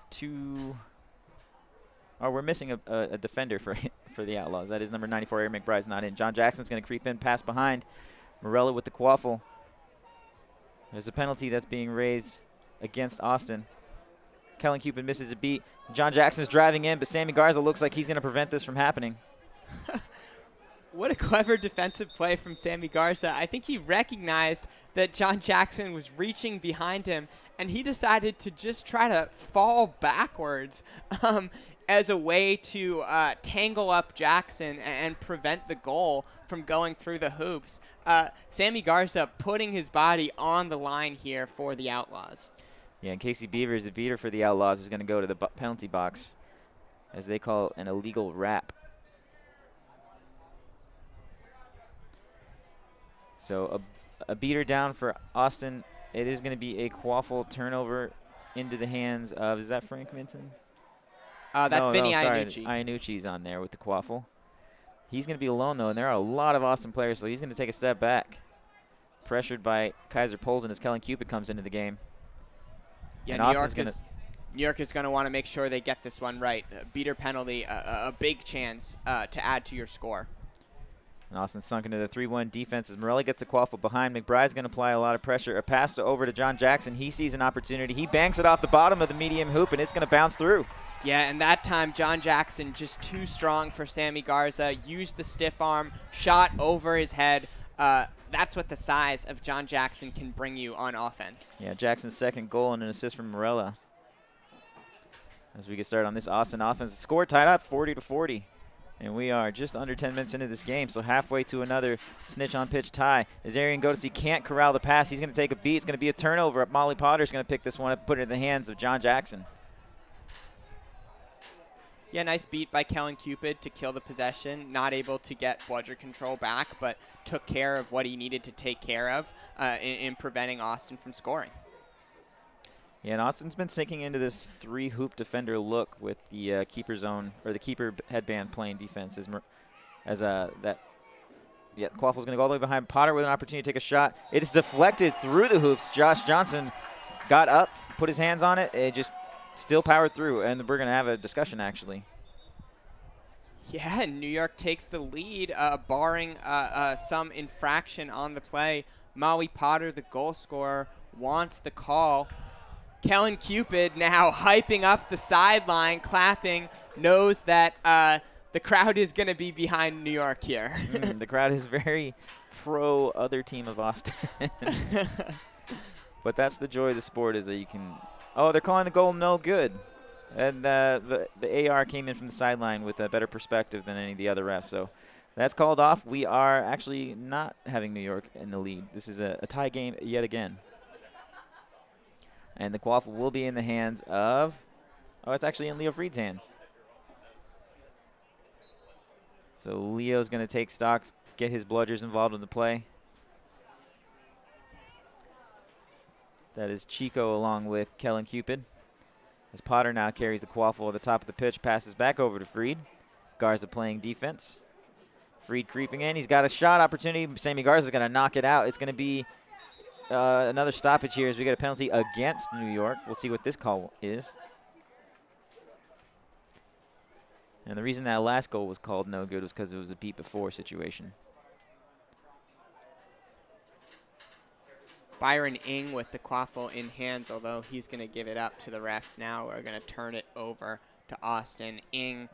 we're missing a defender for the Outlaws. That is number 94, Aaron McBride's not in. John Jackson's going to creep in, pass behind. Morella with the quaffle. There's a penalty that's being raised against Austin. Kellen Cupid misses a beat. John Jackson's driving in, but Sammy Garza looks like he's going to prevent this from happening. What a clever defensive play from Sammy Garza. I think he recognized that John Jackson was reaching behind him, and he decided to just try to fall backwards as a way to tangle up Jackson and prevent the goal from going through the hoops. Sammy Garza putting his body on the line here for the Outlaws. Yeah, and Casey Beavers, the beater for the Outlaws, is going to go to the penalty box, as they call an illegal wrap. So a beater down for Austin. It is going to be a quaffle turnover into the hands of, is that Frank Minton? That's Vinny sorry, Iannucci. Iannucci's on there with the quaffle. He's going to be alone, though, and there are a lot of Austin players, so he's going to take a step back. Pressured by Kaiser Polson as Kellen Cupid comes into the game. Yeah, and New York is going to want to make sure they get this one right. Beater penalty, a big chance to add to your score. And Austin sunk into the 3-1 defense as Morelli gets the quaffle behind. McBride's going to apply a lot of pressure. A pass over to John Jackson. He sees an opportunity. He banks it off the bottom of the medium hoop, and it's going to bounce through. Yeah, and that time John Jackson just too strong for Sammy Garza. Used the stiff arm, shot over his head. That's what the size of John Jackson can bring you on offense. Yeah, Jackson's second goal and an assist from Morella. As we get started on this Austin offense, the score tied up 40-40. And we are just under 10 minutes into this game, so halfway to another snitch-on-pitch tie. As Arian Godesy can't corral the pass, he's going to take a beat. It's going to be a turnover. Molly Potter's going to pick this one up and put it in the hands of John Jackson. Yeah, nice beat by Kellen Cupid to kill the possession. Not able to get bludger control back, but took care of what he needed to take care of in preventing Austin from scoring. Yeah, and Austin's been sinking into this 3-hoop defender look with the keeper zone, or the keeper headband playing defense. The quaffle's going to go all the way behind Potter with an opportunity to take a shot. It is deflected through the hoops. Josh Johnson got up, put his hands on it. It just still powered through, and we're going to have a discussion, actually. Yeah, New York takes the lead, barring some infraction on the play. Molly Potter, the goal scorer, wants the call. Kellen Cupid now hyping up the sideline, clapping, knows that the crowd is going to be behind New York here. The crowd is very pro other team of Austin. But that's the joy of the sport, is that you can – oh, they're calling the goal no good. And the AR came in from the sideline with a better perspective than any of the other refs. So that's called off. We are actually not having New York in the lead. This is a tie game yet again. And the quaffle will be in the hands of – oh, it's actually in Leo Freed's hands. So Leo's going to take stock, get his bludgers involved in the play. That is Chico along with Kellen Cupid. As Potter now carries the quaffle at the top of the pitch, passes back over to Freed. Garza playing defense. Freed creeping in. He's got a shot opportunity. Sammy Garza's going to knock it out. It's going to be another stoppage here as we get a penalty against New York. We'll see what this call is. And the reason that last goal was called no good was because it was a beat before situation. Byron Ing with the quaffle in hands, although he's going to give it up to the refs now. We're going to turn it over to Austin. Ing,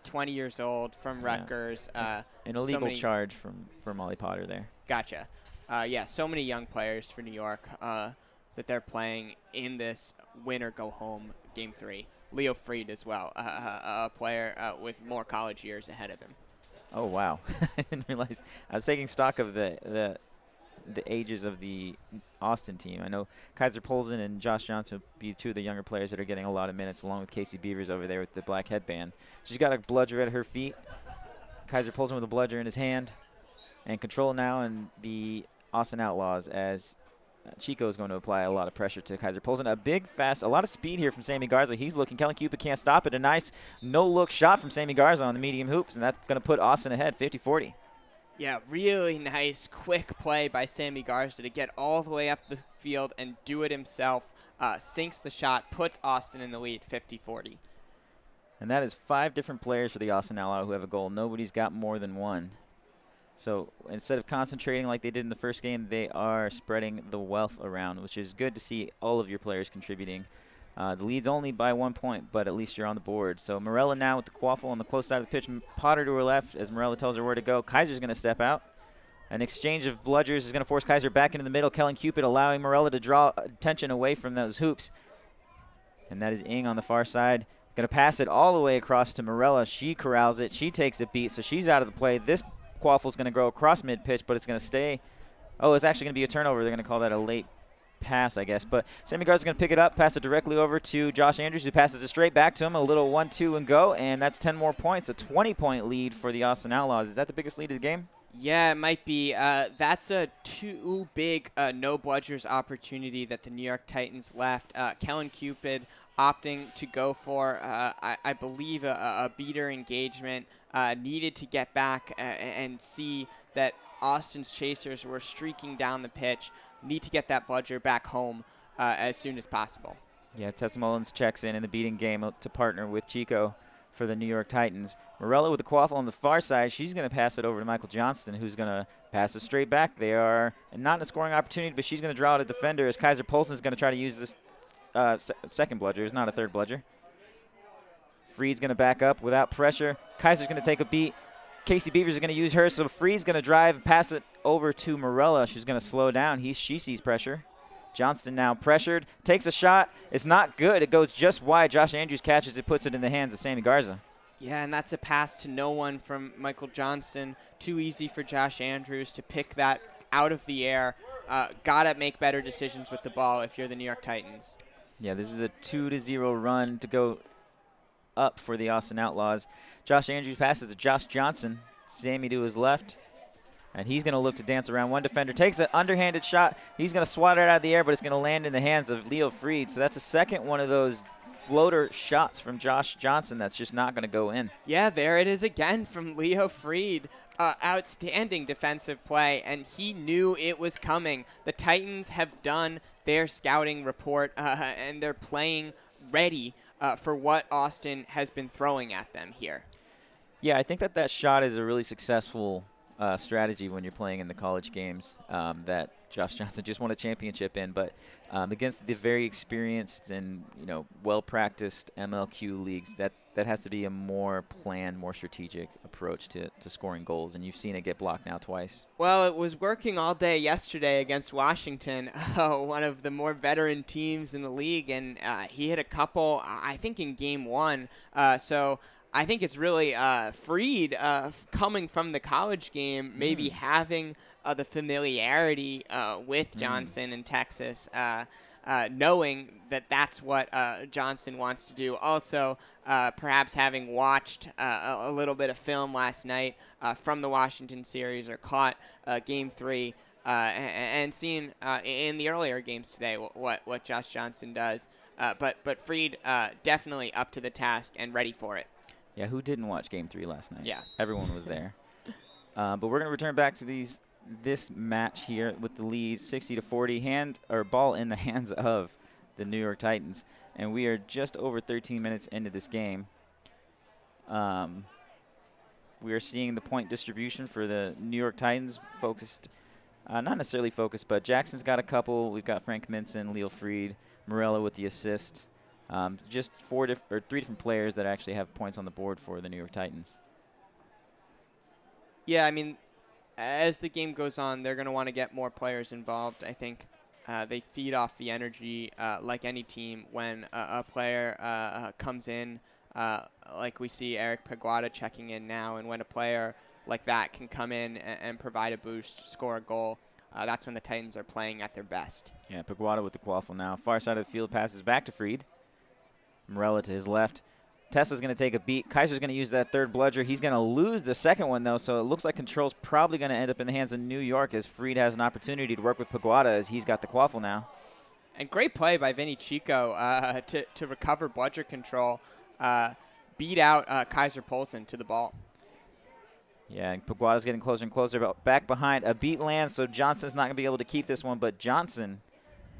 20 years old, from Rutgers. An illegal charge for Molly Potter there. Gotcha. Yeah, so many young players for New York that they're playing in this win-or-go-home Game 3. Leo Freed as well, a player with more college years ahead of him. Oh, wow. I didn't realize. I was taking stock of the ages of the Austin team. I know Kaiser Polson and Josh Johnson will be two of the younger players that are getting a lot of minutes, along with Casey Beavers over there with the black headband. She's got a bludger at her feet. Kaiser Polson with a bludger in his hand. And control now in the Austin Outlaws as Chico is going to apply a lot of pressure to Kaiser Polson. A lot of speed here from Sammy Garza. He's looking. Kellen Cupid can't stop it. A nice no-look shot from Sammy Garza on the medium hoops, and that's going to put Austin ahead 50-40. Yeah, really nice, quick play by Sammy Garza to get all the way up the field and do it himself. Sinks the shot, puts Austin in the lead 50-40. And that is 5 different players for the Austin Outlaws who have a goal. Nobody's got more than one. So instead of concentrating like they did in the first game, they are spreading the wealth around, which is good to see all of your players contributing. The lead's only by 1 point, but at least you're on the board. So Morella now with the quaffle on the close side of the pitch. Potter to her left as Morella tells her where to go. Kaiser's going to step out. An exchange of bludgers is going to force Kaiser back into the middle. Kellen Cupid allowing Morella to draw attention away from those hoops. And that is Ing on the far side. Going to pass it all the way across to Morella. She corrals it. She takes a beat, so she's out of the play. This quaffle is going to go across mid-pitch, but it's going to stay. Oh, it's actually going to be a turnover. They're going to call that a late pass, I guess. But Sammy Garza's going to pick it up, pass it directly over to Josh Andrews, who passes it straight back to him. A little 1-2 and go, and that's 10 more points. A 20-point lead for the Austin Outlaws. Is that the biggest lead of the game? Yeah, it might be. That's a too big no bludgers opportunity that the New York Titans left. Kellen Cupid opting to go for, I believe, a beater engagement. Needed to get back and see that Austin's chasers were streaking down the pitch. Need to get that bludger back home as soon as possible. Yeah, Tessa Mullins checks in the beating game to partner with Chico for the New York Titans. Morella with the quaffle on the far side. She's going to pass it over to Michael Johnston, who's going to pass it straight back. They are not in a scoring opportunity, but she's going to draw out a defender as Kaiser Polson is going to try to use this second bludger. It's not a third bludger. Freed's going to back up without pressure. Kaiser's going to take a beat. Casey Beavers is going to use her, so Freed's going to drive and pass it over to Morella. She's going to slow down. She sees pressure. Johnston now pressured. Takes a shot. It's not good. It goes just wide. Josh Andrews catches it, puts it in the hands of Sammy Garza. Yeah, and that's a pass to no one from Michael Johnston. Too easy for Josh Andrews to pick that out of the air. Gotta make better decisions with the ball if you're the New York Titans. Yeah, this is a 2-0 run to go up for the Austin Outlaws. Josh Andrews passes to Josh Johnson. Sammy to his left. And he's going to look to dance around. One defender takes an underhanded shot. He's going to swat it out of the air, but it's going to land in the hands of Leo Freed. So that's a second one of those floater shots from Josh Johnson that's just not going to go in. Yeah, there it is again from Leo Freed. Outstanding defensive play, and he knew it was coming. The Titans have done their scouting report, and they're playing ready for what Austin has been throwing at them here. Yeah, I think that shot is a really successful strategy when you're playing in the college games that Josh Johnson just won a championship in, but against the very experienced and well-practiced MLQ leagues, that has to be a more planned, more strategic approach to scoring goals, and you've seen it get blocked now twice. Well, it was working all day yesterday against Washington, one of the more veteran teams in the league, and he hit a couple, I think, in Game 1. So I think it's really Freed coming from the college game, maybe having the familiarity with Johnson in Texas, knowing that that's what Johnson wants to do. Also, perhaps having watched a little bit of film last night from the Washington series or caught Game 3 and seen in the earlier games today what Josh Johnson does. But Freed definitely up to the task and ready for it. Yeah, who didn't watch Game 3 last night? Yeah. Everyone was there. But we're going to return back to this match here with the lead 60-40, ball in the hands of the New York Titans. And we are just over 13 minutes into this game. We are seeing the point distribution for the New York Titans focused Not necessarily focused, but Jackson's got a couple. We've got Frank Minson, Leo Freed, Morello with the assist. Just 3 different players that actually have points on the board for the New York Titans. Yeah, I mean, as the game goes on, they're going to want to get more players involved. I think they feed off the energy like any team when a player comes in, like we see Eric Paguada checking in now, and when a player like that can come in and provide a boost, score a goal, that's when the Titans are playing at their best. Yeah, Paguada with the quaffle now. Far side of the field passes back to Freed. Morella to his left. Tesla's going to take a beat. Kaiser's going to use that third bludger. He's going to lose the second one, though, so it looks like control's probably going to end up in the hands of New York as Freed has an opportunity to work with Paguada as he's got the quaffle now. And great play by Vinny Chico to recover bludger control, beat out Kaiser Polson to the ball. Yeah, and Paguada's getting closer and closer, but back behind. A beat lands, so Johnson's not going to be able to keep this one, but Johnson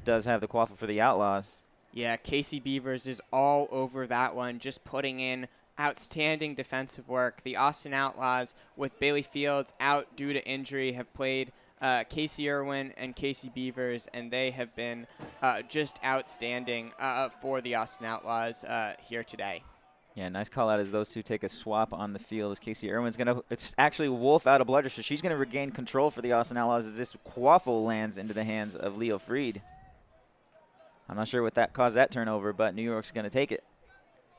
does have the quaffle for the Outlaws. Yeah, Casey Beavers is all over that one, just putting in outstanding defensive work. The Austin Outlaws, with Bailey Fields out due to injury, have played Casey Irwin and Casey Beavers, and they have been just outstanding for the Austin Outlaws here today. Yeah, nice call out as those two take a swap on the field as Casey Irwin's going to – it's actually Wolf out of bludger, so she's going to regain control for the Austin Outlaws as this quaffle lands into the hands of Leo Freed. I'm not sure what that caused that turnover, but New York's going to take it.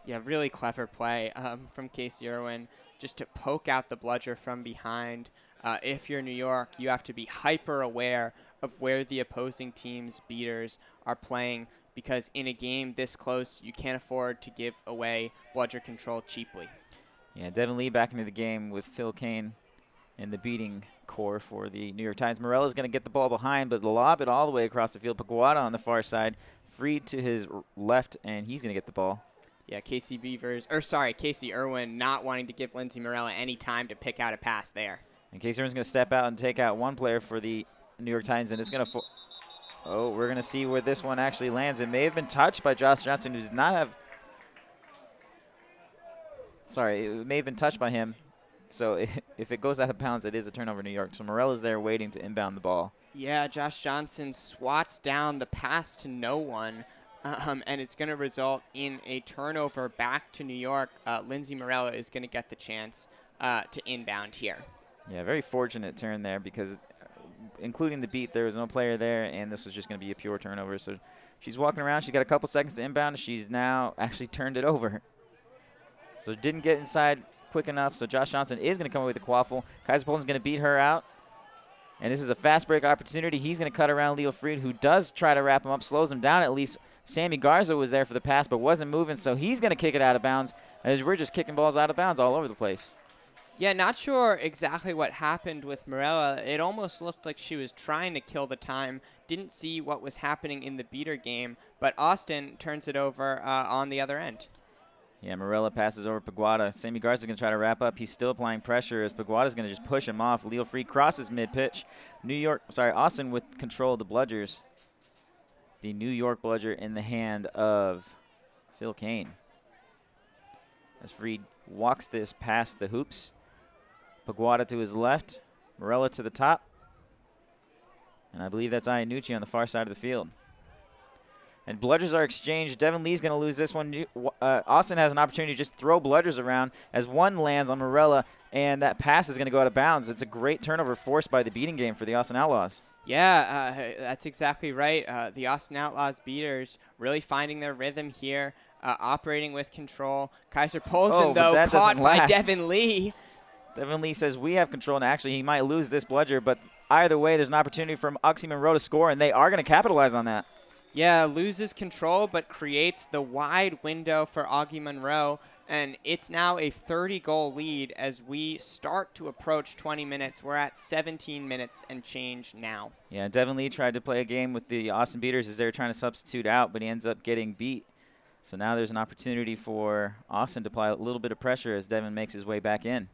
Yeah, really clever play from Casey Irwin just to poke out the bludger from behind. If you're New York, you have to be hyper aware of where the opposing team's beaters are playing, because in a game this close, you can't afford to give away bludger control cheaply. Yeah, Devin Lee back into the game with Phil Kane in the beating core for the New York Titans. Morella's going to get the ball behind, but lob it all the way across the field. Paguada on the far side, Freed to his left, and he's going to get the ball. Yeah, Casey Irwin not wanting to give Lindsey Morella any time to pick out a pass there. And Casey Irwin's going to step out and take out one player for the New York Titans, and it's going to oh, we're going to see where this one actually lands. It may have been touched by Josh Johnson, who does not have – sorry, it may have been touched by him. So if it goes out of bounds, it is a turnover New York. So Morella's there waiting to inbound the ball. Yeah, Josh Johnson swats down the pass to no one, and it's going to result in a turnover back to New York. Lindsey Morella is going to get the chance to inbound here. Yeah, very fortunate turn there because including the beat, there was no player there, and this was just going to be a pure turnover. So she's walking around. She's got a couple seconds to inbound. She's now actually turned it over. So didn't get inside quick enough, so Josh Johnson is going to come away with the quaffle. Kaiser Polson's going to beat her out. And this is a fast break opportunity. He's going to cut around Leo Freed, who does try to wrap him up, slows him down at least. Sammy Garza was there for the pass but wasn't moving, so he's going to kick it out of bounds as we're just kicking balls out of bounds all over the place. Yeah, not sure exactly what happened with Morella. It almost looked like she was trying to kill the time. Didn't see what was happening in the beater game, but Austin turns it over on the other end. Yeah, Morella passes over Paguada. Sammy Garza's going to try to wrap up. He's still applying pressure as Paguada's going to just push him off. Leo Freed crosses mid-pitch. Austin with control of the bludgers. The New York bludger in the hand of Phil Kane. As Freed walks this past the hoops. Paguada to his left. Morella to the top. And I believe that's Iannucci on the far side of the field. And bludgers are exchanged. Devin Lee's going to lose this one. Austin has an opportunity to just throw bludgers around as one lands on Morella, and that pass is going to go out of bounds. It's a great turnover forced by the beating game for the Austin Outlaws. Yeah, that's exactly right. The Austin Outlaws beaters really finding their rhythm here, operating with control. Kaiser Polson, though, caught by Devin Lee. Devin Lee says we have control, and actually he might lose this bludger, but either way there's an opportunity for Oxy Monroe to score, and they are going to capitalize on that. Yeah, loses control but creates the wide window for Augie Monroe, and it's now a 30-goal lead as we start to approach 20 minutes. We're at 17 minutes and change now. Yeah, Devin Lee tried to play a game with the Austin Beaters as they were trying to substitute out, but he ends up getting beat. So now there's an opportunity for Austin to apply a little bit of pressure as Devin makes his way back in.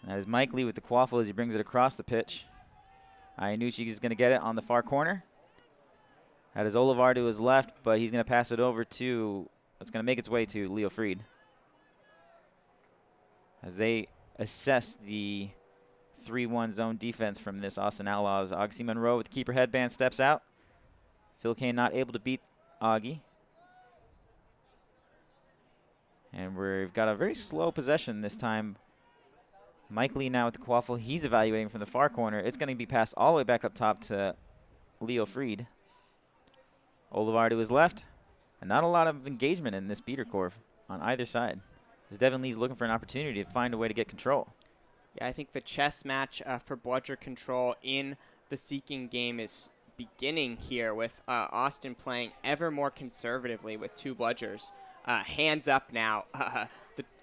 And that is Mike Lee with the quaffle as he brings it across the pitch. Iannucci is going to get it on the far corner. That is Olivar to his left, but he's going to pass it over to, it's going to make its way to Leo Freed. As they assess the 3-1 zone defense from this Austin Outlaws. Augie Monroe with the keeper headband steps out. Phil Kane not able to beat Augie. And we've got a very slow possession this time. Mike Lee now with the quaffle. He's evaluating from the far corner. It's going to be passed all the way back up top to Leo Fried. Olivar to his left. And not a lot of engagement in this beater core on either side, as Devin Lee's looking for an opportunity to find a way to get control. Yeah, I think the chess match for bludger control in the seeking game is beginning here with Austin playing ever more conservatively with 2 bludgers. Hands up now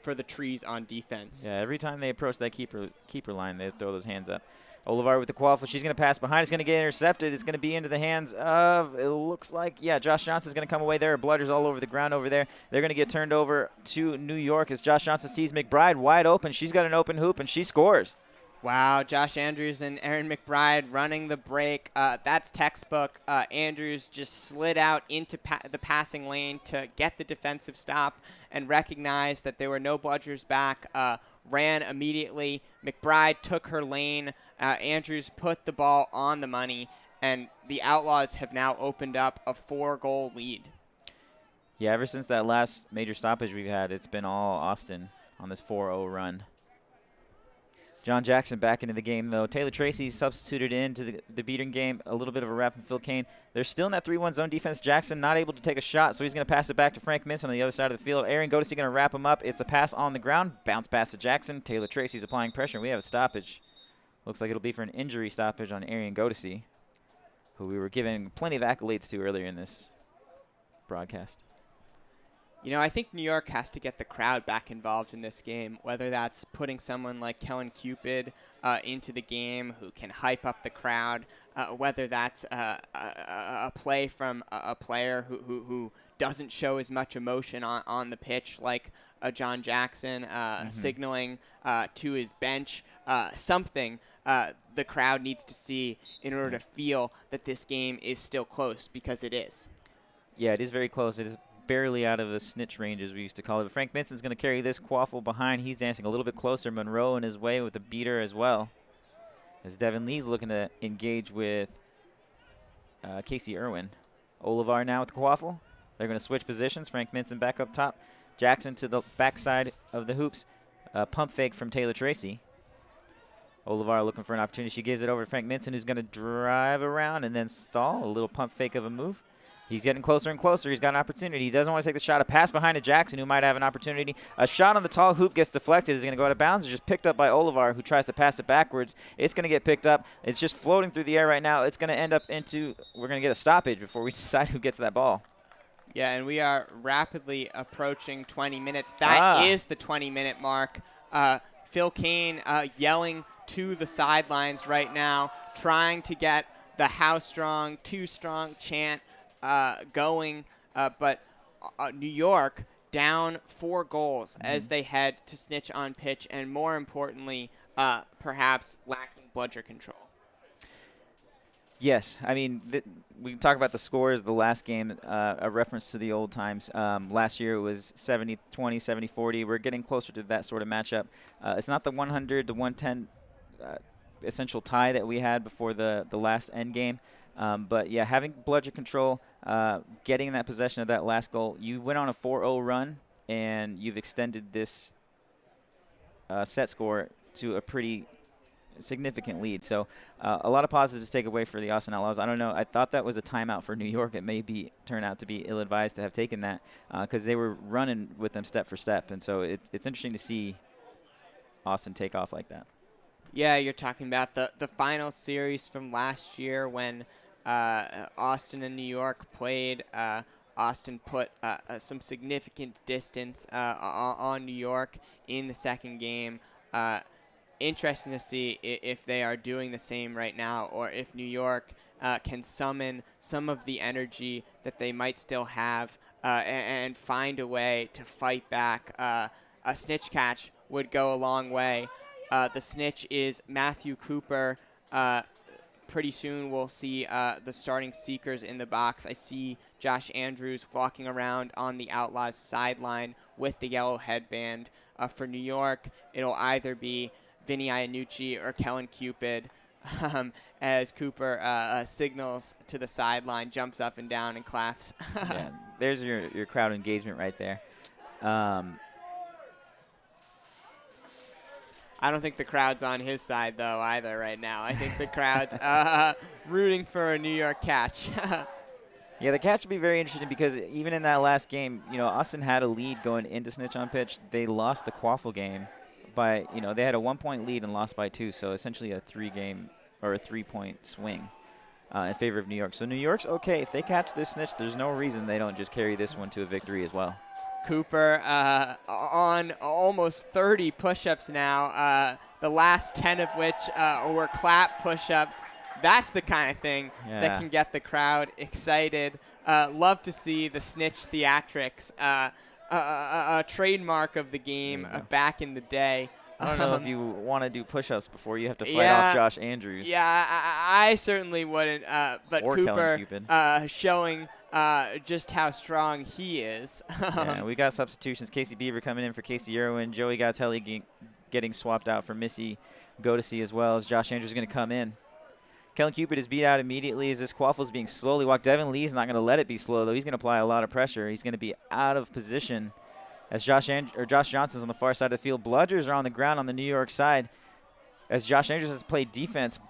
for the trees on defense. Yeah, every time they approach that keeper line, they throw those hands up. Olivar with the quaffle. She's going to pass behind. It's going to get intercepted. It's going to be into the hands of, it looks like, yeah, Josh Johnson's going to come away there. Blooders all over the ground over there. They're going to get turned over to New York as Josh Johnson sees McBride wide open. She's got an open hoop, and she scores. Wow, Josh Andrews and Erin McBride running the break. That's textbook. Andrews just slid out into the passing lane to get the defensive stop and recognized that there were no bludgers back. Ran immediately. McBride took her lane. Andrews put the ball on the money, and the Outlaws have now opened up a 4-goal lead. Yeah, ever since that last major stoppage we've had, it's been all Austin on this 4-0 run. John Jackson back into the game, though. Taylor Tracy substituted into the beating game. A little bit of a wrap from Phil Kane. They're still in that 3-1 zone defense. Jackson not able to take a shot, so he's going to pass it back to Frank Mintz on the other side of the field. Aaron Godesy going to wrap him up. It's a pass on the ground. Bounce pass to Jackson. Taylor Tracy's applying pressure. We have a stoppage. Looks like it'll be for an injury stoppage on Arian Godesy, who we were giving plenty of accolades to earlier in this broadcast. You know, I think New York has to get the crowd back involved in this game, whether that's putting someone like Kellen Cupid into the game who can hype up the crowd, whether that's a play from a player who doesn't show as much emotion on the pitch, like John Jackson signaling to his bench, something the crowd needs to see in order to feel that this game is still close, because it is. Yeah, it is very close. It is barely out of the snitch range, as we used to call it. But Frank Minson's going to carry this quaffle behind. He's dancing a little bit closer. Monroe in his way with the beater as well, as Devin Lee's looking to engage with Casey Irwin. Olivar now with the quaffle. They're going to switch positions. Frank Minson back up top. Jackson to the backside of the hoops. Pump fake from Taylor Tracy. Olivar looking for an opportunity. She gives it over to Frank Minson, who's going to drive around and then stall. A little pump fake of a move. He's getting closer and closer. He's got an opportunity. He doesn't want to take the shot. A pass behind to Jackson, who might have an opportunity. A shot on the tall hoop gets deflected. It's going to go out of bounds. It's just picked up by Olivar, who tries to pass it backwards. It's going to get picked up. It's just floating through the air right now. It's going to end up into – we're going to get a stoppage before we decide who gets that ball. Yeah, and we are rapidly approaching 20 minutes. That is the 20-minute mark. Phil Kane yelling to the sidelines right now, trying to get the how strong, too strong chant going, but New York down 4 goals as they head to snitch on pitch, and more importantly, perhaps lacking bludger control. Yes, I mean, we can talk about the scores. The last game, a reference to the old times. Last year it was 70-20, 70-40. We're getting closer to that sort of matchup. It's not the 100 to 110 essential tie that we had before the last end game. But, yeah, having bludger control, getting that possession of that last goal, you went on a 4-0 run, and you've extended this set score to a pretty significant lead. So a lot of positives to take away for the Austin Outlaws. I don't know. I thought that was a timeout for New York. It may turn out to be ill-advised to have taken that because they were running with them step for step. And so it's interesting to see Austin take off like that. Yeah, you're talking about the final series from last year when Austin and New York played. Austin put some significant distance on New York in the second game. Interesting to see if they are doing the same right now, or if New York can summon some of the energy that they might still have and find a way to fight back. A snitch catch would go a long way. The snitch is Matthew Cooper. Pretty soon we'll see the starting seekers in the box. I see Josh Andrews walking around on the Outlaws sideline with the yellow headband. For New York, it'll either be Vinny Iannucci or Kellen Cupid, as Cooper signals to the sideline, jumps up and down and claps. Yeah, there's your crowd engagement right there. I don't think the crowd's on his side, though, either right now. I think the crowd's rooting for a New York catch. Yeah, the catch will be very interesting because even in that last game, Austin had a lead going into snitch on pitch. They lost the quaffle game by, they had a 1-point lead and lost by 2, so essentially a 3-point swing in favor of New York. So New York's okay. If they catch this snitch, there's no reason they don't just carry this one to a victory as well. Cooper on almost 30 push-ups now, the last 10 of which were clap push-ups. That's the kind of thing that can get the crowd excited. Love to see the snitch theatrics, a trademark of the game back in the day. I don't know if you want to do push-ups before you have to fight off Josh Andrews. Yeah, I certainly wouldn't. But or Cooper showing just how strong he is. Yeah, we got substitutions. Casey Beaver coming in for Casey Irwin. Joey Gazzelli getting swapped out for Missy Godesy as well as Josh Andrews is going to come in. Kellen Cupid is beat out immediately as this quaffle is being slowly walked. Devin Lee's not going to let it be slow, though. He's going to apply a lot of pressure. He's going to be out of position as Josh Johnson's on the far side of the field. Bludgers are on the ground on the New York side as Josh Andrews has played defense.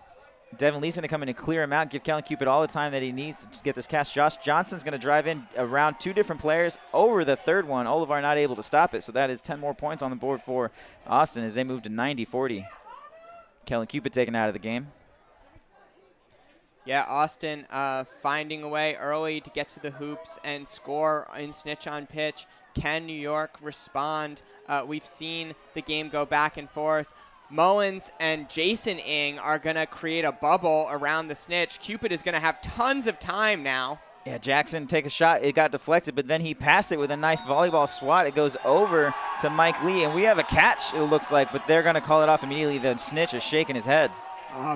Devin Lee's going to come in and clear him out, give Kellen Cupid all the time that he needs to get this catch. Josh Johnson's going to drive in around 2 different players over the third one. Olivar not able to stop it, so that is 10 more points on the board for Austin as they move to 90-40. Kellen Cupid taken out of the game. Yeah, Austin finding a way early to get to the hoops and score in snitch on pitch. Can New York respond? We've seen the game go back and forth. Mullins and Jason Ng are going to create a bubble around the snitch. Cupid is going to have tons of time now. Yeah, Jackson take a shot. It got deflected, but then he passed it with a nice volleyball swat. It goes over to Mike Lee, and we have a catch, it looks like, but they're going to call it off immediately. The snitch is shaking his head.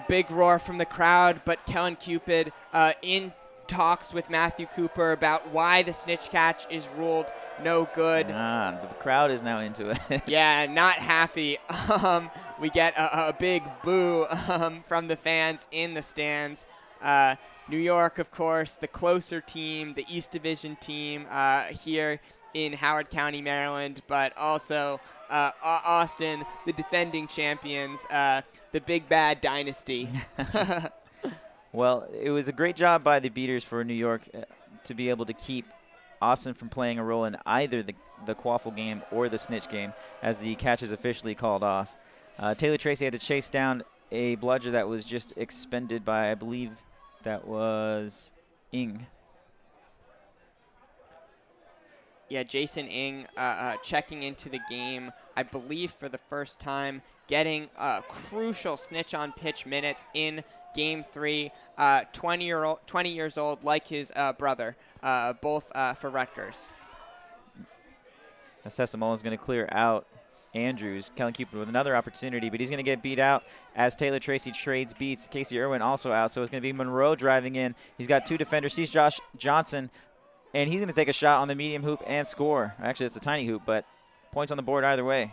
Big roar from the crowd, but Kellen Cupid in talks with Matthew Cooper about why the snitch catch is ruled no good. The crowd is now into it. Yeah, not happy. We get a big boo from the fans in the stands. New York, of course, the closer team, the East Division team here in Howard County, Maryland, but also Austin, the defending champions, the Big Bad Dynasty. Well, it was a great job by the beaters for New York to be able to keep Austin from playing a role in either the quaffle game or the snitch game as the catch is officially called off. Taylor Tracy had to chase down a bludger that was just expended by, I believe that was Ng. Yeah, Jason Ng checking into the game, I believe for the first time, getting crucial snitch on pitch minutes in Game 3. 20 years old, like his brother, both for Rutgers. Sessa Mullen's going to clear out Andrews. Kellen Cupid with another opportunity, but he's going to get beat out as Taylor Tracy trades beats. Casey Irwin also out, so it's going to be Monroe driving in. He's got 2 defenders. Sees Josh Johnson, and he's going to take a shot on the medium hoop and score. Actually, it's the tiny hoop, but points on the board either way.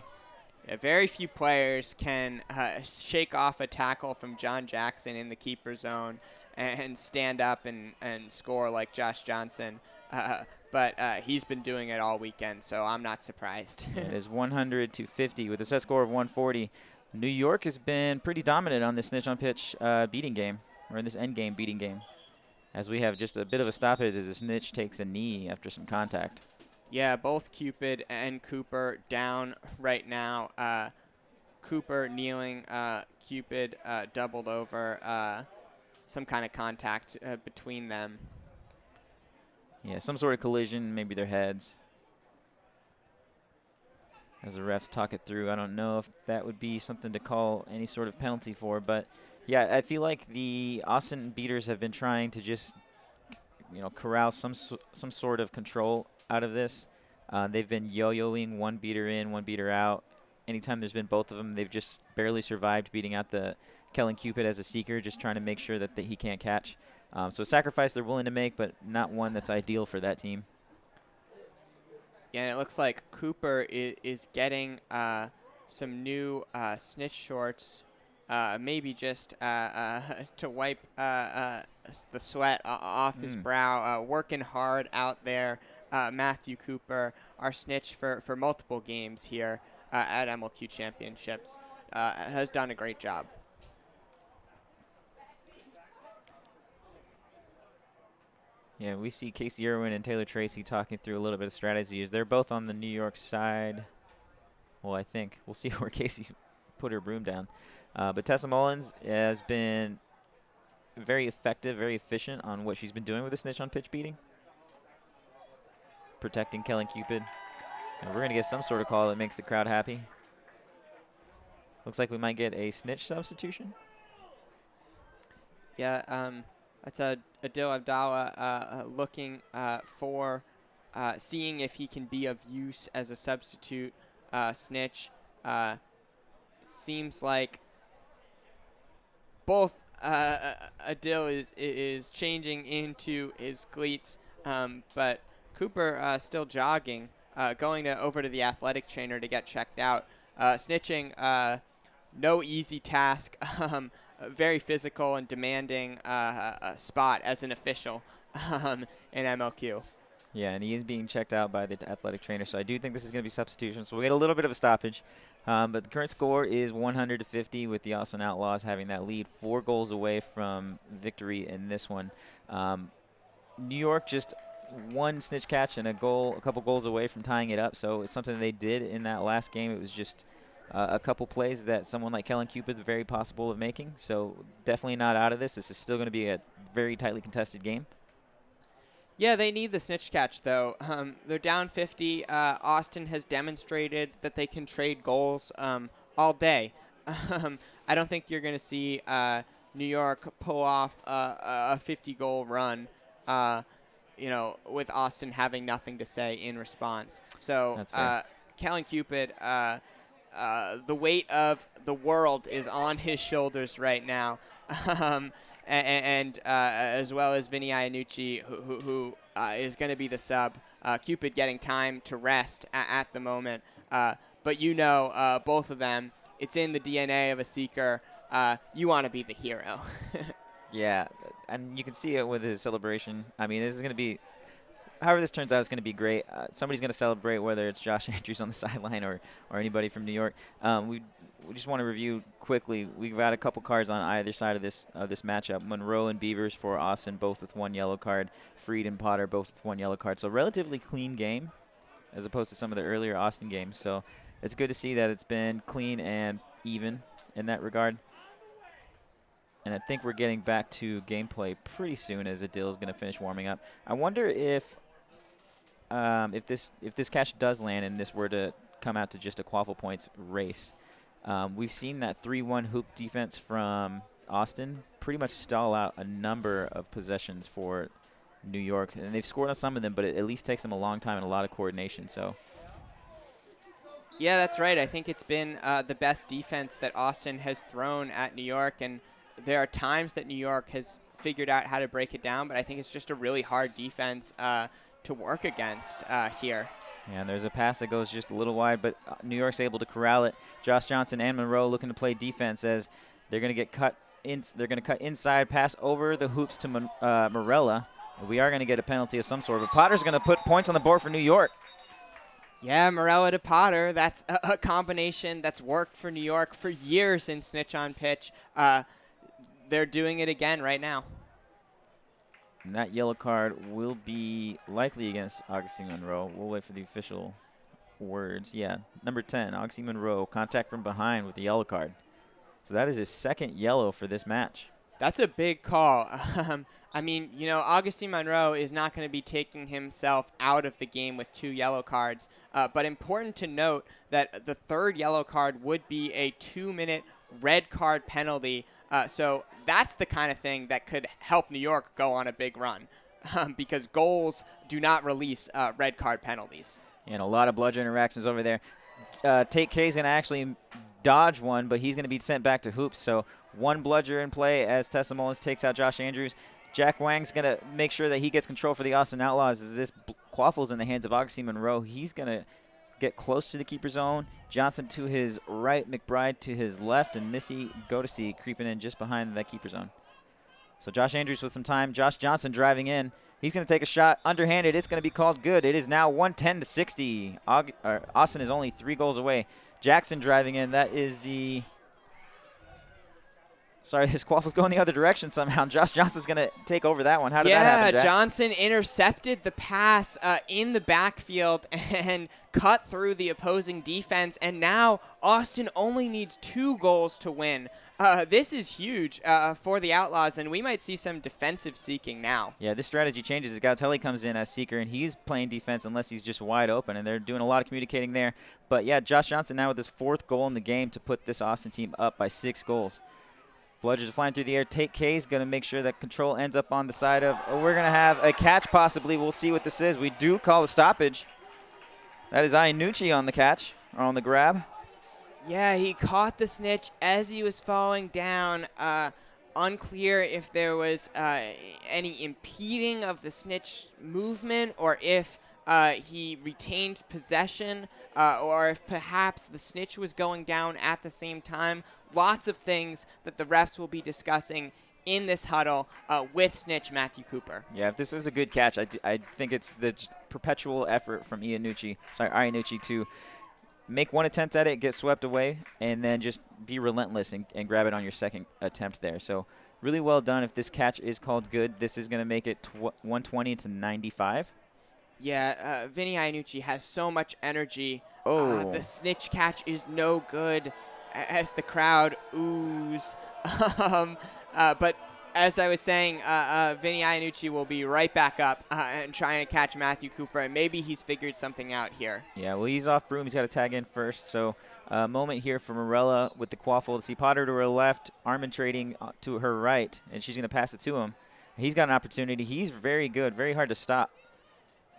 Yeah, very few players can shake off a tackle from John Jackson in the keeper zone and stand up and score like Josh Johnson. But he's been doing it all weekend, so I'm not surprised. It is 100-50 with a set score of 140. New York has been pretty dominant on this snitch on pitch beating game, or in this end game beating game, as we have just a bit of a stoppage as the snitch takes a knee after some contact. Yeah, both Cupid and Cooper down right now. Cooper kneeling, Cupid doubled over, some kind of contact between them. Yeah, some sort of collision, maybe their heads. As the refs talk it through, I don't know if that would be something to call any sort of penalty for, but yeah, I feel like the Austin beaters have been trying to just, corral some sort of control out of this. They've been yo-yoing one beater in, one beater out. Anytime there's been both of them, they've just barely survived beating out the Kellen Cupid as a seeker, just trying to make sure that he can't catch. So a sacrifice they're willing to make, but not one that's ideal for that team. Yeah, and it looks like Cooper is getting some new snitch shorts, maybe just to wipe the sweat off his brow, working hard out there. Matthew Cooper, our snitch for multiple games here at MLQ Championships, has done a great job. Yeah, we see Casey Irwin and Taylor Tracy talking through a little bit of strategies. They're both on the New York side. Well, I think. We'll see where Casey put her broom down. But Tessa Mullins has been very effective, very efficient on what she's been doing with the snitch on pitch beating. Protecting Kellen Cupid. And we're going to get some sort of call that makes the crowd happy. Looks like we might get a snitch substitution. Yeah, that's Adil Abdallah looking for seeing if he can be of use as a substitute snitch. Seems like both Adil is changing into his cleats, but Cooper still jogging, going over to the athletic trainer to get checked out. Snitching, no easy task. Very physical and demanding spot as an official in MLQ. Yeah, and he is being checked out by the athletic trainer, so I do think this is going to be substitution. So we'll get a little bit of a stoppage. But the current score is 100-50 with the Austin Outlaws having that lead, 4 goals away from victory in this one. New York just one snitch catch and a couple goals away from tying it up, so it's something they did in that last game. It was just a couple plays that someone like Kellen Cupid is very possible of making, so definitely not out of this. This is still going to be a very tightly contested game. Yeah, they need the snitch catch, though. They're down 50. Austin has demonstrated that they can trade goals all day. I don't think you're going to see New York pull off a 50-goal run, with Austin having nothing to say in response. So Kellen Cupid, the weight of the world is on his shoulders right now. And as well as Vinny Iannucci, who is going to be the sub. Cupid getting time to rest at the moment. But both of them, it's in the DNA of a seeker. You want to be the hero. Yeah, and you can see it with his celebration. I mean, this is going to be, however this turns out, it's going to be great. Somebody's going to celebrate, whether it's Josh Andrews on the sideline or anybody from New York. We just want to review quickly. We've got a couple cards on either side of this matchup. Monroe and Beavers for Austin, both with 1 yellow card. Freed and Potter, both with 1 yellow card. So relatively clean game as opposed to some of the earlier Austin games. So it's good to see that it's been clean and even in that regard. And I think we're getting back to gameplay pretty soon as Adil is going to finish warming up. I wonder if this catch does land and this were to come out to just a quaffle points race. We've seen that 3-1 hoop defense from Austin pretty much stall out a number of possessions for New York. And they've scored on some of them, but it at least takes them a long time and a lot of coordination. So, yeah, that's right. I think it's been the best defense that Austin has thrown at New York. And there are times that New York has figured out how to break it down, but I think it's just a really hard defense to work against here. Yeah, and there's a pass that goes just a little wide, but New York's able to corral it. Josh Johnson and Monroe looking to play defense as they're going to get cut in. They're going to cut inside, pass over the hoops to Morella. We are going to get a penalty of some sort, but Potter's going to put points on the board for New York. Yeah, Morella to Potter. That's a combination that's worked for New York for years in snitch on pitch. They're doing it again right now. And that yellow card will be likely against Augustine Monroe. We'll wait for the official words. Yeah, number 10, Augustine Monroe, contact from behind with the yellow card. So that is his second yellow for this match. That's a big call. I mean, Augustine Monroe is not going to be taking himself out of the game with 2 yellow cards. But important to note that the 3rd yellow card would be a 2-minute red card penalty. So that's the kind of thing that could help New York go on a big run because goals do not release red card penalties. And a lot of bludger interactions over there. Tate K's going to actually dodge one, but he's going to be sent back to hoops. So 1 bludger in play as Tessa Mullins takes out Josh Andrews. Jack Wang's going to make sure that he gets control for the Austin Outlaws as this quaffle's in the hands of Augustine Monroe. He's going to get close to the keeper zone. Johnson to his right, McBride to his left, and Missy Godesy creeping in just behind that keeper zone. So Josh Andrews with some time. Josh Johnson driving in. He's going to take a shot underhanded. It's going to be called good. It is now 110-60. Austin is only 3 goals away. Jackson driving in. That is the... Sorry, his quaffle's going the other direction somehow. Josh Johnson's going to take over that one. How did that happen, Jack? Johnson intercepted the pass in the backfield and cut through the opposing defense. And now Austin only needs 2 goals to win. This is huge for the Outlaws, and we might see some defensive seeking now. Yeah, this strategy changes as Gautelli comes in as seeker, and he's playing defense unless he's just wide open, and they're doing a lot of communicating there. But, yeah, Josh Johnson now with his 4th goal in the game to put this Austin team up by 6 goals. Bludgers are flying through the air. Tate K is going to make sure that control ends up on the side of. We're going to have a catch possibly. We'll see what this is. We do call a stoppage. That is Iannucci on the catch, or on the grab. Yeah, he caught the snitch as he was falling down. Unclear if there was any impeding of the snitch movement or if he retained possession or if perhaps the snitch was going down at the same time. Lots of things that the refs will be discussing in this huddle with snitch Matthew Cooper. Yeah, if this was a good catch, I think it's the perpetual effort from Iannucci to make one attempt at it, get swept away, and then just be relentless and grab it on your second attempt there. So really well done. If this catch is called good, this is going to make it 120-95. Yeah, Vinny Iannucci has so much energy. Oh. The snitch catch is no good as the crowd oohs. But as I was saying, Vinny Iannucci will be right back up and trying to catch Matthew Cooper, and maybe he's figured something out here. Yeah, well, he's off Broom. He's got to tag in first. So a moment here for Morella with the quaffle. To see Potter to her left, Armin trading to her right, and she's going to pass it to him. He's got an opportunity. He's very good, very hard to stop.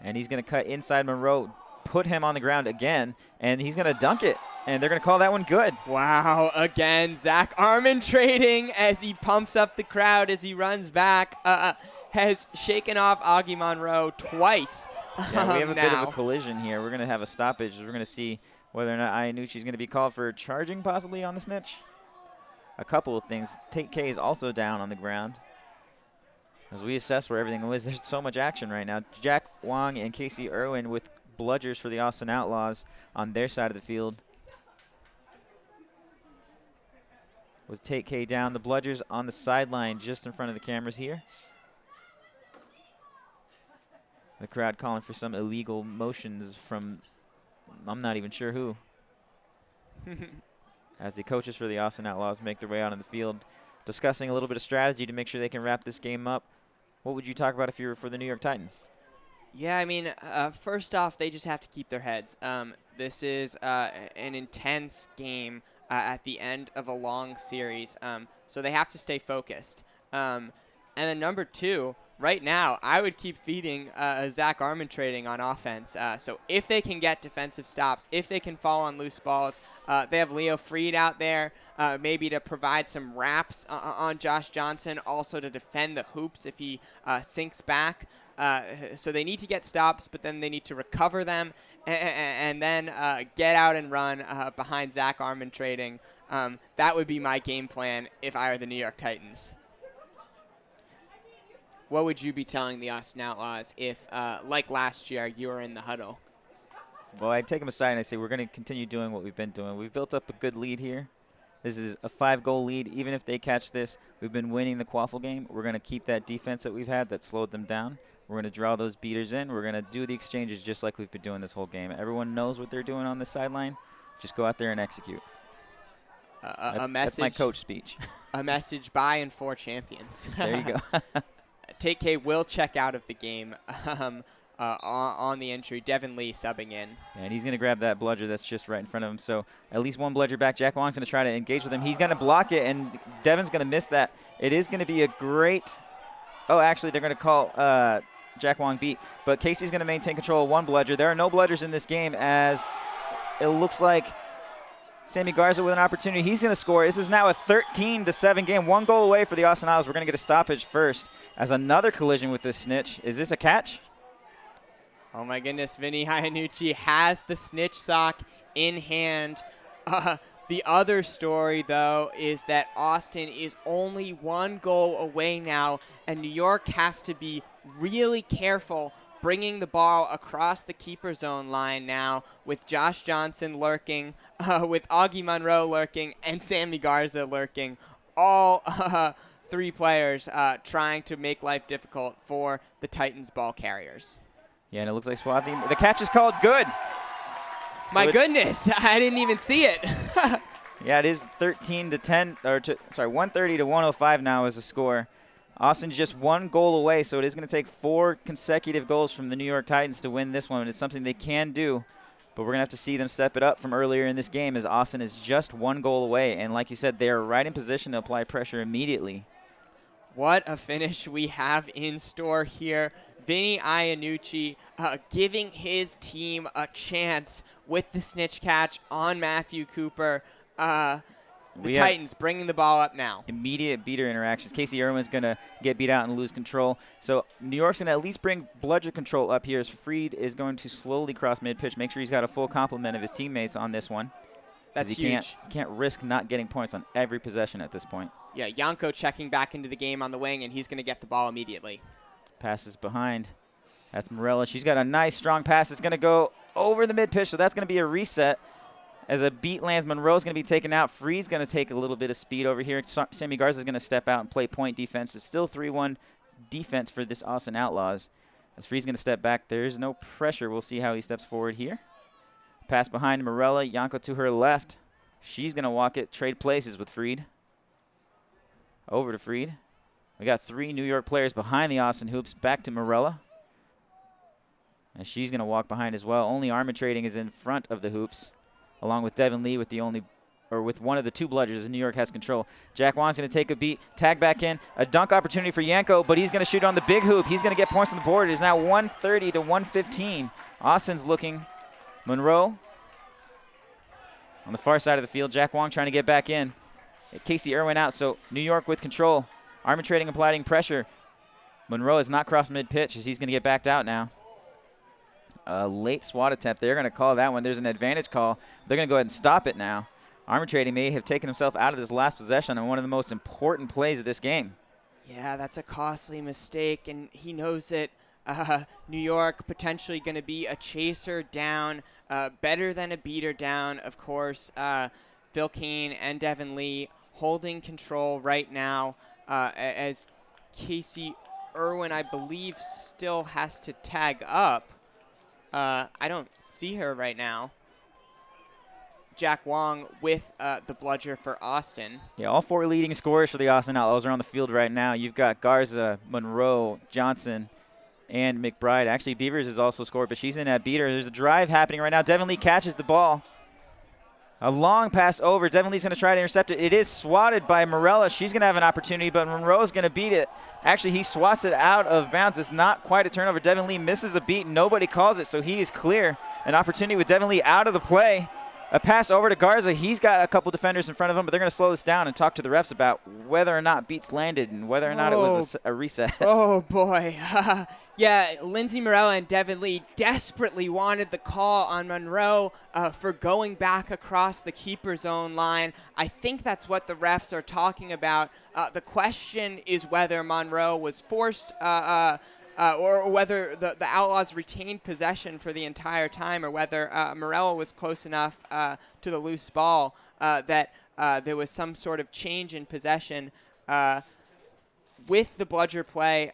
And he's going to cut inside Monroe, put him on the ground again, and he's going to dunk it. And they're going to call that one good. Wow, again, Zach Armin trading as he pumps up the crowd as he runs back. Has shaken off Augie Monroe twice. Yeah, we have a bit of a collision here. We're going to have a stoppage. We're going to see whether or not Iannucci is going to be called for charging possibly on the snitch. A couple of things. Tate K is also down on the ground. As we assess where everything was, there's so much action right now. Jack Wong and Casey Irwin with bludgers for the Austin Outlaws on their side of the field. With Tate K down, the bludgers on the sideline just in front of the cameras here. The crowd calling for some illegal motions from, I'm not even sure who. As the coaches for the Austin Outlaws make their way out on the field, discussing a little bit of strategy to make sure they can wrap this game up. What would you talk about if you were for the New York Titans? Yeah, I mean, first off, they just have to keep their heads. This is an intense game at the end of a long series, so they have to stay focused. And then number 2, right now, I would keep feeding Zach Armin trading on offense. So if they can get defensive stops, if they can fall on loose balls, they have Leo Freed out there, maybe to provide some wraps on Josh Johnson, also to defend the hoops if he sinks back. So they need to get stops, but then they need to recover them and then get out and run behind Zach Armin trading. That would be my game plan if I were the New York Titans. What would you be telling the Austin Outlaws if, like last year, you were in the huddle? Well, I'd take them aside and I'd say we're going to continue doing what we've been doing. We've built up a good lead here. This is a 5-goal lead. Even if they catch this, we've been winning the quaffle game. We're going to keep that defense that we've had that slowed them down. We're going to draw those beaters in. We're going to do the exchanges just like we've been doing this whole game. Everyone knows what they're doing on the sideline. Just go out there and execute. That's my coach speech. A message by and for champions. There you go. Tate K will check out of the game on the entry. Devin Lee subbing in. And he's going to grab that bludger that's just right in front of him. So at least one bludger back. Jack Wong's going to try to engage with him. He's going to block it, and Devin's going to miss that. It is going to be a great – oh, actually, they're going to call Jack Wong beat. But Casey's going to maintain control of one bludger. There are no bludgers in this game as it looks like Sammy Garza with an opportunity. He's going to score. This is now a 13-7 game. 1 goal away for the Austin Isles. We're going to get a stoppage first as another collision with this snitch. Is this a catch? Oh my goodness, Vinny Iannucci has the snitch sock in hand. The other story, though, is that Austin is only 1 goal away now, and New York has to be really careful bringing the ball across the keeper zone line now, with Josh Johnson lurking, with Augie Monroe lurking, and Sammy Garza lurking. All 3 players trying to make life difficult for the Titans ball carriers. Yeah, and it looks like Swathi. The catch is called good. My goodness, I didn't even see it. Yeah, it is 13 to 10, 130 to 105 now is the score. Austin's just 1 goal away, so it is going to take 4 consecutive goals from the New York Titans to win this one. It's something they can do, but we're going to have to see them step it up from earlier in this game, as Austin is just 1 goal away. And like you said, they are right in position to apply pressure immediately. What a finish we have in store here. Vinny Iannucci giving his team a chance with the snitch catch on Matthew Cooper. The Titans bringing the ball up now. Immediate beater interactions. Casey Irwin's going to get beat out and lose control. So New York's going to at least bring bludger control up here, as Freed is going to slowly cross mid-pitch. Make sure he's got a full complement of his teammates on this one. That's huge. He can't risk not getting points on every possession at this point. Yeah, Janko checking back into the game on the wing, and he's going to get the ball immediately. Passes behind. That's Morella. She's got a nice, strong pass. It's going to go over the mid-pitch, so that's going to be a reset. As a beat lands, Monroe's going to be taken out. Freed's going to take a little bit of speed over here. Sammy Garza is going to step out and play point defense. It's still 3-1 defense for this Austin Outlaws. As Freed's going to step back, there's no pressure. We'll see how he steps forward here. Pass behind Morella. Janko to her left. She's going to walk it. Trade places with Freed. Over to Freed. We got 3 New York players behind the Austin hoops. Back to Morella. And she's going to walk behind as well. Only arbitrating is in front of the hoops, along with Devin Lee with one of the 2 bludgers. New York has control. Jack Wan's going to take a beat, tag back in. A dunk opportunity for Janko, but he's going to shoot on the big hoop. He's going to get points on the board. It is now 130 to 115. Austin's looking. Monroe on the far side of the field. Jack Wong trying to get back in. Casey Irwin out, so New York with control. Arbitrating, applying pressure. Monroe has not crossed mid-pitch as he's going to get backed out now. A late swat attempt. They're going to call that one. There's an advantage call. They're going to go ahead and stop it now. Arbitrating may have taken himself out of this last possession on one of the most important plays of this game. Yeah, that's a costly mistake, and he knows it. New York potentially going to be a chaser down, better than a beater down, of course. Phil Kane and Devin Lee holding control right now, as Casey Irwin, I believe, still has to tag up. I don't see her right now. Jack Wong with the bludger for Austin. Yeah, all 4 leading scorers for the Austin Outlaws are on the field right now. You've got Garza, Monroe, Johnson, and McBride. Actually, Beavers has also scored, but she's in that beater. There's a drive happening right now. Devin Lee catches the ball. A long pass over. Devin Lee's going to try to intercept it. It is swatted by Morella. She's going to have an opportunity, but Monroe's going to beat it. Actually, he swats it out of bounds. It's not quite a turnover. Devin Lee misses a beat. Nobody calls it, so he is clear. An opportunity with Devin Lee out of the play. A pass over to Garza. He's got a couple defenders in front of him, but they're going to slow this down and talk to the refs about whether or not beats landed and whether or not it was a reset. Oh, boy. Yeah, Lindsay Morella and Devin Lee desperately wanted the call on Monroe for going back across the keeper zone line. I think that's what the refs are talking about. The question is whether Monroe was forced or whether the Outlaws retained possession for the entire time, or whether Morella was close enough to the loose ball that there was some sort of change in possession. With the bludger play,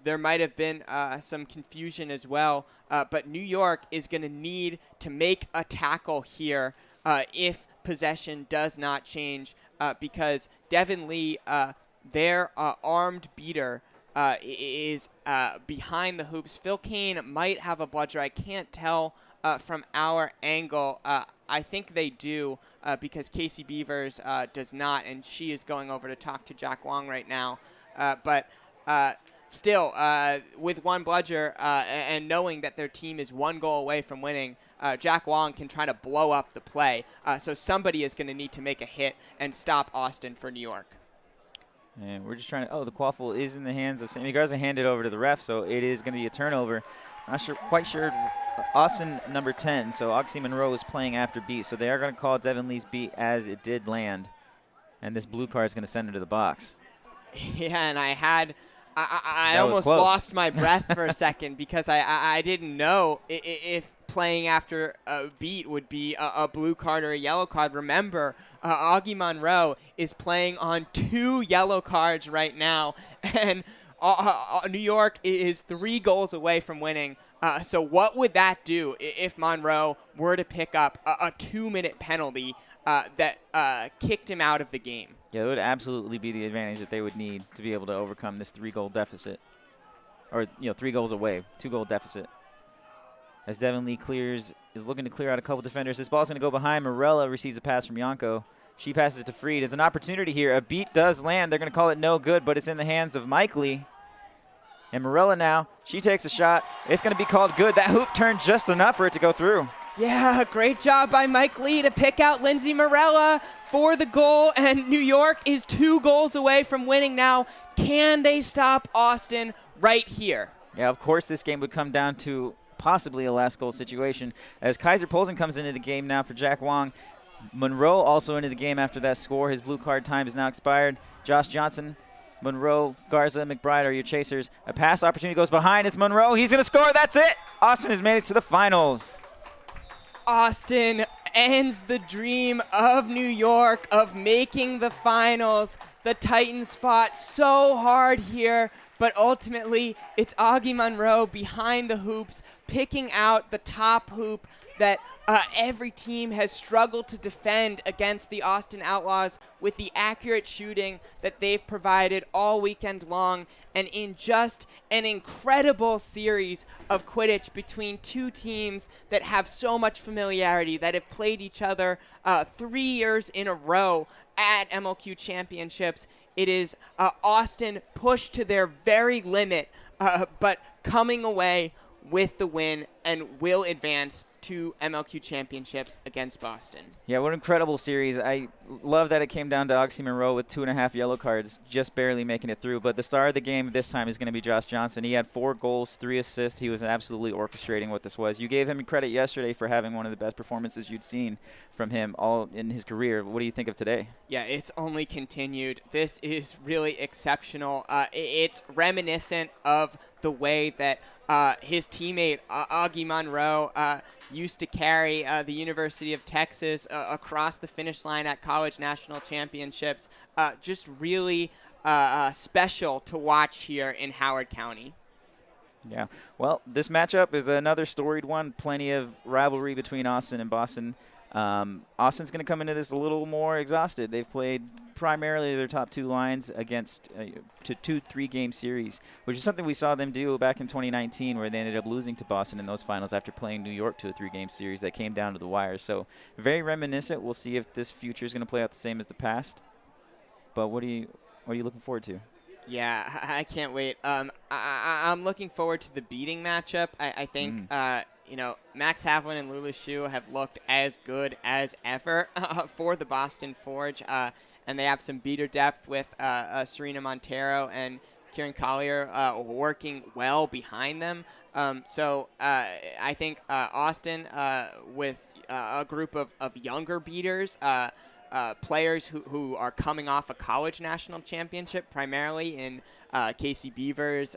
there might have been some confusion as well, but New York is going to need to make a tackle here if possession does not change, because Devin Lee, their armed beater, is behind the hoops. Phil Kane might have a bludger. I can't tell from our angle. I think they do, because Casey Beavers does not, and she is going over to talk to Jack Wong right now. But still, with one bludger and knowing that their team is 1 goal away from winning, Jack Wong can try to blow up the play. So somebody is going to need to make a hit and stop Austin for New York. And we're just trying to – the quaffle is in the hands of Sammy Garza, handed over to the ref, so it is going to be a turnover. quite sure. Austin number 10, so Oxy Monroe is playing after beat, so they are going to call Devin Lee's beat as it did land, and this blue card is going to send him to the box. Yeah, and I That was almost close. lost my breath for a second because I didn't know if playing after a beat would be a blue card or a yellow card. Remember, Augie Monroe is playing on 2 yellow cards right now, and New York is 3 goals away from winning. So what would that do if Monroe were to pick up a 2-minute penalty that kicked him out of the game? Yeah, it would absolutely be the advantage that they would need to be able to overcome this 3-goal deficit. Or, 3 goals away, 2-goal deficit. As Devin Lee is looking to clear out a couple defenders. This ball's going to go behind. Morella receives a pass from Yanko. She passes it to Freed. There's an opportunity here. A beat does land. They're going to call it no good, but it's in the hands of Mike Lee. And Morella now, she takes a shot. It's going to be called good. That hoop turned just enough for it to go through. Yeah, great job by Mike Lee to pick out Lindsay Morella for the goal, and New York is 2 goals away from winning now. Can they stop Austin right here? Yeah, of course this game would come down to possibly a last goal situation. As Kaiser Polson comes into the game now for Jack Wong. Monroe also into the game after that score. His blue card time is now expired. Josh Johnson, Monroe, Garza, McBride are your chasers. A pass opportunity goes behind. It's Monroe. He's going to score. That's it. Austin has made it to the finals. Austin ends the dream of New York of making the finals. The Titans fought so hard here, but ultimately it's Augie Monroe behind the hoops, picking out the top hoop that every team has struggled to defend against the Austin Outlaws with the accurate shooting that they've provided all weekend long, and in just an incredible series of Quidditch between 2 teams that have so much familiarity, that have played each other 3 years in a row at MLQ Championships. It is Austin pushed to their very limit, but coming away with the win and will advance to MLQ Championships against Boston. Yeah, what an incredible series. I love that it came down to Oxy Monroe with 2.5 yellow cards, just barely making it through. But the star of the game this time is going to be Josh Johnson. He had 4 goals, 3 assists. He was absolutely orchestrating what this was. You gave him credit yesterday for having one of the best performances you'd seen from him all in his career. What do you think of today? Yeah, it's only continued. This is really exceptional. It's reminiscent of the way that his teammate, Augie Monroe, used to carry the University of Texas across the finish line at college national championships. Just really special to watch here in Howard County. Yeah, well, this matchup is another storied one. Plenty of rivalry between Austin and Boston. Austin's going to come into this a little more exhausted. They've played primarily their top 2 lines against to 2 3-game series, which is something we saw them do back in 2019, where they ended up losing to Boston in those finals after playing New York to a 3-game series that came down to the wire. So very reminiscent. We'll see if this future is going to play out the same as the past. But what are you looking forward to? Yeah, I can't wait. I'm looking forward to the beating matchup. I think Max Havlin and Lulu Shu have looked as good as ever for the Boston Forge, and they have some beater depth with Serena Montero and Kieran Collier working well behind them. So I think Austin, with a group of younger beaters, players who are coming off a college national championship, primarily in Casey Beavers,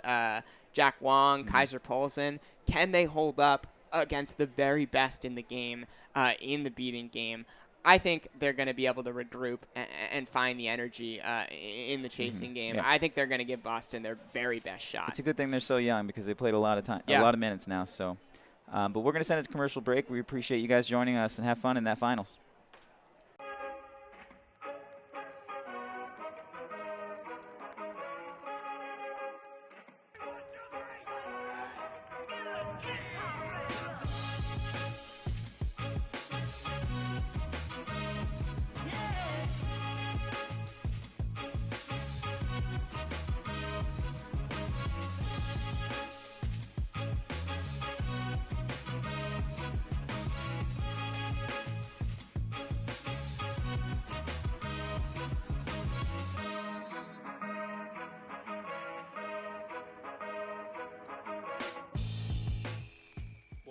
Jack Wong, Kaiser Polson, can they hold up against the very best in the game, in the beating game? I think they're going to be able to regroup and find the energy in the chasing game. Yeah. I think they're going to give Boston their very best shot. It's a good thing they're so young because they played a lot of time, a lot of minutes now. So, but we're going to send it to commercial break. We appreciate you guys joining us and have fun in that finals.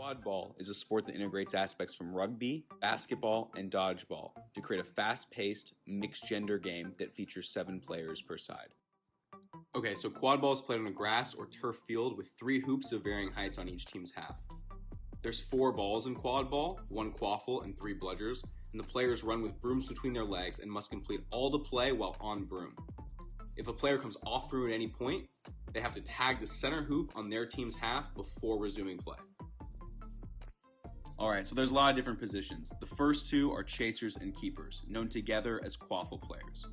Quad ball is a sport that integrates aspects from rugby, basketball, and dodgeball to create a fast-paced, mixed-gender game that features 7 players per side. Okay, so quad ball is played on a grass or turf field with 3 hoops of varying heights on each team's half. There's 4 balls in quad ball, 1 quaffle, and 3 bludgers, and the players run with brooms between their legs and must complete all the play while on broom. If a player comes off broom at any point, they have to tag the center hoop on their team's half before resuming play. Alright, so there's a lot of different positions. The first 2 are chasers and keepers, known together as quaffle players.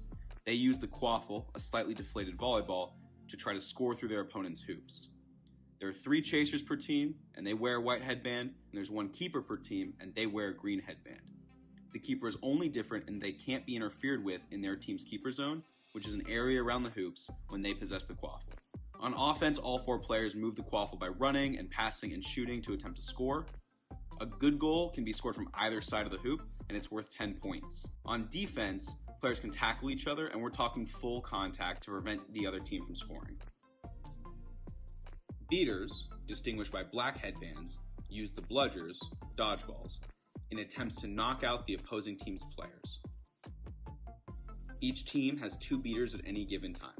They use the quaffle, a slightly deflated volleyball, to try to score through their opponent's hoops. There are 3 chasers per team, and they wear a white headband, and there's 1 keeper per team, and they wear a green headband. The keeper is only different in they can't be interfered with in their team's keeper zone, which is an area around the hoops when they possess the quaffle. On offense, all 4 players move the quaffle by running and passing and shooting to attempt to score. A good goal can be scored from either side of the hoop, and it's worth 10 points. On defense, players can tackle each other, and we're talking full contact to prevent the other team from scoring. Beaters, distinguished by black headbands, use the bludgers, dodgeballs, in attempts to knock out the opposing team's players. Each team has 2 beaters at any given time.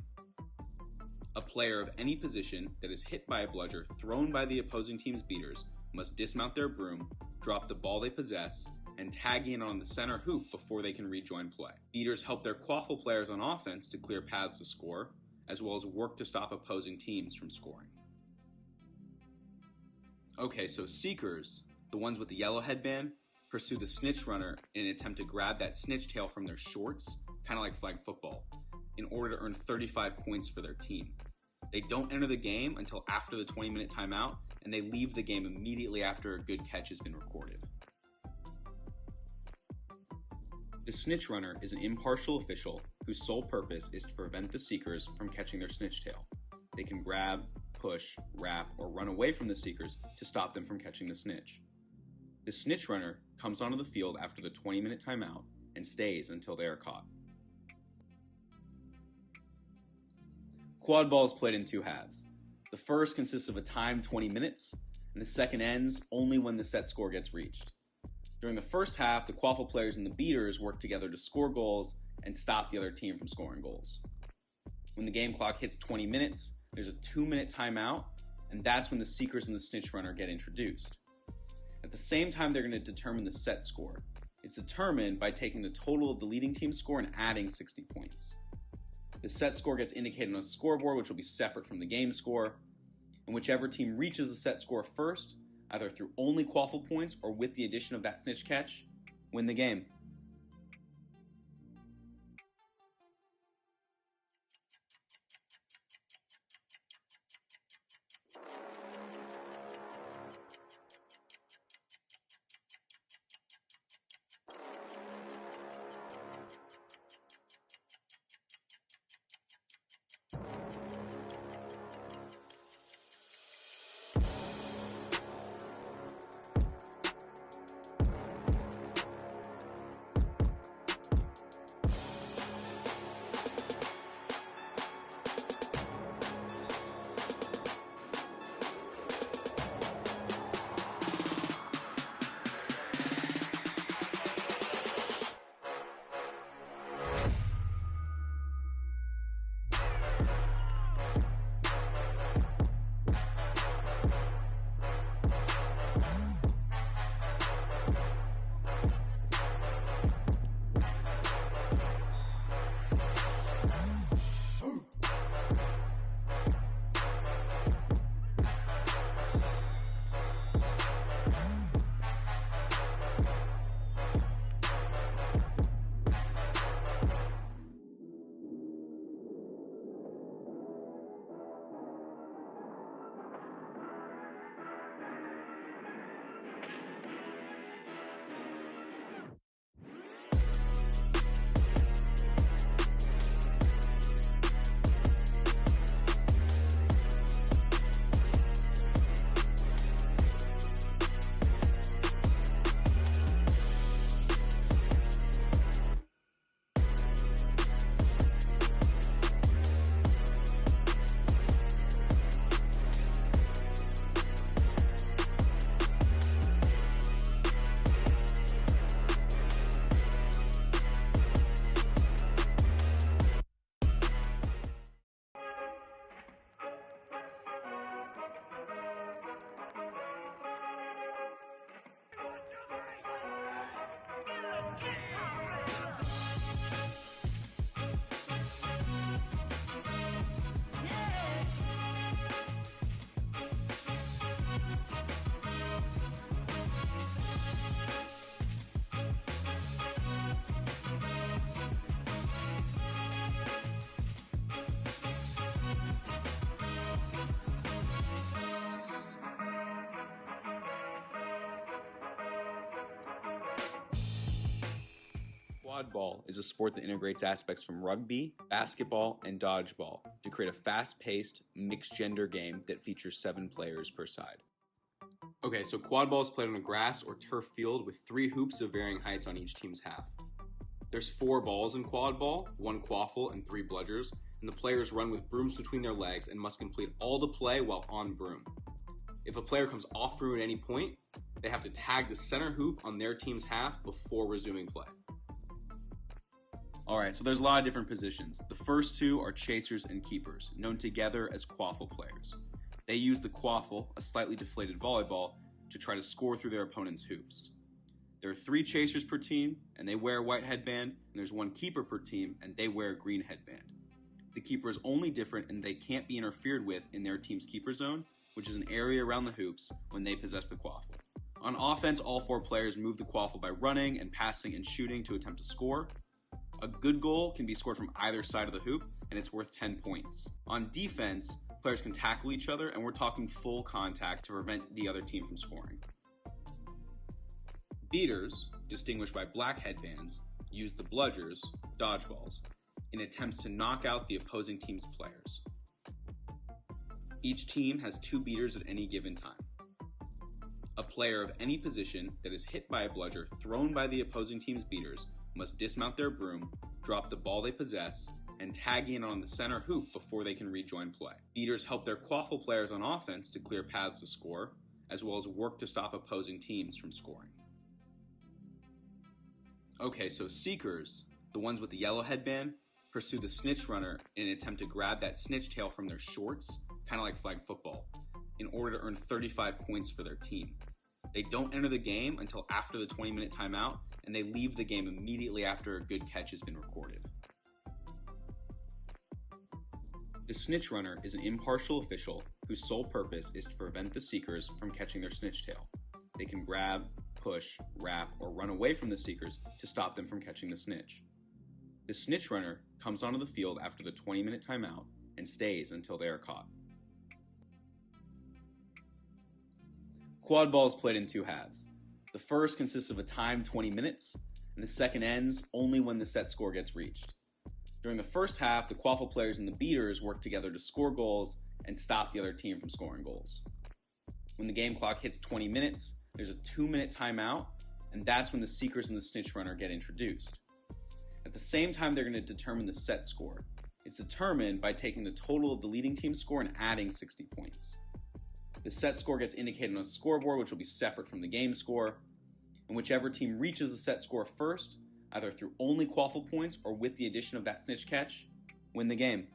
A player of any position that is hit by a bludger thrown by the opposing team's beaters must dismount their broom, drop the ball they possess, and tag in on the center hoop before they can rejoin play. Beaters help their quaffle players on offense to clear paths to score, as well as work to stop opposing teams from scoring. Okay, so seekers, the ones with the yellow headband, pursue the snitch runner in an attempt to grab that snitch tail from their shorts, kind of like flag football, in order to earn 35 points for their team. They don't enter the game until after the 20-minute timeout, and they leave the game immediately after a good catch has been recorded. The snitch runner is an impartial official whose sole purpose is to prevent the seekers from catching their snitch tail. They can grab, push, wrap, or run away from the seekers to stop them from catching the snitch. The snitch runner comes onto the field after the 20-minute timeout and stays until they are caught. Quad ball is played in 2 halves. The first consists of a timed 20 minutes, and the second ends only when the set score gets reached. During the first half, the quaffle players and the beaters work together to score goals and stop the other team from scoring goals. When the game clock hits 20 minutes, there's a 2-minute timeout, and that's when the seekers and the snitch runner get introduced. At the same time, they're going to determine the set score. It's determined by taking the total of the leading team's score and adding 60 points. The set score gets indicated on a scoreboard, which will be separate from the game score, and whichever team reaches the set score first, either through only quaffle points or with the addition of that snitch catch, win the game. Quad ball is a sport that integrates aspects from rugby, basketball, and dodgeball to create a fast-paced, mixed-gender game that features 7 players per side. Okay, so quad ball is played on a grass or turf field with 3 hoops of varying heights on each team's half. There's 4 balls in quad ball, 1 quaffle, and 3 bludgers, and the players run with brooms between their legs and must complete all the play while on broom. If a player comes off broom at any point, they have to tag the center hoop on their team's half before resuming play. Alright, so there's a lot of different positions. The first 2 are chasers and keepers, known together as quaffle players. They use the quaffle, a slightly deflated volleyball, to try to score through their opponent's hoops. There are 3 chasers per team, and they wear a white headband, and there's 1 keeper per team, and they wear a green headband. The keeper is only different in they can't be interfered with in their team's keeper zone, which is an area around the hoops when they possess the quaffle. On offense, all 4 players move the quaffle by running and passing and shooting to attempt to score. A good goal can be scored from either side of the hoop, and it's worth 10 points. On defense, players can tackle each other, and we're talking full contact to prevent the other team from scoring. Beaters, distinguished by black headbands, use the bludgers, dodgeballs, in attempts to knock out the opposing team's players. Each team has 2 beaters at any given time. A player of any position that is hit by a bludger thrown by the opposing team's beaters must dismount their broom, drop the ball they possess, and tag in on the center hoop before they can rejoin play. Beaters help their quaffle players on offense to clear paths to score, as well as work to stop opposing teams from scoring. Okay, so seekers, the ones with the yellow headband, pursue the snitch runner in an attempt to grab that snitch tail from their shorts, kind of like flag football, in order to earn 35 points for their team. They don't enter the game until after the 20-minute timeout, and they leave the game immediately after a good catch has been recorded. The snitch runner is an impartial official whose sole purpose is to prevent the seekers from catching their snitch tail. They can grab, push, wrap, or run away from the seekers to stop them from catching the snitch. The snitch runner comes onto the field after the 20-minute timeout and stays until they are caught. Quad ball is played in 2 halves. The first consists of a timed 20 minutes, and the second ends only when the set score gets reached. During the first half, the quaffle players and the beaters work together to score goals and stop the other team from scoring goals. When the game clock hits 20 minutes, there's a 2-minute timeout, and that's when the seekers and the snitch runner get introduced. At the same time, they're going to determine the set score. It's determined by taking the total of the leading team's score and adding 60 points. The set score gets indicated on a scoreboard, which will be separate from the game score, and whichever team reaches the set score first, either through only quaffle points or with the addition of that snitch catch, win the game.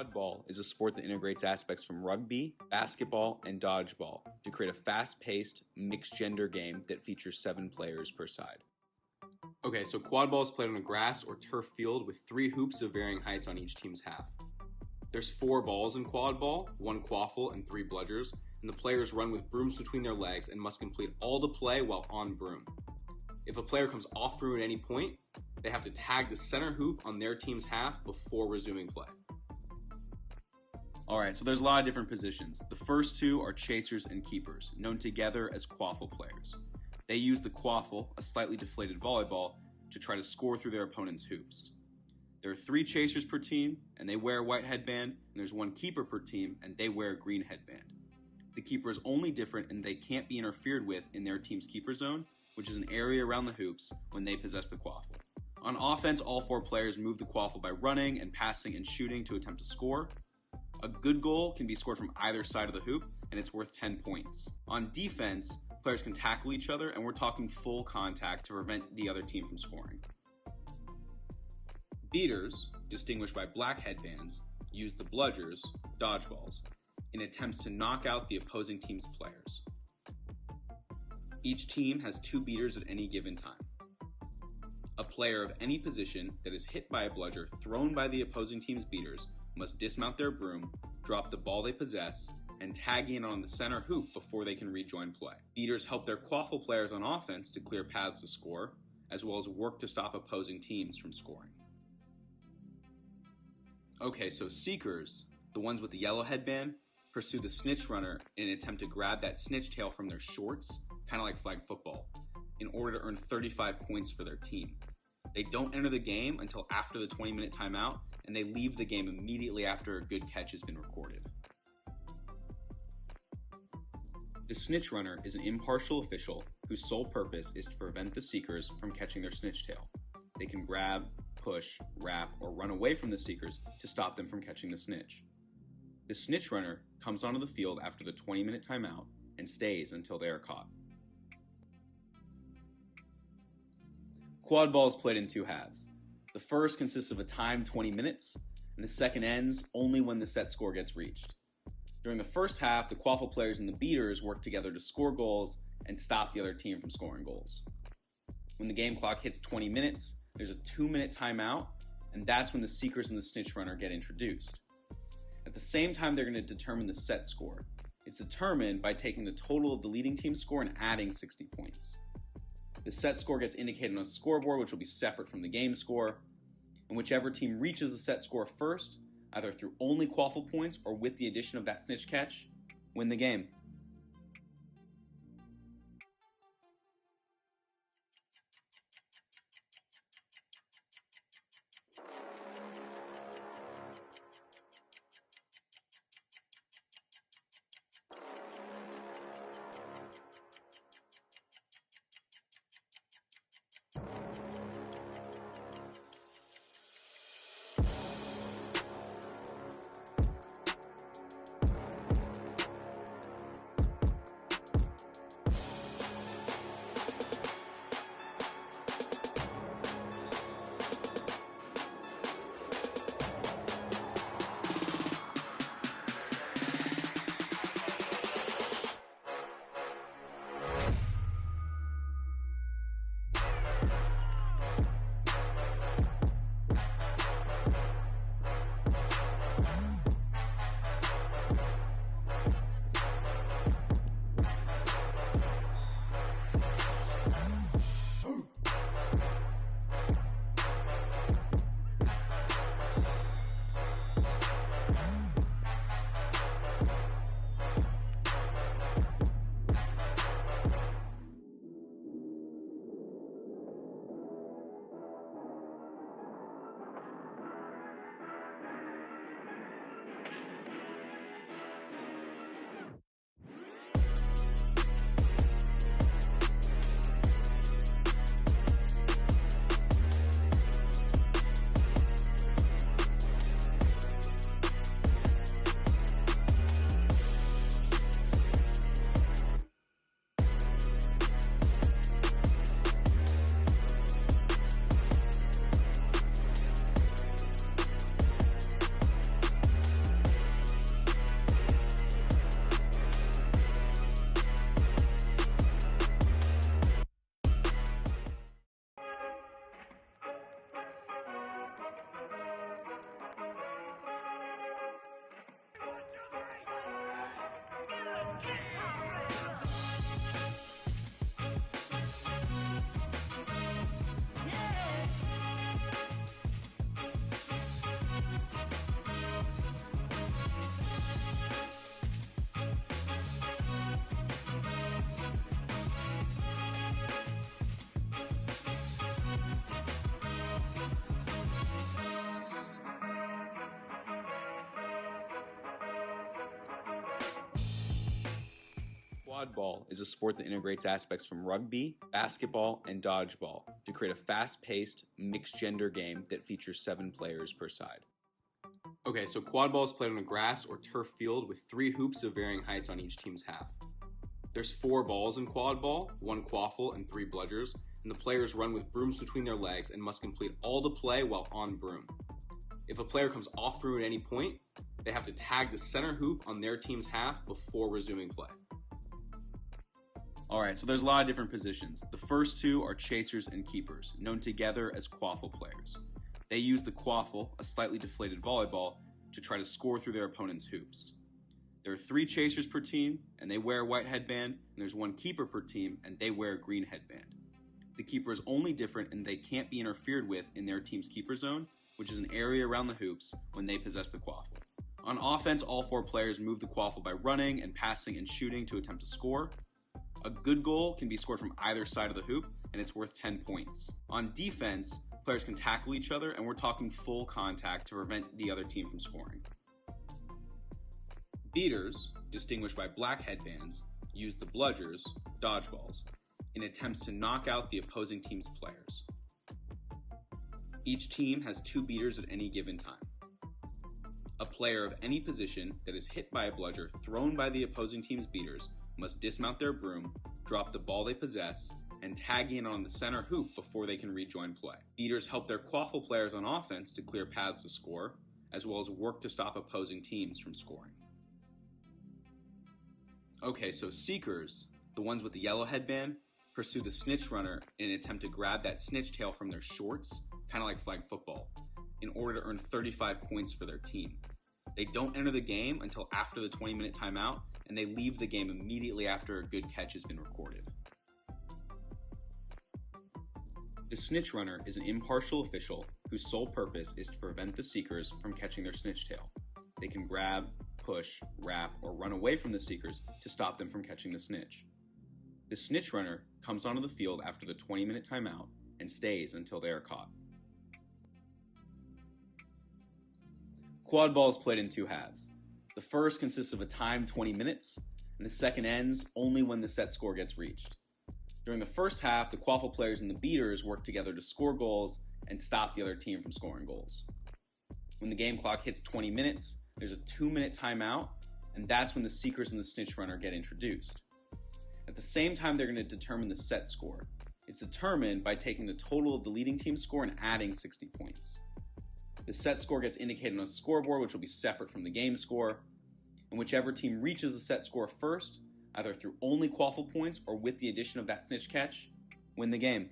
Quad ball is a sport that integrates aspects from rugby, basketball, and dodgeball to create a fast-paced, mixed-gender game that features 7 players per side. Okay, so quad ball is played on a grass or turf field with 3 hoops of varying heights on each team's half. There's 4 balls in quad ball, 1 quaffle, and 3 bludgers, and the players run with brooms between their legs and must complete all the play while on broom. If a player comes off broom at any point, they have to tag the center hoop on their team's half before resuming play. Alright, so there's a lot of different positions. The first 2 are chasers and keepers, known together as quaffle players. They use the quaffle, a slightly deflated volleyball, to try to score through their opponent's hoops. There are 3 chasers per team, and they wear a white headband, and there's 1 keeper per team, and they wear a green headband. The keeper is only different in they can't be interfered with in their team's keeper zone, which is an area around the hoops when they possess the quaffle. On offense, all 4 players move the quaffle by running and passing and shooting to attempt to score. A good goal can be scored from either side of the hoop, and it's worth 10 points. On defense, players can tackle each other, and we're talking full contact to prevent the other team from scoring. Beaters, distinguished by black headbands, use the bludgers, dodgeballs, in attempts to knock out the opposing team's players. Each team has 2 beaters at any given time. A player of any position that is hit by a bludger thrown by the opposing team's beaters must dismount their broom, drop the ball they possess, and tag in on the center hoop before they can rejoin play. Beaters help their quaffle players on offense to clear paths to score, as well as work to stop opposing teams from scoring. Okay, so seekers, the ones with the yellow headband, pursue the snitch runner in an attempt to grab that snitch tail from their shorts, kind of like flag football, in order to earn 35 points for their team. They don't enter the game until after the 20-minute timeout, and they leave the game immediately after a good catch has been recorded. The snitch runner is an impartial official whose sole purpose is to prevent the seekers from catching their snitch tail. They can grab, push, wrap, or run away from the seekers to stop them from catching the snitch. The snitch runner comes onto the field after the 20-minute timeout and stays until they are caught. Quad ball is played in 2 halves. The first consists of a timed 20 minutes, and the second ends only when the set score gets reached. During the first half, the quaffle players and the beaters work together to score goals and stop the other team from scoring goals. When the game clock hits 20 minutes, there's a 2-minute timeout, and that's when the seekers and the snitch runner get introduced. At the same time, they're going to determine the set score. It's determined by taking the total of the leading team's score and adding 60 points. The set score gets indicated on a scoreboard, which will be separate from the game score, and whichever team reaches the set score first, either through only quaffle points or with the addition of that snitch catch, win the game. Quad ball is a sport that integrates aspects from rugby, basketball, and dodgeball to create a fast-paced, mixed-gender game that features 7 players per side. Okay, so quad ball is played on a grass or turf field with 3 hoops of varying heights on each team's half. There's 4 balls in quad ball, 1 quaffle, and 3 bludgers, and the players run with brooms between their legs and must complete all the play while on broom. If a player comes off broom at any point, they have to tag the center hoop on their team's half before resuming play. Alright, so there's a lot of different positions. The first 2 are chasers and keepers, known together as quaffle players. They use the quaffle, a slightly deflated volleyball, to try to score through their opponent's hoops. There are 3 chasers per team, and they wear a white headband, and there's 1 keeper per team, and they wear a green headband. The keeper is only different in they can't be interfered with in their team's keeper zone, which is an area around the hoops when they possess the quaffle. On offense, all 4 players move the quaffle by running and passing and shooting to attempt to score. A good goal can be scored from either side of the hoop, and it's worth 10 points. On defense, players can tackle each other, and we're talking full contact to prevent the other team from scoring. Beaters, distinguished by black headbands, use the bludgers, dodgeballs, in attempts to knock out the opposing team's players. Each team has 2 beaters at any given time. A player of any position that is hit by a bludger thrown by the opposing team's beaters must dismount their broom, drop the ball they possess, and tag in on the center hoop before they can rejoin play. Beaters help their quaffle players on offense to clear paths to score, as well as work to stop opposing teams from scoring. Okay, so seekers, the ones with the yellow headband, pursue the snitch runner in an attempt to grab that snitch tail from their shorts, kind of like flag football, in order to earn 35 points for their team. They don't enter the game until after the 20-minute timeout, and they leave the game immediately after a good catch has been recorded. The snitch runner is an impartial official whose sole purpose is to prevent the seekers from catching their snitch tail. They can grab, push, wrap, or run away from the seekers to stop them from catching the snitch. The snitch runner comes onto the field after the 20-minute timeout and stays until they are caught. Quad ball is played in 2 halves. The first consists of a timed 20 minutes, and the second ends only when the set score gets reached. During the first half, the quaffle players and the beaters work together to score goals and stop the other team from scoring goals. When the game clock hits 20 minutes, there's a 2-minute timeout, and that's when the seekers and the snitch runner get introduced. At the same time, they're going to determine the set score. It's determined by taking the total of the leading team's score and adding 60 points. The set score gets indicated on a scoreboard, which will be separate from the game score, and whichever team reaches the set score first, either through only quaffle points or with the addition of that snitch catch, win the game.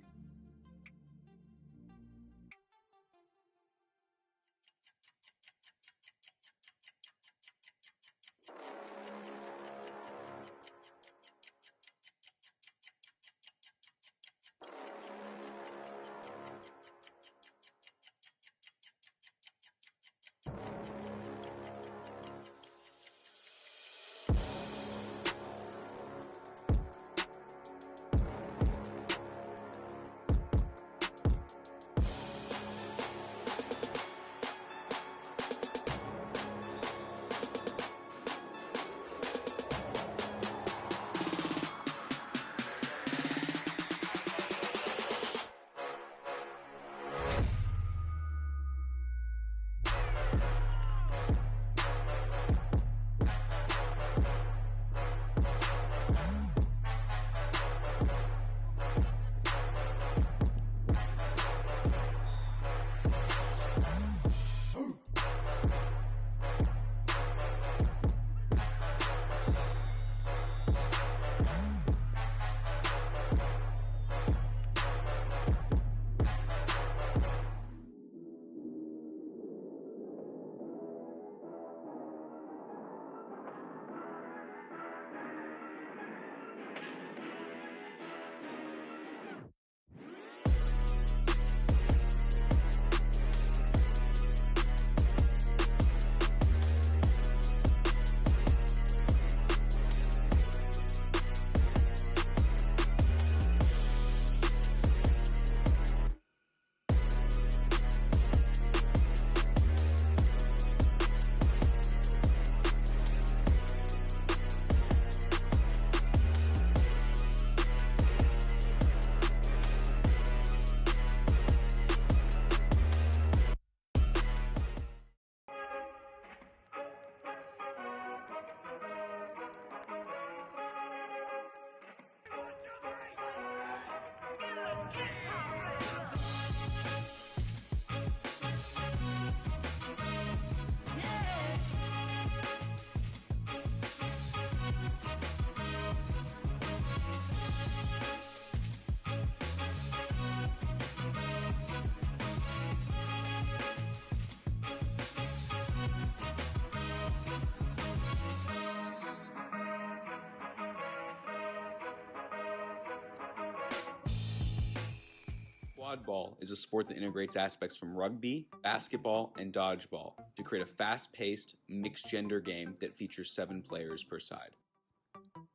Quad ball is a sport that integrates aspects from rugby, basketball, and dodgeball to create a fast-paced, mixed-gender game that features 7 players per side.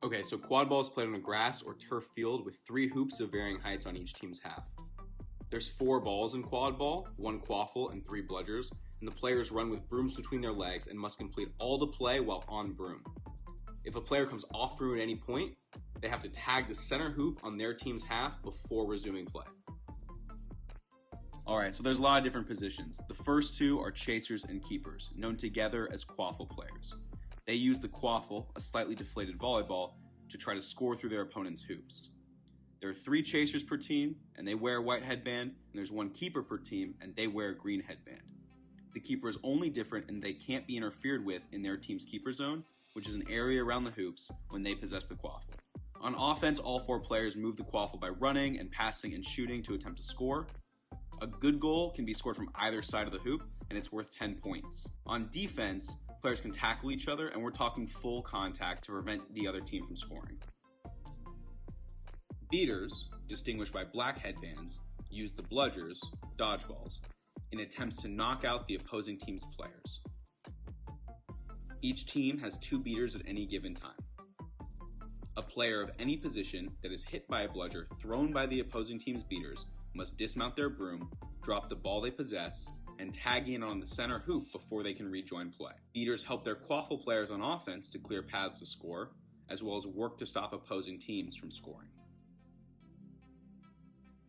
Okay, so quad ball is played on a grass or turf field with 3 hoops of varying heights on each team's half. There's 4 balls in quad ball, 1 quaffle, and 3 bludgers, and the players run with brooms between their legs and must complete all the play while on broom. If a player comes off broom at any point, they have to tag the center hoop on their team's half before resuming play. Alright, so there's a lot of different positions. The first 2 are chasers and keepers, known together as quaffle players. They use the quaffle, a slightly deflated volleyball, to try to score through their opponent's hoops. There are 3 chasers per team, and they wear a white headband, and there's 1 keeper per team, and they wear a green headband. The keeper is only different in they can't be interfered with in their team's keeper zone, which is an area around the hoops when they possess the quaffle. On offense, all 4 players move the quaffle by running and passing and shooting to attempt to score. A good goal can be scored from either side of the hoop, and it's worth 10 points. On defense, players can tackle each other, and we're talking full contact to prevent the other team from scoring. Beaters, distinguished by black headbands, use the bludgers, dodgeballs, in attempts to knock out the opposing team's players. Each team has 2 beaters at any given time. A player of any position that is hit by a bludger thrown by the opposing team's beaters must dismount their broom, drop the ball they possess, and tag in on the center hoop before they can rejoin play. Beaters help their quaffle players on offense to clear paths to score, as well as work to stop opposing teams from scoring.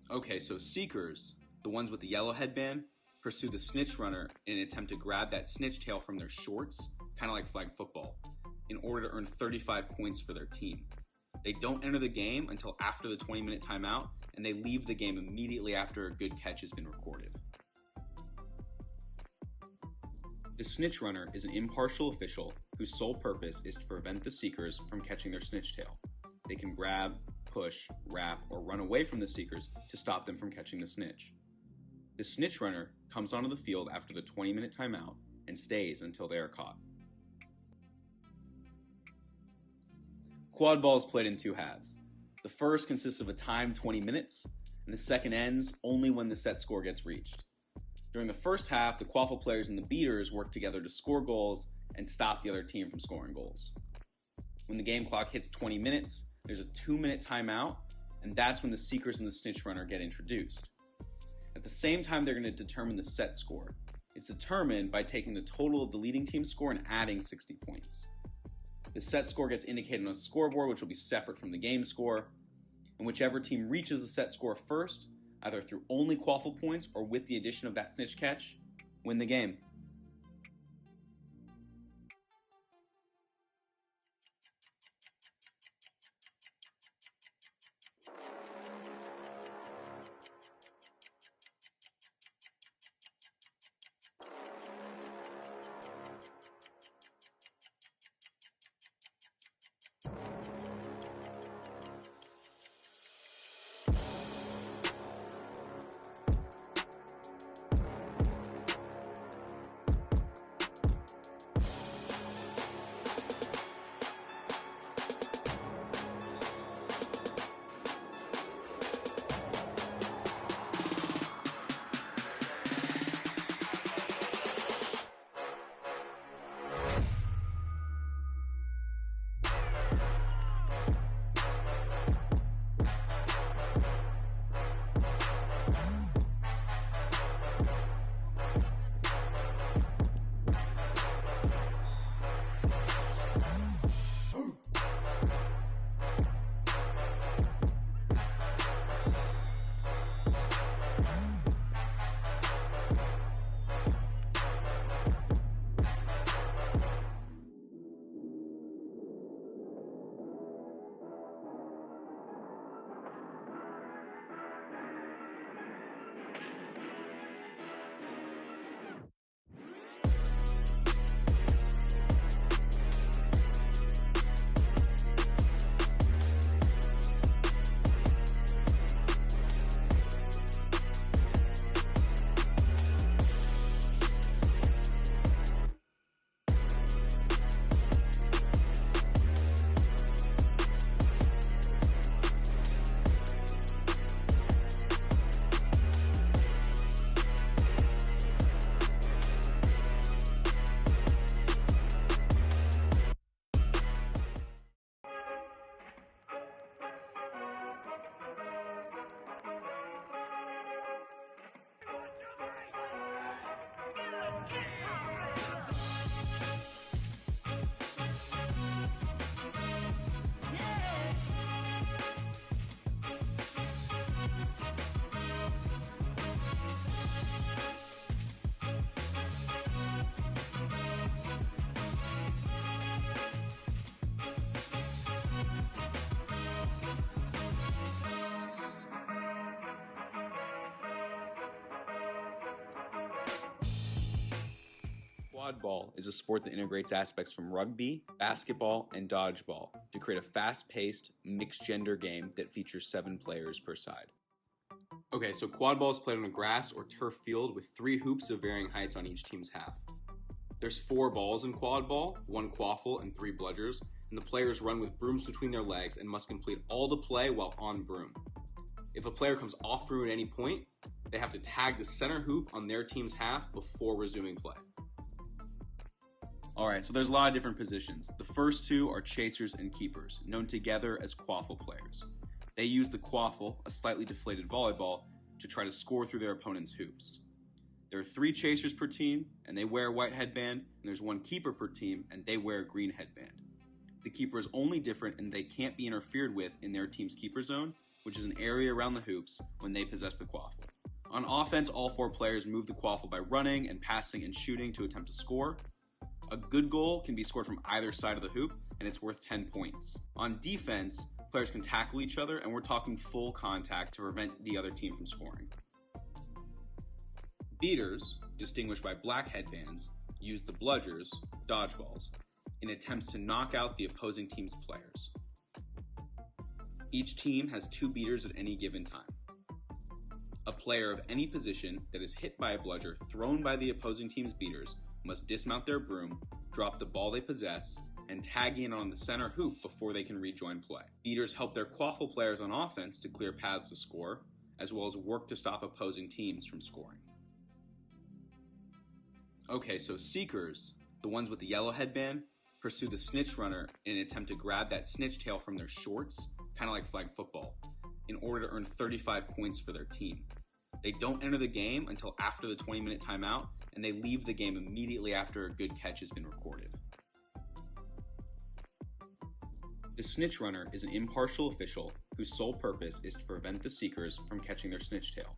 Okay, so seekers, the ones with the yellow headband, pursue the snitch runner in an attempt to grab that snitch tail from their shorts, kind of like flag football, in order to earn 35 points for their team. They don't enter the game until after the 20-minute timeout, and they leave the game immediately after a good catch has been recorded. The snitch runner is an impartial official whose sole purpose is to prevent the seekers from catching their snitch tail. They can grab, push, wrap, or run away from the seekers to stop them from catching the snitch. The snitch runner comes onto the field after the 20-minute timeout and stays until they are caught. Quad ball is played in 2 halves. The first consists of a timed 20 minutes, and the second ends only when the set score gets reached. During the first half, the quaffle players and the beaters work together to score goals and stop the other team from scoring goals. When the game clock hits 20 minutes, there's a 2-minute timeout, and that's when the seekers and the snitch runner get introduced. At the same time, they're going to determine the set score. It's determined by taking the total of the leading team's score and adding 60 points. The set score gets indicated on a scoreboard, which will be separate from the game score, and whichever team reaches the set score first, either through only quaffle points or with the addition of that snitch catch, win the game. Quad ball is a sport that integrates aspects from rugby, basketball, and dodgeball to create a fast-paced, mixed-gender game that features 7 players per side. Okay, so quad ball is played on a grass or turf field with 3 hoops of varying heights on each team's half. There's 4 balls in quad ball, 1 quaffle, and 3 bludgers, and the players run with brooms between their legs and must complete all the play while on broom. If a player comes off broom at any point, they have to tag the center hoop on their team's half before resuming play. Alright, so there's a lot of different positions. The first 2 are chasers and keepers, known together as quaffle players. They use the quaffle, a slightly deflated volleyball, to try to score through their opponent's hoops. There are 3 chasers per team, and they wear a white headband, and there's 1 keeper per team, and they wear a green headband. The keeper is only different in they can't be interfered with in their team's keeper zone, which is an area around the hoops when they possess the quaffle. On offense, all 4 players move the quaffle by running and passing and shooting to attempt to score. A good goal can be scored from either side of the hoop, and it's worth 10 points. On defense, players can tackle each other, and we're talking full contact to prevent the other team from scoring. Beaters, distinguished by black headbands, use the bludgers, dodgeballs, in attempts to knock out the opposing team's players. Each team has 2 beaters at any given time. A player of any position that is hit by a bludger thrown by the opposing team's beaters must dismount their broom, drop the ball they possess, and tag in on the center hoop before they can rejoin play. Beaters help their quaffle players on offense to clear paths to score, as well as work to stop opposing teams from scoring. Okay, so seekers, the ones with the yellow headband, pursue the snitch runner in an attempt to grab that snitch tail from their shorts, kind of like flag football, in order to earn 35 points for their team. They don't enter the game until after the 20-minute timeout, and they leave the game immediately after a good catch has been recorded. The snitch runner is an impartial official whose sole purpose is to prevent the seekers from catching their snitch tail.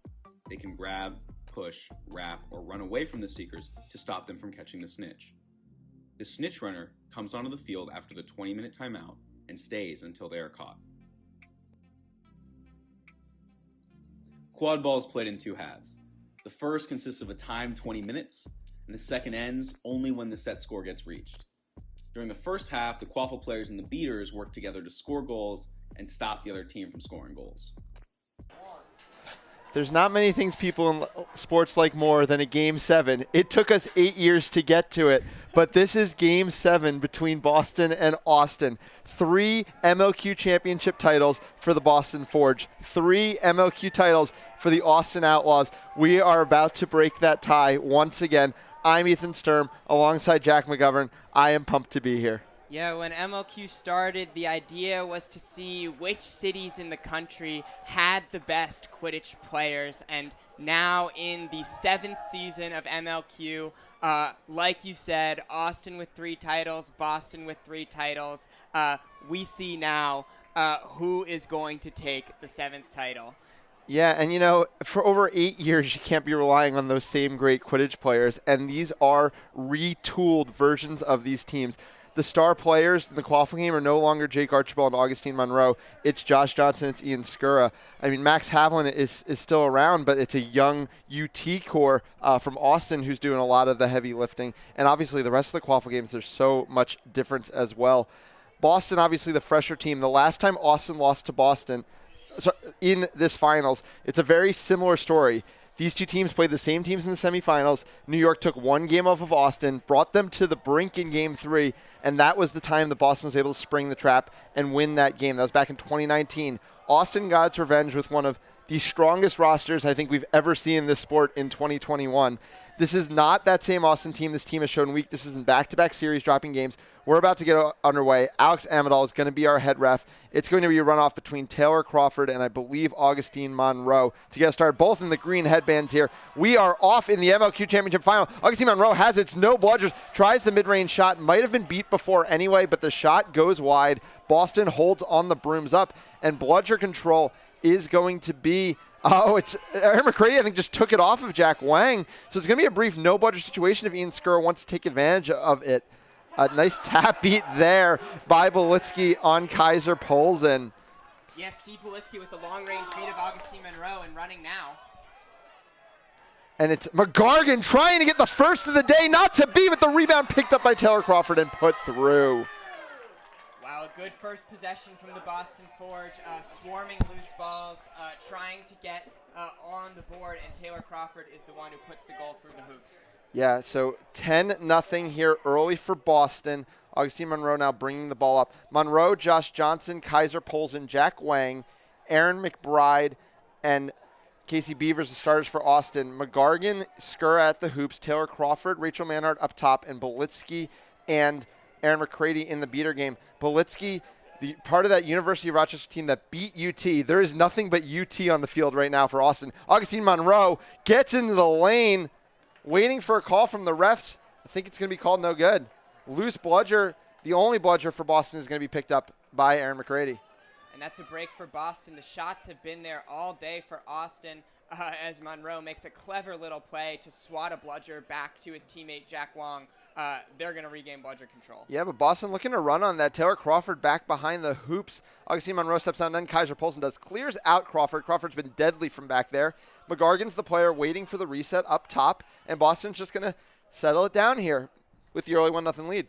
They can grab, push, wrap, or run away from the seekers to stop them from catching the snitch. The snitch runner comes onto the field after the 20-minute timeout and stays until they are caught. Quad ball is played in 2 halves. The first consists of a timed 20 minutes, and the second ends only when the set score gets reached. During the first half, the quaffle players and the beaters work together to score goals and stop the other team from scoring goals. There's not many things people in sports like more than a Game 7. It took us 8 years to get to it, but this is Game 7 between Boston and Austin. 3 MLQ Championship titles for the Boston Forge. 3 MLQ titles for the Austin Outlaws. We are about to break that tie once again. I'm Ethan Sturm, alongside Jack McGovern. I am pumped to be here. Yeah, when MLQ started, the idea was to see which cities in the country had the best Quidditch players. And now in the 7th season of MLQ, like you said, Austin with 3 titles, Boston with 3 titles. We see now who is going to take the 7th title. Yeah, and you know, for over 8 years, you can't be relying on those same great Quidditch players, and these are retooled versions of these teams. The star players in the quaffle game are no longer Jake Archibald and Augustine Monroe. It's Josh Johnson, it's Ian Skura. I mean, Max Havlin is still around, but it's a young UT core from Austin who's doing a lot of the heavy lifting. And obviously the rest of the quaffle games, there's so much difference as well. Boston, obviously the fresher team. The last time Austin lost to Boston in this finals, it's a very similar story. These 2 teams played the same teams in the semifinals. New York took 1 game off of Austin, brought them to the brink in Game 3, and that was the time that Boston was able to spring the trap and win that game. That was back in 2019. Austin got its revenge with one of the strongest rosters I think we've ever seen in this sport in 2021. This is not that same Austin team. This team has shown weaknesses in back-to-back series, dropping games. We're about to get underway. Alex Amadal is going to be our head ref. It's going to be a runoff between Taylor Crawford and I believe Augustine Monroe to get us started, both in the green headbands here. We are off in the MLQ Championship final. Augustine Monroe has its no bludgers, tries the mid-range shot, might have been beat before anyway, but the shot goes wide. Boston holds on the brooms up, and bludger control is going to be it's Aaron McCready, I think, just took it off of Jack Wang. So it's going to be a brief no-budget situation if Ian Skura wants to take advantage of it. A nice tap beat there by Belitsky on Kaiser Polzin. Yes, Steve Belitsky with the long-range beat of Augustine Monroe and running now. And it's McGargan trying to get the first of the day, not to be, but the rebound picked up by Taylor Crawford and put through. Wow, a good first possession from the Boston Forge, swarming loose balls, trying to get on the board, and Taylor Crawford is the one who puts the goal through the hoops. Yeah, so 10-0 here early for Boston. Augustine Monroe now bringing the ball up. Monroe, Josh Johnson, Kaiser Polson, Jack Wang, Aaron McBride, and Casey Beavers, the starters for Austin. McGargan, Skura at the hoops, Taylor Crawford, Rachel Manhart up top, and Belitsky and Aaron McCready in the beater game. Belitsky, the part of that University of Rochester team that beat UT. There is nothing but UT on the field right now for Austin. Augustine Monroe gets into the lane, waiting for a call from the refs. I think it's going to be called no good. Loose bludger, the only bludger for Boston, is going to be picked up by Aaron McCready. And that's a break for Boston. The shots have been there all day for Austin as Monroe makes a clever little play to swat a bludger back to his teammate Jack Wang. They're going to regain bludger control. Yeah, but Boston looking to run on that. Taylor Crawford back behind the hoops. Augustine Monroe steps down, then Kaiser Polson does. Clears out Crawford. Crawford's been deadly from back there. McGargan's the player waiting for the reset up top, and Boston's just going to settle it down here with the early 1-0 lead.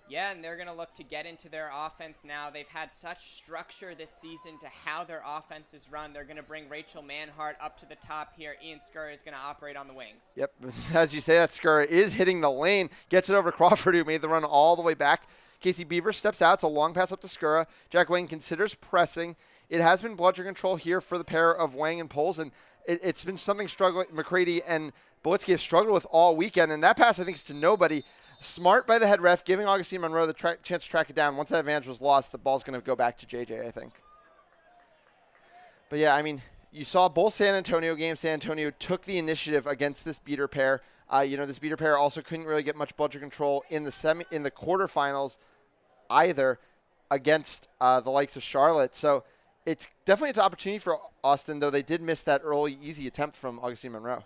Yeah, and they're going to look to get into their offense now. They've had such structure this season to how their offense is run. They're going to bring Rachel Manhart up to the top here. Ian Skura is going to operate on the wings. Yep, as you say, that Skura is hitting the lane. Gets it over to Crawford, who made the run all the way back. Casey Beaver steps out. It's a long pass up to Skura. Jack Wang considers pressing. It has been bludger control here for the pair of Wang and Polson. It's been something struggling. McCready and Belitsky have struggled with all weekend, and that pass, I think, is to nobody. Smart by the head ref, giving Augustine Monroe the chance to track it down. Once that advantage was lost, the ball's going to go back to JJ, I think. But yeah, I mean, you saw both San Antonio games. San Antonio took the initiative against this beater pair. This beater pair also couldn't really get much bludger control in the quarterfinals either against the likes of Charlotte. So it's definitely an opportunity for Austin, though they did miss that early easy attempt from Augustine Monroe.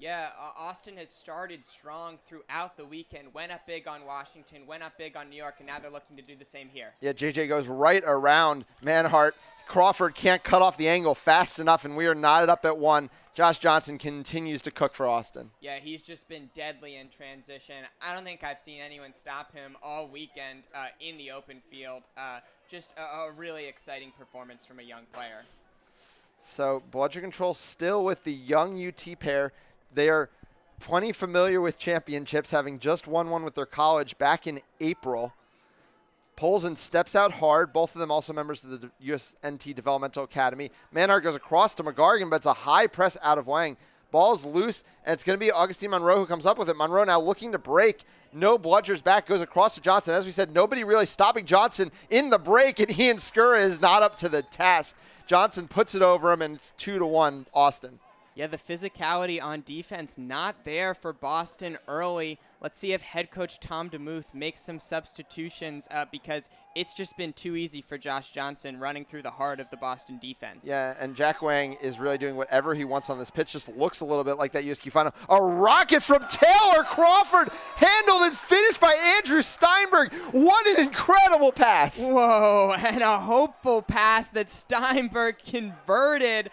Yeah, Austin has started strong throughout the weekend, went up big on Washington, went up big on New York, and now they're looking to do the same here. Yeah, JJ goes right around Manhart. Crawford can't cut off the angle fast enough, and we are knotted up at 1. Josh Johnson continues to cook for Austin. Yeah, he's just been deadly in transition. I don't think I've seen anyone stop him all weekend in the open field. Just a really exciting performance from a young player. So bludger control still with the young UT pair. They are plenty familiar with championships, having just won one with their college back in April. Polson steps out hard. Both of them also members of the USNT Developmental Academy. Manhart goes across to McGargan, but it's a high press out of Wang. Ball's loose, and it's going to be Augustine Monroe who comes up with it. Monroe now looking to break. No bludgers back, goes across to Johnson. As we said, nobody really stopping Johnson in the break, and Ian Skura is not up to the task. Johnson puts it over him, and it's 2-1 Austin. Yeah, the physicality on defense not there for Boston early. Let's see if head coach Tom DeMuth makes some substitutions because it's just been too easy for Josh Johnson running through the heart of the Boston defense. Yeah, and Jack Wang is really doing whatever he wants on this pitch. Just looks a little bit like that USQ final. A rocket from Taylor Crawford, handled and finished by Andrew Steinberg. What an incredible pass. Whoa, and a hopeful pass that Steinberg converted.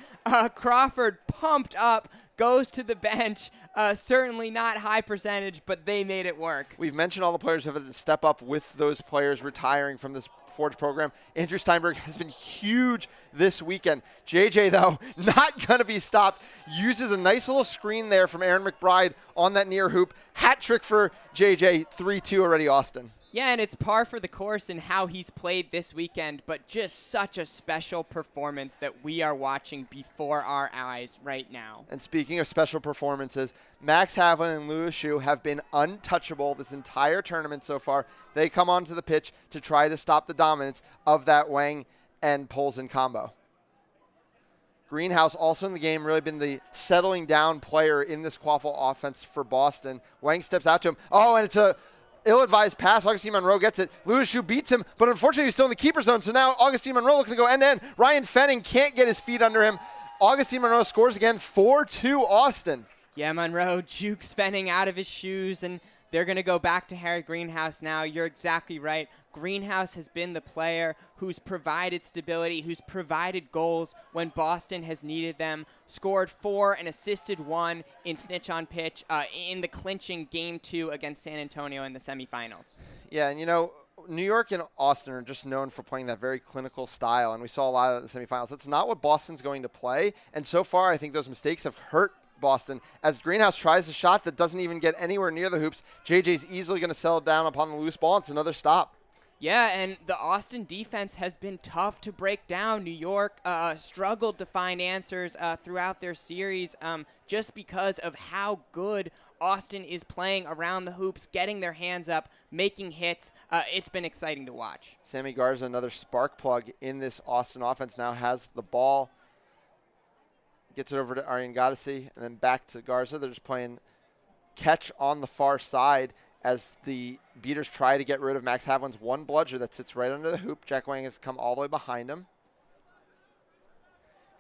Crawford pumped up, goes to the bench. Certainly not high percentage, but they made it work. We've mentioned all the players who have had to step up with those players retiring from this Forge program. Andrew Steinberg has been huge this weekend. JJ, though, not going to be stopped. Uses a nice little screen there from Aaron McBride on that near hoop. Hat trick for JJ, 3-2 already, Austin. Yeah, and it's par for the course in how he's played this weekend, but just such a special performance that we are watching before our eyes right now. And speaking of special performances, Max Havlin and Louis Shu have been untouchable this entire tournament so far. They come onto the pitch to try to stop the dominance of that Wang and Polson combo. Greenhouse also in the game, really been the settling down player in this quaffle offense for Boston. Wang steps out to him. Oh, and it's a ill-advised pass. Augustine Monroe gets it. Louis Shu beats him, but unfortunately he's still in the keeper zone. So now Augustine Monroe looking to go end-to-end. Ryan Fenning can't get his feet under him. Augustine Monroe scores again, 4-2 Austin. Yeah, Monroe jukes Fenning out of his shoes, and They're going to go back to Harry Greenhouse now. You're exactly right. Greenhouse has been the player who's provided stability, who's provided goals when Boston has needed them, scored 4 and assisted 1 in snitch on pitch in the clinching Game 2 against San Antonio in the semifinals. Yeah, and New York and Austin are just known for playing that very clinical style, and we saw a lot of that in the semifinals. That's not what Boston's going to play, and so far I think those mistakes have hurt Boston. As Greenhouse tries a shot that doesn't even get anywhere near the hoops, JJ's easily going to settle down upon the loose ball. It's another stop. Yeah, and the Austin defense has been tough to break down. New York struggled to find answers throughout their series just because of how good Austin is playing around the hoops, getting their hands up, making hits. It's been exciting to watch. Sammy Garza, another spark plug in this Austin offense, now has the ball. Gets it over to Aryan Goddessy, and then back to Garza. They're just playing catch on the far side as the beaters try to get rid of Max Havlin's one bludger that sits right under the hoop. Jack Wang has come all the way behind him.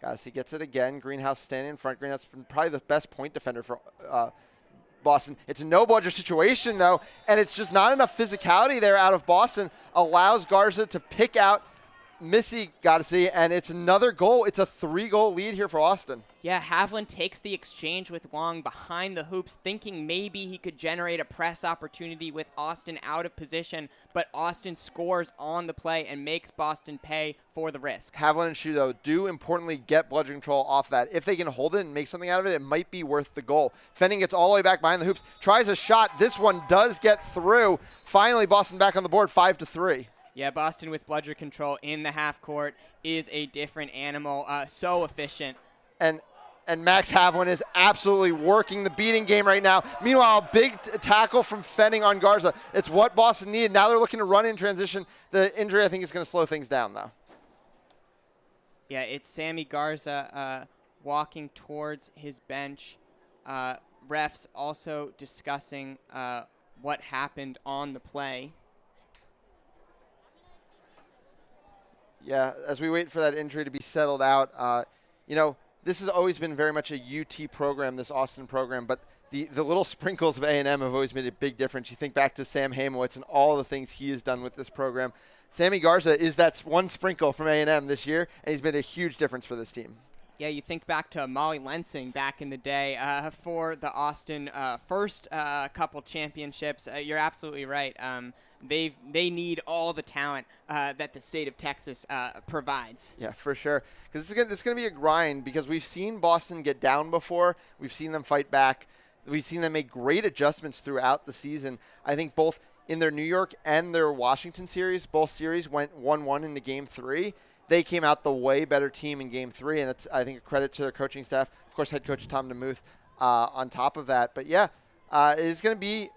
Goddessy gets it again. Greenhouse standing in front. Greenhouse has been probably the best point defender for Boston. It's a no bludger situation, though, and it's just not enough physicality there out of Boston. Allows Garza to pick out Missy Goddessy, and it's another goal. It's a 3-goal lead here for Austin. Yeah, Havlin takes the exchange with Wong behind the hoops, thinking maybe he could generate a press opportunity with Austin out of position, but Austin scores on the play and makes Boston pay for the risk. Havlin and Shu, though, do importantly get bludger control off that. If they can hold it and make something out of it, it might be worth the goal. Fenning gets all the way back behind the hoops, tries a shot. This one does get through. Finally, Boston back on the board, 5-3. Yeah, Boston with bludger control in the half court is a different animal, so efficient. And Max Havlin is absolutely working the beating game right now. Meanwhile, big tackle from Fenning on Garza. It's what Boston needed. Now they're looking to run in transition. The injury, I think, is going to slow things down, though. Yeah, it's Sammy Garza walking towards his bench. Refs also discussing what happened on the play. Yeah, as we wait for that injury to be settled out, this has always been very much a UT program, this Austin program, but the little sprinkles of A&M have always made a big difference. You think back to Sam Hamowitz and all the things he has done with this program. Sammy Garza is that one sprinkle from A&M this year, and he's made a huge difference for this team. Yeah, you think back to Molly Lensing back in the day for the Austin first couple championships. You're absolutely right. They need all the talent that the state of Texas provides. Yeah, for sure. Because it's going to be a grind because we've seen Boston get down before. We've seen them fight back. We've seen them make great adjustments throughout the season. I think both in their New York and their Washington series, both series went 1-1 into Game 3. They came out the way better team in Game 3, and that's, I think, a credit to their coaching staff. Of course, head coach Tom DeMuth on top of that. But, yeah, it's going to be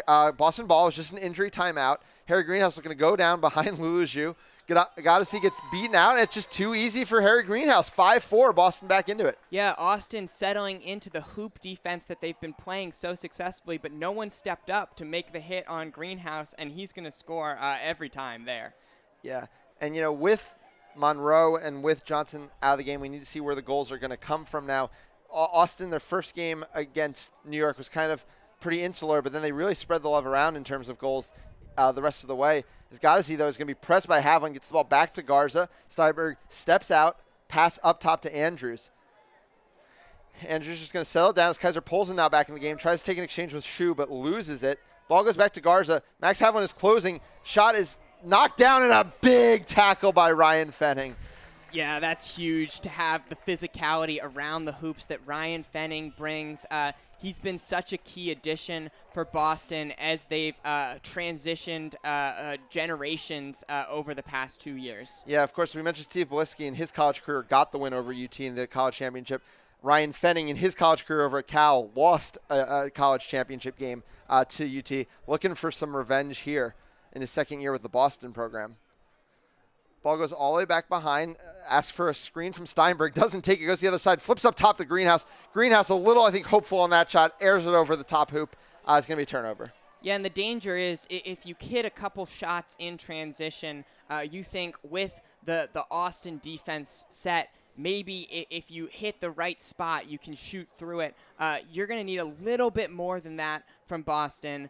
Boston ball. It was just an injury timeout. Harry Greenhouse is going to go down behind Lulu Zhu. Goddessy gets beaten out, and it's just too easy for Harry Greenhouse. 5-4, Boston back into it. Yeah, Austin settling into the hoop defense that they've been playing so successfully, but no one stepped up to make the hit on Greenhouse, and he's going to score every time there. Yeah, and, with Monroe and with Johnson out of the game, we need to see where the goals are going to come from now. Austin, their first game against New York was kind of pretty insular, but then they really spread the love around in terms of goals the rest of the way. Goddessy, though, is going to be pressed by Havlin, gets the ball back to Garza. Steinberg steps out, pass up top to Andrews. Andrews just going to settle down as Kaiser Polson now back in the game, tries to take an exchange with Shu, but loses it. Ball goes back to Garza. Max Havlin is closing. Shot is knocked down, and a big tackle by Ryan Fenning. Yeah, that's huge to have the physicality around the hoops that Ryan Fenning brings. He's been such a key addition for Boston as they've transitioned generations over the past 2 years. Yeah, of course, we mentioned Steve Beliski in his college career got the win over UT in the college championship. Ryan Fenning in his college career over at Cal lost a college championship game to UT. Looking for some revenge here in his second year with the Boston program. Ball goes all the way back behind, asks for a screen from Steinberg, doesn't take it, goes to the other side, flips up top to Greenhouse. Greenhouse a little, I think, hopeful on that shot, airs it over the top hoop. It's going to be a turnover. Yeah, and the danger is if you hit a couple shots in transition, you think with the Austin defense set, maybe if you hit the right spot, you can shoot through it. You're going to need a little bit more than that from Boston,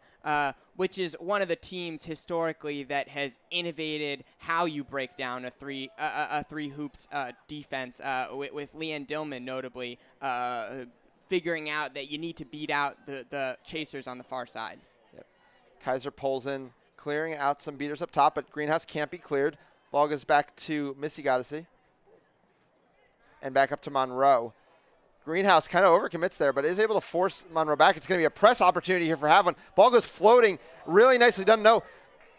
which is one of the teams historically that has innovated how you break down a three hoops defense, with Leanne Dillman notably figuring out that you need to beat out the chasers on the far side. Yep. Kaiser Polzin clearing out some beaters up top, but Greenhouse can't be cleared. Ball goes back to Missy Goddessy. And back up to Monroe. Greenhouse kind of overcommits there, but is able to force Monroe back. It's going to be a press opportunity here for Havlin. Ball goes floating. Really nicely done. No,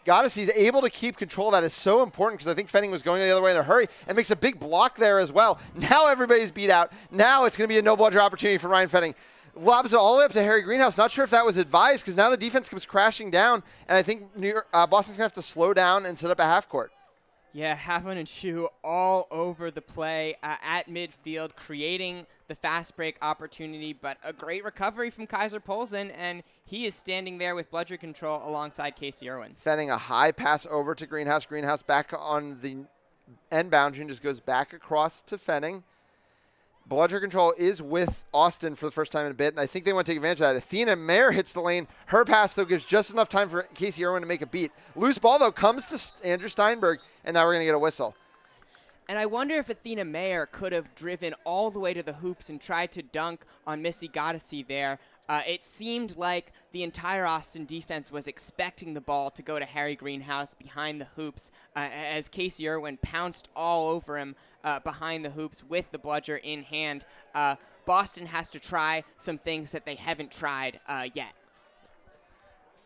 Goddessy's able to keep control. That is so important because I think Fenning was going the other way in a hurry and makes a big block there as well. Now everybody's beat out. Now it's going to be a no-bludger opportunity for Ryan Fenning. Lobs it all the way up to Harry Greenhouse. Not sure if that was advised because now the defense comes crashing down, and I think Boston's going to have to slow down and set up a half court. Yeah, Havlin and Shu all over the play at midfield, creating the fast break opportunity, but a great recovery from Kaiser Polzin, and he is standing there with bludger control alongside Casey Irwin. Fenning a high pass over to Greenhouse. Greenhouse back on the end boundary and just goes back across to Fenning. Bludger control is with Austin for the first time in a bit, and I think they want to take advantage of that. Athena Mayer hits the lane. Her pass, though, gives just enough time for Casey Irwin to make a beat. Loose ball, though, comes to Andrew Steinberg, and now we're going to get a whistle. And I wonder if Athena Mayer could have driven all the way to the hoops and tried to dunk on Missy Goddessy there. It seemed like the entire Austin defense was expecting the ball to go to Harry Greenhouse behind the hoops as Casey Irwin pounced all over him behind the hoops with the bludger in hand. Boston has to try some things that they haven't tried yet.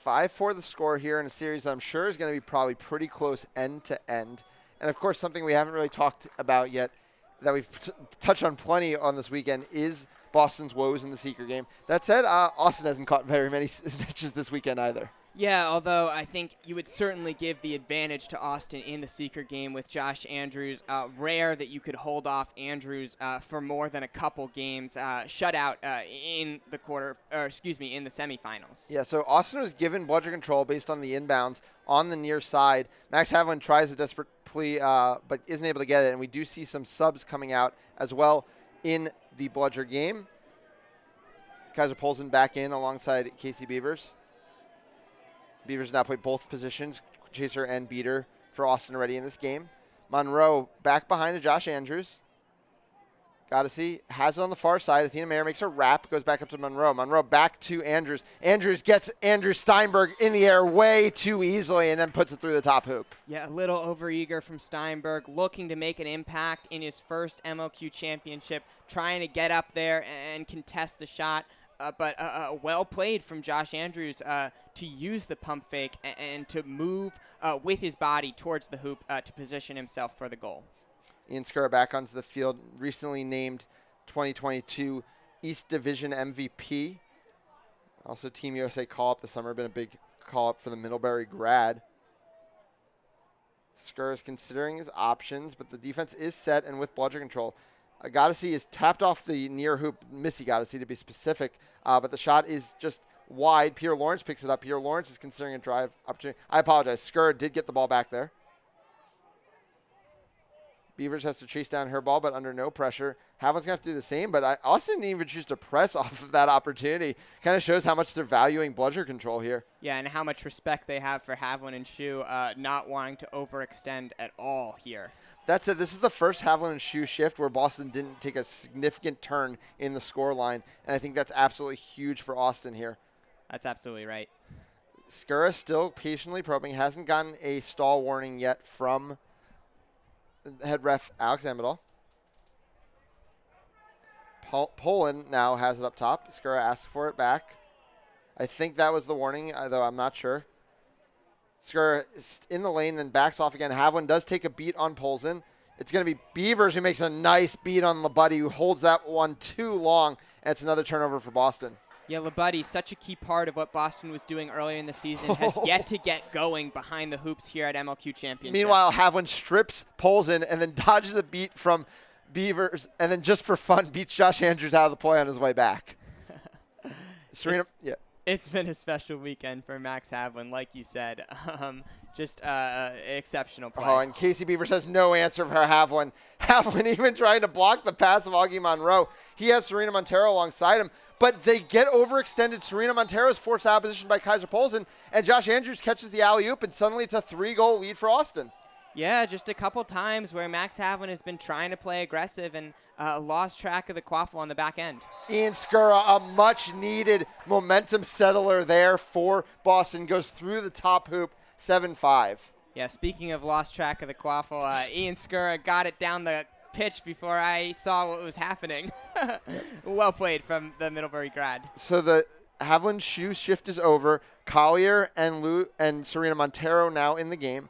5-4 the score here in a series that I'm sure is going to be probably pretty close end to end. And, of course, something we haven't really talked about yet that we've touched on plenty on this weekend is Boston's woes in the Seeker game. That said, Austin hasn't caught very many snitches this weekend either. Yeah, although I think you would certainly give the advantage to Austin in the Seeker game with Josh Andrews. Rare that you could hold off Andrews for more than a couple games. Shutout in the in the semifinals. Yeah, so Austin was given bludger control based on the inbounds on the near side. Max Havlin tries a desperate plea, but isn't able to get it, and we do see some subs coming out as well in the bludger game. Kaiser Polzin back in alongside Casey Beavers. Beavers now play both positions, chaser and beater, for Austin already in this game. Monroe back behind to Josh Andrews. Goddessy has it on the far side. Athena Mayer makes a wrap, goes back up to Monroe. Monroe back to Andrews. Andrews gets Andrew Steinberg in the air way too easily and then puts it through the top hoop. Yeah, a little overeager from Steinberg, looking to make an impact in his first MLQ Championship, trying to get up there and contest the shot. But well played from Josh Andrews to use the pump fake and to move with his body towards the hoop to position himself for the goal. Ian Skura back onto the field, recently named 2022 East Division MVP. Also Team USA call-up this summer, been a big call-up for the Middlebury grad. Skura is considering his options, but the defense is set and with bludger control. Goddessy is tapped off the near hoop, Missy Goddessy to be specific, but the shot is just wide. Peter Lawrence picks it up. Peter Lawrence is considering a drive opportunity. I apologize. Skura did get the ball back there. Beavers has to chase down her ball, but under no pressure. Havlin's going to have to do the same, but Austin didn't even choose to press off of that opportunity. Kind of shows how much they're valuing bludger control here. Yeah, and how much respect they have for Havlin and Shu not wanting to overextend at all here. That said, this is the first Havlin and Shu shift where Boston didn't take a significant turn in the score line, and I think that's absolutely huge for Austin here. That's absolutely right. Skura still patiently probing. Hasn't gotten a stall warning yet from head ref Alex Amadal. Poland now has it up top. Skura asks for it back. I think that was the warning, though I'm not sure. Skura is in the lane, then backs off again. Havlin does take a beat on Polzin. It's going to be Beavers who makes a nice beat on Labuddy, who holds that one too long, and it's another turnover for Boston. Yeah, Labuddy, such a key part of what Boston was doing earlier in the season, has yet to get going behind the hoops here at MLQ Championship. Meanwhile, Havlin strips Polzin and then dodges a beat from Beavers, and then just for fun beats Josh Andrews out of the play on his way back. Serena, yeah. It's been a special weekend for Max Havlin, like you said. Just exceptional play. Oh, and Casey Beavers has no answer for Havlin. Havlin even trying to block the pass of Augie Monroe. He has Serena Montero alongside him, but they get overextended. Serena Montero is forced out of position by Kaiser Polson, and Josh Andrews catches the alley-oop, and suddenly it's a 3-goal lead for Austin. Yeah, just a couple times where Max Havlin has been trying to play aggressive and lost track of the quaffle on the back end. Ian Skura, a much-needed momentum settler there for Boston, goes through the top hoop, 7-5. Yeah, speaking of lost track of the quaffle, Ian Skura got it down the pitch before I saw what was happening. Well played from the Middlebury grad. So the Havlin shoe shift is over. Collier and Serena Montero now in the game.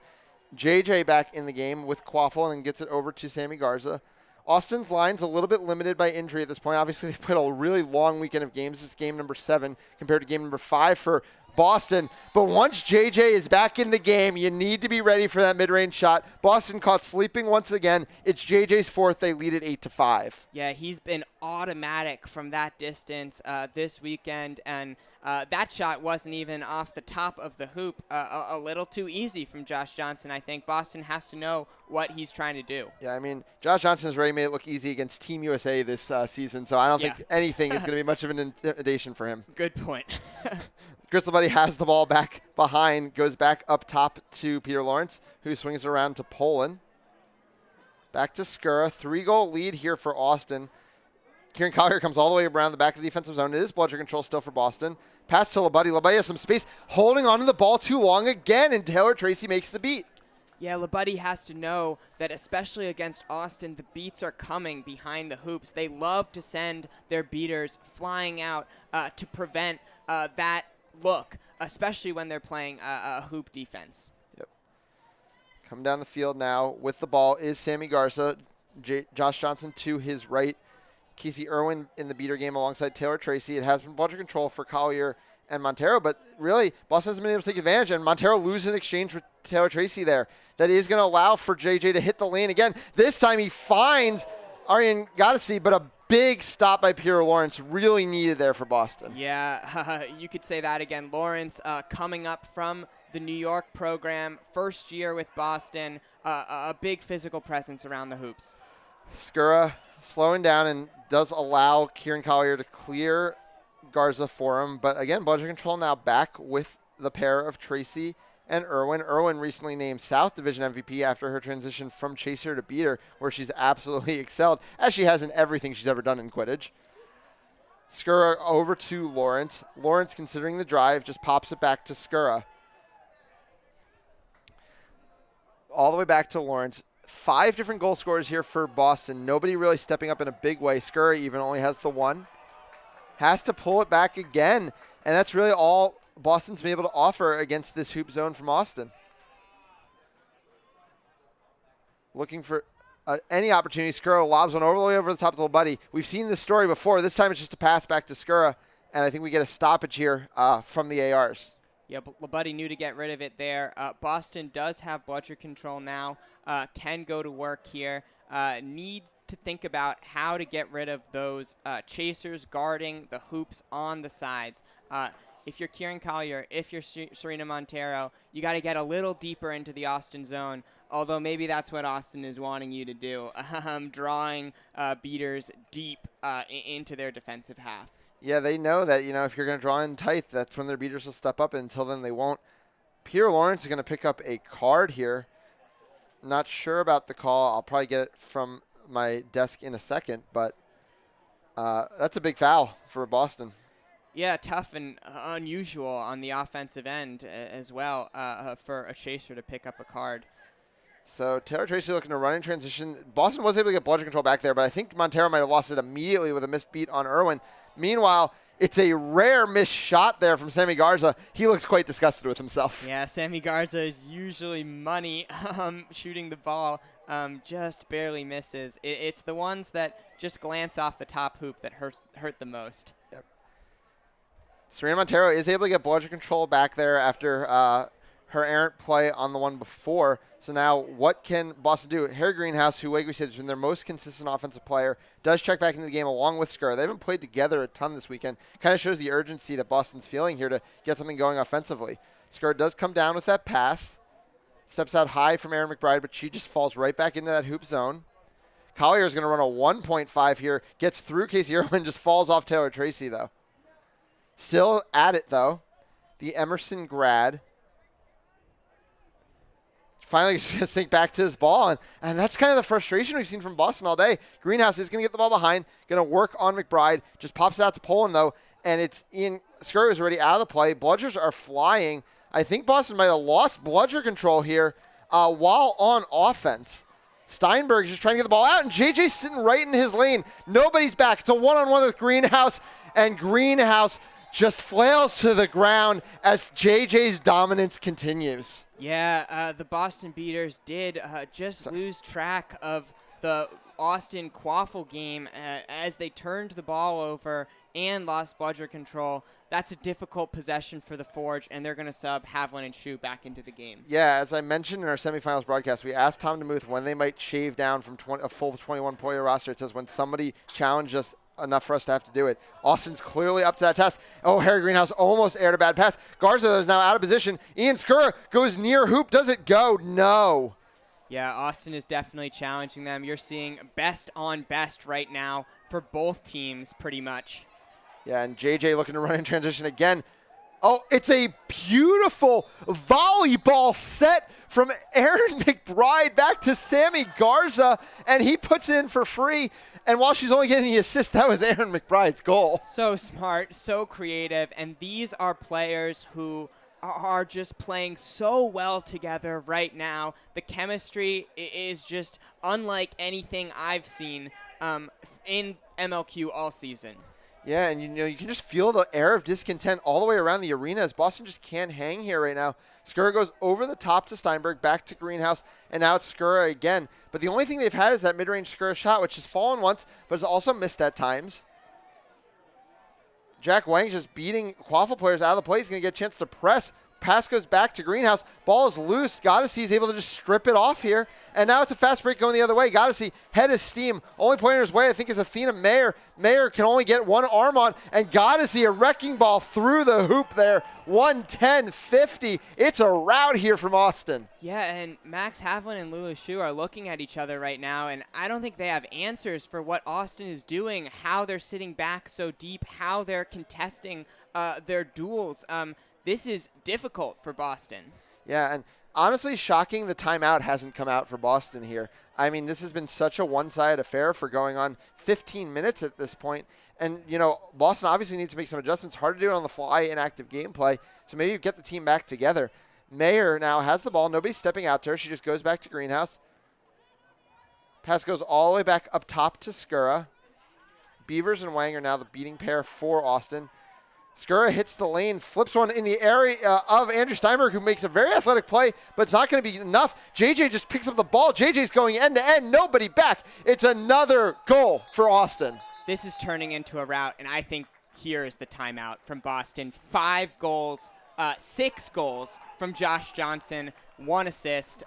JJ back in the game with Quaffle and then gets it over to Sammy Garza. Austin's line's a little bit limited by injury at this point. Obviously, they've played a really long weekend of games. This is game number 7 compared to game number 5 for Boston. But once JJ is back in the game, you need to be ready for that mid-range shot. Boston caught sleeping once again. It's JJ's 4th. They lead it 8-5. Yeah, he's been automatic from that distance this weekend, and that shot wasn't even off the top of the hoop. A little too easy from Josh Johnson, I think. Boston has to know what he's trying to do. Yeah, I mean, Josh Johnson has already made it look easy against Team USA this season, so I don't think anything is going to be much of an intimidation for him. Good point. Crystal Buddy has the ball back behind, goes back up top to Peter Lawrence, who swings around to Poland. Back to Skura. 3-goal lead here for Austin. Kieran Collier comes all the way around the back of the defensive zone. It is bludger control still for Boston. Pass to LaBuddy. LaBuddy has some space, holding on to the ball too long again, and Taylor Tracy makes the beat. Yeah, LaBuddy has to know that especially against Austin, the beats are coming behind the hoops. They love to send their beaters flying out to prevent that look, especially when they're playing a hoop defense. Yep. Coming down the field now with the ball is Sammy Garza. Josh Johnson to his right. Casey Irwin in the beater game alongside Taylor Tracy. It has been bludger control for Collier and Montero, but really, Boston hasn't been able to take advantage, and Montero loses in exchange with Taylor Tracy there. That is going to allow for JJ to hit the lane again. This time he finds Arian Goddessy, but a big stop by Peter Lawrence really needed there for Boston. Yeah, you could say that again. Lawrence coming up from the New York program, first year with Boston, a big physical presence around the hoops. Skura slowing down and does allow Kieran Collier to clear Garza for him. But again, bludger control now back with the pair of Tracy and Irwin. Irwin recently named South Division MVP after her transition from chaser to beater, where she's absolutely excelled, as she has in everything she's ever done in Quidditch. Skura over to Lawrence. Lawrence, considering the drive, just pops it back to Skura. All the way back to Lawrence. 5 different goal scorers here for Boston. Nobody really stepping up in a big way. Skura even only has the 1. Has to pull it back again, and that's really all Boston's been able to offer against this hoop zone from Austin. Looking for any opportunity. Skura lobs one all the way over the top of the buddy. We've seen this story before. This time it's just a pass back to Skura, and I think we get a stoppage here from the ARs. Yeah, LaBuddy knew to get rid of it there. Boston does have bludger control now. Can go to work here. Need to think about how to get rid of those chasers guarding the hoops on the sides. If you're Kieran Collier, if you're Serena Montero, you got to get a little deeper into the Austin zone, although maybe that's what Austin is wanting you to do, drawing beaters deep into their defensive half. Yeah, they know that, if you're going to draw in tight, that's when their beaters will step up, and until then they won't. Peter Lawrence is going to pick up a card here. Not sure about the call. I'll probably get it from my desk in a second, but that's a big foul for Boston. Yeah, tough and unusual on the offensive end as well for a chaser to pick up a card. So Taylor Tracy looking to run in transition. Boston was able to get bludger control back there, but I think Montero might have lost it immediately with a missed beat on Irwin. Meanwhile, it's a rare missed shot there from Sammy Garza. He looks quite disgusted with himself. Yeah, Sammy Garza is usually money shooting the ball. Just barely misses. It's the ones that just glance off the top hoop that hurt the most. Yep. Serena Montero is able to get bludger control back there after her errant play on the one before. So now what can Boston do? Harry Greenhouse, who, like we said, has been their most consistent offensive player, does check back into the game along with Skura. They haven't played together a ton this weekend. Kind of shows the urgency that Boston's feeling here to get something going offensively. Skura does come down with that pass. Steps out high from Erin McBride, but she just falls right back into that hoop zone. Collier is going to run a 1.5 here. Gets through Casey Irwin, just falls off Taylor Tracy, though. Still at it, though. The Emerson grad. Finally just going to sink back to his ball. And that's kind of the frustration we've seen from Boston all day. Greenhouse is going to get the ball behind. Going to work on McBride. Just pops it out to Poland, though. And it's Ian Scurry is already out of the play. Bludgers are flying. I think Boston might have lost bludger control here while on offense. Steinberg is just trying to get the ball out, and JJ's sitting right in his lane. Nobody's back. It's a one-on-one with Greenhouse, and Greenhouse just flails to the ground as JJ's dominance continues. Yeah, the Boston Beaters did lose track of the Austin Quaffle game as they turned the ball over and lost bludger control. That's a difficult possession for the Forge, and they're going to sub Havlin and Shu back into the game. Yeah, as I mentioned in our semifinals broadcast, we asked Tom DeMuth when they might shave down from a full 21-player roster. It says when somebody challenged us enough for us to have to do it. Austin's clearly up to that test. Oh, Harry Greenhouse almost aired a bad pass. Garza is now out of position. Ian Skura goes near hoop. Does it go? No. Yeah, Austin is definitely challenging them. You're seeing best on best right now for both teams pretty much. Yeah, and JJ looking to run in transition again. Oh, it's a beautiful volleyball set from Erin McBride back to Sammy Garza, and he puts it in for free. And while she's only getting the assist, that was Erin McBride's goal. So smart, so creative, and these are players who are just playing so well together right now. The chemistry is just unlike anything I've seen in MLQ all season. Yeah, and you can just feel the air of discontent all the way around the arena as Boston just can't hang here right now. Skura goes over the top to Steinberg, back to Greenhouse, and now it's Skura again. But the only thing they've had is that mid-range Skura shot, which has fallen once, but has also missed at times. Jack Wang's just beating Quaffle players out of the play. He's going to get a chance to press. Pass goes back to Greenhouse. Ball is loose. Goddessy is able to just strip it off here. And now it's a fast break going the other way. Goddessy, head of steam. Only pointer his way, I think, is Athena Mayer. Mayer can only get one arm on. And Goddessy, a wrecking ball through the hoop there. 110-50. It's a rout here from Austin. Yeah, and Max Havlin and Lulu Shu are looking at each other right now, and I don't think they have answers for what Austin is doing, how they're sitting back so deep, how they're contesting their duels. This is difficult for Boston. Yeah, and honestly, shocking the timeout hasn't come out for Boston here. I mean, this has been such a one-sided affair for going on 15 minutes at this point. And, Boston obviously needs to make some adjustments. Hard to do it on the fly in active gameplay. So maybe get the team back together. Mayer now has the ball. Nobody's stepping out to her. She just goes back to Greenhouse. Pass goes all the way back up top to Skura. Beavers and Wang are now the beating pair for Austin. Skura hits the lane, flips one in the area of Andrew Steinberg, who makes a very athletic play, but it's not going to be enough. JJ just picks up the ball. JJ's going end-to-end, nobody back. It's another goal for Austin. This is turning into a rout, and I think here is the timeout from Boston. 5 goals, 6 goals from Josh Johnson, 1 assist.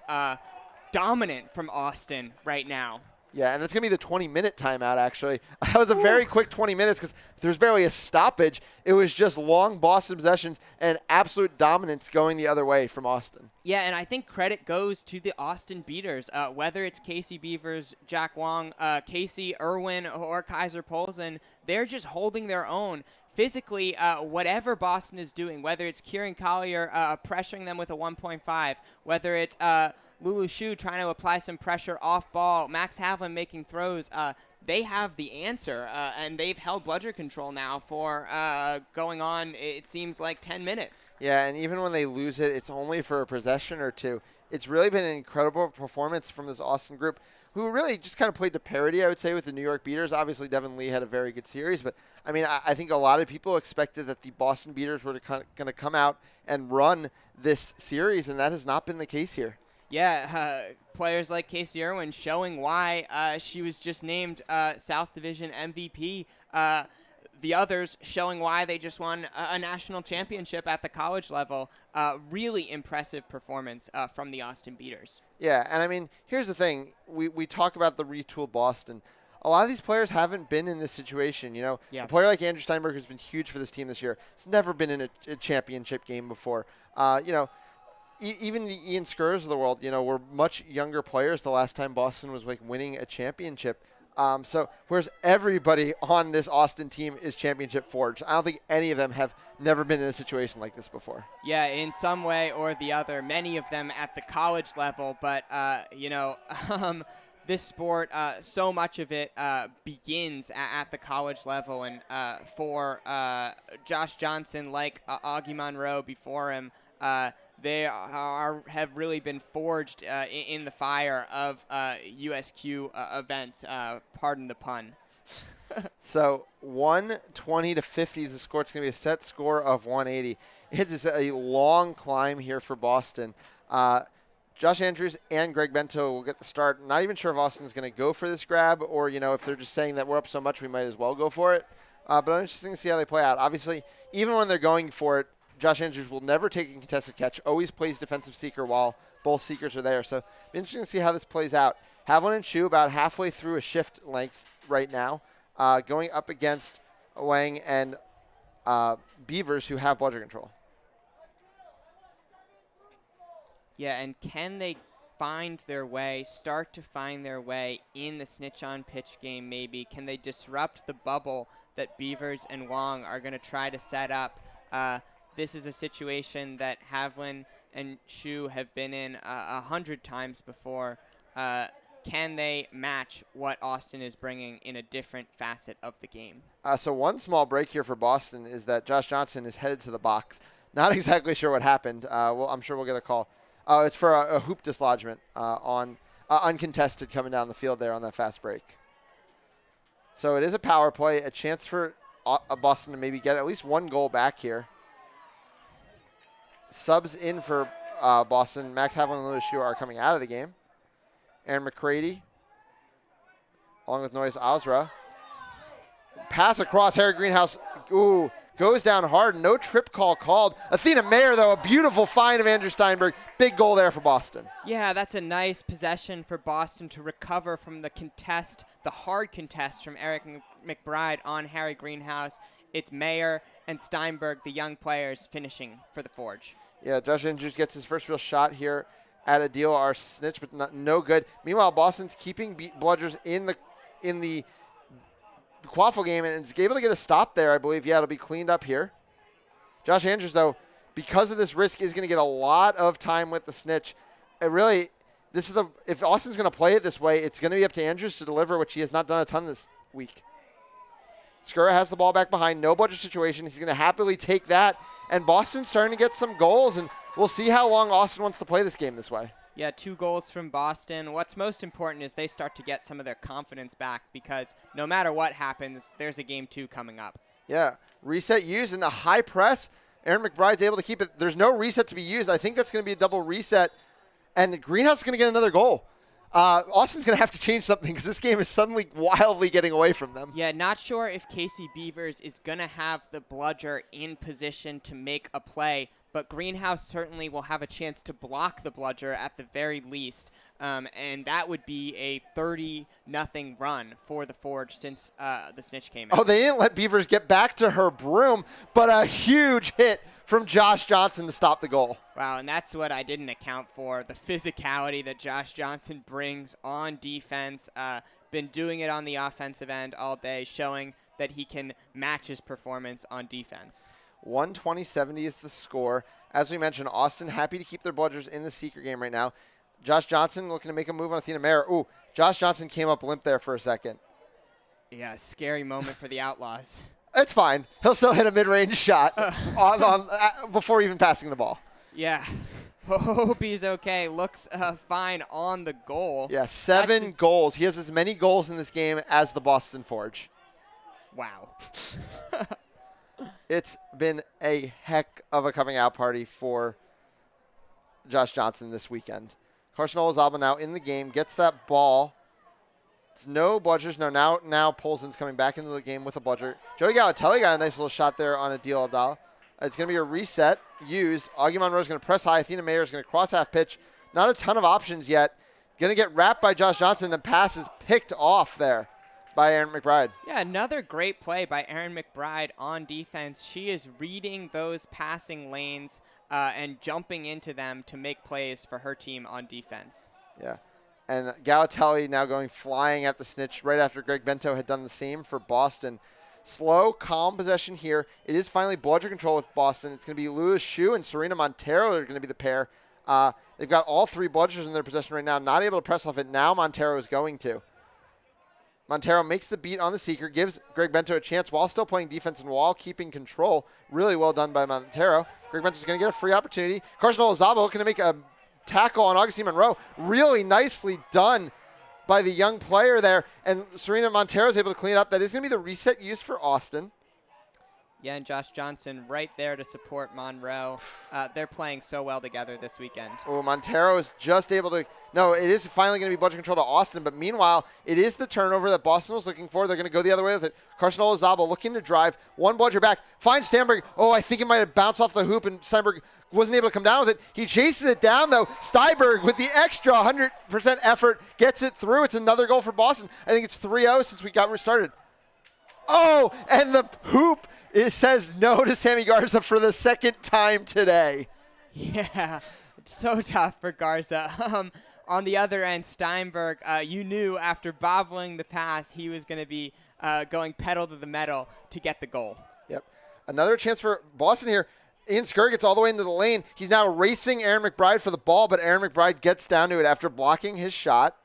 Dominant from Austin right now. Yeah, and that's going to be the 20-minute timeout, actually. That was a very quick 20 minutes because there's barely a stoppage. It was just long Boston possessions and absolute dominance going the other way from Austin. Yeah, and I think credit goes to the Austin Beaters, whether it's Casey Beavers, Jack Wong, Casey Irwin, or Kaiser Polson. They're just holding their own. Physically, whatever Boston is doing, whether it's Kieran Collier pressuring them with a 1.5, whether it's Lulu Shu trying to apply some pressure off ball, Max Havlin making throws, they have the answer, and they've held bludger control now for going on, it seems like 10 minutes. Yeah, and even when they lose it, it's only for a possession or two. It's really been an incredible performance from this Austin group, who really just kind of played to parity, I would say, with the New York Beaters. Obviously, Devin Lee had a very good series, but I mean, I think a lot of people expected that the Boston Beaters were going to come out and run this series, and that has not been the case here. Yeah, players like Casey Irwin showing why she was just named South Division MVP. The others showing why they just won a national championship at the college level. Really impressive performance from the Austin Beaters. Yeah, and I mean, here's the thing. We talk about the retooled Boston. A lot of these players haven't been in this situation. Yeah. A player like Andrew Steinberg, who's been huge for this team this year, has never been in a championship game before. even the Ian Skurs of the world, were much younger players the last time Boston was like winning a championship. So whereas everybody on this Austin team is championship forged, I don't think any of them have never been in a situation like this before. Yeah, in some way or the other, many of them at the college level, but this sport, so much of it begins at the college level, and for Josh Johnson, like Augie Monroe before him, they have really been forged in the fire of USQ events. Pardon the pun. So 120 to 50 is the score. It's going to be a set score of 180. It's a long climb here for Boston. Josh Andrews and Greg Bento will get the start. Not even sure if Austin's going to go for this grab or, if they're just saying that we're up so much, we might as well go for it. But I'm interested to see how they play out. Obviously, even when they're going for it, Josh Andrews will never take a contested catch, always plays defensive seeker while both seekers are there. So interesting to see how this plays out. Havlin and Chu about halfway through a shift length right now, going up against Wang and Beavers, who have bludger control. Yeah, and can they start to find their way in the snitch-on pitch game maybe? Can they disrupt the bubble that Beavers and Wang are going to try to set up? This is a situation that Havlin and Chu have been in 100 times before. Can they match what Austin is bringing in a different facet of the game? So one small break here for Boston is that Josh Johnson is headed to the box. Not exactly sure what happened. I'm sure we'll get a call. It's for a hoop dislodgement on uncontested coming down the field there on that fast break. So it is a power play, a chance for Boston to maybe get at least one goal back here. Subs in for Boston. Max Havlin and Lewis Shua are coming out of the game. Aaron McCready, along with Noyes Ozra. Pass across. Harry Greenhouse, goes down hard. No trip call called. Athena Mayer, though, a beautiful find of Andrew Steinberg. Big goal there for Boston. Yeah, that's a nice possession for Boston to recover from the hard contest from Eric McBride on Harry Greenhouse. It's Mayer and Steinberg, the young players, finishing for the Forge. Yeah, Josh Andrews gets his first real shot here at a deal. Our snitch, but no good. Meanwhile, Boston's keeping bludgers in the Quaffle game and is able to get a stop there, I believe. Yeah, it'll be cleaned up here. Josh Andrews, though, because of this risk, is going to get a lot of time with the snitch. If Austin's going to play it this way, it's going to be up to Andrews to deliver, which he has not done a ton this week. Skura has the ball back behind. No budget situation. He's going to happily take that. And Boston's starting to get some goals, and we'll see how long Austin wants to play this game this way. Yeah, 2 goals from Boston. What's most important is they start to get some of their confidence back because no matter what happens, there's a game 2 coming up. Yeah, reset used in a high press. Aaron McBride's able to keep it. There's no reset to be used. I think that's going to be a double reset, and Greenhouse is going to get another goal. Austin's going to have to change something because this game is suddenly wildly getting away from them. Yeah, not sure if Casey Beavers is going to have the bludger in position to make a play, but Greenhouse certainly will have a chance to block the bludger at the very least, and that would be a 30-0 run for the Forge since the snitch came out. Oh, they didn't let Beavers get back to her broom, but a huge hit from Josh Johnson to stop the goal. Wow, and that's what I didn't account for, the physicality that Josh Johnson brings on defense. Been doing it on the offensive end all day, showing that he can match his performance on defense. 120-70 is the score. As we mentioned, Austin happy to keep their bludgers in the Seeker game right now. Josh Johnson looking to make a move on Athena Mayer. Ooh, Josh Johnson came up limp there for a second. Yeah, scary moment for the Outlaws. It's fine. He'll still hit a mid-range shot before even passing the ball. Yeah. Hope he's okay. Looks fine on the goal. Yeah, 7 goals. He has as many goals in this game as the Boston Forge. Wow. It's been a heck of a coming out party for Josh Johnson this weekend. Carson Olazaba now in the game, gets that ball. It's no bludgers. No, now Polson's coming back into the game with a bludger. Joey Galatelli got a nice little shot there on Adil Abdallah. It's going to be a reset used. Augie Monroe is going to press high. Athena Mayer is going to cross half pitch. Not a ton of options yet. Going to get wrapped by Josh Johnson, and pass is picked off there by Aaron McBride. Yeah, another great play by Erin McBride on defense. She is reading those passing lanes and jumping into them to make plays for her team on defense. Yeah. And Galatelli now going flying at the snitch right after Greg Bento had done the same for Boston. Slow, calm possession here. It is finally bludger control with Boston. It's going to be Lewis Hsu and Serena Montero that are going to be the pair. They've got all three bludgers in their possession right now, not able to press off it. Now Montero is going to. Montero makes the beat on the seeker, gives Greg Bento a chance while still playing defense and while keeping control. Really well done by Montero. Greg Bento's going to get a free opportunity. Carson Olazabo going to make a tackle on Augustine Monroe. Really nicely done by the young player there. And Serena Montero is able to clean up. That is going to be the reset used for Austin. Yeah, and Josh Johnson right there to support Monroe. They're playing so well together this weekend. Oh, Montero is just able to. No, it is finally going to be budget control to Austin, but meanwhile, it is the turnover that Boston was looking for. They're going to go the other way with it. Carson Olazabo looking to drive. One bludger back. Finds Steinberg. Oh, I think it might have bounced off the hoop, and Steinberg wasn't able to come down with it. He chases it down, though. Steinberg, with the extra 100% effort, gets it through. It's another goal for Boston. I think it's 3-0 since we got restarted. Oh, and the hoop, it says no to Sammy Garza for the second time today. Yeah, so tough for Garza. On the other end, Steinberg, you knew after bobbling the pass, he was going to be going pedal to the metal to get the goal. Yep. Another chance for Boston here. Ian Skur gets all the way into the lane. He's now racing Aaron McBride for the ball, but Aaron McBride gets down to it after blocking his shot.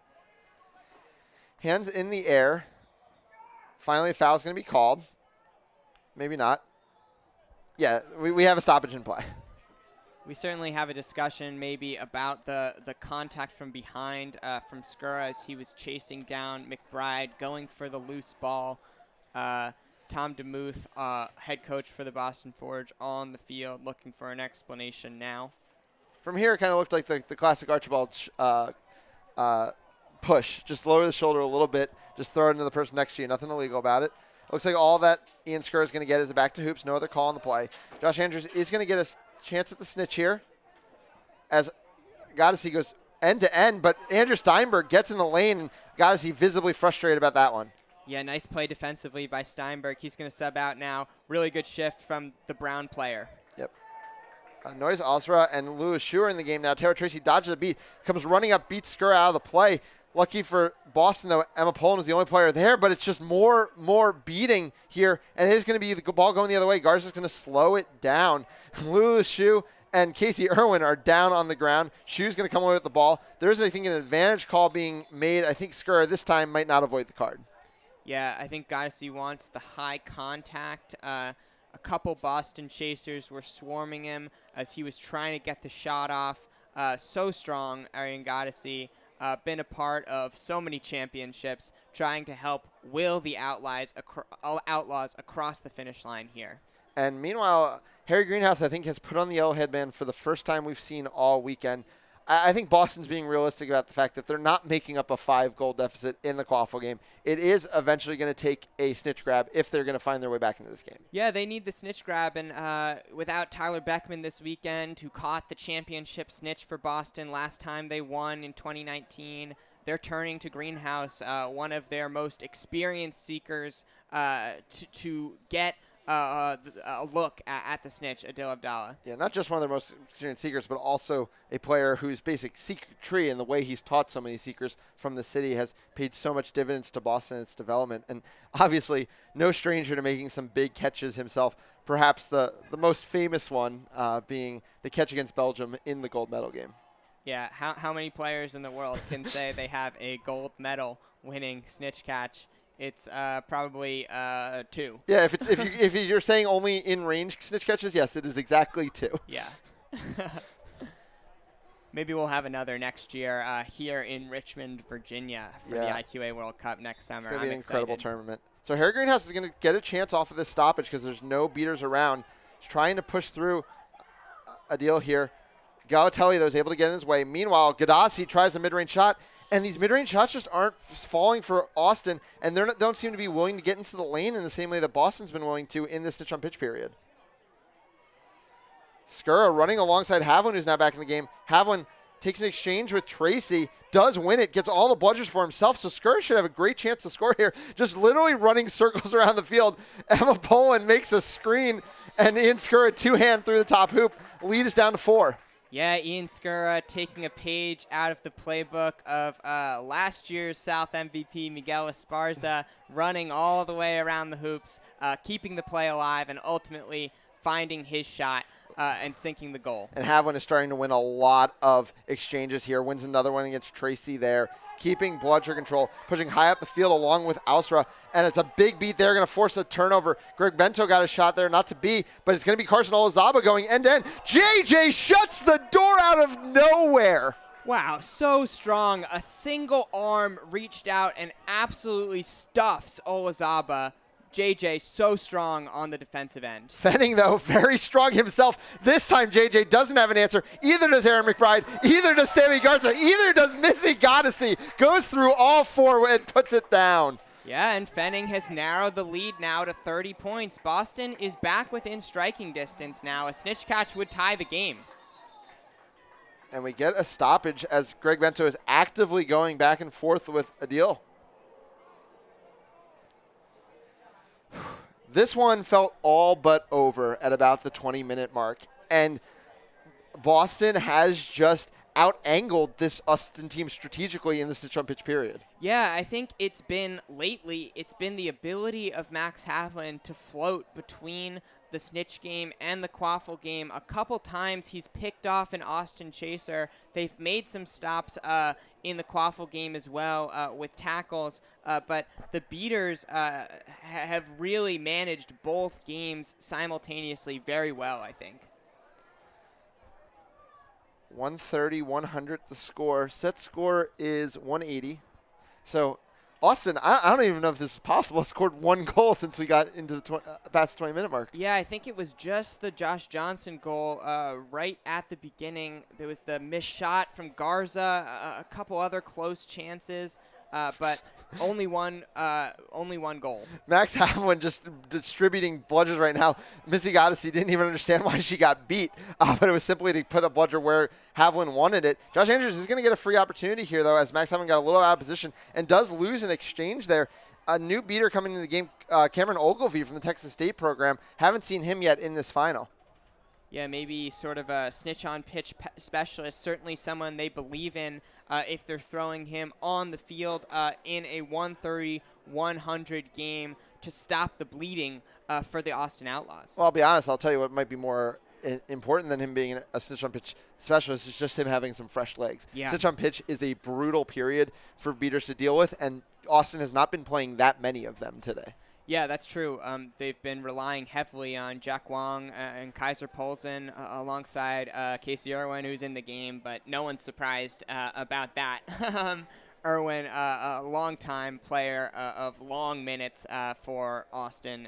Hands in the air. Finally, a foul is going to be called. Maybe not. Yeah, we have a stoppage in play. We certainly have a discussion maybe about the contact from behind from Skura as he was chasing down McBride, going for the loose ball. Tom DeMuth, head coach for the Boston Forge, on the field looking for an explanation now. From here, it kind of looked like the classic Archibald push. Just lower the shoulder a little bit. Just throw it into the person next to you. Nothing illegal about it. Looks like all that Ian Skur is going to get is a back to hoops. No other call on the play. Josh Andrews is going to get a chance at the snitch here as Goddessy goes end to end, but Andrew Steinberg gets in the lane, and Goddessy visibly frustrated about that one. Yeah, nice play defensively by Steinberg. He's going to sub out now. Really good shift from the Brown player. Yep. Noise Osra and Lewis Hsu are in the game now. Tara Tracy dodges a beat, comes running up, beats Skur out of the play. Lucky for Boston, though, Emma Poland is the only player there, but it's just more beating here, and it is going to be the ball going the other way. Garza's going to slow it down. Lewis Hsu and Casey Irwin are down on the ground. Shu's going to come away with the ball. There's, I think, an advantage call being made. I think Skur this time might not avoid the card. Yeah, I think Goddessy wants the high contact. A couple Boston chasers were swarming him as he was trying to get the shot off. So strong, Arian Goddessy. Been a part of so many championships, trying to help will the outlaws across the finish line here. And meanwhile, Harry Greenhouse, I think, has put on the yellow headband for the first time we've seen all weekend. I think Boston's being realistic about the fact that they're not making up a 5-goal deficit in the qualifier game. It is eventually going to take a snitch grab if they're going to find their way back into this game. Yeah, they need the snitch grab, and without Tyler Beckman this weekend, who caught the championship snitch for Boston last time they won in 2019, they're turning to Greenhouse, one of their most experienced seekers, to get a look at the snitch, Adil Abdallah. Yeah, not just one of their most experienced seekers, but also a player whose basic seeker tree and the way he's taught so many seekers from the city has paid so much dividends to Boston and its development. And obviously, no stranger to making some big catches himself, perhaps the most famous one being the catch against Belgium in the gold medal game. Yeah, how many players in the world can say they have a gold medal winning snitch catch? It's probably 2. Yeah, if you're saying only in range snitch catches, yes, it is exactly 2. Yeah. Maybe we'll have another next year here in Richmond, Virginia for the IQA World Cup next summer. It's going to be an incredible tournament. So Harry Greenhouse is going to get a chance off of this stoppage because there's no beaters around. He's trying to push through a deal here. Galatelli, though, is able to get in his way. Meanwhile, Gadassi tries a mid-range shot. And these mid-range shots just aren't falling for Austin, and they don't seem to be willing to get into the lane in the same way that Boston's been willing to in this snitch on pitch period. Skura running alongside Havlin, who's now back in the game. Havlin takes an exchange with Tracy, does win it, gets all the bludgers for himself, so Skur should have a great chance to score here. Just literally running circles around the field. Emma Poland makes a screen, and Ian Skur a two-hand through the top hoop. Lead is down to 4. Yeah, Ian Skura taking a page out of the playbook of last year's South MVP, Miguel Esparza, running all the way around the hoops, keeping the play alive, and ultimately finding his shot and sinking the goal. And Havlin is starting to win a lot of exchanges here. Wins another one against Tracy there. Keeping bludger control, pushing high up the field along with Ausra. And it's a big beat there, going to force a turnover. Greg Bento got a shot there, not to be, but it's going to be Carson Olazaba going end-to-end. JJ shuts the door out of nowhere. Wow, so strong. A single arm reached out and absolutely stuffs Olazaba. JJ so strong on the defensive end. Fenning, though, very strong himself. This time, JJ doesn't have an answer. Either does Aaron McBride. Either does Sammy Garza. Either does Missy Goddessy. Goes through all 4 and puts it down. Yeah, and Fenning has narrowed the lead now to 30 points. Boston is back within striking distance now. A snitch catch would tie the game. And we get a stoppage as Greg Bento is actively going back and forth with Adil. This one felt all but over at about the 20-minute mark. And Boston has just out-angled this Austin team strategically in the snitch on pitch period. Yeah, I think it's been the ability of Max Havlin to float between the snitch game and the quaffle game. A couple times he's picked off an Austin chaser. They've made some stops in the quaffle game as well with tackles, but the beaters have really managed both games simultaneously very well, I think. 130-100 the score. Set score is 180. So Austin, I don't even know if this is possible, scored 1 goal since we got into the past 20-minute mark. Yeah, I think it was just the Josh Johnson goal right at the beginning. There was the missed shot from Garza, a couple other close chances, but only one goal. Max Havlin just distributing bludgers right now. Missy Goddessy didn't even understand why she got beat, but it was simply to put a bludger where Havlin wanted it. Josh Andrews is going to get a free opportunity here, though, as Max Havlin got a little out of position and does lose an exchange there. A new beater coming into the game, Cameron Ogilvie from the Texas State program. Haven't seen him yet in this final. Yeah, maybe sort of a snitch-on-pitch specialist, certainly someone they believe in if they're throwing him on the field in a 130-100 game to stop the bleeding for the Austin Outlaws. Well, I'll be honest. I'll tell you what might be more important than him being a snitch-on-pitch specialist is just him having some fresh legs. Yeah. Snitch-on-pitch is a brutal period for beaters to deal with, and Austin has not been playing that many of them today. Yeah, that's true. They've been relying heavily on Jack Wong and Kaiser Polson alongside Casey Irwin, who's in the game, but no one's surprised about that. Irwin, a long-time player of long minutes for Austin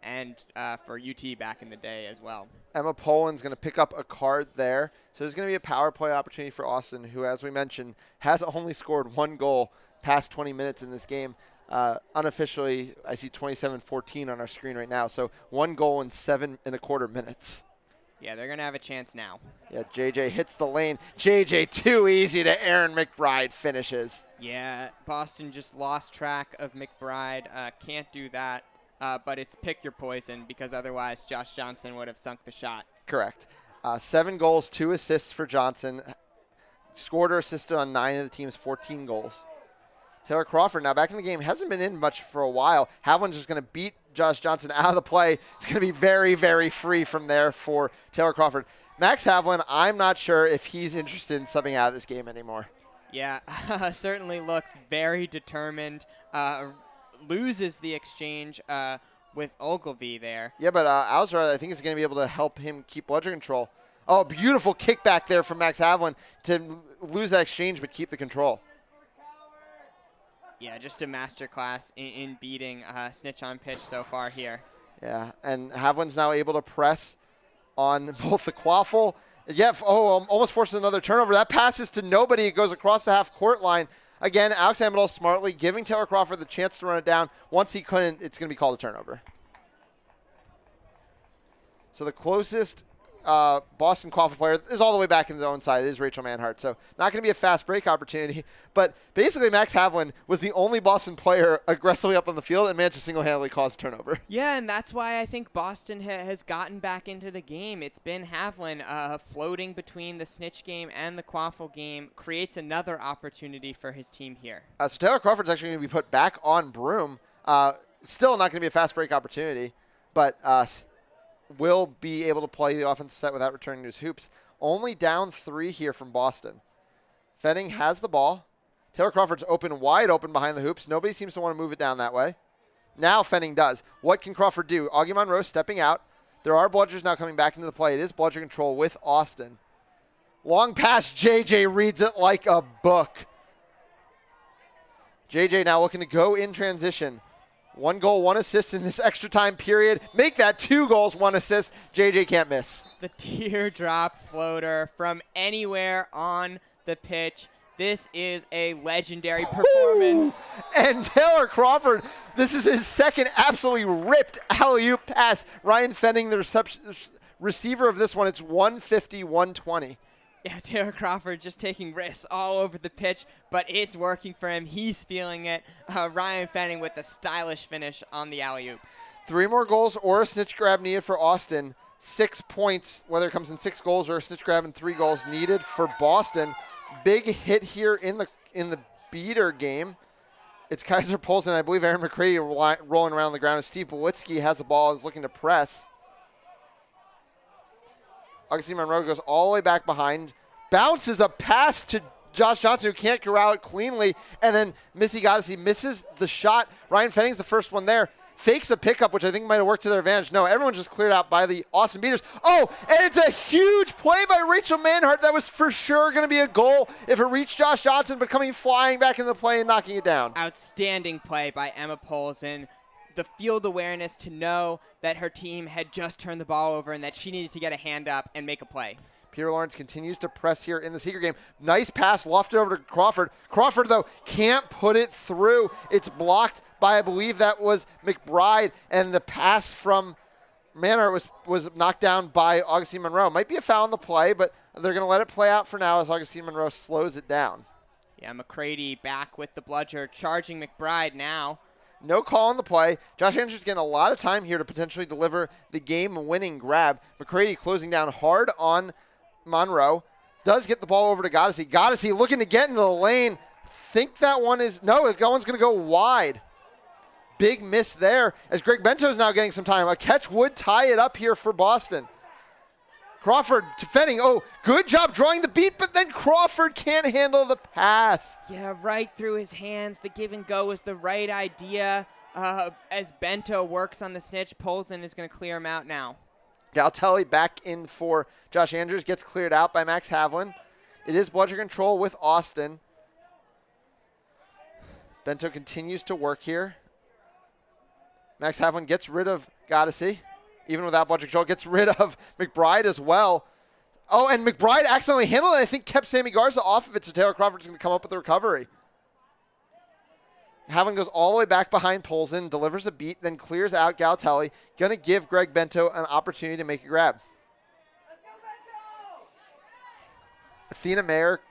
and for UT back in the day as well. Emma Poland's going to pick up a card there. So there's going to be a power play opportunity for Austin, who, as we mentioned, has only scored 1 goal past 20 minutes in this game. Unofficially, I see 27-14 on our screen right now. So 1 goal in 7.25 minutes. Yeah, they're going to have a chance now. Yeah, JJ hits the lane. JJ too easy to Aaron McBride finishes. Yeah, Boston just lost track of McBride. Can't do that. But it's pick your poison because otherwise Josh Johnson would have sunk the shot. Correct. 7 goals, 2 assists for Johnson. Scored or assisted on 9 of the team's 14 goals. Taylor Crawford, now back in the game, hasn't been in much for a while. Havlin's just going to beat Josh Johnson out of the play. It's going to be very, very free from there for Taylor Crawford. Max Havlin, I'm not sure if he's interested in subbing out of this game anymore. Yeah, certainly looks very determined. Loses the exchange with Ogilvie there. Yeah, but Ausra, I think, is going to be able to help him keep bludger control. Oh, beautiful kickback there from Max Havlin to lose that exchange but keep the control. Yeah, just a masterclass in beating snitch on pitch so far here. Yeah, and Havlin's now able to press on both the quaffle. Yeah, almost forces another turnover. That passes to nobody. It goes across the half-court line. Again, Alex Amidal smartly giving Taylor Crawford the chance to run it down. Once he couldn't, it's going to be called a turnover. So the closest Boston qualifier player is all the way back in his own side. It is Rachel Manhart, so not going to be a fast break opportunity. But basically, Max Havlin was the only Boston player aggressively up on the field and managed to single-handedly cause a turnover. Yeah, and that's why I think Boston has gotten back into the game. It's been Havlin floating between the snitch game and the quaffle game, creates another opportunity for his team here. So Taylor Crawford's actually going to be put back on Broom. Still not going to be a fast break opportunity, but will be able to play the offensive set without returning to his hoops. Only down 3 here from Boston. Fenning has the ball. Taylor Crawford's wide open behind the hoops. Nobody seems to want to move it down that way. Now Fenning does. What can Crawford do? Augie Monroe stepping out. There are bludgers now coming back into the play. It is bludger control with Austin. Long pass. JJ reads it like a book. JJ now looking to go in transition. 1 goal, 1 assist in this extra time period. Make that 2 goals, 1 assist. JJ can't miss. The teardrop floater from anywhere on the pitch. This is a legendary performance. And Taylor Crawford, this is his second absolutely ripped alley-oop pass. Ryan Fenning, the receiver of this one, it's 150-120. Yeah, Taylor Crawford just taking risks all over the pitch, but it's working for him. He's feeling it. Ryan Fenning with a stylish finish on the alley-oop. 3 more goals or a snitch grab needed for Austin. 6 points, whether it comes in 6 goals or a snitch grab and 3 goals needed for Boston. Big hit here in the beater game. It's Kaiser Polson. I believe Aaron McCready rolling around the ground as Steve Belitsky has the ball and is looking to press. Augustine Monroe goes all the way back behind, bounces a pass to Josh Johnson, who can't corral it cleanly, and then Missy Goddessy misses the shot. Ryan Fenning's the first one there. Fakes a pickup, which I think might have worked to their advantage. No, everyone just cleared out by the Austin Beaters. Oh, and it's a huge play by Rachel Manhart. That was for sure going to be a goal if it reached Josh Johnson, but coming flying back in the play and knocking it down. Outstanding play by Emma Polson. The field awareness to know that her team had just turned the ball over and that she needed to get a hand up and make a play. Peter Lawrence continues to press here in the secret game. Nice pass lofted over to Crawford. Crawford, though, can't put it through. It's blocked by, I believe that was McBride, and the pass from Manhart was knocked down by Augustine Monroe. Might be a foul in the play, but they're going to let it play out for now as Augustine Monroe slows it down. Yeah, McCready back with the bludger, charging McBride now. No call on the play. Josh Andrews getting a lot of time here to potentially deliver the game-winning grab. McCready closing down hard on Monroe. Does get the ball over to Goddessy. Goddessy looking to get into the lane. Think that one is... No, that one's going to go wide. Big miss there as Greg Bento's now getting some time. A catch would tie it up here for Boston. Crawford defending. Oh, good job drawing the beat, but then Crawford can't handle the pass. Yeah, right through his hands. The give and go was the right idea. As Bento works on the snitch, Polson is going to clear him out now. Galtelli back in for Josh Andrews. Gets cleared out by Max Havlin. It is bludger control with Austin. Bento continues to work here. Max Havlin gets rid of Goddessy. Even without bludger control, gets rid of McBride as well. Oh, and McBride accidentally handled it. I think kept Sammy Garza off of it, so Taylor Crawford's going to come up with the recovery. Havlin goes all the way back behind Polson, delivers a beat, then clears out Galtelli. Going to give Greg Bento an opportunity to make a grab. Athena Mayer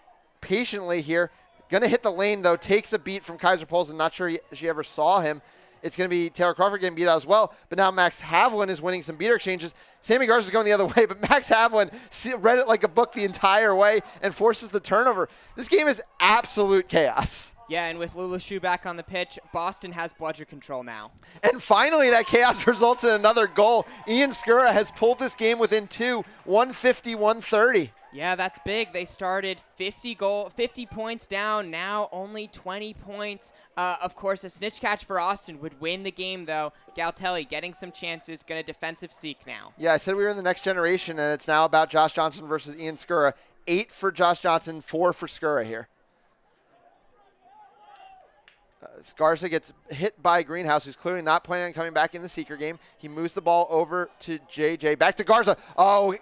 patiently here. Going to hit the lane, though. Takes a beat from Kaiser Polson. Not sure she ever saw him. It's going to be Taylor Crawford getting beat out as well. But now Max Havlin is winning some beater exchanges. Sammy Garza is going the other way, but Max Havlin read it like a book the entire way and forces the turnover. This game is absolute chaos. Yeah, and with Lula Shu back on the pitch, Boston has bludger control now. And finally, that chaos results in another goal. Ian Skura has pulled this game within 2, 150-130. Yeah, that's big. They started 50 points down, now only 20 points. Of course, a snitch catch for Austin would win the game, though. Galtelli getting some chances, going to defensive seek now. Yeah, I said we were in the next generation, and it's now about Josh Johnson versus Ian Skura. 8 for Josh Johnson, 4 for Skura here. Garza gets hit by Greenhouse, who's clearly not planning on coming back in the seeker game. He moves the ball over to JJ. Back to Garza. Oh,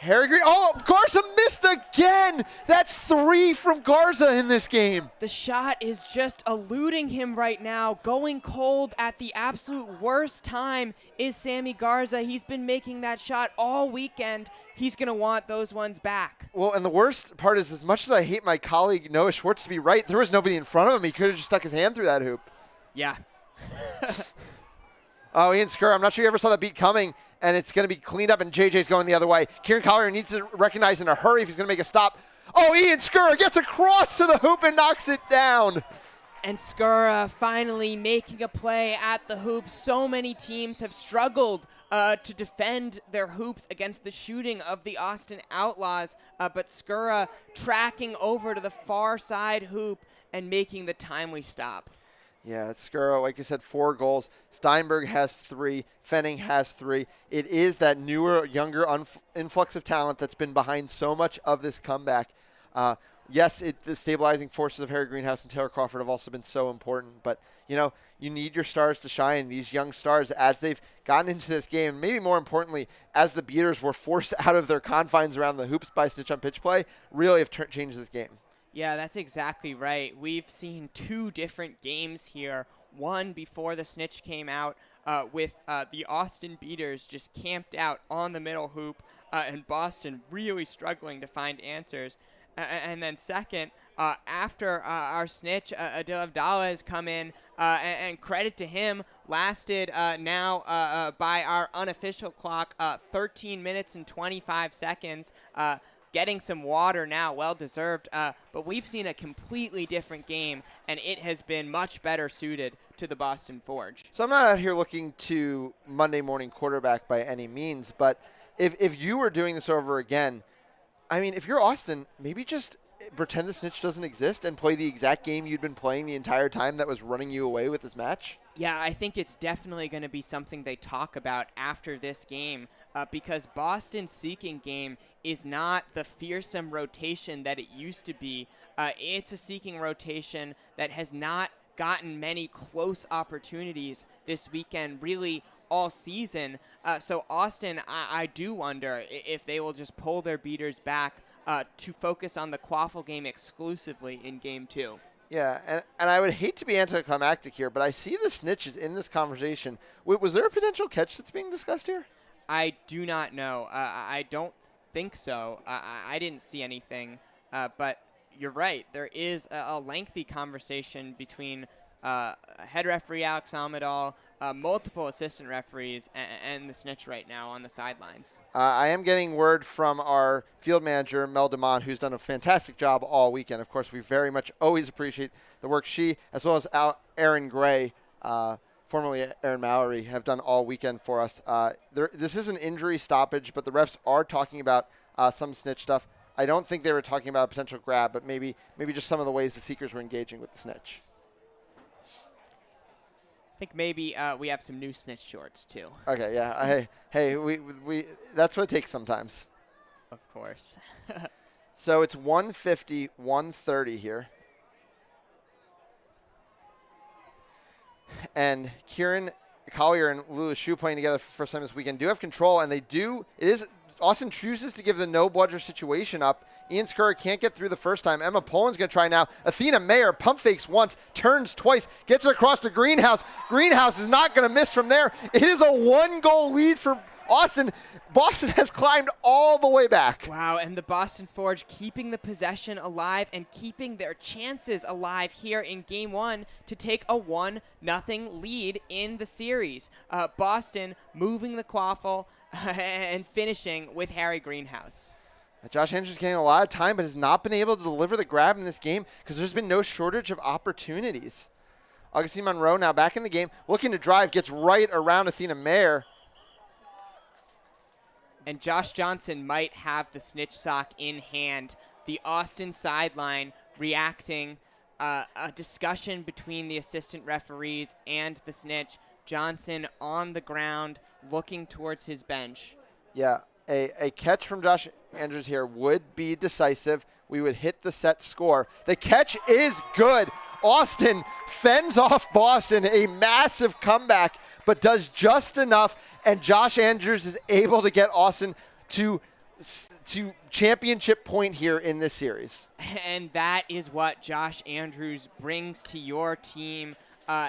Harry Green. Oh, Garza missed again. That's 3 from Garza in this game. The shot is just eluding him right now. Going cold at the absolute worst time is Sammy Garza. He's been making that shot all weekend. He's going to want those ones back. Well, and the worst part is, as much as I hate my colleague Noah Schwartz to be right, there was nobody in front of him. He could have just stuck his hand through that hoop. Yeah. Oh, Ian Skur, I'm not sure you ever saw that beat coming, and it's going to be cleaned up, and JJ's going the other way. Kieran Collier needs to recognize in a hurry if he's going to make a stop. Oh, Ian Skur gets across to the hoop and knocks it down. And Skura finally making a play at the hoop. So many teams have struggled to defend their hoops against the shooting of the Austin Outlaws, but Skura tracking over to the far side hoop and making the timely stop. Yeah, it's Skuro. Like you said, 4 goals. Steinberg has 3. Fenning has 3. It is that newer, younger influx of talent that's been behind so much of this comeback. Yes, the stabilizing forces of Harry Greenhouse and Taylor Crawford have also been so important. But, you know, you need your stars to shine. These young stars, as they've gotten into this game, maybe more importantly, as the beaters were forced out of their confines around the hoops by stitch-on-pitch play, really have changed this game. Yeah, that's exactly right. We've seen 2 different games here. One before the snitch came out with the Austin Beaters just camped out on the middle hoop and Boston really struggling to find answers. And then second, after our snitch, Adil Abdallah has come in, and credit to him, lasted now by our unofficial clock 13 minutes and 25 seconds. Getting some water now, well-deserved. But we've seen a completely different game, and it has been much better suited to the Boston Forge. So I'm not out here looking to Monday morning quarterback by any means, but if you were doing this over again, I mean, if you're Austin, maybe just pretend the snitch doesn't exist and play the exact game you'd been playing the entire time that was running you away with this match. Yeah, I think it's definitely going to be something they talk about after this game because Boston's seeking game is not the fearsome rotation that it used to be. It's a seeking rotation that has not gotten many close opportunities this weekend, really all season. So Austin, I do wonder if they will just pull their beaters back to focus on the Quaffle game exclusively in Game 2. Yeah, and I would hate to be anticlimactic here, but I see the snitches in this conversation. Was there a potential catch that's being discussed here? I do not know. I don't think so. I didn't see anything. But you're right. There is a lengthy conversation between head referee Alex Amadal, multiple assistant referees, and the snitch right now on the sidelines. I am getting word from our field manager, Mel DeMont, who's done a fantastic job all weekend. Of course, we very much always appreciate the work she, as well as Aaron Gray, formerly Aaron Mallory, have done all weekend for us. This is an injury stoppage, but the refs are talking about some snitch stuff. I don't think they were talking about a potential grab, but maybe just some of the ways the Seekers were engaging with the snitch. I think maybe we have some new snitch shorts too. Okay, yeah. Hey, we that's what it takes sometimes. Of course. So it's 150, 130 here. And Kieran Collier and Lula Shu playing together for the first time this weekend do have control, and they do. Austin chooses to give the no-bludger situation up. Ian Skur can't get through the first time. Emma Poland's going to try now. Athena Mayer pump fakes once, turns twice, gets it across to Greenhouse. Greenhouse is not going to miss from there. It is a 1-goal lead for Austin. Boston has climbed all the way back. Wow, and the Boston Forge keeping the possession alive and keeping their chances alive here in Game 1 to take a 1-0 lead in the series. Boston moving the quaffle and finishing with Harry Greenhouse. Josh Andrews getting a lot of time, but has not been able to deliver the grab in this game because there's been no shortage of opportunities. Augustine Monroe now back in the game, looking to drive, gets right around Athena Mayer. And Josh Johnson might have the snitch sock in hand. The Austin sideline reacting, a discussion between the assistant referees and the snitch. Johnson on the ground looking towards his bench. Yeah, a catch from Josh Andrews here would be decisive. We would hit the set score. The catch is good. Austin fends off Boston, a massive comeback, but does just enough, and Josh Andrews is able to get Austin to to championship point here in this series. And that is what Josh Andrews brings to your team.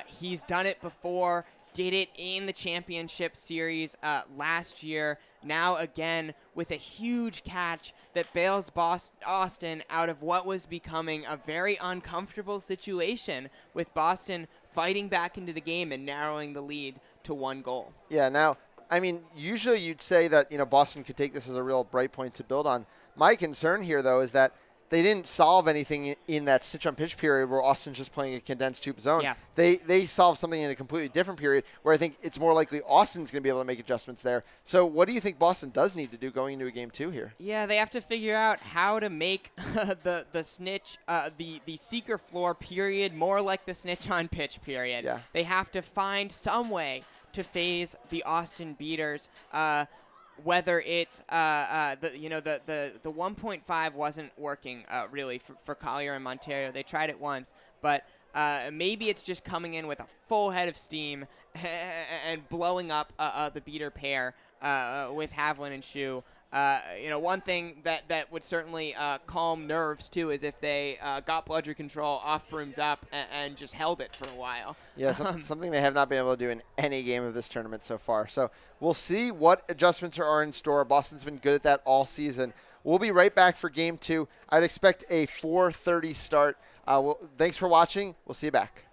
He's done it before, did it in the championship series last year. Now again with a huge catch that bails Austin out of what was becoming a very uncomfortable situation, with Boston fighting back into the game and narrowing the lead to 1 goal. Yeah, now, I mean, usually you'd say that, Boston could take this as a real bright point to build on. My concern here, though, is that they didn't solve anything in that stitch-on-pitch period where Austin's just playing a condensed tube zone. Yeah. They solved something in a completely different period where I think it's more likely Austin's going to be able to make adjustments there. So what do you think Boston does need to do going into a Game 2 here? Yeah, they have to figure out how to make the seeker floor period more like the snitch on pitch period. Yeah. They have to find some way to phase the Austin Beaters. Whether it's the 1.5 wasn't working really for Collier and Monteiro. They tried it once, but maybe it's just coming in with a full head of steam and blowing up the beater pair with Havlin and Shu. One thing that would certainly calm nerves, too, is if they got bludger control off Brooms up and just held it for a while. Yeah, something they have not been able to do in any game of this tournament so far. So we'll see what adjustments are in store. Boston's been good at that all season. We'll be right back for Game 2. I'd expect a 4:30 start. Thanks for watching. We'll see you back.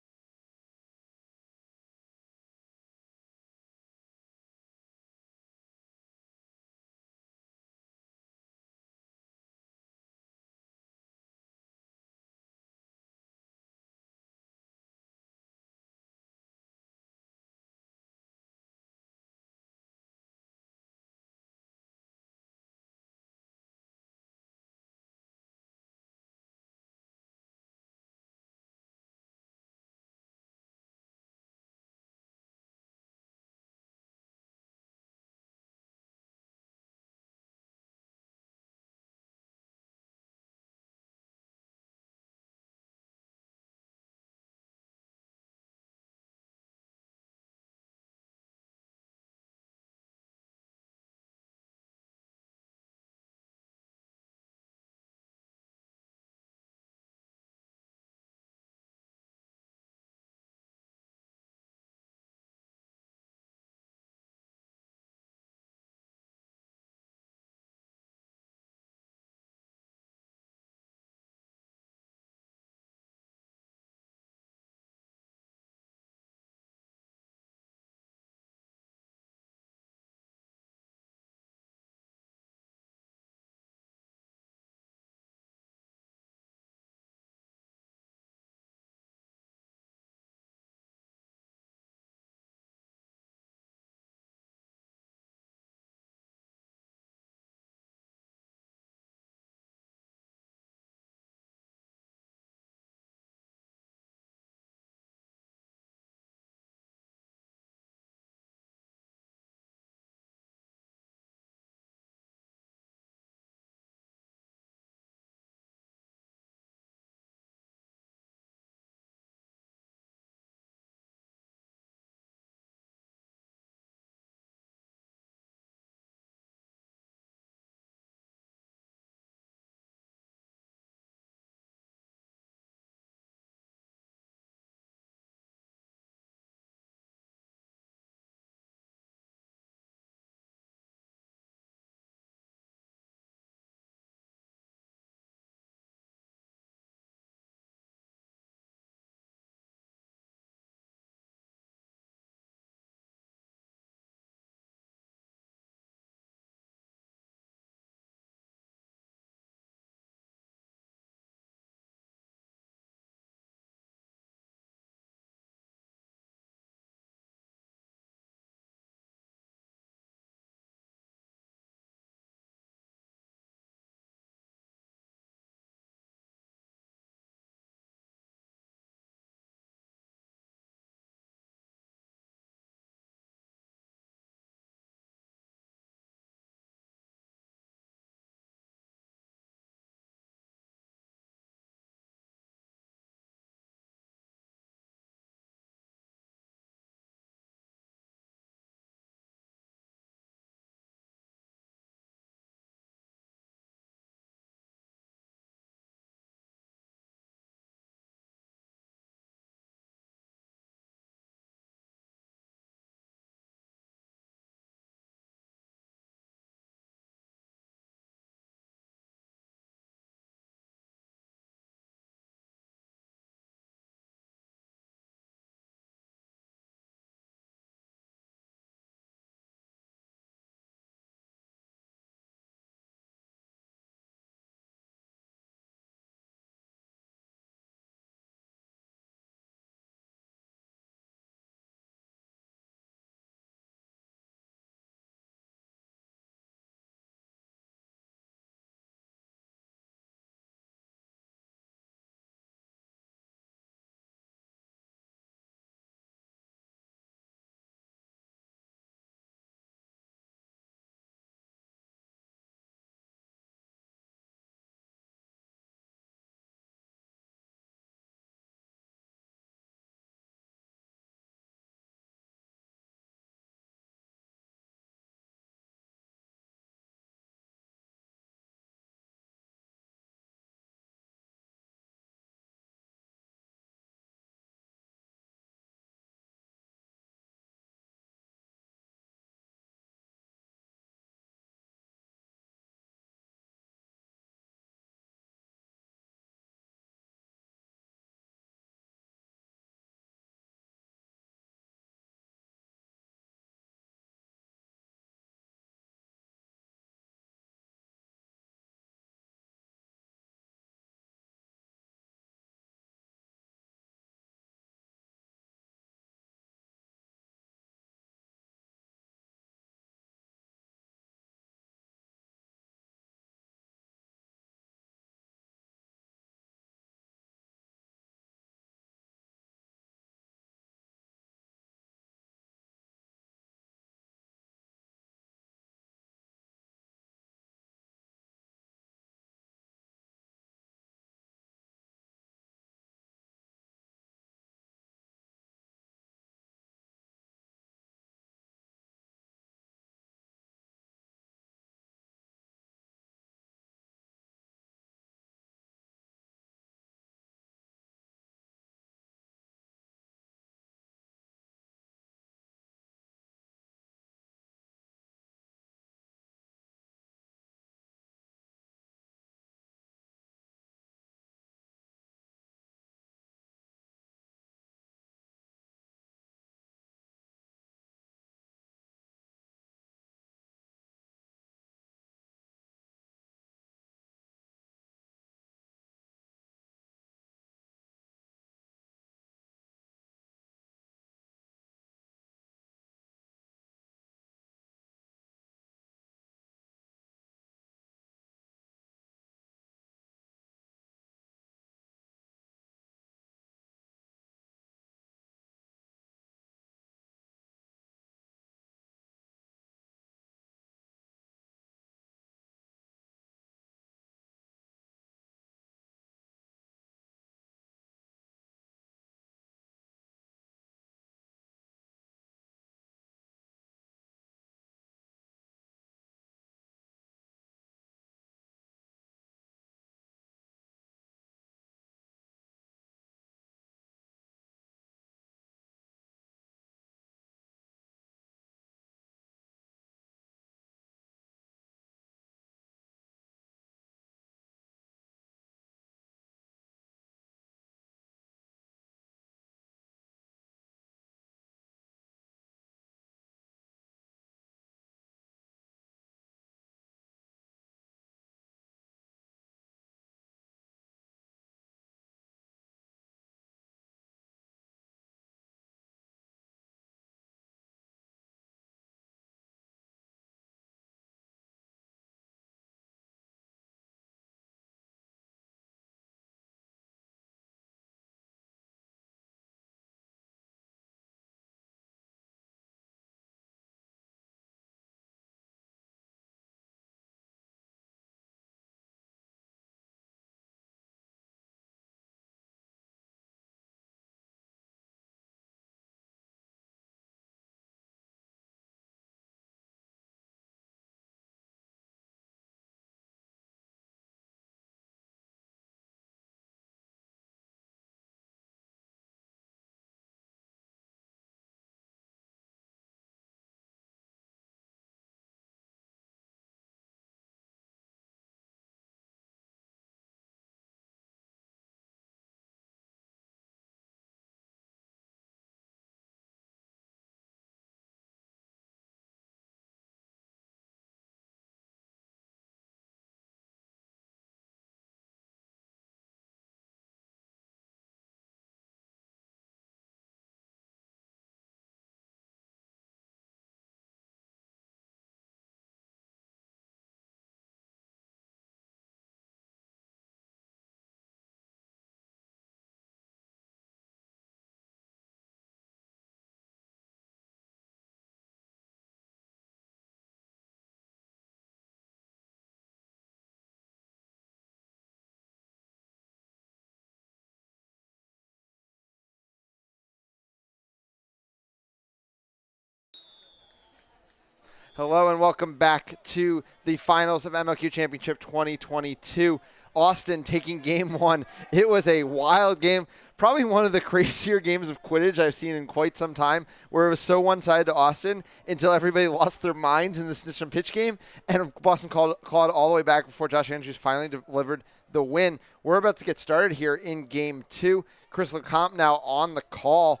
Hello and welcome back to the finals of MLQ Championship 2022. Austin taking game one. It was a wild game. Probably one of the crazier games of Quidditch I've seen in quite some time, where it was so one-sided to Austin until everybody lost their minds in the snitch and pitch game, and Boston clawed all the way back before Josh Andrews finally delivered the win. We're about to get started here in game two. Chris LeCompte now on the call.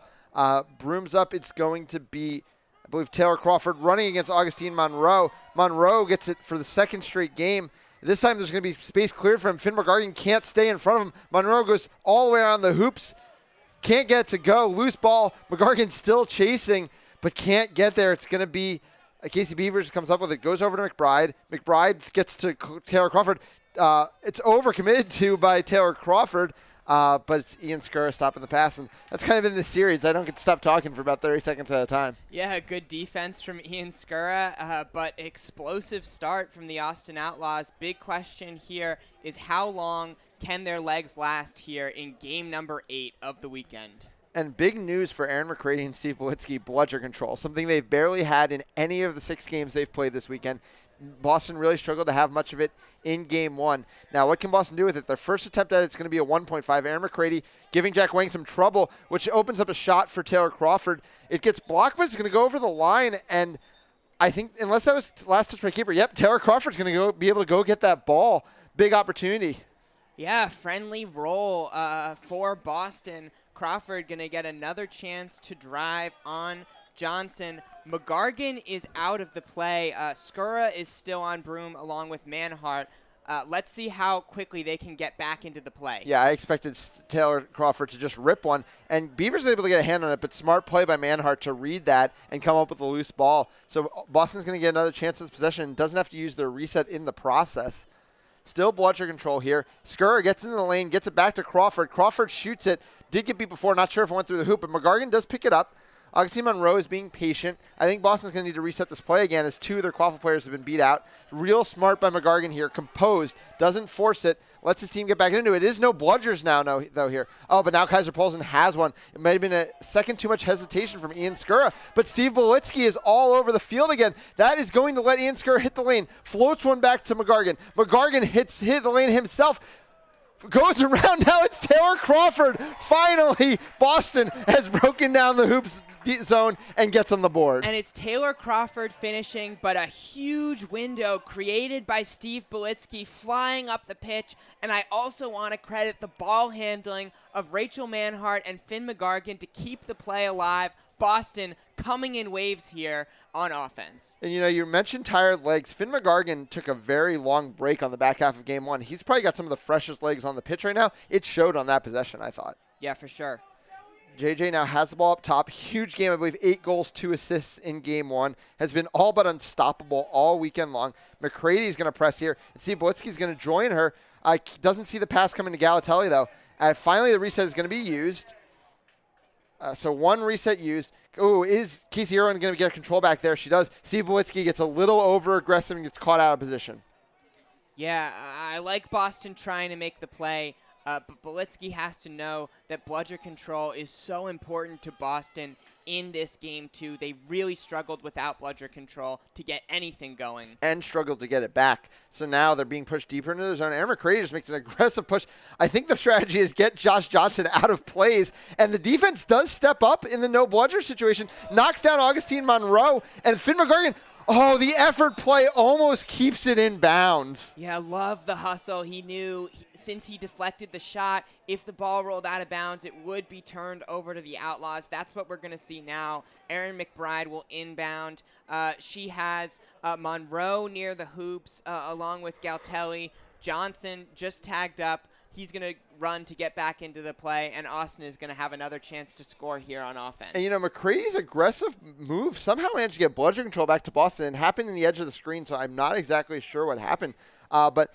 Brooms up. It's going to be, I believe, Taylor Crawford running against Augustine Monroe. Monroe gets it for the second straight game. This time there's going to be space cleared for him. Finn McGargan can't stay in front of him. Monroe goes all the way around the hoops. Can't get to go. Loose ball. McGargan still chasing, but can't get there. It's going to be Casey Beavers comes up with it. Goes over to McBride. McBride gets to Taylor Crawford. It's overcommitted to by Taylor Crawford, but it's Ian Skura stopping the pass. And that's kind of in this series. I don't get to stop talking for about 30 seconds at a time. Yeah, good defense from Ian Skura, but explosive start from the Austin Outlaws. Big question here is how long can their legs last here in game number 8 of the weekend? And big news for Aaron McCready and Steve Belitsky, bludger control, something they've barely had in any of the 6 games they've played this weekend. Boston really struggled to have much of it in game one. Now, what can Boston do with it? Their first attempt at it's going to be a 1.5. Aaron McCready giving Jack Wang some trouble, which opens up a shot for Taylor Crawford. It gets blocked, but it's going to go over the line. And I think, unless that was last touch by keeper, yep, Taylor Crawford's going to be able to go get that ball. Big opportunity. Yeah, friendly roll for Boston. Crawford going to get another chance to drive on Johnson. McGargan is out of the play. Skura is still on Broom along with Manhart. Let's see how quickly they can get back into the play. Yeah, I expected Taylor Crawford to just rip one. And Beavers able to get a hand on it, but smart play by Manhart to read that and come up with a loose ball. So Boston's going to get another chance at this possession and doesn't have to use their reset in the process. Still bludger control here. Skura gets into the lane, gets it back to Crawford. Crawford shoots it. Did get beat before, not sure if it went through the hoop, but McGargan does pick it up. Augustine Monroe is being patient. I think Boston's going to need to reset this play again as 2 of their quaffle players have been beat out. Real smart by McGargan here. Composed. Doesn't force it. Lets his team get back into it. It is no bludgers now, though, here. Oh, but now Kaiser Polson has one. It might have been a second too much hesitation from Ian Skura, but Steve Belitsky is all over the field again. That is going to let Ian Skura hit the lane. Floats one back to McGargan. McGargan hit the lane himself. Goes around. Now it's Taylor Crawford. Finally, Boston has broken down the hoops zone and gets on the board. And it's Taylor Crawford finishing, but a huge window created by Steve Belitsky flying up the pitch. And I also want to credit the ball handling of Rachel Manhart and Finn McGargan to keep the play alive. Boston coming in waves here on offense. And you mentioned tired legs. Finn McGargan took a very long break on the back half of game one. He's probably got some of the freshest legs on the pitch right now. It showed on that possession, I thought. Yeah, for sure. JJ now has the ball up top. Huge game, I believe 8 goals, 2 assists in game one. Has been all but unstoppable all weekend long. McCready's going to press here. And Steve Belitsky's going to join her. Doesn't see the pass coming to Galatelli, though. Finally, the reset is going to be used. So one reset used. Oh, is Casey Irwin going to get control back there? She does. Steve Belitsky gets a little over-aggressive and gets caught out of position. Yeah, I like Boston trying to make the play, but Belitsky has to know that bludger control is so important to Boston in this game, too. They really struggled without bludger control to get anything going. And struggled to get it back. So now they're being pushed deeper into the zone. Aaron McCready just makes an aggressive push. I think the strategy is get Josh Johnson out of plays. And the defense does step up in the no bludger situation. Knocks down Augustine Monroe. And Finn McGargan, oh, the effort play almost keeps it in bounds. Yeah, love the hustle. He knew since he deflected the shot, if the ball rolled out of bounds, it would be turned over to the Outlaws. That's what we're going to see now. Erin McBride will inbound. She has Monroe near the hoops along with Galtelli. Johnson just tagged up. He's going to run to get back into the play, and Austin is going to have another chance to score here on offense. And, McCready's aggressive move somehow managed to get bludger control back to Boston. It happened in the edge of the screen, so I'm not exactly sure what happened. But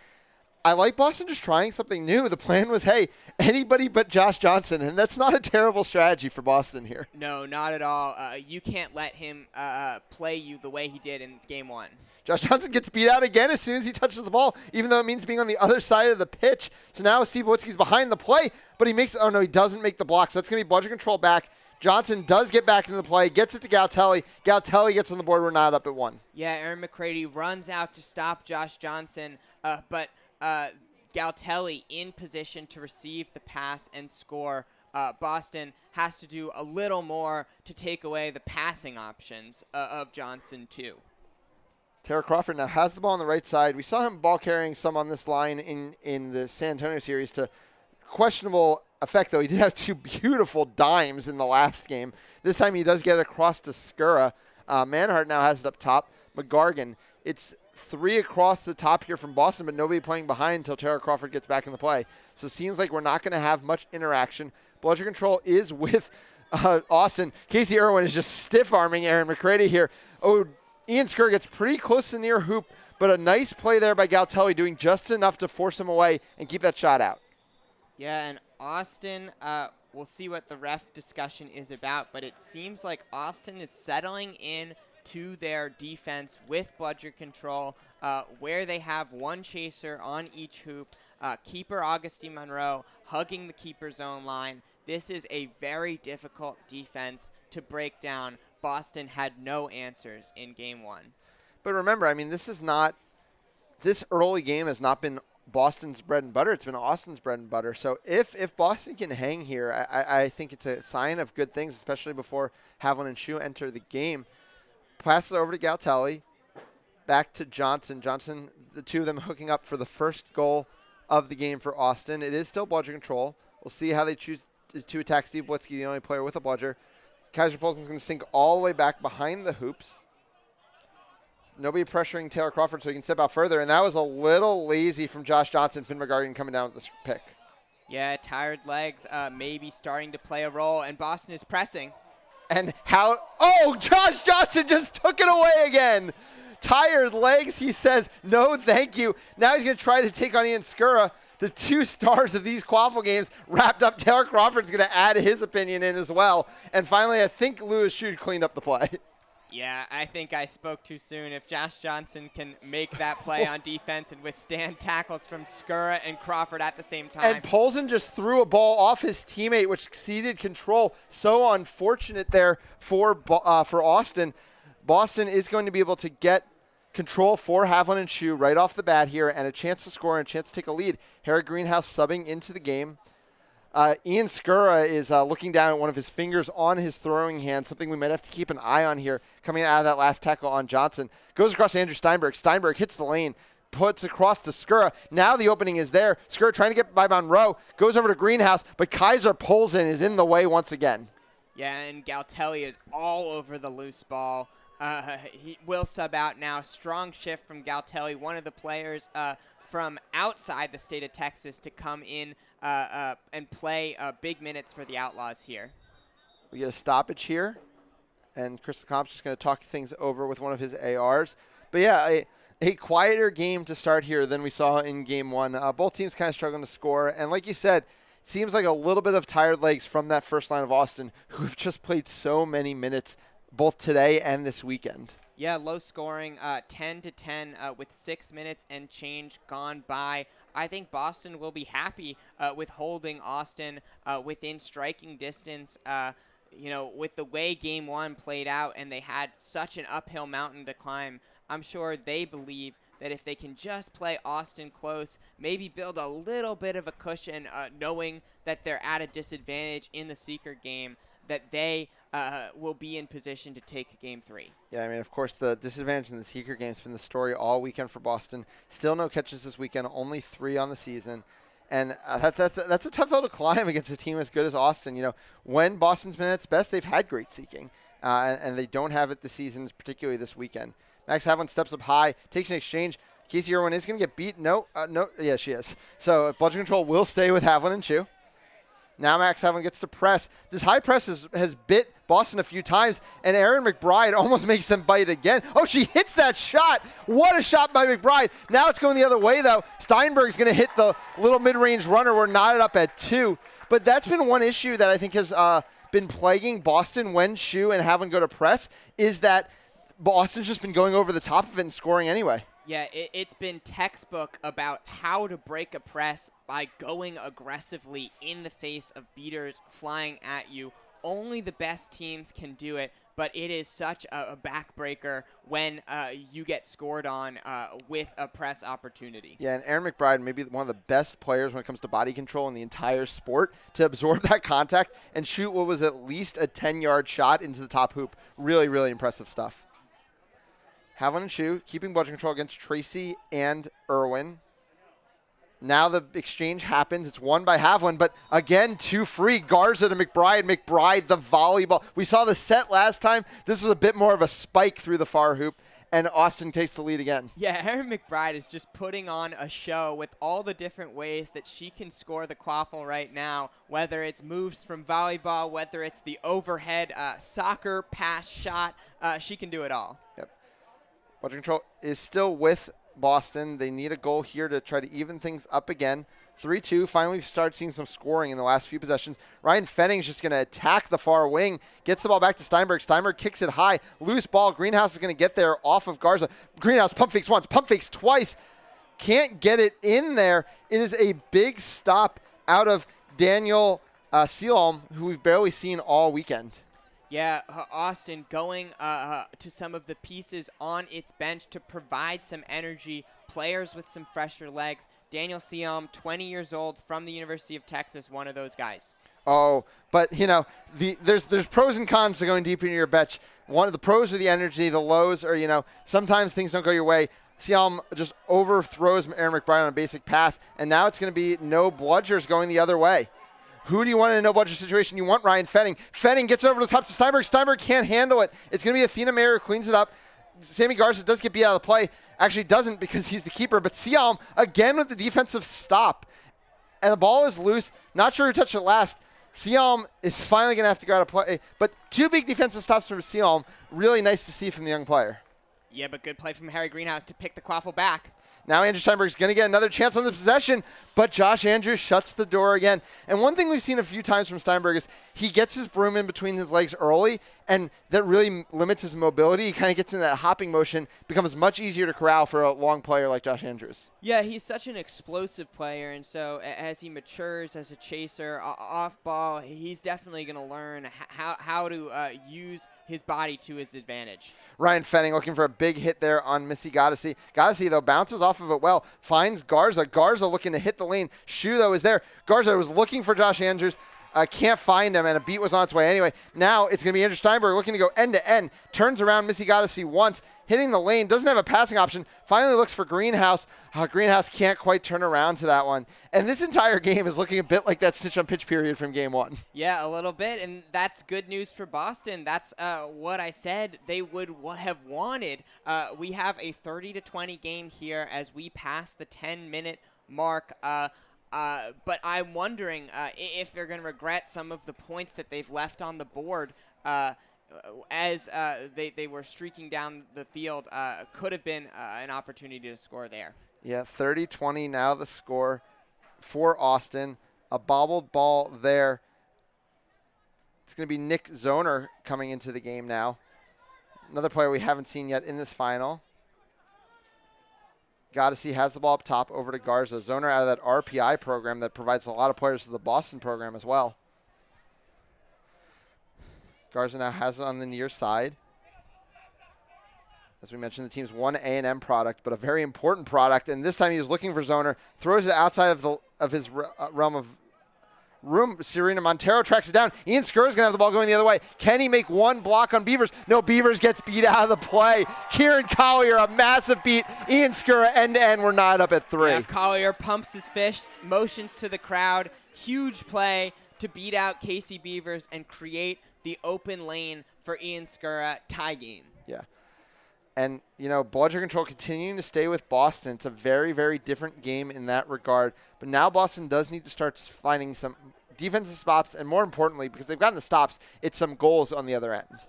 I like Boston just trying something new. The plan was, hey, anybody but Josh Johnson, and that's not a terrible strategy for Boston here. No, not at all. You can't let him play you the way he did in game one. Josh Johnson gets beat out again as soon as he touches the ball, even though it means being on the other side of the pitch. So now Steve Belitsky's behind the play, but he doesn't make the block. So that's going to be bludger control back Johnson does get back into the play, gets it to Galtelli. Galtelli gets on the board. We're not up at 1. Yeah, Aaron McCready runs out to stop Josh Johnson, but Galtelli in position to receive the pass and score. Boston has to do a little more to take away the passing options of Johnson, too. Taylor Crawford now has the ball on the right side. We saw him ball carrying some on this line in the San Antonio series to questionable effect, though. He did have 2 beautiful dimes in the last game. This time he does get it across to Skura. Manhart now has it up top. McGargan. It's 3 across the top here from Boston, but nobody playing behind until Taylor Crawford gets back in the play. So it seems like we're not going to have much interaction. Bludger control is with Austin. Casey Irwin is just stiff-arming Aaron McCready here. Oh, Ian Skura gets pretty close to the near hoop, but a nice play there by Galtelli, doing just enough to force him away and keep that shot out. Yeah, and Austin, we'll see what the ref discussion is about, but it seems like Austin is settling in to their defense with bludger control, where they have 1 chaser on each hoop, keeper Augustine Monroe hugging the keeper zone line. This is a very difficult defense to break down. Boston had no answers in game 1. But remember, I mean, this early game has not been Boston's bread and butter. It's been Austin's bread and butter. So if Boston can hang here, I think it's a sign of good things, especially before Havlin and Shu enter the game. Passes over to Galtelli, back to Johnson. Johnson, the 2 of them hooking up for the first goal of the game for Austin. It is still bludger control. We'll see how they choose to attack Steve Blitzky, the only player with a bludger. Kaiser Polson's going to sink all the way back behind the hoops. Nobody pressuring Taylor Crawford so he can step out further. And that was a little lazy from Josh Johnson. Finn McGargan coming down with this pick. Yeah, tired legs maybe starting to play a role, and Boston is pressing. And how, oh, Josh Johnson just took it away again. Tired legs, he says, no, thank you. Now he's going to try to take on Ian Skura. The 2 stars of these quaffle games wrapped up. Taylor Crawford's going to add his opinion in as well. And finally, I think Lewis Shu cleaned up the play. Yeah, I think I spoke too soon. If Josh Johnson can make that play on defense and withstand tackles from Skura and Crawford at the same time. And Polson just threw a ball off his teammate, which exceeded control. So unfortunate there for Austin. Boston is going to be able to get control for Havlin and Shu right off the bat here, and a chance to score and a chance to take a lead. Harry Greenhouse subbing into the game. Ian Skura is looking down at one of his fingers on his throwing hand, something we might have to keep an eye on here coming out of that last tackle on Johnson. Goes across to Andrew Steinberg. Steinberg hits the lane, puts across to Skura. Now the opening is there. Skura trying to get by Monroe, goes over to Greenhouse, but Kaiser pulls in, is in the way once again. Yeah, and Galtelli is all over the loose ball. He will sub out now. Strong shift from Galtelli, one of the players from outside the state of Texas to come in and play big minutes for the Outlaws here. We get a stoppage here, and Chris LeCompte's just going to talk things over with one of his ARs. But yeah, a quieter game to start here than we saw in game 1. Both teams kind of struggling to score, and like you said, it seems like a little bit of tired legs from that first line of Austin, who have just played so many minutes both today and this weekend. Yeah, low scoring, 10-10 with 6 minutes and change gone by. I think Boston will be happy with holding Austin within striking distance. With the way game 1 played out and they had such an uphill mountain to climb, I'm sure they believe that if they can just play Austin close, maybe build a little bit of a cushion, knowing that they're at a disadvantage in the Seeker game, that they will be in position to take game 3. Yeah, I mean, of course, the disadvantage in the Seeker game has been the story all weekend for Boston. Still no catches this weekend, only 3 on the season. And that's a tough hill to climb against a team as good as Austin. You know, when Boston's been at its best, they've had great seeking, and they don't have it this season, particularly this weekend. Max Havlin steps up high, takes an exchange. Casey Irwin is going to get beat. No, yeah, she is. So bludgeon control will stay with Havlin and Shu. Now Max Havlin gets to press. This high press has bit Boston a few times, and Erin McBride almost makes them bite again. Oh, she hits that shot. What a shot by McBride. Now it's going the other way, though. Steinberg's going to hit the little mid-range runner. We're knotted up at 2. But that's been one issue that I think has been plaguing Boston when Shu and Havlin go to press, is that Boston's just been going over the top of it and scoring anyway. Yeah, it's been textbook about how to break a press by going aggressively in the face of beaters flying at you only the best teams can do it, but it is such a backbreaker when you get scored on with a press opportunity. Yeah, and Aaron McBride may be one of the best players when it comes to body control in the entire sport to absorb that contact and shoot what was at least a 10-yard shot into the top hoop. Really, really impressive stuff. Havlin and Shu keeping ball control against Tracy and Irwin. Now the exchange happens. It's won by Havlin, but again, 2 free. Garza to McBride. McBride, the volleyball. We saw the set last time. This is a bit more of a spike through the far hoop, and Austin takes the lead again. Yeah, Erin McBride is just putting on a show with all the different ways that she can score the quaffle right now, whether it's moves from volleyball, whether it's the overhead soccer pass shot. She can do it all. Yep. Ball control is still with Boston. They need a goal here to try to even things up again. 3-2. Finally, we've started seeing some scoring in the last few possessions. Ryan Fenning's just going to attack the far wing. Gets the ball back to Steinberg. Steinberg kicks it high. Loose ball. Greenhouse is going to get there off of Garza. Greenhouse pump fakes once, pump fakes twice. Can't get it in there. It is a big stop out of Daniel Seelholm, who we've barely seen all weekend. Yeah, Austin going to some of the pieces on its bench to provide some energy, players with some fresher legs. Daniel Seelholm, 20 years old, from the University of Texas, one of those guys. Oh, but, you know, there's pros and cons to going deep into your bench. One of the pros are the energy. The lows are, you know, sometimes things don't go your way. Seelholm just overthrows Aaron McBride on a basic pass, and now it's going to be no bludgers going the other way. Who do you want in a no-bludger situation? You want Ryan Fenning. Fenning gets over the top to Steinberg. Steinberg can't handle it. It's going to be Athena Mayer who cleans it up. Sammy Garza does get beat out of the play. Actually doesn't because he's the keeper. But Seelholm, again with the defensive stop. And the ball is loose. Not sure who touched it last. Seelholm is finally going to have to go out of play. But 2 big defensive stops from Seelholm. Really nice to see from the young player. Yeah, but good play from Harry Greenhouse to pick the quaffle back. Now Andrew Steinberg's going to get another chance on the possession, but Josh Andrews shuts the door again. And one thing we've seen a few times from Steinberg is he gets his broom in between his legs early, and that really limits his mobility. He kind of gets in that hopping motion, becomes much easier to corral for a long player like Josh Andrews. Yeah, he's such an explosive player, and so as he matures as a chaser off ball, he's definitely going to learn how to use his body to his advantage. Ryan Fenning looking for a big hit there on Missy Goddessy. Goddessy, though, bounces off of it well, finds Garza. Garza looking to hit the lane. Shu, though, is there. Garza was looking for Josh Andrews. Can't find him, and a beat was on its way anyway. Now it's going to be Andrew Steinberg looking to go end-to-end. Turns around Missy Goddessy once, hitting the lane. Doesn't have a passing option. Finally looks for Greenhouse. Greenhouse can't quite turn around to that one. And this entire game is looking a bit like that snitch on pitch period from game 1. Yeah, a little bit, and that's good news for Boston. That's what I said they would have wanted. We have a 30-20 game here as we pass the 10-minute mark. But I'm wondering if they're going to regret some of the points that they've left on the board as they were streaking down the field. Could have been an opportunity to score there. Yeah, 30-20 now the score for Austin. A bobbled ball there. It's going to be Nick Zoner coming into the game now. Another player we haven't seen yet in this final. Goddessy has the ball up top over to Garza. Zoner out of that RPI program that provides a lot of players to the Boston program as well. Garza now has it on the near side. As we mentioned, the team's one A&M product, but a very important product. And this time he was looking for Zoner, throws it outside of his realm of room. Serena Montero tracks it down. Ian Skurr's going to have the ball going the other way. Can he make one block on Beavers? No, Beavers gets beat out of the play. Kieran Collier, a massive beat. Ian Skurr end-to-end. We're not up at 3. Yeah, Collier pumps his fist, motions to the crowd. Huge play to beat out Casey Beavers and create the open lane for Ian Skurr. Tie game. Yeah. And, you know, bludger control continuing to stay with Boston. It's a very, very different game in that regard. But now Boston does need to start finding some defensive stops, and more importantly, because they've gotten the stops, it's some goals on the other end.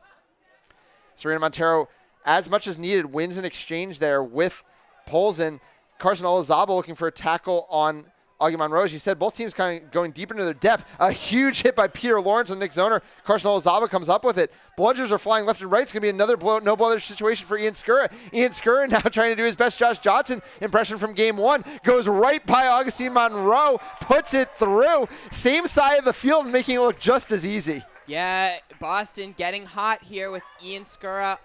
Serena Montero, as much as needed, wins an exchange there with Polzin. Carson Olazaba looking for a tackle on Augie Monroe. As you said, both teams kind of going deep into their depth. A huge hit by Peter Lawrence and Nick Zoner. Carson Olazaba comes up with it. Bludgers are flying left and right. It's going to be another no bludger situation for Ian Skurra. Ian Skurra now trying to do his best Josh Johnson impression from game 1. Goes right by Augustine Monroe. Puts it through. Same side of the field, making it look just as easy. Yeah, Boston getting hot here with Ian Skura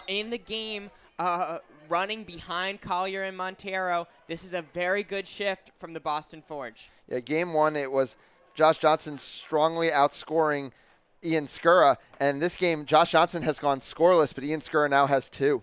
in the game, running behind Collier and Montero. This is a very good shift from the Boston Forge. Yeah, game one, it was Josh Johnson strongly outscoring Ian Skura. And this game, Josh Johnson has gone scoreless, but Ian Skura now has 2.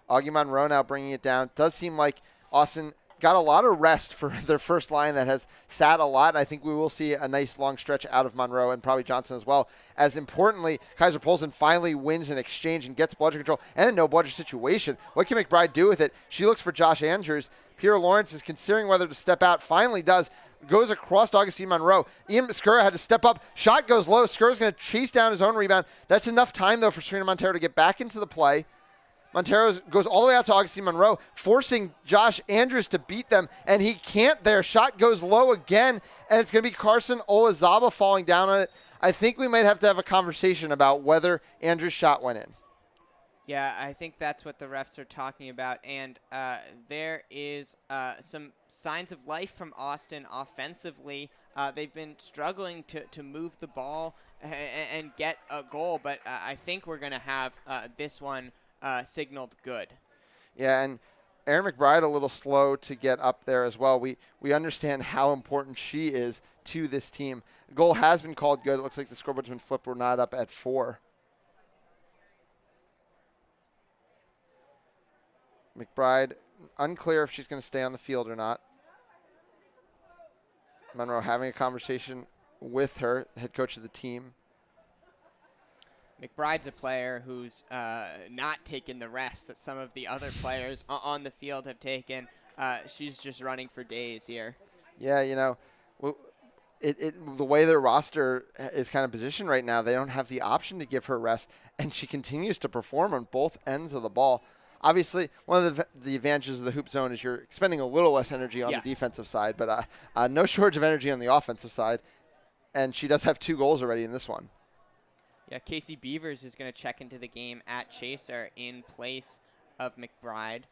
Augie Monroe now bringing it down. It does seem like Austin got a lot of rest for their first line that has sat a lot. And I think we will see a nice long stretch out of Monroe and probably Johnson as well. As importantly, Kaiser Polson finally wins an exchange and gets bludgeon control and a no bludgeon situation. What can McBride do with it? She looks for Josh Andrews. Peter Lawrence is considering whether to step out. Finally does. Goes across Augustine Monroe. Ian Skura had to step up. Shot goes low. Skura's going to chase down his own rebound. That's enough time, though, for Serena Montero to get back into the play. Montero goes all the way out to Augustine Monroe, forcing Josh Andrews to beat them, and he can't there. Shot goes low again, and it's going to be Carson Olazaba falling down on it. I think we might have to have a conversation about whether Andrews' shot went in. Yeah, I think that's what the refs are talking about, and there is some signs of life from Austin offensively. They've been struggling to move the ball and get a goal, but I think we're going to have this one signaled good. Yeah, and Erin McBride a little slow to get up there as well. We understand how important she is to this team. The goal has been called good. It looks like the scoreboard's been flipped. We're not up at 4. McBride, unclear if she's going to stay on the field or not. Monroe having a conversation with her, head coach of the team. McBride's a player who's not taken the rest that some of the other players on the field have taken. She's just running for days here. Yeah, you know, the way their roster is kind of positioned right now, they don't have the option to give her rest, and she continues to perform on both ends of the ball. Obviously, one of the advantages of the hoop zone is you're expending a little less energy on the defensive side, but no shortage of energy on the offensive side, and she does have 2 goals already in this one. Yeah, Casey Beavers is going to check into the game at Chaser in place of McBride.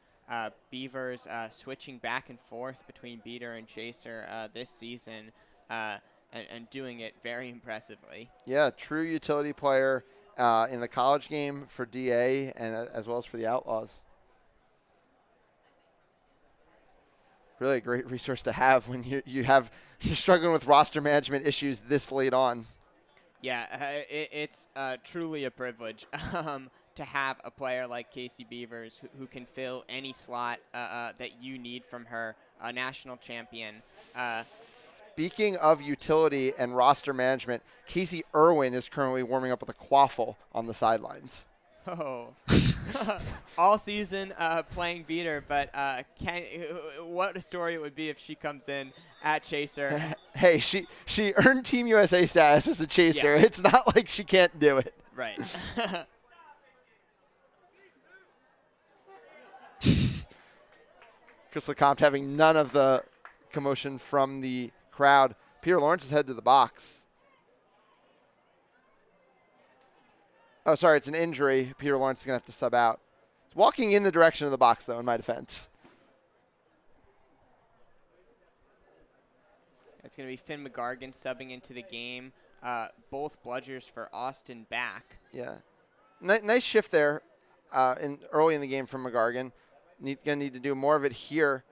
Beavers switching back and forth between beater and Chaser this season and doing it very impressively. Yeah, true utility player in the college game for DA and as well as for the Outlaws. Really a great resource to have when you're struggling with roster management issues this late on. Yeah, it's truly a privilege to have a player like Casey Beavers who can fill any slot that you need from her, a national champion. Speaking of utility and roster management, Casey Irwin is currently warming up with a quaffle on the sidelines. Oh, all season playing beater, but what a story it would be if she comes in at Chaser. Hey, she earned Team USA status as a Chaser. Yeah. It's not like she can't do it. Right. Chris Lecomte having none of the commotion from the crowd. Peter Lawrence is headed to the box. Oh, sorry, it's an injury. Peter Lawrence is going to have to sub out. He's walking in the direction of the box, though, in my defense. It's going to be Finn McGargan subbing into the game. Both bludgers for Austin back. Yeah. Nice shift there early in the game from McGargan. Going to need to do more of it here.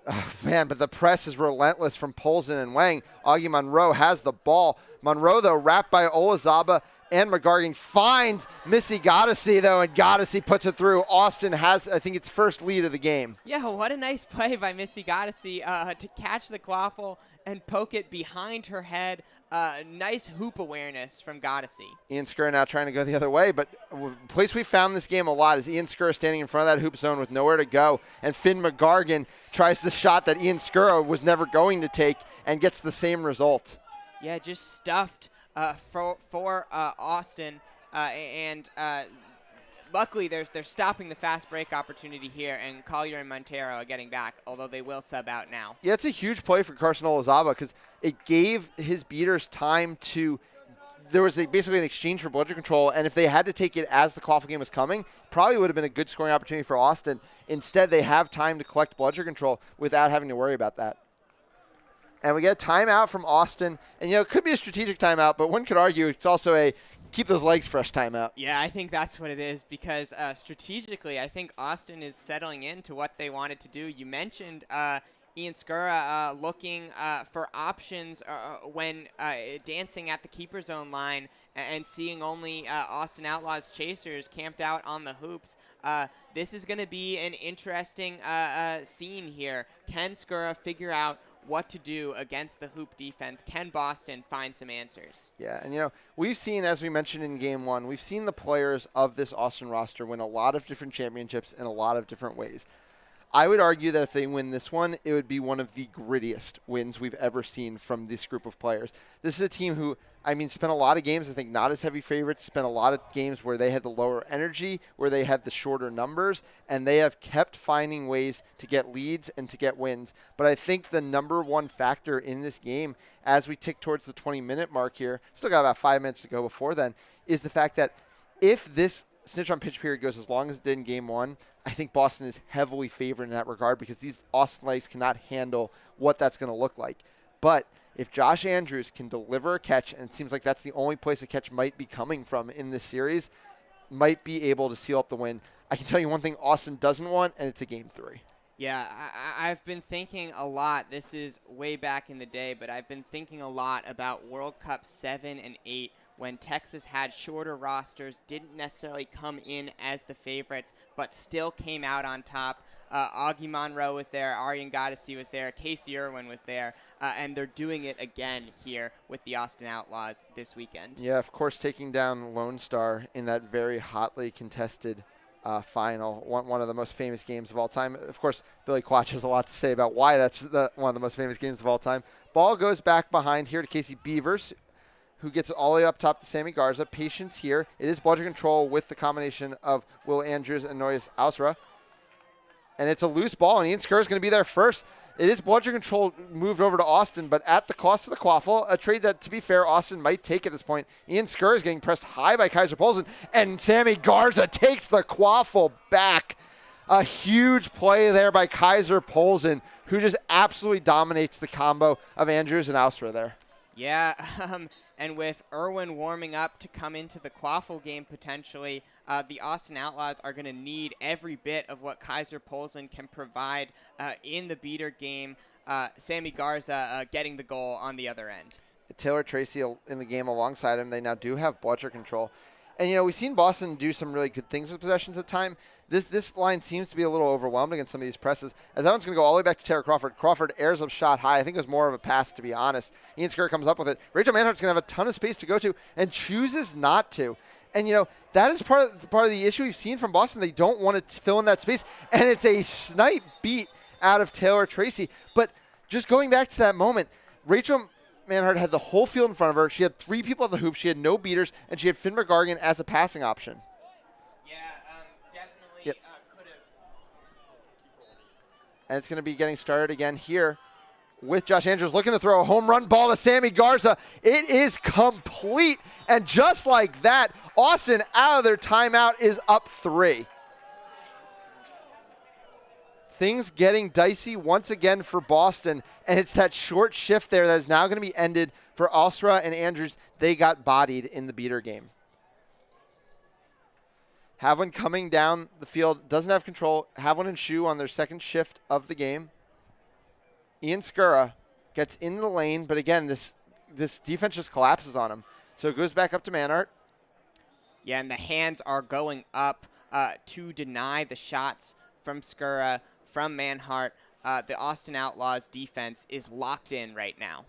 Oh, man, but the press is relentless from Polson and Wang. Augie Monroe has the ball. Monroe, though, wrapped by Olazaba and McGargan, finds Missy Goddessy, though, and Goddessy puts it through. Austin has, I think, its first lead of the game. Yeah, what a nice play by Missy Goddessy to catch the quaffle and poke it behind her head. Nice hoop awareness from Goddessy. Ian Skura now trying to go the other way, but the place we found this game a lot is Ian Skura standing in front of that hoop zone with nowhere to go, and Finn McGargan tries the shot that Ian Skura was never going to take and gets the same result. Yeah, just stuffed for Austin, and luckily they're stopping the fast break opportunity here, and Collier and Montero are getting back, although they will sub out now. Yeah, it's a huge play for Carson Olazaba because it gave his beaters time to – there was basically an exchange for bludgeon control, and if they had to take it as the quaffle game was coming, probably would have been a good scoring opportunity for Austin. Instead, they have time to collect bludgeon control without having to worry about that. And we get a timeout from Austin. And, it could be a strategic timeout, but one could argue it's also a keep those legs fresh timeout. Yeah, I think that's what it is because strategically, I think Austin is settling into what they wanted to do. You mentioned Ian Skura looking for options when dancing at the keeper zone line and seeing only Austin Outlaws chasers camped out on the hoops. This is going to be an interesting scene here. Can Skura figure out what to do against the hoop defense? Can Boston find some answers? Yeah, and we've seen, as we mentioned in Game 1, we've seen the players of this Austin roster win a lot of different championships in a lot of different ways. I would argue that if they win this one, it would be one of the grittiest wins we've ever seen from this group of players. This is a team who, spent a lot of games, I think not as heavy favorites, spent a lot of games where they had the lower energy, where they had the shorter numbers, and they have kept finding ways to get leads and to get wins. But I think the number one factor in this game, as we tick towards the 20-minute mark here, still got about 5 minutes to go before then, is the fact that if this snitch on pitch period goes as long as it did in Game 1, I think Boston is heavily favored in that regard because these Austin legs cannot handle what that's going to look like. But if Josh Andrews can deliver a catch, and it seems like that's the only place a catch might be coming from in this series, might be able to seal up the win. I can tell you one thing Austin doesn't want, and it's a Game 3. Yeah, I've been thinking a lot. This is way back in the day, but I've been thinking a lot about World Cup 7 and 8 when Texas had shorter rosters, didn't necessarily come in as the favorites, but still came out on top. Augie Monroe was there, Aryan Goddessy was there, Casey Irwin was there, and they're doing it again here with the Austin Outlaws this weekend. Yeah, of course, taking down Lone Star in that very hotly contested final, one of the most famous games of all time. Of course, Billy Quach has a lot to say about why that's one of the most famous games of all time. Ball goes back behind here to Casey Beavers, who gets it all the way up top to Sammy Garza. Patience here. It is ball control with the combination of Will Andrews and Noyes Ausra. And it's a loose ball, and Ian Skura is going to be there first. It is bludger control moved over to Austin, but at the cost of the quaffle, a trade that, to be fair, Austin might take at this point. Ian Skura is getting pressed high by Kaiser Polson, and Sammy Garza takes the quaffle back. A huge play there by Kaiser Polson, who just absolutely dominates the combo of Andrews and Ausra there. Yeah, and with Irwin warming up to come into the quaffle game potentially, the Austin Outlaws are going to need every bit of what Kaiser Polson can provide in the beater game. Sammy Garza getting the goal on the other end. Taylor Tracy in the game alongside him. They now do have bludger control. And, we've seen Boston do some really good things with possessions at time. This line seems to be a little overwhelmed against some of these presses. As that one's going to go all the way back to Taylor Crawford. Crawford airs up shot high. I think it was more of a pass, to be honest. Ian Skura comes up with it. Rachel Manhart's going to have a ton of space to go to and chooses not to. And, that is part of the issue we've seen from Boston. They don't want to fill in that space. And it's a snipe beat out of Taylor Tracy. But just going back to that moment, Rachel Manhart had the whole field in front of her. She had 3 people at the hoop. She had no beaters. And she had Finn McGargan as a passing option. Yeah, definitely Yep. could have. And it's going to be getting started again here with Josh Andrews looking to throw a home run ball to Sammy Garza. It is complete. And just like that, Austin out of their timeout is up 3. Things getting dicey once again for Boston. And it's that short shift there that is now going to be ended for Ausra and Andrews. They got bodied in the beater game. Havlin coming down the field, doesn't have control. Havlin and Shu on their second shift of the game. Ian Skura gets in the lane, but again, this defense just collapses on him. So it goes back up to Manhart. Yeah, and the hands are going up to deny the shots from Skura, from Manhart. The Austin Outlaws defense is locked in right now.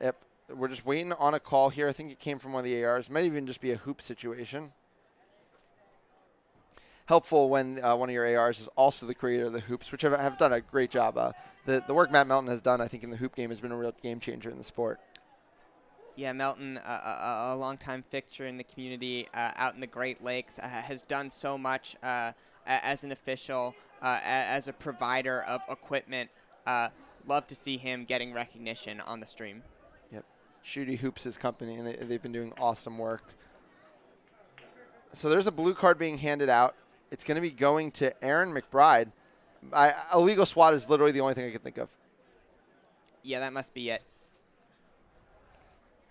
Yep. We're just waiting on a call here. I think it came from one of the ARs. Might even just be a hoop situation. Helpful when one of your ARs is also the creator of the hoops, which have done a great job. The work Matt Melton has done, I think, in the hoop game has been a real game changer in the sport. Yeah, Melton, a longtime fixture in the community out in the Great Lakes, has done so much as an official, as a provider of equipment. Love to see him getting recognition on the stream. Yep. Shooty Hoops' his company, and they've been doing awesome work. So there's a blue card being handed out. It's going to be going to Aaron McBride. Illegal swat is literally the only thing I can think of. Yeah, that must be it.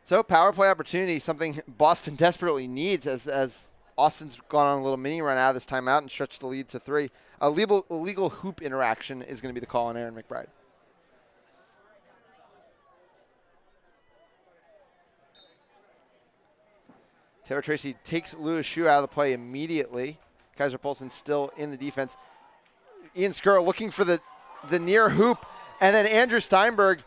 So power play opportunity, something Boston desperately needs as Austin's gone on a little mini run out of this timeout and stretched the lead to 3. Illegal hoop interaction is going to be the call on Aaron McBride. Taylor Tracy takes Lewis Schuh out of the play immediately. Kaiser Polson still in the defense. Ian Skura looking for the near hoop, and then Andrew Steinberg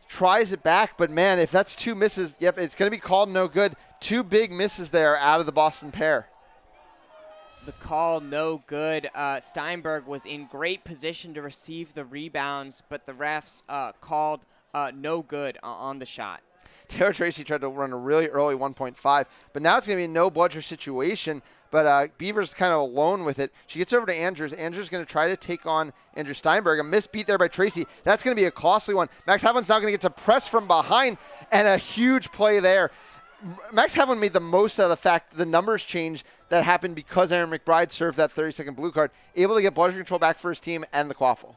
tries it back, but man, if that's 2 misses, yep, it's going to be called no good. 2 big misses there out of the Boston pair. The call no good. Steinberg was in great position to receive the rebounds, but the refs called no good on the shot. Taylor Tracy tried to run a really early 1.5, but now it's going to be a no bludger situation. But Beaver's kind of alone with it. She gets over to Andrews. Andrews going to try to take on Andrew Steinberg. A missed beat there by Tracy. That's going to be a costly one. Max Havlin's now going to get to press from behind, and a huge play there. Max Havlin made the most out of the fact the numbers change that happened because Aaron McBride served that 30-second blue card, able to get bludger control back for his team and the quaffle.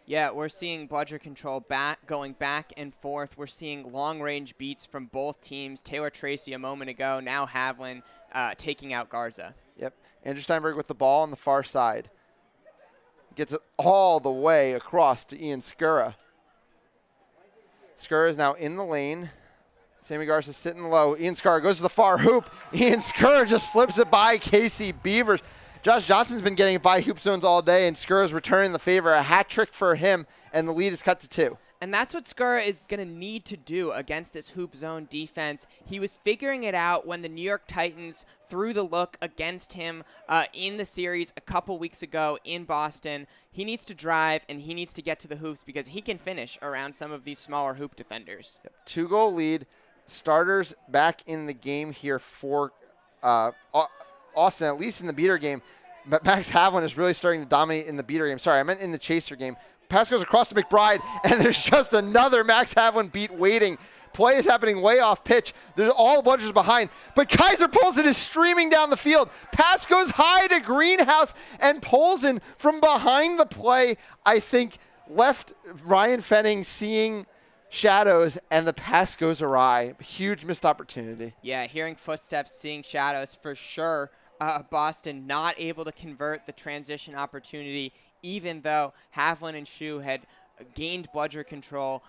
Yeah, we're seeing bludger control going back and forth. We're seeing long-range beats from both teams. Taylor Tracy a moment ago, now Havlin taking out Garza. Yep. Andrew Steinberg with the ball on the far side. Gets it all the way across to Ian Skura. Skura is now in the lane. Sammy Garza sitting low. Ian Skura goes to the far hoop. Ian Skura just slips it by Casey Beavers. Josh Johnson's been getting by hoop zones all day, and Skura's returning the favor. A hat trick for him, and the lead is cut to 2. And that's what Skura is going to need to do against this hoop zone defense. He was figuring it out when the New York Titans threw the look against him in the series a couple weeks ago in Boston. He needs to drive, and he needs to get to the hoops because he can finish around some of these smaller hoop defenders. Yep. 2-goal lead. Starters back in the game here for Austin, at least in the beater game. Max Havlin is really starting to dominate in the beater game. Sorry, I meant in the chaser game. Pass goes across to McBride, and there's just another Max Havlin beat waiting. Play is happening way off pitch. There's all the bludgers behind, but Kaiser Polson is streaming down the field. Pass goes high to Greenhouse, and Polson from behind the play, I think, left Ryan Fenning seeing shadows, and the pass goes awry. Huge missed opportunity. Yeah, hearing footsteps, seeing shadows for sure. Boston not able to convert the transition opportunity, even though Havlin and Schuh had gained bludger control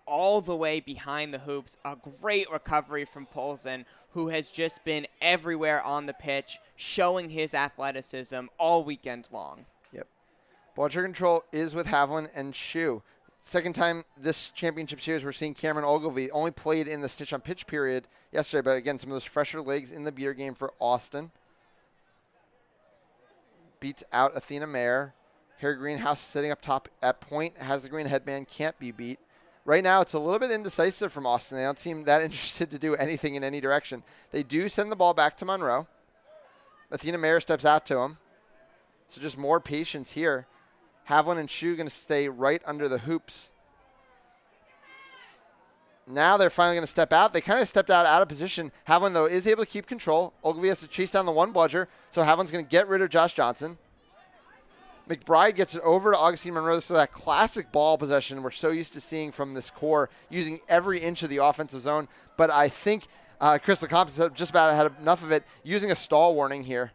all the way behind the hoops. A great recovery from Polson, who has just been everywhere on the pitch, showing his athleticism all weekend long. Yep. Bludger control is with Havlin and Schuh. Second time this championship series we're seeing Cameron Ogilvie. Only played in the stitch on pitch period yesterday, but again, some of those fresher legs in the beater game for Austin. Beats out Athena Mayer. Harry Greenhouse sitting up top at point, has the green headband, can't be beat. Right now, it's a little bit indecisive from Austin. They don't seem that interested to do anything in any direction. They do send the ball back to Monroe. Athena Mayer steps out to him. So just more patience here. Havlin and Schuh going to stay right under the hoops. Now they're finally going to step out. They kind of stepped out of position. Havlin, though, is able to keep control. Ogilvie has to chase down the one bludger, so Havlin's going to get rid of Josh Johnson. McBride gets it over to Augustine Monroe. This is that classic ball possession we're so used to seeing from this core, using every inch of the offensive zone. But I think Chris LeCompte has just about had enough of it, using a stall warning here.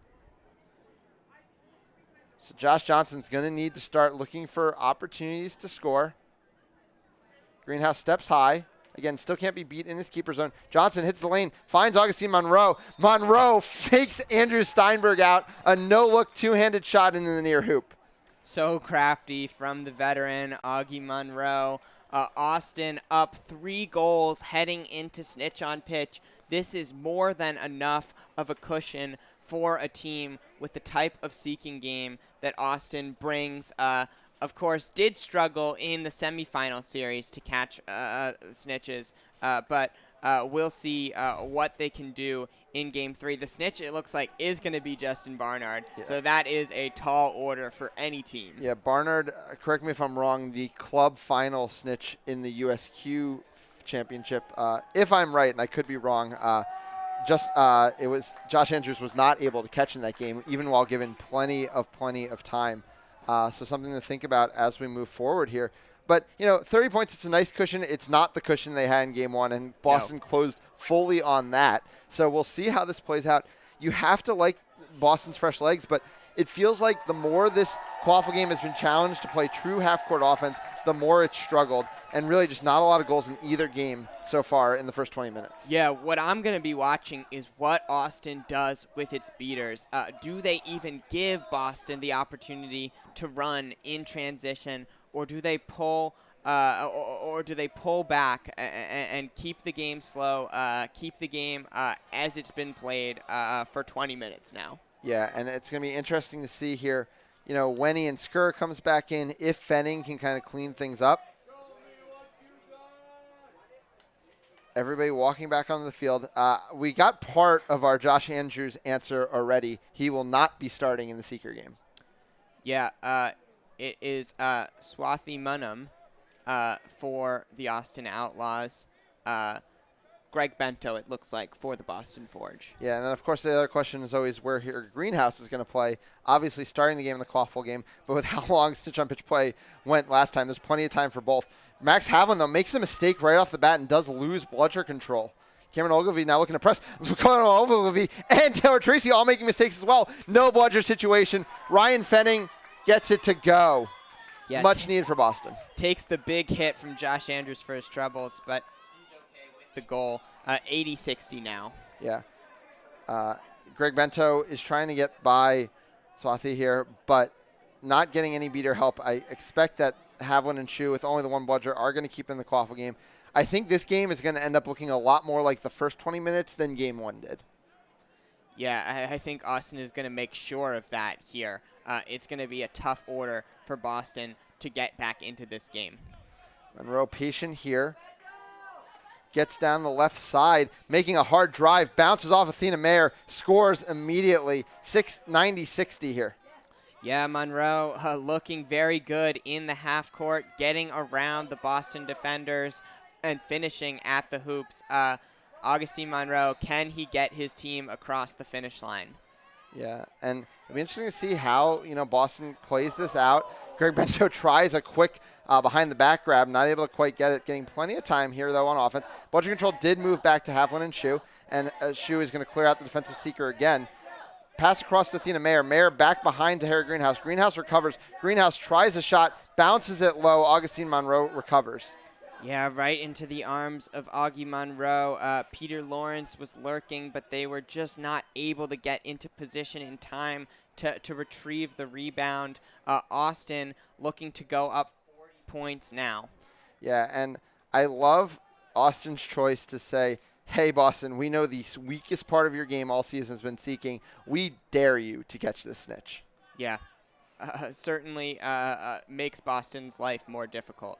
So Josh Johnson's going to need to start looking for opportunities to score. Greenhouse steps high. Again, still can't be beat in his keeper zone. Johnson hits the lane, finds Augustine Monroe. Monroe fakes Andrew Steinberg out. A no-look two-handed shot into the near hoop. So crafty from the veteran, Augie Monroe. Austin up 3 goals heading into snitch on pitch. This is more than enough of a cushion for a team with the type of seeking game that Austin brings. Of course, did struggle in the semifinal series to catch snitches, but we'll see what they can do in Game 3. The snitch, it looks like, is going to be Justin Barnard, so that is a tall order for any team. Yeah, Barnard, correct me if I'm wrong, the club final snitch in the USQ Championship. If I'm right, and I could be wrong, it was Josh Andrews was not able to catch in that game, even while given plenty of time. So something to think about as we move forward here. But, 30 points, it's a nice cushion. It's not the cushion they had in game one, and Boston closed fully on that. So we'll see how this plays out. You have to like Boston's fresh legs, but it feels like the more this qualifier game has been challenged to play true half-court offense, the more it's struggled, and really just not a lot of goals in either game so far in the first 20 minutes. Yeah, what I'm going to be watching is what Austin does with its beaters. Do they even give Boston the opportunity to run in transition, or do they pull back and keep the game slow, keep the game as it's been played for 20 minutes now? Yeah, and it's going to be interesting to see here, when Ian Skur comes back in, if Fenning can kind of clean things up. Everybody walking back onto the field. We got part of our Josh Andrews answer already. He will not be starting in the Seeker game. Yeah, it is Swathi Munham for the Austin Outlaws. Greg Bento, it looks like, for the Boston Forge. Yeah, and then, of course, the other question is always where here Greenhouse is going to play. Obviously starting the game in the Quaffle game, but with how long stitch-on-pitch play went last time, there's plenty of time for both. Max Havlin, though, makes a mistake right off the bat and does lose bludger control. Cameron Ogilvie now looking to press. Cameron Ogilvie and Taylor Tracy all making mistakes as well. No bludger situation. Ryan Fenning gets it to go. Yeah, Much needed for Boston. Takes the big hit from Josh Andrews for his troubles, but he's okay with the goal. 80-60 now. Yeah. Greg Bento is trying to get by Swathi here, but not getting any beater help. I expect that Havlin and Shu, with only the one bludger, are going to keep in the Quaffle game. I think this game is going to end up looking a lot more like the first 20 minutes than game one did. Yeah, I think Austin is going to make sure of that here. It's going to be a tough order for Boston to get back into this game. Monroe patient here. Gets down the left side, making a hard drive, bounces off Athena Mayer, scores immediately. 90-60 here. Yeah, Monroe looking very good in the half court, getting around the Boston defenders and finishing at the hoops. Augustine Monroe, can he get his team across the finish line? Yeah, and it'll be interesting to see how, Boston plays this out. Greg Bento tries a quick behind the back grab, not able to quite get it. Getting plenty of time here, though, on offense. Bludger control did move back to Havlin and Shu, and Shu is going to clear out the defensive seeker again. Pass across to Athena Mayer. Mayer back behind to Harry Greenhouse. Greenhouse recovers. Greenhouse tries a shot, bounces it low. Augustine Monroe recovers. Yeah, right into the arms of Augie Monroe. Peter Lawrence was lurking, but they were just not able to get into position in time to retrieve the rebound. Austin looking to go up 40 points now. Yeah, and I love Austin's choice to say, hey, Boston, we know the weakest part of your game all season has been seeking. We dare you to catch this snitch. Yeah, certainly makes Boston's life more difficult.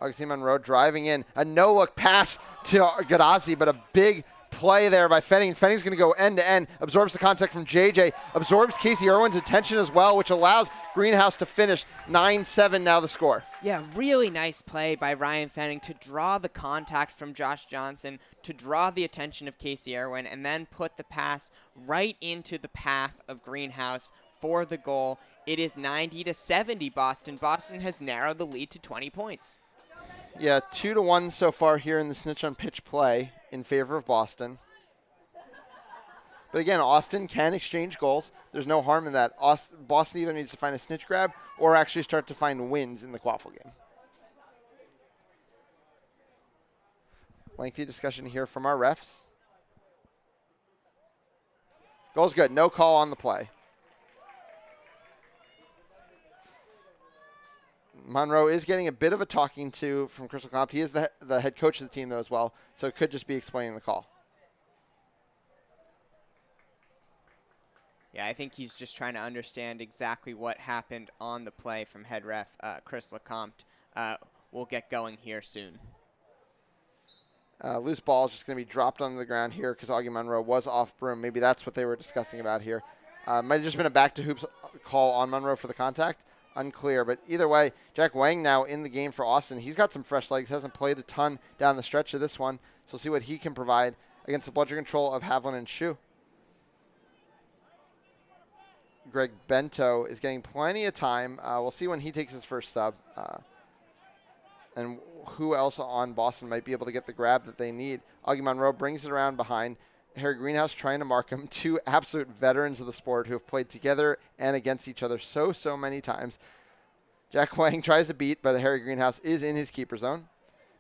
Augustine Monroe driving in. A no-look pass to Gaddafi, but a big play there by Fenning. Fenning's going to go end-to-end, absorbs the contact from JJ, absorbs Casey Irwin's attention as well, which allows Greenhouse to finish 9-7 now the score. Yeah, really nice play by Ryan Fenning to draw the contact from Josh Johnson, to draw the attention of Casey Irwin, and then put the pass right into the path of Greenhouse for the goal. It is 90-70 Boston. Boston has narrowed the lead to 20 points. Yeah, 2-1 so far here in the snitch on pitch play in favor of Boston. But again, Austin can exchange goals. There's no harm in that. Boston either needs to find a snitch grab or actually start to find wins in the Quaffle game. Lengthy discussion here from our refs. Goal's good. No call on the play. Monroe is getting a bit of a talking to from Crystal Comp. He is the head coach of the team, though, as well, so it could just be explaining the call. Yeah, I think he's just trying to understand exactly what happened on the play from head ref Chris Lecomte. We'll get going here soon. Loose ball is just going to be dropped onto the ground here because Augie Monroe was off broom. Maybe that's what they were discussing about here. Might have just been a back-to-hoops call on Monroe for the contact. Unclear, but either way, Jack Wang now in the game for Austin. He's got some fresh legs, hasn't played a ton down the stretch of this one, so we'll see what he can provide against the bludger control of Havlin and Shu. Greg Bento is getting plenty of time. We'll see when he takes his first sub. And who else on Boston might be able to get the grab that they need. Augie Monroe brings it around behind. Harry Greenhouse trying to mark him. Two absolute veterans of the sport who have played together and against each other so many times. Jack Wang tries to beat, but Harry Greenhouse is in his keeper zone.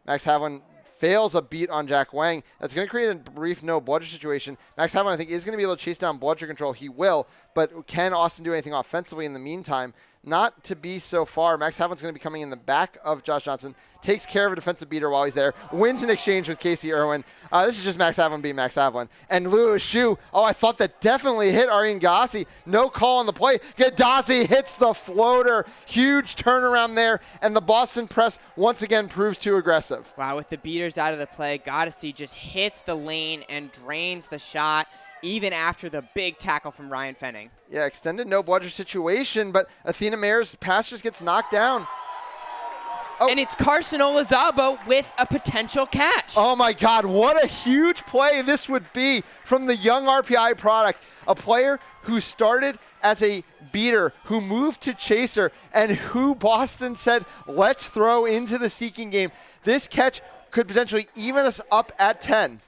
Max Havlin fails a beat on Jack Wang. That's going to create a brief no bludger situation. Max Havlin, I think, is going to be able to chase down bludger control. He will, but can Austin do anything offensively in the meantime? Not to be so far. Max Havlin's going to be coming in the back of Josh Johnson, takes care of a defensive beater while he's there, wins an exchange with Casey Irwin. This is just Max Havlin being Max Havlin. And Lewis Shu, I thought that definitely hit Arjen Gassi. No call on the play. Gadasi hits the floater. Huge turnaround there, and the Boston press once again proves too aggressive. Wow, with the beaters out of the play, Gadasi just hits the lane and drains the shot, even after the big tackle from Ryan Fenning. Yeah, extended no bludger situation, but Athena Mayer's pass just gets knocked down. Oh. And it's Carson Olazaba with a potential catch. Oh my God, what a huge play this would be from the young RPI product. A player who started as a beater, who moved to chaser, and who Boston said, let's throw into the seeking game. This catch could potentially even us up at 10.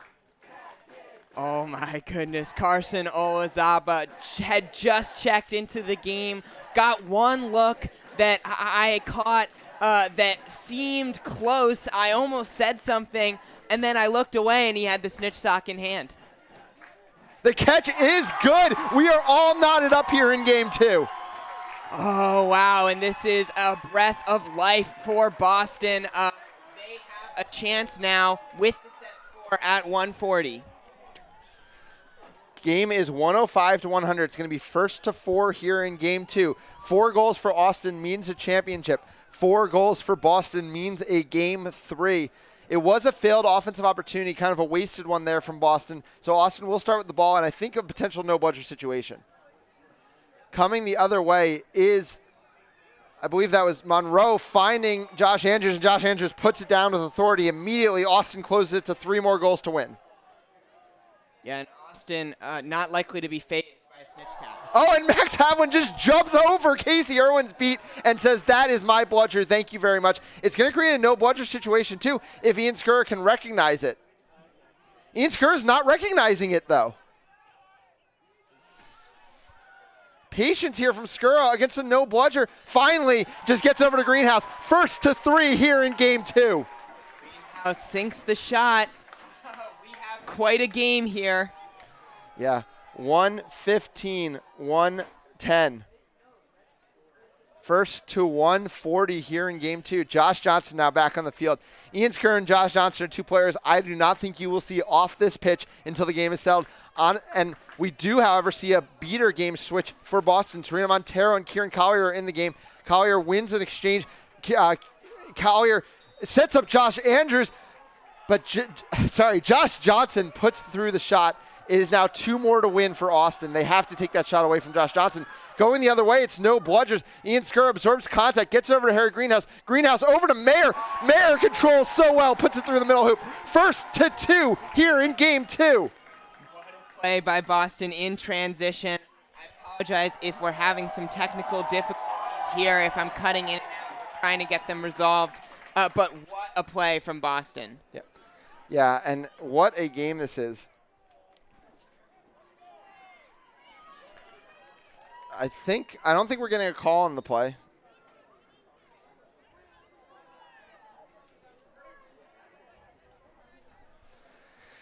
Oh my goodness, Carson Olazaba had just checked into the game, got one look that I caught that seemed close. I almost said something, and then I looked away and he had the snitch sock in hand. The catch is good. We are all knotted up here in game 2. Oh wow, and this is a breath of life for Boston. They have a chance now with the set score at 140. Game is 105-100. It's going to be 1-4 here in game 2. 4 goals for Austin means a championship. 4 goals for Boston means a game 3. It was a failed offensive opportunity, kind of a wasted one there from Boston. So Austin will start with the ball, and I think a potential no bludger situation. Coming the other way is, I believe that was Monroe finding Josh Andrews, and Josh Andrews puts it down with authority. Immediately, Austin closes it to 3 more goals to win. Yeah, and Austin not likely to be fazed by a snitch cap. Oh, and Max Havlin just jumps over Casey Irwin's beat and says, that is my bludger, thank you very much. It's going to create a no bludger situation, too, if Ian Skurr can recognize it. Ian Skurr is not recognizing it, though. Patience here from Skurr against a no bludger. Finally, just gets over to Greenhouse. 1-3 here in game 2. Greenhouse sinks the shot. We have quite a game here. Yeah, 115, 110. 1-140 here in game 2. Josh Johnson now back on the field. Ian Skurr and Josh Johnson are 2 players I do not think you will see off this pitch until the game is settled. And we do, however, see a beater game switch for Boston. Serena Montero and Kieran Collier are in the game. Collier wins an exchange. Collier sets up Josh Andrews, but Josh Johnson puts through the shot. It is now 2 more to win for Austin. They have to take that shot away from Josh Johnson. Going the other way, it's no bludgers. Ian Skurr absorbs contact, gets over to Harry Greenhouse. Greenhouse over to Mayer. Mayer controls so well, puts it through the middle hoop. 1-2 here in game 2. Play by Boston in transition. I apologize if we're having some technical difficulties here, if I'm cutting in and out, trying to get them resolved. But what a play from Boston. Yeah, and what a game this is. I don't think we're getting a call on the play.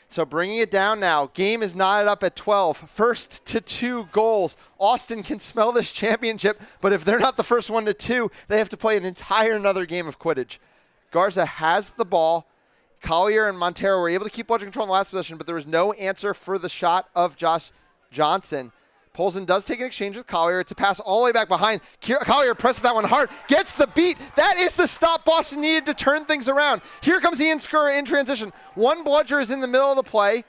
So bringing it down now. Game is knotted up at 12. 1-2 goals. Austin can smell this championship, but if they're not the first 1-2, they have to play an entire another game of Quidditch. Garza has the ball. Collier and Montero were able to keep bludger control in the last possession, but there was no answer for the shot of Josh Johnson. Polson does take an exchange with Collier. It's a pass all the way back behind. Collier presses that one hard, gets the beat. That is the stop Boston needed to turn things around. Here comes Ian Skurr in transition. One bludger is in the middle of the play.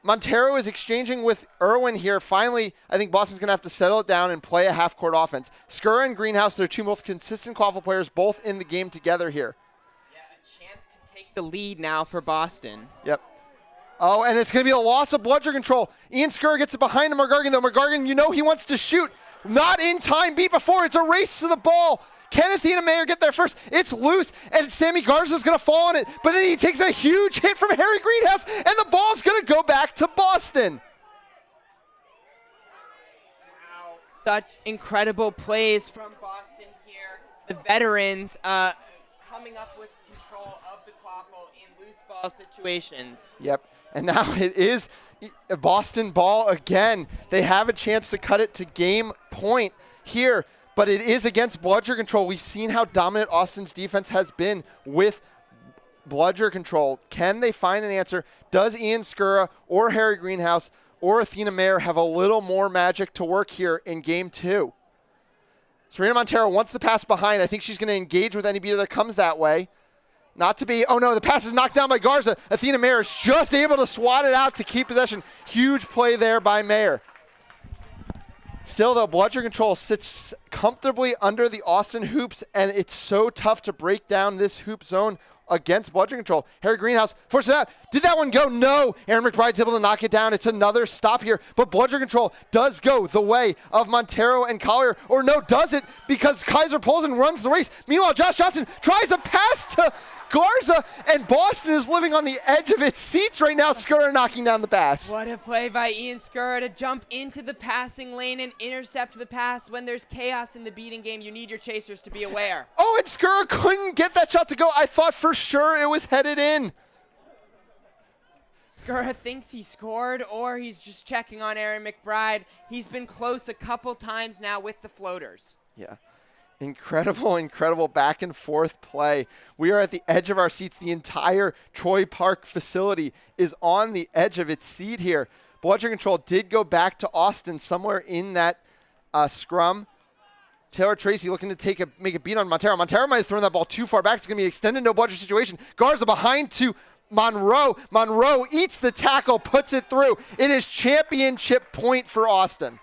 Montero is exchanging with Irwin here. Finally, I think Boston's going to have to settle it down and play a half-court offense. Skurr and Greenhouse, they're 2 most consistent quaffle players, both in the game together here. Yeah, a chance to take the lead now for Boston. Yep. Oh, and it's going to be a loss of bludger control. Ian Skur gets it behind McGargan, though. McGargan, you know he wants to shoot. Not in time, beat before. It's a race to the ball. Can Athena Mayer get there first? It's loose, and Sammy Garza's going to fall on it. But then he takes a huge hit from Harry Greenhouse, and the ball's going to go back to Boston. Wow, such incredible plays from Boston here. The veterans coming up with control of the quaffle in loose ball situations. Yep, and now it is a Boston ball again. They have a chance to cut it to game point here, but it is against bludger control. We've seen how dominant Austin's defense has been with bludger control. Can they find an answer? Does Ian Skura or Harry Greenhouse or Athena Mayer have a little more magic to work here in game 2? Serena Montero wants the pass behind. I think she's going to engage with any beater that comes that way. Not to be, oh no, the pass is knocked down by Garza. Athena Mayer is just able to swat it out to keep possession. Huge play there by Mayer. Still though, bludger control sits comfortably under the Austin hoops, and it's so tough to break down this hoop zone against bludger control. Harry Greenhouse forces it out. Did that one go? No. Aaron McBride's able to knock it down. It's another stop here. But bludger control does go the way of Montero and Collier. Or no, does it? Because Kaiser Polson runs the race. Meanwhile, Josh Johnson tries a pass to Garza, and Boston is living on the edge of its seats right now. Skura knocking down the pass. What a play by Ian Skura to jump into the passing lane and intercept the pass. When there's chaos in the beating game, you need your chasers to be aware. Oh, and Skura couldn't get that shot to go. I thought for sure it was headed in. Skura thinks he scored, or he's just checking on Aaron McBride. He's been close a couple times now with the floaters. Yeah. Incredible back and forth play. We are at the edge of our seats. The entire Troy Park facility is on the edge of its seat here. Bludger control did go back to Austin somewhere in that scrum. Taylor Tracy looking to make a beat on Montero. Montero might have thrown that ball too far back. It's going to be an extended no bludger situation. Garza behind to Monroe. Monroe eats the tackle, puts it through. It is championship point for Austin.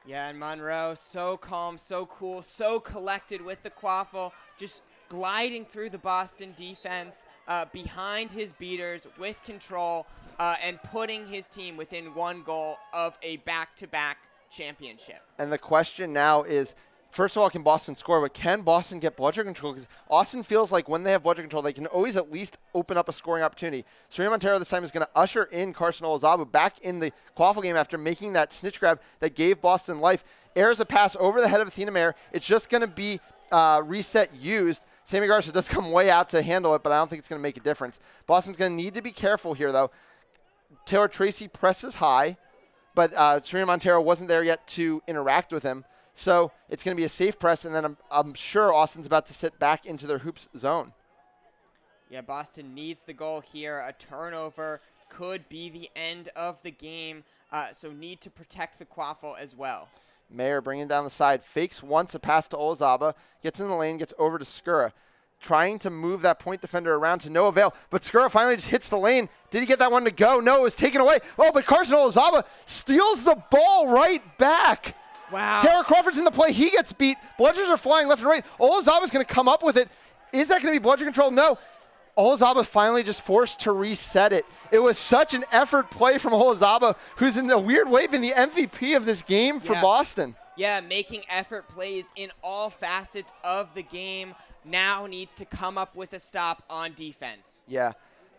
Yeah, and Monroe, so calm, so cool, so collected with the quaffle, just gliding through the Boston defense behind his beaters with control and putting his team within one goal of a back-to-back championship. And the question now is, first of all, can Boston score, but can Boston get bludger control? Because Austin feels like when they have bludger control, they can always at least open up a scoring opportunity. Serena Montero this time is going to usher in Carson Olazabu back in the quaffle game after making that snitch grab that gave Boston life. Airs a pass over the head of Athena Mayer. It's just going to be reset used. Sammy Garza does come way out to handle it, but I don't think it's going to make a difference. Boston's going to need to be careful here, though. Taylor Tracy presses high, but Serena Montero wasn't there yet to interact with him. So it's going to be a safe press, and then I'm sure Austin's about to sit back into their hoops zone. Yeah, Boston needs the goal here. A turnover could be the end of the game, so need to protect the quaffle as well. Mayer bringing down the side, fakes once a pass to Olazaba, gets in the lane, gets over to Skura, trying to move that point defender around to no avail, but Skura finally just hits the lane. Did he get that one to go? No, it was taken away. Oh, but Carson Olazaba steals the ball right back. Wow. Taylor Crawford's in the play. He gets beat. Bludgers are flying left and right. Olazaba's going to come up with it. Is that going to be bludger control? No. Olazaba finally just forced to reset it. It was such an effort play from Olazaba, who's in a weird way been the MVP of this game for Boston. Yeah, making effort plays in all facets of the game. Now needs to come up with a stop on defense. Yeah,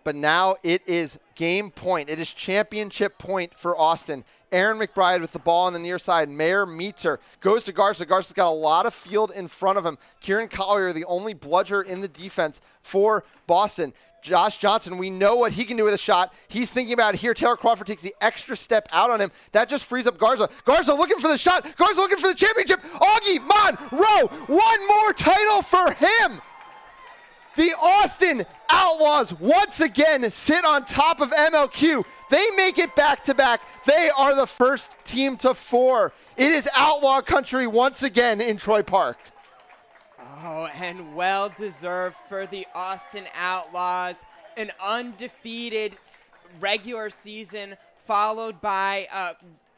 but now it is game point. It is championship point for Austin. Aaron McBride with the ball on the near side. Mayer meets her. Goes to Garza. Garza's got a lot of field in front of him. Kieran Collier, the only bludger in the defense for Boston. Josh Johnson, we know what he can do with a shot. He's thinking about it here. Taylor Crawford takes the extra step out on him. That just frees up Garza. Garza looking for the shot. Garza looking for the championship. Augie Monroe, one more title for him. The Austin Outlaws once again sit on top of MLQ. They make it back-to-back. They are the first team to 4. It is Outlaw country once again in Troy Park. Oh, and well-deserved for the Austin Outlaws. An undefeated regular season followed by a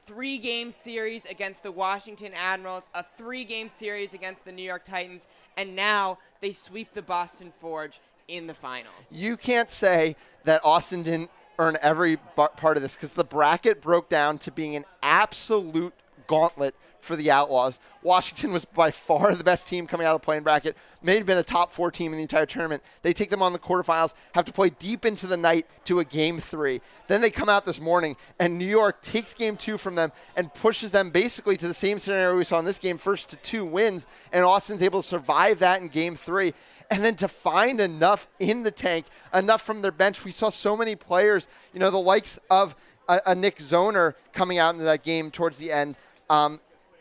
3-game series against the Washington Admirals, a 3-game series against the New York Titans, and now they sweep the Boston Forge in the finals. You can't say that Austin didn't earn every part of this because the bracket broke down to being an absolute gauntlet for the Outlaws. Washington was by far the best team coming out of the play-in bracket, may have been a top 4 team in the entire tournament. They take them on the quarterfinals, have to play deep into the night to a game 3. Then they come out this morning, and New York takes game 2 from them and pushes them basically to the same scenario we saw in this game, first to 2 wins, and Austin's able to survive that in game 3. And then to find enough in the tank, enough from their bench. We saw so many players, the likes of a Nick Zoner coming out into that game towards the end,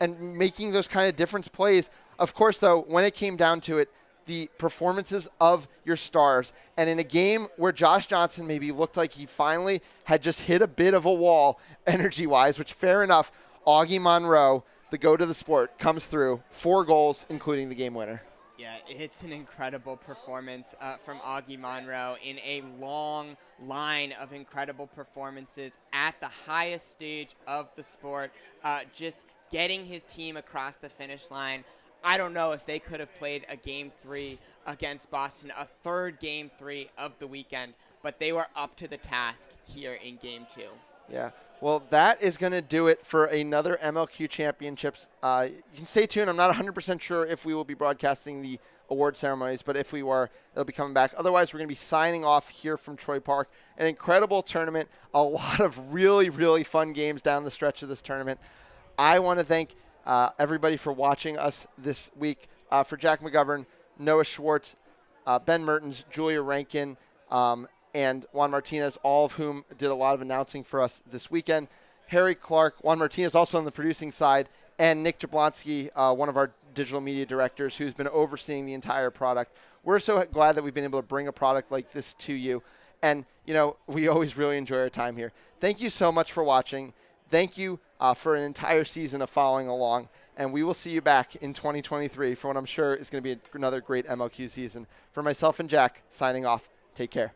and making those kind of difference plays. Of course, though, when it came down to it, the performances of your stars. And in a game where Josh Johnson maybe looked like he finally had just hit a bit of a wall energy-wise, which fair enough, Augie Monroe, the go to the sport, comes through. 4 goals, including the game winner. Yeah, it's an incredible performance from Augie Monroe in a long line of incredible performances at the highest stage of the sport. Just getting his team across the finish line. I don't know if they could have played a Game 3 against Boston, a third Game 3 of the weekend, but they were up to the task here in Game 2. Yeah. Well, that is going to do it for another MLQ Championships. You can stay tuned. I'm not 100% sure if we will be broadcasting the award ceremonies, but if we were, it'll be coming back. Otherwise, we're going to be signing off here from Troy Park. An incredible tournament. A lot of really, really fun games down the stretch of this tournament. I want to thank everybody for watching us this week. For Jack McGovern, Noah Schwartz, Ben Mertens, Julia Rankin, and Juan Martinez, all of whom did a lot of announcing for us this weekend. Harry Clark, Juan Martinez also on the producing side, and Nick Jablonski, one of our digital media directors who's been overseeing the entire product. We're so glad that we've been able to bring a product like this to you. And, we always really enjoy our time here. Thank you so much for watching. Thank you for an entire season of following along. And we will see you back in 2023 for what I'm sure is going to be another great MLQ season. For myself and Jack, signing off. Take care.